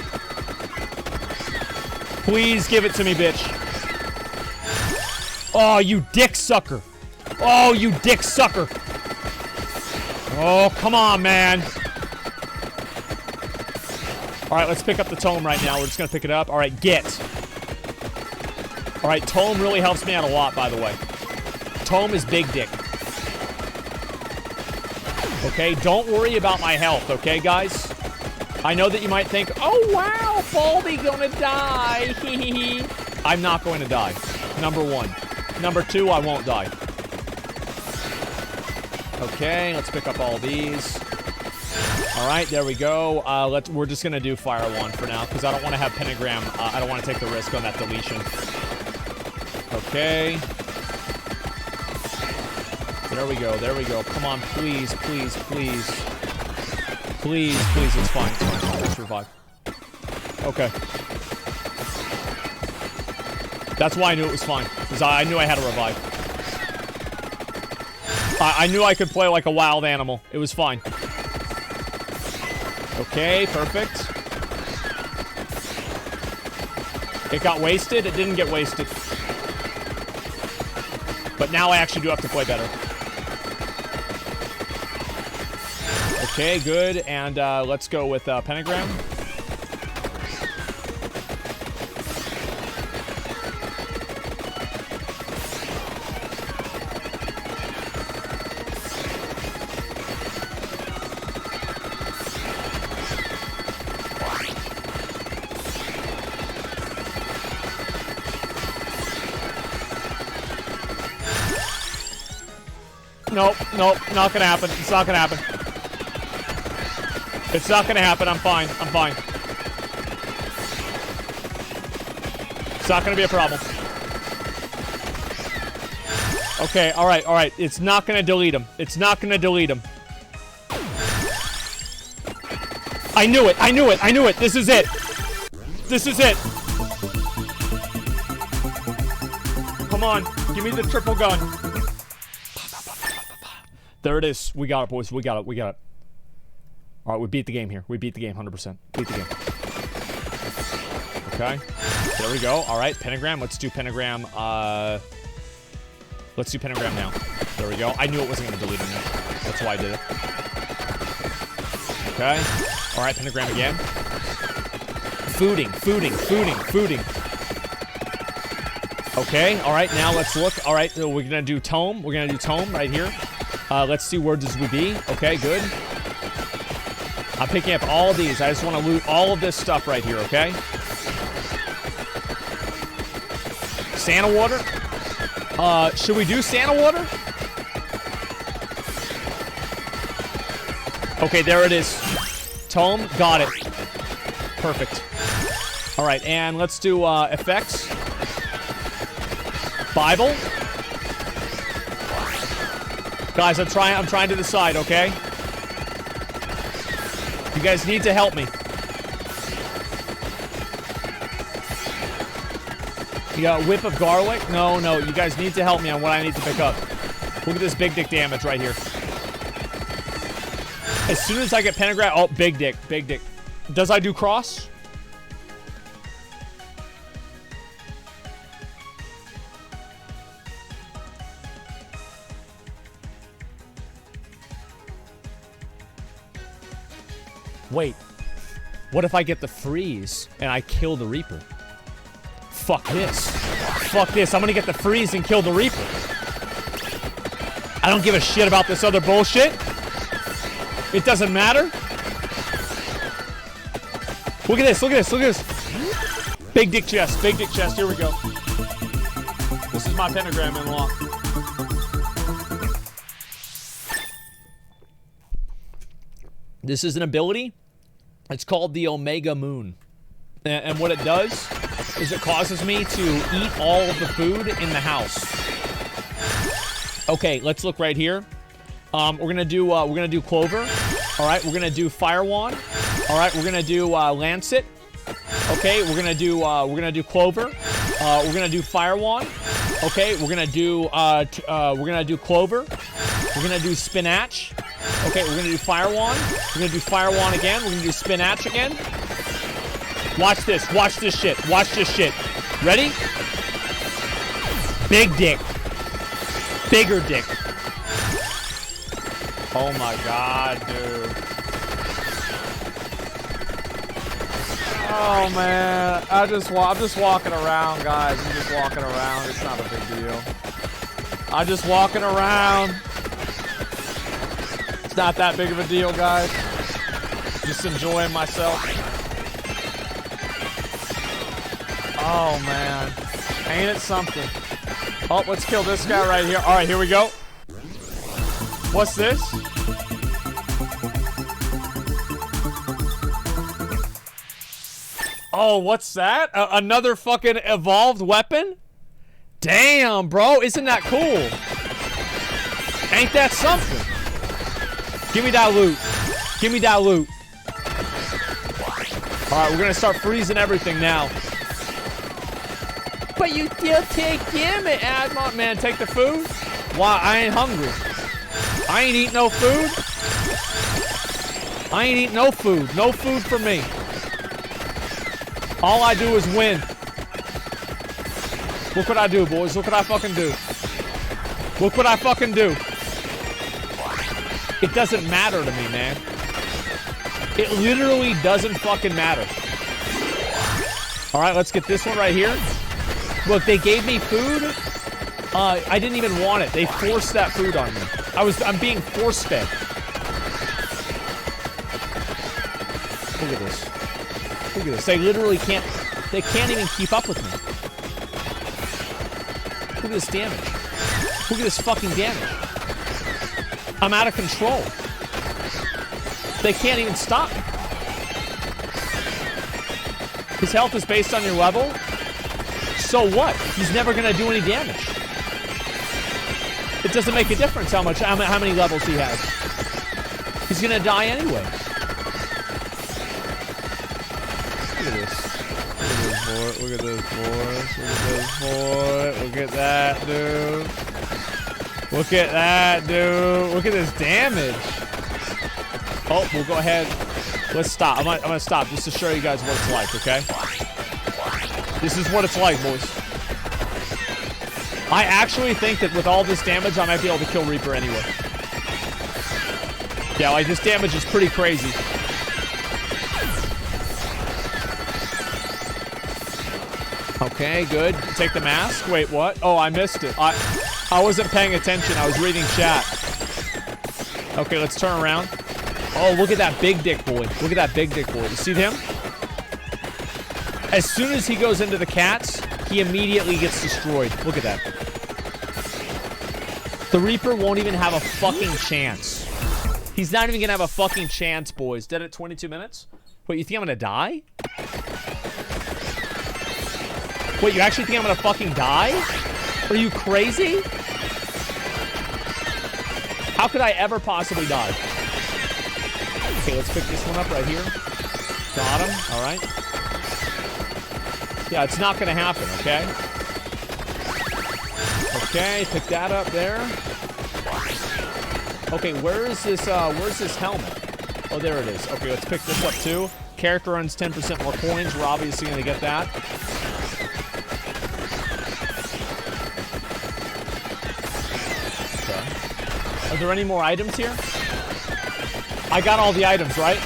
Please give it to me, bitch. Oh, you dick sucker. Oh, you dick sucker. Oh, come on, man. All right, let's pick up the tome right now. We're just going to pick it up. All right, get. All right, tome really helps me out a lot, by the way. Tome is big dick. Okay, don't worry about my health, okay, guys? I know that you might think, oh, wow, Baldy gonna die. I'm not going to die, number one. Number two, I won't die. Okay, let's pick up all these. All right, there we go. We're just gonna do Fire Wand for now, because I don't want to have Pentagram. I don't want to take the risk on that deletion. Okay. There we go, there we go. Come on, please, please, please. Please, please, it's fine, it's fine. Let's revive. Okay. That's why I knew it was fine, because I knew I had to revive. I knew I could play like a wild animal. It was fine. Okay, perfect. It got wasted. It didn't get wasted. But now I actually do have to play better. Okay, good. And let's go with Pentagram. Nope, nope, not gonna happen. It's not gonna happen. It's not gonna happen. I'm fine. I'm fine. It's not gonna be a problem. Okay, alright, alright. It's not gonna delete him. It's not gonna delete him. I knew it! I knew it! I knew it! This is it! This is it! Come on, give me the triple gun. There it is. We got it, boys. We got it. We got it. All right, we beat the game here. We beat the game 100%. Beat the game. Okay. There we go. All right, Pentagram. Let's do Pentagram. Let's do Pentagram now. There we go. I knew it wasn't going to delete him. That's why I did it. Okay. All right, Pentagram again. Fooding, fooding, fooding, fooding. Okay. All right, now let's look. All right, so we're going to do Tome. We're going to do Tome right here. Let's see, where does we be? Okay, good. I'm picking up all of these. I just want to loot all of this stuff right here, okay? Santa water? Should we do Santa water? Okay, there it is. Tome, got it. Perfect. All right, and let's do effects. Bible. Guys, I'm trying to decide, okay? You guys need to help me. You got a whip of garlic? No, no, you guys need to help me on what I need to pick up. Look at this big dick damage right here. As soon as I get pentagram, oh, big dick, big dick. Does I do cross? Wait, what if I get the freeze and I kill the Reaper? Fuck this. Fuck this. I'm gonna get the freeze and kill the Reaper. I don't give a shit about this other bullshit. It doesn't matter. Look at this. Look at this. Look at this. Big dick chest. Big dick chest. Here we go. This is my pentagram unlock. This is an ability. It's called the Omega Moon. And what it does is it causes me to eat all of the food in the house. Okay, let's look right here. We're gonna do Clover. All right, we're gonna do Fire Wand. All right, we're gonna do Lancet. Okay, we're gonna do Clover. We're gonna do Fire Wand. Okay, we're gonna do Clover. We're gonna do Spinach. Okay, we're gonna do Fire Wand. We're gonna do Fire Wand again. We're gonna do Spinach again. Watch this. Watch this shit. Watch this shit. Ready? Big dick. Bigger dick. Oh my god, dude. Oh man, I'm just walking around, guys. I'm just walking around. It's not a big deal. I'm just walking around. It's not that big of a deal, guys. Just enjoying myself. Oh, man. Ain't it something? Oh, let's kill this guy right here. All right, here we go. What's this? Oh, what's that? Another fucking evolved weapon? Damn, bro. Isn't that cool? Ain't that something? Give me that loot. Give me that loot. All right, we're going to start freezing everything now. But you still take damage, Asmon. Man, take the food? Why? I ain't hungry. I ain't eat no food. I ain't eat no food. No food for me. All I do is win. Look what I do, boys. Look what I fucking do. Look what I fucking do. It doesn't matter to me, man. It literally doesn't fucking matter. All right, let's get this one right here. Look, they gave me food. I didn't even want it. They forced that food on me. I'm being force-fed. Look at this. Look at this. They literally can't even keep up with me. Look at this damage. Look at this fucking damage. I'm out of control. They can't even stop me. His health is based on your level. So what? He's never gonna do any damage. It doesn't make a difference how many levels he has. He's gonna die anyway. Look at this. Look at this, boys. Look at this, boy. Look at that, dude. Look at that, dude. Look at this damage. Oh, we'll go ahead. Let's stop. I'm gonna stop just to show you guys what it's like, okay? This is what it's like, boys. I actually think that with all this damage, I might be able to kill Reaper anyway. Yeah, like this damage is pretty crazy. Okay, good. Take the mask. Wait, what? Oh, I missed it. I wasn't paying attention. I was reading chat. Okay, let's turn around. Oh, look at that big dick boy. Look at that big dick boy. You see him? As soon as he goes into the cats, he immediately gets destroyed. Look at that. The Reaper won't even have a fucking chance. He's not even gonna have a fucking chance, boys. Dead at 22 minutes? Wait, you think I'm gonna die? Wait, you actually think I'm gonna fucking die? Are you crazy? How could I ever possibly die? Okay, let's pick this one up right here. Got him. All right. Yeah, it's not gonna happen, okay? Okay, pick that up there. Okay, where's this helmet? Oh, there it is. Okay, let's pick this up too. Character earns 10% more coins. We're obviously gonna get that. Okay. Are there any more items here? I got all the items, right?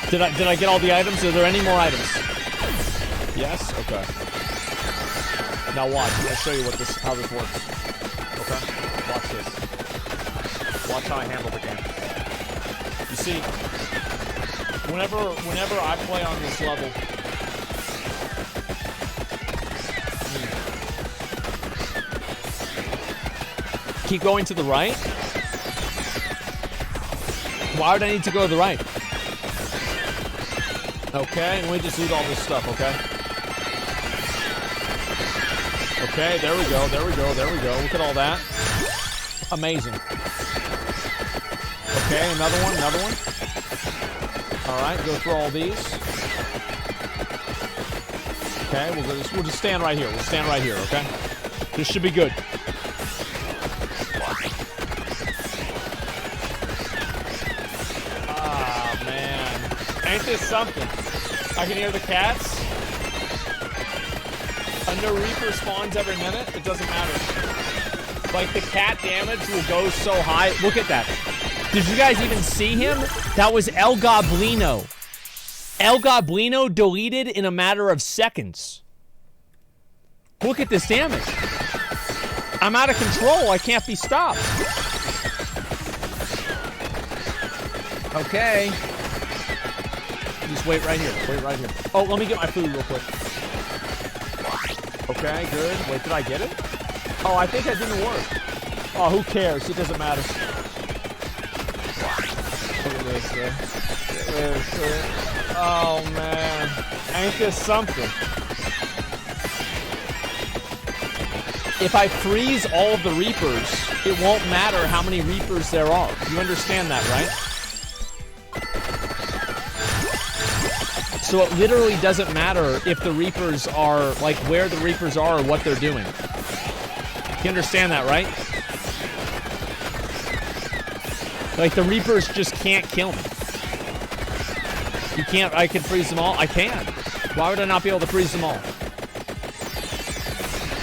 Did I get all the items? Are there any more items? Yes? Okay. Now watch. I'm gonna show you how this works. Okay? Watch this. Watch how I handle the game. You see, whenever I play on this level, keep going to the right. Why would I need to go to the right? Okay, and we just loot all this stuff, okay? Okay, there we go, there we go, there we go. Look at all that. Amazing. Okay, another one, another one. All right, go through all these. Okay, we'll just stand right here. We'll stand right here, okay? This should be good. Ah, man. Ain't this something? I can hear the cats. A new Reaper spawns every minute. It doesn't matter. Like, the cat damage will go so high. Look at that. Did you guys even see him? That was El Goblino. El Goblino deleted in a matter of seconds. Look at this damage. I'm out of control. I can't be stopped. Okay. Just wait right here. Wait right here. Oh, let me get my food real quick. Okay, good. Wait, did I get it? Oh, I think that didn't work. Oh, who cares? It doesn't matter. Look at this, Look at this. Oh, man. Ain't this something? If I freeze all of the Reapers, it won't matter how many Reapers there are. You understand that, right? So it literally doesn't matter if the Reapers are, like, where the Reapers are or what they're doing. You understand that, right? Like, the Reapers just can't kill me. You can't, I can freeze them all? I can. Why would I not be able to freeze them all?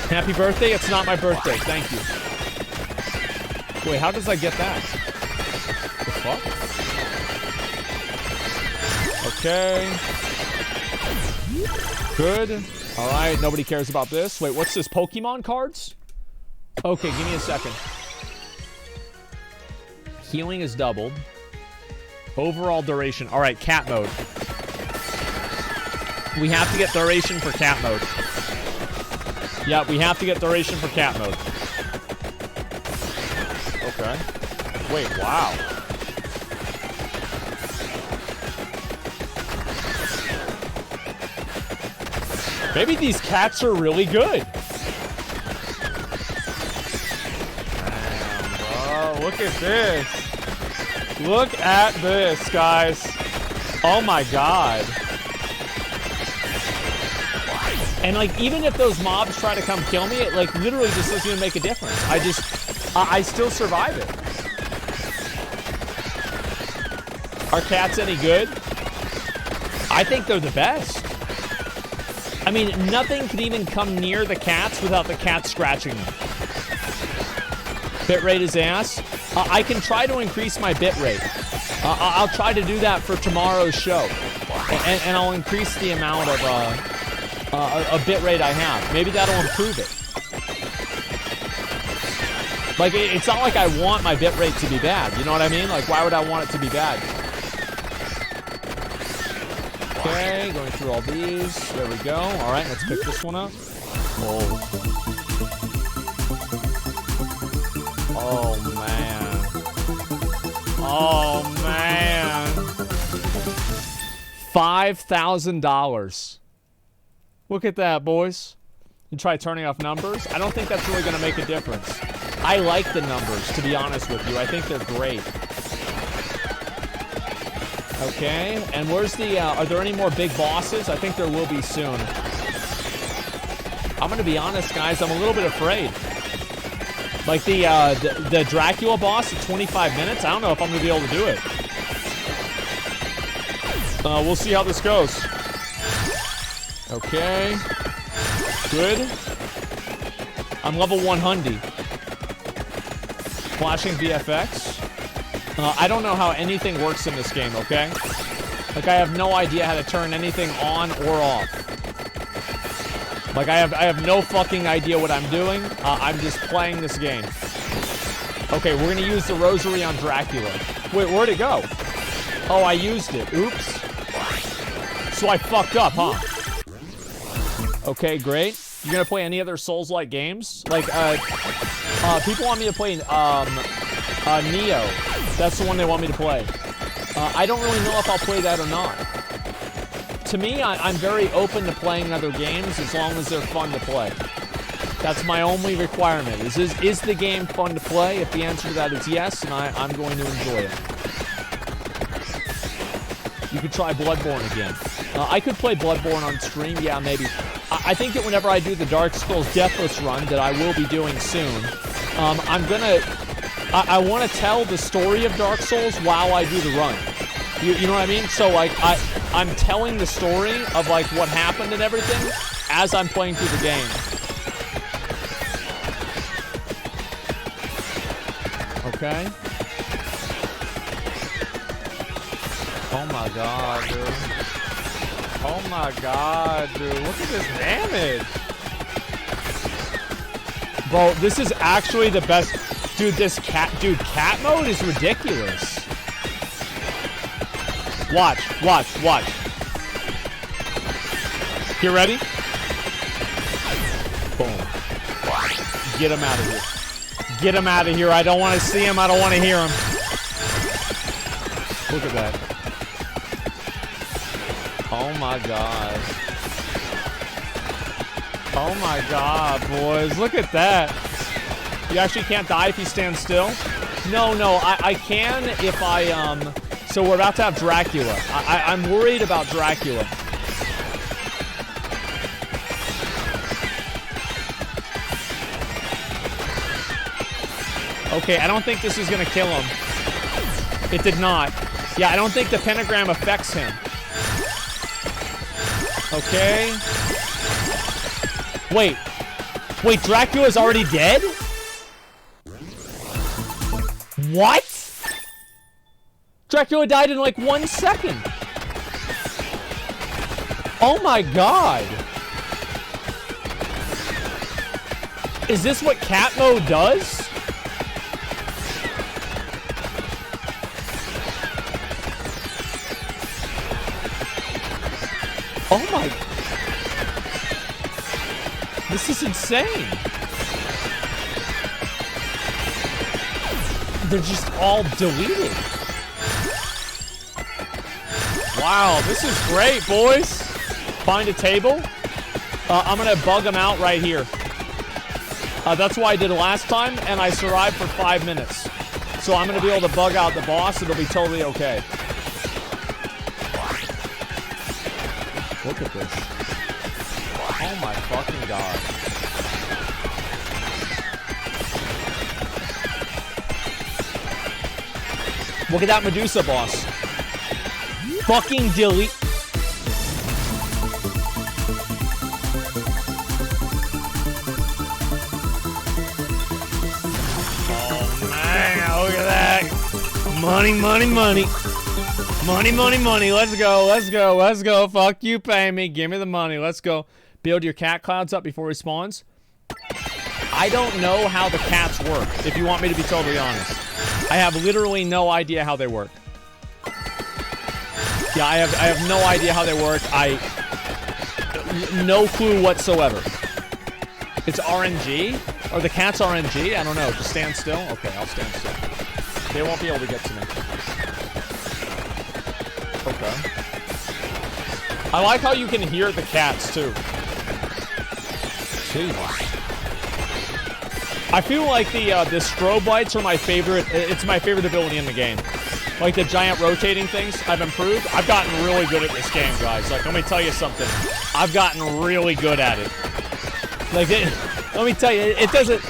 Happy birthday? It's not my birthday. Thank you. Wait, how does I get that? The fuck? Okay. Good. All right, nobody cares about this. Wait, what's this? Pokemon cards? Okay, give me a second. Healing is doubled. Overall duration. All right, cat mode. We have to get duration for cat mode. Yeah, we have to get duration for cat mode. Okay. Wait, wow. Maybe these cats are really good. Damn, bro. Look at this. Look at this, guys. Oh my god. And like, even if those mobs try to come kill me, it like literally just doesn't even make a difference. I still survive it. Are cats any good? I think they're the best. I mean, nothing can even come near the cats without the cats scratching them. Bitrate is ass. I can try to increase my bitrate. I'll try to do that for tomorrow's show. And I'll increase the amount of bitrate I have. Maybe that'll improve it. Like, it's not like I want my bitrate to be bad. You know what I mean? Like, why would I want it to be bad? Okay, going through all these. There we go. All right, let's pick this one up. Oh, man. Oh, man. $5,000. Look at that, boys. You try turning off numbers. I don't think that's really going to make a difference. I like the numbers, to be honest with you. I think they're great. Okay, and where's the, are there any more big bosses? I think there will be soon. I'm gonna be honest, guys, I'm a little bit afraid. Like the Dracula boss at 25 minutes, I don't know if I'm gonna be able to do it. We'll see how this goes. Okay. Good. I'm level 100. Flashing VFX. I don't know how anything works in this game, okay? Like, I have no idea how to turn anything on or off. Like, I have no fucking idea what I'm doing. I'm just playing this game. Okay, we're gonna use the rosary on Dracula. Wait, where'd it go? Oh, I used it. Oops. So I fucked up, huh? Okay, great. You gonna play any other Souls-like games? Like, people want me to play, Neo. That's the one they want me to play. I don't really know if I'll play that or not. To me, I'm very open to playing other games as long as they're fun to play. That's my only requirement. Is the game fun to play? If the answer to that is yes, then I'm going to enjoy it. You could try Bloodborne again. I could play Bloodborne on stream, yeah, maybe. I think that whenever I do the Dark Souls Deathless run that I will be doing soon, I want to tell the story of Dark Souls while I do the run. You know what I mean? So, like, I'm telling the story of, like, what happened and everything as I'm playing through the game. Okay. Oh my god, dude. Oh my god, dude. Look at this damage. Bro, this is actually the best. Dude, cat mode is ridiculous. Watch. You ready? Boom. Get him out of here. Get him out of here. I don't want to see him. I don't want to hear him. Look at that. Oh my god. Oh my god, boys. Look at that. You actually can't die if you stand still? No, I can if I, so we're about to have Dracula. I'm worried about Dracula. Okay, I don't think this is gonna kill him. It did not. Yeah, I don't think the pentagram affects him. Okay. Wait, Dracula's already dead? What? Dracula died in like 1 second. Oh my god. Is this what cat mode does? Oh my. This is insane. They're just all deleted. Wow, this is great, boys. Find a table. I'm gonna bug them out right here. That's what I did last time, and I survived for 5 minutes. So I'm gonna be able to bug out the boss. It'll be totally okay. Look at this. Oh my fucking god. Look at that Medusa boss. Fucking delete. Oh man, look at that. Money. Money. Let's go. Fuck you, pay me. Give me the money. Let's go. Build your cat clouds up before he spawns. I don't know how the cats work, if you want me to be totally honest. I have literally no idea how they work. Yeah, I have no idea how they work. No clue whatsoever. It's RNG? Or the cat's RNG? I don't know. Just stand still? Okay, I'll stand still. They won't be able to get to me. Okay. I like how you can hear the cats, too. Jesus. I feel like the strobe lights are my favorite. It's my favorite ability in the game. Like the giant rotating things, I've improved. I've gotten really good at this game, guys. Like, let me tell you something. I've gotten really good at it. Like, let me tell you, it doesn't...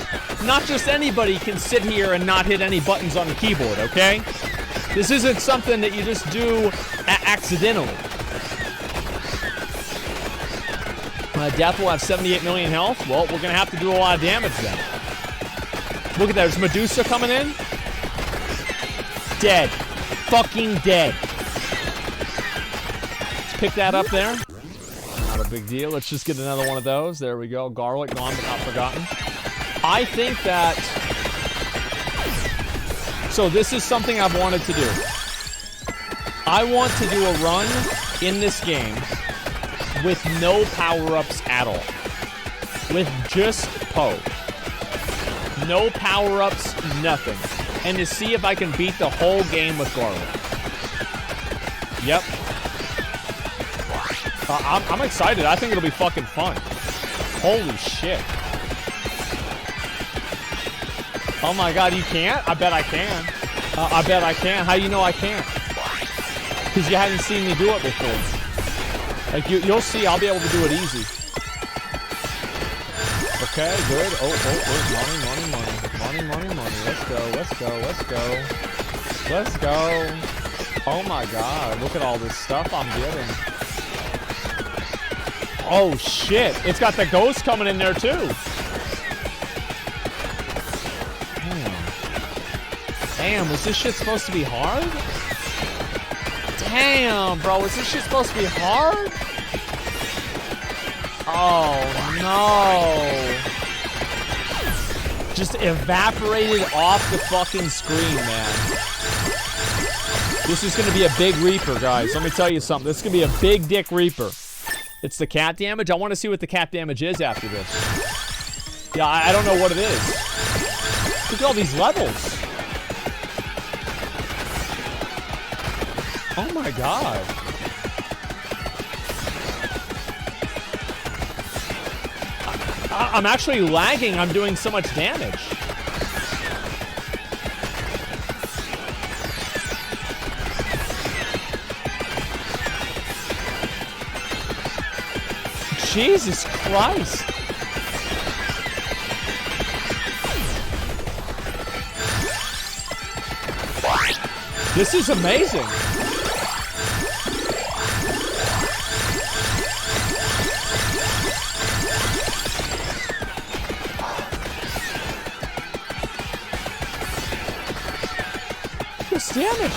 Not just anybody can sit here and not hit any buttons on the keyboard, okay? This isn't something that you just do accidentally. Death will have 78 million health. Well, we're going to have to do a lot of damage then. Look at that. There's Medusa coming in. Dead. Fucking dead. Let's pick that up there. Not a big deal. Let's just get another one of those. There we go. Garlic, gone but not forgotten. I think that... So this is something I've wanted to do. I want to do a run in this game with no power-ups at all. With just Poe. No power-ups, nothing. And to see if I can beat the whole game with Garlic. Yep. I'm excited. I think it'll be fucking fun. Holy shit. Oh my god, you can't? I bet I can. I bet I can. How do you know I can't? Because you hadn't seen me do it before. Like, you'll see, I'll be able to do it easy. Okay, good. Oh, money. Let's go. Oh my god, look at all this stuff I'm getting. Oh shit, it's got the ghost coming in there too. Damn, was this shit supposed to be hard? Damn, bro, is this shit supposed to be hard? Oh, no. just evaporated off the fucking screen, man. This is going to be a big Reaper, guys. Let me tell you something. This is going to be a big dick Reaper. It's the cat damage. I want to see what the cat damage is after this. Yeah, I don't know what it is. Look at all these levels. Oh my god. I'm actually lagging. I'm doing so much damage. Jesus Christ. This is amazing. This damage.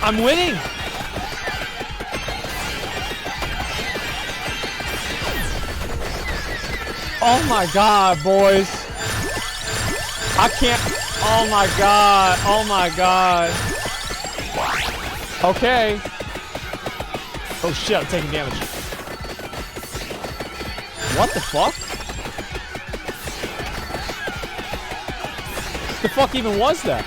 I'm winning. Oh my god, boys. I can't. Oh my god. Oh my god. Okay. Oh shit, I'm taking damage. What the fuck? What the fuck even was that?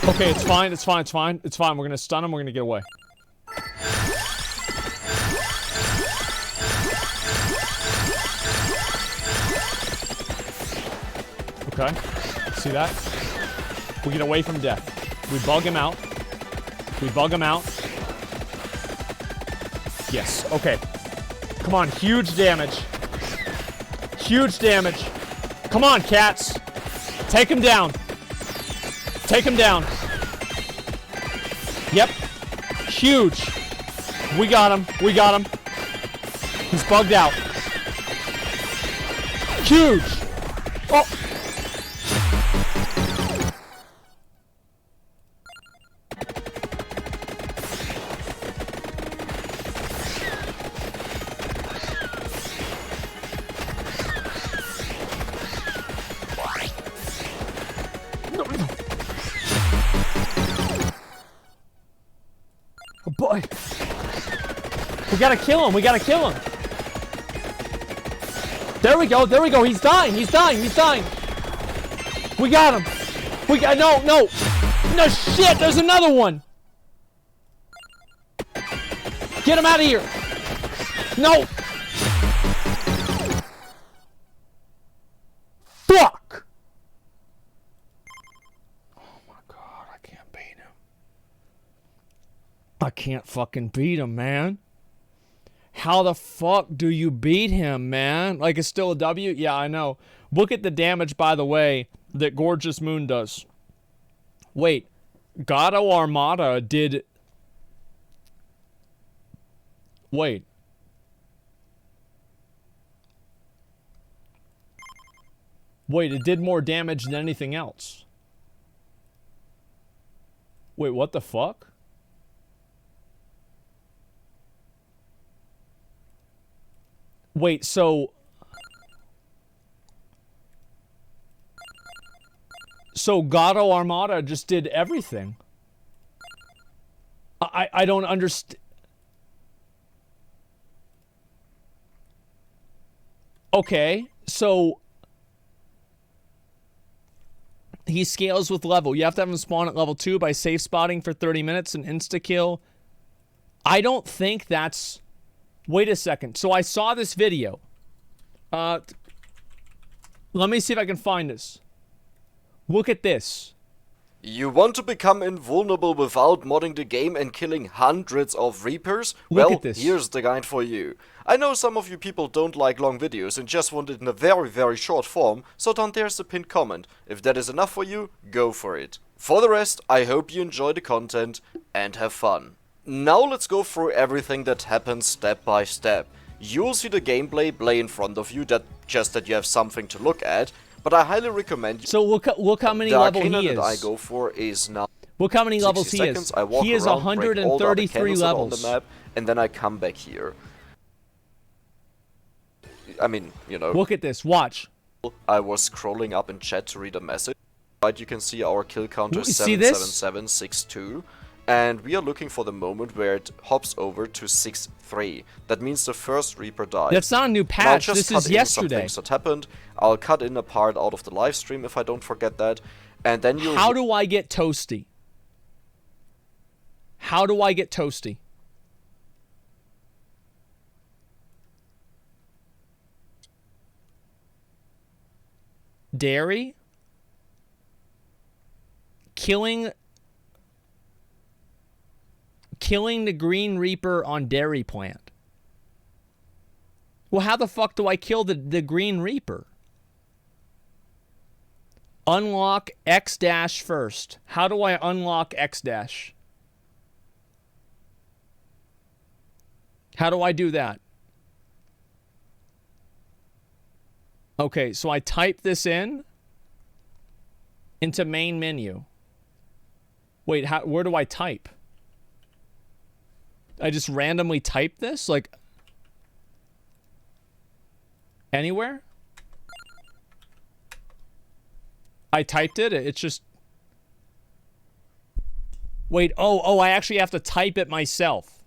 Okay, it's fine, it's fine, it's fine. It's fine, we're gonna stun him, we're gonna get away. Okay, see that? We get away from death. We bug him out. We bug him out. Yes, okay. Come on, huge damage. Huge damage. Come on, cats. Take him down. Take him down. Yep. Huge. We got him. We got him. He's bugged out. Huge. Oh. Oh boy. We gotta kill him. We gotta kill him. There we go. There we go. He's dying. He's dying. He's dying. We got him. We got. No, no. No shit. There's another one. Get him out of here. No. Fuck. Oh my god. I can't beat him. I can't fucking beat him, man. How the fuck do you beat him, man? Like, it's still a W? Yeah, I know. Look at the damage, by the way, that Gorgeous Moon does. Wait. Gato Armada did... Wait. Wait, it did more damage than anything else. Wait, what the fuck? Wait, so... So Gato Armada just did everything. I don't understand. Okay, so... He scales with level. You have to have him spawn at level 2 by safe spotting for 30 minutes and insta-kill. I don't think that's... Wait a second. So I saw this video. Let me see if I can find this. Look at this. You want to become invulnerable without modding the game and killing hundreds of Reapers? Look Well, at this. here's the guide for you. I know some of you people don't like long videos and just want it in a very, very short form, so down there's the pinned comment. If that is enough for you, go for it. For the rest, I hope you enjoy the content and have fun. Now let's go through everything that happens step by step. You'll see the gameplay play in front of you, that you have something to look at. But I highly recommend. So look how many level he is. That I go for is now. Look how many levels he is. He is 133 levels. On the map, and then I come back here. I mean, you know. Look at this. Watch. I was scrolling up in chat to read a message. Right, you can see our kill counter is 77762. And we are looking for the moment where it hops over to 6-3. That means the first Reaper died. That's not a new patch. This is yesterday. Some things that happened. I'll cut in a part out of the live stream if I don't forget that. And then you. How do I get toasty? How do I get toasty? Dairy? Killing the Green Reaper on Dairy Plant. Well, how the fuck do I kill the Green Reaper? Unlock X dash first. How do I unlock X dash? How do I do that? Okay, so I type this into main menu. Wait, where do I type? I just randomly type this? Like, anywhere? I typed it. It's just... Wait, oh, I actually have to type it myself.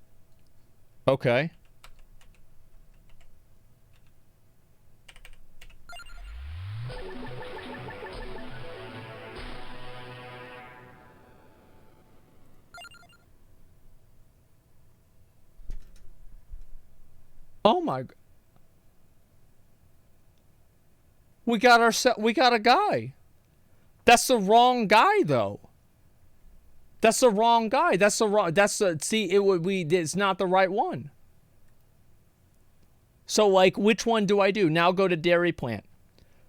Okay. Oh my... We got a guy. That's the wrong guy, though. That's the wrong guy. It's not the right one. So, like, which one do I do? Now go to Dairy Plant.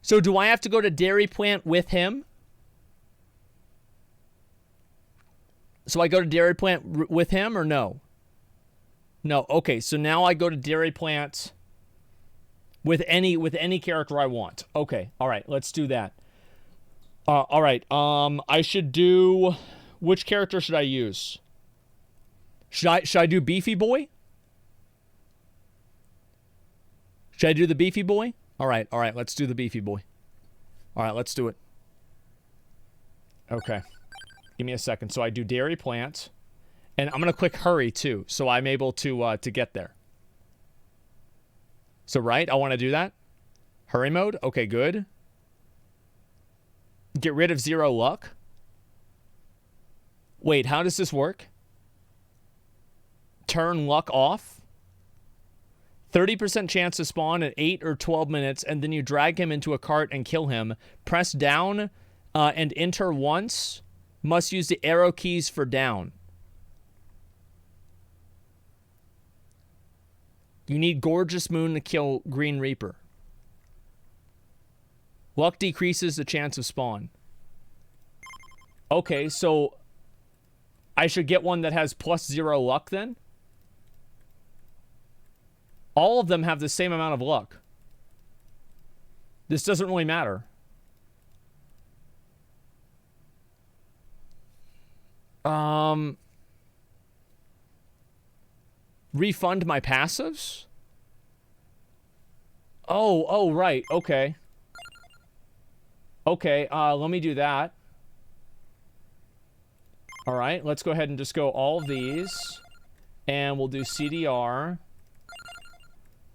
So, do I have to go to Dairy Plant with him? So, I go to Dairy Plant with him or no? No. Okay, so now I go to Dairy Plant with any character I want. Okay. All right, let's do that. All right. I should do... Which character should I use? Should I do Beefy Boy? Should I do the Beefy Boy? All right, let's do the Beefy Boy. All right, let's do it. Okay. Give me a second. So I do Dairy Plant. And I'm going to click Hurry, too, so I'm able to get there. So, right, I want to do that. Hurry mode. Okay, good. Get rid of 0 luck. Wait, how does this work? Turn luck off. 30% chance to spawn at 8 or 12 minutes, and then you drag him into a cart and kill him. Press down and enter once. Must use the arrow keys for down. You need Gorgeous Moon to kill Green Reaper. Luck decreases the chance of spawn. Okay, so I should get one that has +0 luck then? All of them have the same amount of luck. This doesn't really matter. Refund my passives? Oh, right. Okay. Okay, let me do that. All right, let's go ahead and just go all of these. And we'll do CDR.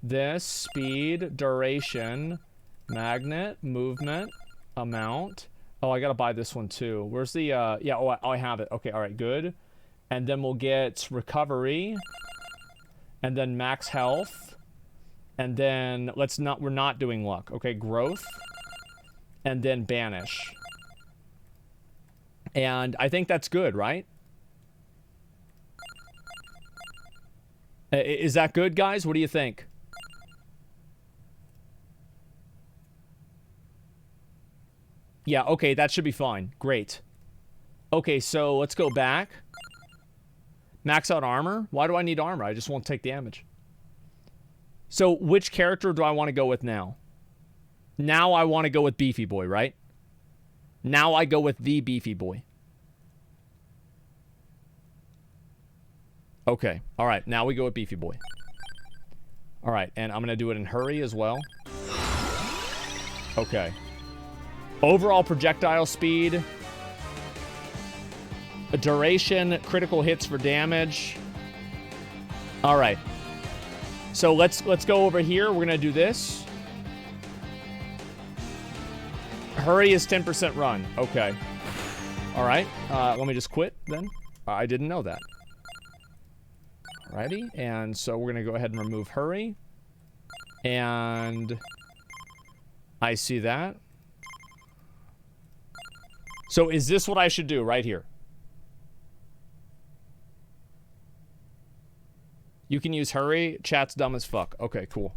This, speed, duration, magnet, movement, amount. Oh, I gotta buy this one too. Where's the, yeah, oh, I have it. Okay, all right, good. And then we'll get recovery. And then max health. And then, we're not doing luck. Okay, growth. And then banish. And I think that's good, right? Is that good, guys? What do you think? Yeah, okay, that should be fine. Great. Okay, so let's go back. Max out armor? Why do I need armor? I just won't take damage. So which character do I want to go with now? Now I want to go with Beefy Boy, right? Now I go with the Beefy Boy. Okay, alright, now we go with Beefy Boy. Alright, and I'm gonna do it in hurry as well. Okay. Overall projectile speed. Duration, critical hits for damage. Alright. So let's go over here. We're gonna do this. Hurry is 10% run. Okay. Alright. Let me just quit then. I didn't know that. Alrighty, and so we're gonna go ahead and remove hurry. And I see that. So is this what I should do right here? You can use hurry. Chat's dumb as fuck. Okay, cool.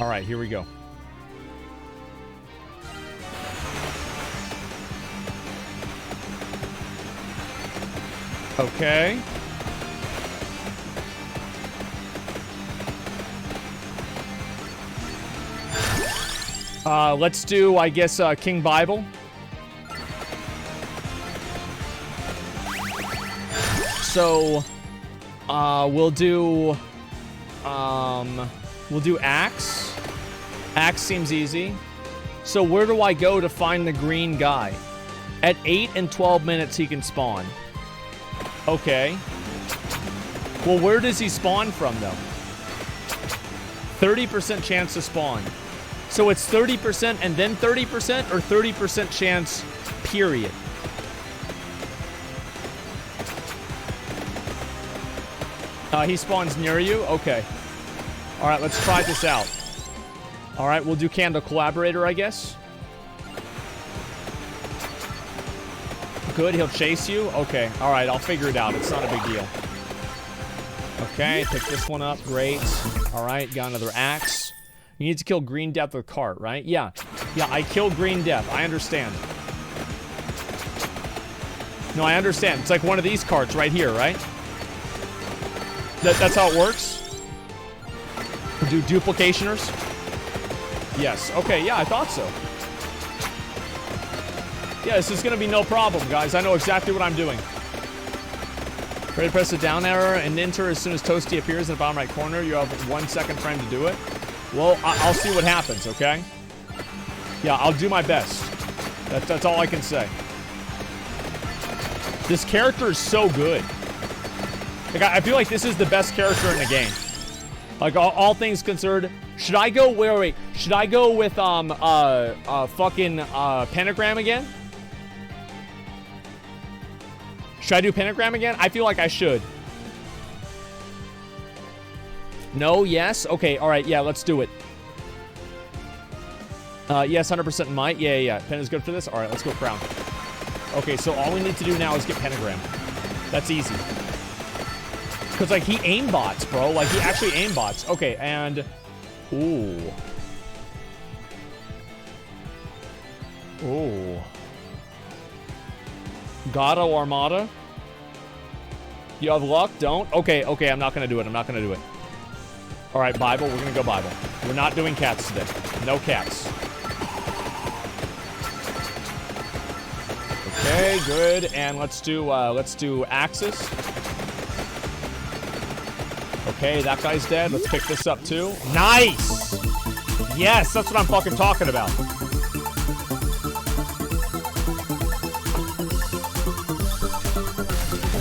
Alright, here we go. Okay. Let's do, I guess, King Bible. So, we'll do Axe. Axe seems easy. So where do I go to find the green guy? At 8 and 12 minutes he can spawn. Okay. Well, where does he spawn from, though? 30% chance to spawn. So it's 30% and then 30% or 30% chance, period? He spawns near you? Okay. Alright, let's try this out. Alright, we'll do Candle Collaborator, I guess. Good, he'll chase you? Okay, alright, I'll figure it out. It's not a big deal. Okay, pick this one up. Great. Alright, got another axe. You need to kill Green Death with cart, right? Yeah. Yeah, I killed Green Death. I understand. No, I understand. It's like one of these carts right here, right? That's how it works? Do duplicationers? Yes. Okay, yeah, I thought so. Yeah, this is going to be no problem, guys. I know exactly what I'm doing. Ready to press the down arrow and enter as soon as Toasty appears in the bottom right corner. You have 1 second frame to do it. Well, I'll see what happens, okay? Yeah, I'll do my best. That's all I can say. This character is so good. Like, I feel like this is the best character in the game. Like, all things considered. Should I go, wait. Should I go with, fucking, Pentagram again? Should I do Pentagram again? I feel like I should. No, yes? Okay, alright, yeah, let's do it. Yes, 100% might. Yeah. Pen is good for this? Alright, let's go Crown. Okay, so all we need to do now is get Pentagram. That's easy. Because, like, he aimbots, bro. Like, he actually aimbots. Okay, and... Ooh. Ooh. Gato Armada? You have luck? Don't? Okay, I'm not gonna do it. Alright, Bible. We're gonna go Bible. We're not doing cats today. No cats. Okay, good. And let's do Axis. Okay, that guy's dead. Let's pick this up too. Nice! Yes, that's what I'm fucking talking about.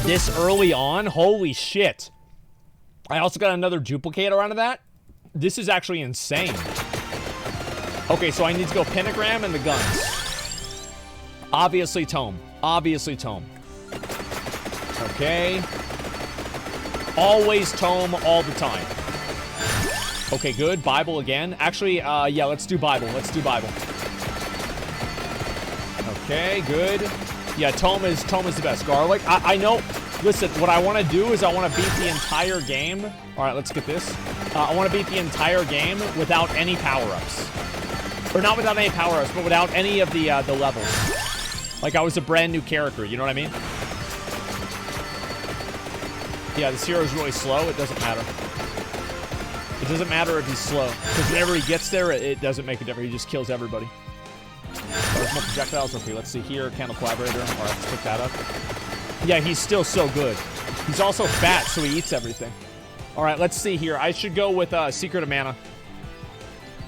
This early on? Holy shit. I also got another duplicator out of that. This is actually insane. Okay, so I need to go Pentagram and the guns. Obviously Tome. Okay. Always Tome all the time. Okay, good. Bible again. Actually, yeah, let's do Bible. Okay, good. Yeah, Tome is the best. Garlic. I know. Listen, what I want to do is I want to beat the entire game. All right, let's get this. I want to beat the entire game without any power-ups. Or not without any power-ups, but without any of the levels. Like I was a brand new character, you know what I mean? Yeah, this hero's really slow. It doesn't matter. It doesn't matter if he's slow. Because whenever he gets there, it doesn't make a difference. He just kills everybody. There's more projectiles. Okay, let's see here. Candle Collaborator. All right, let's pick that up. Yeah, he's still so good. He's also fat, so he eats everything. All right, let's see here. I should go with Secret of Mana.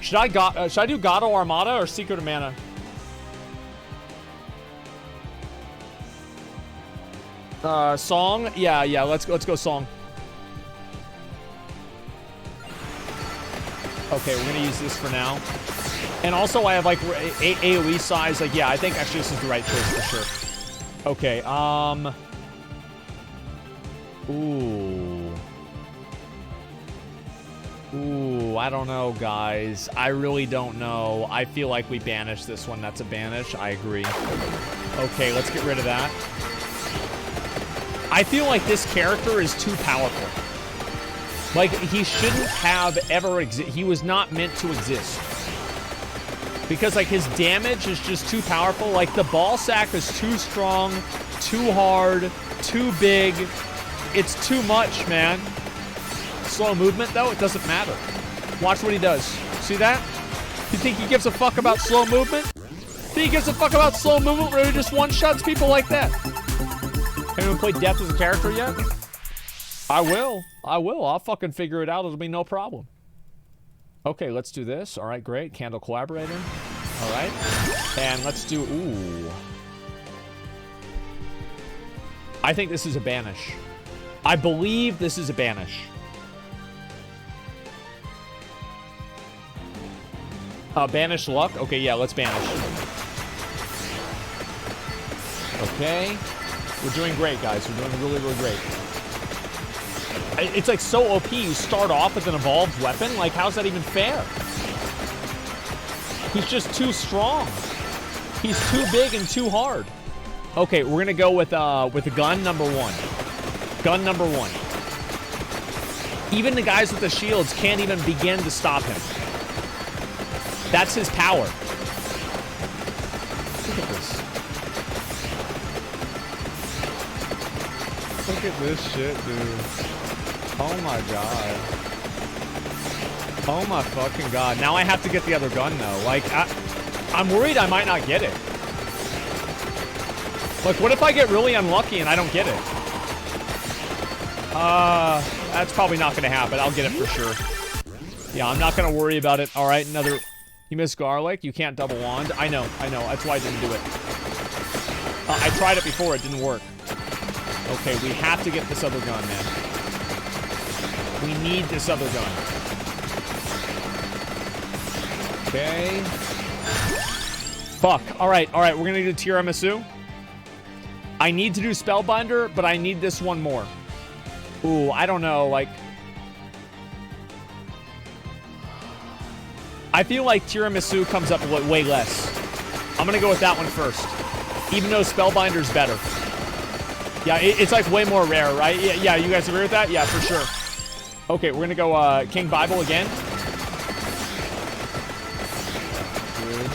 Should I do Gato Armada or Secret of Mana? Song? Yeah, let's go Song. Okay, we're gonna use this for now. And also I have like AoE size, like, yeah, I think actually this is the right choice for sure. Okay, Ooh, I don't know, guys. I really don't know. I feel like we banish this one. That's a banish. I agree. Okay, let's get rid of that. I feel like this character is too powerful. Like, he shouldn't have ever he was not meant to exist. Because, like, his damage is just too powerful. Like, the ball sack is too strong, too hard, too big. It's too much, man. Slow movement, though, it doesn't matter. Watch what he does. See that? You think he gives a fuck about slow movement? Think he gives a fuck about slow movement where he just one-shots people like that? Anyone played Death as a character yet? I will. I'll fucking figure it out. It'll be no problem. Okay, let's do this. All right, great. Candle Collaborator. All right. And let's do... Ooh. I think this is a banish. I believe this is a banish. Banish luck? Okay, yeah, let's banish. Okay. We're doing great, guys. We're doing really, really great. It's like so OP. You start off with an evolved weapon. Like, how's that even fair? He's just too strong. He's too big and too hard. Okay, we're gonna go with the gun number one. Gun number one. Even the guys with the shields can't even begin to stop him. That's his power. Look at this. Look at this shit, dude. Oh my god. Oh my fucking god. Now I have to get the other gun, though. Like, I'm worried I might not get it. Like, what if I get really unlucky and I don't get it? That's probably not gonna happen. I'll get it for sure. Yeah, I'm not gonna worry about it. All right, another... You missed garlic. You can't double wand. I know. That's why I didn't do it. I tried it before. It didn't work. Okay, we have to get this other gun, man. We need this other gun. Okay. Fuck. All right. We're going to do tiramisu. I need to do Spellbinder, but I need this one more. Ooh, I don't know. Like... I feel like tiramisu comes up way less. I'm gonna go with that one first. Even though Spellbinder's better. Yeah, it's like way more rare, right? Yeah, you guys agree with that? Yeah, for sure. Okay, we're gonna go King Bible again. Good.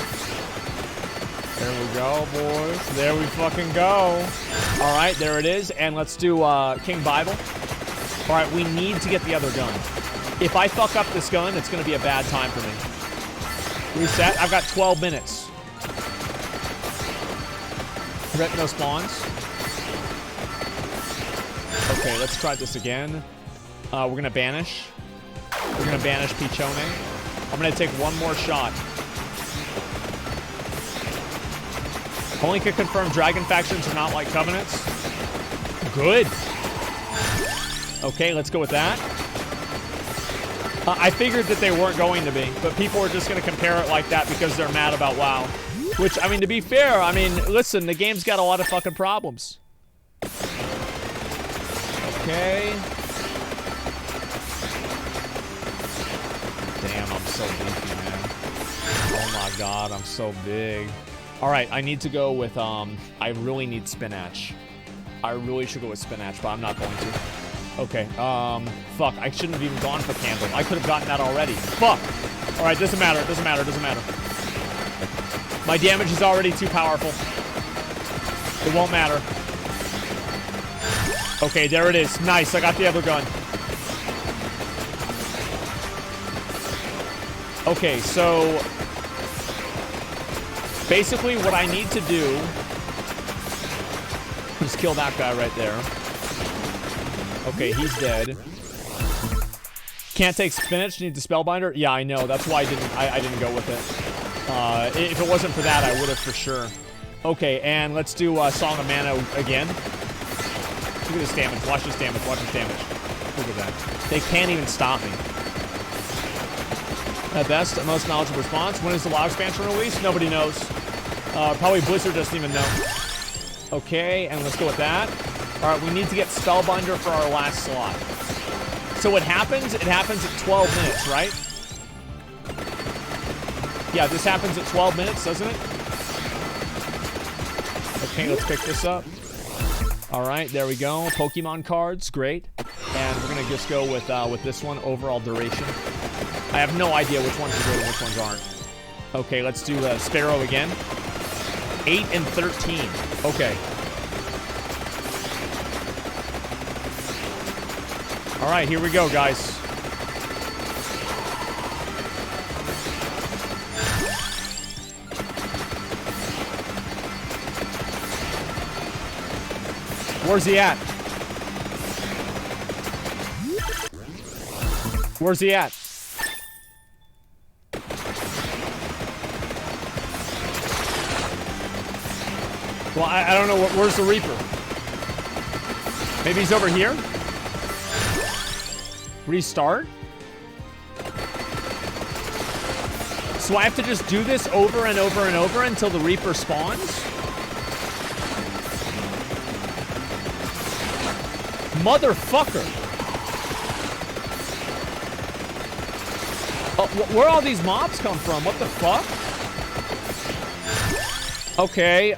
There we go, boys. There we fucking go. All right, there it is. And let's do King Bible. All right, we need to get the other gun. If I fuck up this gun, it's gonna be a bad time for me. Reset. I've got 12 minutes. Retino spawns. Okay, let's try this again. We're going to banish. We're going to banish Pichone. I'm going to take one more shot. Only can confirm dragon factions are not like covenants. Good. Okay, let's go with that. I figured that they weren't going to be, but people are just going to compare it like that because they're mad about WoW. Which, I mean, to be fair, I mean, listen, the game's got a lot of fucking problems. Okay. Damn, I'm so beefy, man. Oh my god, I'm so big. All right, I need to go with, I really need spinach. I really should go with spinach, but I'm not going to. Okay, fuck, I shouldn't have even gone for candle. I could have gotten that already. Fuck! All right, doesn't matter, doesn't matter, doesn't matter. My damage is already too powerful. It won't matter. Okay, there it is. Nice, I got the other gun. Okay, so basically what I need to do is kill that guy right there. Okay, he's dead. Can't take spinach, need the spellbinder? Yeah, I know. That's why I didn't go with it. If it wasn't for that, I would have for sure. Okay, and let's do Song of Mana again. Look at this damage. Watch this damage. Watch this damage. Look at that. They can't even stop me. At best, most knowledgeable response. When is the WoW expansion released? Nobody knows. Probably Blizzard doesn't even know. Okay, and let's go with that. All right, we need to get Spellbinder for our last slot. So what happens? It happens at 12 minutes, right? Yeah, this happens at 12 minutes, doesn't it? Okay, let's pick this up. All right, there we go. Pokemon cards, great. And we're gonna just go with this one, overall duration. I have no idea which ones are good and which ones aren't. Okay, let's do Sparrow again. 8 and 13. Okay. All right, here we go, guys. Where's he at? Where's he at? Well, I don't know. Where's the Reaper? Maybe he's over here? Restart? So I have to just do this over and over and over until the Reaper spawns? Motherfucker! Where all these mobs come from? What the fuck? Okay,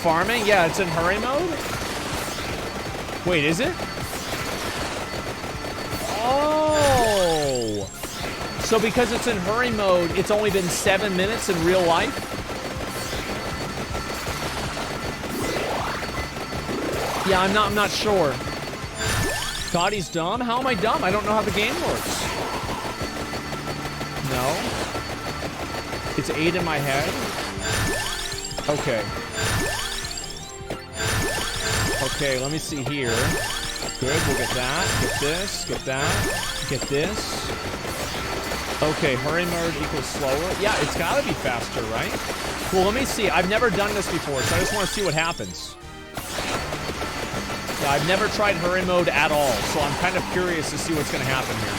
farming? Yeah, it's in hurry mode? Wait, is it? Oh! So because it's in hurry mode, it's only been 7 minutes in real life? Yeah, I'm not sure. God, he's dumb? How am I dumb? I don't know how the game works. No. It's 8 in my head. Okay. Okay, let me see here. Good, we'll get that. Get this, get that. Get this. Okay, hurry mode equals slower. Yeah, it's gotta be faster, right? Cool, let me see. I've never done this before, so I just want to see what happens. Yeah, I've never tried hurry mode at all, so I'm kind of curious to see what's gonna happen here.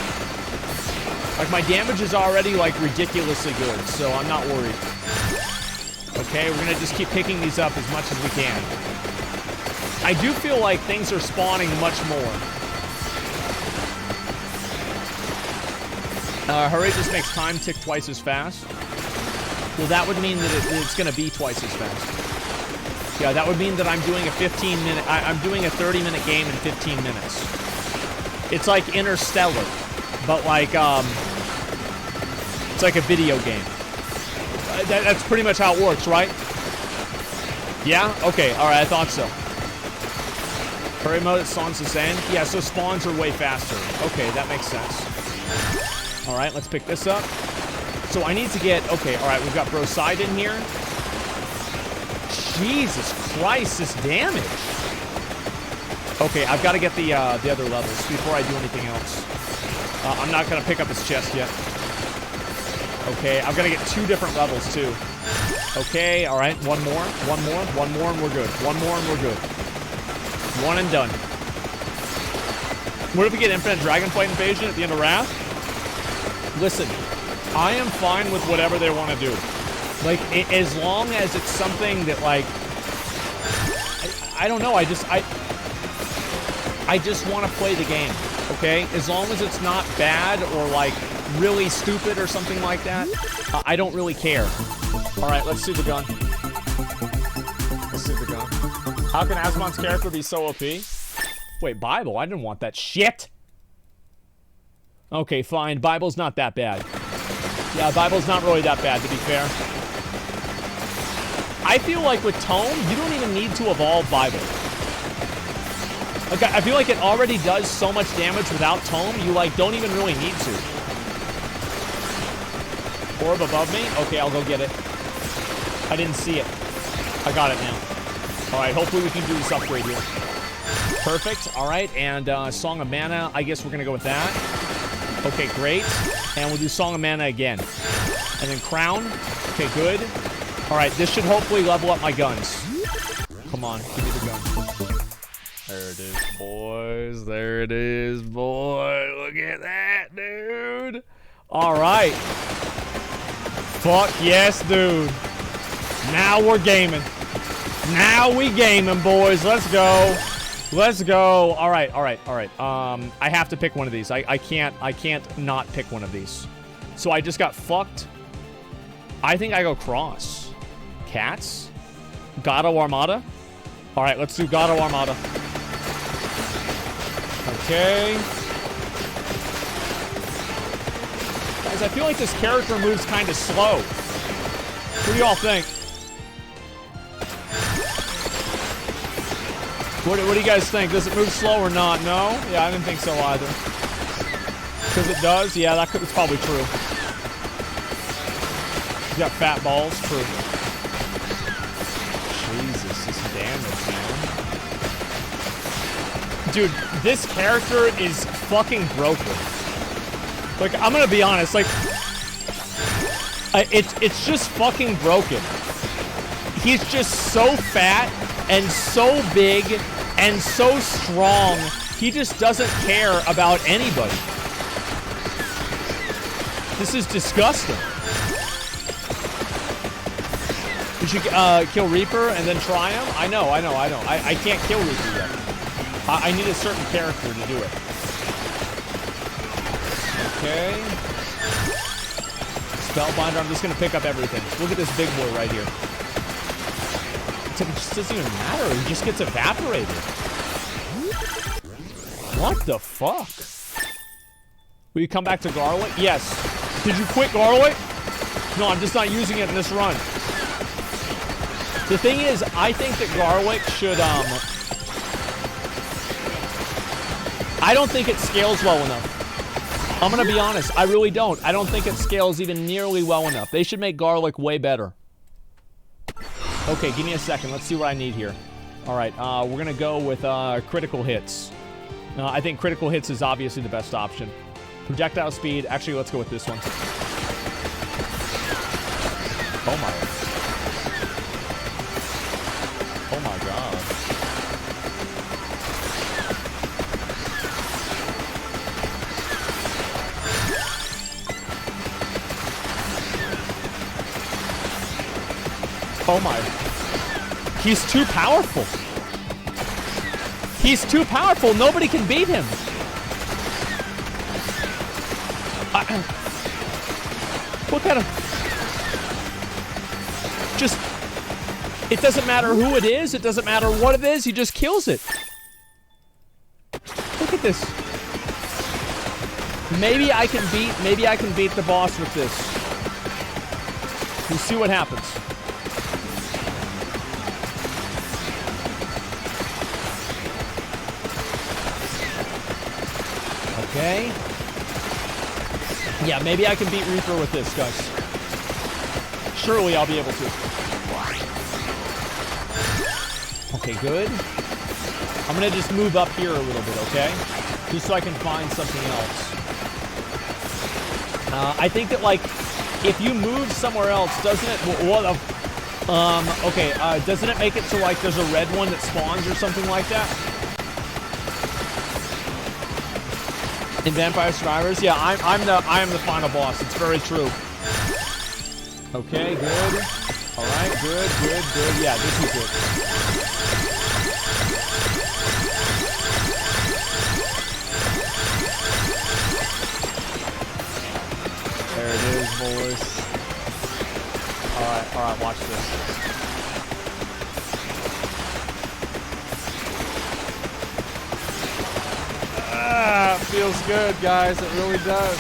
Like, my damage is already, like, ridiculously good, so I'm not worried. Okay, we're gonna just keep picking these up as much as we can. I do feel like things are spawning much more. Hurry just makes time tick twice as fast. Well, that would mean that it's gonna be twice as fast. Yeah, that would mean that I'm doing a 15-minute... I'm doing a 30-minute game in 15 minutes. It's like Interstellar, but like, it's like a video game. That's pretty much how it works, right? Yeah? Okay, alright, I thought so. Hurry mode, spawns the same? Yeah, so spawns are way faster. Okay, that makes sense. Alright, let's pick this up. So I need to get... Okay, alright, we've got Broside in here. Jesus Christ, this damage. Okay, I've got to get the other levels before I do anything else. I'm not going to pick up his chest yet. Okay, I've got to get 2 different levels, too. Okay, all right, one more, and we're good. One more, and we're good. One and done. What if we get Infinite Dragonflight Invasion at the end of Wrath? Listen, I am fine with whatever they want to do. Like, as long as it's something that, like, I don't know, I just want to play the game, okay? As long as it's not bad or, like, really stupid or something like that, I don't really care. All right, let's see the gun. Let's see the gun. How can Asmon's character be so OP? Wait, Bible? I didn't want that shit. Okay, fine. Bible's not that bad. Yeah, Bible's not really that bad, to be fair. I feel like with Tome, you don't even need to evolve Bible. Like, I feel like it already does so much damage without Tome, you, like, don't even really need to. Orb above me? Okay, I'll go get it. I didn't see it. I got it now. All right, hopefully we can do this upgrade here. Perfect. All right, and Song of Mana, I guess we're going to go with that. Okay, great. And we'll do Song of Mana again. And then Crown. Okay, good. All right, this should hopefully level up my guns. Come on, give me the gun. There it is, boys. There it is, boy. Look at that, dude. All right. Fuck yes, dude. Now we're gaming. Now we gaming, boys. Let's go. Let's go. All right, all right, all right. I have to pick one of these. I can't not pick one of these. So I just got fucked. I think I go Cross. Cats? Gato Armada? All right, let's do Gato Armada. Okay. Guys, I feel like this character moves kind of slow. What do y'all think? What do you guys think? Does it move slow or not? No? Yeah, I didn't think so either. Because it does? Yeah, it's probably true. You got fat balls. True. Jesus, this damage, man. Dude, this character is fucking broken. Like, I'm gonna be honest, like, it's just fucking broken. He's just so fat and so big and so strong, he just doesn't care about anybody. This is disgusting. You should kill Reaper and then try him? I know. I can't kill Reaper yet. I need a certain character to do it. Okay. Spellbinder, I'm just gonna pick up everything. Look at this big boy right here. It just doesn't even matter. He just gets evaporated. What the fuck? Will you come back to Garlic? Yes. Did you quit Garlic? No, I'm just not using it in this run. The thing is, I think that Garlic should, I don't think it scales well enough. I'm gonna be honest, I really don't. I don't think it scales even nearly well enough. They should make Garlic way better. Okay, give me a second. Let's see what I need here. All right, we're going to go with critical hits. I think critical hits is obviously the best option. Projectile speed. Actually, let's go with this one. Oh, my. Oh, my God. Oh my. He's too powerful. He's too powerful. Nobody can beat him. Look at him. Just, it doesn't matter who it is. It doesn't matter what it is. He just kills it. Look at this. Maybe I can beat the boss with this. We'll see what happens. Okay. Yeah, maybe I can beat Reaper with this, guys. Surely I'll be able to. Okay, good. I'm gonna just move up here a little bit, okay? Just so I can find something else. I think that, like, if you move somewhere else, doesn't it... doesn't it make it so, like, there's a red one that spawns or something like that? In Vampire Survivors? Yeah, I am the final boss. It's very true. Okay, good. Alright, good. Yeah, this is good. boys. Alright, watch this. Ah, feels good, guys. It really does.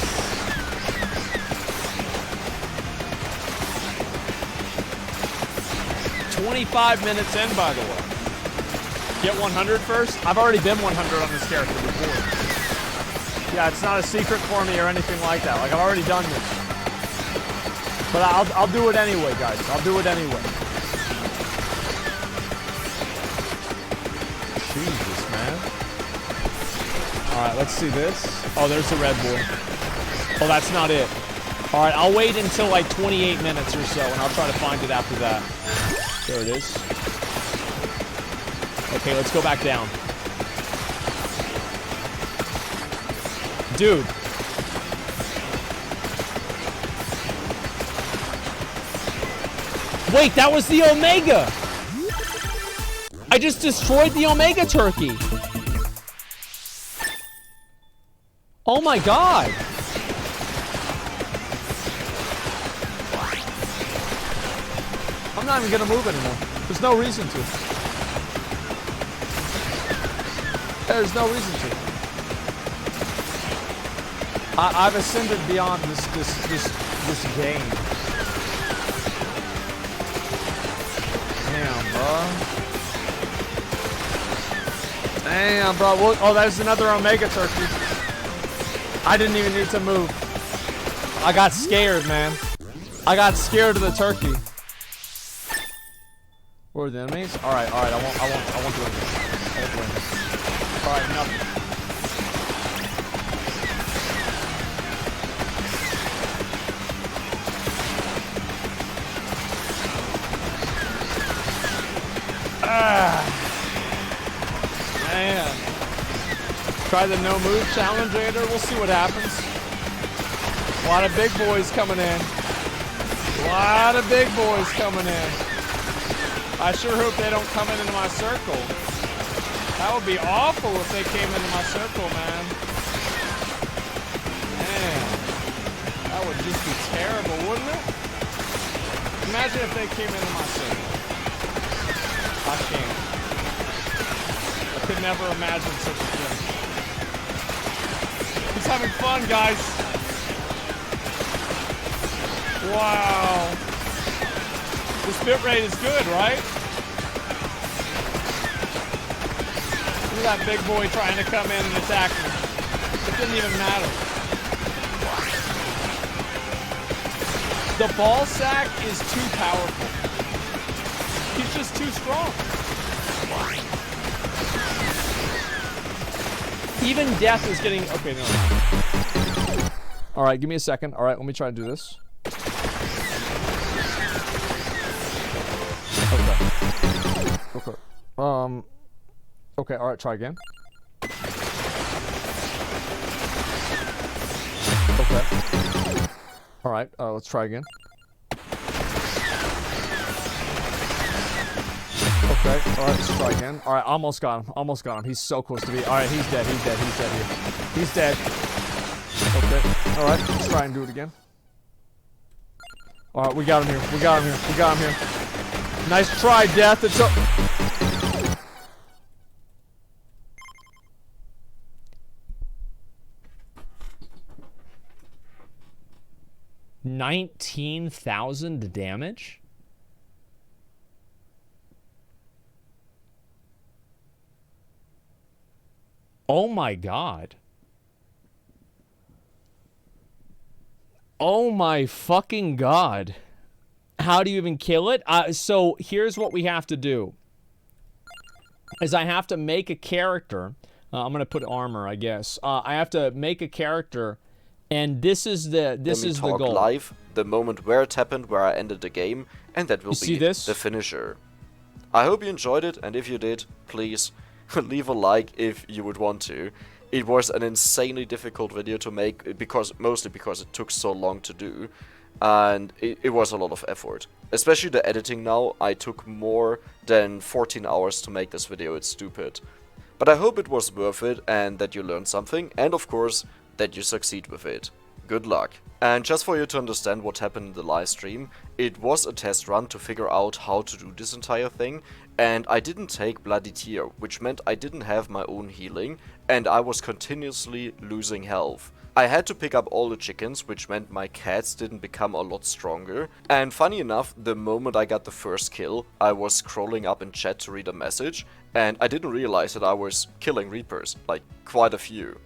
$25 minutes in, by the way. Get 100 first? I've already been 100 on this character before. Yeah, it's not a secret for me or anything like that. Like, I've already done this. But I'll do it anyway, guys. I'll do it anyway. Jesus, man. Alright, let's see this. Oh, there's the red boy. Oh, that's not it. Alright, I'll wait until like 28 minutes or so, and I'll try to find it after that. There it is. Okay, let's go back down. Dude. Wait, that was the Omega! I just destroyed the Omega turkey! Oh my god! I'm not even gonna move anymore. There's no reason to. There's no reason to. I've ascended beyond this game. Damn, bro. Damn, bro. Oh, there's another Omega turkey. I didn't even need to move. I got scared, man. I got scared of the turkey. Where are the enemies? Alright, I won't do anything. I won't do anything. Alright, nothing. Man. Try the no move challenge later. We'll see what happens. A lot of big boys coming in. A lot of big boys coming in. I sure hope they don't come into my circle. That would be awful if they came into my circle, man. Man. That would just be terrible, wouldn't it? Imagine if they came into my circle. I can't. I could never imagine such a thing. He's having fun, guys. Wow. This bit rate is good, right? Look at that big boy trying to come in and attack me. It didn't even matter. The ball sack is too powerful. He's just too strong. Even death is getting... Okay, no. Alright, give me a second. Alright, let me try to do this. Okay. Okay, alright, try again. Okay. Alright, let's try again. Okay, alright, let's try again. Alright, almost got him. He's so close to me. Alright, he's dead here. He's dead. Okay, alright, let's try and do it again. Alright, we got him here. Nice try, Death. It's up. $19,000 damage? Oh my god. Oh my fucking god. How do you even kill it? So here's what we have to do. Is I have to make a character. I'm gonna put armor, I guess. I have to make a character, and this is the goal. Live, the moment where it happened, where I ended the game, and that will be the finisher. I hope you enjoyed it, and if you did, please leave a like if you would want to. It was an insanely difficult video to make, mostly because it took so long to do, and it was a lot of effort. Especially the editing now, I took more than 14 hours to make this video, it's stupid. But I hope it was worth it, and that you learned something, and of course, that you succeed with it. good luck. And just for you to understand what happened in the live stream, it was a test run to figure out how to do this entire thing, and I didn't take Bloody Tear, which meant I didn't have my own healing, and I was continuously losing health. I had to pick up all the chickens, which meant my cats didn't become a lot stronger, and funny enough, the moment I got the first kill, I was scrolling up in chat to read a message, and I didn't realize that I was killing Reapers, like quite a few.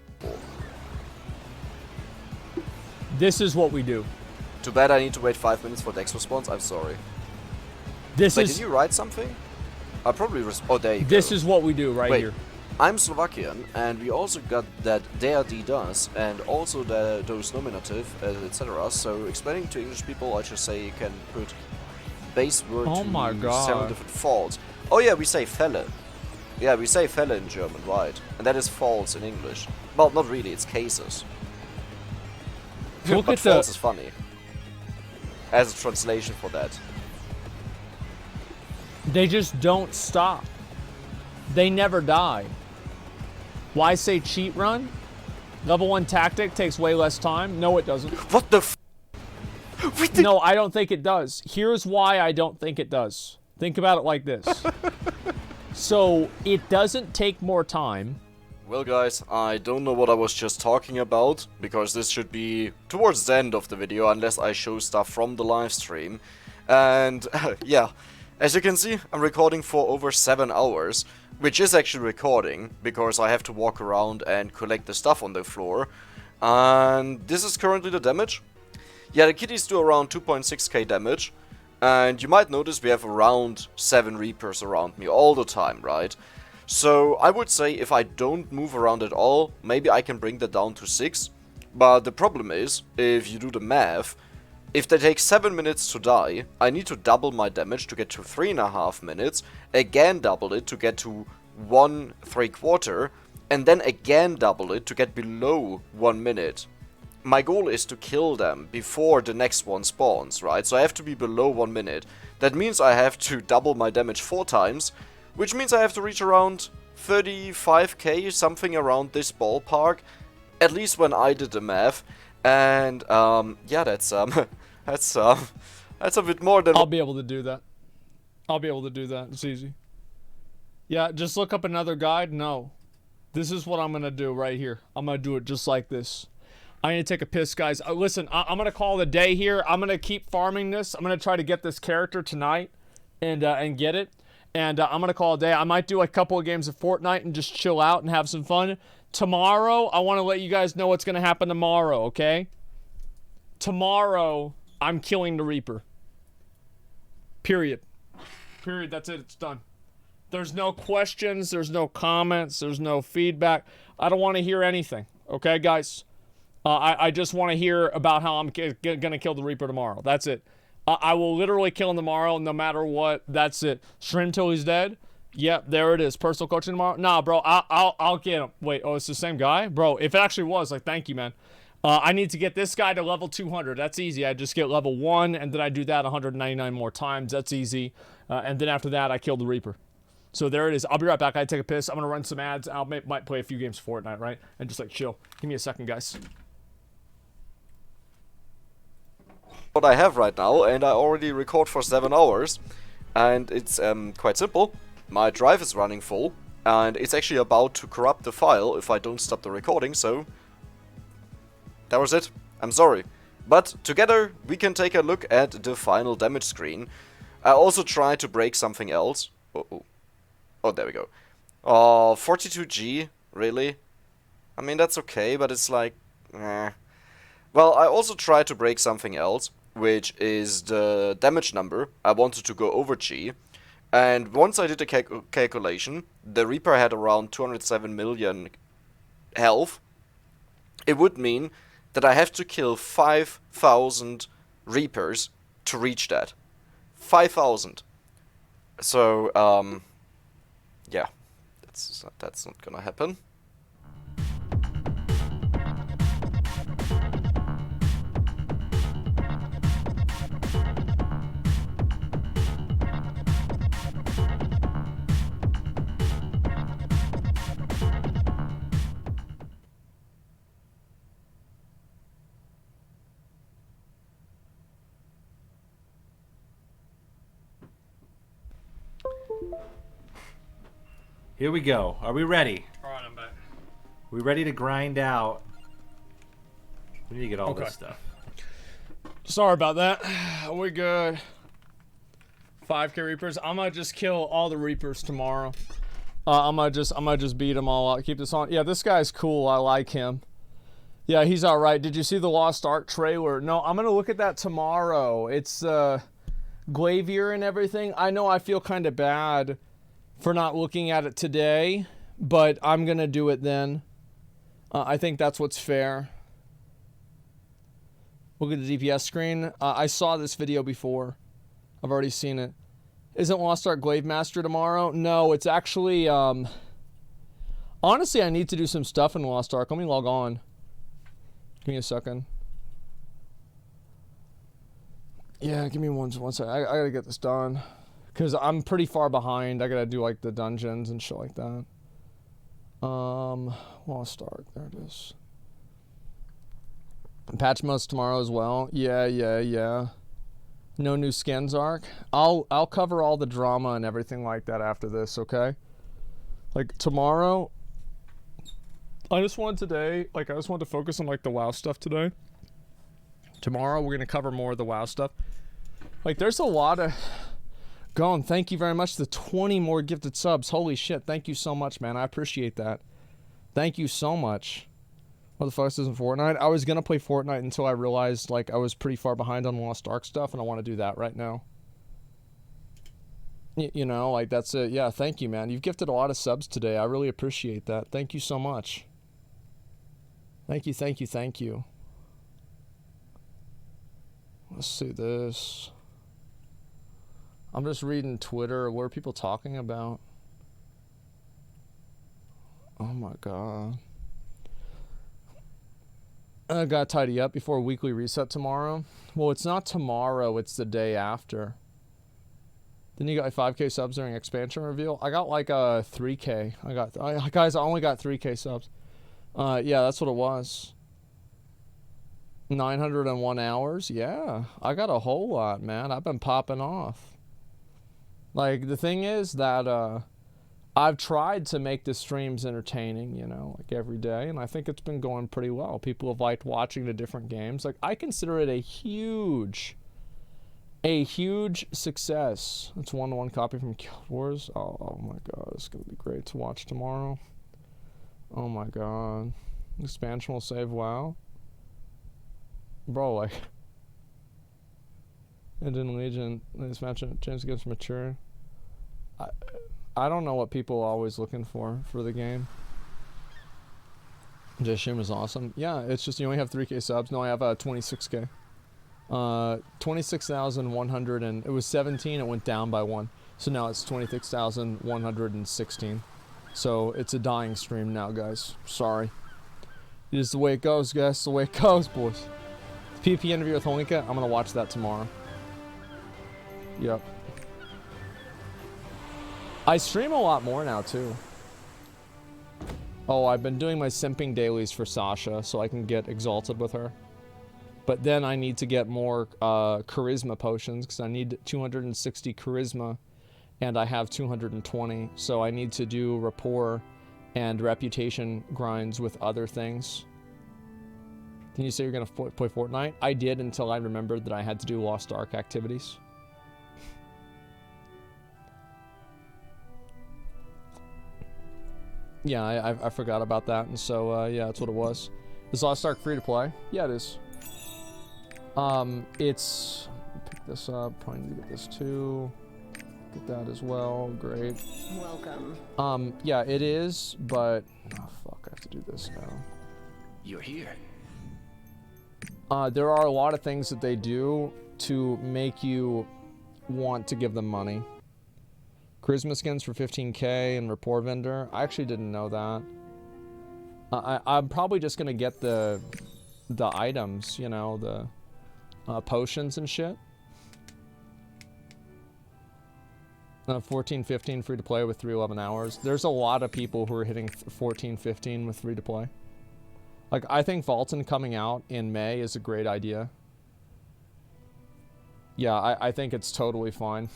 This is what we do. Too bad I need to wait 5 minutes for Dex response, I'm sorry. Wait, did you write something? I probably oh, there you go. This is what we do right here. I'm Slovakian, and we also got that DRD does, and also those nominative, etc. So explaining to English people, I should say you can put base word to several different faults. Oh yeah, we say Fälle. Yeah, we say Fälle in German, right? And that is false in English. Well, not really, it's cases. Look but at false is funny. As a translation for that. They just don't stop. They never die. Why say cheat run? Level 1 tactic takes way less time. No, it doesn't. What the f? No, I don't think it does. Here's why I don't think it does. Think about it like this. So, it doesn't take more time. Well guys, I don't know what I was just talking about, because this should be towards the end of the video, unless I show stuff from the live stream. And yeah, as you can see, I'm recording for over 7 hours, which is actually recording, because I have to walk around and collect the stuff on the floor. And this is currently the damage. Yeah, the kitties do around 2.6k damage, and you might notice we have around 7 Reapers around me all the time, right? So I would say if I don't move around at all, maybe I can bring that down to 6. But the problem is, if you do the math, if they take 7 minutes to die, I need to double my damage to get to 3.5 minutes, again double it to get to 1 3/4, and then again double it to get below 1 minute. My goal is to kill them before the next one spawns, right? So I have to be below 1 minute. That means I have to double my damage 4 times, which means I have to reach around 35k, something around this ballpark, at least when I did the math. And yeah, that's a bit more than. I'll be able to do that. I'll be able to do that. It's easy. Yeah, just look up another guide. No, this is what I'm gonna do right here. I'm gonna do it just like this. I need to take a piss, guys. Listen, I'm gonna call it a day here. I'm gonna keep farming this. I'm gonna try to get this character tonight, and get it. And I'm gonna call it a day. I might do a couple of games of Fortnite and just chill out and have some fun. Tomorrow, I want to let you guys know what's gonna happen tomorrow. Okay? Tomorrow, I'm killing the Reaper. Period. Period. That's it. It's done. There's no questions. There's no comments. There's no feedback. I don't want to hear anything. Okay, guys? I just want to hear about how I'm gonna kill the Reaper tomorrow. That's it. I will literally kill him tomorrow, no matter what. That's it. Stream till he's dead. Yep, there it is. Personal coaching tomorrow. Nah, bro. I'll get him. Wait. Oh, it's the same guy, bro. If it actually was, like, thank you, man. I need to get this guy to level 200. That's easy. I just get level 1, and then I do that 199 more times. That's easy. And then after that, I kill the Reaper. So there it is. I'll be right back. I take a piss. I'm gonna run some ads. Might play a few games of Fortnite, right? And just like chill. Give me a second, guys. What I have right now, and I already record for 7 hours, and it's quite simple. My drive is running full, and it's actually about to corrupt the file if I don't stop the recording, so that was it. I'm sorry. But together we can take a look at the final damage screen. I also tried to break something else. Oh, there we go. 42G, really? I mean, that's okay, but it's like, eh. Well, I also tried to break something else, which is the damage number. I wanted to go over G. And once I did the calculation, the Reaper had around 207 million health. It would mean that I have to kill 5,000 Reapers to reach that. 5,000. So, yeah, that's not gonna happen. Here we go. Are we ready? All right, I'm back. We ready to grind out? We need to get all this stuff. Sorry about that. We're good. 5K Reapers. I might just kill all the Reapers tomorrow. I might just beat them all out. Keep this on. Yeah, this guy's cool. I like him. Yeah, he's all right. Did you see the Lost Ark trailer? No, I'm gonna look at that tomorrow. It's Glavier and everything. I know I feel kind of bad for not looking at it today, but I'm gonna do it then. I think that's what's fair. Look at the DPS screen. I saw this video before. I've already seen it. Isn't Lost Ark Glaive Master tomorrow? No, it's actually, honestly, I need to do some stuff in Lost Ark. Let me log on. Give me a second. Yeah, give me one second. I gotta get this done. Because I'm pretty far behind. I gotta do, like, the dungeons and shit like that. Lost Ark. There it is. Patch modes tomorrow as well. Yeah. No new skins, Ark. I'll cover all the drama and everything like that after this, okay? Like tomorrow, I just wanted to focus on like the WoW stuff today. Tomorrow we're gonna cover more of the WoW stuff. Like there's a lot of Gone, thank you very much. The 20 more gifted subs. Holy shit, thank you so much, man. I appreciate that. Thank you so much. What the fuck isn't Fortnite? I was gonna play Fortnite until I realized like I was pretty far behind on Lost Ark stuff, and I want to do that right now. You know, like that's it. Yeah, thank you, man. You've gifted a lot of subs today. I really appreciate that. Thank you so much. Thank you. Let's see this. I'm just reading Twitter. What are people talking about? Oh my god. I gotta tidy up before a weekly reset tomorrow. Well, it's not tomorrow, it's the day after. Didn't you get like 5K subs during expansion reveal? I got like 3K. Guys, I only got 3K subs. Yeah, that's what it was. 901 hours? Yeah, I got a whole lot, man. I've been popping off. Like, the thing is that, I've tried to make the streams entertaining, you know, like every day, and I think it's been going pretty well. People have liked watching the different games. Like, I consider it a huge success. It's 1-to-1 copy from Guild Wars. Oh my god, it's gonna be great to watch tomorrow. Oh my god. Expansion will save WoW. Bro, like, and in Legion, this match change against mature. I don't know what people are always looking for the game. Jashim is awesome. Yeah, it's just you only have 3K subs. No, I have 26K. 26,100 and it was 17. It went down by 1. So now it's 26,116. So it's a dying stream now, guys. Sorry. It is the way it goes, guys. It's the way it goes, boys. The PvP interview with Holinka, I'm gonna watch that tomorrow. Yep. I stream a lot more now, too. Oh, I've been doing my simping dailies for Sasha, so I can get exalted with her. But then I need to get more charisma potions, because I need 260 charisma, and I have 220. So I need to do rapport and reputation grinds with other things. Didn't you say you're going to play Fortnite? I did until I remembered that I had to do Lost Ark activities. Yeah, I forgot about that, and so, yeah, that's what it was. Is Lost Ark free to play? Yeah, it is. It's... Pick this up, probably need to get this too. Get that as well, great. Welcome. Yeah, it is, but... Oh, fuck, I have to do this now. You're here. There are a lot of things that they do to make you want to give them money. Charisma skins for 15K and rapport vendor. I actually didn't know that. I'm probably just gonna get the items, you know, the potions and shit. 14, 15 free to play with 311 hours. There's a lot of people who are hitting 14, 15 with free to play. Like, I think Vaulton coming out in May is a great idea. Yeah, I think it's totally fine.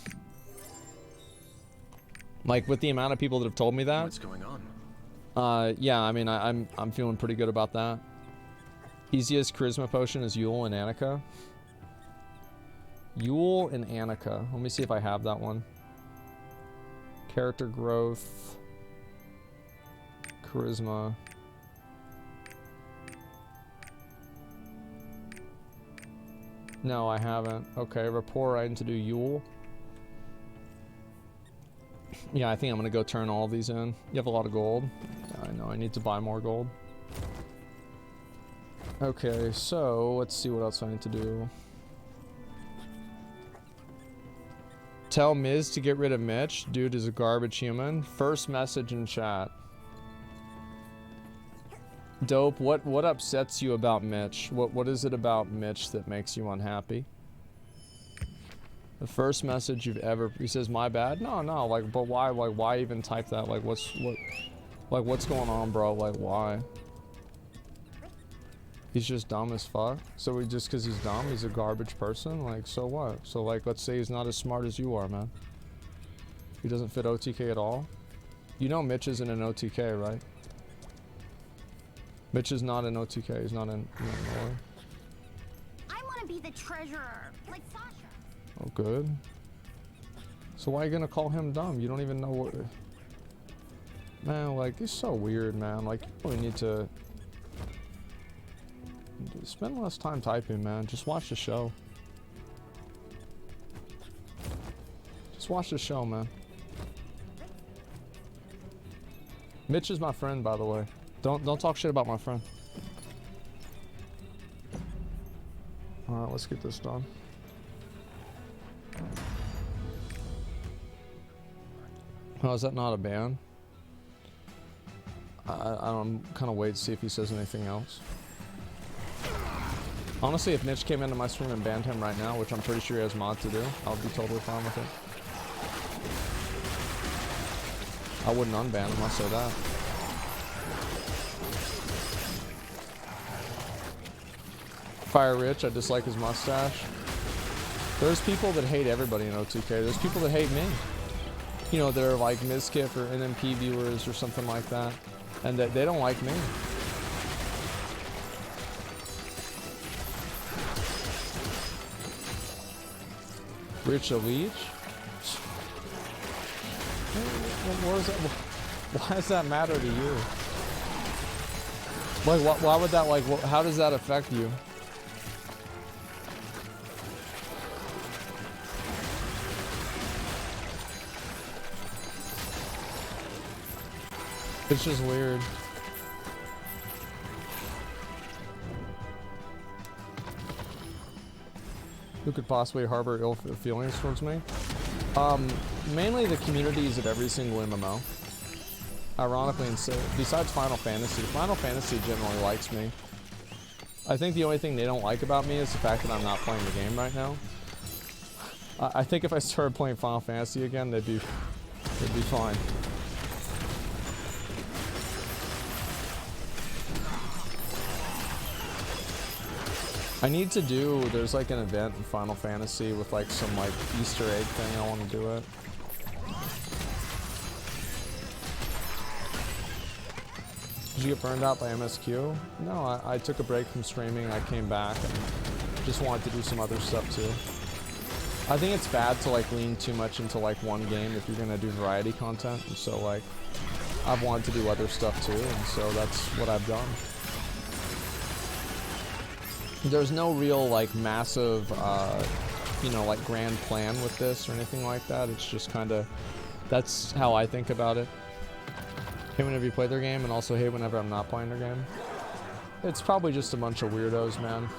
Like with the amount of people that have told me that. What's going on? Yeah, I mean, I'm feeling pretty good about that. Easiest charisma potion is Yule and Annika. Yule and Annika. Let me see if I have that one. Character growth. Charisma. No, I haven't. Okay, rapport, I need to do Yule. Yeah, I think I'm gonna go turn all these in. You have a lot of gold. Yeah, I know, I need to buy more gold. Okay, so let's see what else I need to do. Tell Miz to get rid of Mitch. Dude is a garbage human. First message in chat. Dope, what upsets you about Mitch? What is it about Mitch that makes you unhappy? The first message you've ever, he says, my bad? No, like, but why, like, why even type that? Like, what's going on, bro? Like, why? He's just dumb as fuck. So just because he's dumb, he's a garbage person? Like, so what? So, like, let's say he's not as smart as you are, man. He doesn't fit OTK at all? You know Mitch isn't an OTK, right? Mitch is not an OTK. He's not in. I want to be the treasurer, like Sasha. Oh, good. So why are you gonna call him dumb? You don't even know what. Man, like, it's so weird, man. Like, you really need to spend less time typing, man. Just watch the show. Just watch the show, man. Mitch is my friend, by the way. Don't talk shit about my friend. Alright, let's get this done. Oh, is that not a ban? I'm kind of wait to see if he says anything else. Honestly, if Mitch came into my stream and banned him right now, which I'm pretty sure he has mod to do, I'll be totally fine with it. I wouldn't unban him, I'll say that. Fire Rich, I dislike his mustache. There's people that hate everybody in OTK. There's people that hate me. You know, they're like Mizkif or NMP viewers or something like that. And that they don't like me. Rich a leech? Why does that matter to you? Like, why would that, like, how does that affect you? It's just weird. Who could possibly harbor ill feelings towards me? Mainly the communities of every single MMO. Ironically, besides Final Fantasy generally likes me. I think the only thing they don't like about me is the fact that I'm not playing the game right now. I think if I started playing Final Fantasy again, they'd be fine. I need to do, there's like an event in Final Fantasy with like some like Easter egg thing, I want to do it. Did you get burned out by MSQ? No, I took a break from streaming, I came back and just wanted to do some other stuff too. I think it's bad to like lean too much into like one game if you're gonna do variety content, and so like I've wanted to do other stuff too, and so that's what I've done. There's no real like massive, you know, like grand plan with this or anything like that. It's just kind of, that's how I think about it. Hate whenever you play their game and also hate whenever I'm not playing their game. It's probably just a bunch of weirdos, man.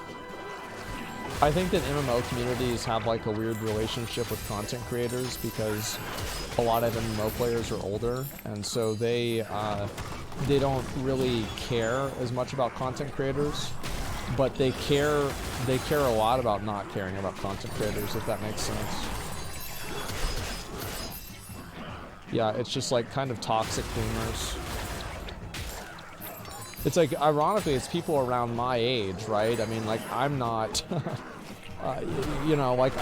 I think that MMO communities have like a weird relationship with content creators because a lot of MMO players are older, and so they don't really care as much about content creators. But they care a lot about not caring about content creators, if that makes sense. Yeah, it's just like kind of toxic boomers. It's like, ironically, it's people around my age, right? I mean, like, I'm not, you know, like,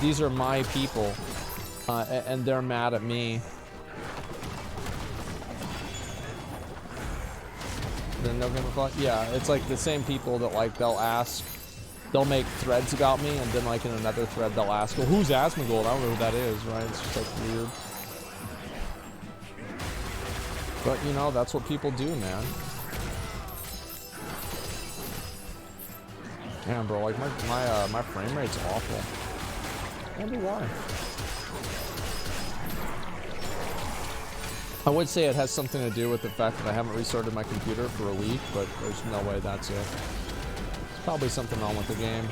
these are my people, and they're mad at me. The No Game Reply? Yeah, it's like the same people that like they'll make threads about me, and then like in another thread they'll ask, well, who's Asmongold? I don't know who that is, right? It's just like weird. But you know, that's what people do, man. Damn, bro, like my frame rate's awful. I wonder why. I would say it has something to do with the fact that I haven't restarted my computer for a week, but there's no way that's it. There's probably something wrong with the game.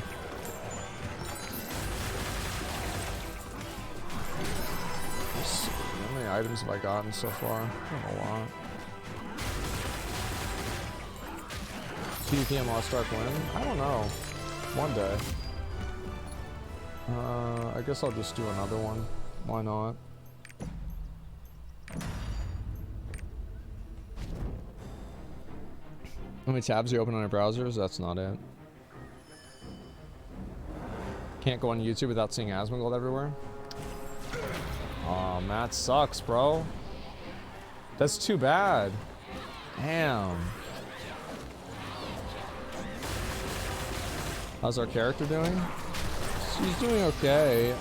Let's see, how many items have I gotten so far? Not a lot. PvP and Lost Ark win? I don't know. One day. I guess I'll just do another one. Why not? How many tabs you open on your browsers? That's not it. Can't go on YouTube without seeing Asmongold everywhere. Aw, Matt sucks, bro. That's too bad. Damn. How's our character doing? She's doing okay.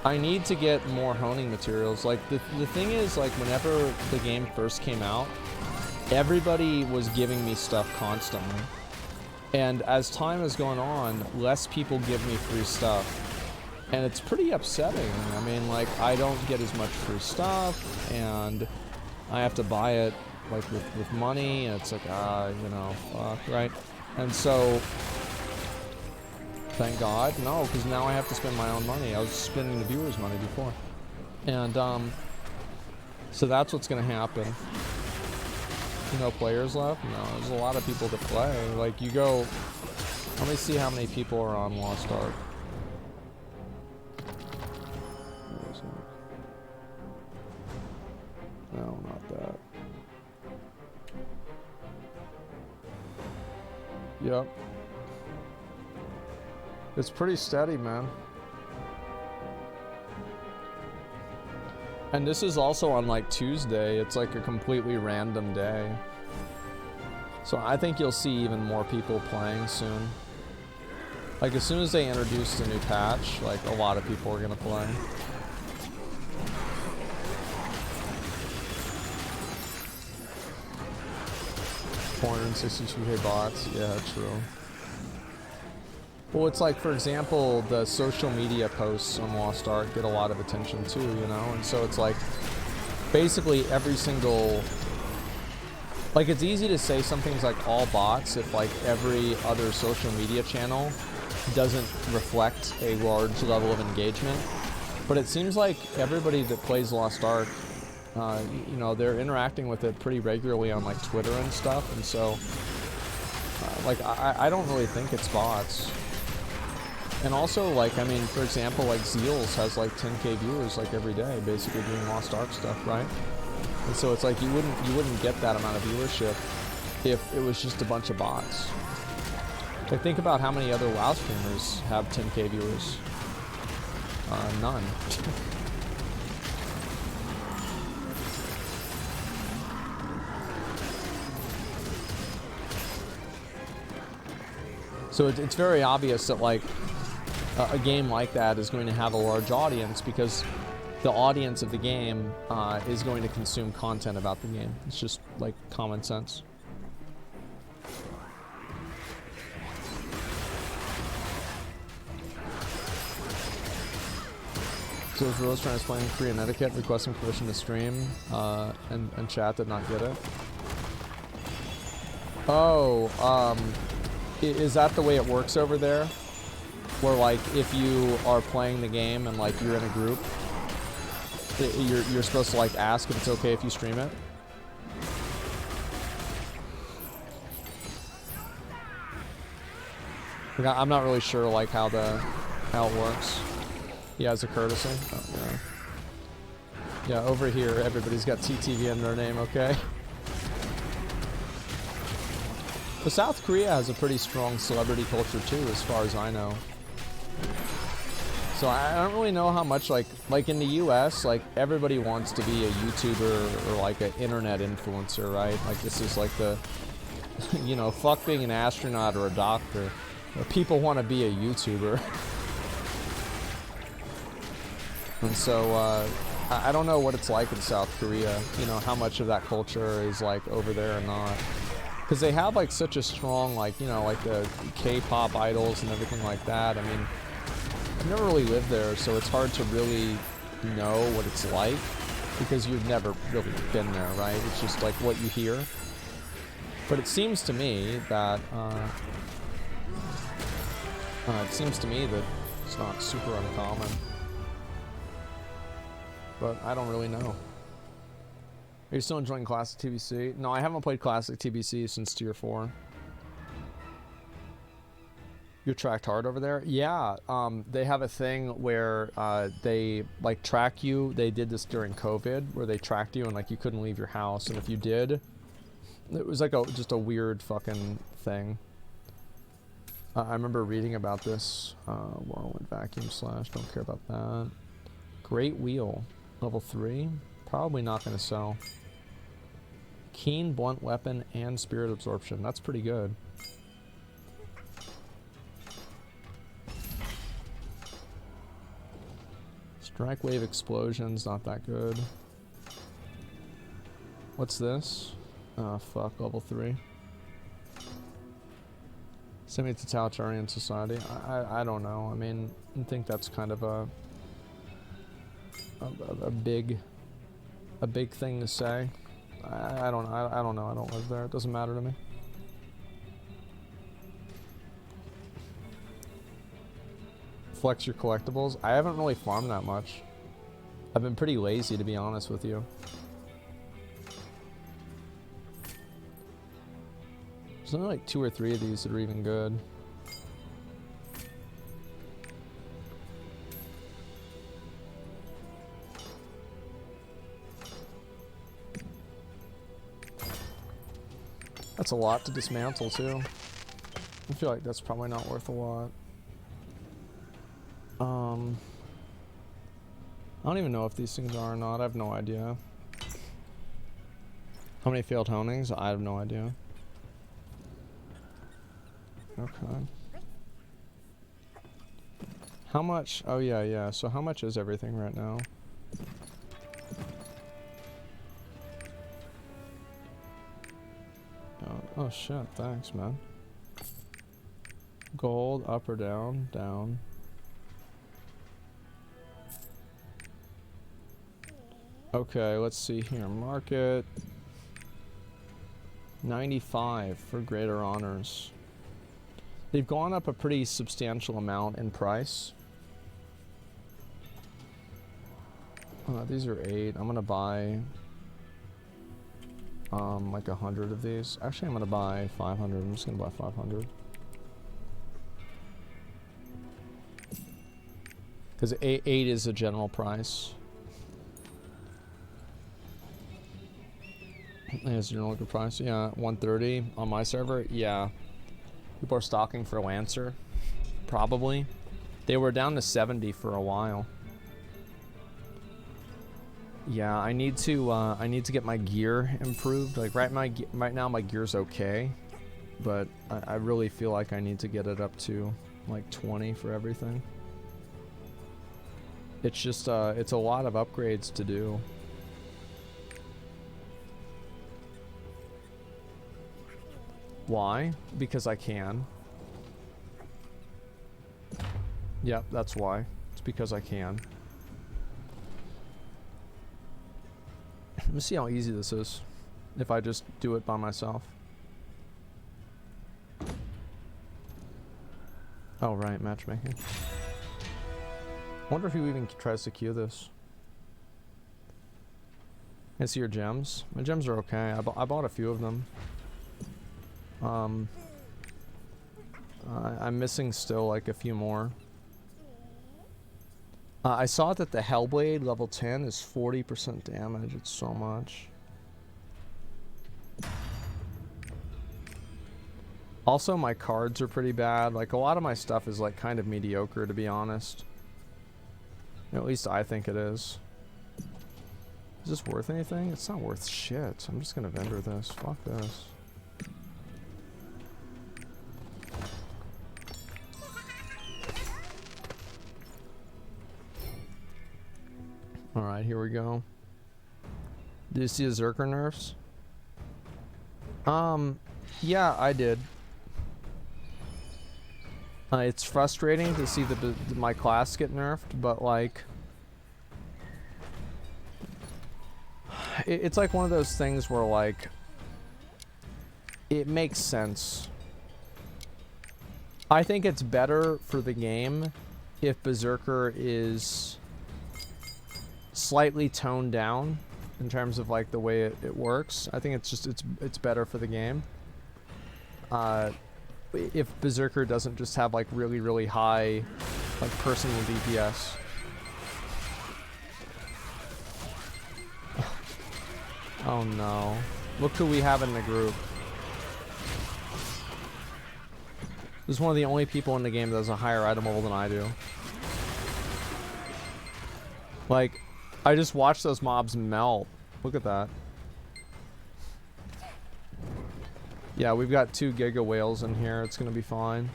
I need to get more honing materials. Like, the thing is, like, whenever the game first came out, everybody was giving me stuff constantly. And as time has gone on, less people give me free stuff. And it's pretty upsetting. I mean, like, I don't get as much free stuff, and I have to buy it, like, with money, and it's like, you know, fuck, right? And so, thank God, no, because now I have to spend my own money. I was spending the viewers' money before. And, so that's what's gonna happen. No players left? No, there's a lot of people to play. Like, you go... Let me see how many people are on Lost Ark. No, not that. Yep. It's pretty steady, man. And this is also on like Tuesday. It's like a completely random day. So I think you'll see even more people playing soon. Like as soon as they introduce the new patch, like a lot of people are gonna play. $462K bots, yeah, true. Well, it's like, for example, the social media posts on Lost Ark get a lot of attention too, you know? And so it's like, basically every single... Like, it's easy to say something's like all bots if like every other social media channel doesn't reflect a large level of engagement. But it seems like everybody that plays Lost Ark, you know, they're interacting with it pretty regularly on like Twitter and stuff. And so, like, I don't really think it's bots. And also, like, I mean, for example, like Zeals has like 10K viewers like every day, basically doing Lost Ark stuff, right? And so it's like you wouldn't get that amount of viewership if it was just a bunch of bots. Like, think about how many other WoW streamers have 10K viewers. None. So it's very obvious that like a game like that is going to have a large audience because the audience of the game is going to consume content about the game. It's just like common sense. So if Rose trying to explain Korean etiquette, requesting permission to stream, and chat did not get it. Oh, is that the way it works over there? Where like if you are playing the game and like you're in a group, you're supposed to like ask if it's okay if you stream it? I'm not really sure like how it works. Yeah, as a courtesy. Oh, yeah. Yeah, over here everybody's got TTV in their name, okay? But South Korea has a pretty strong celebrity culture too, as far as I know. So I don't really know how much, like in the US, like everybody wants to be a YouTuber or like an internet influencer, right? Like this is like the, you know, fuck being an astronaut or a doctor. People want to be a YouTuber. And so I don't know what it's like in South Korea, you know, how much of that culture is like over there or not. Because they have like such a strong, like, you know, like the K-pop idols and everything like that. I mean, I've never really lived there, so it's hard to really know what it's like because you've never really been there, right? It's just like what you hear. But it seems to me that it's not super uncommon. But I don't really know. Are you still enjoying Classic TBC? No, I haven't played Classic TBC since Tier 4. You're tracked hard over there? Yeah, they have a thing where they like track you. They did this during COVID where they tracked you and like you couldn't leave your house. And if you did, it was like just a weird fucking thing. I remember reading about this. Whirlwind Vacuum Slash, don't care about that. Great Wheel, level 3. Probably not going to sell. Keen Blunt Weapon and Spirit Absorption. That's pretty good. Strike Wave Explosion's not that good. What's this? Oh, fuck, level 3. Semi-totalitarian society. I don't know. I mean, I think that's kind of a big thing to say. I don't know. I don't live there. It doesn't matter to me. Flex your collectibles. I haven't really farmed that much. I've been pretty lazy, to be honest with you. There's only like 2 or 3 of these that are even good. That's a lot to dismantle too. I feel like that's probably not worth a lot. I don't even know if these things are or not. I have no idea. How many failed honings? I have no idea. Okay. How much? Oh yeah. So how much is everything right now? Oh shit, thanks man. Gold, up or down? Down. Okay, let's see here. Market 95 for greater honors. They've gone up a pretty substantial amount in price. These are 8. I'm gonna buy like 100 of these. Actually, I'm gonna buy 500. I'm just gonna buy 500. Because 8 is a general price. Is general good price? Yeah, 130 on my server. Yeah, people are stocking for Lancer. Probably. They were down to 70 for a while. Yeah, I need to get my gear improved. Like right now my gear's okay, but I really feel like I need to get it up to like 20 for everything. It's just it's a lot of upgrades to do. Why? Because I can. Yep, that's why. It's because I can. Let me see how easy this is if I just do it by myself. Oh right, matchmaking. I wonder if he even tries to queue this. I see your gems. My gems are okay. I bought a few of them. I'm missing still like a few more. I saw that the Hellblade level 10 is 40% damage. It's so much. Also, my cards are pretty bad. Like a lot of my stuff is like kind of mediocre, to be honest. At least I think it is. Is this worth anything? It's not worth shit. I'm just gonna vendor this. Fuck this. Alright, here we go. Did you see the Zerker nerfs? Yeah, I did. It's frustrating to see my class get nerfed, but like... It's like one of those things where like... It makes sense. I think it's better for the game if Berserker is slightly toned down in terms of like the way it works. I think it's better for the game. If Berserker doesn't just have like really high like personal DPS. Oh no. Look who we have in the group. This is one of the only people in the game that has a higher item level than I do. Like, I just watched those mobs melt. Look at that. Yeah, we've got 2 Giga Whales in here. It's gonna be fine.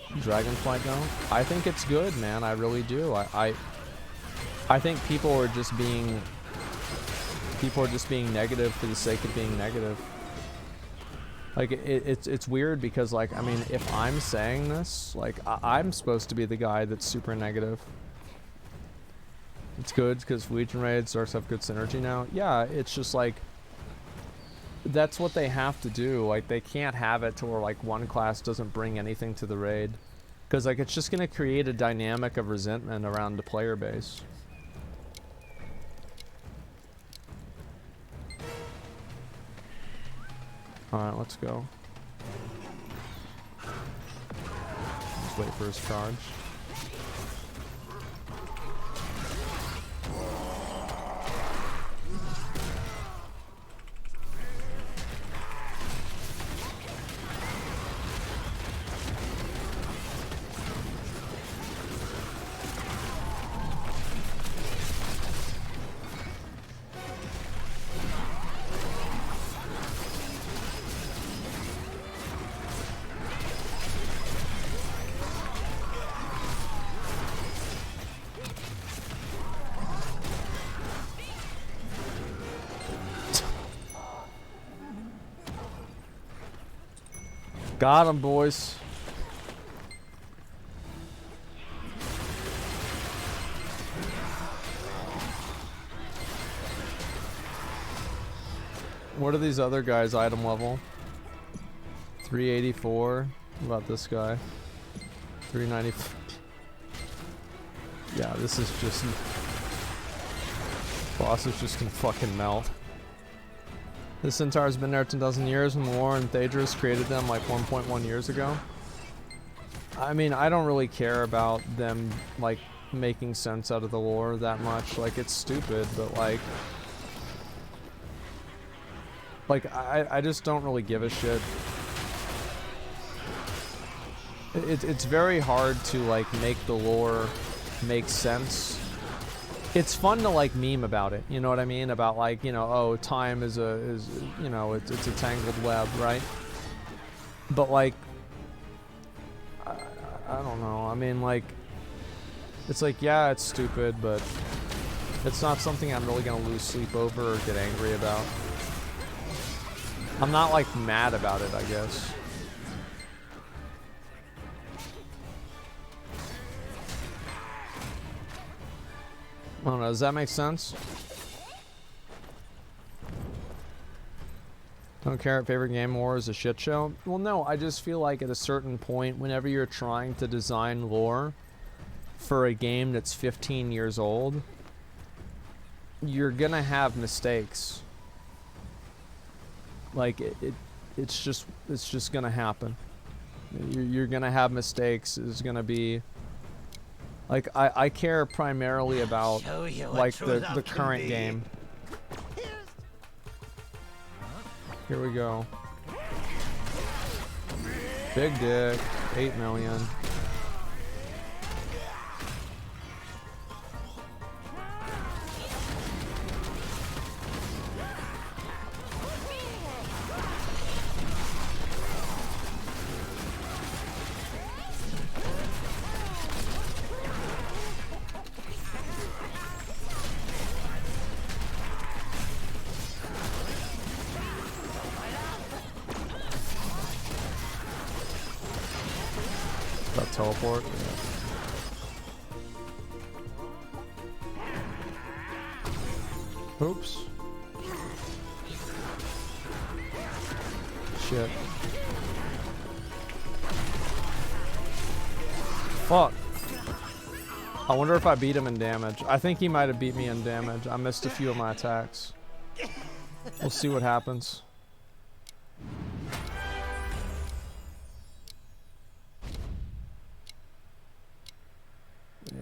Dragonflight though? I think it's good, man. I really do. I think people are just being negative for the sake of being negative. Like, it's weird because, like, I mean, if I'm saying this, like, I'm supposed to be the guy that's super negative. It's good because Legion Raid starts to have good synergy now. Yeah, it's just like, that's what they have to do. Like, they can't have it to where, like, one class doesn't bring anything to the raid. Because, like, it's just going to create a dynamic of resentment around the player base. Alright, let's go. Just wait for his charge. Got him, boys. What are these other guys' item level? 384. What about this guy? 390. Yeah, this is just... Boss is just gonna fucking melt. This Centaur's been there 10,000 years when War and Thadris created them like 1.1 years ago. I mean, I don't really care about them like making sense out of the lore that much. Like, it's stupid, but like I just don't really give a shit. It's very hard to like make the lore make sense. It's fun to like meme about it, you know what I mean? About like, you know, oh, time is you know, it's a tangled web, right? But like, I don't know. I mean, like, it's like, yeah, it's stupid, but it's not something I'm really gonna lose sleep over or get angry about. I'm not like mad about it, I guess. I don't know, does that make sense? Don't care if favorite game war is a shit show? Well, no, I just feel like at a certain point, whenever you're trying to design lore for a game that's 15 years old, you're gonna have mistakes. Like, it's just gonna happen. You're gonna have mistakes. It's gonna be... Like, I care primarily about, like, the current game. Here we go. Big dick. 8 million. teleport. Yeah. Oops. Shit. Fuck. I wonder if I beat him in damage. I think he might have beat me in damage. I missed a few of my attacks. We'll see what happens.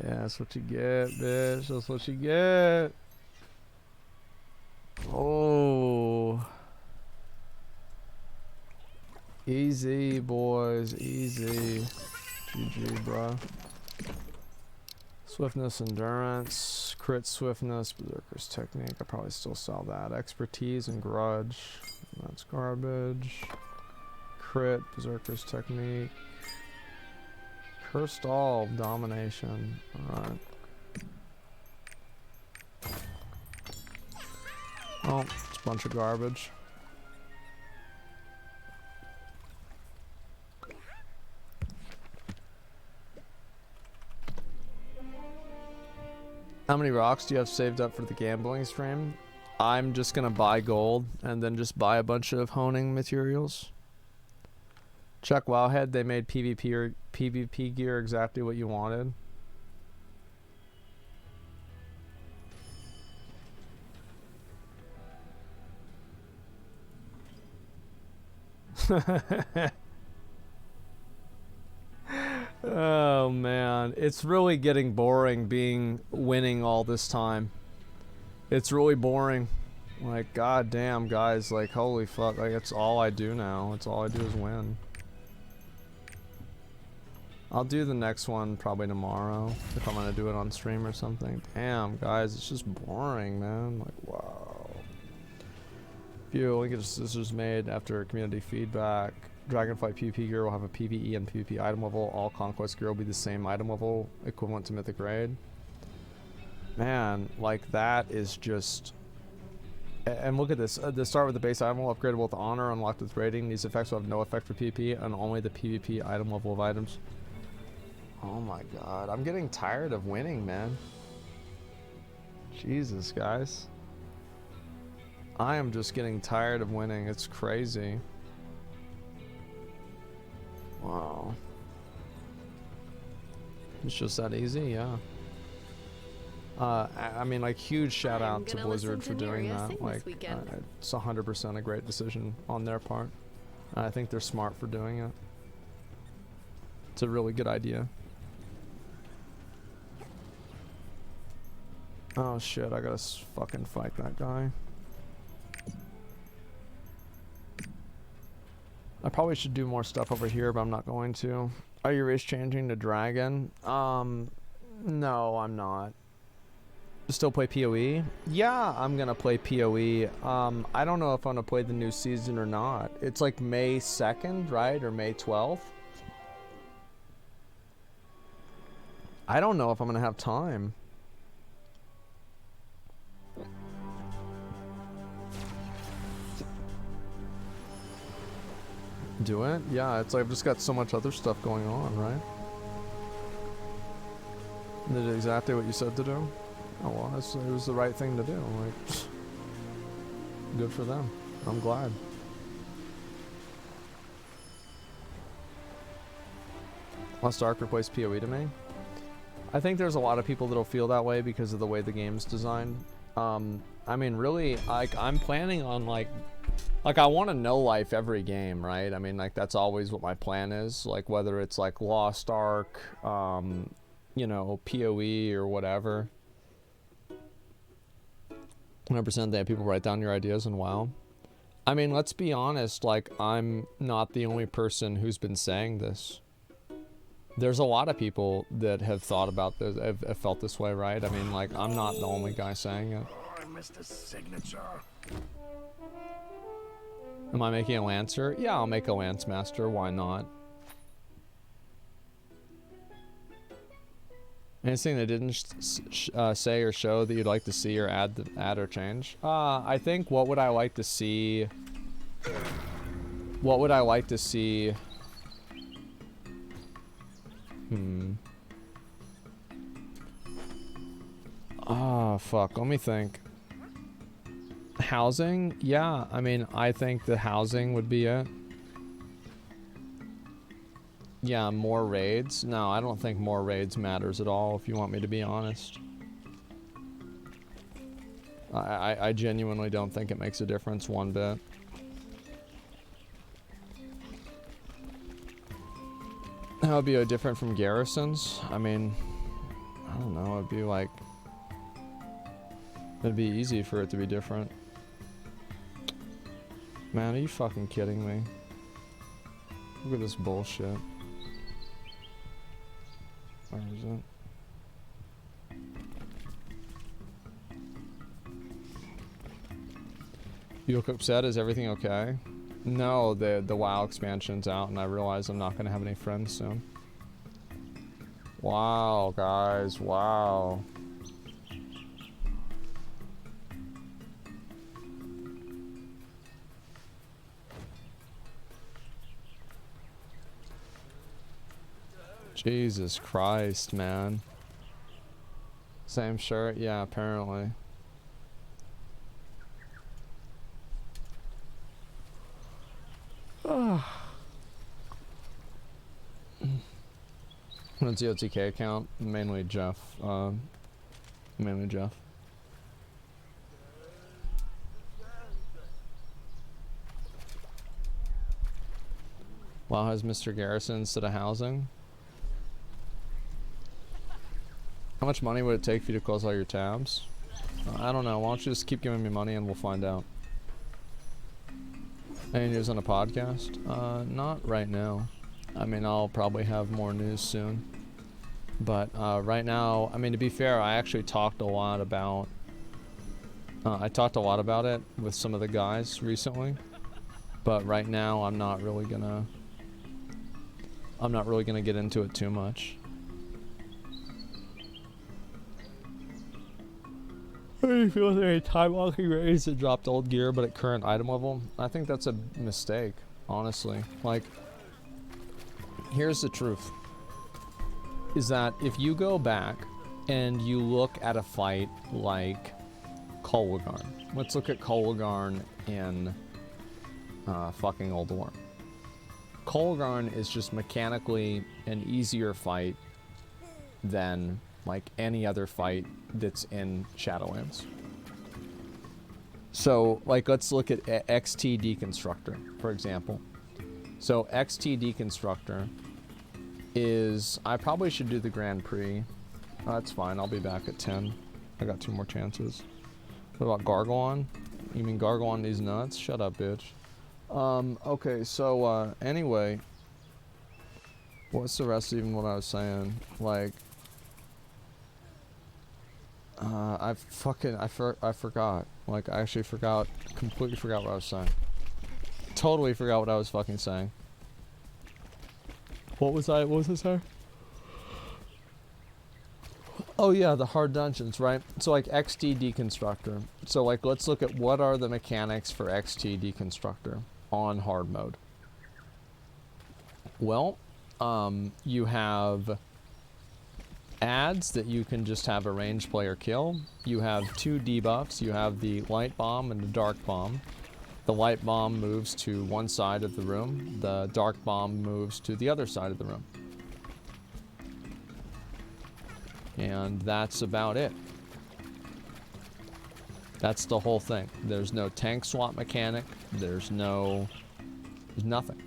Yeah, that's what you get, bitch. That's what you get. Oh. Easy, boys. Easy. GG, bro. Swiftness, endurance, crit swiftness, berserker's technique. I probably still sell that. Expertise and grudge. That's garbage. Crit, berserker's technique. Cursed all, domination. Alright. Oh, it's a bunch of garbage. How many rocks do you have saved up for the gambling stream? I'm just gonna buy gold and then just buy a bunch of honing materials. Check Wowhead, they made PvP gear exactly what you wanted. Oh man, it's really getting boring winning all this time. It's really boring. Like, goddamn, guys, like, holy fuck, like, it's all I do now. It's all I do is win. I'll do the next one probably tomorrow if I'm gonna do it on stream or something. Damn, guys, it's just boring, man. Like, wow. View, link of scissors made after community feedback. Dragonflight PvP gear will have a PvE and PvP item level. All conquest gear will be the same item level, equivalent to mythic raid. Man, like, that is just... And look at this. They start with the base item level, upgradable with honor, unlocked with rating. These effects will have no effect for PvP, and only the PvP item level of items. Oh my god, I'm getting tired of winning, man. Jesus, guys. I am just getting tired of winning. It's crazy. Wow. It's just that easy, yeah. I mean, like, huge shout out to Blizzard for doing that. Like, it's 100% a great decision on their part. I think they're smart for doing it. It's a really good idea. Oh shit, I gotta fucking fight that guy. I probably should do more stuff over here, but I'm not going to. Are you race changing to Dragon? No, I'm not. Still play PoE? Yeah, I'm gonna play PoE. I don't know if I'm gonna play the new season or not. It's like May 2nd, right? Or May 12th? I don't know if I'm gonna have time. Do it? Yeah, it's like I've just got so much other stuff going on, right? Did exactly what you said to do? Oh well, it was the right thing to do. Like, good for them. I'm glad. Lost Ark replaced PoE to me. I think there's a lot of people that'll feel that way because of the way the game's designed. I mean, really, like, I'm planning on like I want to know life every game, right? I mean, like, that's always what my plan is. Like, whether it's like Lost Ark, you know, PoE or whatever. 100% they have people write down your ideas and WoW. I mean, let's be honest, like, I'm not the only person who's been saying this. There's a lot of people that have thought about this, have felt this way, right? I mean, like, I'm not the only guy saying it. I missed a signature. Am I making a Lancer? Yeah, I'll make a Lance Master. Why not? Anything that didn't say or show that you'd like to see or add or change? I think what would I like to see? What would I like to see? Oh, fuck. Let me think. Housing? Yeah, I mean, I think the housing would be it. Yeah, more raids? No, I don't think more raids matters at all, if you want me to be honest. I genuinely don't think it makes a difference one bit. How would be different from garrisons? I mean, I don't know, it'd be like... It'd be easy for it to be different. Man, are you fucking kidding me? Look at this bullshit. Where is it? You look upset? Is everything okay? No, the WoW expansion's out and I realize I'm not gonna have any friends soon. Wow, guys, wow. Jesus Christ, man. Same shirt? Yeah, apparently. What's the OTK account? Mainly Jeff. Mainly Jeff. WoW has Mr. Garrison instead of housing. How much money would it take for you to close all your tabs? I don't know. Why don't you just keep giving me money and we'll find out. Any news on a podcast? Not right now. I mean, I'll probably have more news soon. But right now, I mean, to be fair, I actually talked a lot about... I talked a lot about it with some of the guys recently. But right now, I'm not really gonna get into it too much. How do you feel there any time locking raids that dropped old gear but at current item level? I think that's a mistake, honestly. Like, here's the truth. Is that if you go back and you look at a fight like Kolwagarn. Let's look at Kolwagarn in fucking Old War. Kolwagarn is just mechanically an easier fight than like any other fight that's in Shadowlands. So, like, let's look at XT Deconstructor, for example. So, XT Deconstructor is... I probably should do the Grand Prix. Oh, that's fine, I'll be back at 10. I got 2 more chances. What about Gargoyle? You mean Gargoyle these nuts? Shut up, bitch. Okay, so, anyway. What's the rest of even what I was saying? Like... I forgot. Like, I actually completely forgot what I was saying. Totally forgot what I was fucking saying. What was I saying? Oh yeah, the hard dungeons, right? So like XT Deconstructor. So like, let's look at what are the mechanics for XT Deconstructor on hard mode. Well, you have adds that you can just have a ranged player kill. You have 2 debuffs. You have the light bomb and the dark bomb. The light bomb moves to one side of the room. The dark bomb moves to the other side of the room. And that's about it. That's the whole thing. There's no tank swap mechanic. There's nothing.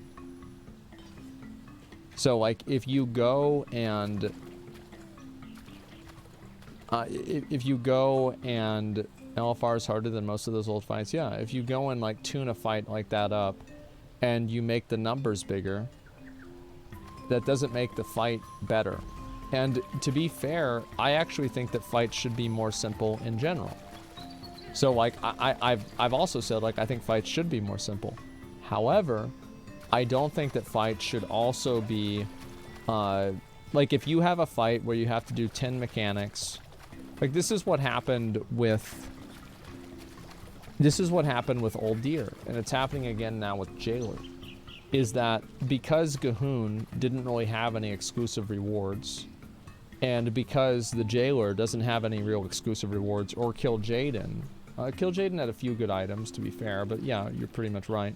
So like if you go and LFR is harder than most of those old fights. Yeah, if you go and like tune a fight like that up and you make the numbers bigger, that doesn't make the fight better. And to be fair, I actually think that fights should be more simple in general. So like I've also said like I think fights should be more simple. However, I don't think that fights should also be like if you have a fight where you have to do 10 mechanics. Like this is what happened with Old Deer, and it's happening again now with Jailer. is that because Gahoon didn't really have any exclusive rewards, and because the Jailer doesn't have any real exclusive rewards, or Kill Jaden. Kill Jaden had a few good items, to be fair, but yeah, you're pretty much right.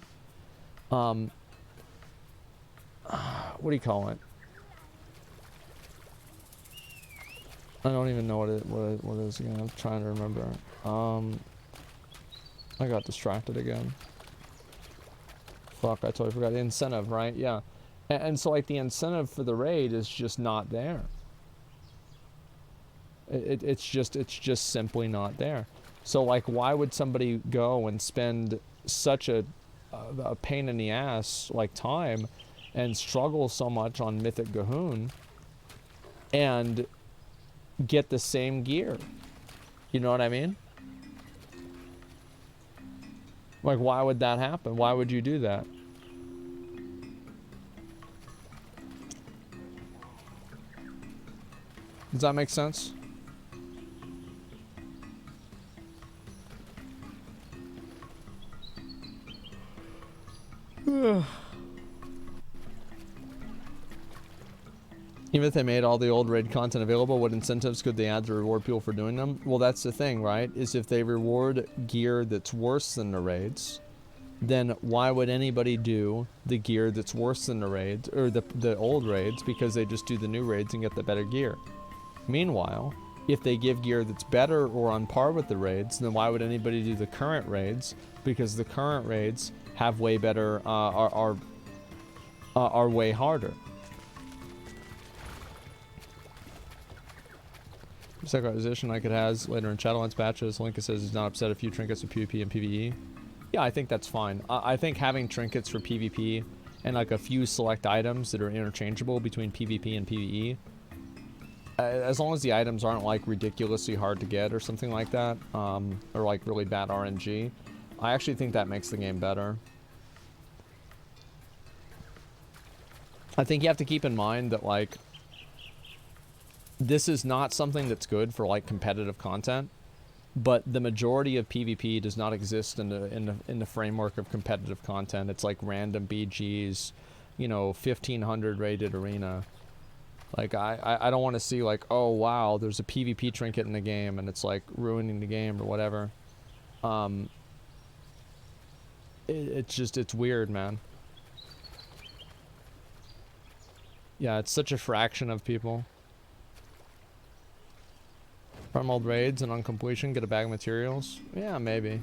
What do you call it? I don't even know what it is again. I'm trying to remember. I got distracted again. Fuck, I totally forgot. The incentive, right? Yeah. And so, like, the incentive for the raid is just not there. It's just simply not there. So, like, why would somebody go and spend such a pain in the ass, like, time and struggle so much on Mythic Gahoon and get the same gear? You know what I mean? Like, why would that happen? Why would you do that? Does that make sense? Even if they made all the old raid content available, what incentives could they add to reward people for doing them? Well, that's the thing, right? Is if they reward gear that's worse than the raids, then why would anybody do the gear that's worse than the raids, or the old raids, because they just do the new raids and get the better gear? Meanwhile, if they give gear that's better or on par with the raids, then why would anybody do the current raids? Because the current raids have way better, are way harder. Synchronization like it has later in Shadowlands patches. Lincoln says he's not upset a few trinkets for PvP and PvE. Yeah, I think that's fine. I think having trinkets for PvP and like a few select items that are interchangeable between PvP and PvE, as long as the items aren't like ridiculously hard to get or something like that, or like really bad RNG, I actually think that makes the game better. I think you have to keep in mind that, like, this is not something that's good for like competitive content, but the majority of PvP does not exist in the framework of competitive content. It's like random BGs, you know, 1500 rated arena. Like, I don't want to see like, oh wow, there's a PvP trinket in the game and it's like ruining the game or whatever. It's weird, man. Yeah, it's such a fraction of people. From old raids and on completion, get a bag of materials? Yeah, maybe.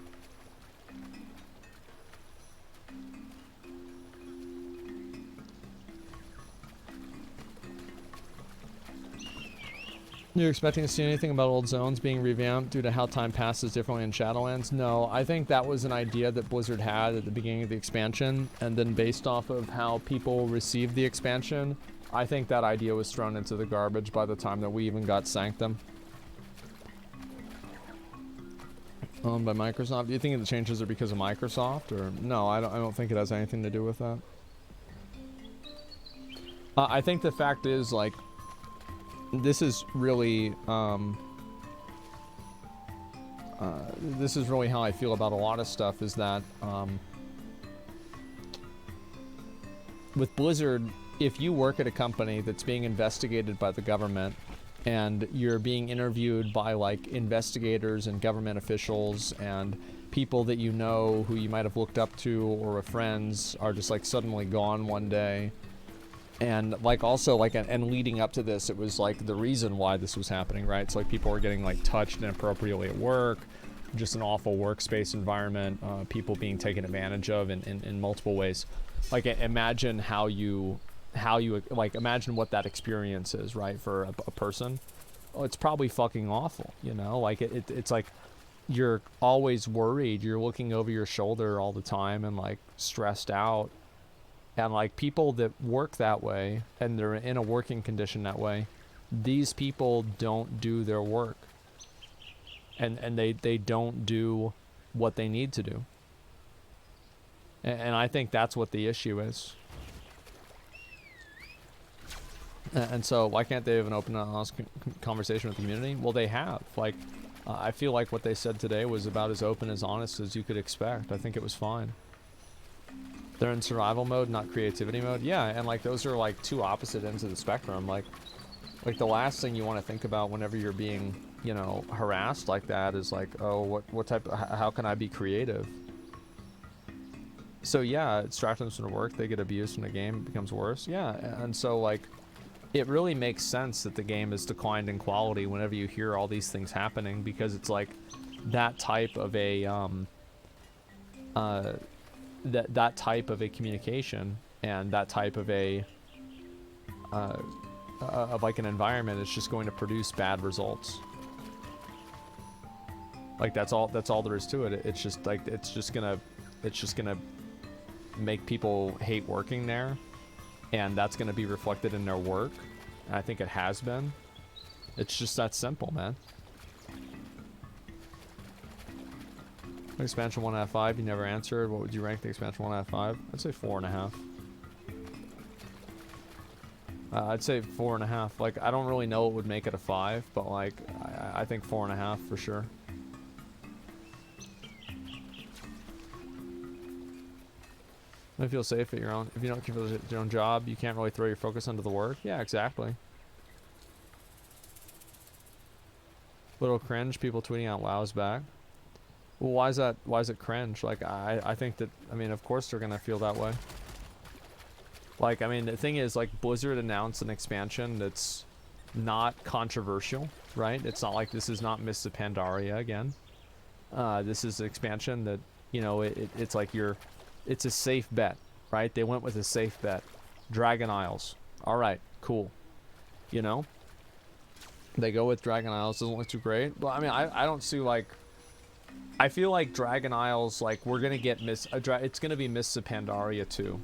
You're expecting to see anything about old zones being revamped due to how time passes differently in Shadowlands? No, I think that was an idea that Blizzard had at the beginning of the expansion, and then based off of how people received the expansion, I think that idea was thrown into the garbage by the time that we even got Sanctum. Owned by Microsoft. Do you think the changes are because of Microsoft, or no? I don't think it has anything to do with that. I think the fact is, like, this is really how I feel about a lot of stuff, is that with Blizzard, if you work at a company that's being investigated by the government and you're being interviewed by like investigators and government officials, and people that you know who you might have looked up to or are friends are just like suddenly gone one day, and like also like and leading up to this, it was like the reason why this was happening, right? So like people were getting like touched inappropriately at work, just an awful workspace environment, people being taken advantage of in multiple ways. Like, imagine how you like, imagine what that experience is, right, for a person. Oh, it's probably fucking awful, you know? Like, it's like you're always worried, you're looking over your shoulder all the time and like stressed out. And like people that work that way and they're in a working condition that way, these people don't do their work, and they don't do what they need to do. And I think that's what the issue is. And so why can't they have an open and honest conversation with the community? Well, they have. Like, I feel like what they said today was about as open, as honest as you could expect. I think it was fine. They're in survival mode, not creativity mode. Yeah, and like those are like two opposite ends of the spectrum. Like the last thing you want to think about whenever you're being, you know, harassed like that is like, oh, what type of, how can I be creative? So yeah, stratagems don't work. They get abused in the game, it becomes worse. Yeah, and so like, it really makes sense that the game has declined in quality whenever you hear all these things happening, because it's like that type of a that type of a communication and that type of a of like an environment is just going to produce bad results. Like that's all there is to it. It's just like it's just gonna make people hate working there, and that's gonna be reflected in their work. And I think it has been. It's just that simple, man. Expansion 1 out of 5, you never answered. What would you rank the expansion 1 out of 5? I'd say 4.5. I'd say 4.5. Like, I don't really know what would make it a 5, but like, I think 4.5 for sure. I feel safe at your own. If you don't keep your own job, you can't really throw your focus onto the work. Yeah, exactly. Little cringe, people tweeting out WoW's back. Well, why is that? Why is it cringe? Like, I think that, I mean, of course they're gonna feel that way. Like, I mean, the thing is, like, Blizzard announced an expansion that's not controversial, right? It's not like this is not Mists of Pandaria again. This is an expansion that, you know, it's like it's a safe bet, right? They went with a safe bet. Dragon Isles. All right, cool. You know? They go with Dragon Isles. Doesn't look too great. But, I mean, I don't see, like... I feel like Dragon Isles, like, we're gonna get it's gonna be Mists of Pandaria too.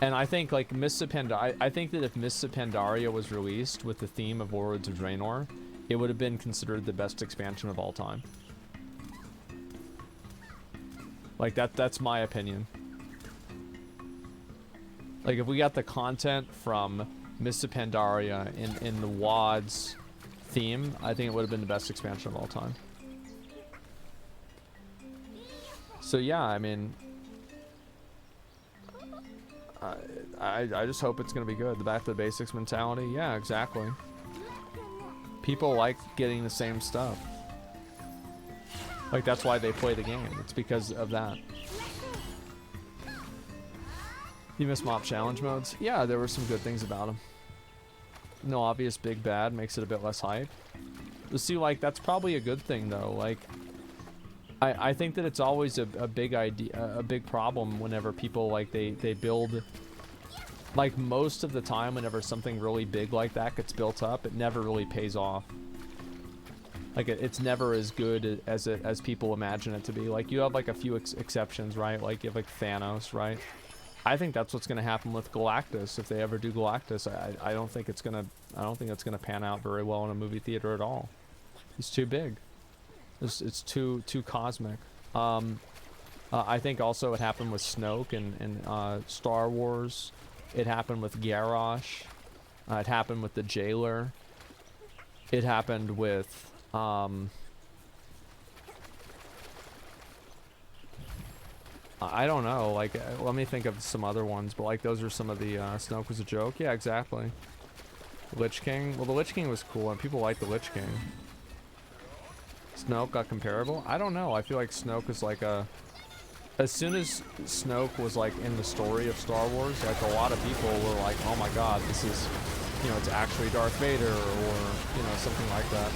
And I think, like, Mists of Pandaria... I think that if Mists of Pandaria was released with the theme of Warlords of Draenor, it would have been considered the best expansion of all time. Like, that's my opinion. Like, if we got the content from Mists of Pandaria in the WoD's theme, I think it would have been the best expansion of all time. So yeah, I mean, I just hope it's gonna be good. The back to the basics mentality, yeah, exactly. People like getting the same stuff. Like, that's why they play the game. It's because of that. You miss MoP challenge modes? Yeah, there were some good things about them. No obvious big bad makes it a bit less hype. But see, like, that's probably a good thing, though. Like, I think that it's always a big idea, a big problem whenever people, like, they build... Like, most of the time, whenever something really big like that gets built up, it never really pays off. Like, it's never as good as people imagine it to be. Like, you have, like, a few exceptions, right? Like, you have, like, Thanos, right? I think that's what's going to happen with Galactus if they ever do Galactus. I don't think it's gonna pan out very well in a movie theater at all. He's too big. It's too cosmic. I think also it happened with Snoke in Star Wars. It happened with Garrosh. It happened with the Jailer. It happened with I don't know, like, let me think of some other ones, but like, those are some of the, Snoke was a joke. Yeah, exactly. Lich King. Well, the Lich King was cool, and people like the Lich King. Snoke got comparable? I don't know. I feel like Snoke was like as soon as Snoke was like in the story of Star Wars, like, a lot of people were like, oh my god, this is, you know, it's actually Darth Vader, or, you know, something like that.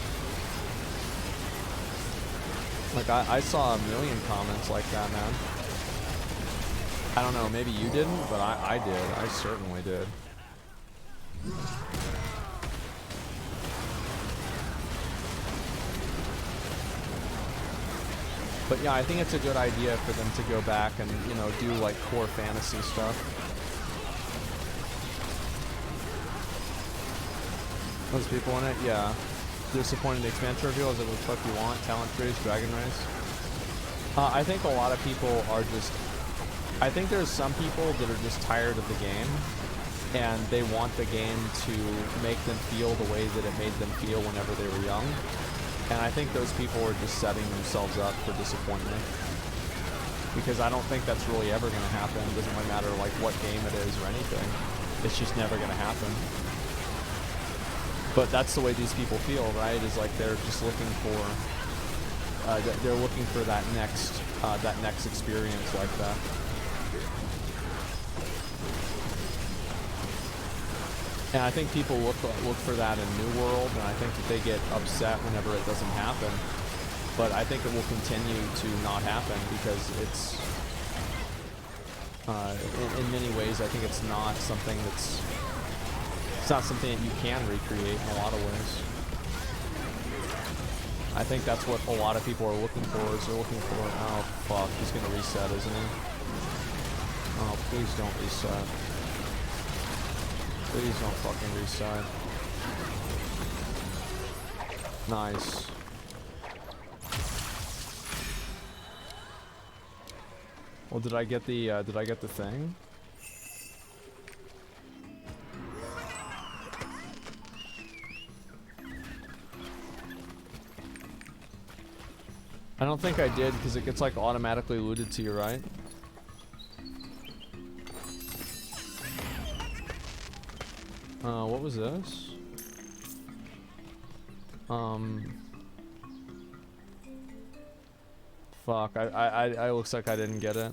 Like, I saw a million comments like that, man. I don't know, maybe you didn't, but I did. I certainly did. But yeah, I think it's a good idea for them to go back and, you know, do like core fantasy stuff. Those people in it, yeah. Disappointing the expansion reveal. Is it what the fuck you want? Talent trees, dragon race. I think a lot of people are just... I think there's some people that are just tired of the game, and they want the game to make them feel the way that it made them feel whenever they were young. And I think those people are just setting themselves up for disappointment. because I don't think that's really ever going to happen. It doesn't really matter like what game it is or anything. It's just never going to happen. But that's the way these people feel, right? Is like they're just looking for they're looking for that next experience like that. And I think people look for that in New World, and I think that they get upset whenever it doesn't happen. But I think it will continue to not happen because it's, in many ways, I think it's not something that you can recreate in a lot of ways. I think that's what a lot of people are looking for, is they're looking for, oh fuck, he's gonna reset, isn't he? Oh, please don't reset. Please don't fucking reset. Nice. Well, did I get the thing? I don't think I did, because it gets like automatically looted to you, right? What was this? Fuck, I looks like I didn't get it.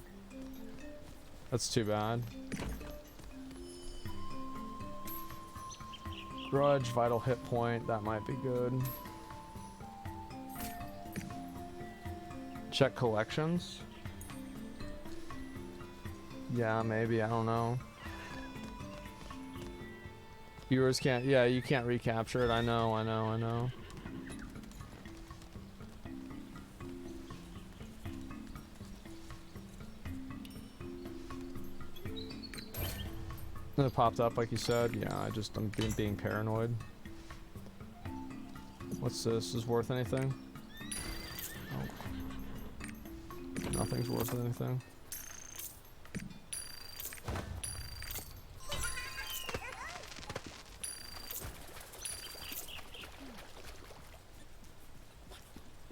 That's too bad. Grudge, vital hit point, that might be good. Check collections? Yeah, maybe, I don't know. Viewers can't, yeah, you can't recapture it, I know. It popped up like you said. Yeah, I'm being paranoid. What's this? Is worth anything? Oh. Nothing's worth anything.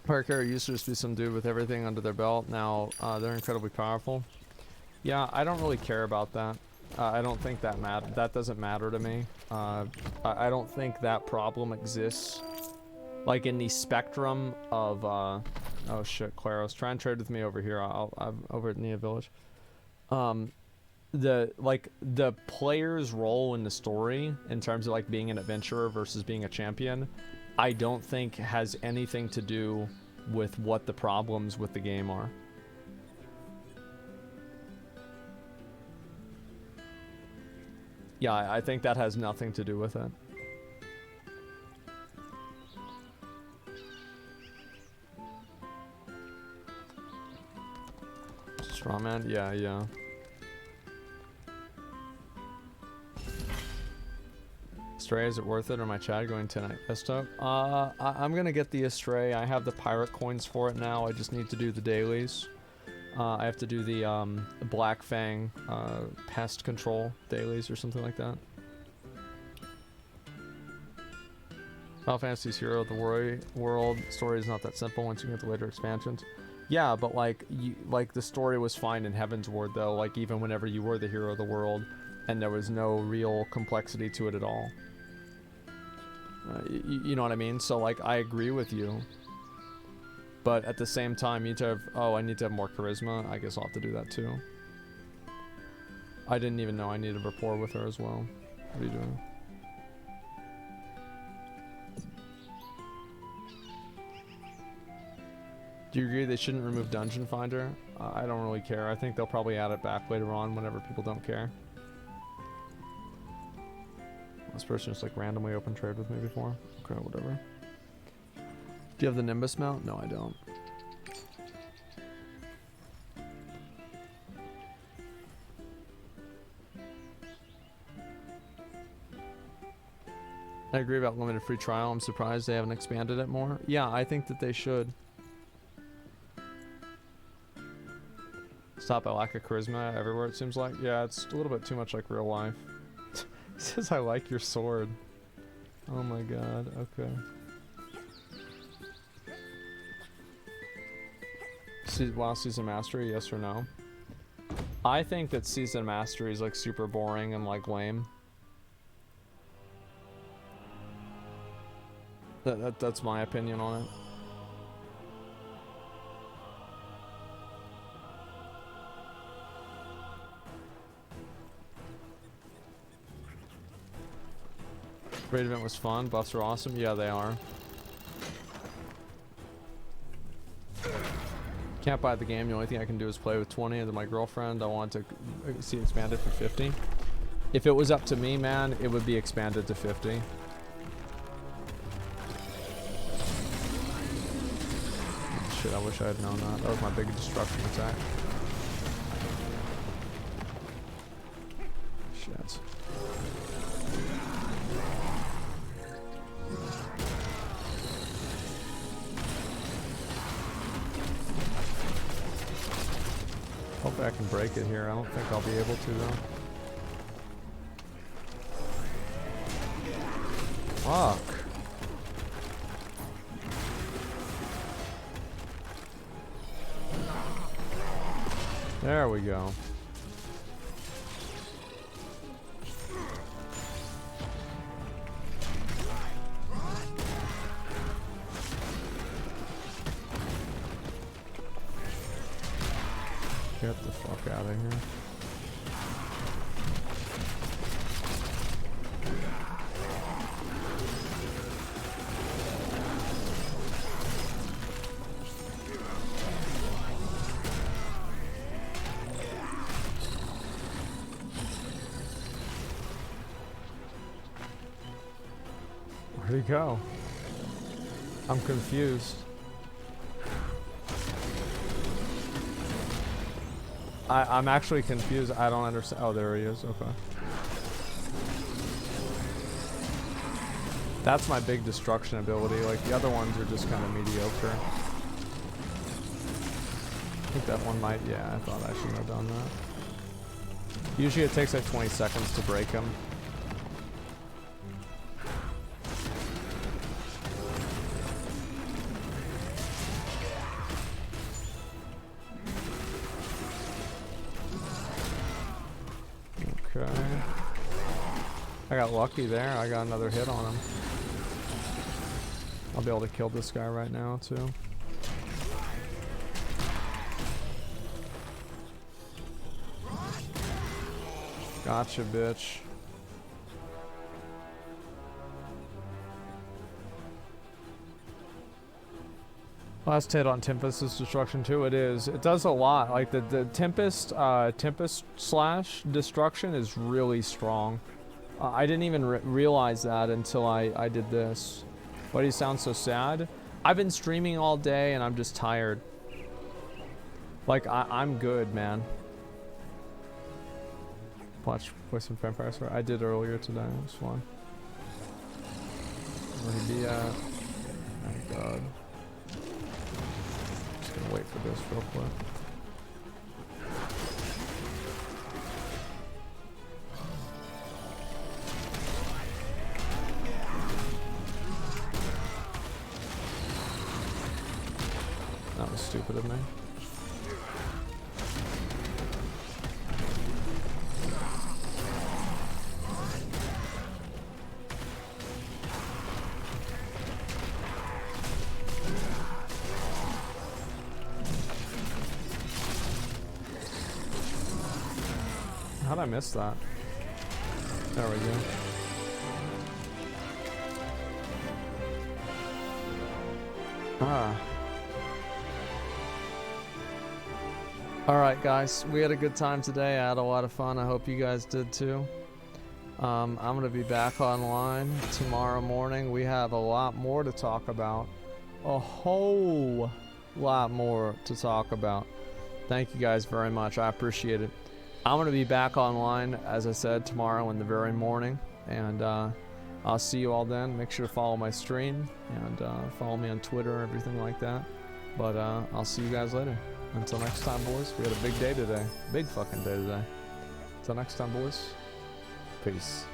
Parkour used to just be some dude with everything under their belt. Now they're incredibly powerful. Yeah, I don't really care about that. I don't think that doesn't matter to me. I don't think that problem exists. Like in the spectrum of oh shit, Claros, try and trade with me over here. I'm over at Nia Village. The player's role in the story in terms of like being an adventurer versus being a champion, I don't think has anything to do with what the problems with the game are. Yeah, I think that has nothing to do with it. Strawman? Yeah. Astray, is it worth it, or my Chad going tonight? Esto? I'm gonna get the Astray. I have the pirate coins for it now. I just need to do the dailies. I have to do the Black Fang pest control dailies or something like that. Final Fantasy's Hero of the World story is not that simple once you get the later expansions. Yeah, but like the story was fine in Heaven's Ward though, like even whenever you were the hero of the world and there was no real complexity to it at all. You know what I mean? So like I agree with you. But at the same time, you need to have... Oh, I need to have more charisma. I guess I'll have to do that too. I didn't even know I needed rapport with her as well. What are you doing? Do you agree they shouldn't remove Dungeon Finder? I don't really care. I think they'll probably add it back later on whenever people don't care. This person just like randomly opened trade with me before. Okay, whatever. Do you have the Nimbus mount? No, I don't. I agree about limited free trial. I'm surprised they haven't expanded it more. Yeah, I think that they should. Stop at lack of charisma everywhere, it seems like. Yeah, it's a little bit too much like real life. He says, I like your sword. Oh my god, okay. WoW Season Mastery, yes or no? I think that Season Mastery is like super boring and like lame. That's my opinion on it. Raid event was fun. Buffs are awesome. Yeah, they are. Can't buy the game. The only thing I can do is play with 20 and then my girlfriend. I want to see it expanded for 50. If it was up to me, man, it would be expanded to 50. Shit, I wish I had known that. That was my big destruction attack. Shit. Hopefully I can break it here. I don't think I'll be able to though. Fuck. There we go. Get the fuck out of here. Where'd he go? I'm confused. I'm actually confused. I don't understand. Oh, there he is. Okay. That's my big destruction ability. Like, the other ones are just kind of mediocre. I think that one might... Yeah, I thought I should have done that. Usually it takes like 20 seconds to break him. Okay. I got lucky there. I got another hit on him. I'll be able to kill this guy right now, too. Gotcha, bitch. Last hit on Tempest's destruction too. It is. It does a lot. Like the Tempest slash destruction is really strong. I didn't even realize that until I did this. Why do you sound so sad? I've been streaming all day and I'm just tired. Like I'm good, man. Watch Voice of Vampire Slayer. I did earlier today. It was fun. Where'd he be at? Oh god. Just gonna wait for this real quick. That was stupid of me. How'd I miss that? There we go. Ah. Alright guys, we had a good time today. I had a lot of fun. I hope you guys did too. I'm going to be back online tomorrow morning. We have a lot more to talk about. A whole lot more to talk about. Thank you guys very much. I appreciate it. I'm going to be back online, as I said, tomorrow in the very morning. And I'll see you all then. Make sure to follow my stream and follow me on Twitter and everything like that. But I'll see you guys later. Until next time, boys. We had a big day today. Big fucking day today. Until next time, boys. Peace.